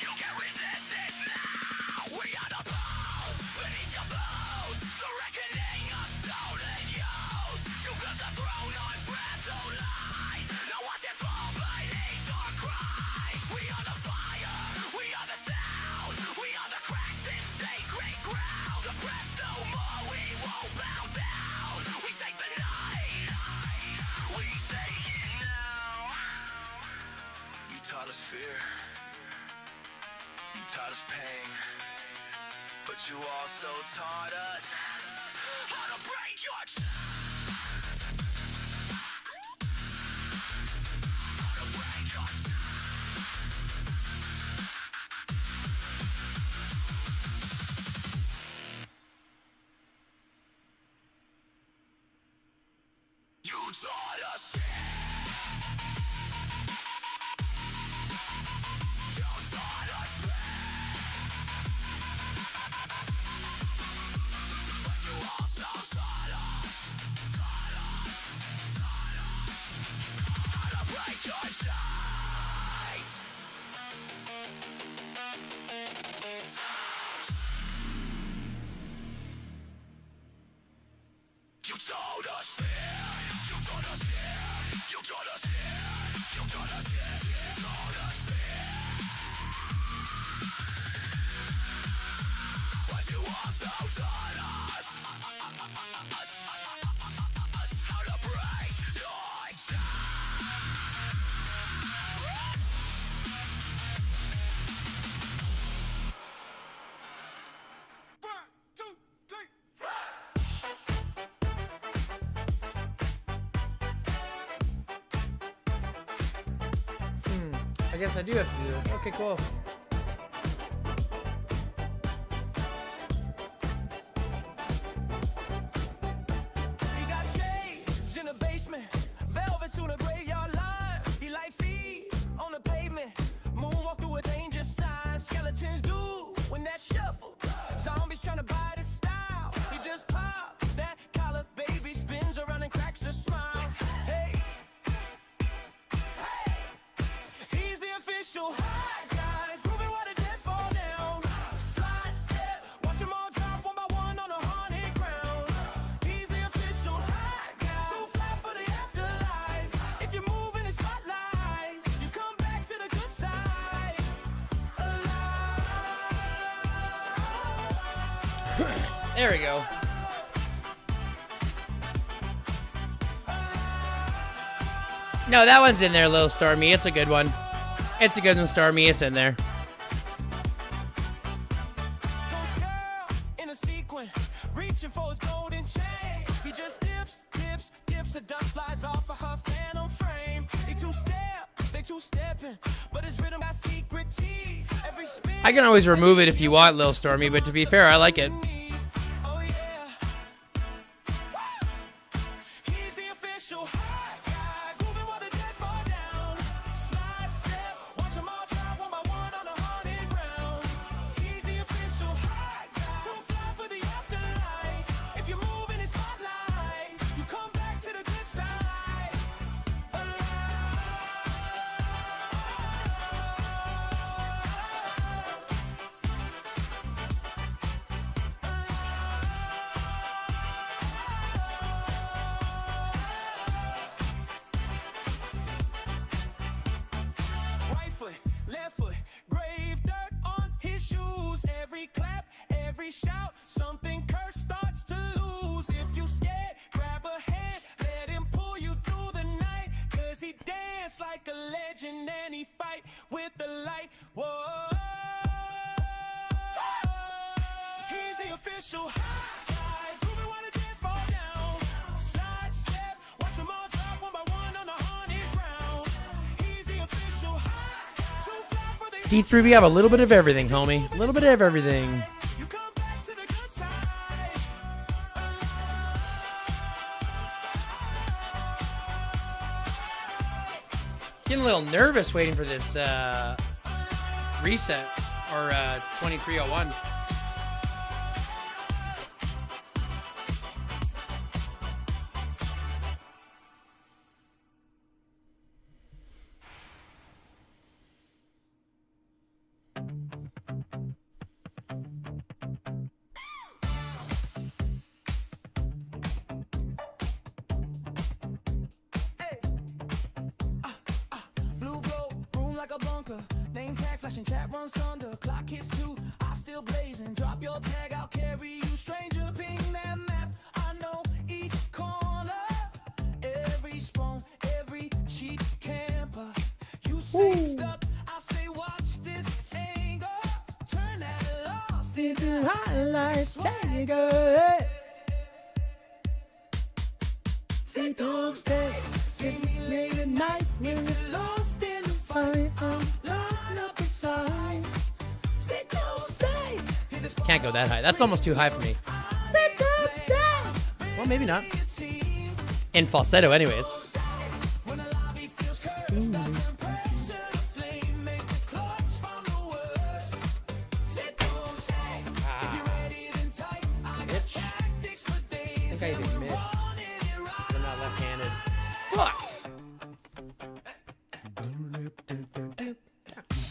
you can't resist this now. We are the bulls, beneath your boots. The reckoning of stolen youth. You built a throne on fragile lies. Now watch it fall beneath our cries. We are the fire, we are the sound. We are the cracks in sacred ground. Oppressed no more, we won't bow down. We take the night, we say it now. You taught us fear, you taught us pain, but you also taught us how to break your chains. How to break your chains. I guess I do have to do this. Okay, cool. He got shades in the basement, velvet to the graveyard line. He like feet on the pavement, moonwalk through a danger sign. Skeletons do when that shuffle. Zombies trying to buy the style. He just pops that collar, baby spins around and cracks a smile. Hey, he's the official hot guy, grooving while the dead fall down. Slide step, watch them all drop one by one on the haunted ground. He's the official hot guy, too fly for the afterlife. If you move in the spotlight, you come back to the good side. There we go. No, that one's in there, Little Stormy. It's a good one. It's a good one, Stormy. It's in there. In a sequin, reaching for his golden chain. He just dips, dips, dips. The dust flies off of her phantom frame. They two-stepping, but his rhythm got secret teeth. Every spin. I can always remove it if you want, Little Stormy, but to be fair, I like it. Oh yeah. He's the official hot guy, grooving while the dead fall down. Slide step, watch them all drop one by one on the haunted ground. He's the official hot guy, too fly for the afterlife. If you move in his spotlight, you come back to the good side. Right foot, left foot, grave dirt on his shoes. Every clap, every shout, something cursed starts to lose. If you scared, grab a hand, let him pull you through the night. Cause he dance like a legend and he fight with the light. Whoa. He's the official hot guy, grooving while the dead fall down. Slide step, watch them all drop one by one on the haunted ground. He's the official hot guy, too fly for the D3, we have a little bit of everything, homie. A little bit of everything. you come back to the good side. Getting a little nervous waiting for this reset, or 2301. Blue glow, room like a bunker. Name tag flashing, chat runs thunder. Clock hits 2, I still blazing. Drop your tag, I'll carry you. Stranger, ping that map. I know each corner, every spawn, every cheap camper. You say stop, I say watch this angle. Turn that lost into highlights. Tango. Say Doomsday, hit me late at night when we're lost in the fight. I'm locked up inside. Say Doomsday, hit this Can't go that high. That's almost too high for me. Well, maybe not. In falsetto, anyways. I think I even missed. I'm not left-handed. Fuck!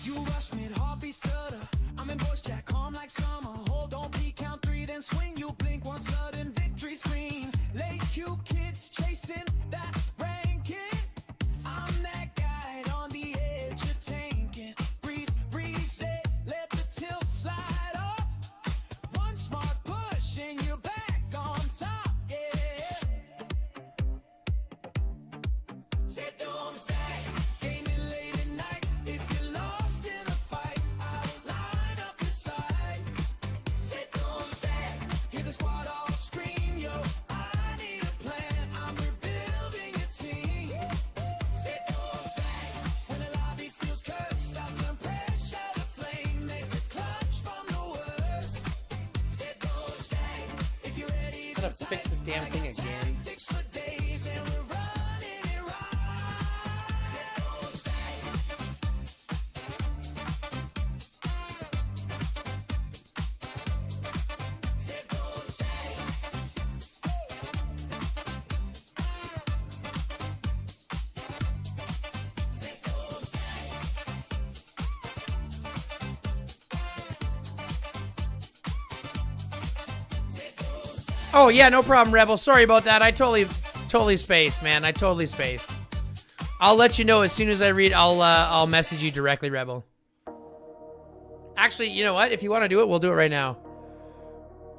You rush me, heartbeat stutter. I'm in voice chat, calm like summer. Hold on, peak, count 3, then swing. You blink, one sudden victory screen. Late cute kids chasing that ranking. I'm that guy on the edge of tanking. Breathe, breeze it, let the tilt slide off. One smart push and you're back on top, yeah. Say Doomsday, game it late at night. If you're lost in a fight, I'll line up the sides. Say Doomsday, hear the squad all scream, yo, I need a plan, I'm rebuilding a team. Say Doomsday, when the lobby feels cursed, I'll turn pressure to flame, make a clutch from the worst. Say Doomsday, if you're ready I gotta fix this damn thing again. tactics for days and we're running it right. Say Doomsday. Say Doomsday. Say Doomsday. Say Doomsday. Oh yeah, no problem, Rebel. Sorry about that. I totally spaced, man. I totally spaced. I'll let you know as soon as I read. I'll message you directly, Rebel. Actually, you know what? If you want to do it, we'll do it right now.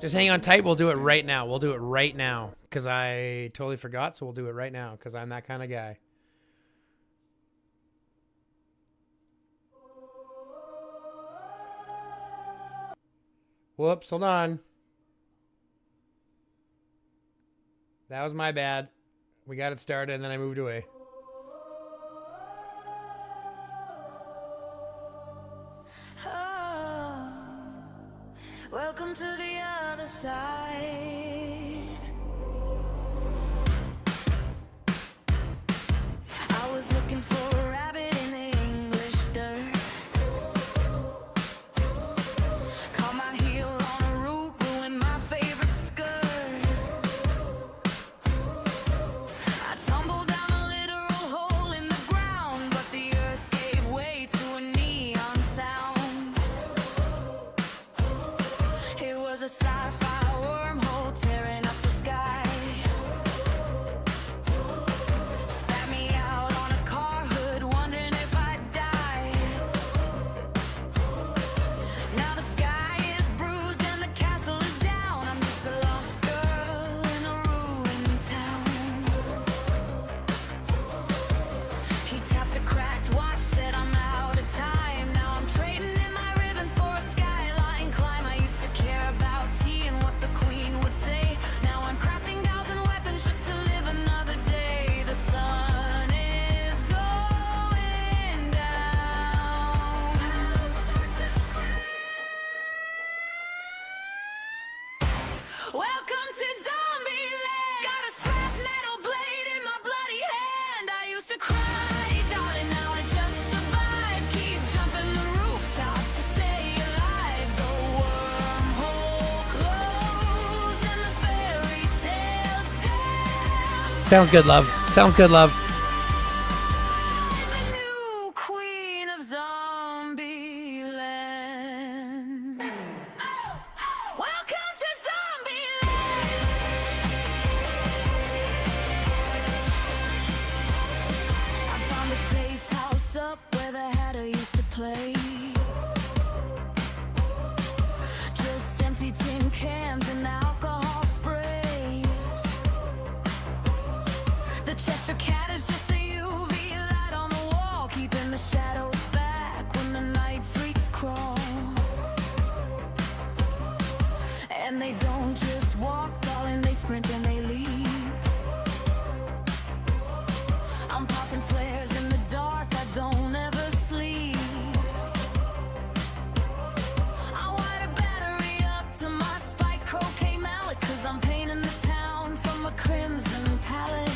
Just hang on tight. We'll do it right now. We'll do it right now because I totally forgot. So we'll do it right now because I'm that kind of guy. Whoops, hold on. That was my bad. We got it started and then I moved away. Oh, welcome to the other side. I was looking for a rabbit in the English dirt. Caught my heel on a root, ruined my favorite skirt. I tumbled down a literal hole in the ground, but the earth gave way to a neon sound. It was a sci-fi wormhole tearing up the sky. Spat me out on a car hood, wondering if I'd die. Now the sky is bruised and the castle is down. I'm just a lost girl in a ruined town. He tapped a cracked watch, said I'm out of time. Now I'm trading in my ribbons for a skyline climb. I used to care about tea and what the queen would say. Now I'm crafting dolls and weapons just to live another day. The sun is going down. I'll start to scream. Welcome to Zombieland. Got a scrap metal blade in my bloody hand. I used to cry, darling, now I just survive. Keep jumping the rooftops to stay alive. The wormhole closed and the fairy tales dead. Sounds good, love. Sounds good, love. The new queen of Zombieland. Welcome to Zombieland. I found a safe house up where the Hatter used to play. Just empty tin cans and alcohol sprays. The Cheshire Cat is just a UV light on the wall, keeping the shadows back when the night freaks crawl. And they don't just walk, darling, they sprint and they leap. I'm popping flares in the dark, I don't ever sleep. I wired a battery up to my spike croquet mallet, 'cause I'm painting the town from a crimson palette.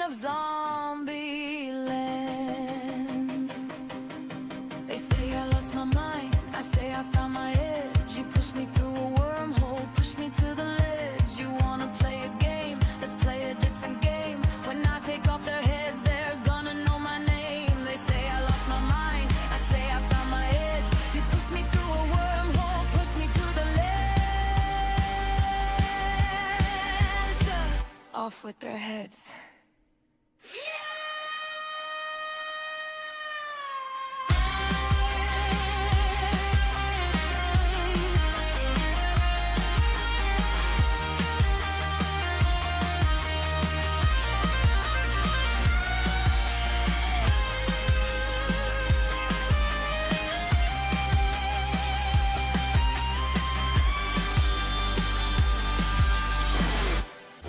of zombie land. They say I lost my mind, I say I found my edge. You push me through a wormhole, push me to the ledge. You wanna play a game, let's play a different game. When I take off their heads, they're gonna know my name. They say I lost my mind, I say I found my edge. You push me through a wormhole, push me to the ledge. Off with their heads.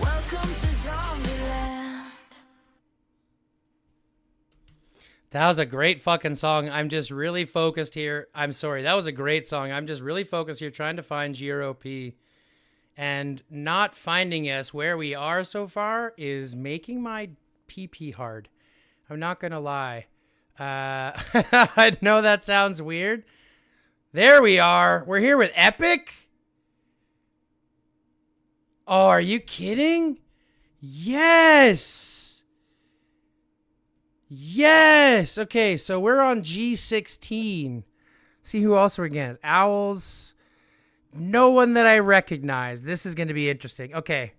Welcome to Zombieland. That was a great fucking song. I'm just really focused here. I'm sorry. That was a great song. I'm just really focused here trying to find GROP. And not finding us where we are so far is making my PP hard. I'm not going to lie. I know that sounds weird. There we are. We're here with Epic. Oh, are you kidding? Yes. Yes. Okay, so we're on G16. See who else we're against. Owls. No one that I recognize. This is going to be interesting. Okay.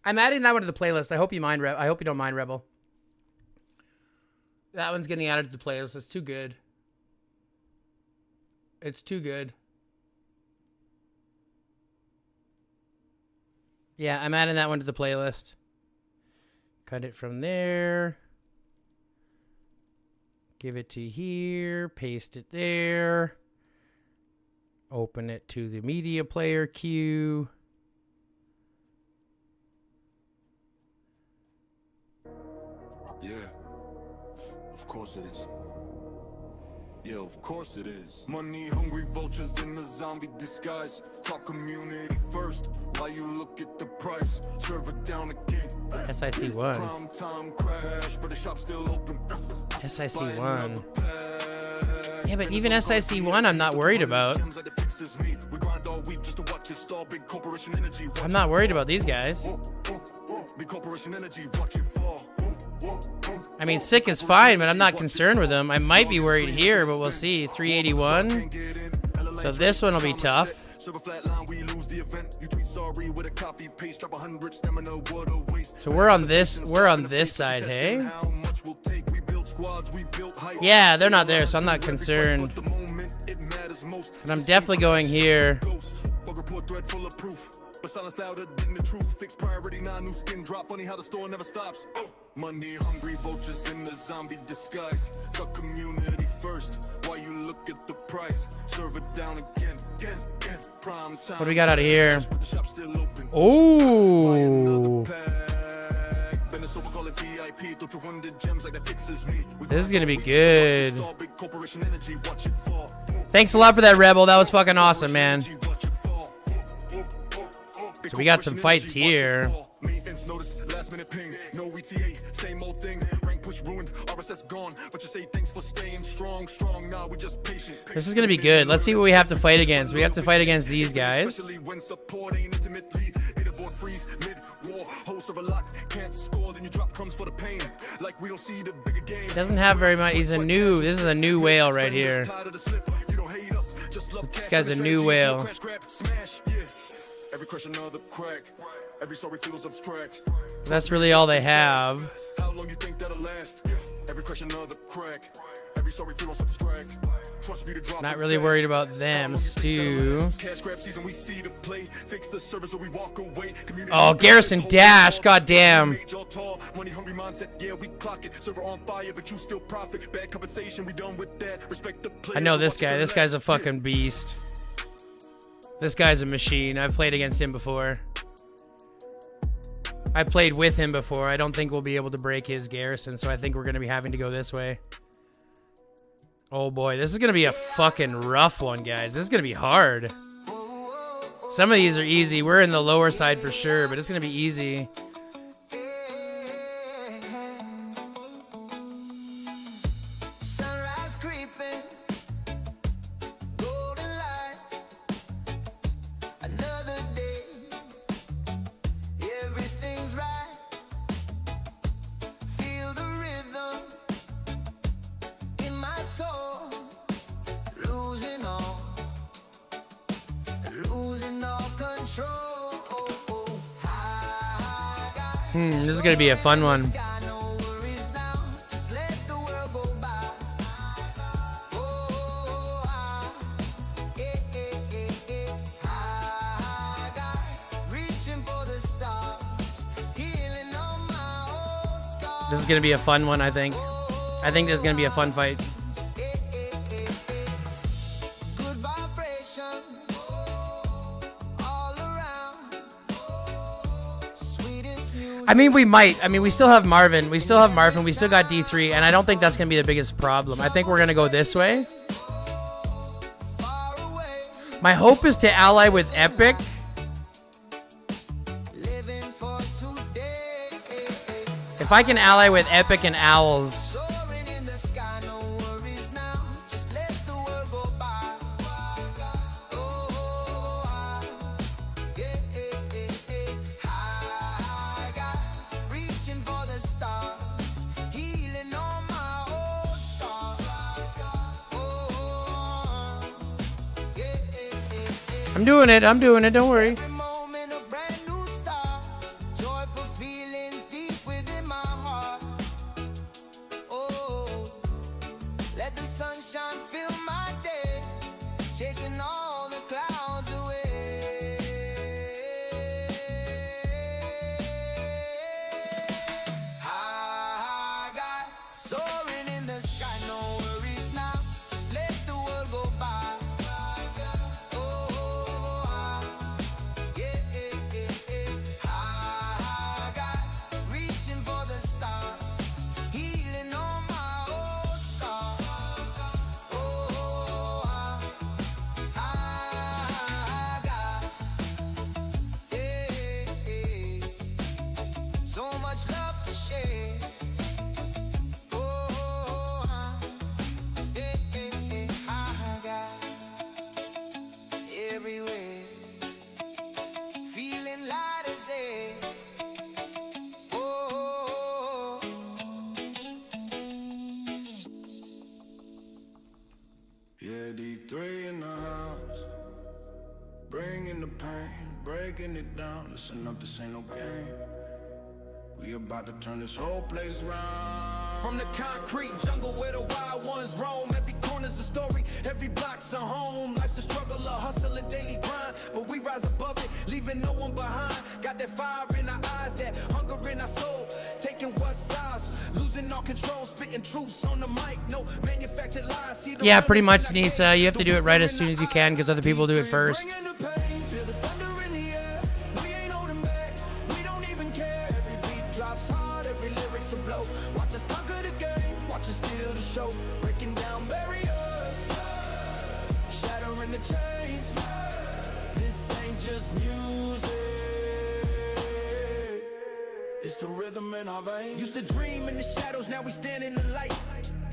I'm adding that one to the playlist. I hope you mind. I hope you don't mind, Rebel. That one's getting added to the playlist. It's too good. It's too good. Yeah, I'm adding that one to the playlist. Cut it from there. Give it to here. Paste it there. Open it to the media player queue. Yeah, of course it is. Yeah, of course it is. Money hungry vultures in a zombie disguise. Talk community first while you look at the price. Serve it down again. SIC1. Prime time crash, but the shop's still open. SIC1. Yeah, but even SIC1 I'm not worried about. I'm not worried about these guys. I mean, sick is fine, but I'm not concerned with them. I might be worried here, but we'll see. 381. So this one will be tough. So we're on this side, hey? Yeah, they're not there, so I'm not concerned. But I'm definitely going here. But silence louder than the truth. Fixed priority, now new skin drop. Funny how the store never stops. Money hungry vultures in the zombie disguise. Cut community first while you look at the price. Serve it down again. Prime time. What do we got out of here? Oh. This is gonna be good. Thanks a lot for that, Rebel. That was fucking awesome, man. So we got some fights here. This is gonna be good. Let's see what we have to fight against. We have to fight against these guys. Doesn't have very much. He's a new. This is a new whale right here. This guy's a new whale. That's really all they have. Not really worried about them. Stu. Oh, Garrison Dash. God damn. I know this guy. This guy's a fucking beast. This guy's a machine. I've played against him before. I played with him before. I don't think we'll be able to break his garrison, so I think we're going to be having to go this way. Oh boy, this is going to be a fucking rough one, guys. This is going to be hard. Some of these are easy. We're in the lower side for sure, but it's going to be easy. control. This is gonna be a fun one. Got no worries now, just let the world go by. Oh, I got reaching for the stars, healing all my old scars. This is gonna be a fun one, I think. I think this is gonna be a fun fight. Good vibrations all around. Sweetest music. I mean, we might. I mean, we still have Marvin. We still have Marvin. We still got D3, and I don't think that's gonna be the biggest problem. I think we're gonna go this way. Far away, My hope is to ally with Epic. living for today. If I can ally with Epic and Owls, Soaring in the sky, no worries now. Just let the world go by. Oh, I got reaching for the stars, healing all my old scars. Oh, I'm doing it. I'm doing it. Don't worry. every moment a brand new start. Joyful feelings deep within my heart. Oh, let the sunshine fill my day, chasing all the clouds away. I got soaring in the sky, no worries now. Just let the world go by. Oh, I got reaching for the stars, healing all my old scars. Oh, I got so much love to share. Oh, I got everywhere, feeling light as air. Oh, Yeah, D3 in the house, bringing the pain, breaking it down. Listen up, this ain't no game. We about to turn this whole place round. From the concrete jungle where the wild ones roam, every corner's a story, every block's a home. Life's a struggle, a hustle, a daily grind, but we rise above it, leaving no one behind. Got that fire in our eyes, that hunger in our soul, taking what's ours, losing all control, spitting truths on the mic, no manufactured lies. See the Yeah, pretty realness much, in our Nisa. gaze, You have to do it right as soon as you can because other people do it first. Bringing the pain, feel the thunder in the air. We ain't holding back, we don't even care. Every beat drops hard, every lyric's a blow. Watch us conquer the game, watch us steal the show. Breaking down barriers, shattering the chains. This ain't just music, it's the rhythm in our veins. Used to dream in the shadows, now we stand in the light.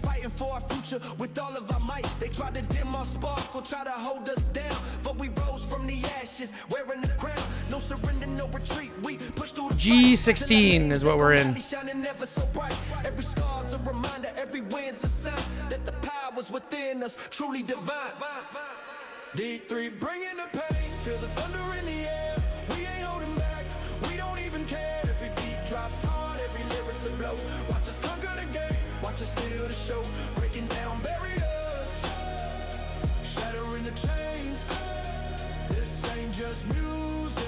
Fighting for our future with all of our might. They tried to dim our sparkle, try to hold us down, but we rose from the ashes, wearing the crown. No surrender, no retreat. We push through the G16 is what we're in. shining never so bright. Every scar's a reminder, every win's a sign that the power's within us, truly divine. D3 bringing the pain, feel the thunder in the air. We ain't holding back, we don't even care. Every beat drops hard, every lyric's a blow. Watch us conquer the game, watch us steal the show. Breaking down barriers, shattering the chains. This ain't just music,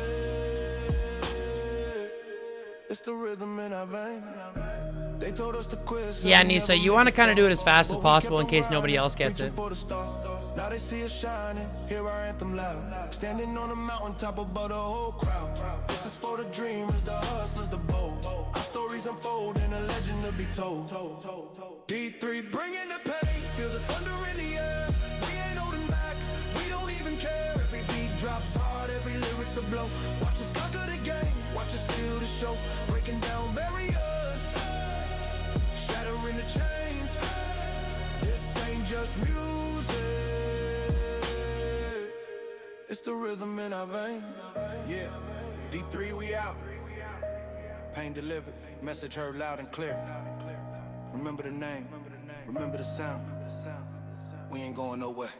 it's the rhythm in our veins. They told us to quit. Yeah, Nisa, you want to kind of do it as fast as possible in case nobody else gets it. Now they see us shining, hear our anthem loud. Standing on a mountain top above the whole crowd. This is for the dreamers, the hustlers, the bold. Our stories unfold and a legend to be told. D3 bringing the pain, feel the thunder in the air. We ain't holding back, we don't even care. Every beat drops hard, every lyric's a blow. Watch us conquer the game, watch us steal the show. Breaking down barriers, shattering the chains. This ain't just music, it's the rhythm in our veins. Yeah, D3 we out. Pain delivered, message heard loud and clear. Remember the name, remember the sound. We ain't going nowhere,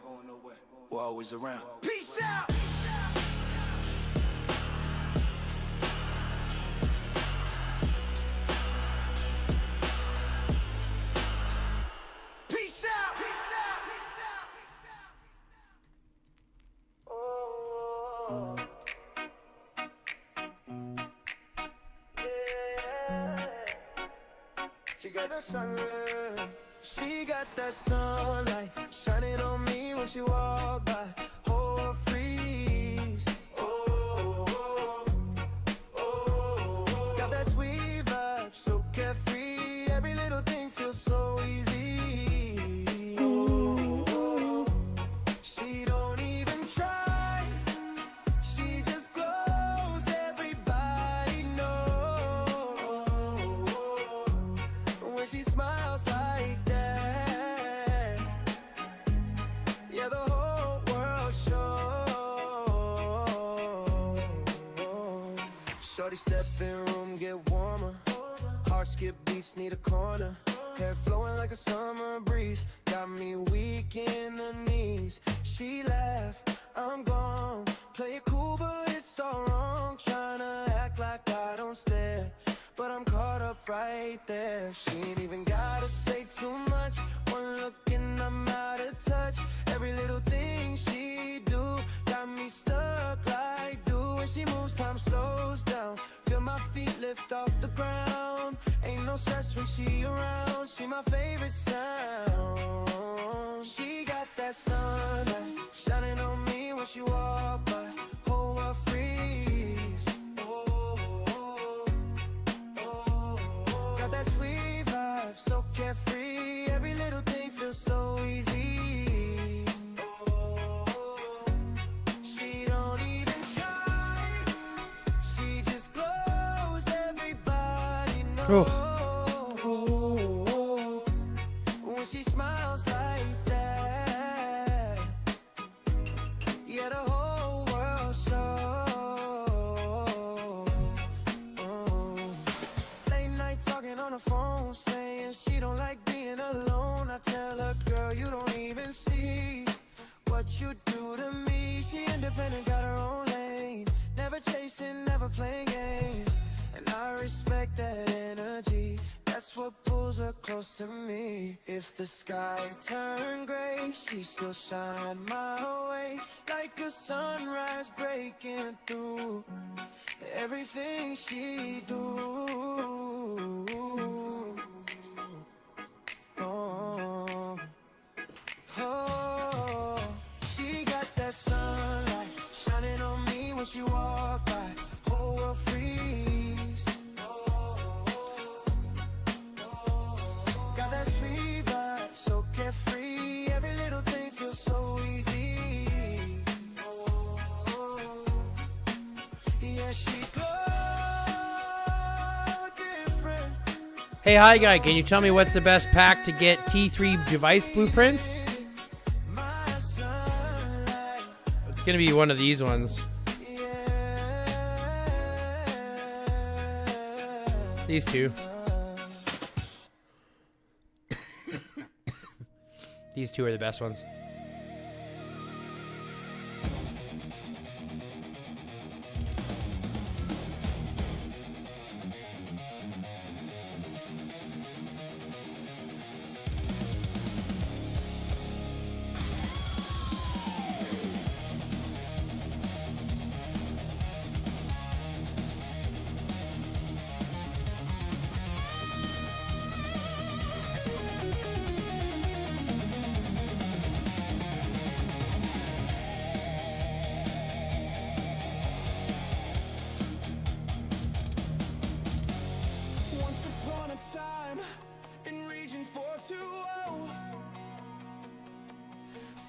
we're always around. Peace out. She got that sunlight. She got that sunlight shining on me when she walk by. Oh, freeze. Oh, oh, oh. Got that sweet vibe, so carefree. Every little thing feels so easy. Oh, she don't even try. She just glows. Everybody knows when she smiles like that. Yeah, the whole world shows. Shorty step in room, get warmer. Heart skip beats, need a corner. Hair flowing like a summer breeze. Got me weak in the knees. She laughed, I'm gone. Play it cool, but it's all wrong. Tryna act like I don't stare, but I'm caught up right there. She ain't even gotta say too much. One look and I'm out of touch. Every little thing she do got me stuck like do. When she moves, time slows down. Feel my feet lift off the ground. Ain't no stress when she around. She my favorite sound. She got that sunlight shining on me when she walk by. Whole world freeze. Oh, oh, oh, oh. Got that sweet vibe, so carefree. Every little thing feels so easy. Oh, she don't even try. She just glows. Everybody knows when she smiles like that. Yeah, the whole world shows. Late night talking on the phone, saying she don't like being alone. I tell her, girl, you don't even see what you do to me. She independent, got her own lane. Never chasing, never playing games. And I respect that energy. That's what pulls her close to me. If the sky turned gray, she still shine my way. Like a sunrise breaking through everything she do. Oh, oh, she got that sunlight shining on me when she walk by. Whole world freeze. Got that sweet vibe, so carefree. Every little thing feels so easy. Yeah, she glow different. Hey, hi guy, can you tell me what's the best pack to get T3 device blueprints? My sunlight. It's gonna be one of these ones. These two. These two are the best ones. Once upon a time in region 420,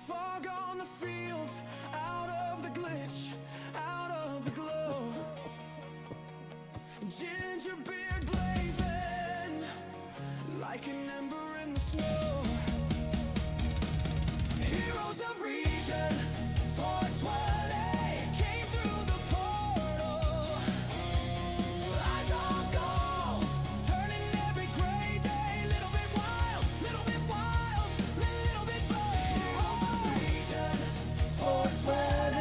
fog on the fields, out of the glitch, out of the glow, ginger beard blazing like an ember in the snow. Heroes of region 420 came through the portal. Eyes on gold, turning every gray day. Little bit wild, little bit wild, little bit bold. Heroes of region 420,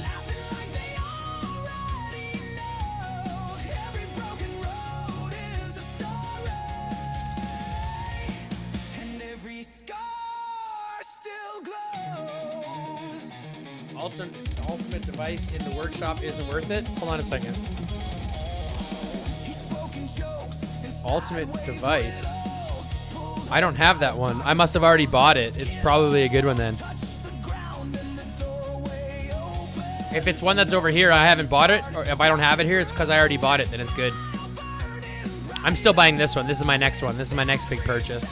laughing like they already know. Every broken road is a story, and every scar still glows. Ultimate device in the workshop isn't worth it? Hold on a second. He's spoken jokes and Ultimate sideways device. wisdom. I don't have that one. I must have already bought it. It's probably a good one then. If it's one that's over here, I haven't bought it, or if I don't have it here, it's because I already bought it, then it's good. I'm still buying this one. This is my next one. This is my next big purchase.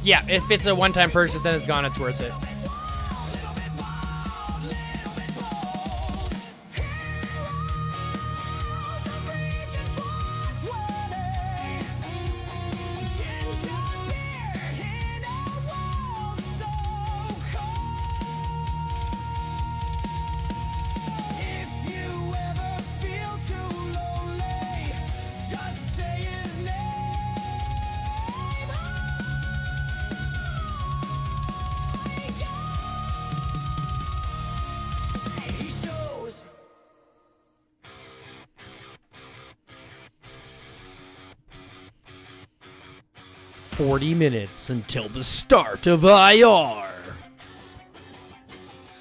Yeah, if it's a one-time purchase, then it's gone. It's worth it. "40 minutes until the start of IR."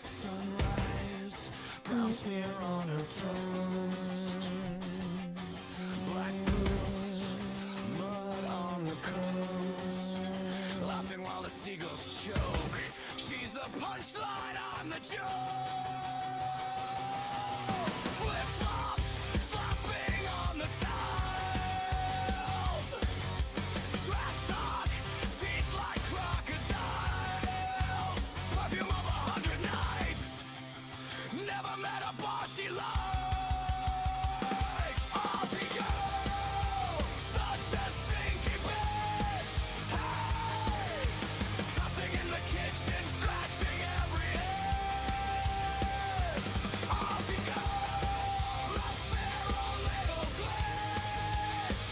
Sunrise, brown smear on her toast. Black boots, mud on the coast. Laughing while the seagulls choke. She's the punchline on the joke. Flip-flops, slapping on the tiles. Trash talk, teeth like crocodiles. Perfume of 100 nights. Never met a boss she liked. Aussie girl, such a stinky bitch. Hey, cussing in the kitchen, scratching every itch. Aussie girl, a feral little glitch.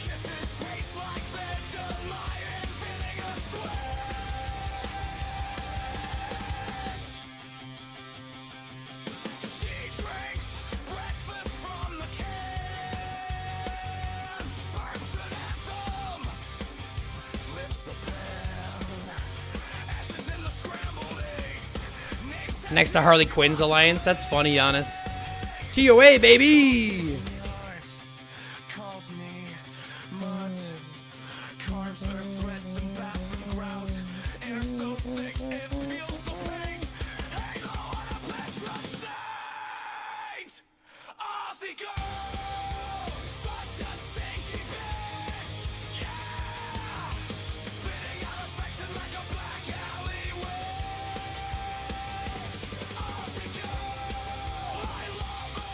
Kisses taste like Vegemite, feeling a switch. She drinks breakfast from the can. Burps an anthem, flips the pen. Ashes in the scrambled eggs. Next to Harley Quinn's alliance. That's funny, Giannis. TOA, baby! Calls me mud. Carbs that are threats and bathroom grout. Air so thick it peels the paint. Halo on a petrol saint. Aussie girl, such a stinky bitch. Yeah, spitting out affection like a black alley witch. Aussie girl, I love her.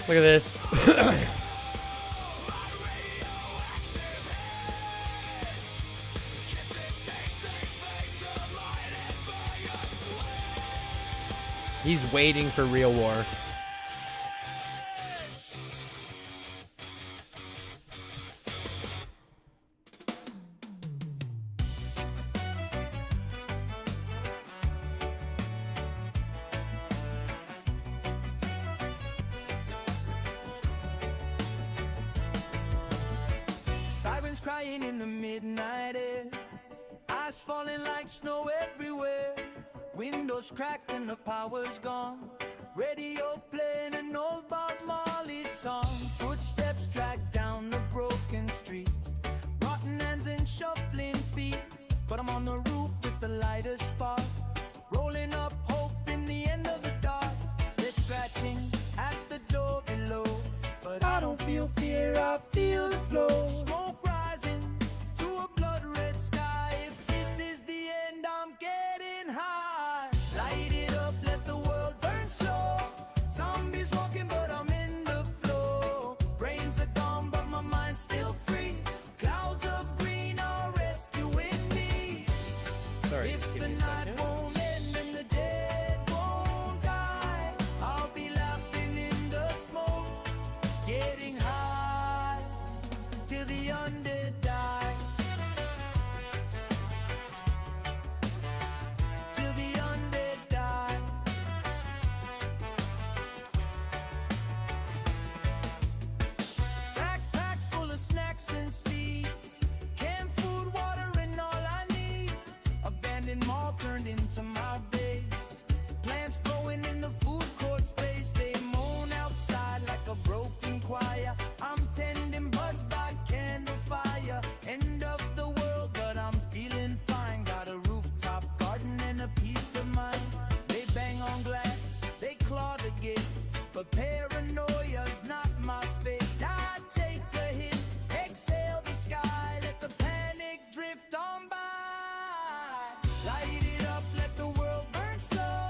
Look at this. He's waiting for real war. Sirens crying in the midnight air, ice falling like snow everywhere. Windows cracked and the power's gone. Radio playing an old Bob Marley song. Footsteps drag down the broken street, rotten hands and shuffling feet. But I'm on the roof with the lightest spark, rolling up hope in the end of the dark. They're scratching at the door below, but I don't feel fear, I feel the flow. Smoke rising to a blood red sky. If this is the end, I'm getting high. Light it up, let the world burn slow. Zombies walking, but I'm in the flow. Brains are gone, but my mind's still free. Clouds of green are rescuing me. Sorry, If just give the me a night second. won't end and the dead won't die, I'll be laughing in the smoke, getting high till the undead die. Till the undead die. Backpack full of snacks and seeds, canned food, water, and all I need. Abandoned mall turned into my base. Plants growing in the food court space. They moan outside like a broken choir. I'm tending buds by candle fire. End of the world, but I'm feeling fine. Got a rooftop garden and a peace of mind. They bang on glass, they claw the gate, but paranoia's not my fate. I take a hit, exhale the sky, let the panic drift on by. Light it up, let the world burn slow.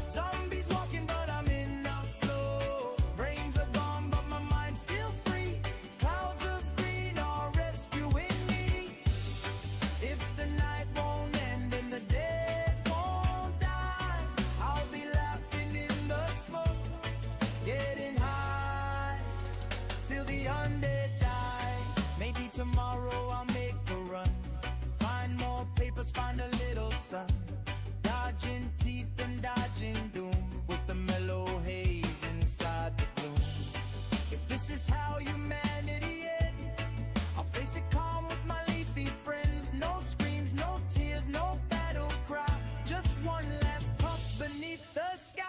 Zombies walking, but I'm in the flow. Brains are gone, but my mind's still free. Clouds of green are rescuing me. If the night won't end and the dead won't die, I'll be laughing in the smoke, getting high till the undead die. Maybe tomorrow I'll make a run, find more papers, find a little sun, dodging teeth and dodging doom with the mellow haze inside the gloom. If this is how humanity ends, I'll face it calm with my leafy friends. No screams, no tears, no battle cry, just one last puff beneath the sky.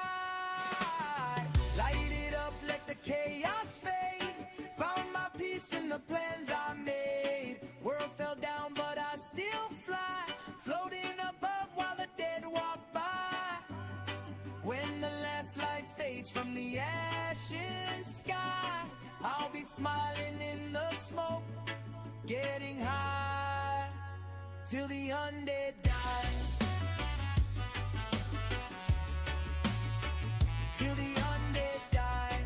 Light it up, let the chaos fade. Found my peace in the plans I made. World fell down, but I still fly, floating above while the dead walk by. When the last light fades from the ashen sky, I'll be smiling in the smoke, getting high till the undead die. Till the undead die.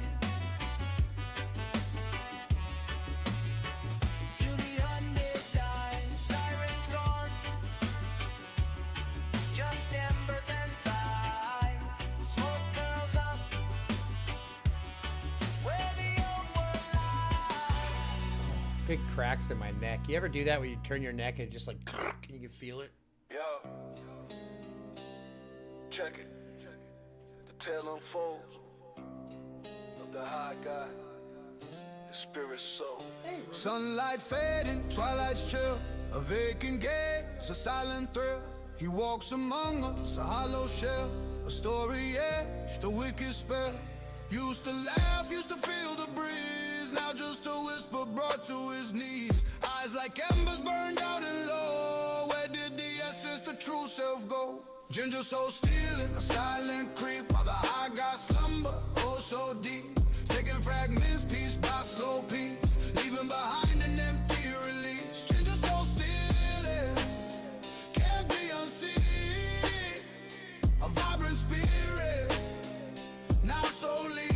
Till the undead die. Sirens gone, just embers and sighs. Smoke curls up where the old world lies. Big cracks in my neck. You ever do that where you turn your neck and it just like, and you can feel it? Yo, check it. The tale unfolds of the high guy, his spirit soul. Sunlight fading, twilight's chill, a vacant gaze, a silent thrill. He walks among us, a hollow shell, a story etched, a wicked spell. Used to laugh, used to feel the breeze, now just a whisper brought to his knees. Eyes like embers burned out and low. Where did the essence, the true self go? Ginger soul stealing, a silent creep, while the high guy slumber, oh so deep. Taking fragments piece by slow piece, leaving behind an empty release. Ginger soul stealing, can't be unseen. A vibrant spirit, now so lean.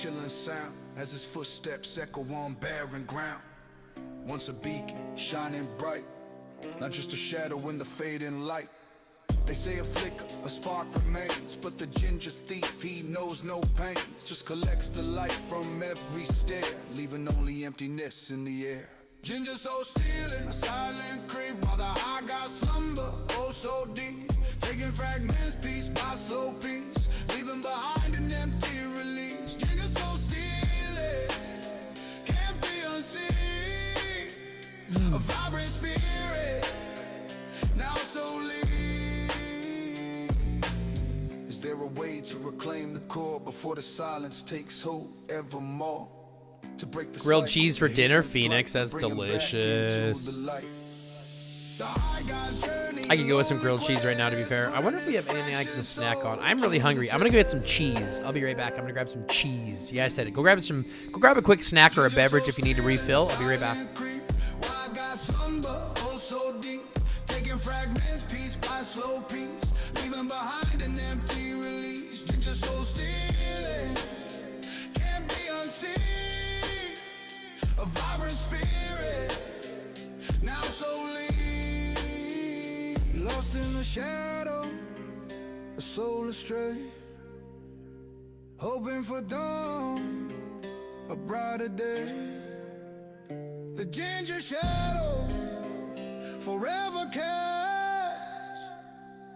chilling sound as his footsteps echo on barren ground. Once a beacon, shining bright, not just a shadow in the fading light. They say a flicker, a spark remains, but the ginger thief, he knows no pains. Just collects the light from every stare, leaving only emptiness in the air. Ginger so still in a silent creep, while the high guy slumber, oh so deep. Taking fragments piece by slow piece, leaving behind an empty release. Ginger so still, it can't be unseen. A vibrant spirit, now so lean. Is there a way to reclaim the core before the silence takes hold evermore? To break the Grilled cycle, cheese for to dinner, hit Phoenix. bright, That's bring 'em back into delicious. the light. The high guy's journey I could go with some grilled cheese right now, to be fair. I wonder if we have anything I can snack on. I'm really hungry. I'm gonna go get some cheese. I'll be right back. I'm gonna grab some cheese. Yeah, I said it. Go grab a quick snack or a beverage if you need to refill. I'll be right back. Why guys slumber, oh so deep, taking fragments piece by slow piece, leaving behind an empty release. Ginger so still, can't be unseen. A vibrant spirit, now so lean. Lost in the shadow, a soul astray, hoping for dawn, a brighter day. The ginger shadow forever casts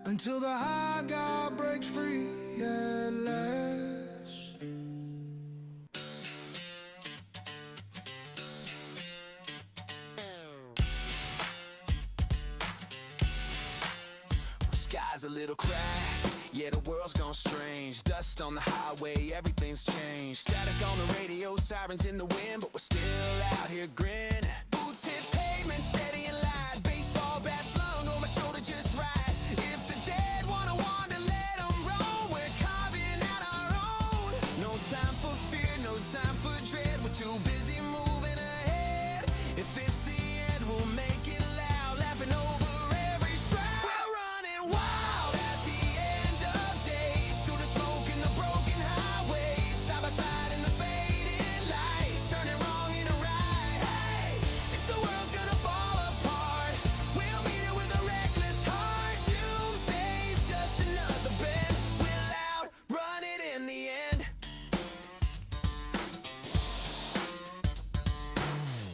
until the high guy breaks free at last. Sky's a little cracked, yeah, the world's gone strange. Dust on the highway, everything's changed. Static on the radio, sirens in the wind, but we're still out here grinning. Boots hit pavement, steady and light. Baseball bat slung on my shoulder just right. If the dead wanna wander, let them roam. We're carving out our own. No time for fear, no time for dread. We're too busy moving ahead. If it's the end, we'll make it loud, laughing over every shroud. We're running wild at the end of days, through the smoke and the broken highways, side by side in the fading light, turning wrong into right. Hey, if the world's gonna fall apart, we'll meet it with a reckless heart. Doomsday's just another bend. We'll outrun it in the end.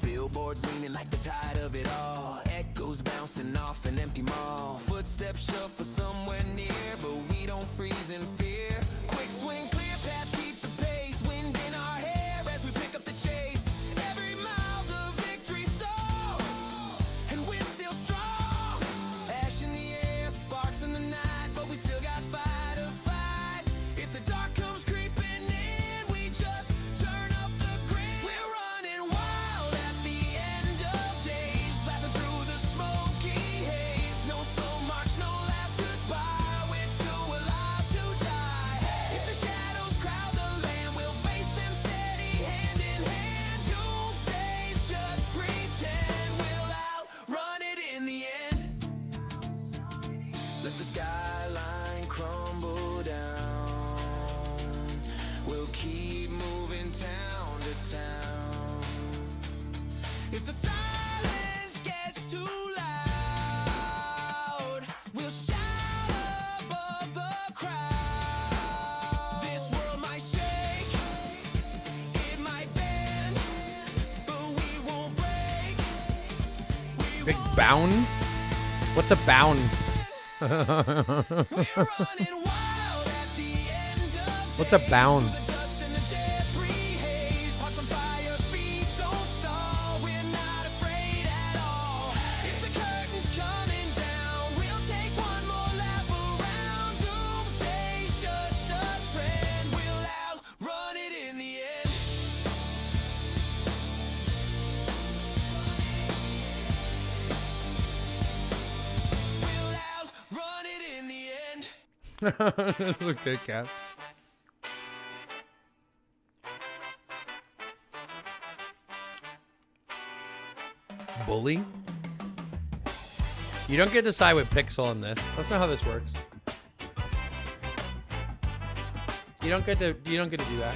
Billboards leaning like the tide of it all. Echoes bouncing off an empty mall. Footsteps shuffle somewhere near, but we don't freeze in fear. Quick swing, clear path, keep the pace. Wind in our hair as we pick up the chase. Every mile's a victory song, and we're still strong. Ash in the air, sparks in the night, but we still got fire to fight. If the dark comes creeping in, we just turn up the grin. We're running wild at the end of days, laughing through the smoky haze. No slow march, no last goodbye. We're too alive to die. If the shadows crowd the land, we'll face them steady, hand in hand. Doomsday's just pretend. We'll outrun it in the end. Let the skyline crumble down. We'll keep moving town to town. If the silence gets too loud, we'll shout above the crowd. This world might shake, it might bend, but we won't break. Big bound? What's a bound? What's a bound? Okay, cat. Bully? You don't get to decide what pixel in this. That's not how this works. You don't get to do that.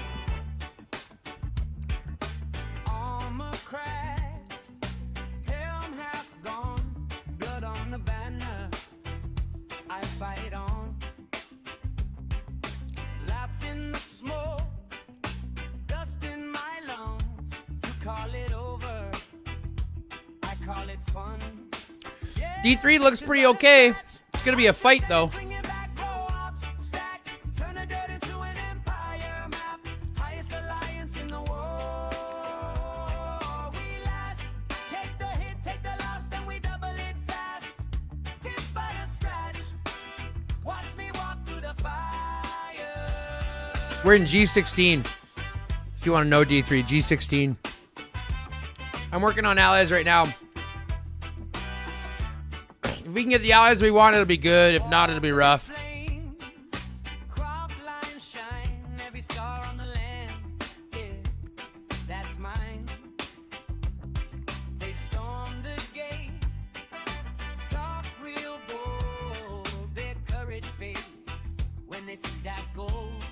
call it fun. D3 looks pretty okay. It's gonna be a fight though. Swing it back, grow up, stack, turn the dirt into an empire map. Highest alliance in the world. We last. Take the hit, take the loss, then we double it fast. Tip by the scratch. Watch me walk through the fire. We're in G16. If you want to know D3, G16. I'm working on allies right now. If we can get the allies we want, it'll be good. If not, it'll be rough. Flame, crop lines shine, every star on the land, yeah, that's mine. They storm the gate, talk real bold, their courage fades when they see that gold.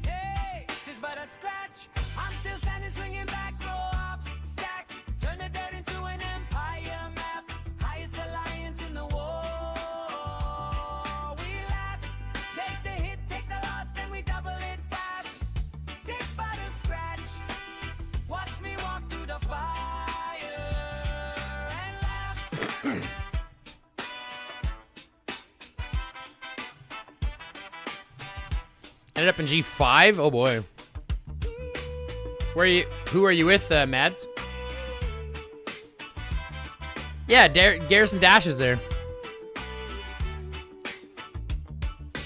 Hey, tis but a scratch, I'm still standing, swinging back, grow up, stack, turn the dirt into an empire map. Highest alliance in the war. We last. Take the hit, take the loss, then we double it fast. Take by the scratch. Watch me walk through the fire and laugh. Ended up in G5. Oh boy. Where are you? Who are you with, Mads? Yeah, Garrison Dash is there.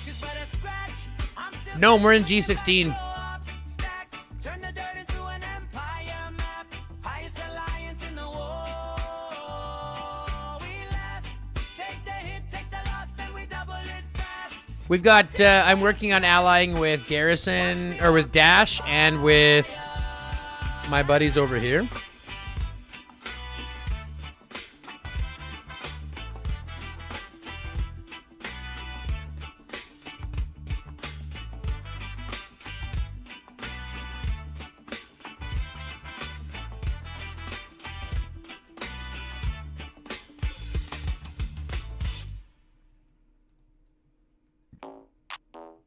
Just but a scratch. I'm still No, we're in G16. grow up, stack, turn the dirt into an empire map. Highest alliance in the war. We last. Take the hit, take the loss, then we double it fast. We've got, I'm working on allying with Garrison, or with Dash, and with my buddies over here.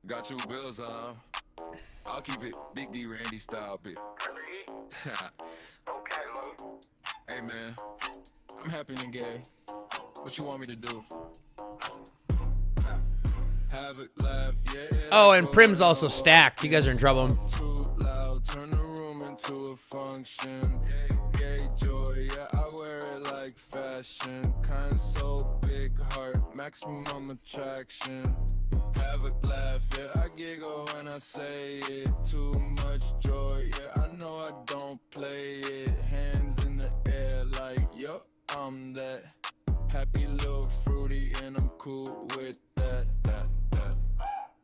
Got your bills on. I'll keep it Big D Randy style bit. Hey man, I'm happy and gay. What you want me to do? Have it laugh, yeah. Oh, and Prim's also stacked. You guys are in trouble. Too loud, turn the room into a function. Gay joy, yeah, I wear it like fashion. Kind so big heart, maximum attraction. Have a laugh, yeah, I giggle when I say it. Too much joy, yeah, I know I don't play it. Hands in the air like, yo, I'm that. Happy little fruity and I'm cool with that.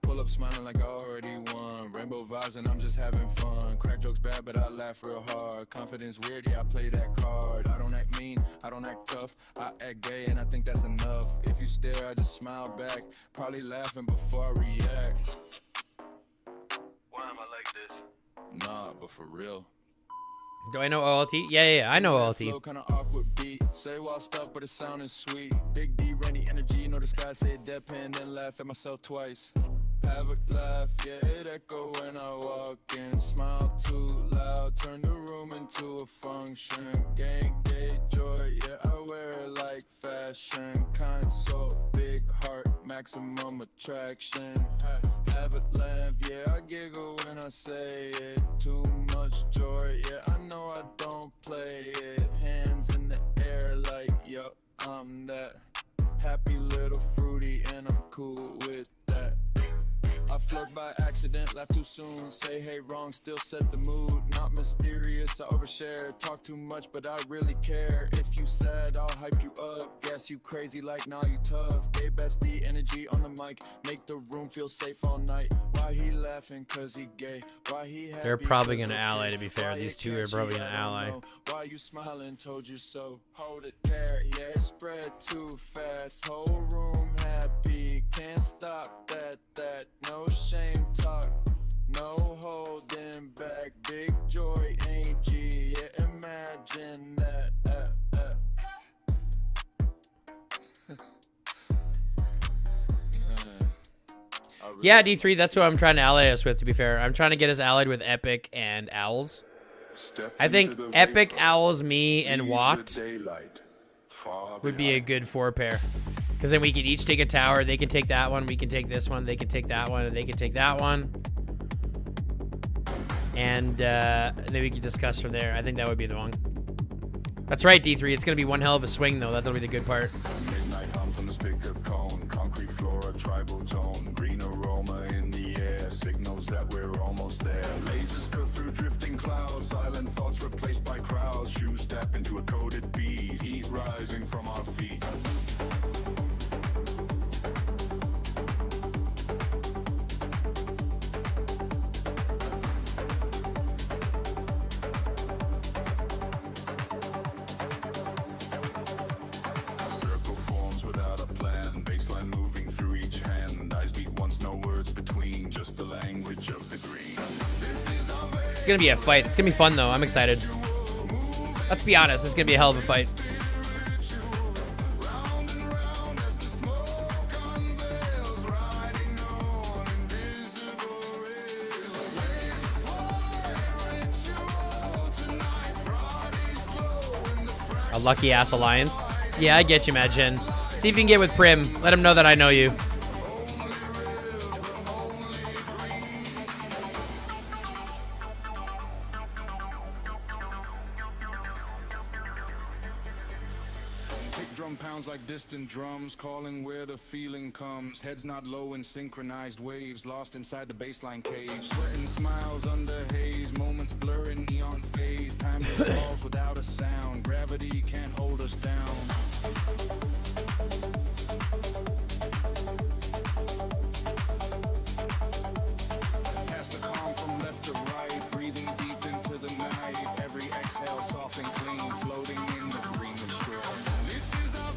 Pull up smiling like I already won. Rainbow vibes and I'm just having fun. Crack jokes bad, but I laugh real hard. Confidence weird, yeah, I play that card. I don't act mean, I don't act tough. I act gay and I think that's enough. If you stare, I just smile back. Probably laughing before I react. Why am I like this? Nah, but for real. Do I know OLT? Yeah, I know OLT. Flow kinda awkward beat. Say wild stuff, but it sounding sweet. Big D, rainy energy, you know the sky say deadpan, then laugh at myself twice. Have a laugh, yeah, it echo when I walk in. Smile too loud, turn the room into a function. Gang, gay joy, yeah, I wear it like fashion. Kind so big heart, maximum attraction. Have it laugh, yeah, I giggle when I say it. Too much joy, yeah, I know I don't play it. Hands in the air like, yo, I'm that. Happy little fruity and I'm cool with that. I flirt by accident, laugh too soon. Say hey wrong, still set the mood. Not mysterious, I overshare. Talk too much, but I really care. If you sad, I'll hype you up. Guess you crazy like nah, you tough. Gay bestie, energy on the mic. Make the room feel safe all night. Why he laughing? Cause he gay. Why he happy? They're probably cause gonna okay. ally, to be fair. Why These it two are catchy? probably gonna I don't ally. know. Why you smiling? Told you so. Hold it there, yeah, it spread too fast. Whole room happy, can't stop that. No shame talk, no holding back. Big joy, ain't G, yeah, imagine that. Yeah, D3, that's what I'm trying to ally us with, to be fair. I'm trying to get us allied with Epic and Owls. I think Epic, Owls, me, and Watt would be a good 4-pair. Because then we can each take a tower. They can take that one. We can take this one. They can take that one. And they can take that one. And then we can discuss from there. I think that would be the one. That's right, D3. It's going to be one hell of a swing, though. That'll be the good part. Midnight hum from the speaker cone, concrete flora, tribal tone, green aroma in the air, signals that we're almost there. Lasers cut through drifting clouds, silent thoughts replaced by crowds, shoes step into a coded beat, heat rising from our feet. It's gonna be a fight. It's gonna be fun though. I'm excited. Let's be honest. It's gonna be a hell of a fight. A lucky ass alliance. Yeah, I get you, Mad Chen. See if you can get with Prim. Let him know that I know you. Like distant drums calling where the feeling comes, heads not low in synchronized waves, lost inside the baseline cave, sweating smiles under haze, moments blur in neon phase, time dissolves without a sound, gravity can't hold us down. Cast the calm from left to right, breathing deep into the night, every exhale soft and clean, floating in the green shore. This is our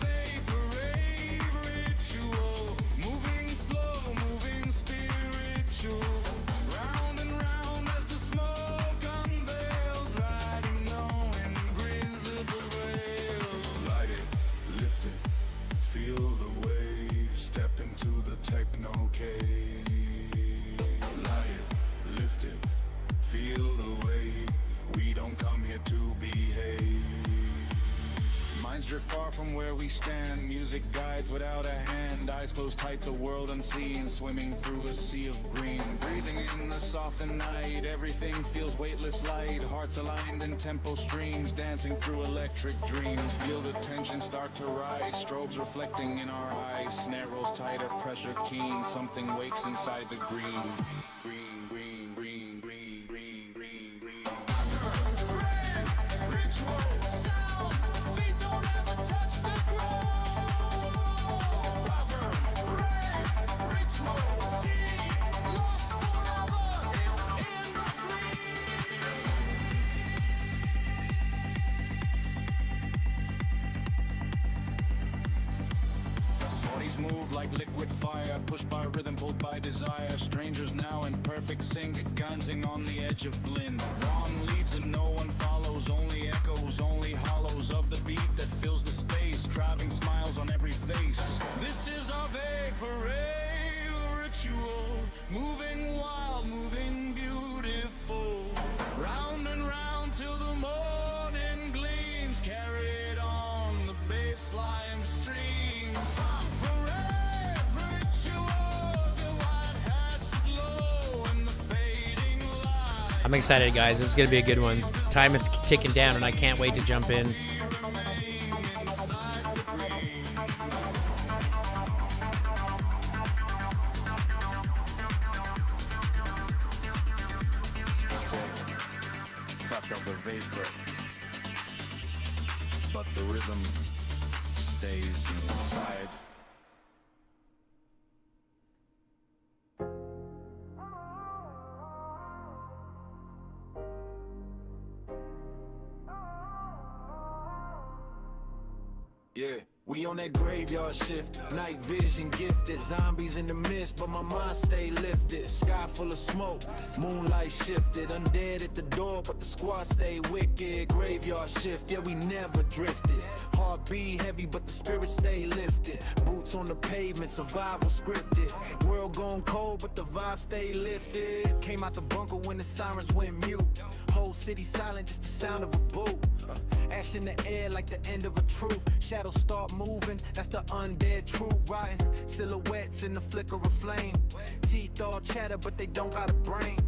round and round as the smoke unveils, riding on invisible rails. Light it, lift it, feel the wave, step into the techno cave. Light it, lift it, feel the wave, we don't come here to behave. Minds drift far from where we stand, music guides without a hand, eyes closed tight, the world unseen, swimming through a sea of green, breathing in the softened night, everything feels weightless light, hearts aligned in tempo streams, dancing through electric dreams, feel the tension start to rise, strobes reflecting in our eyes, snare rolls tighter, pressure keen, something wakes inside the green. Green, green, green, green, green, green, green. Red, ritual, sound, feet don't ever touch the ground. Red, ritual, see, lost forever in the Bodies move like liquid fire, pushed by rhythm, pulled by desire. Strangers now in perfect sync, dancing on the edge of blend. Wrong leads and no one follows, only echoes, only hollows of the beat that fills the space, driving smiles on every face. This is our vague parade ritual, moving wild, moving beautiful. Round and round till the morning gleams, carried on the baseline streams. Parade rituals, the white hats glow in the fading light. I'm excited, guys. This is going to be a good one. Time is ticking down, and I can't wait to jump in. Fuck up the vapor, but the rhythm stays inside. Yeah, we on that graveyard shift, night vision gifted, zombies in the mist, but my mind stay lifted, sky full of smoke, moonlight shifted, undead at the door, but the squad stay wicked, graveyard shift, yeah we never drifted, heart beat heavy, but the spirit stay lifted, boots on the pavement, survival scripted, world gone cold, but the vibe stay lifted, came out the bunker when the sirens went mute, whole city silent, just the sound of a boot, ash Rush in the air like the end of a truth. Shadows start moving, that's the undead truth. Riding silhouettes in the flicker of flame. Teeth all chatter, but they don't got a brain.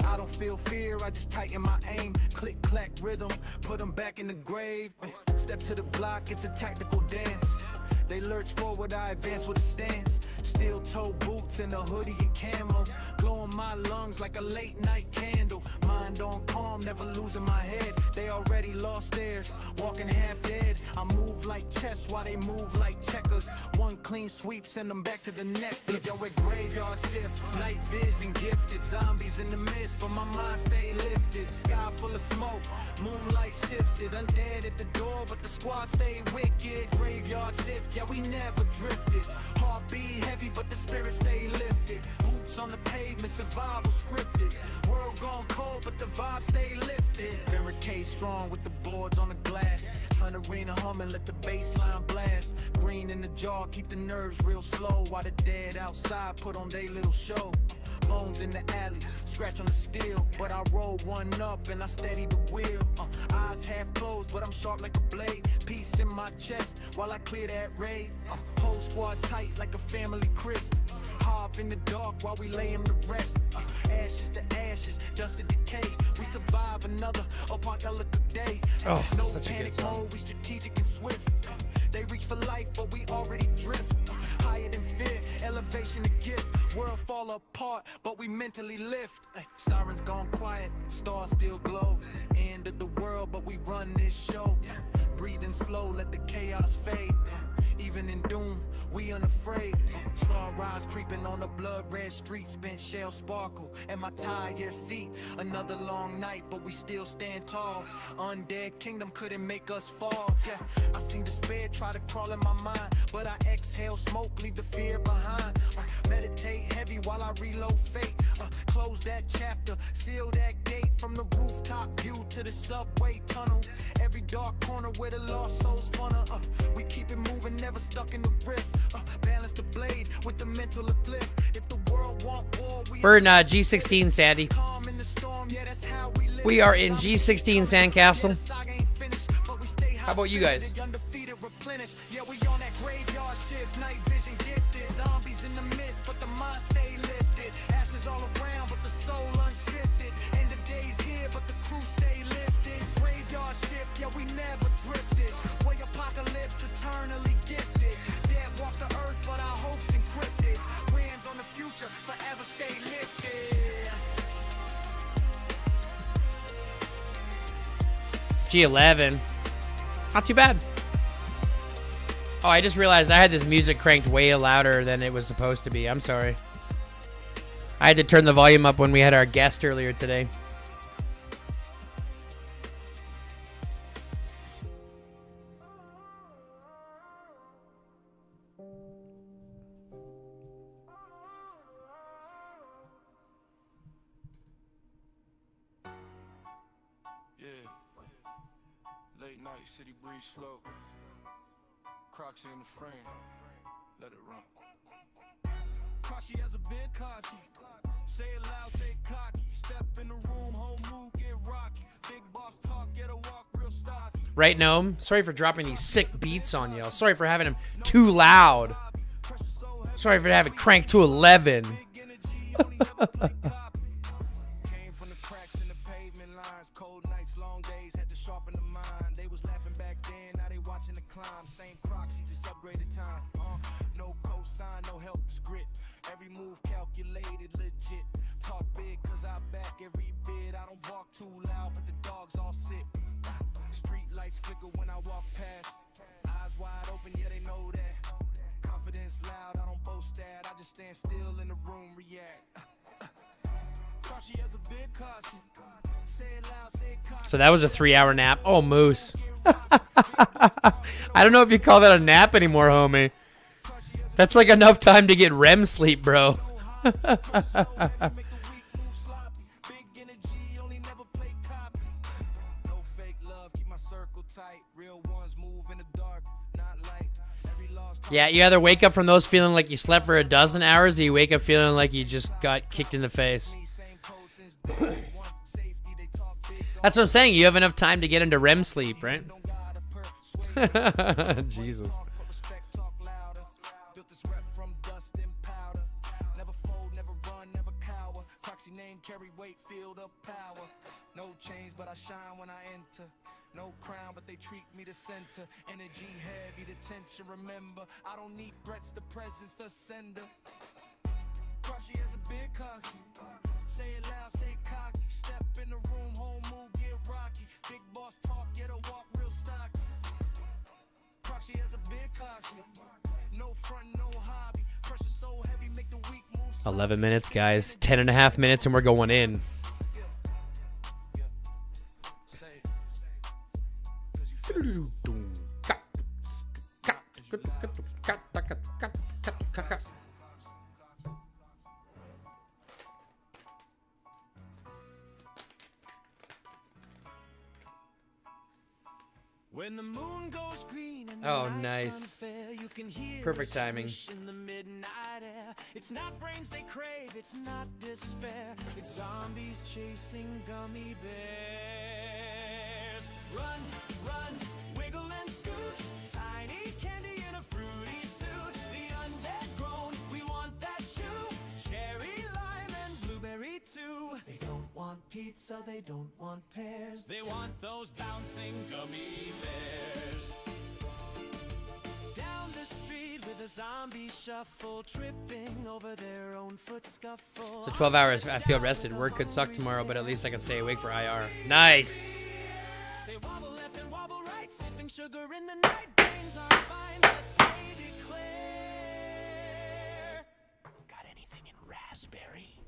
I don't feel fear, I just tighten my aim. Click, clack, rhythm, put them back in the grave. Step to the block, it's a tactical dance. They lurch forward, I advance with a stance. Steel toe boots and a hoodie and camo. Glowing my lungs like a late night candle. Mind on calm, never losing my head. They already lost theirs, walking half dead. I move like chess while they move like checkers. One clean sweep, send them back to the net. Yo, at graveyard shift, night vision gifted. Zombies in the mist, but my mind stay lifted. Sky full of smoke, moonlight shifted. Undead at the door, but the squad stay wicked. Graveyard shift, yeah, we never drifted. Heartbeat heavy, but the spirit stay lifted. Boots on the pavement, survival scripted. World gone cold, but the vibe stay lifted. Barricade strong with the boards on the glass. An arena humming, let the bass line blast. Green in the jar, keep the nerves real slow. While the dead outside put on their little show. Bones in the alley, scratch on the steel. But I roll one up and I steady the wheel. Eyes half closed, but I'm sharp like a blade. Peace in my chest while I clear that raid. Whole squad tight like a family crisp. Half in the dark while we lay him to rest. Ashes to ashes, dust to decay. We survive another apocalyptic day. Oh, no such a good panic song. mode, we strategic and swift. They reach for life, but we already drift. Higher than fear, elevation a gift. World fall apart, but we mentally lift. Sirens gone quiet, stars still glow. End of the world, but we run this show. Breathing slow, let the chaos fade. Even in doom, we unafraid. Straw rise creeping on the blood red street. Spent shell sparkle at my tired feet. Another long night, but we still stand tall. Undead kingdom couldn't make us fall. Yeah, I seen despair try to crawl in my mind, but I exhale smoke, leave the fear behind. Meditate heavy while I reload fate. Close that chapter, seal that gate. From the rooftop view to the subway tunnel. Every dark corner where the lost souls funnel. We keep it moving, never stuck in the rift. Balance the blade with the mental uplift. If the world want war, We're in G16, Sandy. calm in the storm. Yeah, that's how we live. We are in G16 Sandcastle. How about you guys? Undefeated, replenished. Yeah, we on that graveyard shift. Night vision gifted. Zombies in the mist, but the mind stay lifted. Ashes all around, but the soul unshifted. End of days here, but the crew stay lifted. Graveyard shift, yeah, we never drifted. Way apocalypse, eternally gifted. Dead walk the earth, but our hopes encrypted. Hands on the future, forever stay lifted. G11. Not too bad. Oh, I just realized I had this music cranked way louder than it was supposed to be. I'm sorry. I had to turn the volume up when we had our guest earlier today. Yeah. Late night, city breeze slow. Crocs in the frame. Let it run. Crocky has a big cocky. Say it loud, say cocky. Step in the room, whole mood get rocky. Big boss talk, get a walk real stocky. Right, Gnome? Sorry for dropping these sick beats on you. Sorry for having them too loud. Sorry for having it cranked to 11. Came from the cracks in the pavement lines. Cold nights, long days, had to sharpen the mind. They was laughing back then, now they watching the climb. Same proxy, just upgraded time. No cosign, no help, just grit. Every move calculated, legit. Talk big, cause I back every bit. I don't bark too loud, but the dogs all sit. Street lights flicker when I walk past. Eyes wide open, yeah, they know that. Confidence loud, I don't boast that. I just stand still in the room, react. She has a big caution. Say it loud, say it caution. So that was a 3-hour nap. Oh, Moose. I don't know if you call that a nap anymore, homie. That's like enough time to get REM sleep, bro. Yeah, you either wake up from those feeling like you slept for a dozen hours, or you wake up feeling like you just got kicked in the face. That's what I'm saying. You have enough time to get into REM sleep, right? Jesus. Put respect, talk louder. Built this rep from dust and powder. Never fold, never run, never cower. Proxy name, carry weight, field of power. No chains, but I shine when I enter. No crown, but they treat me the center. Energy heavy, the tension, remember. I don't need threats, the presence, the sender. Proxy has a big cocky. Say it loud, say cocky. Step in the room, home move, get rocky. Big boss talk, get a walk real stocky. Proxy has a big cocky. No front, no hobby. Pressure so heavy, make the weak move. 11 minutes, guys. 10.5 minutes, and we're going in. When the moon goes green and Oh, the night's nice. unfair, you can hear Perfect a timing. swish in the midnight air. It's not brains they crave, it's not despair. It's zombies chasing gummy bears. Run, run, wiggle and scoot. Tiny candy in a fruity suit. The undead grown, we want that chew. Cherry, lime, and blueberry too. They don't want pizza, they don't want pears. They want those bouncing gummy bears. Down the street with a zombie shuffle, tripping over their own foot scuffle. So 12 hours. I feel rested. Work could suck tomorrow, but at least I can stay awake for IR. Nice. They wobble left and wobble right, sniffing sugar in the night. Brains are fine, but they declare. Got anything in raspberry?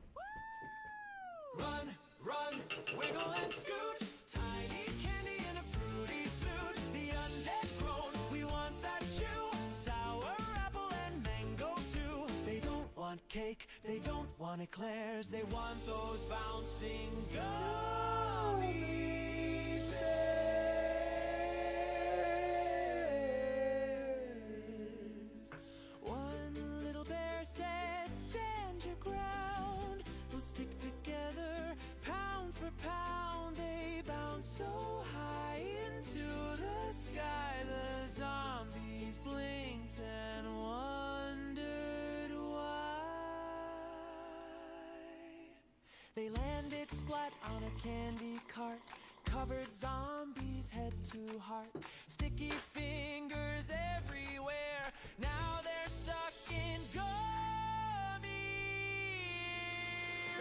Run, run, wiggle and scoot. Tiny candy in a fruity suit. The undead grown, we want that chew. Sour apple and mango too. They don't want cake, they don't want eclairs. They want those bouncing gummy bears. One little bear said, stand your ground. We'll stick together, pound for pound. They bounce so high into the sky. The zombies blinked and wondered why. They landed splat on a candy cart. Covered zombies head to heart. Sticky fingers everywhere. Now they're stuck in gummy.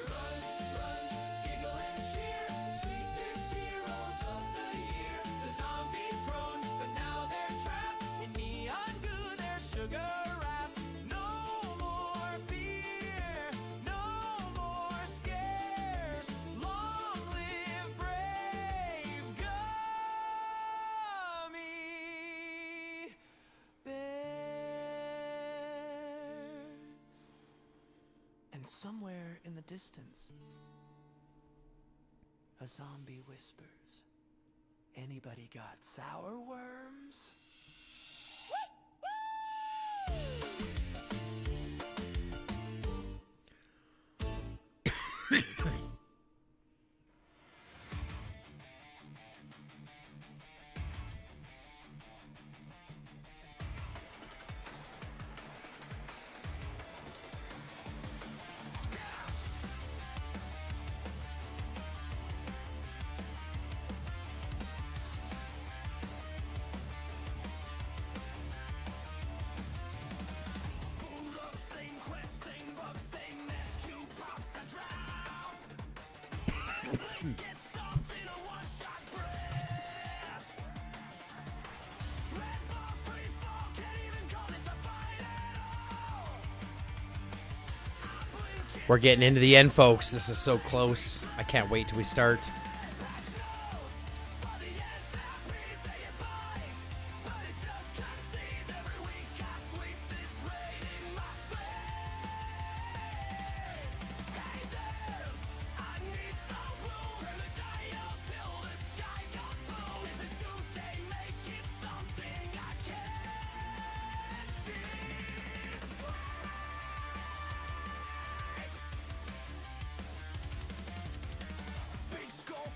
Run, run, giggle and cheer. Sweetest heroes of the year. The zombies grown, but now they're trapped in neon goo. They're sugar wrapped. No more fear, no more scares. Long live brave gummy bears. And somewhere in the distance, a zombie whispers, anybody got sour worms? We're getting into the end, folks. This is so close. I can't wait till we start. Big skull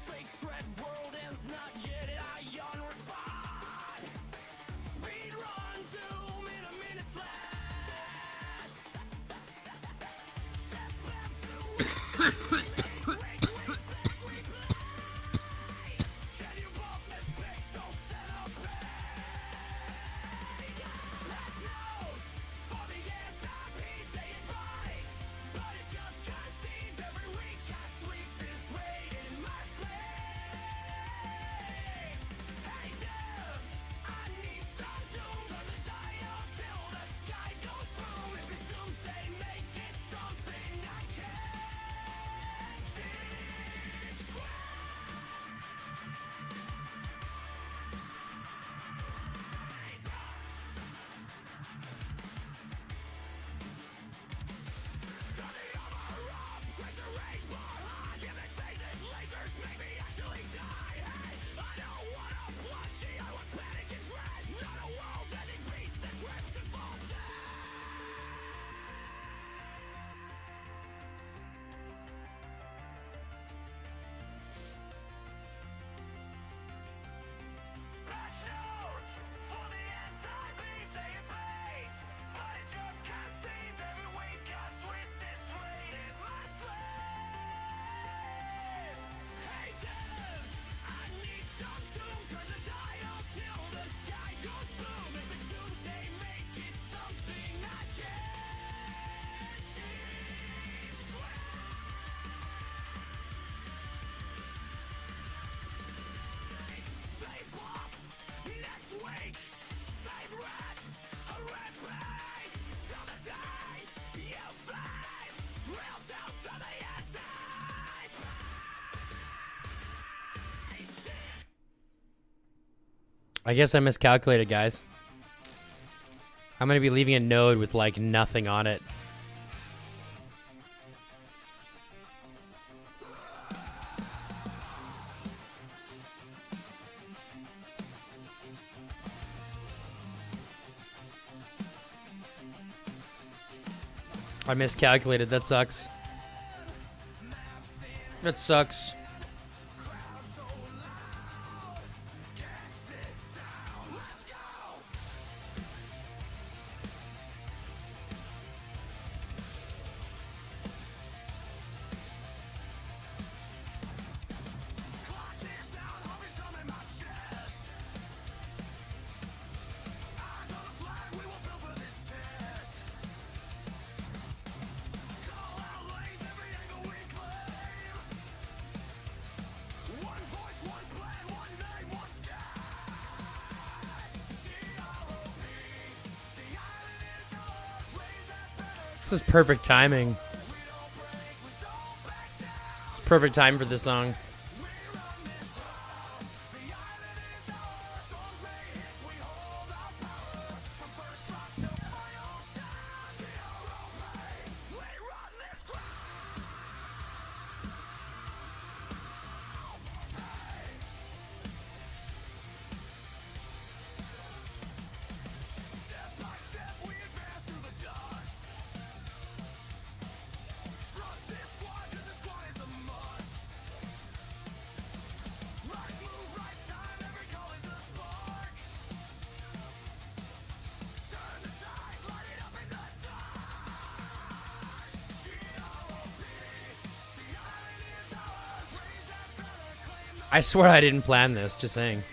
I guess I miscalculated, guys. I'm going to be leaving a node with, like, nothing on it. I miscalculated. That sucks. That sucks. This is perfect timing. It's perfect time for this song. I swear I didn't plan this, just saying.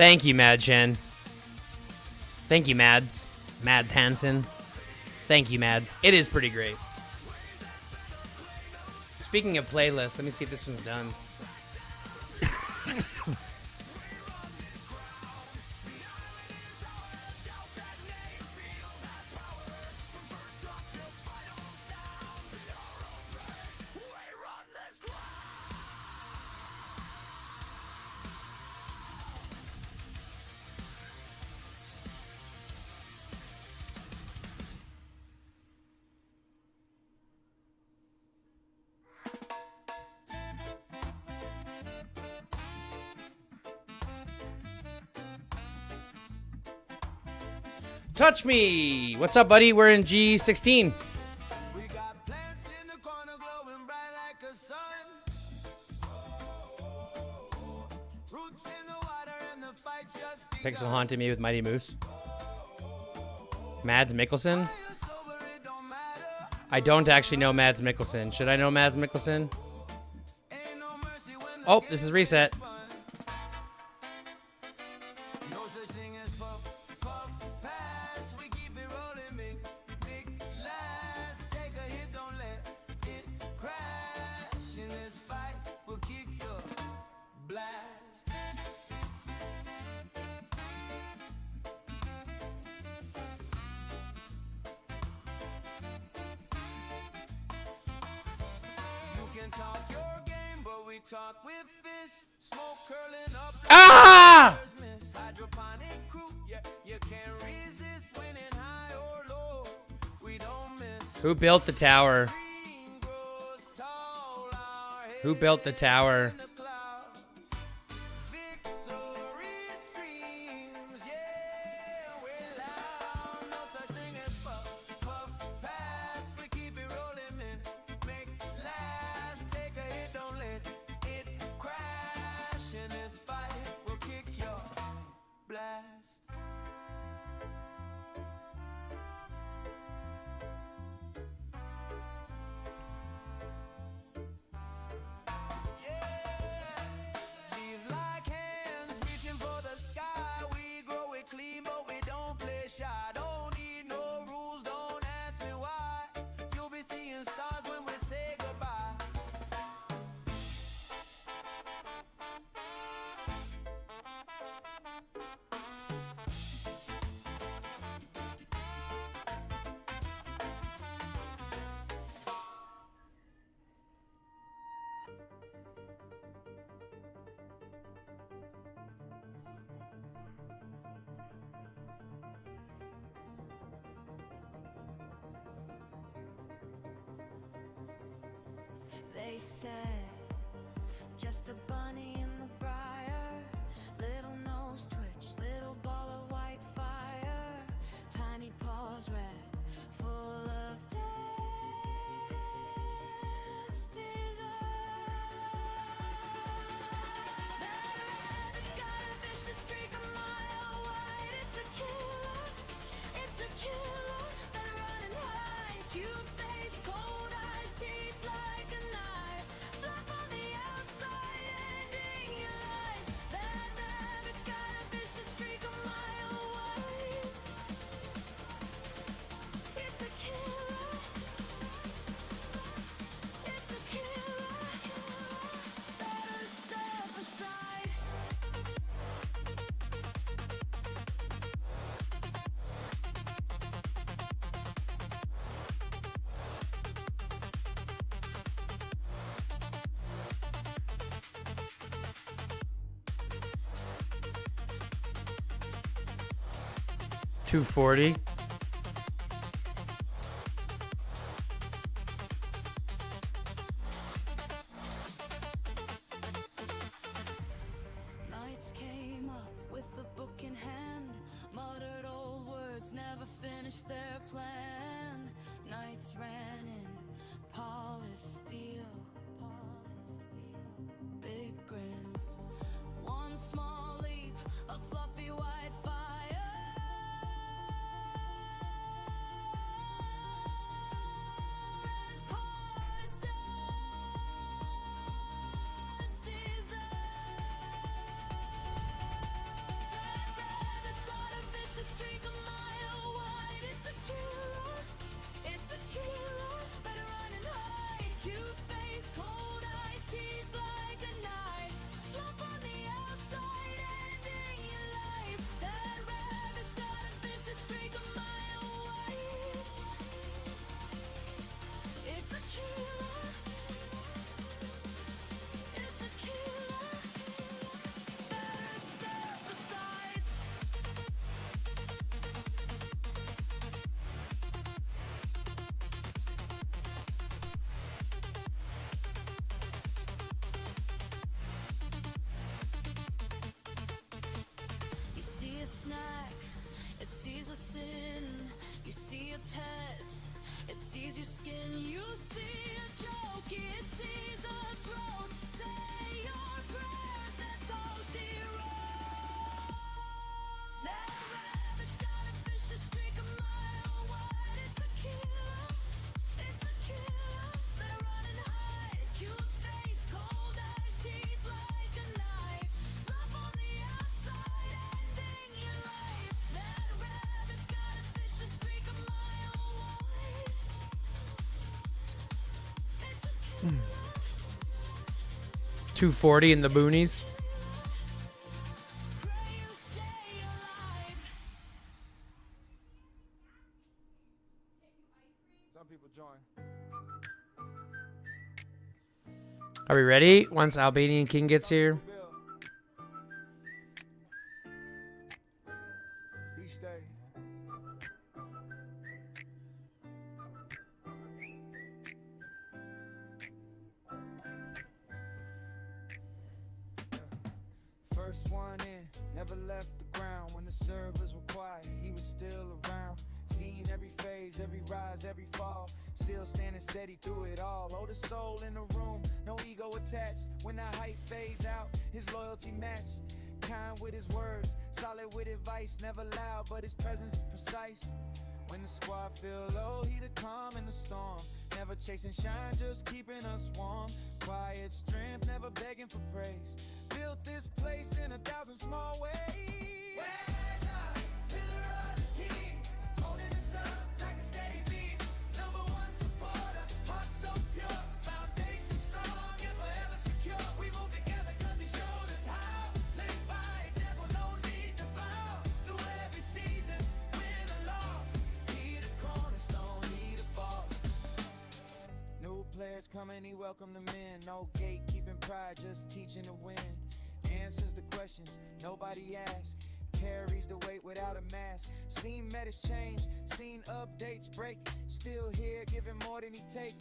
Thank you, Mad Chen. Thank you, Mads. Mads Hansen. Thank you, Mads. It is pretty great. Speaking of playlists, let me see if this one's done. Touch me! What's up, buddy? We're in G16. We got plants in the corner glowing bright like a sun. Roots in the water and the fight's just Pixel haunted me with Mighty Moose. Mads Mikkelsen? I don't actually know Mads Mikkelsen. Should I know Mads Mikkelsen? Oh, this is reset. no such thing as puff, puff, pass. We keep it rolling, big last. Take a hit, don't let it crash. In this fight, we'll kick your blast. You can talk your game, but we talk with fists. Smoke curling up. Ah! Hydroponic crew, yeah, you can't resist winning high or low. We don't miss. Who built the tower? Green grows tall, our Who built the tower? in the clouds. Victory screams, yeah, we're loud. No such thing as puff, puff, pass. We keep it rolling, man. Make last. Take a hit, don't let said, just a bunny in the briar, little nose twitch, little ball of white fire, tiny paws red, full of test desire. That rabbit's got a vicious streak a mile wide. It's a killer, that run and hide. Cute face, cold eyes, teeth like a knife. Fluff on the outside, ending your life. That rabbit's got a vicious streak a mile wide. It's a killer. It's a killer. Better step aside. $240. Nights came up with a book in hand, muttered old words, never finished their plan. Nights ran in polished steel, big grin, one small leap, a fluffy white fire. Red paws, dust desire. That rabbit's got a vicious streak a mile wide. It's a killer, better run and hide. Cute face, cold eyes, teeth like a knife. Fluff on the outside, ending your life. That rabbit's got a vicious streak a mile wide. It's a killer. It's a killer. Better step aside. You see a snack, it sees a sin. You see a pet, it sees your skin. You see a joke, it sees a throat. Say your prayers, that's all she wrote. That rabbit's got a vicious streak a mile wide. It's a killer, better run and hide. Cute face, cold eyes, teeth like a knife. Fluff on the outside, ending your life. That rabbit's got a vicious streak a mile wide. It's a killer. 240 in the boonies. Pray you stay alive. Some people join. Are we ready? Once Albanian King gets here. Bill. Each day. First one in, never left the ground. When the servers were quiet, he was still around. Seen every phase, every rise, every fall. Still standing steady through it all. Oh, the soul in the room, no ego attached. When the hype fades out, his loyalty matched. Kind with his words, solid with advice. Never loud, but his presence precise. When the squad feel low, he the calm in the storm. Never chasing shine, just keeping us warm. Quiet strength, never begging for praise. Built this place in 1,000 small ways. Where's a pillar of the team, holding us up like a steady beam. Number one supporter, heart so pure, foundation strong and forever secure. We move together 'cause he showed us how. Live by example, no need to bow. Through every season, win or loss. He the cornerstone, he the boss. New players coming, he welcome them in. No gatekeeping pride, just teaching to win. Answers the questions nobody asks. Carries the weight without a mask. Seen metas change, seen updates break. Still here, giving more than he take.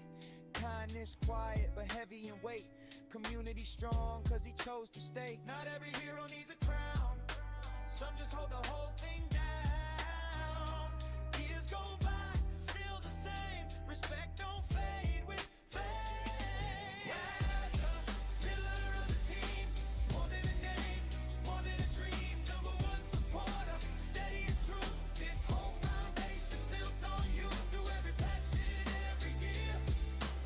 kindness, quiet but heavy in weight. Community strong, cause he chose to stay. Not every hero needs a crown. Some just hold the whole thing down. Years go by, still the same. Respect don't fade with fame. As a pillar of the team, more than a name, more than a dream. Number one supporter, steady and true. This whole foundation built on you. Through every patch and every year,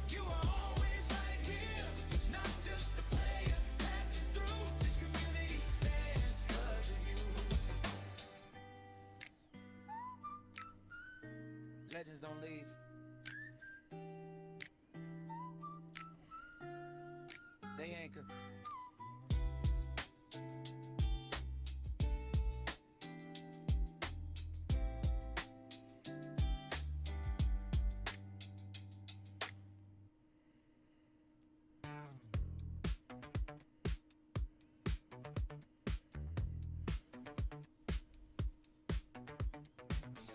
you are always right here. Not just a player passing through. This community stands 'cause of you. Legends don't leave. They anchor.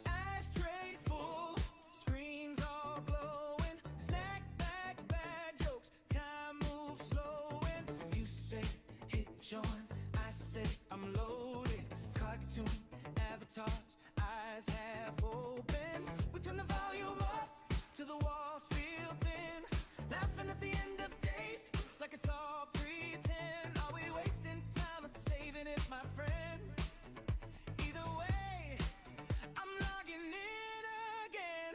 Ashtray full, screens all glowing, snack bags, bad jokes, time moves slow and you say hit John, I say I'm loaded. Cartoon avatars, eyes half open. We turn the volume up till the walls feel thin, laughing at the end of days like it's all pretend. Are we wasting time or saving it, my friend? Either way, I'm logging in again.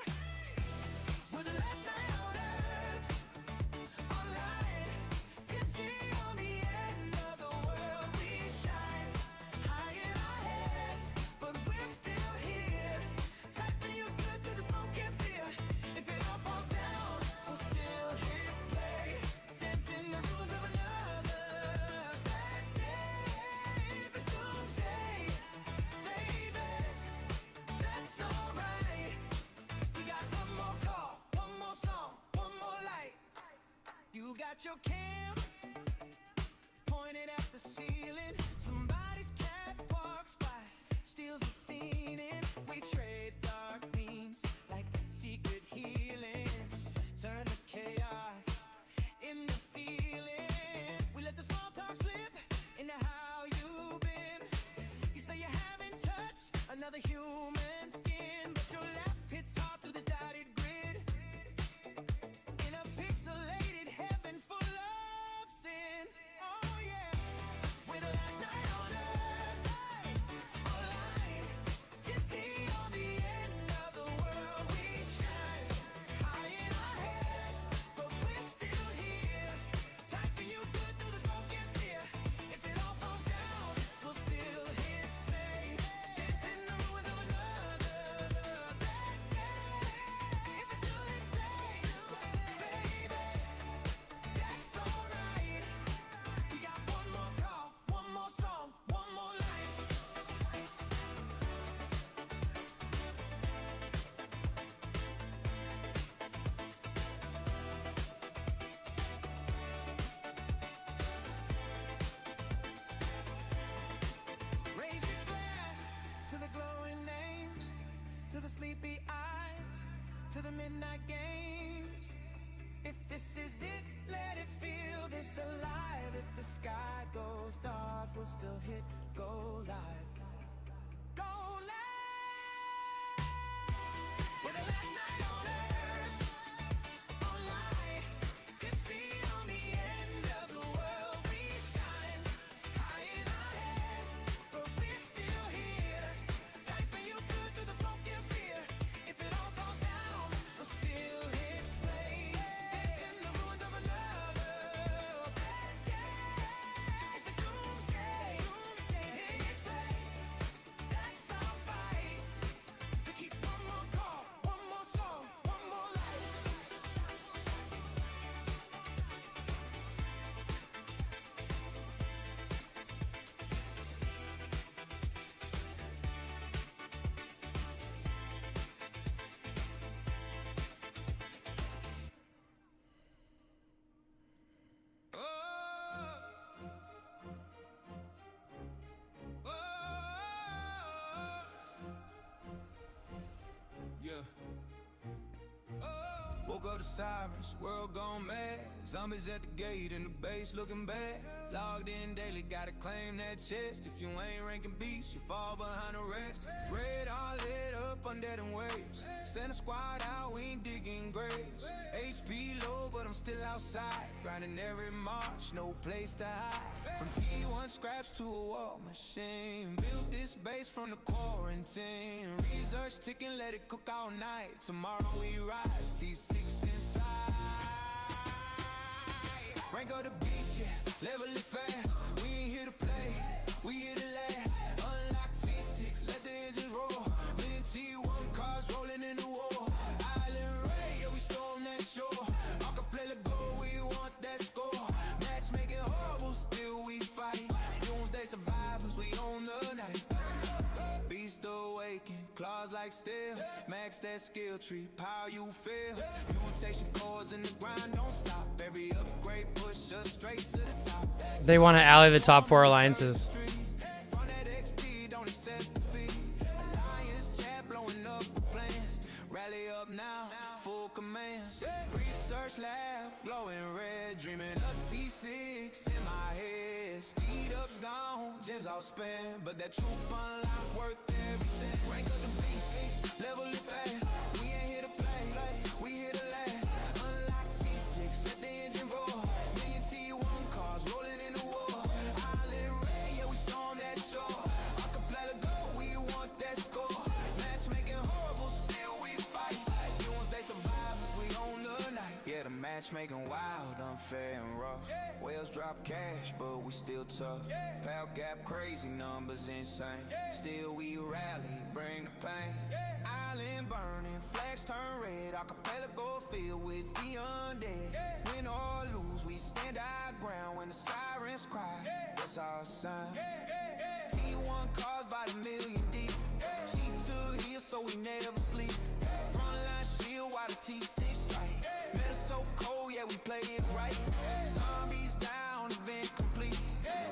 We're the last night on earth, online, tipsy on the end of the world. We shine high in our heads, but we're still here, typing you good through the smoke and fear. If it all falls down, we'll still hit play, dancing the rules of another bad day. If it's Doomsday, baby, that's alright. We got one more call, one more song, one more light. You got your cam pointed at the ceiling. Somebody's cat walks by, steals the scene, and we trade dark memes like secret healing. Turn the chaos into feeling. We let the small talk slip into how you've been. You say you haven't touched another human skin, but your laugh hits hard through this dotted grid. In a pixelated heaven full of sins. Oh yeah, we're the last night on earth, online, tipsy on the end of the world. We shine high in our heads, but we're still here, typing you good through the smoke and fear. If it all falls down, we'll still hit play, dancing the ruins of another bad day. If it's still hit play, baby, that's alright. We got one more call, one more song, one more light. Raise your glass to the glowing names, to the sleepy eyes, to the midnight games. If this is it, let it feel this alive. If the sky goes dark, we'll still hit go live. Go live! We're the last night on earth, online, tipsy on the end of the world. We shine high in our heads, but we're still here, typing you good through the smoke and fear. If it all falls down, we'll still hit play, dancing the ruins of another bad day. If it's Doomsday, hit play. woke up the sirens, world gone mad. Zombies at the gate and the base looking bad. Logged in daily, gotta claim that chest. If you ain't ranking beats, you fall behind the rest. Red all lit up, undead and waves. Send a squad out, we ain't digging graves. HP low, but I'm still outside. Grinding every march, no place to hide. From T1 scraps to a war machine. Built this base from the quarantine. Research ticking, let it cook all night. Tomorrow we rise, T6 inside. Rank up the beast, yeah, level it fast. We ain't here to play, we here to last. Unlock T6, let the engines roar. Million T1 cars rolling in the war. Island Ray, yeah, we storm that shore. Acapella go, we want that score. Matchmaking horrible, still we fight. Doomsday survivors, we own the night. Beast awaken, claws like steel. Max that skill tree, how you feel. Mutation cores in the grind, don't stop. Every upgrade push us straight to the top. They want to ally the top 4 alliances. From that XP, don't accept defeat. Alliance chat blowing up the plans. Rally up now, full commands. Research lab, glowing red. Dreaming of T6 in my head. Speed up's gone, gems all spent. But that troop unlock worth every cent. Rank up the beast, level it fast. We ain't here to play, we here to last. Unlock T6, let the engine roar. Million T1 cars rolling in the war. Island Ray, yeah, we storm that shore. Acapella go, we want that score. Matchmaking horrible, still we fight. Doomsday survivors, we own the night. Yeah, the matchmaking wild, unfair and rough. Whales drop cash, but we still tough. Pal gap crazy, numbers insane. Still we rally, bring the pain. Island burning, flags turn red. Acapella go filled with the undead. Win or lose, we stand our ground when the sirens cry. That's our sign. T1 cars by the million deep. Cheap to heal, so we never sleep. Frontline shield while the T6 strike. Metal so cold, yeah, we play it right. Zombies down, event complete.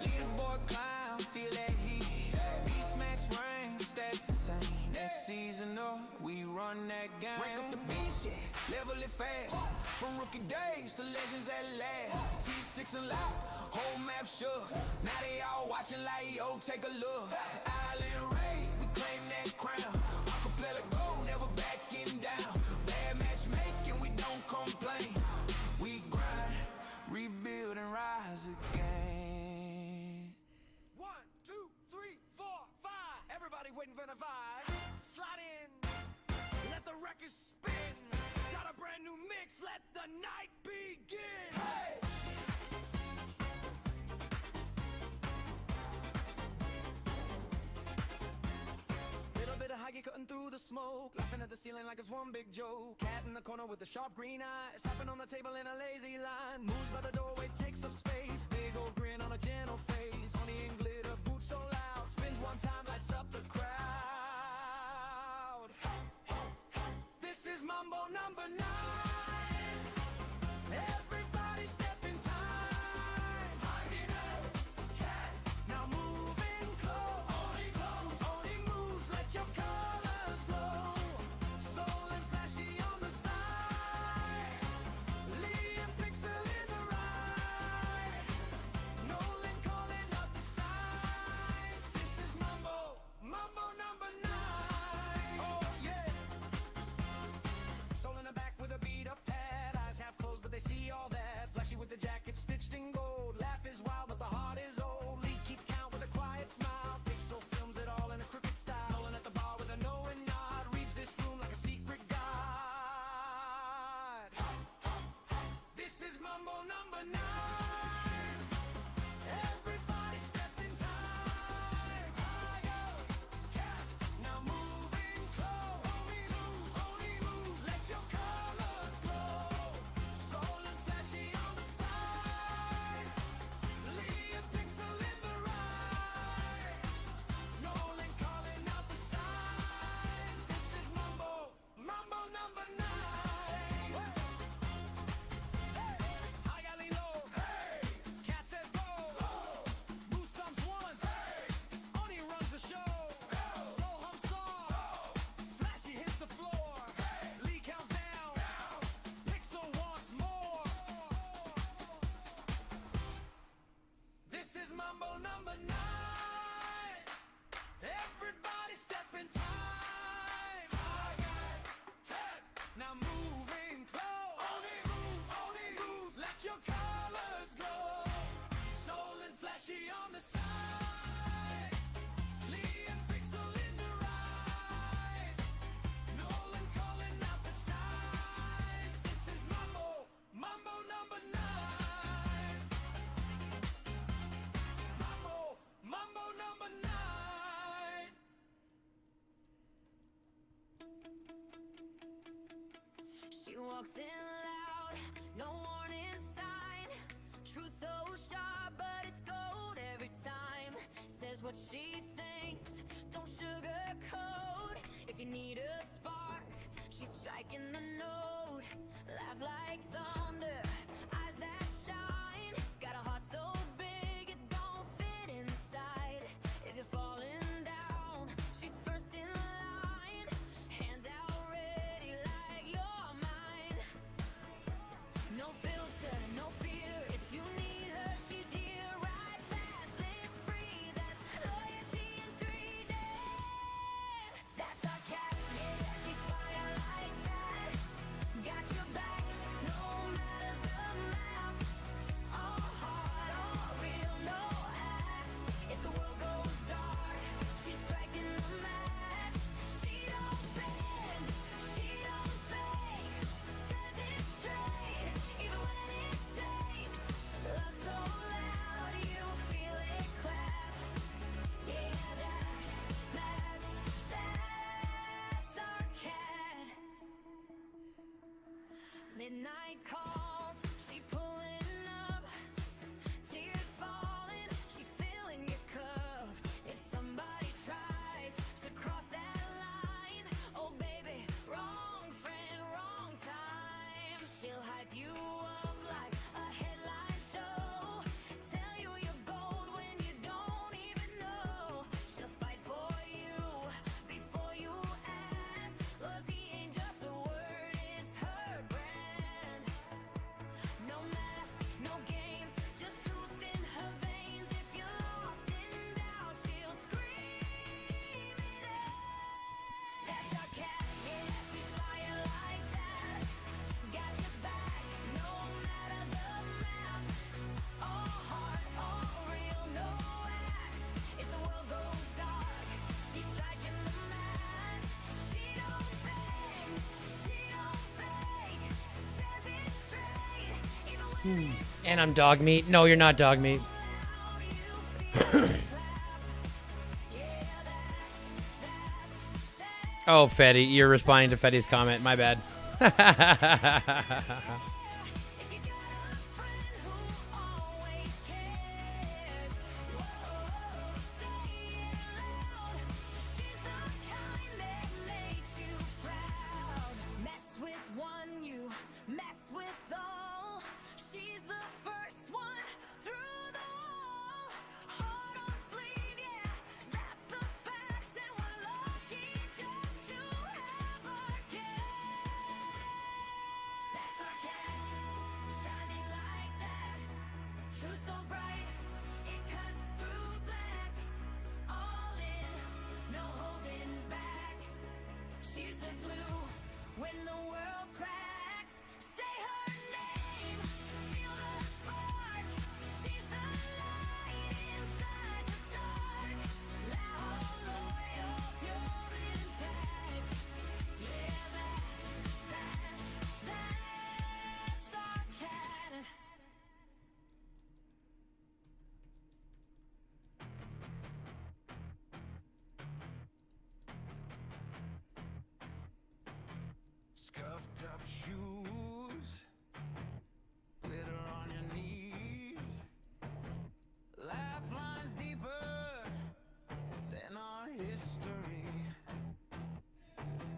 Leaderboard climb, feel that heat. Beast max range, stats insane. Next season up, we run that game. Rank up the beast, yeah, level it fast. From rookie days to legends at last. T6 unlocked, whole map sure. Now they all watching like, yo, take a look. Island Ray, we claim that crown. Acapella go, never backing down. Bad matchmaking, we don't complain. We grind, rebuild and rise again. 1, 2, 3, 4, 5. Everybody waiting for the vibe. Slide in, let the record spin. Got a brand new mix, let the night begin. Hey! Little bit of Huggy cutting through the smoke, laughing at the ceiling like it's one big joke. Cat in the corner with the sharp green eyes, tapping on the table in a lazy line. Moves by the doorway, takes up space. Big old grin on a gentle face. Honey and glitter, boots so loud. Spins one time, lights up the crowd. This is Mumbo number 9. Everybody step in time. Now move in close. Only moves, let your colors glow. Soul and flashy on the side. Lee and Pixel in the right. Nolan calling up the signs. This is Mumbo number 9. Oh yeah. Soul in the back with is Mumbo number 9. Everybody step in time. Now moving close. Only moves. Let your colors glow. Soul and flashy on the side. Lee and Pixel in the right. Nolan calling out the signs. This is Mumbo number 9. Mumbo number 9. She walks in loud, no warning sign. Truth so sharp, but it's gold every time. Says what she thinks, don't sugarcoat. If you need a spark, she's striking the note. Laugh like thunder, eyes that shine. Got a heart so big it don't fit inside. If you're falling down, she's first in line. Hands out ready like you're mine. No filter, no fear. If you need her, she's here. Ride fast, live free. That's loyalty in 3D. That's our cat. Yeah, she's fire like that. Got your back, no matter the map. All heart, all real, no acts. If the world goes dark, she's striking the match. She don't bend, she don't fake. Says it straight, even when it shakes. Love so loud, you feel it clap. Yeah, that's our cat. Midnight calls, she pulling up. Tears falling, she filling your cup. If somebody tries to cross that line, oh baby, wrong friend, wrong time. She'll hype you up like a headline show. Tell you you're gold when you don't even know. She'll fight for you before you ask. Loyalty ain't just a word, it's her brand. No mask, no games, just truth in her veins. If you're lost in doubt, she'll scream it out. That's our cat, yeah, she's fire like that. Got your back, no matter the map. All heart, all real, no act. If the world goes dark, she's striking the match. She don't bend, she don't fake. Says it straight, even when And I'm dog meat. No, you're not dog meat. Oh, Fetty, you're responding to Fetty's comment. My bad. mess with one, you mess with all. She's the first one through the wall. Heart on sleeve, yeah, that's the fact. And we're lucky just to have her cat. That's our cat, shining like that. Truth so bright, it cuts through black. All in, no holding back. She's the glue when the world cracks. Say her name, feel the spark. She's the light inside the dark. Loud, loyal, pure impact. Yeah, that's our cat. Scuffed up shoes, glitter on your knees. Lifelines deeper than our history.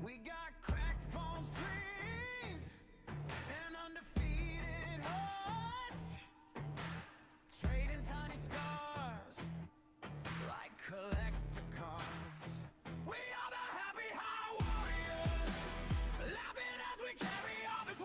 We got cracked phone screens and undefeated hearts. Trading tiny scars like collector cards. We are the happy high warriors, laughing as we carry all this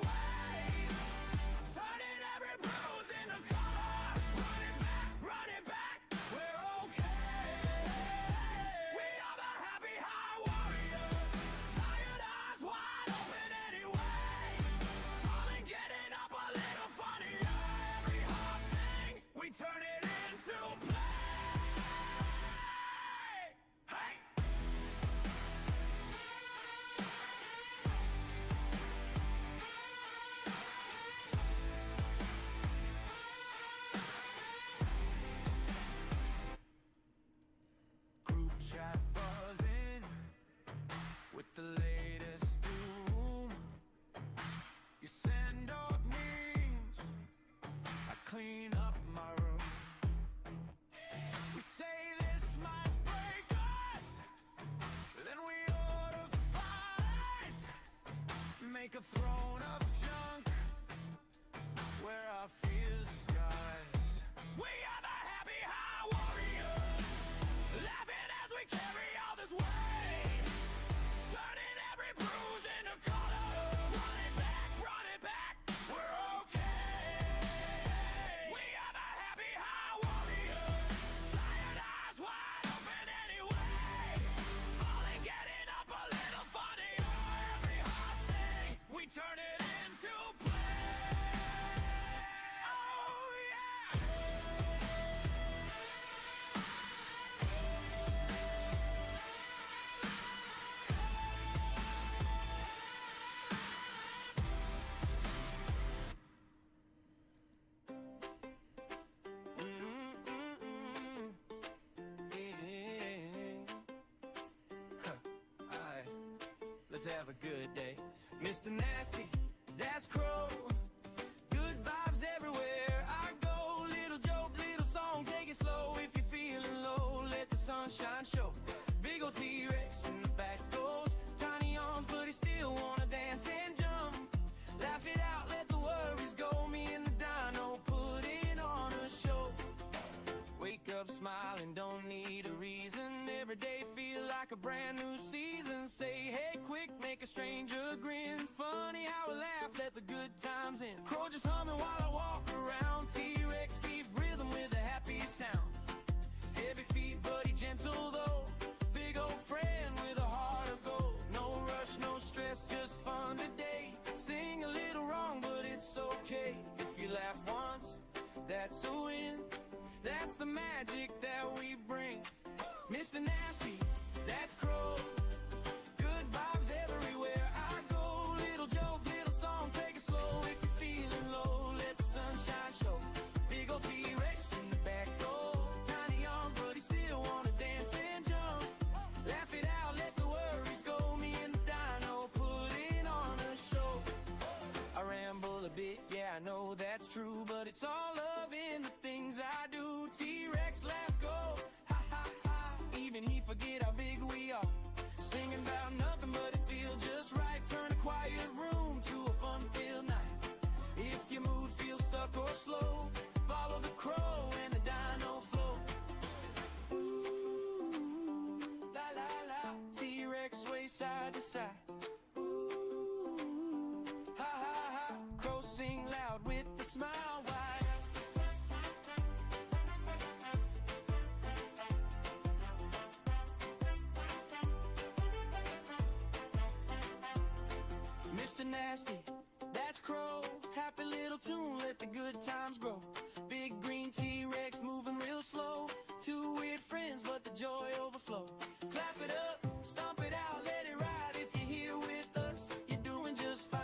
a throne of junk where our fears disguise. We are the happy high warriors, laughing as we carry all this weight, turning every bruise into color. Run it back, we're okay. We are the happy high warriors, tired eyes wide open anyway, falling, getting up a little funnier. Every hot day, we turn it into play. Oh yeah. Alright, let's have a good day. Mr. Nasty, that's Crow. Good vibes everywhere I go. Little joke, little song, take it slow. If you're feeling low, let the sunshine show. Big ol' T-Rex in the back goes. Tiny arms, but he still wanna dance and jump. Laugh it out, let the worries go. Me and the dino putting on a show. Wake up smiling, don't need a reason. Every day feel like a brand new season. Say hey quick, make a stranger grin. Funny how we laugh, let the good times in. Crow just humming while I walk around. T-Rex keep rhythm with a happy sound. Heavy feet, buddy, gentle though. Big old friend with a heart of gold. No rush, no stress, just fun today. Sing a little wrong, but it's okay. If you laugh once, that's a win. That's the magic that we bring. Mr. Nasty, that's Crow. Good vibes everywhere I go. Little joke, little song, take it slow. If you're feeling low, let the sunshine show. Big ol' T-Rex in the back door. Tiny arms, but he still wanna dance and jump. Laugh it out, let the worries go. Me and the dino putting on a show. I ramble a bit, yeah, I know that's true, but it's all love in the things I do. T-Rex laugh go, ha ha ha. Even he forget how big we are. Singing about nothing, but it feels just right. Turn a quiet room to a fun-filled night. If your mood feels stuck or slow, follow the Crow and the dino flow. Ooh, la la la. T-Rex sway side to side. Ooh, ha ha ha. Crow sing loud with the smile wide. Mr. Nasty, that's Crow. Happy little tune, let the good times grow. Big green T-Rex moving real slow. Two weird friends, but the joy overflow. Clap it up, stomp it out, let it ride. If you're here with us, you're doing just fine.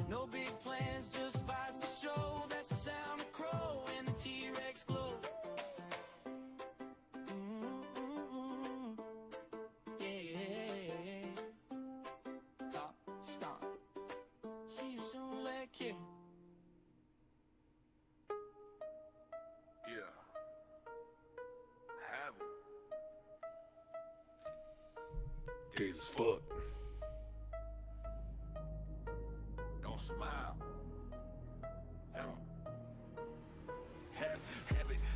No big plans, just vibes to show. That's the sound of Crow and the T-Rex glow. Yeah. Top, stomp. See you soon, let you. Yeah. Have 'em. Gay as fuck. Don't smile.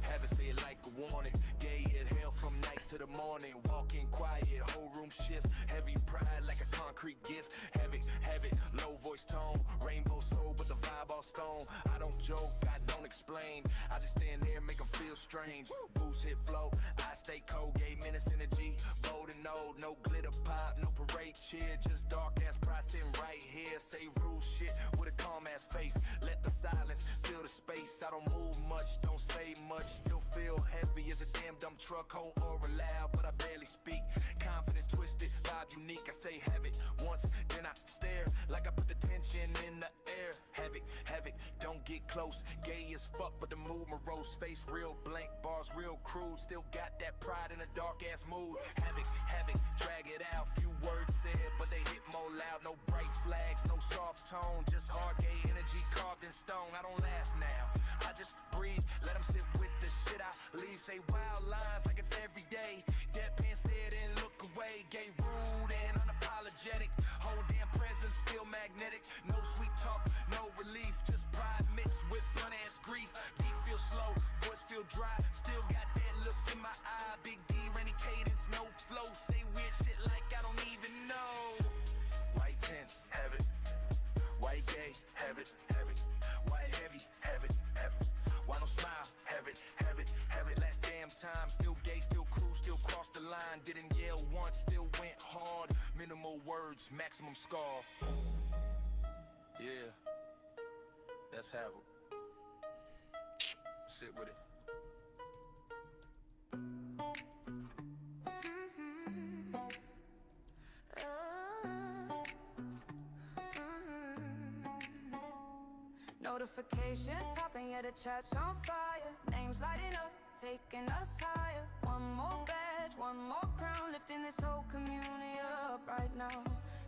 Have it, say it like a warning. Gay as hell from night to the morning. Walking quiet, whole room shift. Heavy pride like a concrete gift. Have it, low voice tone. Rainbow soul, but the vibe all stone. I don't joke, I don't explain. I just stand there, make them feel strange. Boost hit flow, I stay cold. Gay menace energy, bold and old. No glitter pop, no parade cheer. Just dark ass pride sitting right here. Say rude shit with a calm ass face. Let the silence fill the space. I don't move much, don't say much. Still feel heavy as a damn dumb truck. Whole aura loud, but I barely speak. Confidence twisted, vibe unique. I say have it once, then I stare like I put the tension in the air. Have it, don't get close. Gay as fuck, but the mood morose. Face real blank, bars real crude. Still got that pride in a dark ass mood. Have it, drag it out. Few words said, but they hit more loud. No bright flags, no soft tone. Just hard gay energy carved in stone. I don't laugh now, I just breathe. Let them sit with the shit I leave. Say wild lines like it's every day. Deadpan stare and look away. Gay rude and unapologetic. Whole damn presence feel magnetic. No feel dry. Still got that look in my eye. Big D, rainy cadence, no flow. Say weird shit like I don't even know. White tents, have it. White gay, have it, have it. White heavy, have it, have it. Why don't smile, have it, have it, have it. Last damn time, still gay, still cruise, still cross the line. Didn't yell once, still went hard. Minimal words, maximum scar. Yeah, that's have it. Sit with it. Notification popping, yeah, the chat's on fire. Names lighting up, taking us higher. One more badge, one more crown, lifting this whole community up right now.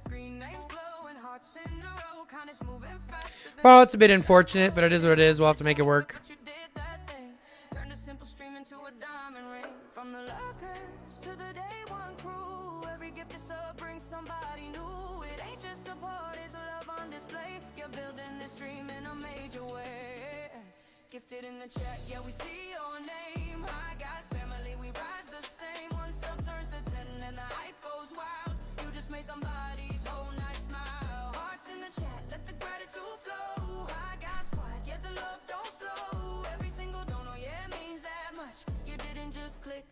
Green names glowing, hearts in a row, kind of moving faster than Well, it's a bit unfortunate, but it is what it is. We'll have to make it work. you did that thing. Turned a simple stream into a diamond ring. From the lurkers to the day one crew, every gift is up brings somebody new. It ain't just support, it's love on display. You're building this dream in a major way. Gifted in the chat, yeah, we see your name. Hi guys, family, we rise the same. One sub turns to 10 and the hype goes wild. You just made somebody's whole night smile. Hearts in the chat, let the gratitude flow. Hi guys, squad, yet the love don't slow. Every single donor, yeah, means that much. You didn't just click,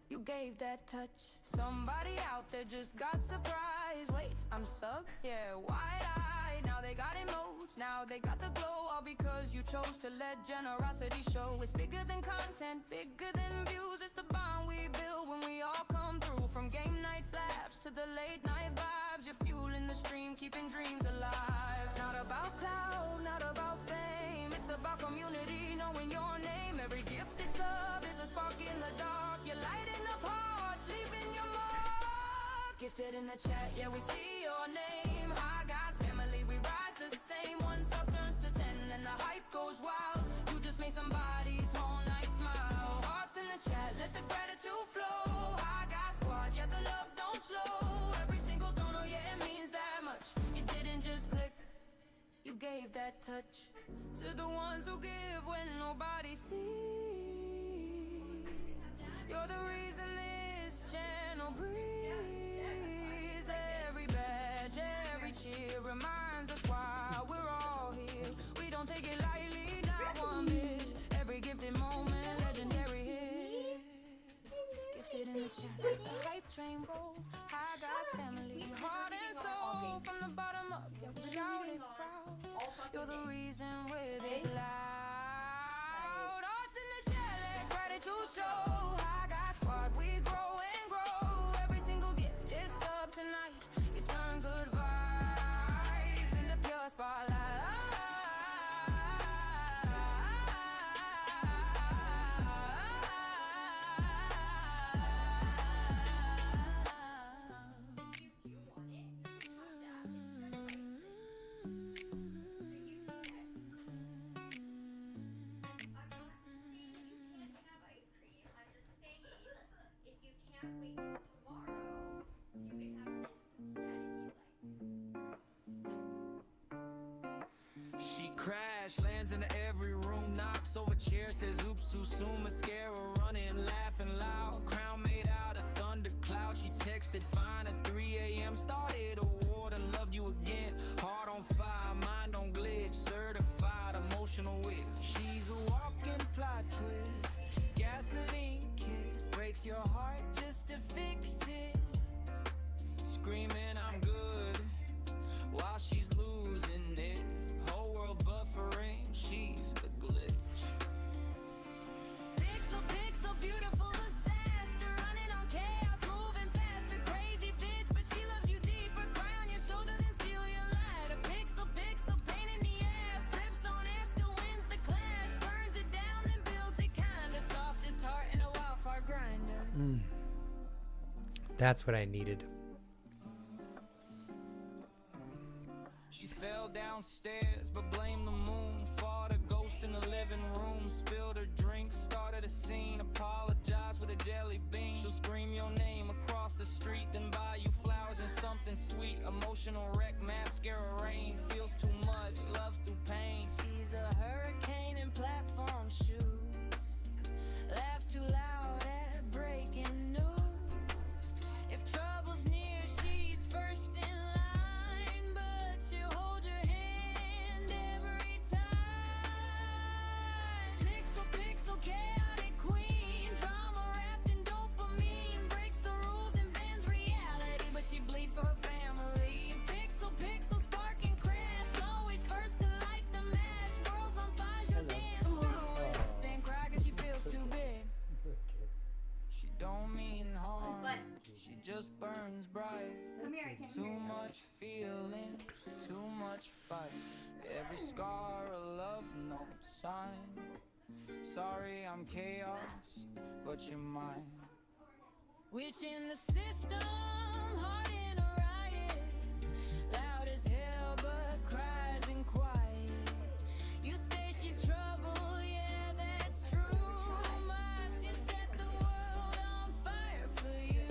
you gave that touch. Somebody out there just got surprised. Wait, I'm sub? Yeah, wide-eyed. Now they got emotes, now they got the glow. All because you chose to let generosity show. It's bigger than content, bigger than views. It's the bond we build when we all come through. From game night slaps to the late night vibes. You're fueling the stream, keeping dreams alive. Not about cloud, not about fame. It's about community, knowing your name. Every gifted sub is a spark in the dark. You're lighting up hearts, leaving your mark. Gifted in the chat, yeah, we see your name. Hi guys, family, we rise the same. One sub turns to 10 and the hype goes wild. You just made somebody's whole night smile. Hearts in the chat, let the gratitude flow. Hi guys, squad, yeah, the love don't slow. Every single donor, yeah, it means that much. You didn't just click, you gave that touch. To the ones who give when nobody sees. You're the reason this channel breathes. Every badge, every cheer reminds us why we're all here. We don't take it lightly, not one bit. Every gifted moment, legendary hit. Gifted in the chat, let the hype train roll. Hi guys, family, heart and soul. From the bottom up, yeah, we shout it proud. You're the reason we're this loud. Hearts in the chat, let gratitude show. Hi guys, squad, we grow and grow. Every single gift is up tonight. You turn good vibes into pure spotlight. She crash, lands into every room, knocks over chairs, says oops too soon, mascara running, laughing loud, crown made out of thundercloud. She texted fine at 3 a.m, started a war and loved you again. Heart on fire, mind on glitch, certified emotional wit. She's a walking plot twist, gasoline kiss, breaks your heart just to fix it. Screaming I'm good while she's losing it. Whole world buffering, she's the glitch. Pixel, pixel, beautiful disaster. Running on chaos, moving faster. Crazy bitch, but she loves you deeper. Cry on your shoulder, then steal your lighter. Pixel, pixel, pain in the ass. Trips on air, still wins the clash. Burns it down, then builds it kinda. Softest heart in a wildfire grinder. That's what I needed. She fell downstairs, but blamed the moon. Fought a ghost in the living room. Spilled her drink, started a scene. Apologized with a jelly bean. She'll scream your name across the street, then buy you flowers and something sweet. Emotional wreck, mascara rain. Feels too much, loves through pain. She's a hurricane in platform shoes. laughs too loud at breaking news. If trouble's near, she's first in line, but she'll hold your hand every time. Pixel, pixel, chaotic queen, drama wrapped in dopamine, breaks the rules and bends reality, but she bleed for her family. Pixel, pixel, sparking crash, always first to light the match. World's on fire, she'll dance through it, then cry 'cause she feels too big. She don't mean harm, she just burns bright. Too much feeling, too much fight. Every scar a love note sign. Sorry I'm chaos, but you're mine. Witch in the system, heart in a riot. Loud as hell, but cries in quiet. You say she's trouble, yeah, that's true. Much she'd set the world on fire for you.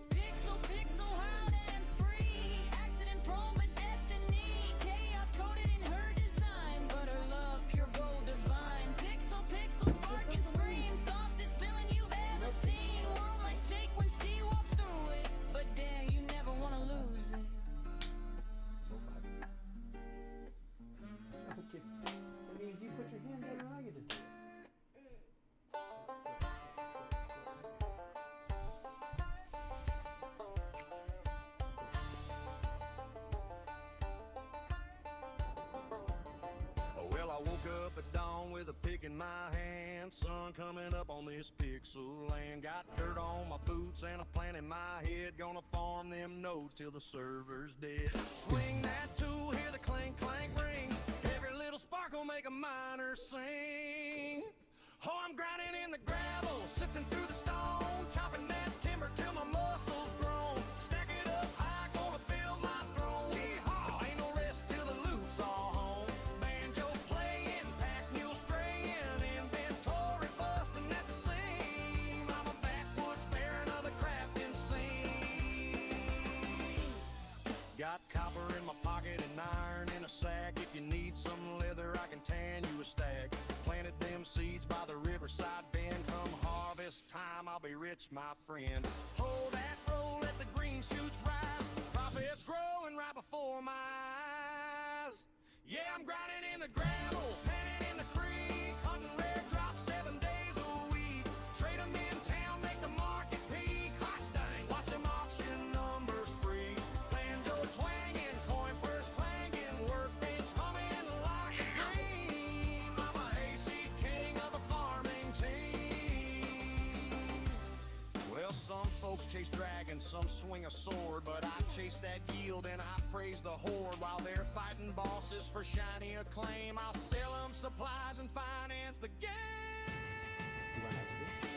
Pixel, pixel, wild and free. Accident prone, but destiny. Chaos coded in her design, but her love pure gold divine. Pixel, pixel, spark and scream. Softest feeling you've ever seen. World might shake when she walks through it, but damn, you never wanna lose it. Okay. That means you put your hand down and I get to do it. Oh, well, I woke up at dawn with a pick in my hand. Sun coming up on this pixel land. Got dirt on my boots and a plan in my head. Gonna farm them nodes till the server's dead. Swing that tool, hear the clank, clank ring. Every little sparkle make a miner sing. Oh, I'm grinding in the gravel, sifting through the stone. Chopping that timber till my muscles grown. Stack it up high, gonna build my throne. Yeehaw! Ain't no rest till the loot's all home. Banjo playing, pack mule straying, inventory busting at the seam. I'm a backwoods baron of the crafting scene. Got copper in my pocket and iron in a sack. If you need some leather, I can tan you a stack. Planted them seeds by the riverside bend. Come harvest time, I'll be rich, my friend. Hold that roll, let the green shoots rise. Profits growing right before my eyes. Yeah, I'm grinding in the gravel, panning in the creek, hunting rare drops 7 days a week. Trade 'em in town, make the market peak. Hot dang, watch 'em auction numbers free. Banjo twanging, coin purse clanging, workbench humming like a dream. I'm a hayseed king of the farming team. Well, some folks chase dragons, some swing a sword, but I chase that yield and I praise the horde. While they're fighting bosses for shiny acclaim, I'll sell them supplies and finance the game.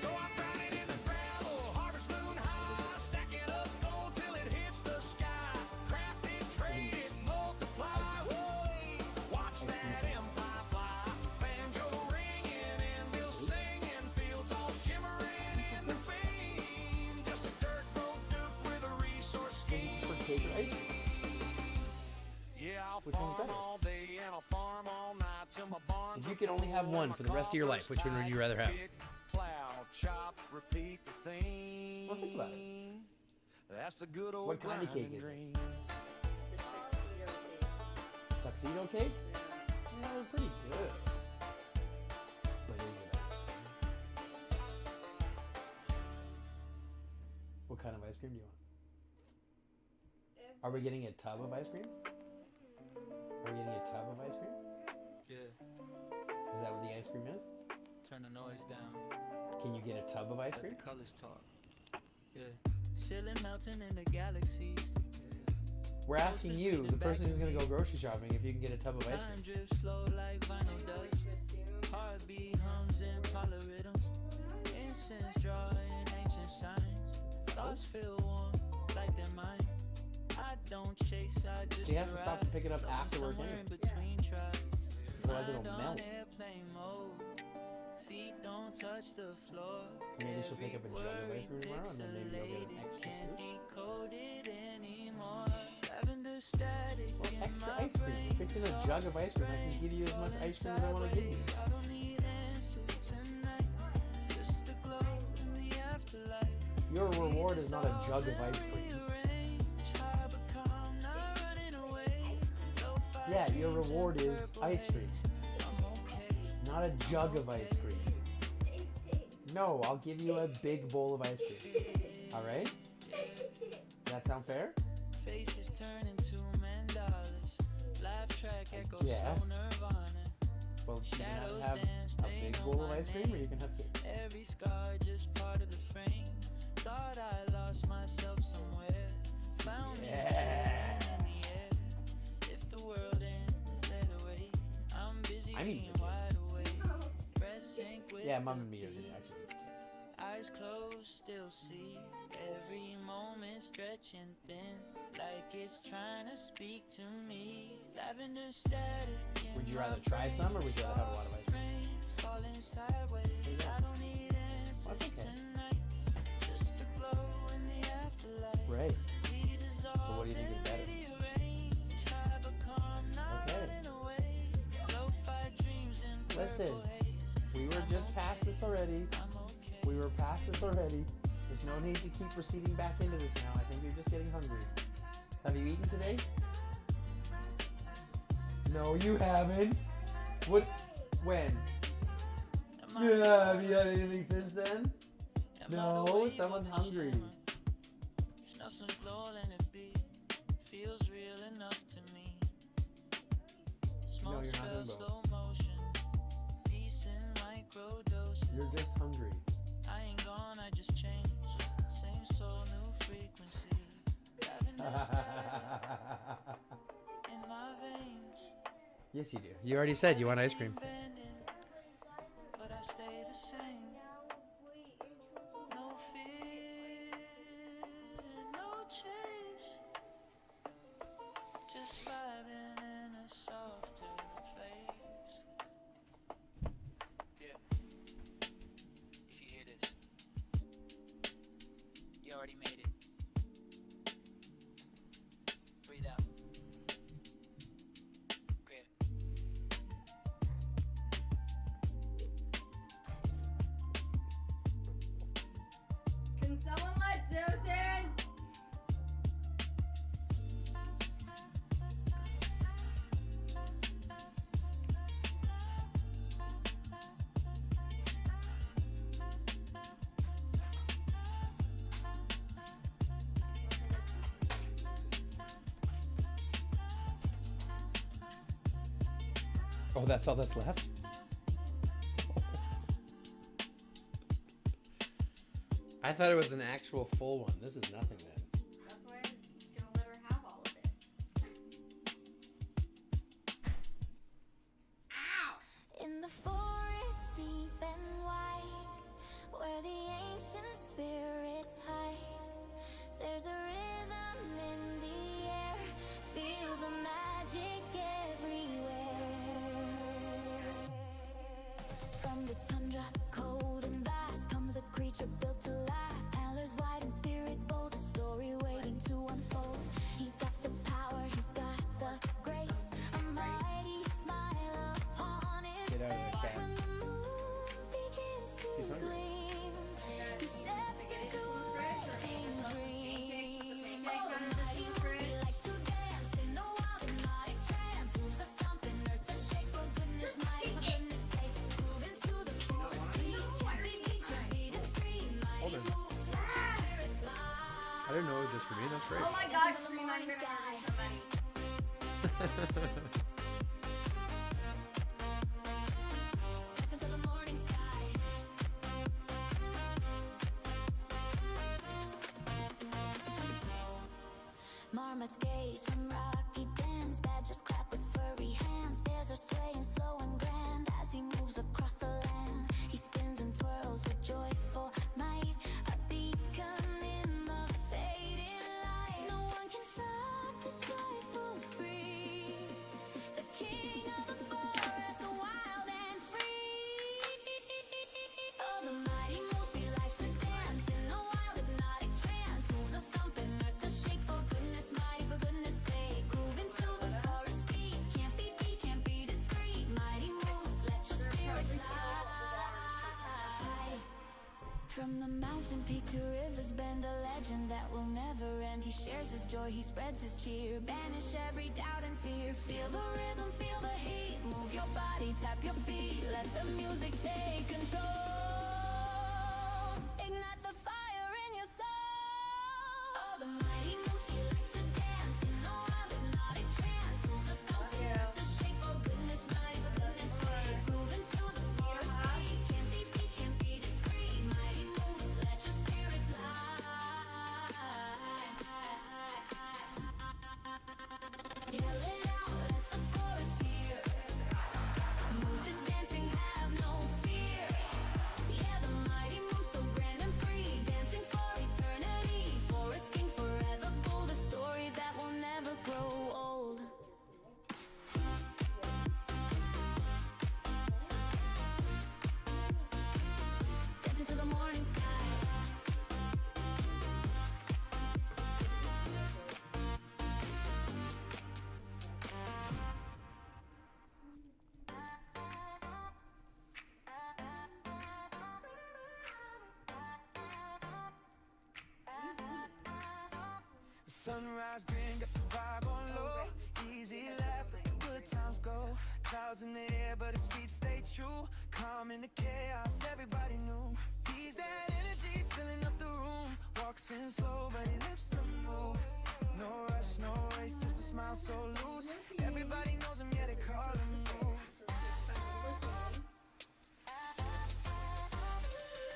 So I'm grinding in the gravel, harvest moon high, stacking up gold till it hits the sky. Craft it, trade it, multiply. Woo! Watch that empire fly. Banjo ringing, anvil singing, fields all shimmering in the beam. Just a dirt road duke with a resource scheme. Yeah, I'll Which one's farm better? all day and I'll farm all night till my barns If you are could only have full one and my for the rest of your life, which one would you rather have? Pick, plow, chop, repeat the thing. Well, think about it. That's the good old What kind of grinding cake is it? dream. Tuxedo cake? Yeah, they're pretty good. But is it ice cream? What kind of ice cream do you want? Are we getting a tub of ice cream? Are we getting a tub of ice cream? Yeah, Is that what the ice cream is? turn the noise down. Can you get a tub of ice Let the cream? colors talk. Yeah. Ceiling melting in the galaxies. We're asking you, the person who's going to go grocery shopping, if you can get a tub of ice Time cream. drifts slow like vinyl does. Heartbeat hums in polyrhythms. Incense draw in ancient signs. Thoughts feel warm like they're mine. I don't chase, I just You have to stop and pick it up after we're somewhere done. in between tries. Otherwise it'll Mind on melt. airplane mode. Feet don't touch the floor. So maybe she'll pick up a jug of ice cream tomorrow and then maybe you'll get an extra Can't scoop. decode it anymore. Lavender static Well, in extra my ice cream. If it's in a jug of ice cream, I can give you as much ice cream as I want to give you. I don't need answers to Your reward is not a jug of ice cream. Yeah, your reward is ice cream. Not a jug of ice cream. No, I'll give you a big bowl of ice cream. Alright? Does that sound fair? Faces turn into mandalas. Live track echoes Yes. slow nirvana. Well, you can Shadows have dance, a they big know bowl of my ice cream, or name. you can have cake. Every scar just part of the frame. Thought I lost myself somewhere. Found me Yeah. in the air. If the world ended away, I'm busy I'm eating being the cake. wide awake. Breath sync with Yeah, the Mom and me are beat. gonna actually eat cake. Eyes closed, still see every moment stretching thin, like it's trying to speak to me. Lavender static. in Would you my rather try some, or would you rather have a lot of ice cream? brain, falling sideways. Yeah. I don't need answers That's okay. tonight. Just the glow in the afterlife. Right. We So what do you think is better? rearrange, high but calm, not Okay. running away. Lo-fi dreams and Listen, purple haze. we were just past this already. I'm okay. We were past this already. There's no need to keep proceeding back into this now. I think you're just getting hungry. Have you eaten today? No, you haven't. What? When? Yeah, have you had anything since then? No, someone's hungry. Nothing glow than it be. Feels real enough to me. Smoke you're not spells, Mumbo. slow motion. Peace in micro doses. You're just hungry. I ain't gone, I just changed. Same soul, new frequency. In my veins. Yes, you do. You already said you want ice cream. Bending, but I stay the same. No fear, no chase. Just vibing in a softer phase. Yeah. If you hear this, you already made it. Breathe out. Great. Can someone let Zeus in? Oh, that's all that's left? I thought it was an actual full one. This is nothing then. That's why I was gonna let her have all of it. Ow! In the forest deep and wide, where the ancient spirits hide, there's a rhythm in the air. Feel the magic everywhere. From the tundra, cold and vast, comes a creature built to last. Antlers wide and spirit bold, a story waiting to unfold. He's got the power, he's got the grace, a mighty smile upon his Get out of there, face. cat. When the moon begins to She's hungry. gleam, he steps into a working dream. Oh, the mighty moose, he likes to dance in a wild hypnotic trance. Moves a stomping earth to shake, for goodness mighty, for goodness sake. Move into the forest beat, can't be beat, can't be discreet. Mighty moose, watch your spirit fly. I didn't know it was just for me. That's great. Oh my gosh, stream, I'm gonna hurt somebody. Into the morning sky. Marmots gaze from rocky dens. Badgers clap with furry hands. Bears are swaying slow and grand as he moves across the land. He spins and twirls with joyful might, a beacon in the fading light. No one can stop this joyful spree. The king of the forest, wild and free. Oh, the mighty moose, he likes to dance in a wild hypnotic trance. Moves a stomping earth to shake, for goodness mighty, for goodness sake. From the mountain peak to rivers bend, a legend that will never end. He shares his joy, he spreads his cheer. Banish every doubt and fear. Feel the rhythm, feel the heat. Move your body, tap your feet. Let the music take control. Ignite the fire in your soul. Oh, the mighty moves, he likes to dance in a wild hypnotic trance. Moves us up with the shake, for goodness, mighty, for goodness sake. Grooving to the forest beat. Can't be beat, can't be discreet. Mighty moves, let your spirit fly. Yell it out, let the forest hear. Moves is dancing, have no fear. Yeah, the mighty moves so grand and free. Dancing for eternity. Forest king forever bold. A story that will never grow old. Dancing to the morning sky. Sunrise green, got the vibe on low. Easy laugh, let the good times go. Clouds in the air, but his feet stay true. Calm in the chaos, everybody knew. He's that energy filling up the room. Walks in slow, but he lifts the mood. No rush, no race, just a smile so loose. Everybody knows him, yeah, they call him moves.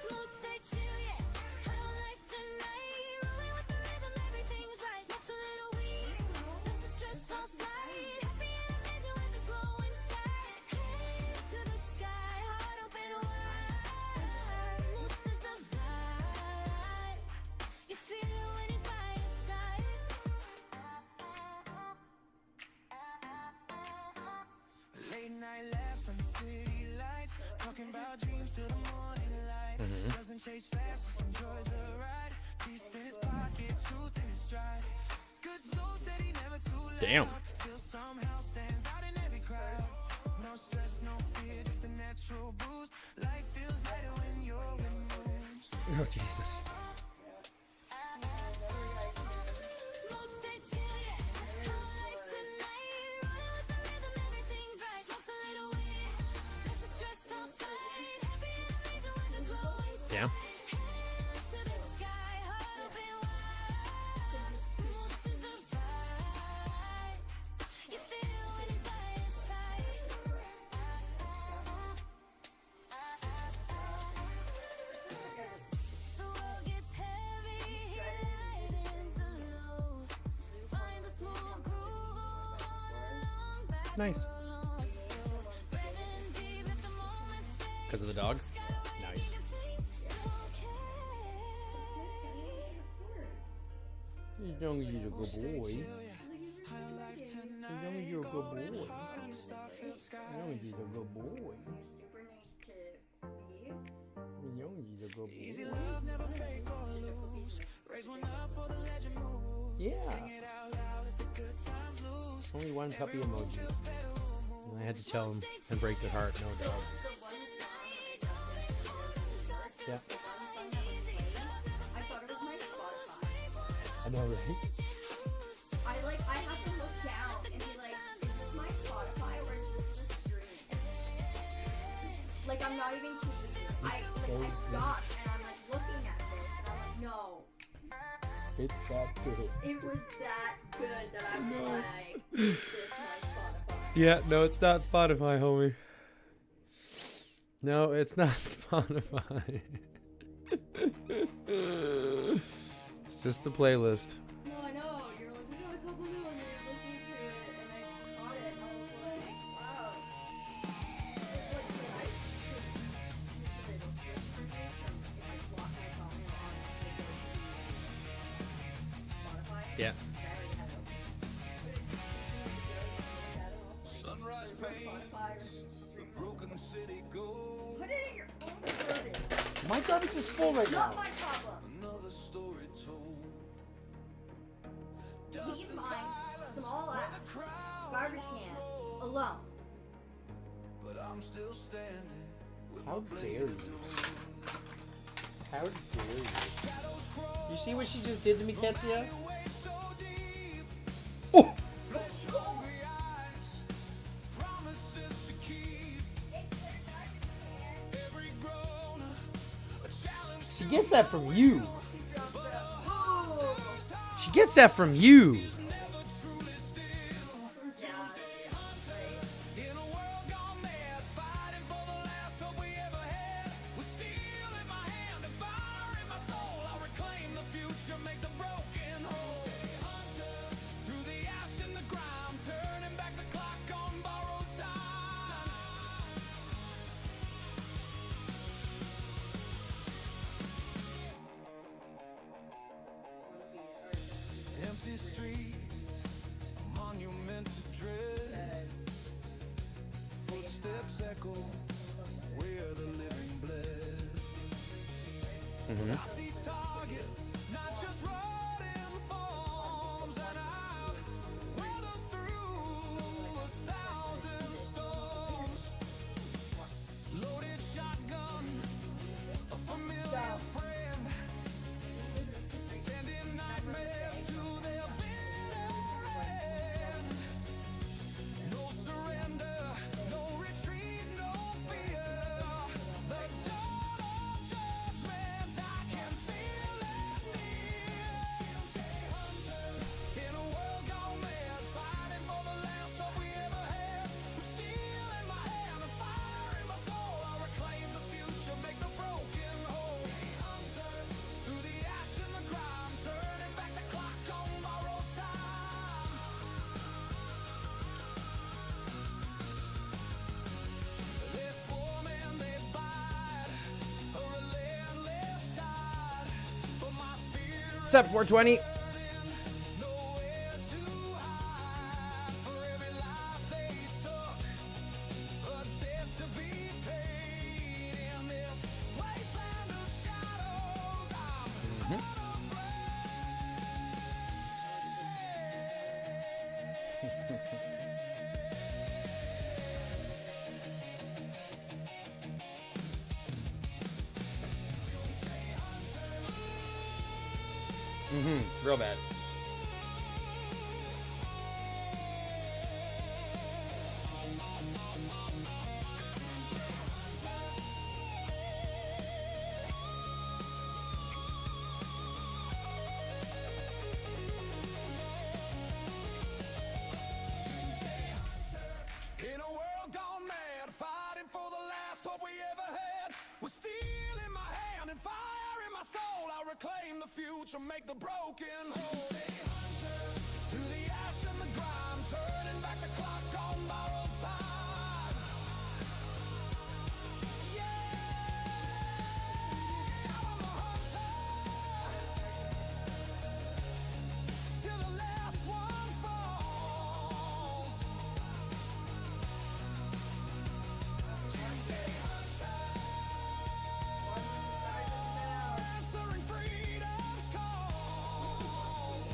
Moves stay chill, yeah. High on life tonight. Rolling with the rhythm, everything's right. Smokes a little weed, lets the stress all slide. Happy and amazing with the glow inside. Hands to the sky, heart open wide. Moves is the vibe. You feel it when he's by your side. Late night laughs on the city lights. Talking about dreams till the morning light. Doesn't chase fast, just enjoys the ride. Peace in his pocket, truth in his stride. Good soul steady, never too loud. Damn. Still somehow stands out in every crowd. No stress, no fear, just a natural boost. Life feels lighter when you're with moves. Oh, Jesus. Moves stay chill, yeah. High on life tonight. Rolling with the rhythm, everything's right. Smokes a little weed, lets the stress all slide. Happy and amazing with the glow inside. Damn. Hands to the sky, heart open wide. Moves is the vibe. You feel when he's by your side. The world gets heavy, he lightens the load. Finds a smooth groove on a long back Nice. road. Breathing deep if the moment stays. Because of the dog? Nice. You know you're a good boy. You know you're a good boy. You know you're a good boy. Super nice to be. You know you're a good Easy boy. love, never fake or lose. Raise one up for the legend moves. Yeah. Sing it out loud, let the good times lose. Only one puppy emoji. And I had to tell him and break their heart, no dog. Yeah. I thought it was my Spotify. I know, right? I have to look down and be like, is this my Spotify or is this the stream? Like, I'm not even keeping it. I stopped and I'm like looking at this and I'm like, no. It's that good. It was that good that I was like, is this my Spotify? Yeah, no, it's not Spotify, homie. No, it's not Spotify. It's just a playlist. No, I know. You're like, we got a couple new ones and you're listening to it and I caught it and I was like, wow. Like, I usually it'll skip for me from if I block my phone on and go to Spotify. Yeah. I already had it open. Sunrise paints, the broken city gold. Put it in your own garbage. My garbage is full right Not now. my problem. Another story told. He's buying small ass garbage can alone. But I'm still standing with How my blade dare of you? doom. How dare you? You see what she just did to me, Ketsia? Oh! She gets that from you. She gets that from you. Empty streets, monument to dread. Footsteps echo where the living bled. I see targets, not just rotting forms, and I've weathered through 1,000 storms. Loaded shotgun, a familiar friend, sending nightmares to their bitter end. No surrender, no retreat, no fear. The dawn of judgment, I can feel it near. Doomsday hunter, in a world gone mad, fighting for the last hope we ever had. With steel in my hand and fire in my soul, I'll reclaim the future, make the broken whole. Hunter, through the ash and the grime, turning back the clock on borrowed time. They swarm and they bite, a relentless tide. But my spirit What's up, 420? nowhere to hide. For every life they took, a debt to be paid. In this wasteland of shadows, I'm Real bad. in a world gone mad, fighting for the last hope we ever had. With steel in my hand and fire in my soul, I'll reclaim the future, make the broken whole. Through the ash and the grime, turning back the clock on borrowed time. Yeah, I'm a hunter, till the last one falls. Doomsday hunter, answering freedom's calls.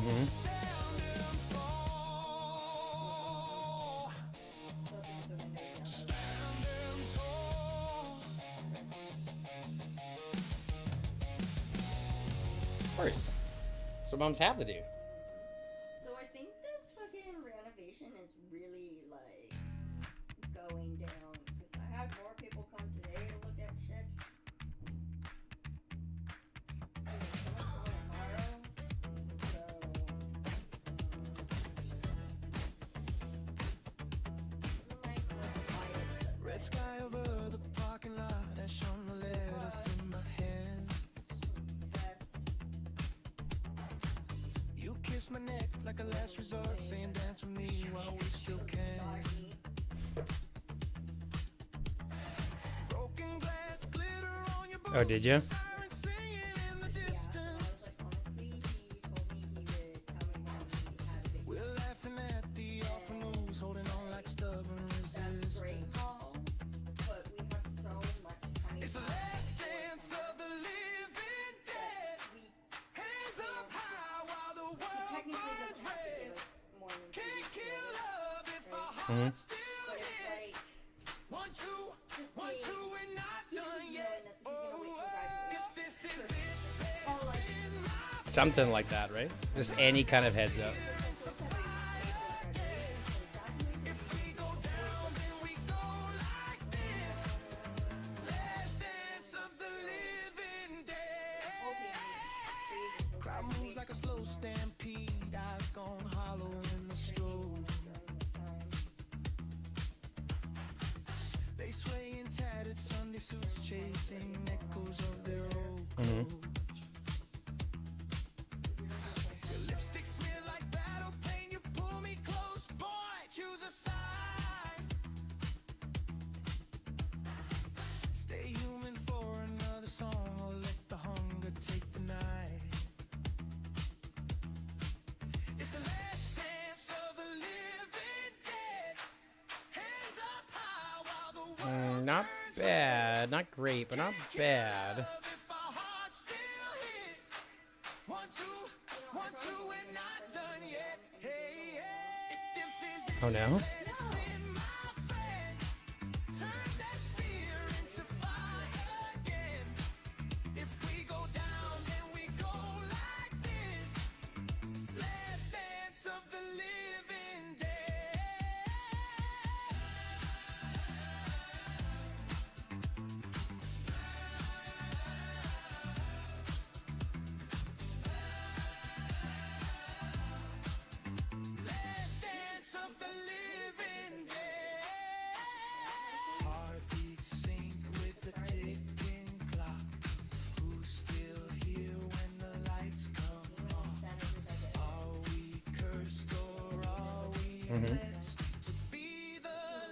Standing tall. Standing tall. Of course. That's what moms have to do. So I think this fucking renovation is really like going down because I had more people come today to look at shit. And there's someone coming tomorrow. So it's a nice little quiet. Red sky over the parking lot has shown the letters in my hands. Stressed. You kiss my neck like a last resort, saying dance with me while we still can. Sorry. Broken glass, glitter on your boots. Oh, did you? Siren singing in the Yeah, distance. I was like, honestly, he told me he would tell me when he had a big We're laughing at the awful news, holding on like stubborn That's resistance. great call, but we have so much coming It's the up last for dance summer of the living dead. that we Hands up high while the he world technically burns doesn't have to red. give us more than 2 Can't weeks kill notice, love if our right? hearts still But it's hit. like One, two, just one, see two, we're not done yet. Something like that, right? Just any kind of heads up. Crowd moves like a slow stampede, eyes gone hollow in the strobe. They sway in tattered Sunday suits, chasing echoes of their old clothes. Your lipstick smear like battle pain, you pull me close, boy, choose a side. Stay human for another song, or let the hunger take the night. It's the last dance of the living dead. Hands up high while the world Not bad. Not great, but not bad. if our hearts still hit. 1, 2, 1, 2, we're not done yet. Hey, hey. If this is Oh no? spin, my friend, turn that fear into fire again. If we go down, then we go like this. Last dance of the living dead. Last dance of the living dead. Heartbeats sync with the ticking clock. Who's still here when the lights come on? Are we cursed or are we blessed to be the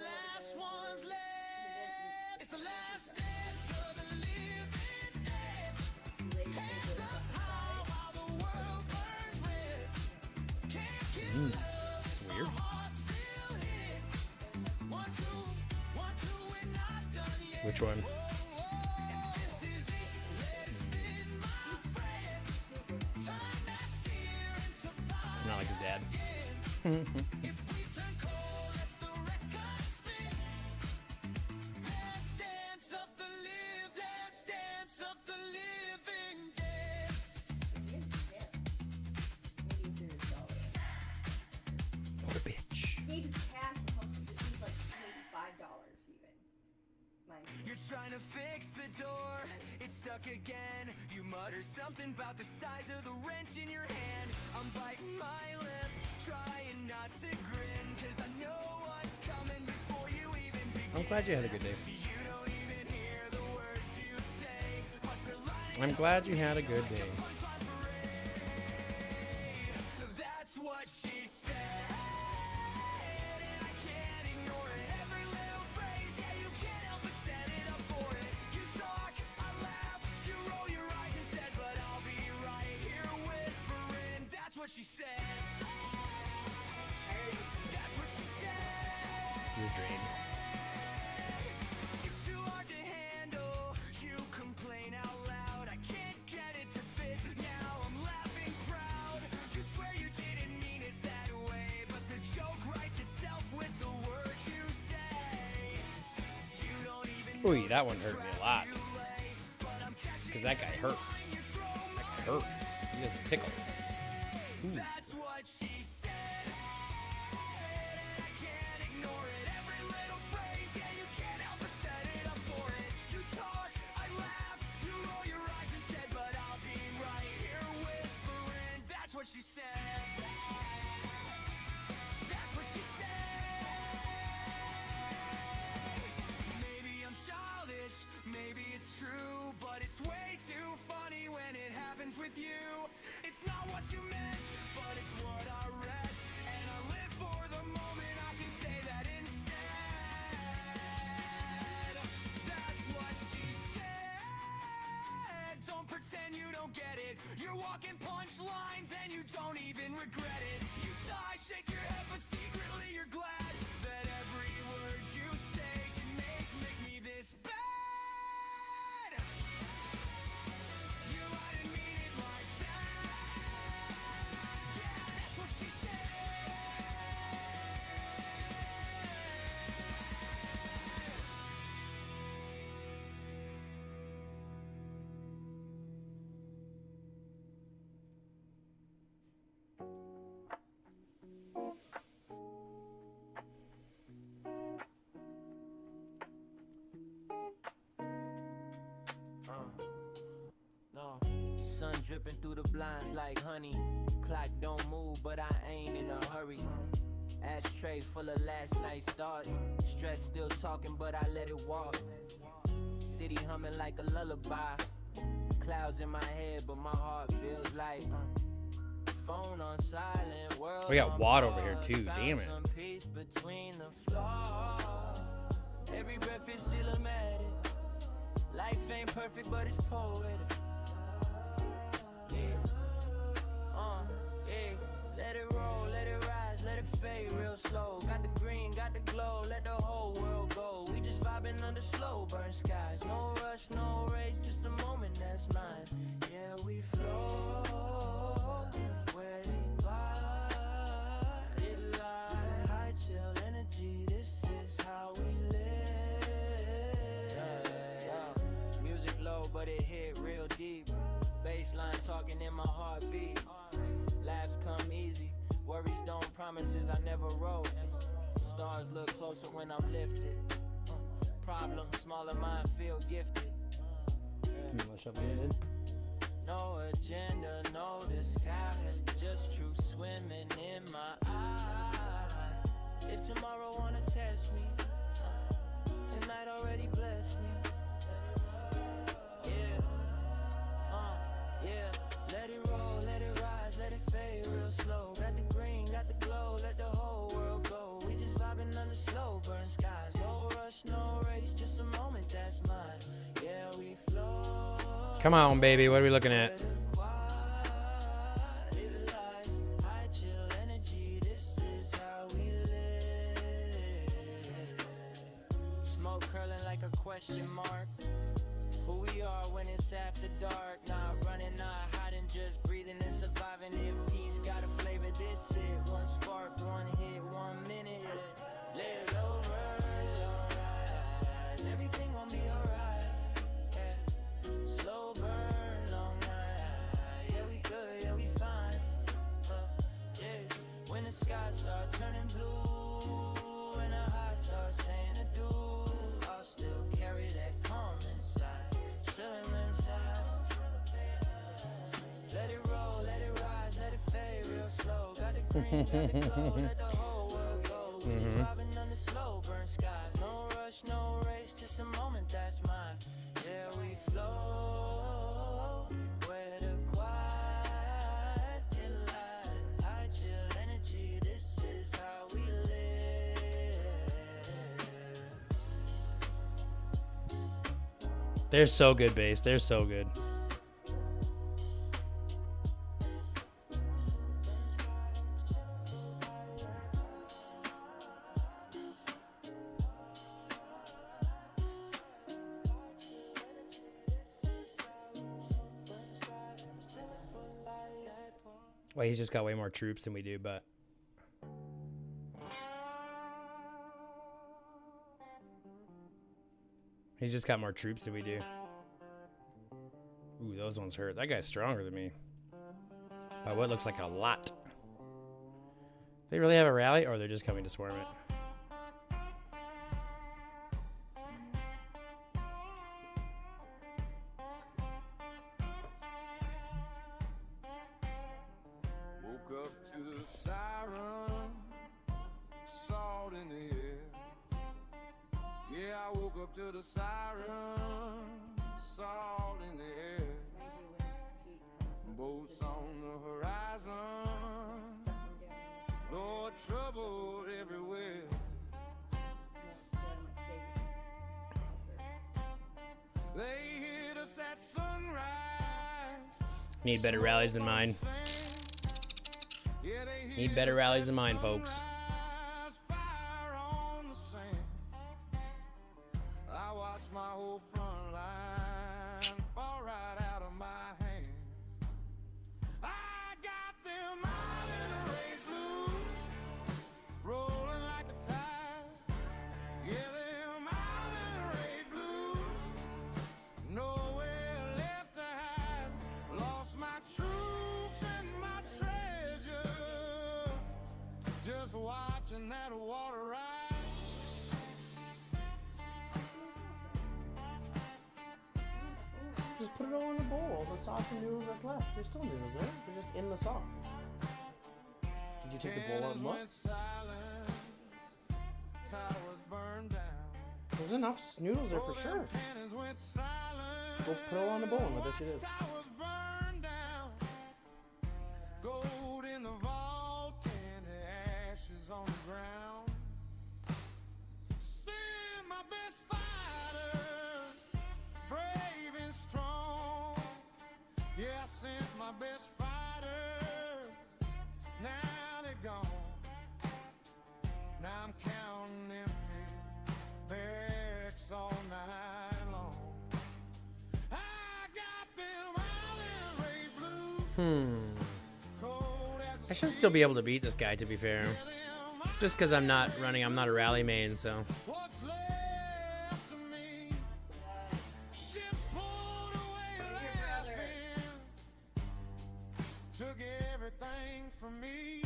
last ones left? It's the last dance of the living dead. Hands up high while the world burns red. Can't kill love if weird. our hearts still hit. 1, 2, 1, 2, we're not done yet. Which one? This is it, let it spin, my friend. Turn that fear into fire. It's not like his dad. If we turn cold, let the record spin. Last dance of the last dance of the living dead. What a bitch. Maybe cash helps you just like maybe $5 even. Mine. You're trying to fix the door, it's stuck again. You mutter something about the size of the wrench in your hand. I'm biting my lip, trying not to grin, cause I know what's coming before you even begin. I'm glad you had a good day. You don't even hear the words you say, but they're lining I'm glad you had a good day. punchline parade. That's what she said, and I can't ignore it. Every little phrase, yeah, you can't help but set it up for it. You talk, I laugh, you roll your eyes instead, but I'll be right here whispering. That's what she said. That's what she said. He's drained. It's too hard to handle. You complain out loud. I can't get it to fit. Now I'm laughing proud. You swear you didn't mean it that way, but the joke writes itself with the words you say. You don't even Ooh, that one hurt me a lot. lay, but I'm catching Because that guy hurts. you throw my That guy hurts. He doesn't tickle. Ooh. That's what she said. I can't ignore it. Every little phrase, yeah, you can't help but set it up for it. You talk, I laugh, you roll your eyes instead, but I'll be right here whispering. That's what she said. That's what she said. Maybe I'm childish, maybe it's true, but it's way too funny when it happens with you. It's not what you meant, but it's what I read, and I live for the moment I can say that instead. That's what she said. Don't pretend you don't get it. You're walking punchlines and you don't even regret it. You sigh, shake your head, but secretly you're glad that every word you say can make me this bad. You I didn't mean it like that. Yeah, that's what she said. dripping through the blinds like honey. Clock don't move, but I ain't in a hurry. Ashtray full of last night's thoughts. Stress still talking, but I let it walk. City humming like a lullaby. Clouds in my head, but my heart feels light. Phone on silent, world. We got Watt over here too. Damn it. Some peace between the flaws. Every breath is cinematic. Life ain't perfect, but it's poetic. Yeah. Yeah. Let it roll, let it rise, let it fade real slow. Got the green, got the glow, let the whole world go. We just vibing under slow burn skies. No rush, no race, just a moment that's mine. Yeah, we flow. Where the body lies. High chill energy, this is how we live. Music low, but it hit real deep. Baseline talking in my heartbeat. Laughs come easy. Worries don't, promises I never wrote. Stars look closer when I'm lifted. Problems smaller, mine feel gifted. No agenda, no disguise. Just truth swimming in my eye. If tomorrow wanna test me, tonight already blessed me. Yeah, yeah. Let it roll, let it rise, let it fade real slow. Got the green, got the glow, let the whole world go. We just vibing under slow burn skies. No rush, no race, just a moment that's mine. Yeah, we flow. Come on, baby. What are we looking at? Smoke curling like a question mark. Who we are when it's after dark. Not running, not hiding, just breathing and surviving. If peace got a flavor, this it. One spark, one hit, 1 minute. Let it over, alright. Everything gon' be alright. Yeah. Slow burn, long night. Yeah, we good, yeah, we fine. Yeah. When the skies start turning blue, when the heart starts saying adieu, I'll still carry that calm inside. Chillin' inside. Let it roll, let it rise, let it fade real slow. Got the green, got the glow, let the whole world go. We just vibing under slow burn skies. No rush, no race, just a moment that's mine. Yeah, we flow where the quiet light. High chill energy, this is how we live. They're so good, bass. They're so good. Well, he's just got way more troops than we do, but he's just got more troops than we do. Ooh, those ones hurt. That guy's stronger than me. By what looks like a lot. They really have a rally, or they're just coming to swarm it? Woke up to the siren, salt in the air. Yeah, I woke up to the siren, salt in the air. Boats on the horizon, Lord, trouble everywhere. They hit us at sunrise. Need better rallies than mine. Need better rallies than mine, folks. Fire on the sand. I watch my whole front line fall right out of my hand. I got them out in the red blue, rolling like a tide. Yeah, them out in the red blue, nowhere left to hide. Lost my troops and my treasure. Just Just put it all in the bowl. All the sauce and noodles that's left. There's still noodles there. They're just in the sauce. Did you take the bowl out and look? There's enough noodles there for sure. Go put it all on the bowl and I bet you it is. Gold in the vault and the ashes on the ground. Send my best fighter, brave and strong. Yeah, I sent my best fighter. Now they're gone. Now I'm counting empty barracks all night long. I got them island ray blue. I should still be able to beat this guy, to be fair. It's just because I'm not running, I'm not a rally main, so. What's left of me? Ships pulled away laughing. Took everything from me.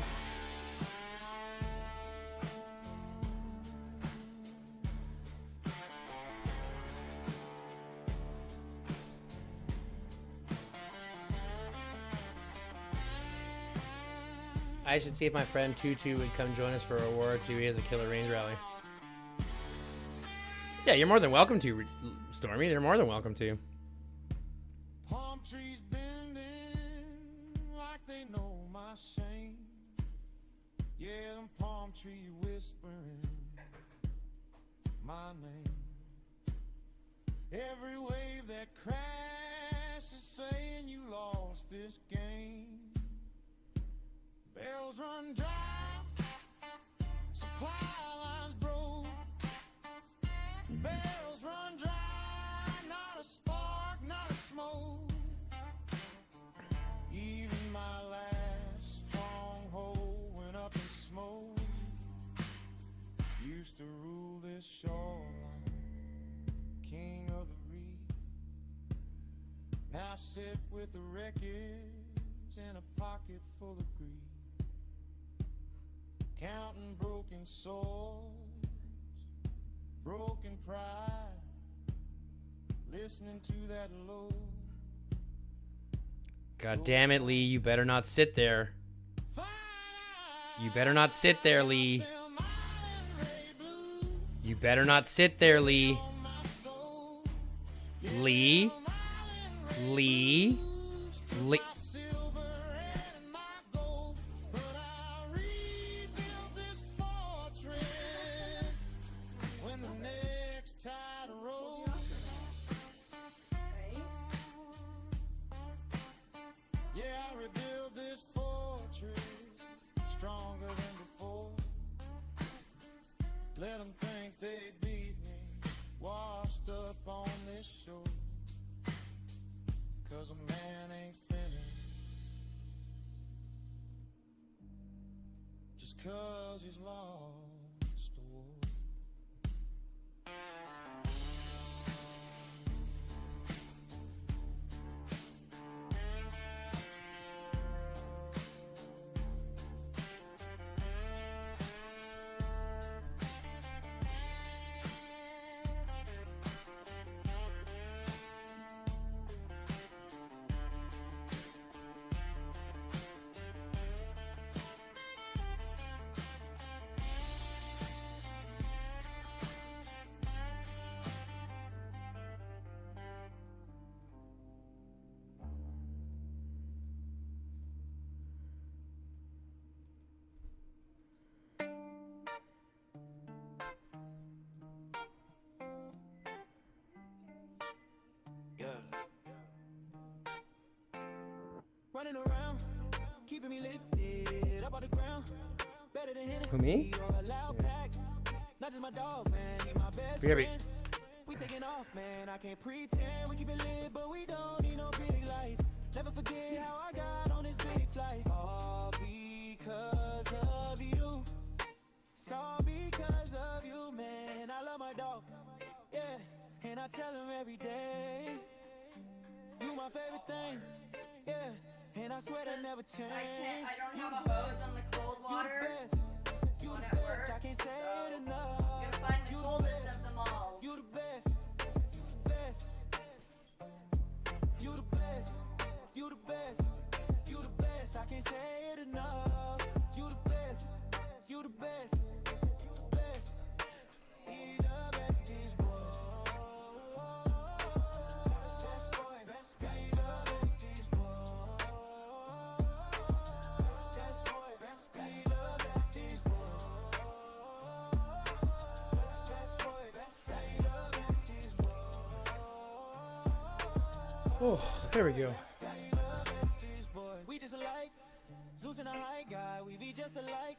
I should see if my friend Tutu would come join us for a war or two. He has a killer range rally. Yeah, you're more than welcome to, Stormy. They're more than welcome to. Palm trees bending like they know my shame. Yeah, them palm trees whispering my name. Every wave that crashes saying you lost this game. Barrels run dry, supply lines broke. Barrels run dry, not a spark, not a smoke. Even my last stronghold went up in smoke. Used to rule this shoreline, king of the reef. Now I sit with the wreckage in a pocket full of grief. Counting broken souls, broken pride, listening to that low. God damn it, Lee. You better not sit there. You better not sit there, Lee. You better not sit there, Lee. Lee. Lee. Lee. Let them think they beat me, washed up on this shore. 'Cause a man ain't finished just 'cause he's lost a war. Running around, keeping me lifted up on the ground. Better than Who, me? Not just my dog, man, he my best Baby. friend. We taking off, man, I can't pretend. We keep it lit, but we don't need no big lights. Never forget how I got on this big flight. All because of you. It's all because of you, man. I love my dog, yeah, and I tell him every day. You my favorite thing, yeah. And I swear that never change. I don't have a hose on the cold water. You the best. I can't say it enough. You're gonna find the coldest of them all. You the best. Best. can't say it enough. You the best, you the best, best. He the bestest boy. Best boy, best. He the bestest boy. Best boy, best. He the bestest boy. Best boy, best. He the bestest boy. Oh, there we go. We just alike, Zeus and a high guy, we be just alike.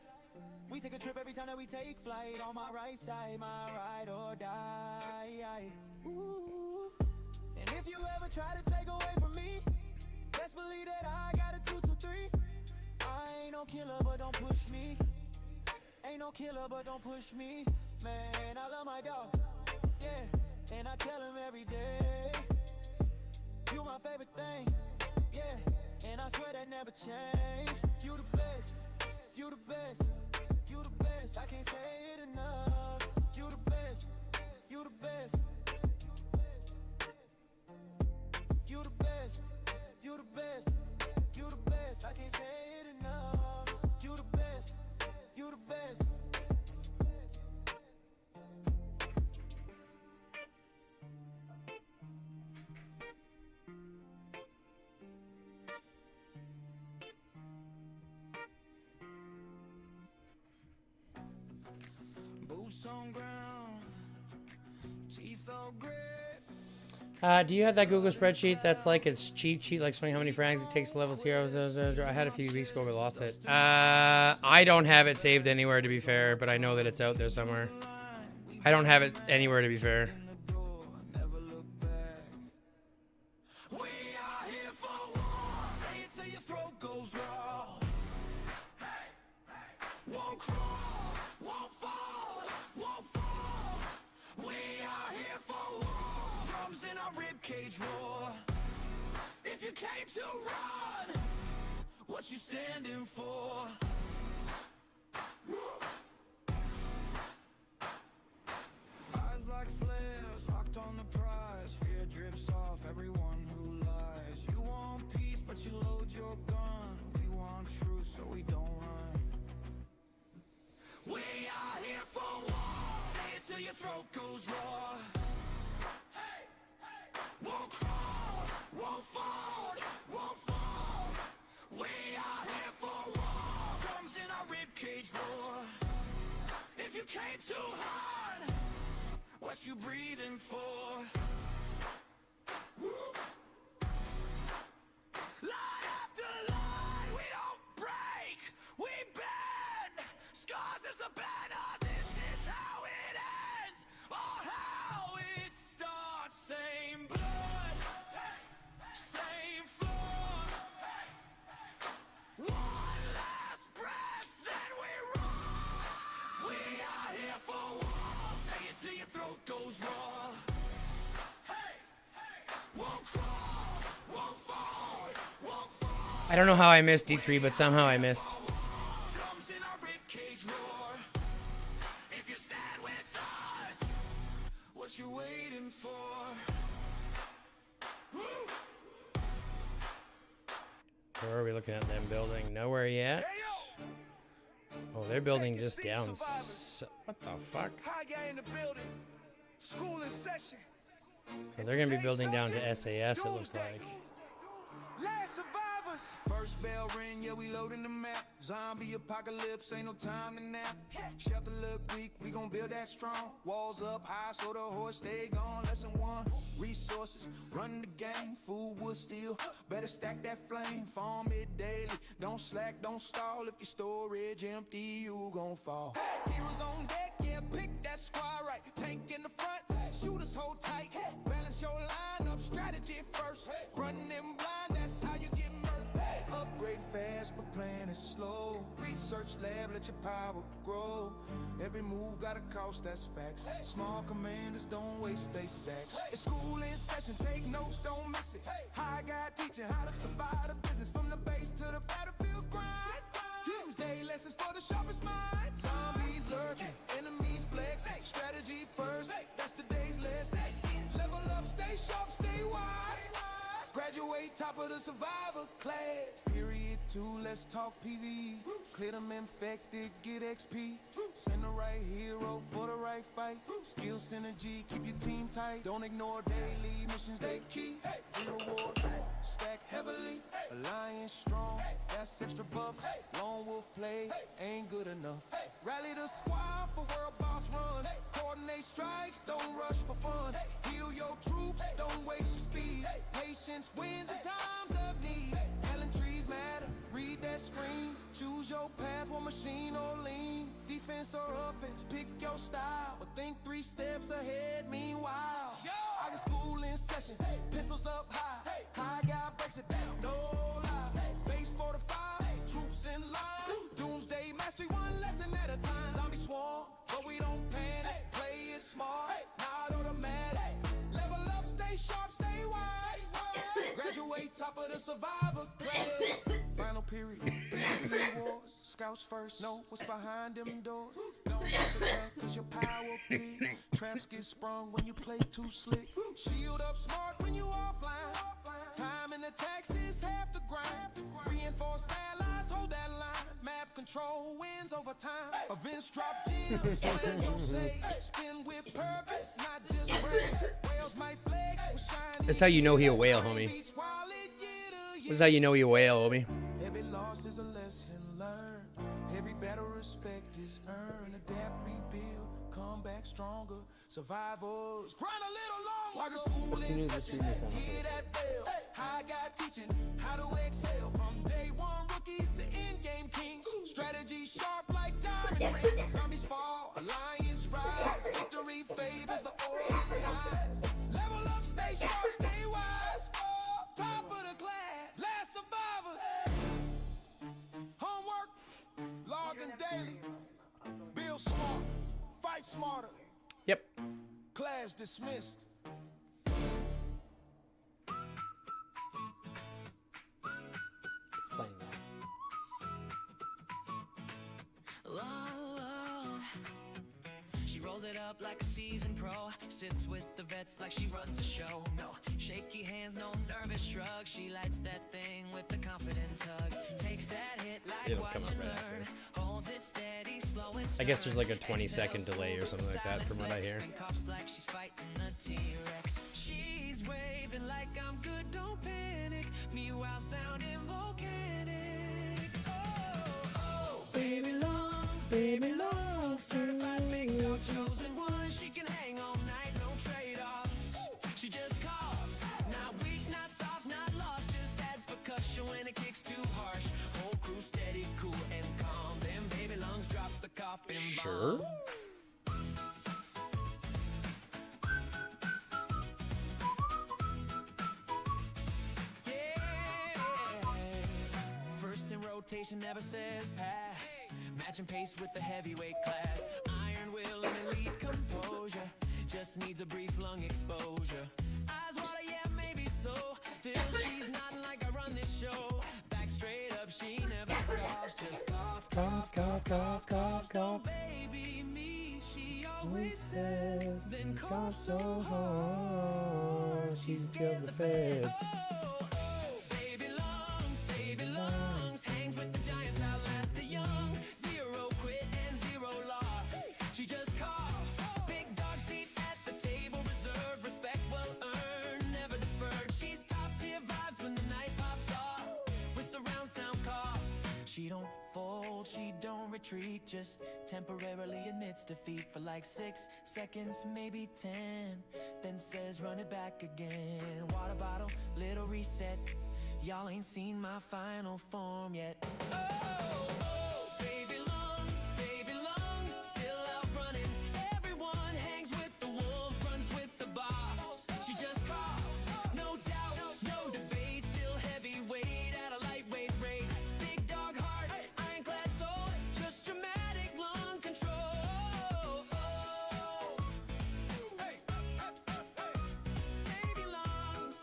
We take a trip every time that we take flight. On my right side, my ride or die. Ooh. And if you ever try to take away from me, best believe that I got a 2, 2, 3. I ain't no killer, but don't push me. Ain't no killer, but don't push me. Man, I love my dog, yeah. And I tell him every day, you my favorite thing, yeah. And I swear that never change. You the best, you the best, you the best. I can't say it enough. You the best, you the best, you the best, you the best, you the best. I can't say it enough. You the best, you the best. Boots on ground, teeth all gray. Do you have that Google spreadsheet that's like it's cheat sheet, like showing how many frags it takes to level 0? I had a few weeks ago, but lost it. I don't have it saved anywhere, to be fair, but I know that it's out there somewhere. I don't have it anywhere, to be fair. We are here for war. Say it till your throat goes raw. Won't crawl, won't fall, won't fall. We are here for war. Drums in our ribcage roar. If you came to run, what you standing for? Eyes like flares, locked on the prize. Fear drips off everyone who lies. You want peace, but you load your gun. We want truth, so we don't run. We are here for war. Say it till your throat goes raw. Hey, hey. Won't crawl, won't fall, won't fall. We are here for war. Drums in our ribcage roar. If you came too hard, what you breathing for? Line after line, we don't break, we bend. Scars is a banner, this is how it ends, or how it starts. Same blood, same floor. One last breath, then we run. We are here for war. Say it till your throat goes raw. Won't crawl, won't fall, won't fall. I don't know how I missed D3, but somehow I missed. Drums in our ribcage roar. If you stand with us, what you waiting for? Woo! Where are we looking at them building? Nowhere yet. Oh, they're building just down. What the fuck? High guy in the building. School in session. So they're gonna be building down to SAS, it looks like. Last survivors. First bell ring, yeah, we loading the map. Zombie apocalypse, ain't no time to nap. Shelter look weak, we gon' build that strong. Walls up high, so the horse stay gone. Lesson 1, resources, run the game. Food, wood, steel, better stack that flame. Farm it daily, don't slack, don't stall. If your storage empty, you gon' fall. Heroes on deck, yeah, pick that squad right. Tank in the front, shooters hold tight. Balance your line up, strategy first. Run them blind, that's how you get murked. Upgrade fast, but plan is slow. Research lab, let your power grow. Every move got a cost, that's facts. Small commanders don't waste they stacks. It's school in session, take notes, don't miss it. High guy teaching how to survive the business from the base to the battlefield grind. Doomsday lessons for the sharpest mind. Zombies lurking, enemies flexing. Strategy first, that's today's lesson. Level up, stay sharp, stay wise. Graduate top of the survivor class. Period Two, let's talk PvE. Clear them infected, get XP. Send the right hero for the right fight. Skill synergy, keep your team tight. Don't ignore daily missions, they key. Free reward, stack heavily. Alliance strong, that's extra buffs. Lone wolf play, ain't good enough. Rally the squad for world boss runs. Coordinate strikes, don't rush for fun. Heal your troops, don't waste your speed. Patience wins in times of need. Telling trees matter, read that screen. Choose your path, one machine or lean. Defense or offense, pick your style. But think 3 steps ahead, meanwhile. I got school in session, pencils up high. High guy breaks it down, no lie. Base 45, troops in line. Doomsday mastery, one lesson at a time. Zombie swarm, but we don't panic. Play it smart, not automatic. Level up, stay sharp, stay wise. Graduate top of the survivor class. Final period, 3 wars. Scouts first, know what's behind them doors. Don't miss a cut, cause your power big. Traps get sprung when you play too slick. Shield up smart when you offline. Time and the taxes half the grind. Reinforced allies, hold that line. Map control wins over time. Events drop gems, plan your say. Spin with purpose, not just brain. Whales might flex with shiny. That's how you know he a whale, homie. That's how you know he a whale, homie. Every loss is a lesson learned. Every battle respect is earned. Adapt, rebuild, come back stronger. Survivors, grind a little longer. Like a school in session, hear that bell. High guy teaching how to excel. From day one rookies to end game kings. Strategy sharp like diamond rings. Zombies fall, alliance rise. Victory favors the organized. Level up, stay sharp, stay wise. Top of the class, last survivors. Homework, logging daily. Build smart, fight smarter. Yep. Class dismissed. It's playing that. She rolls it up like a seasoned pro. Sits with the vets like she runs a show. No shaky hands, no nervous shrug. She lights that thing with a confident tug. Takes that hit like It'll watch come up and right learn. after. Holds it steady, slow and I guess there's like a 20-second delay or something like that from what I hear. Cuffs like she's fighting a T-Rex. She's waving like I'm good, don't panic. Meanwhile sounding volcanic. Oh, baby lungs, certified big dog, chosen one. She can hang all night, no trade-offs. She just coughs, not weak, not soft, not lost. Just adds percussion when it kicks too harsh. Whole crew steady, cool and calm. Then baby lungs drops a coughing Sure. bomb. First in rotation never says pass. Matching pace with the heavyweight class. Iron will and elite composure. Just needs a brief lung exposure. Eyes water, yeah, maybe so. Still, she's nodding like I run this show. Back straight up, she never scoffs. Just cough, Cough, cough, cough, cough, cough. baby me, she always says. Then cough so hard, she scares the feds. baby lungs, hangs with the giants, outlast the young. Zero quit and zero loss. She just coughs. Big dog seat at the table, reserved. Respect well earned, never deferred. She's top tier vibes when the night pops off. With surround sound cough. She don't fold, she don't retreat. Just temporarily admits defeat for like 6 seconds, maybe 10. Then says run it back again. Water bottle, little reset. Y'all ain't seen my final form yet. Oh, baby lungs, still out running. Everyone hangs with the wolves, runs with the boss. She just coughs, no doubt, no debate. Still heavyweight at a lightweight rate. Big dog heart, ironclad soul, just dramatic lung control. Hey, baby lungs.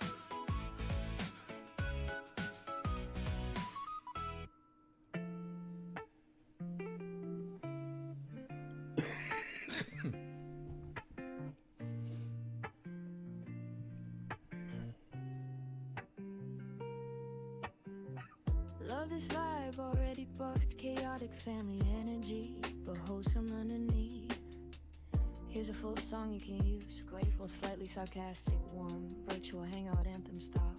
Love this vibe, already brought chaotic family energy, but wholesome underneath. Here's a full song you can use, grateful, slightly sarcastic, warm, virtual hangout anthem style.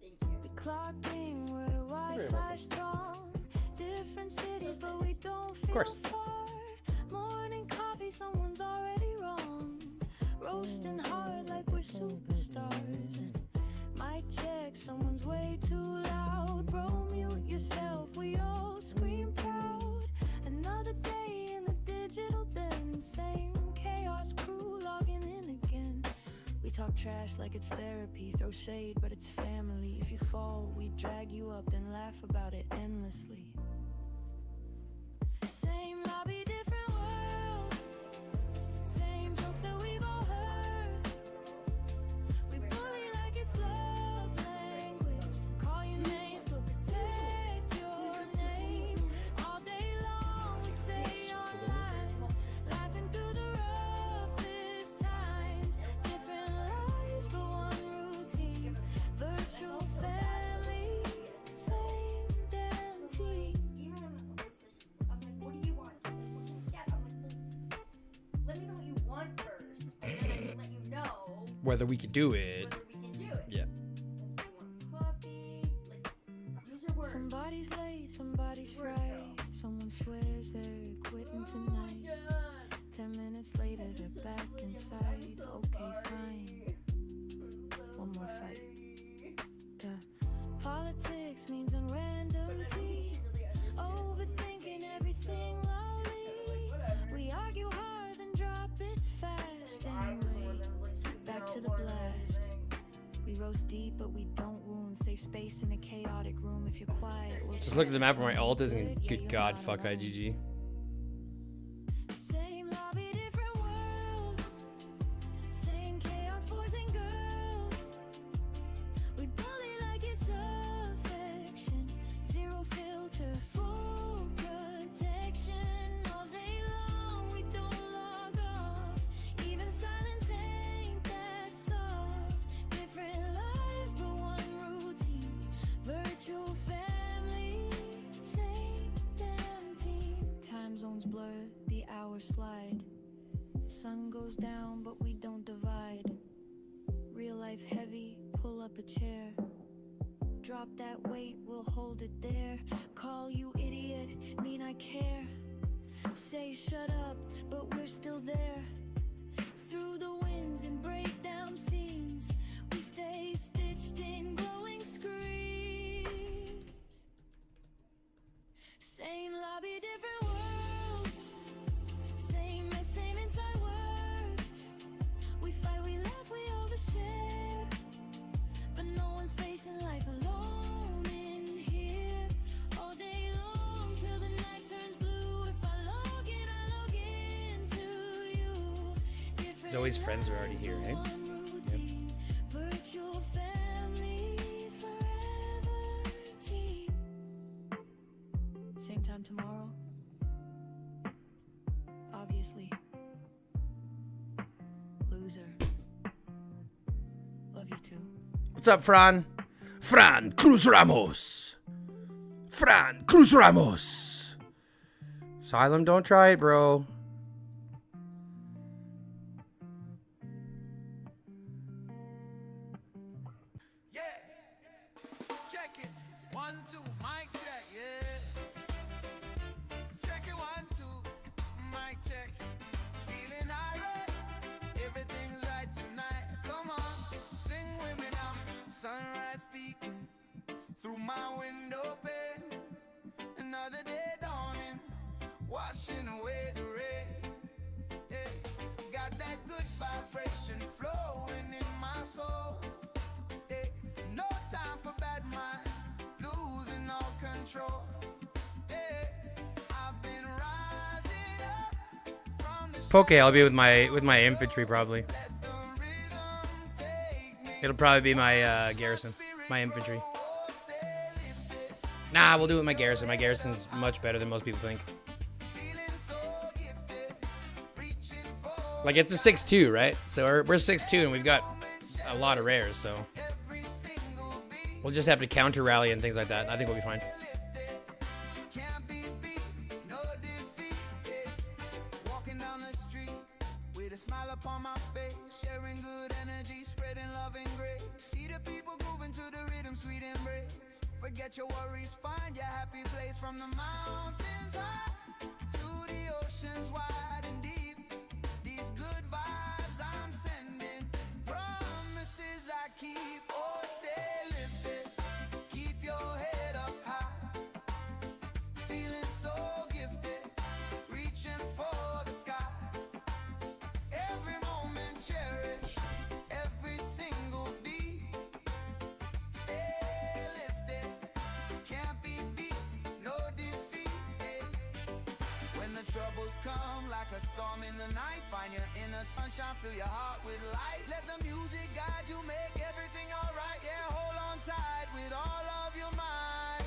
Thank you. We clocked in, we're Wi-Fi strong. Different cities, but we don't feel course. far. Morning coffee, someone's already wrong. Roasting hard like we're superstars. And mic check, someone's way too loud. Bro, mute yourself, we all scream proud. Another day in the digital den, same chaos crew logging in again. We talk trash like it's therapy, throw shade, but it's family. If you fall, we drag you up, then laugh about it endlessly. Same lobby, different worlds. Same jokes that we've all heard. We bully like it's love language. Call your names, but protect your name. All day long we stay online, laughing through the roughest times. Different lives, but one routine. Virtual family, same damn team. Even when I'm like, what do you want? Yeah, I'm like, well, let me know what you want first, and then I can let you know Whether we could do it. whether we can do it. Yeah. If you want puppy, like, use your words. Somebody's late, somebody's Word, right. girl. Someone swears they're quitting tonight. 10 minutes later, they're back inside. Okay, fine. One more fight. Politics, memes, and random tea. Overthinking everything loudly. We argue hard, then drop it fast. Anyway, back to the blast. We roast deep, but we don't wound. Save space in a chaotic room. If you're quiet, we'll Just look at the map where my alt is, and Yeah, good you're God, not fuck alone. IGG. Same lobby, different worlds. Same chaos, boys and girls. We bully like it's affection. Zero filter, full protection. All day long, we don't log off. Even silence ain't that soft. Different lives, but one routine. Virtual family, same damn team. Time zones blur, the hours slide. Sun goes down, but we don't divide. Real life heavy, pull up a chair. Drop that weight, we'll hold it there. Call you idiot, mean I care. Say shut up, but we're still there. Through the winds and breakdown scenes, we stay stitched in glowing screens. Same lobby, different worlds. Same mess, same inside words. We fight, we laugh, we overshare. But no one's facing life alone in here. All day long till the night turns blue. If I log in, I log into you. Zoe's friends are already here, eh? Virtual family forever team. Same time tomorrow. Obviously. Loser. Love you too. What's up, Fran? Fran Cruz Ramos. Fran Cruz Ramos. Asylum, don't try it, bro. Yeah, check it. 1, 2, mic check. Yeah, check it. 1, 2, mic check. Feeling irate. Everything's right tonight. Come on, sing with me now. Sunrise peeking through my window pane. Another day dawning, washing away the rain. Yeah, got that good vibration flowing in my soul. Yeah, no time for bad mind, losing all control. Yeah, I've been rising up from the Okay, I'll be with my infantry probably. It'll probably be my garrison, my infantry. Nah, we'll do it with my garrison. My garrison's much better than most people think. Like, it's a 6-2, right? So we're 6-2, and we've got a lot of rares, so we'll just have to counter rally and things like that. I think we'll be fine. Forget your worries, find your happy place. From the mountains high to the oceans wide and deep. These good vibes I'm sending, promises I keep. Oh, stay lifted, keep your head up high. Feeling so gifted, reaching for the sky. Every moment cherish, every single beat. Stay lifted, can't be beat, no defeat. When the troubles come like a storm in the night, find your inner sunshine, fill your heart with light. Let the music guide you, make everything alright. Yeah, hold on tight with all of your might.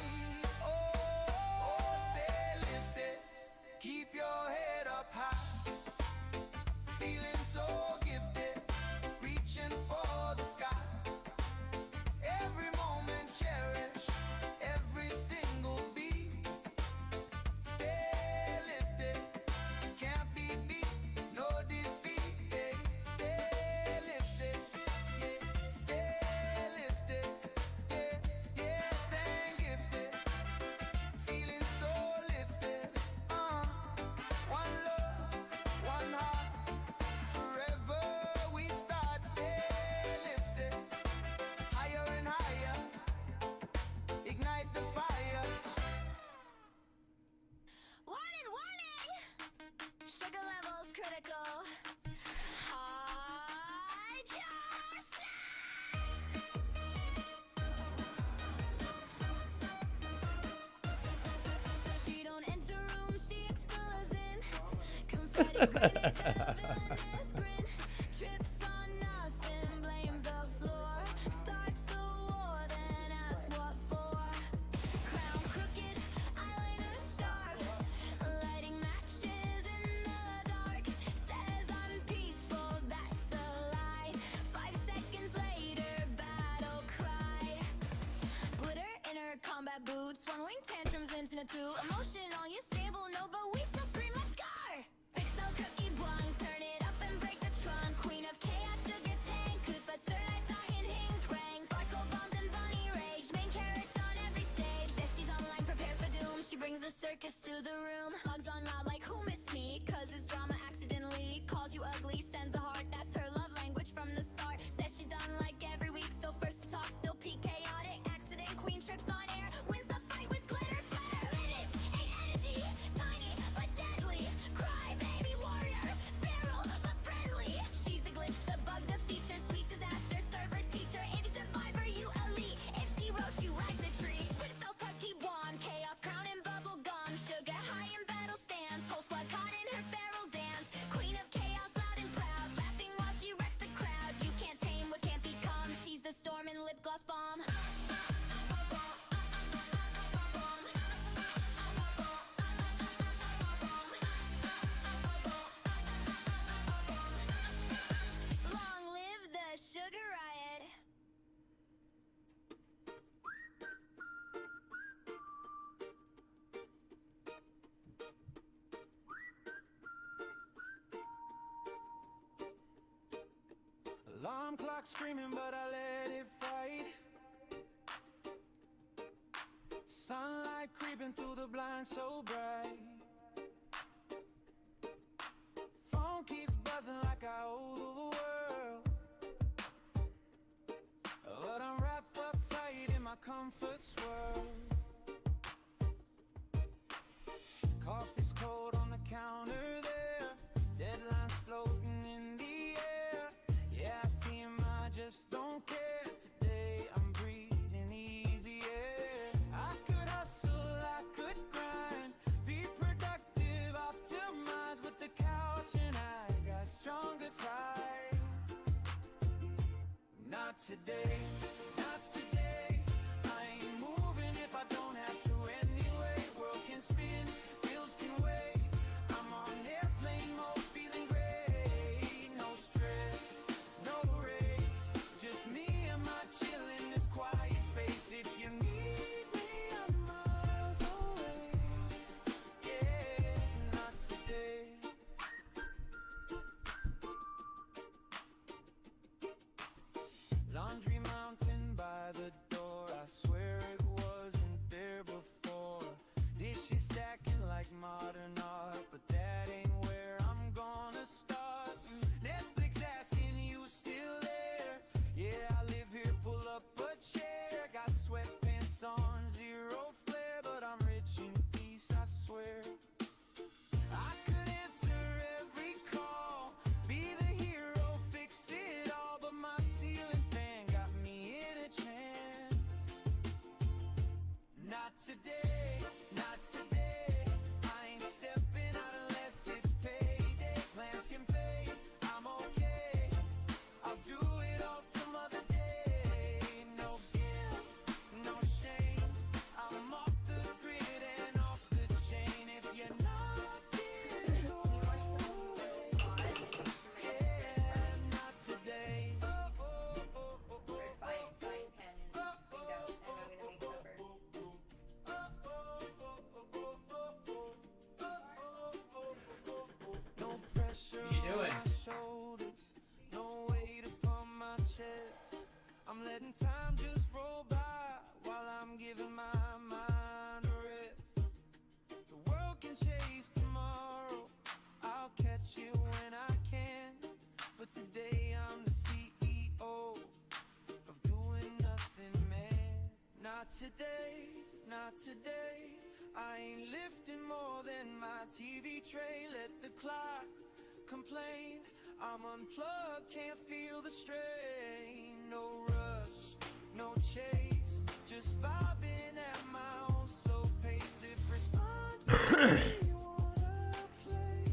Oh, stay lifted, keep your head up high. Feeling so gifted, reaching for the sky. Every moment cherish, every single beat. Stay lifted, can't be beat, no defeat. Stay lifted, yeah. Stay lifted, yeah, yeah. Staying gifted, feeling so lifted. One love, one heart, forever we start. Stay lifted, higher and higher, ignite the fire. Warning, warning! Sugar levels critical. I just She don't enter room, she explosion. Confetti grenades and a villainous grin. Trips on nothing, blames the floor. Starts a war, then asks what for. Crown crooked, eyeliner sharp. Lighting matches in the dark. Says I'm peaceful, that's a lie. 5 seconds later, battle cry. Glitter in her combat boots. One wing tantrums into 2. Emotional, you stable, no, but we still scream like Scar. Pixel cookie blonde, turn it up and break the trunk. Queen of chaos, sugar tank, good but certain dahin hings rang. Sparkle bombs and bunny rage, main character on every stage. Says she's online, prepare for doom. She brings the circus to the room. Logs on loud like who missed me? Cause it's drama accidentally. Calls you ugly, sends a heart, that's her love language from the start. Says she's done like every week, still first to talk, still peak chaotic. Accident, queen trips on air, wins the fight with glitter flare. Minutes, 8 energy, tiny but deadly. Cry baby warrior, feral but friendly. She's the glitch, the bug, the feature, sweet disaster, server teacher. If you survivor, you elite. If she roasts, you rise a tree. Pixel cookie blonde, chaos crown and bubble gum. Sugar high in battle stance, whole squad caught in her feral dance. Queen of chaos, loud and proud, laughing while she wrecks the crowd. You can't tame what can't become. She's the storm and lip gloss bomb. Long live the sugar riot. Alarm clock screaming, but I let it fight. Sunlight creeping through the blinds so bright. Phone keeps buzzing like I owe the world. But I'm wrapped up tight in my comfort swirl. Coffee's cold on the counter there. Deadlines floating in the air. Yeah, I see him, I just don't care. Today I'm breathing easier. I could hustle, I could grind, be productive, optimize, but the couch and I got stronger ties. Not today, not today. I ain't moving if I don't have to anyway. World can spin, bills can wait. I'm on airplane mode, feeling great. No stress, no race, just me and my chill in this quiet space. If you need me, I'm miles away. Yeah, not today. Laundry mountain today, not today. I ain't lifting more than my TV tray. Let the clock complain. I'm unplugged, can't feel the strain. No rush, no chase, just vibing at my own slow pace. If responsibility wanna play,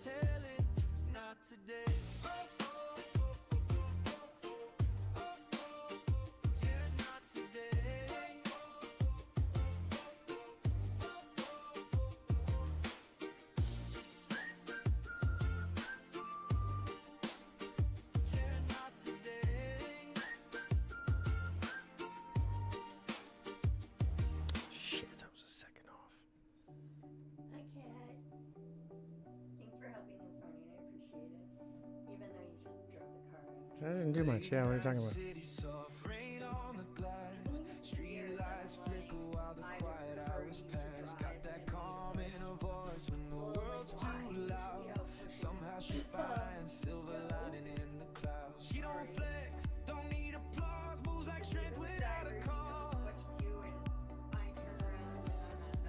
tell it not today. Tell it not today. Tell it not today. Shit, that was a second off. Hi, Kat. Thanks for helping this morning. I appreciate it. Even though you just drove the car. I didn't do much. Yeah, what are you talking about? City soft, rain on the glass. Street lights flicker while the quiet hours pass. Got that calm in her voice when the world's too loud. Somehow she finds silver lining in the clouds. She don't flex, don't need applause. Moves like strength without a cause.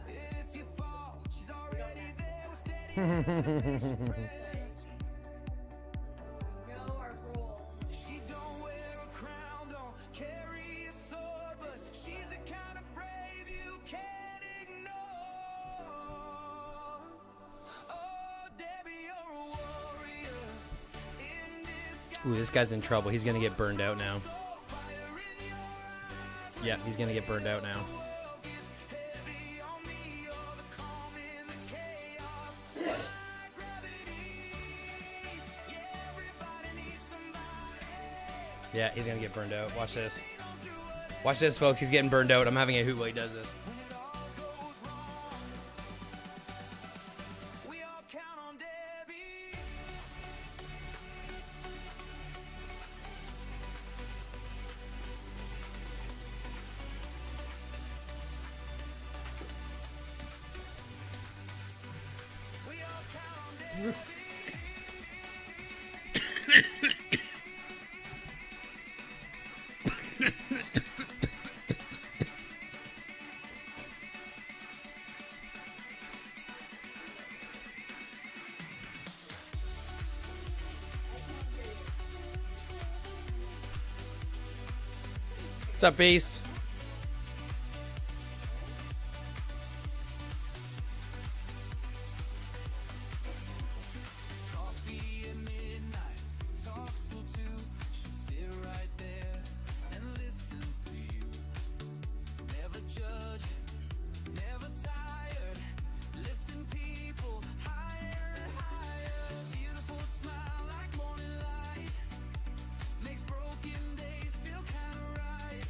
If you fall, she's already there with steady hands. Know our rules. She don't wear a crown, don't carry a sword, but she's the kind of brave you can't ignore. Oh, Debbie, you're a warrior in disguise. Ooh, this guy's in trouble. He's gonna get burned out now. Yeah, he's gonna get burned out now. Heavy on me, you're the calm in the chaos. My gravity, yeah, everybody needs somebody. Yeah, he's gonna get burned out. Watch this. Watch this, folks. He's getting burned out. I'm having a hoot while he does this. When it all goes wrong, we all count on Debbie. We all count on Debbie. What's up, Ace? Coffee at midnight, talks till 2. She'll sit right there and listen to you. Never judging, never tired, lifting people higher and higher. Beautiful smile like morning light, makes broken days feel kinda right.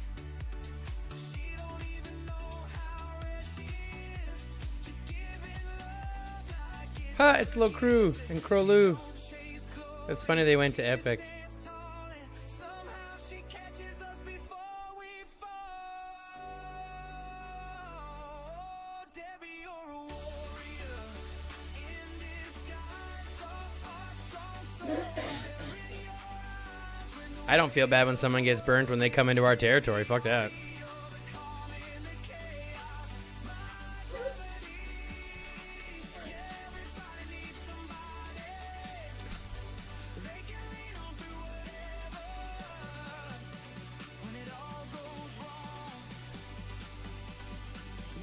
She don't even know how rare she is, just giving love like it's Ha! It's Lo Crew and Crowloo. It's funny they went to Epic. somehow she catches us before we fall. Debbie, you're a warrior in disguise. Soft heart, strong soul. Fire in your eyes when the I don't feel bad when someone gets burnt when they come into our territory. Fuck that. calm in the chaos. My gravity, yeah, everybody needs somebody they can lean on through whatever. When it all goes wrong,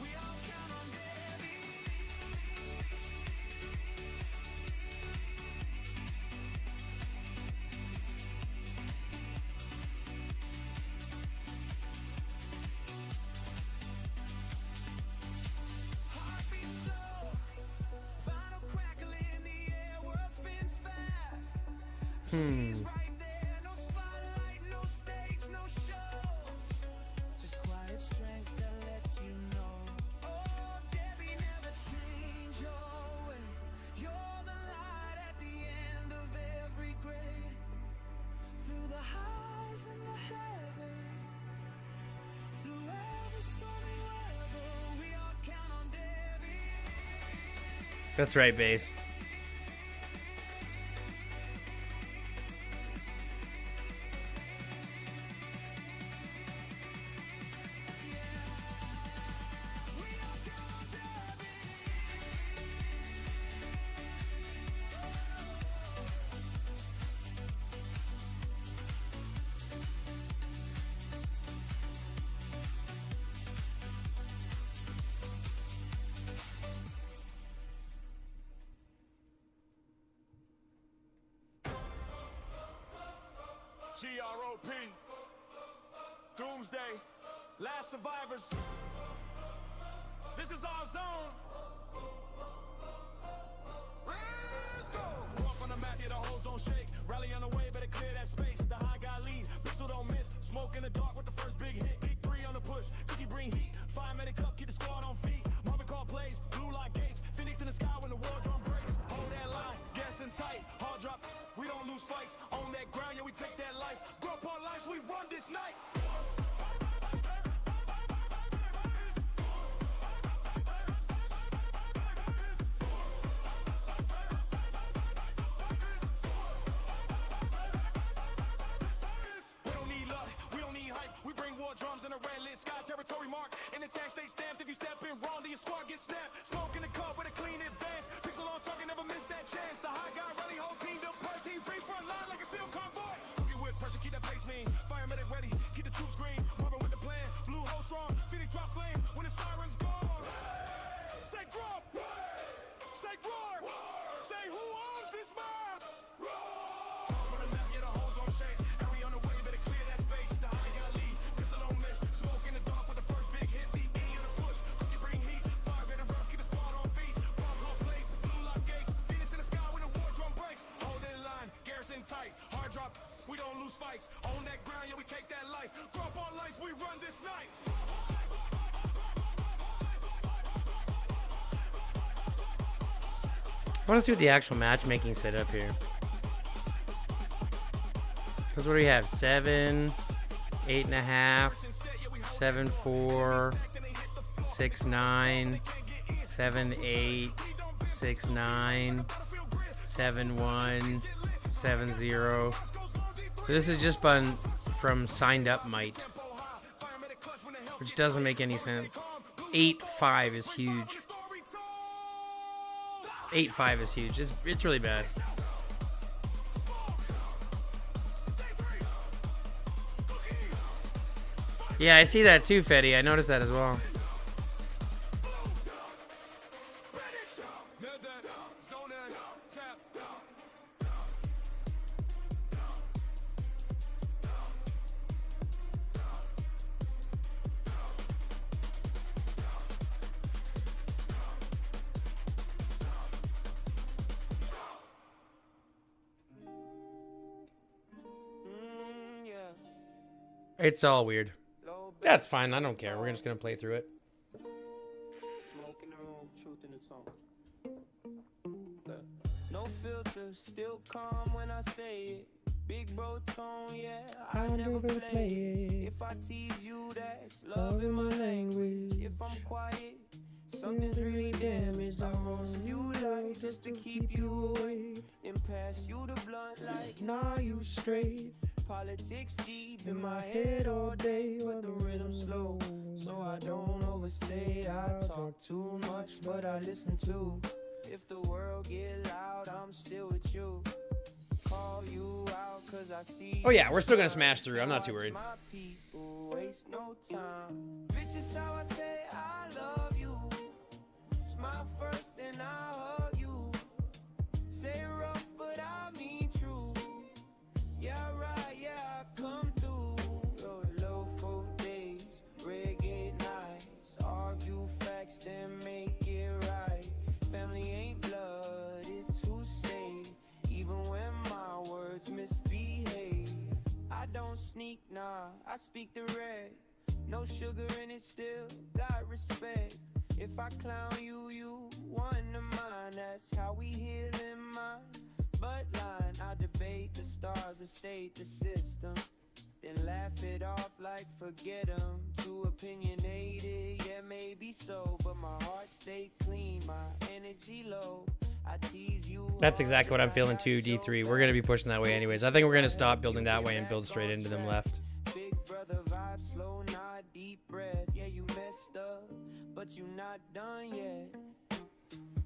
we all count on Debbie. Heartbeat slow, final crackle in the air, world spins fast. She's right there, no spotlight, no stage, no show. Just quiet strength that lets you know. Oh, Debbie, never change your way. You're the light at the end of every grade. Through the highs and the heavy, through every stormy weather, we all count on Debbie. That's right, Base. G-R-O-P. Doomsday. Last survivors. This is our zone. Let's go. Walk on the map, yeah, the whole zone shake. Rally on the way, better clear that space. The high guy lead, pistol don't miss. Smoke in the dark with the first big hit. Big three on the push. Cookie bring heat. Fire medic up, keep the squad on feet. Marvin call plays, blue light gates. Phoenix in the sky when the war drum breaks. Hold that line, gas and tight. Hard drop, we don't lose fights. On that ground, yeah, we take that life. Grow up our lives, we run this night. Drums in a red lit sky, territory mark. In the tank, stay stamped. If you step in wrong, then your squad gets snapped. Smoke in the cup with a clean advance. Pixel on target, never miss that chance. The high guy rally, whole team to part. Team free front line like a steel convoy. Cookie whip pressure, keep that pace mean. Fire medic ready, keep the troops green. Moving with the plan, blue hole strong. Phoenix drop flame when the sirens gone. Say grub, say roar, say who owns this mob? Talk on the map, yeah, the holes on shape. And we on the way, better clear that space. The high guy lead. Smoke in the dark with the first big hit. The E in the push. Cookie bring heat. Fire better rough. Keep the squad on feet. Bomb call place. Blue lock gates. Phoenix in the sky when the war drum breaks. Hold in line. Garrison tight. Hard drop. We don't lose fights. On that ground, yeah, we take that life. Drop our lights. We run this night. I want to see what the actual matchmaking setup here. Because what do we have? 7, 8.5, 7, 4, 6, 9, 7, 8, 6, 9, 7, 1, 7, 0. So this is just from signed up might, which doesn't make any sense. 8.5 is huge. 8.5 is huge. It's really bad. Yeah, I see that too, Fetty. I noticed that as well. It's all weird. That's fine. I don't care. We're just gonna play through it. Smoke in the room, truth in the tone. No filter, still calm when I say it. Big bro tone, yeah, I never play it. If I tease you, that's love in my language. If I'm quiet, something's really damaged. I roast you like just to keep you away. Then pass you the blunt like, nah, you straight. Politics deep in my head all day, but the rhythm slow, so I don't overstay. I talk too much, but I listen too. If the world get loud, I'm still with you. Call you out 'cause I see. Oh yeah, we're still gonna smash through. I'm not too worried. My people waste no time. Bitch is how I say I love you. Smile first, then I hug you. Say rough, but I mean true. Yeah, right, yeah, I come through. Low for days, reggae nights. Argue facts, then make it right. Family ain't blood, it's who stayed. Even when my words misbehave. I don't sneak, nah, I speak the red. No sugar in it, still got respect. If I clown you, you one of mine. That's how we heal in my bloodline. I debate the stars, the state, the system. Then laugh it off like forget them. Too opinionated, yeah, maybe so. But my heart stay clean, my energy low. I tease you. That's exactly what I'm feeling too, D3. We're going to be pushing that way anyways. I think we're going to stop building that way and build straight into them left. Big brother vibe, slow, not deep breath. Yeah, you messed up, but you not done yet.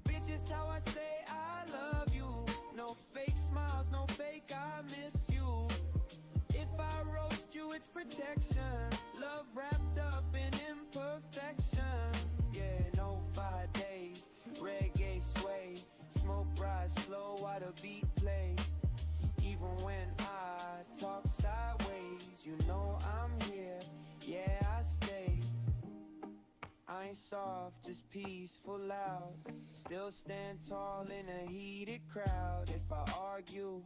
Bitch is how I say I love you. No fake smiles, no fake I miss you. If I roast you, it's protection. Love wrapped up in imperfection. Yeah, no 5 days, reggae sway. Smoke rise slow while the beat play. Even when I talk silent. soft, just peaceful loud. Still stand tall in a heated crowd. If I argue,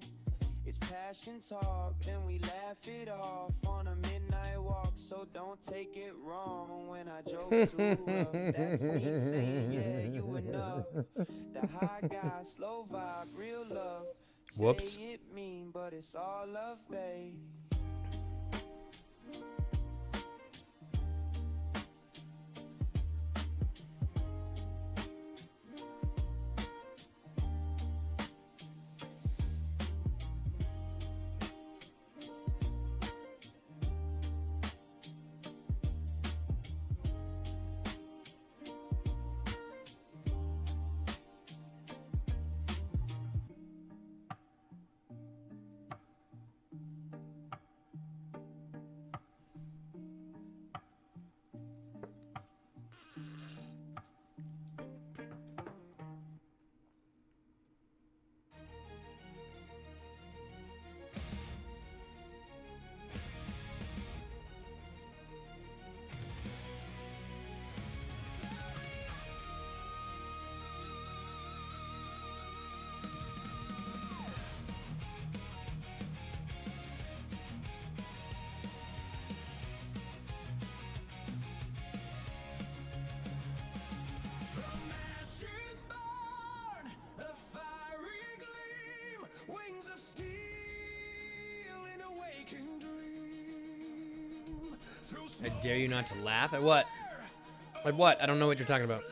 it's passion talk, then we laugh it off on a midnight walk. So don't take it wrong when I joke too rough. That's me saying, yeah, you enough. The high guy, slow vibe, real love. Whoops. Say it mean, but it's all love, babe. I dare you not to laugh. At what? At what? I don't know what you're talking about.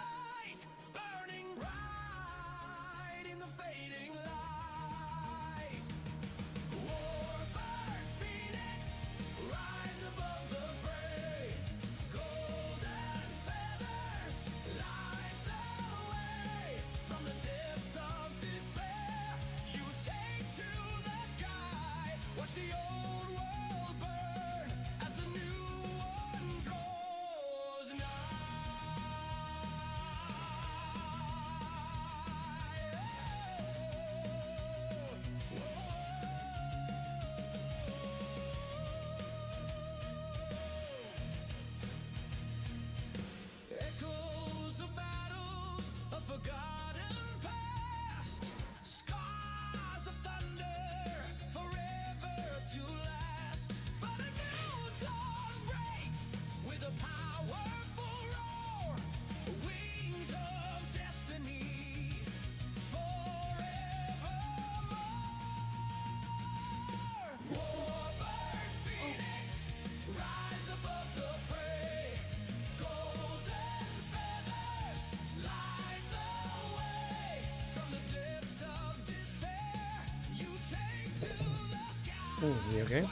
Ooh, you okay?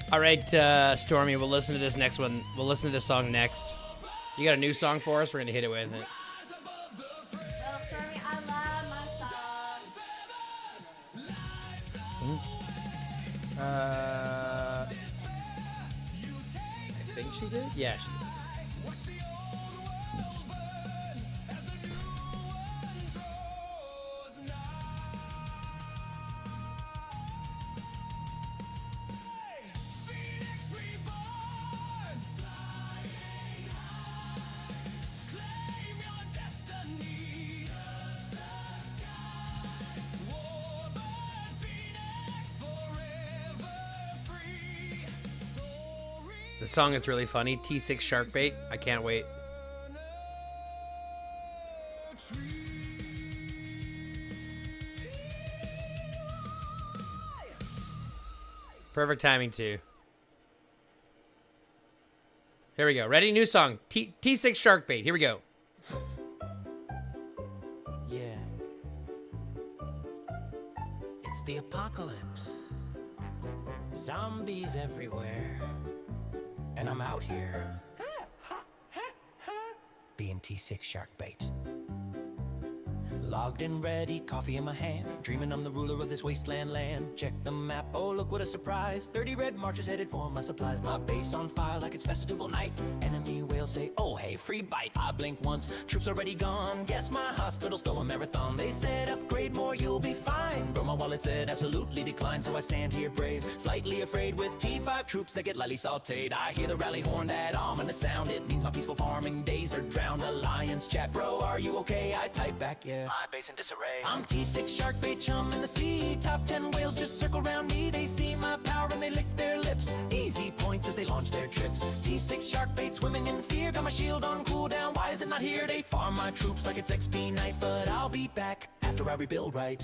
All right, Stormy, we'll listen to this next one. We'll listen to this song next. You got a new song for us? We're going to hit it with it. Well, Stormy, I love my song. I think she did? Yeah, she did. The song that's really funny, T6 Shark Bait. I can't wait. Perfect timing too. Here we go. Ready? New song. T6 Shark Bait. Here we go. Yeah. It's the apocalypse. Zombies everywhere. And I'm out here. Being T6 Shark Bait. Logged and ready, coffee in my hand, dreaming I'm the ruler of this wasteland land. Check the map, oh look what a surprise. 30 red marches headed for my supplies. My base on fire like it's festival night. Enemy whales say, oh hey, free bite. I blink once, troops already gone. Guess my hospital's still a marathon. They said upgrade more, you'll be fine. But my wallet said absolutely decline, so I stand here brave, slightly afraid with T5 troops that get lightly sauteed. I hear the rally horn, that ominous sound. It means my peaceful farming days are drowned. Alliance chat, bro, are you okay? I type back, yeah. My base in disarray. I'm T6 Shark Bait, chum in the sea. Top 10 whales just circle around me. They see my power and they lick their lips. Easy points as they launch their trips. T6 Shark Bait swimming in fear. Got my shield on cooldown. Why is it not here? They farm my troops like it's XP night. But I'll be back after I rebuild right.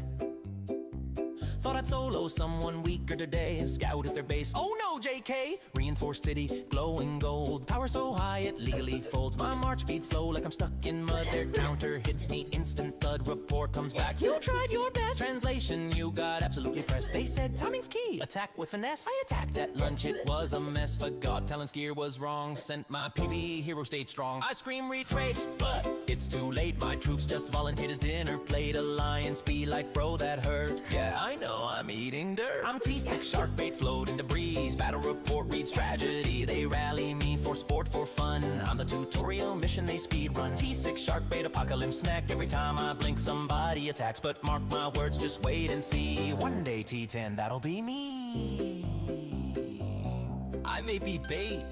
Thought I'd solo someone weaker today. Scout at their base. Oh no, JK! Reinforced city, glowing gold. Power so high it legally folds. My march speed slow like I'm stuck in mud. Their counter hits me, instant thud. Report comes back. You tried your best. Translation, you got absolutely pressed. They said timing's key. Attack with finesse. I attacked at lunch, it was a mess. Forgot talent's gear was wrong. Sent my PV hero stayed strong. I scream retreat, but it's too late. My troops just volunteered as dinner plate. Alliance be like, bro, that hurt. Yeah, I know. I'm eating dirt. I'm T6 Shark Bait, floating to breeze. Battle report reads tragedy. They rally me for sport, for fun. I'm the tutorial mission they speed run. T6 Shark Bait, apocalypse snack. Every time I blink somebody attacks. But mark my words, just wait and see. One day T10, that'll be me. I may be bait,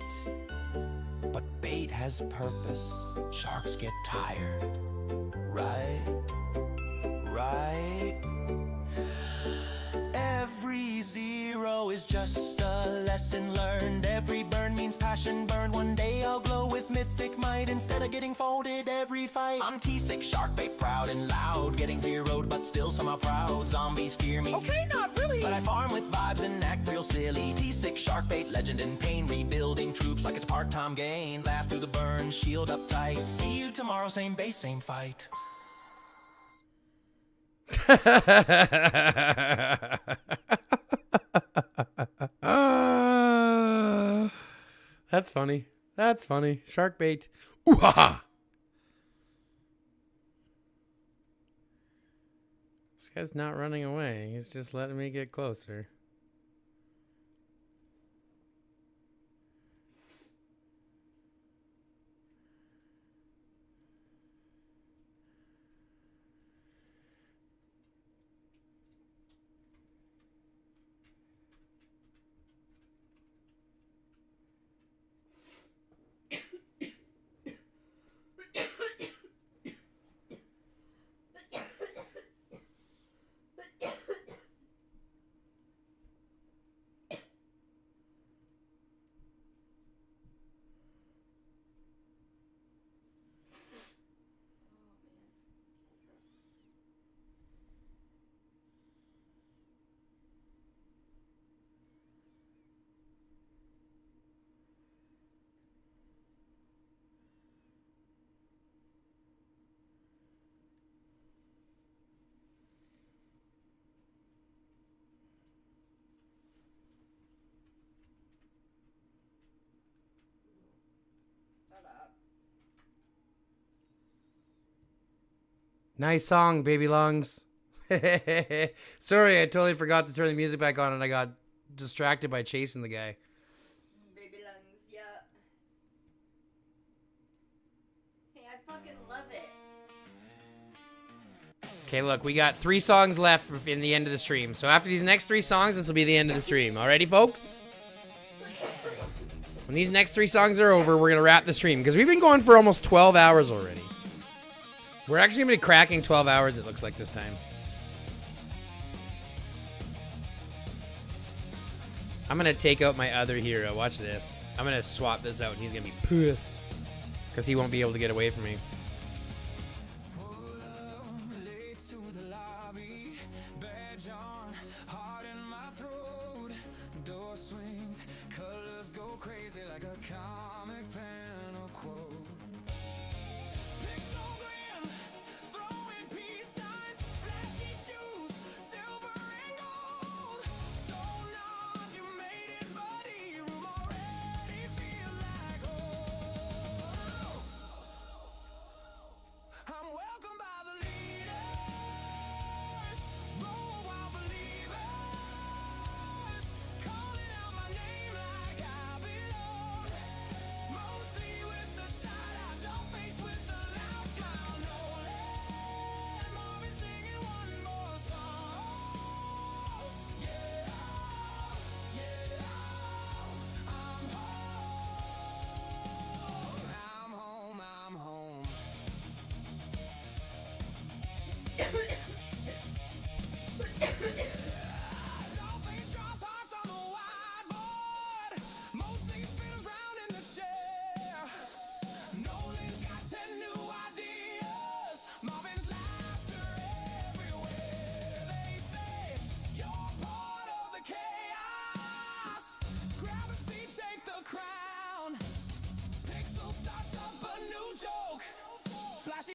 but bait has purpose. Sharks get tired. Right? Right? Every zero is just a lesson learned. Every burn means passion burned. One day I'll glow with mythic might instead of getting folded every fight. I'm T6 Shark Bait, proud and loud. Getting zeroed but still somehow proud. Zombies fear me. Okay, not really. But I farm with vibes and act real silly. T6 Shark Bait, legend in pain. Rebuilding troops like it's a part-time gain. Laugh through the burn, shield up tight. See you tomorrow, same base, same fight. That's funny. That's funny. Shark bait. Ooh-ha-ha. This guy's not running away. He's just letting me get closer. Nice song, Baby Lungs. Sorry, I totally forgot to turn the music back on and I got distracted by chasing the guy. Baby Lungs, yeah. Hey, I fucking love it. Okay, look, we got 3 songs left in the end of the stream. So after these next 3 songs, this will be the end of the stream. Alrighty, folks? When these next 3 songs are over, we're going to wrap the stream. Because we've been going for almost 12 hours already. We're actually going to be cracking 12 hours, it looks like, this time. I'm going to take out my other hero. Watch this. I'm gonna swap this out and he's gonna be pissed. Because he won't be able to get away from me. Late to the lobby, badge on, heart in my throat. Door swings, colors go crazy like a comic panel quote. Pixel throwing peace signs, flashy shoes, silver and gold. So large you made it muddy, room already feel like home. I'm welcomed by the leaders, roll while believers, calling out my name like I belong. Mostly with the side I don't face with the loud smile. No land, Marvin singing one more song. Yeah, yeah, I'm home. I'm home. I'm home.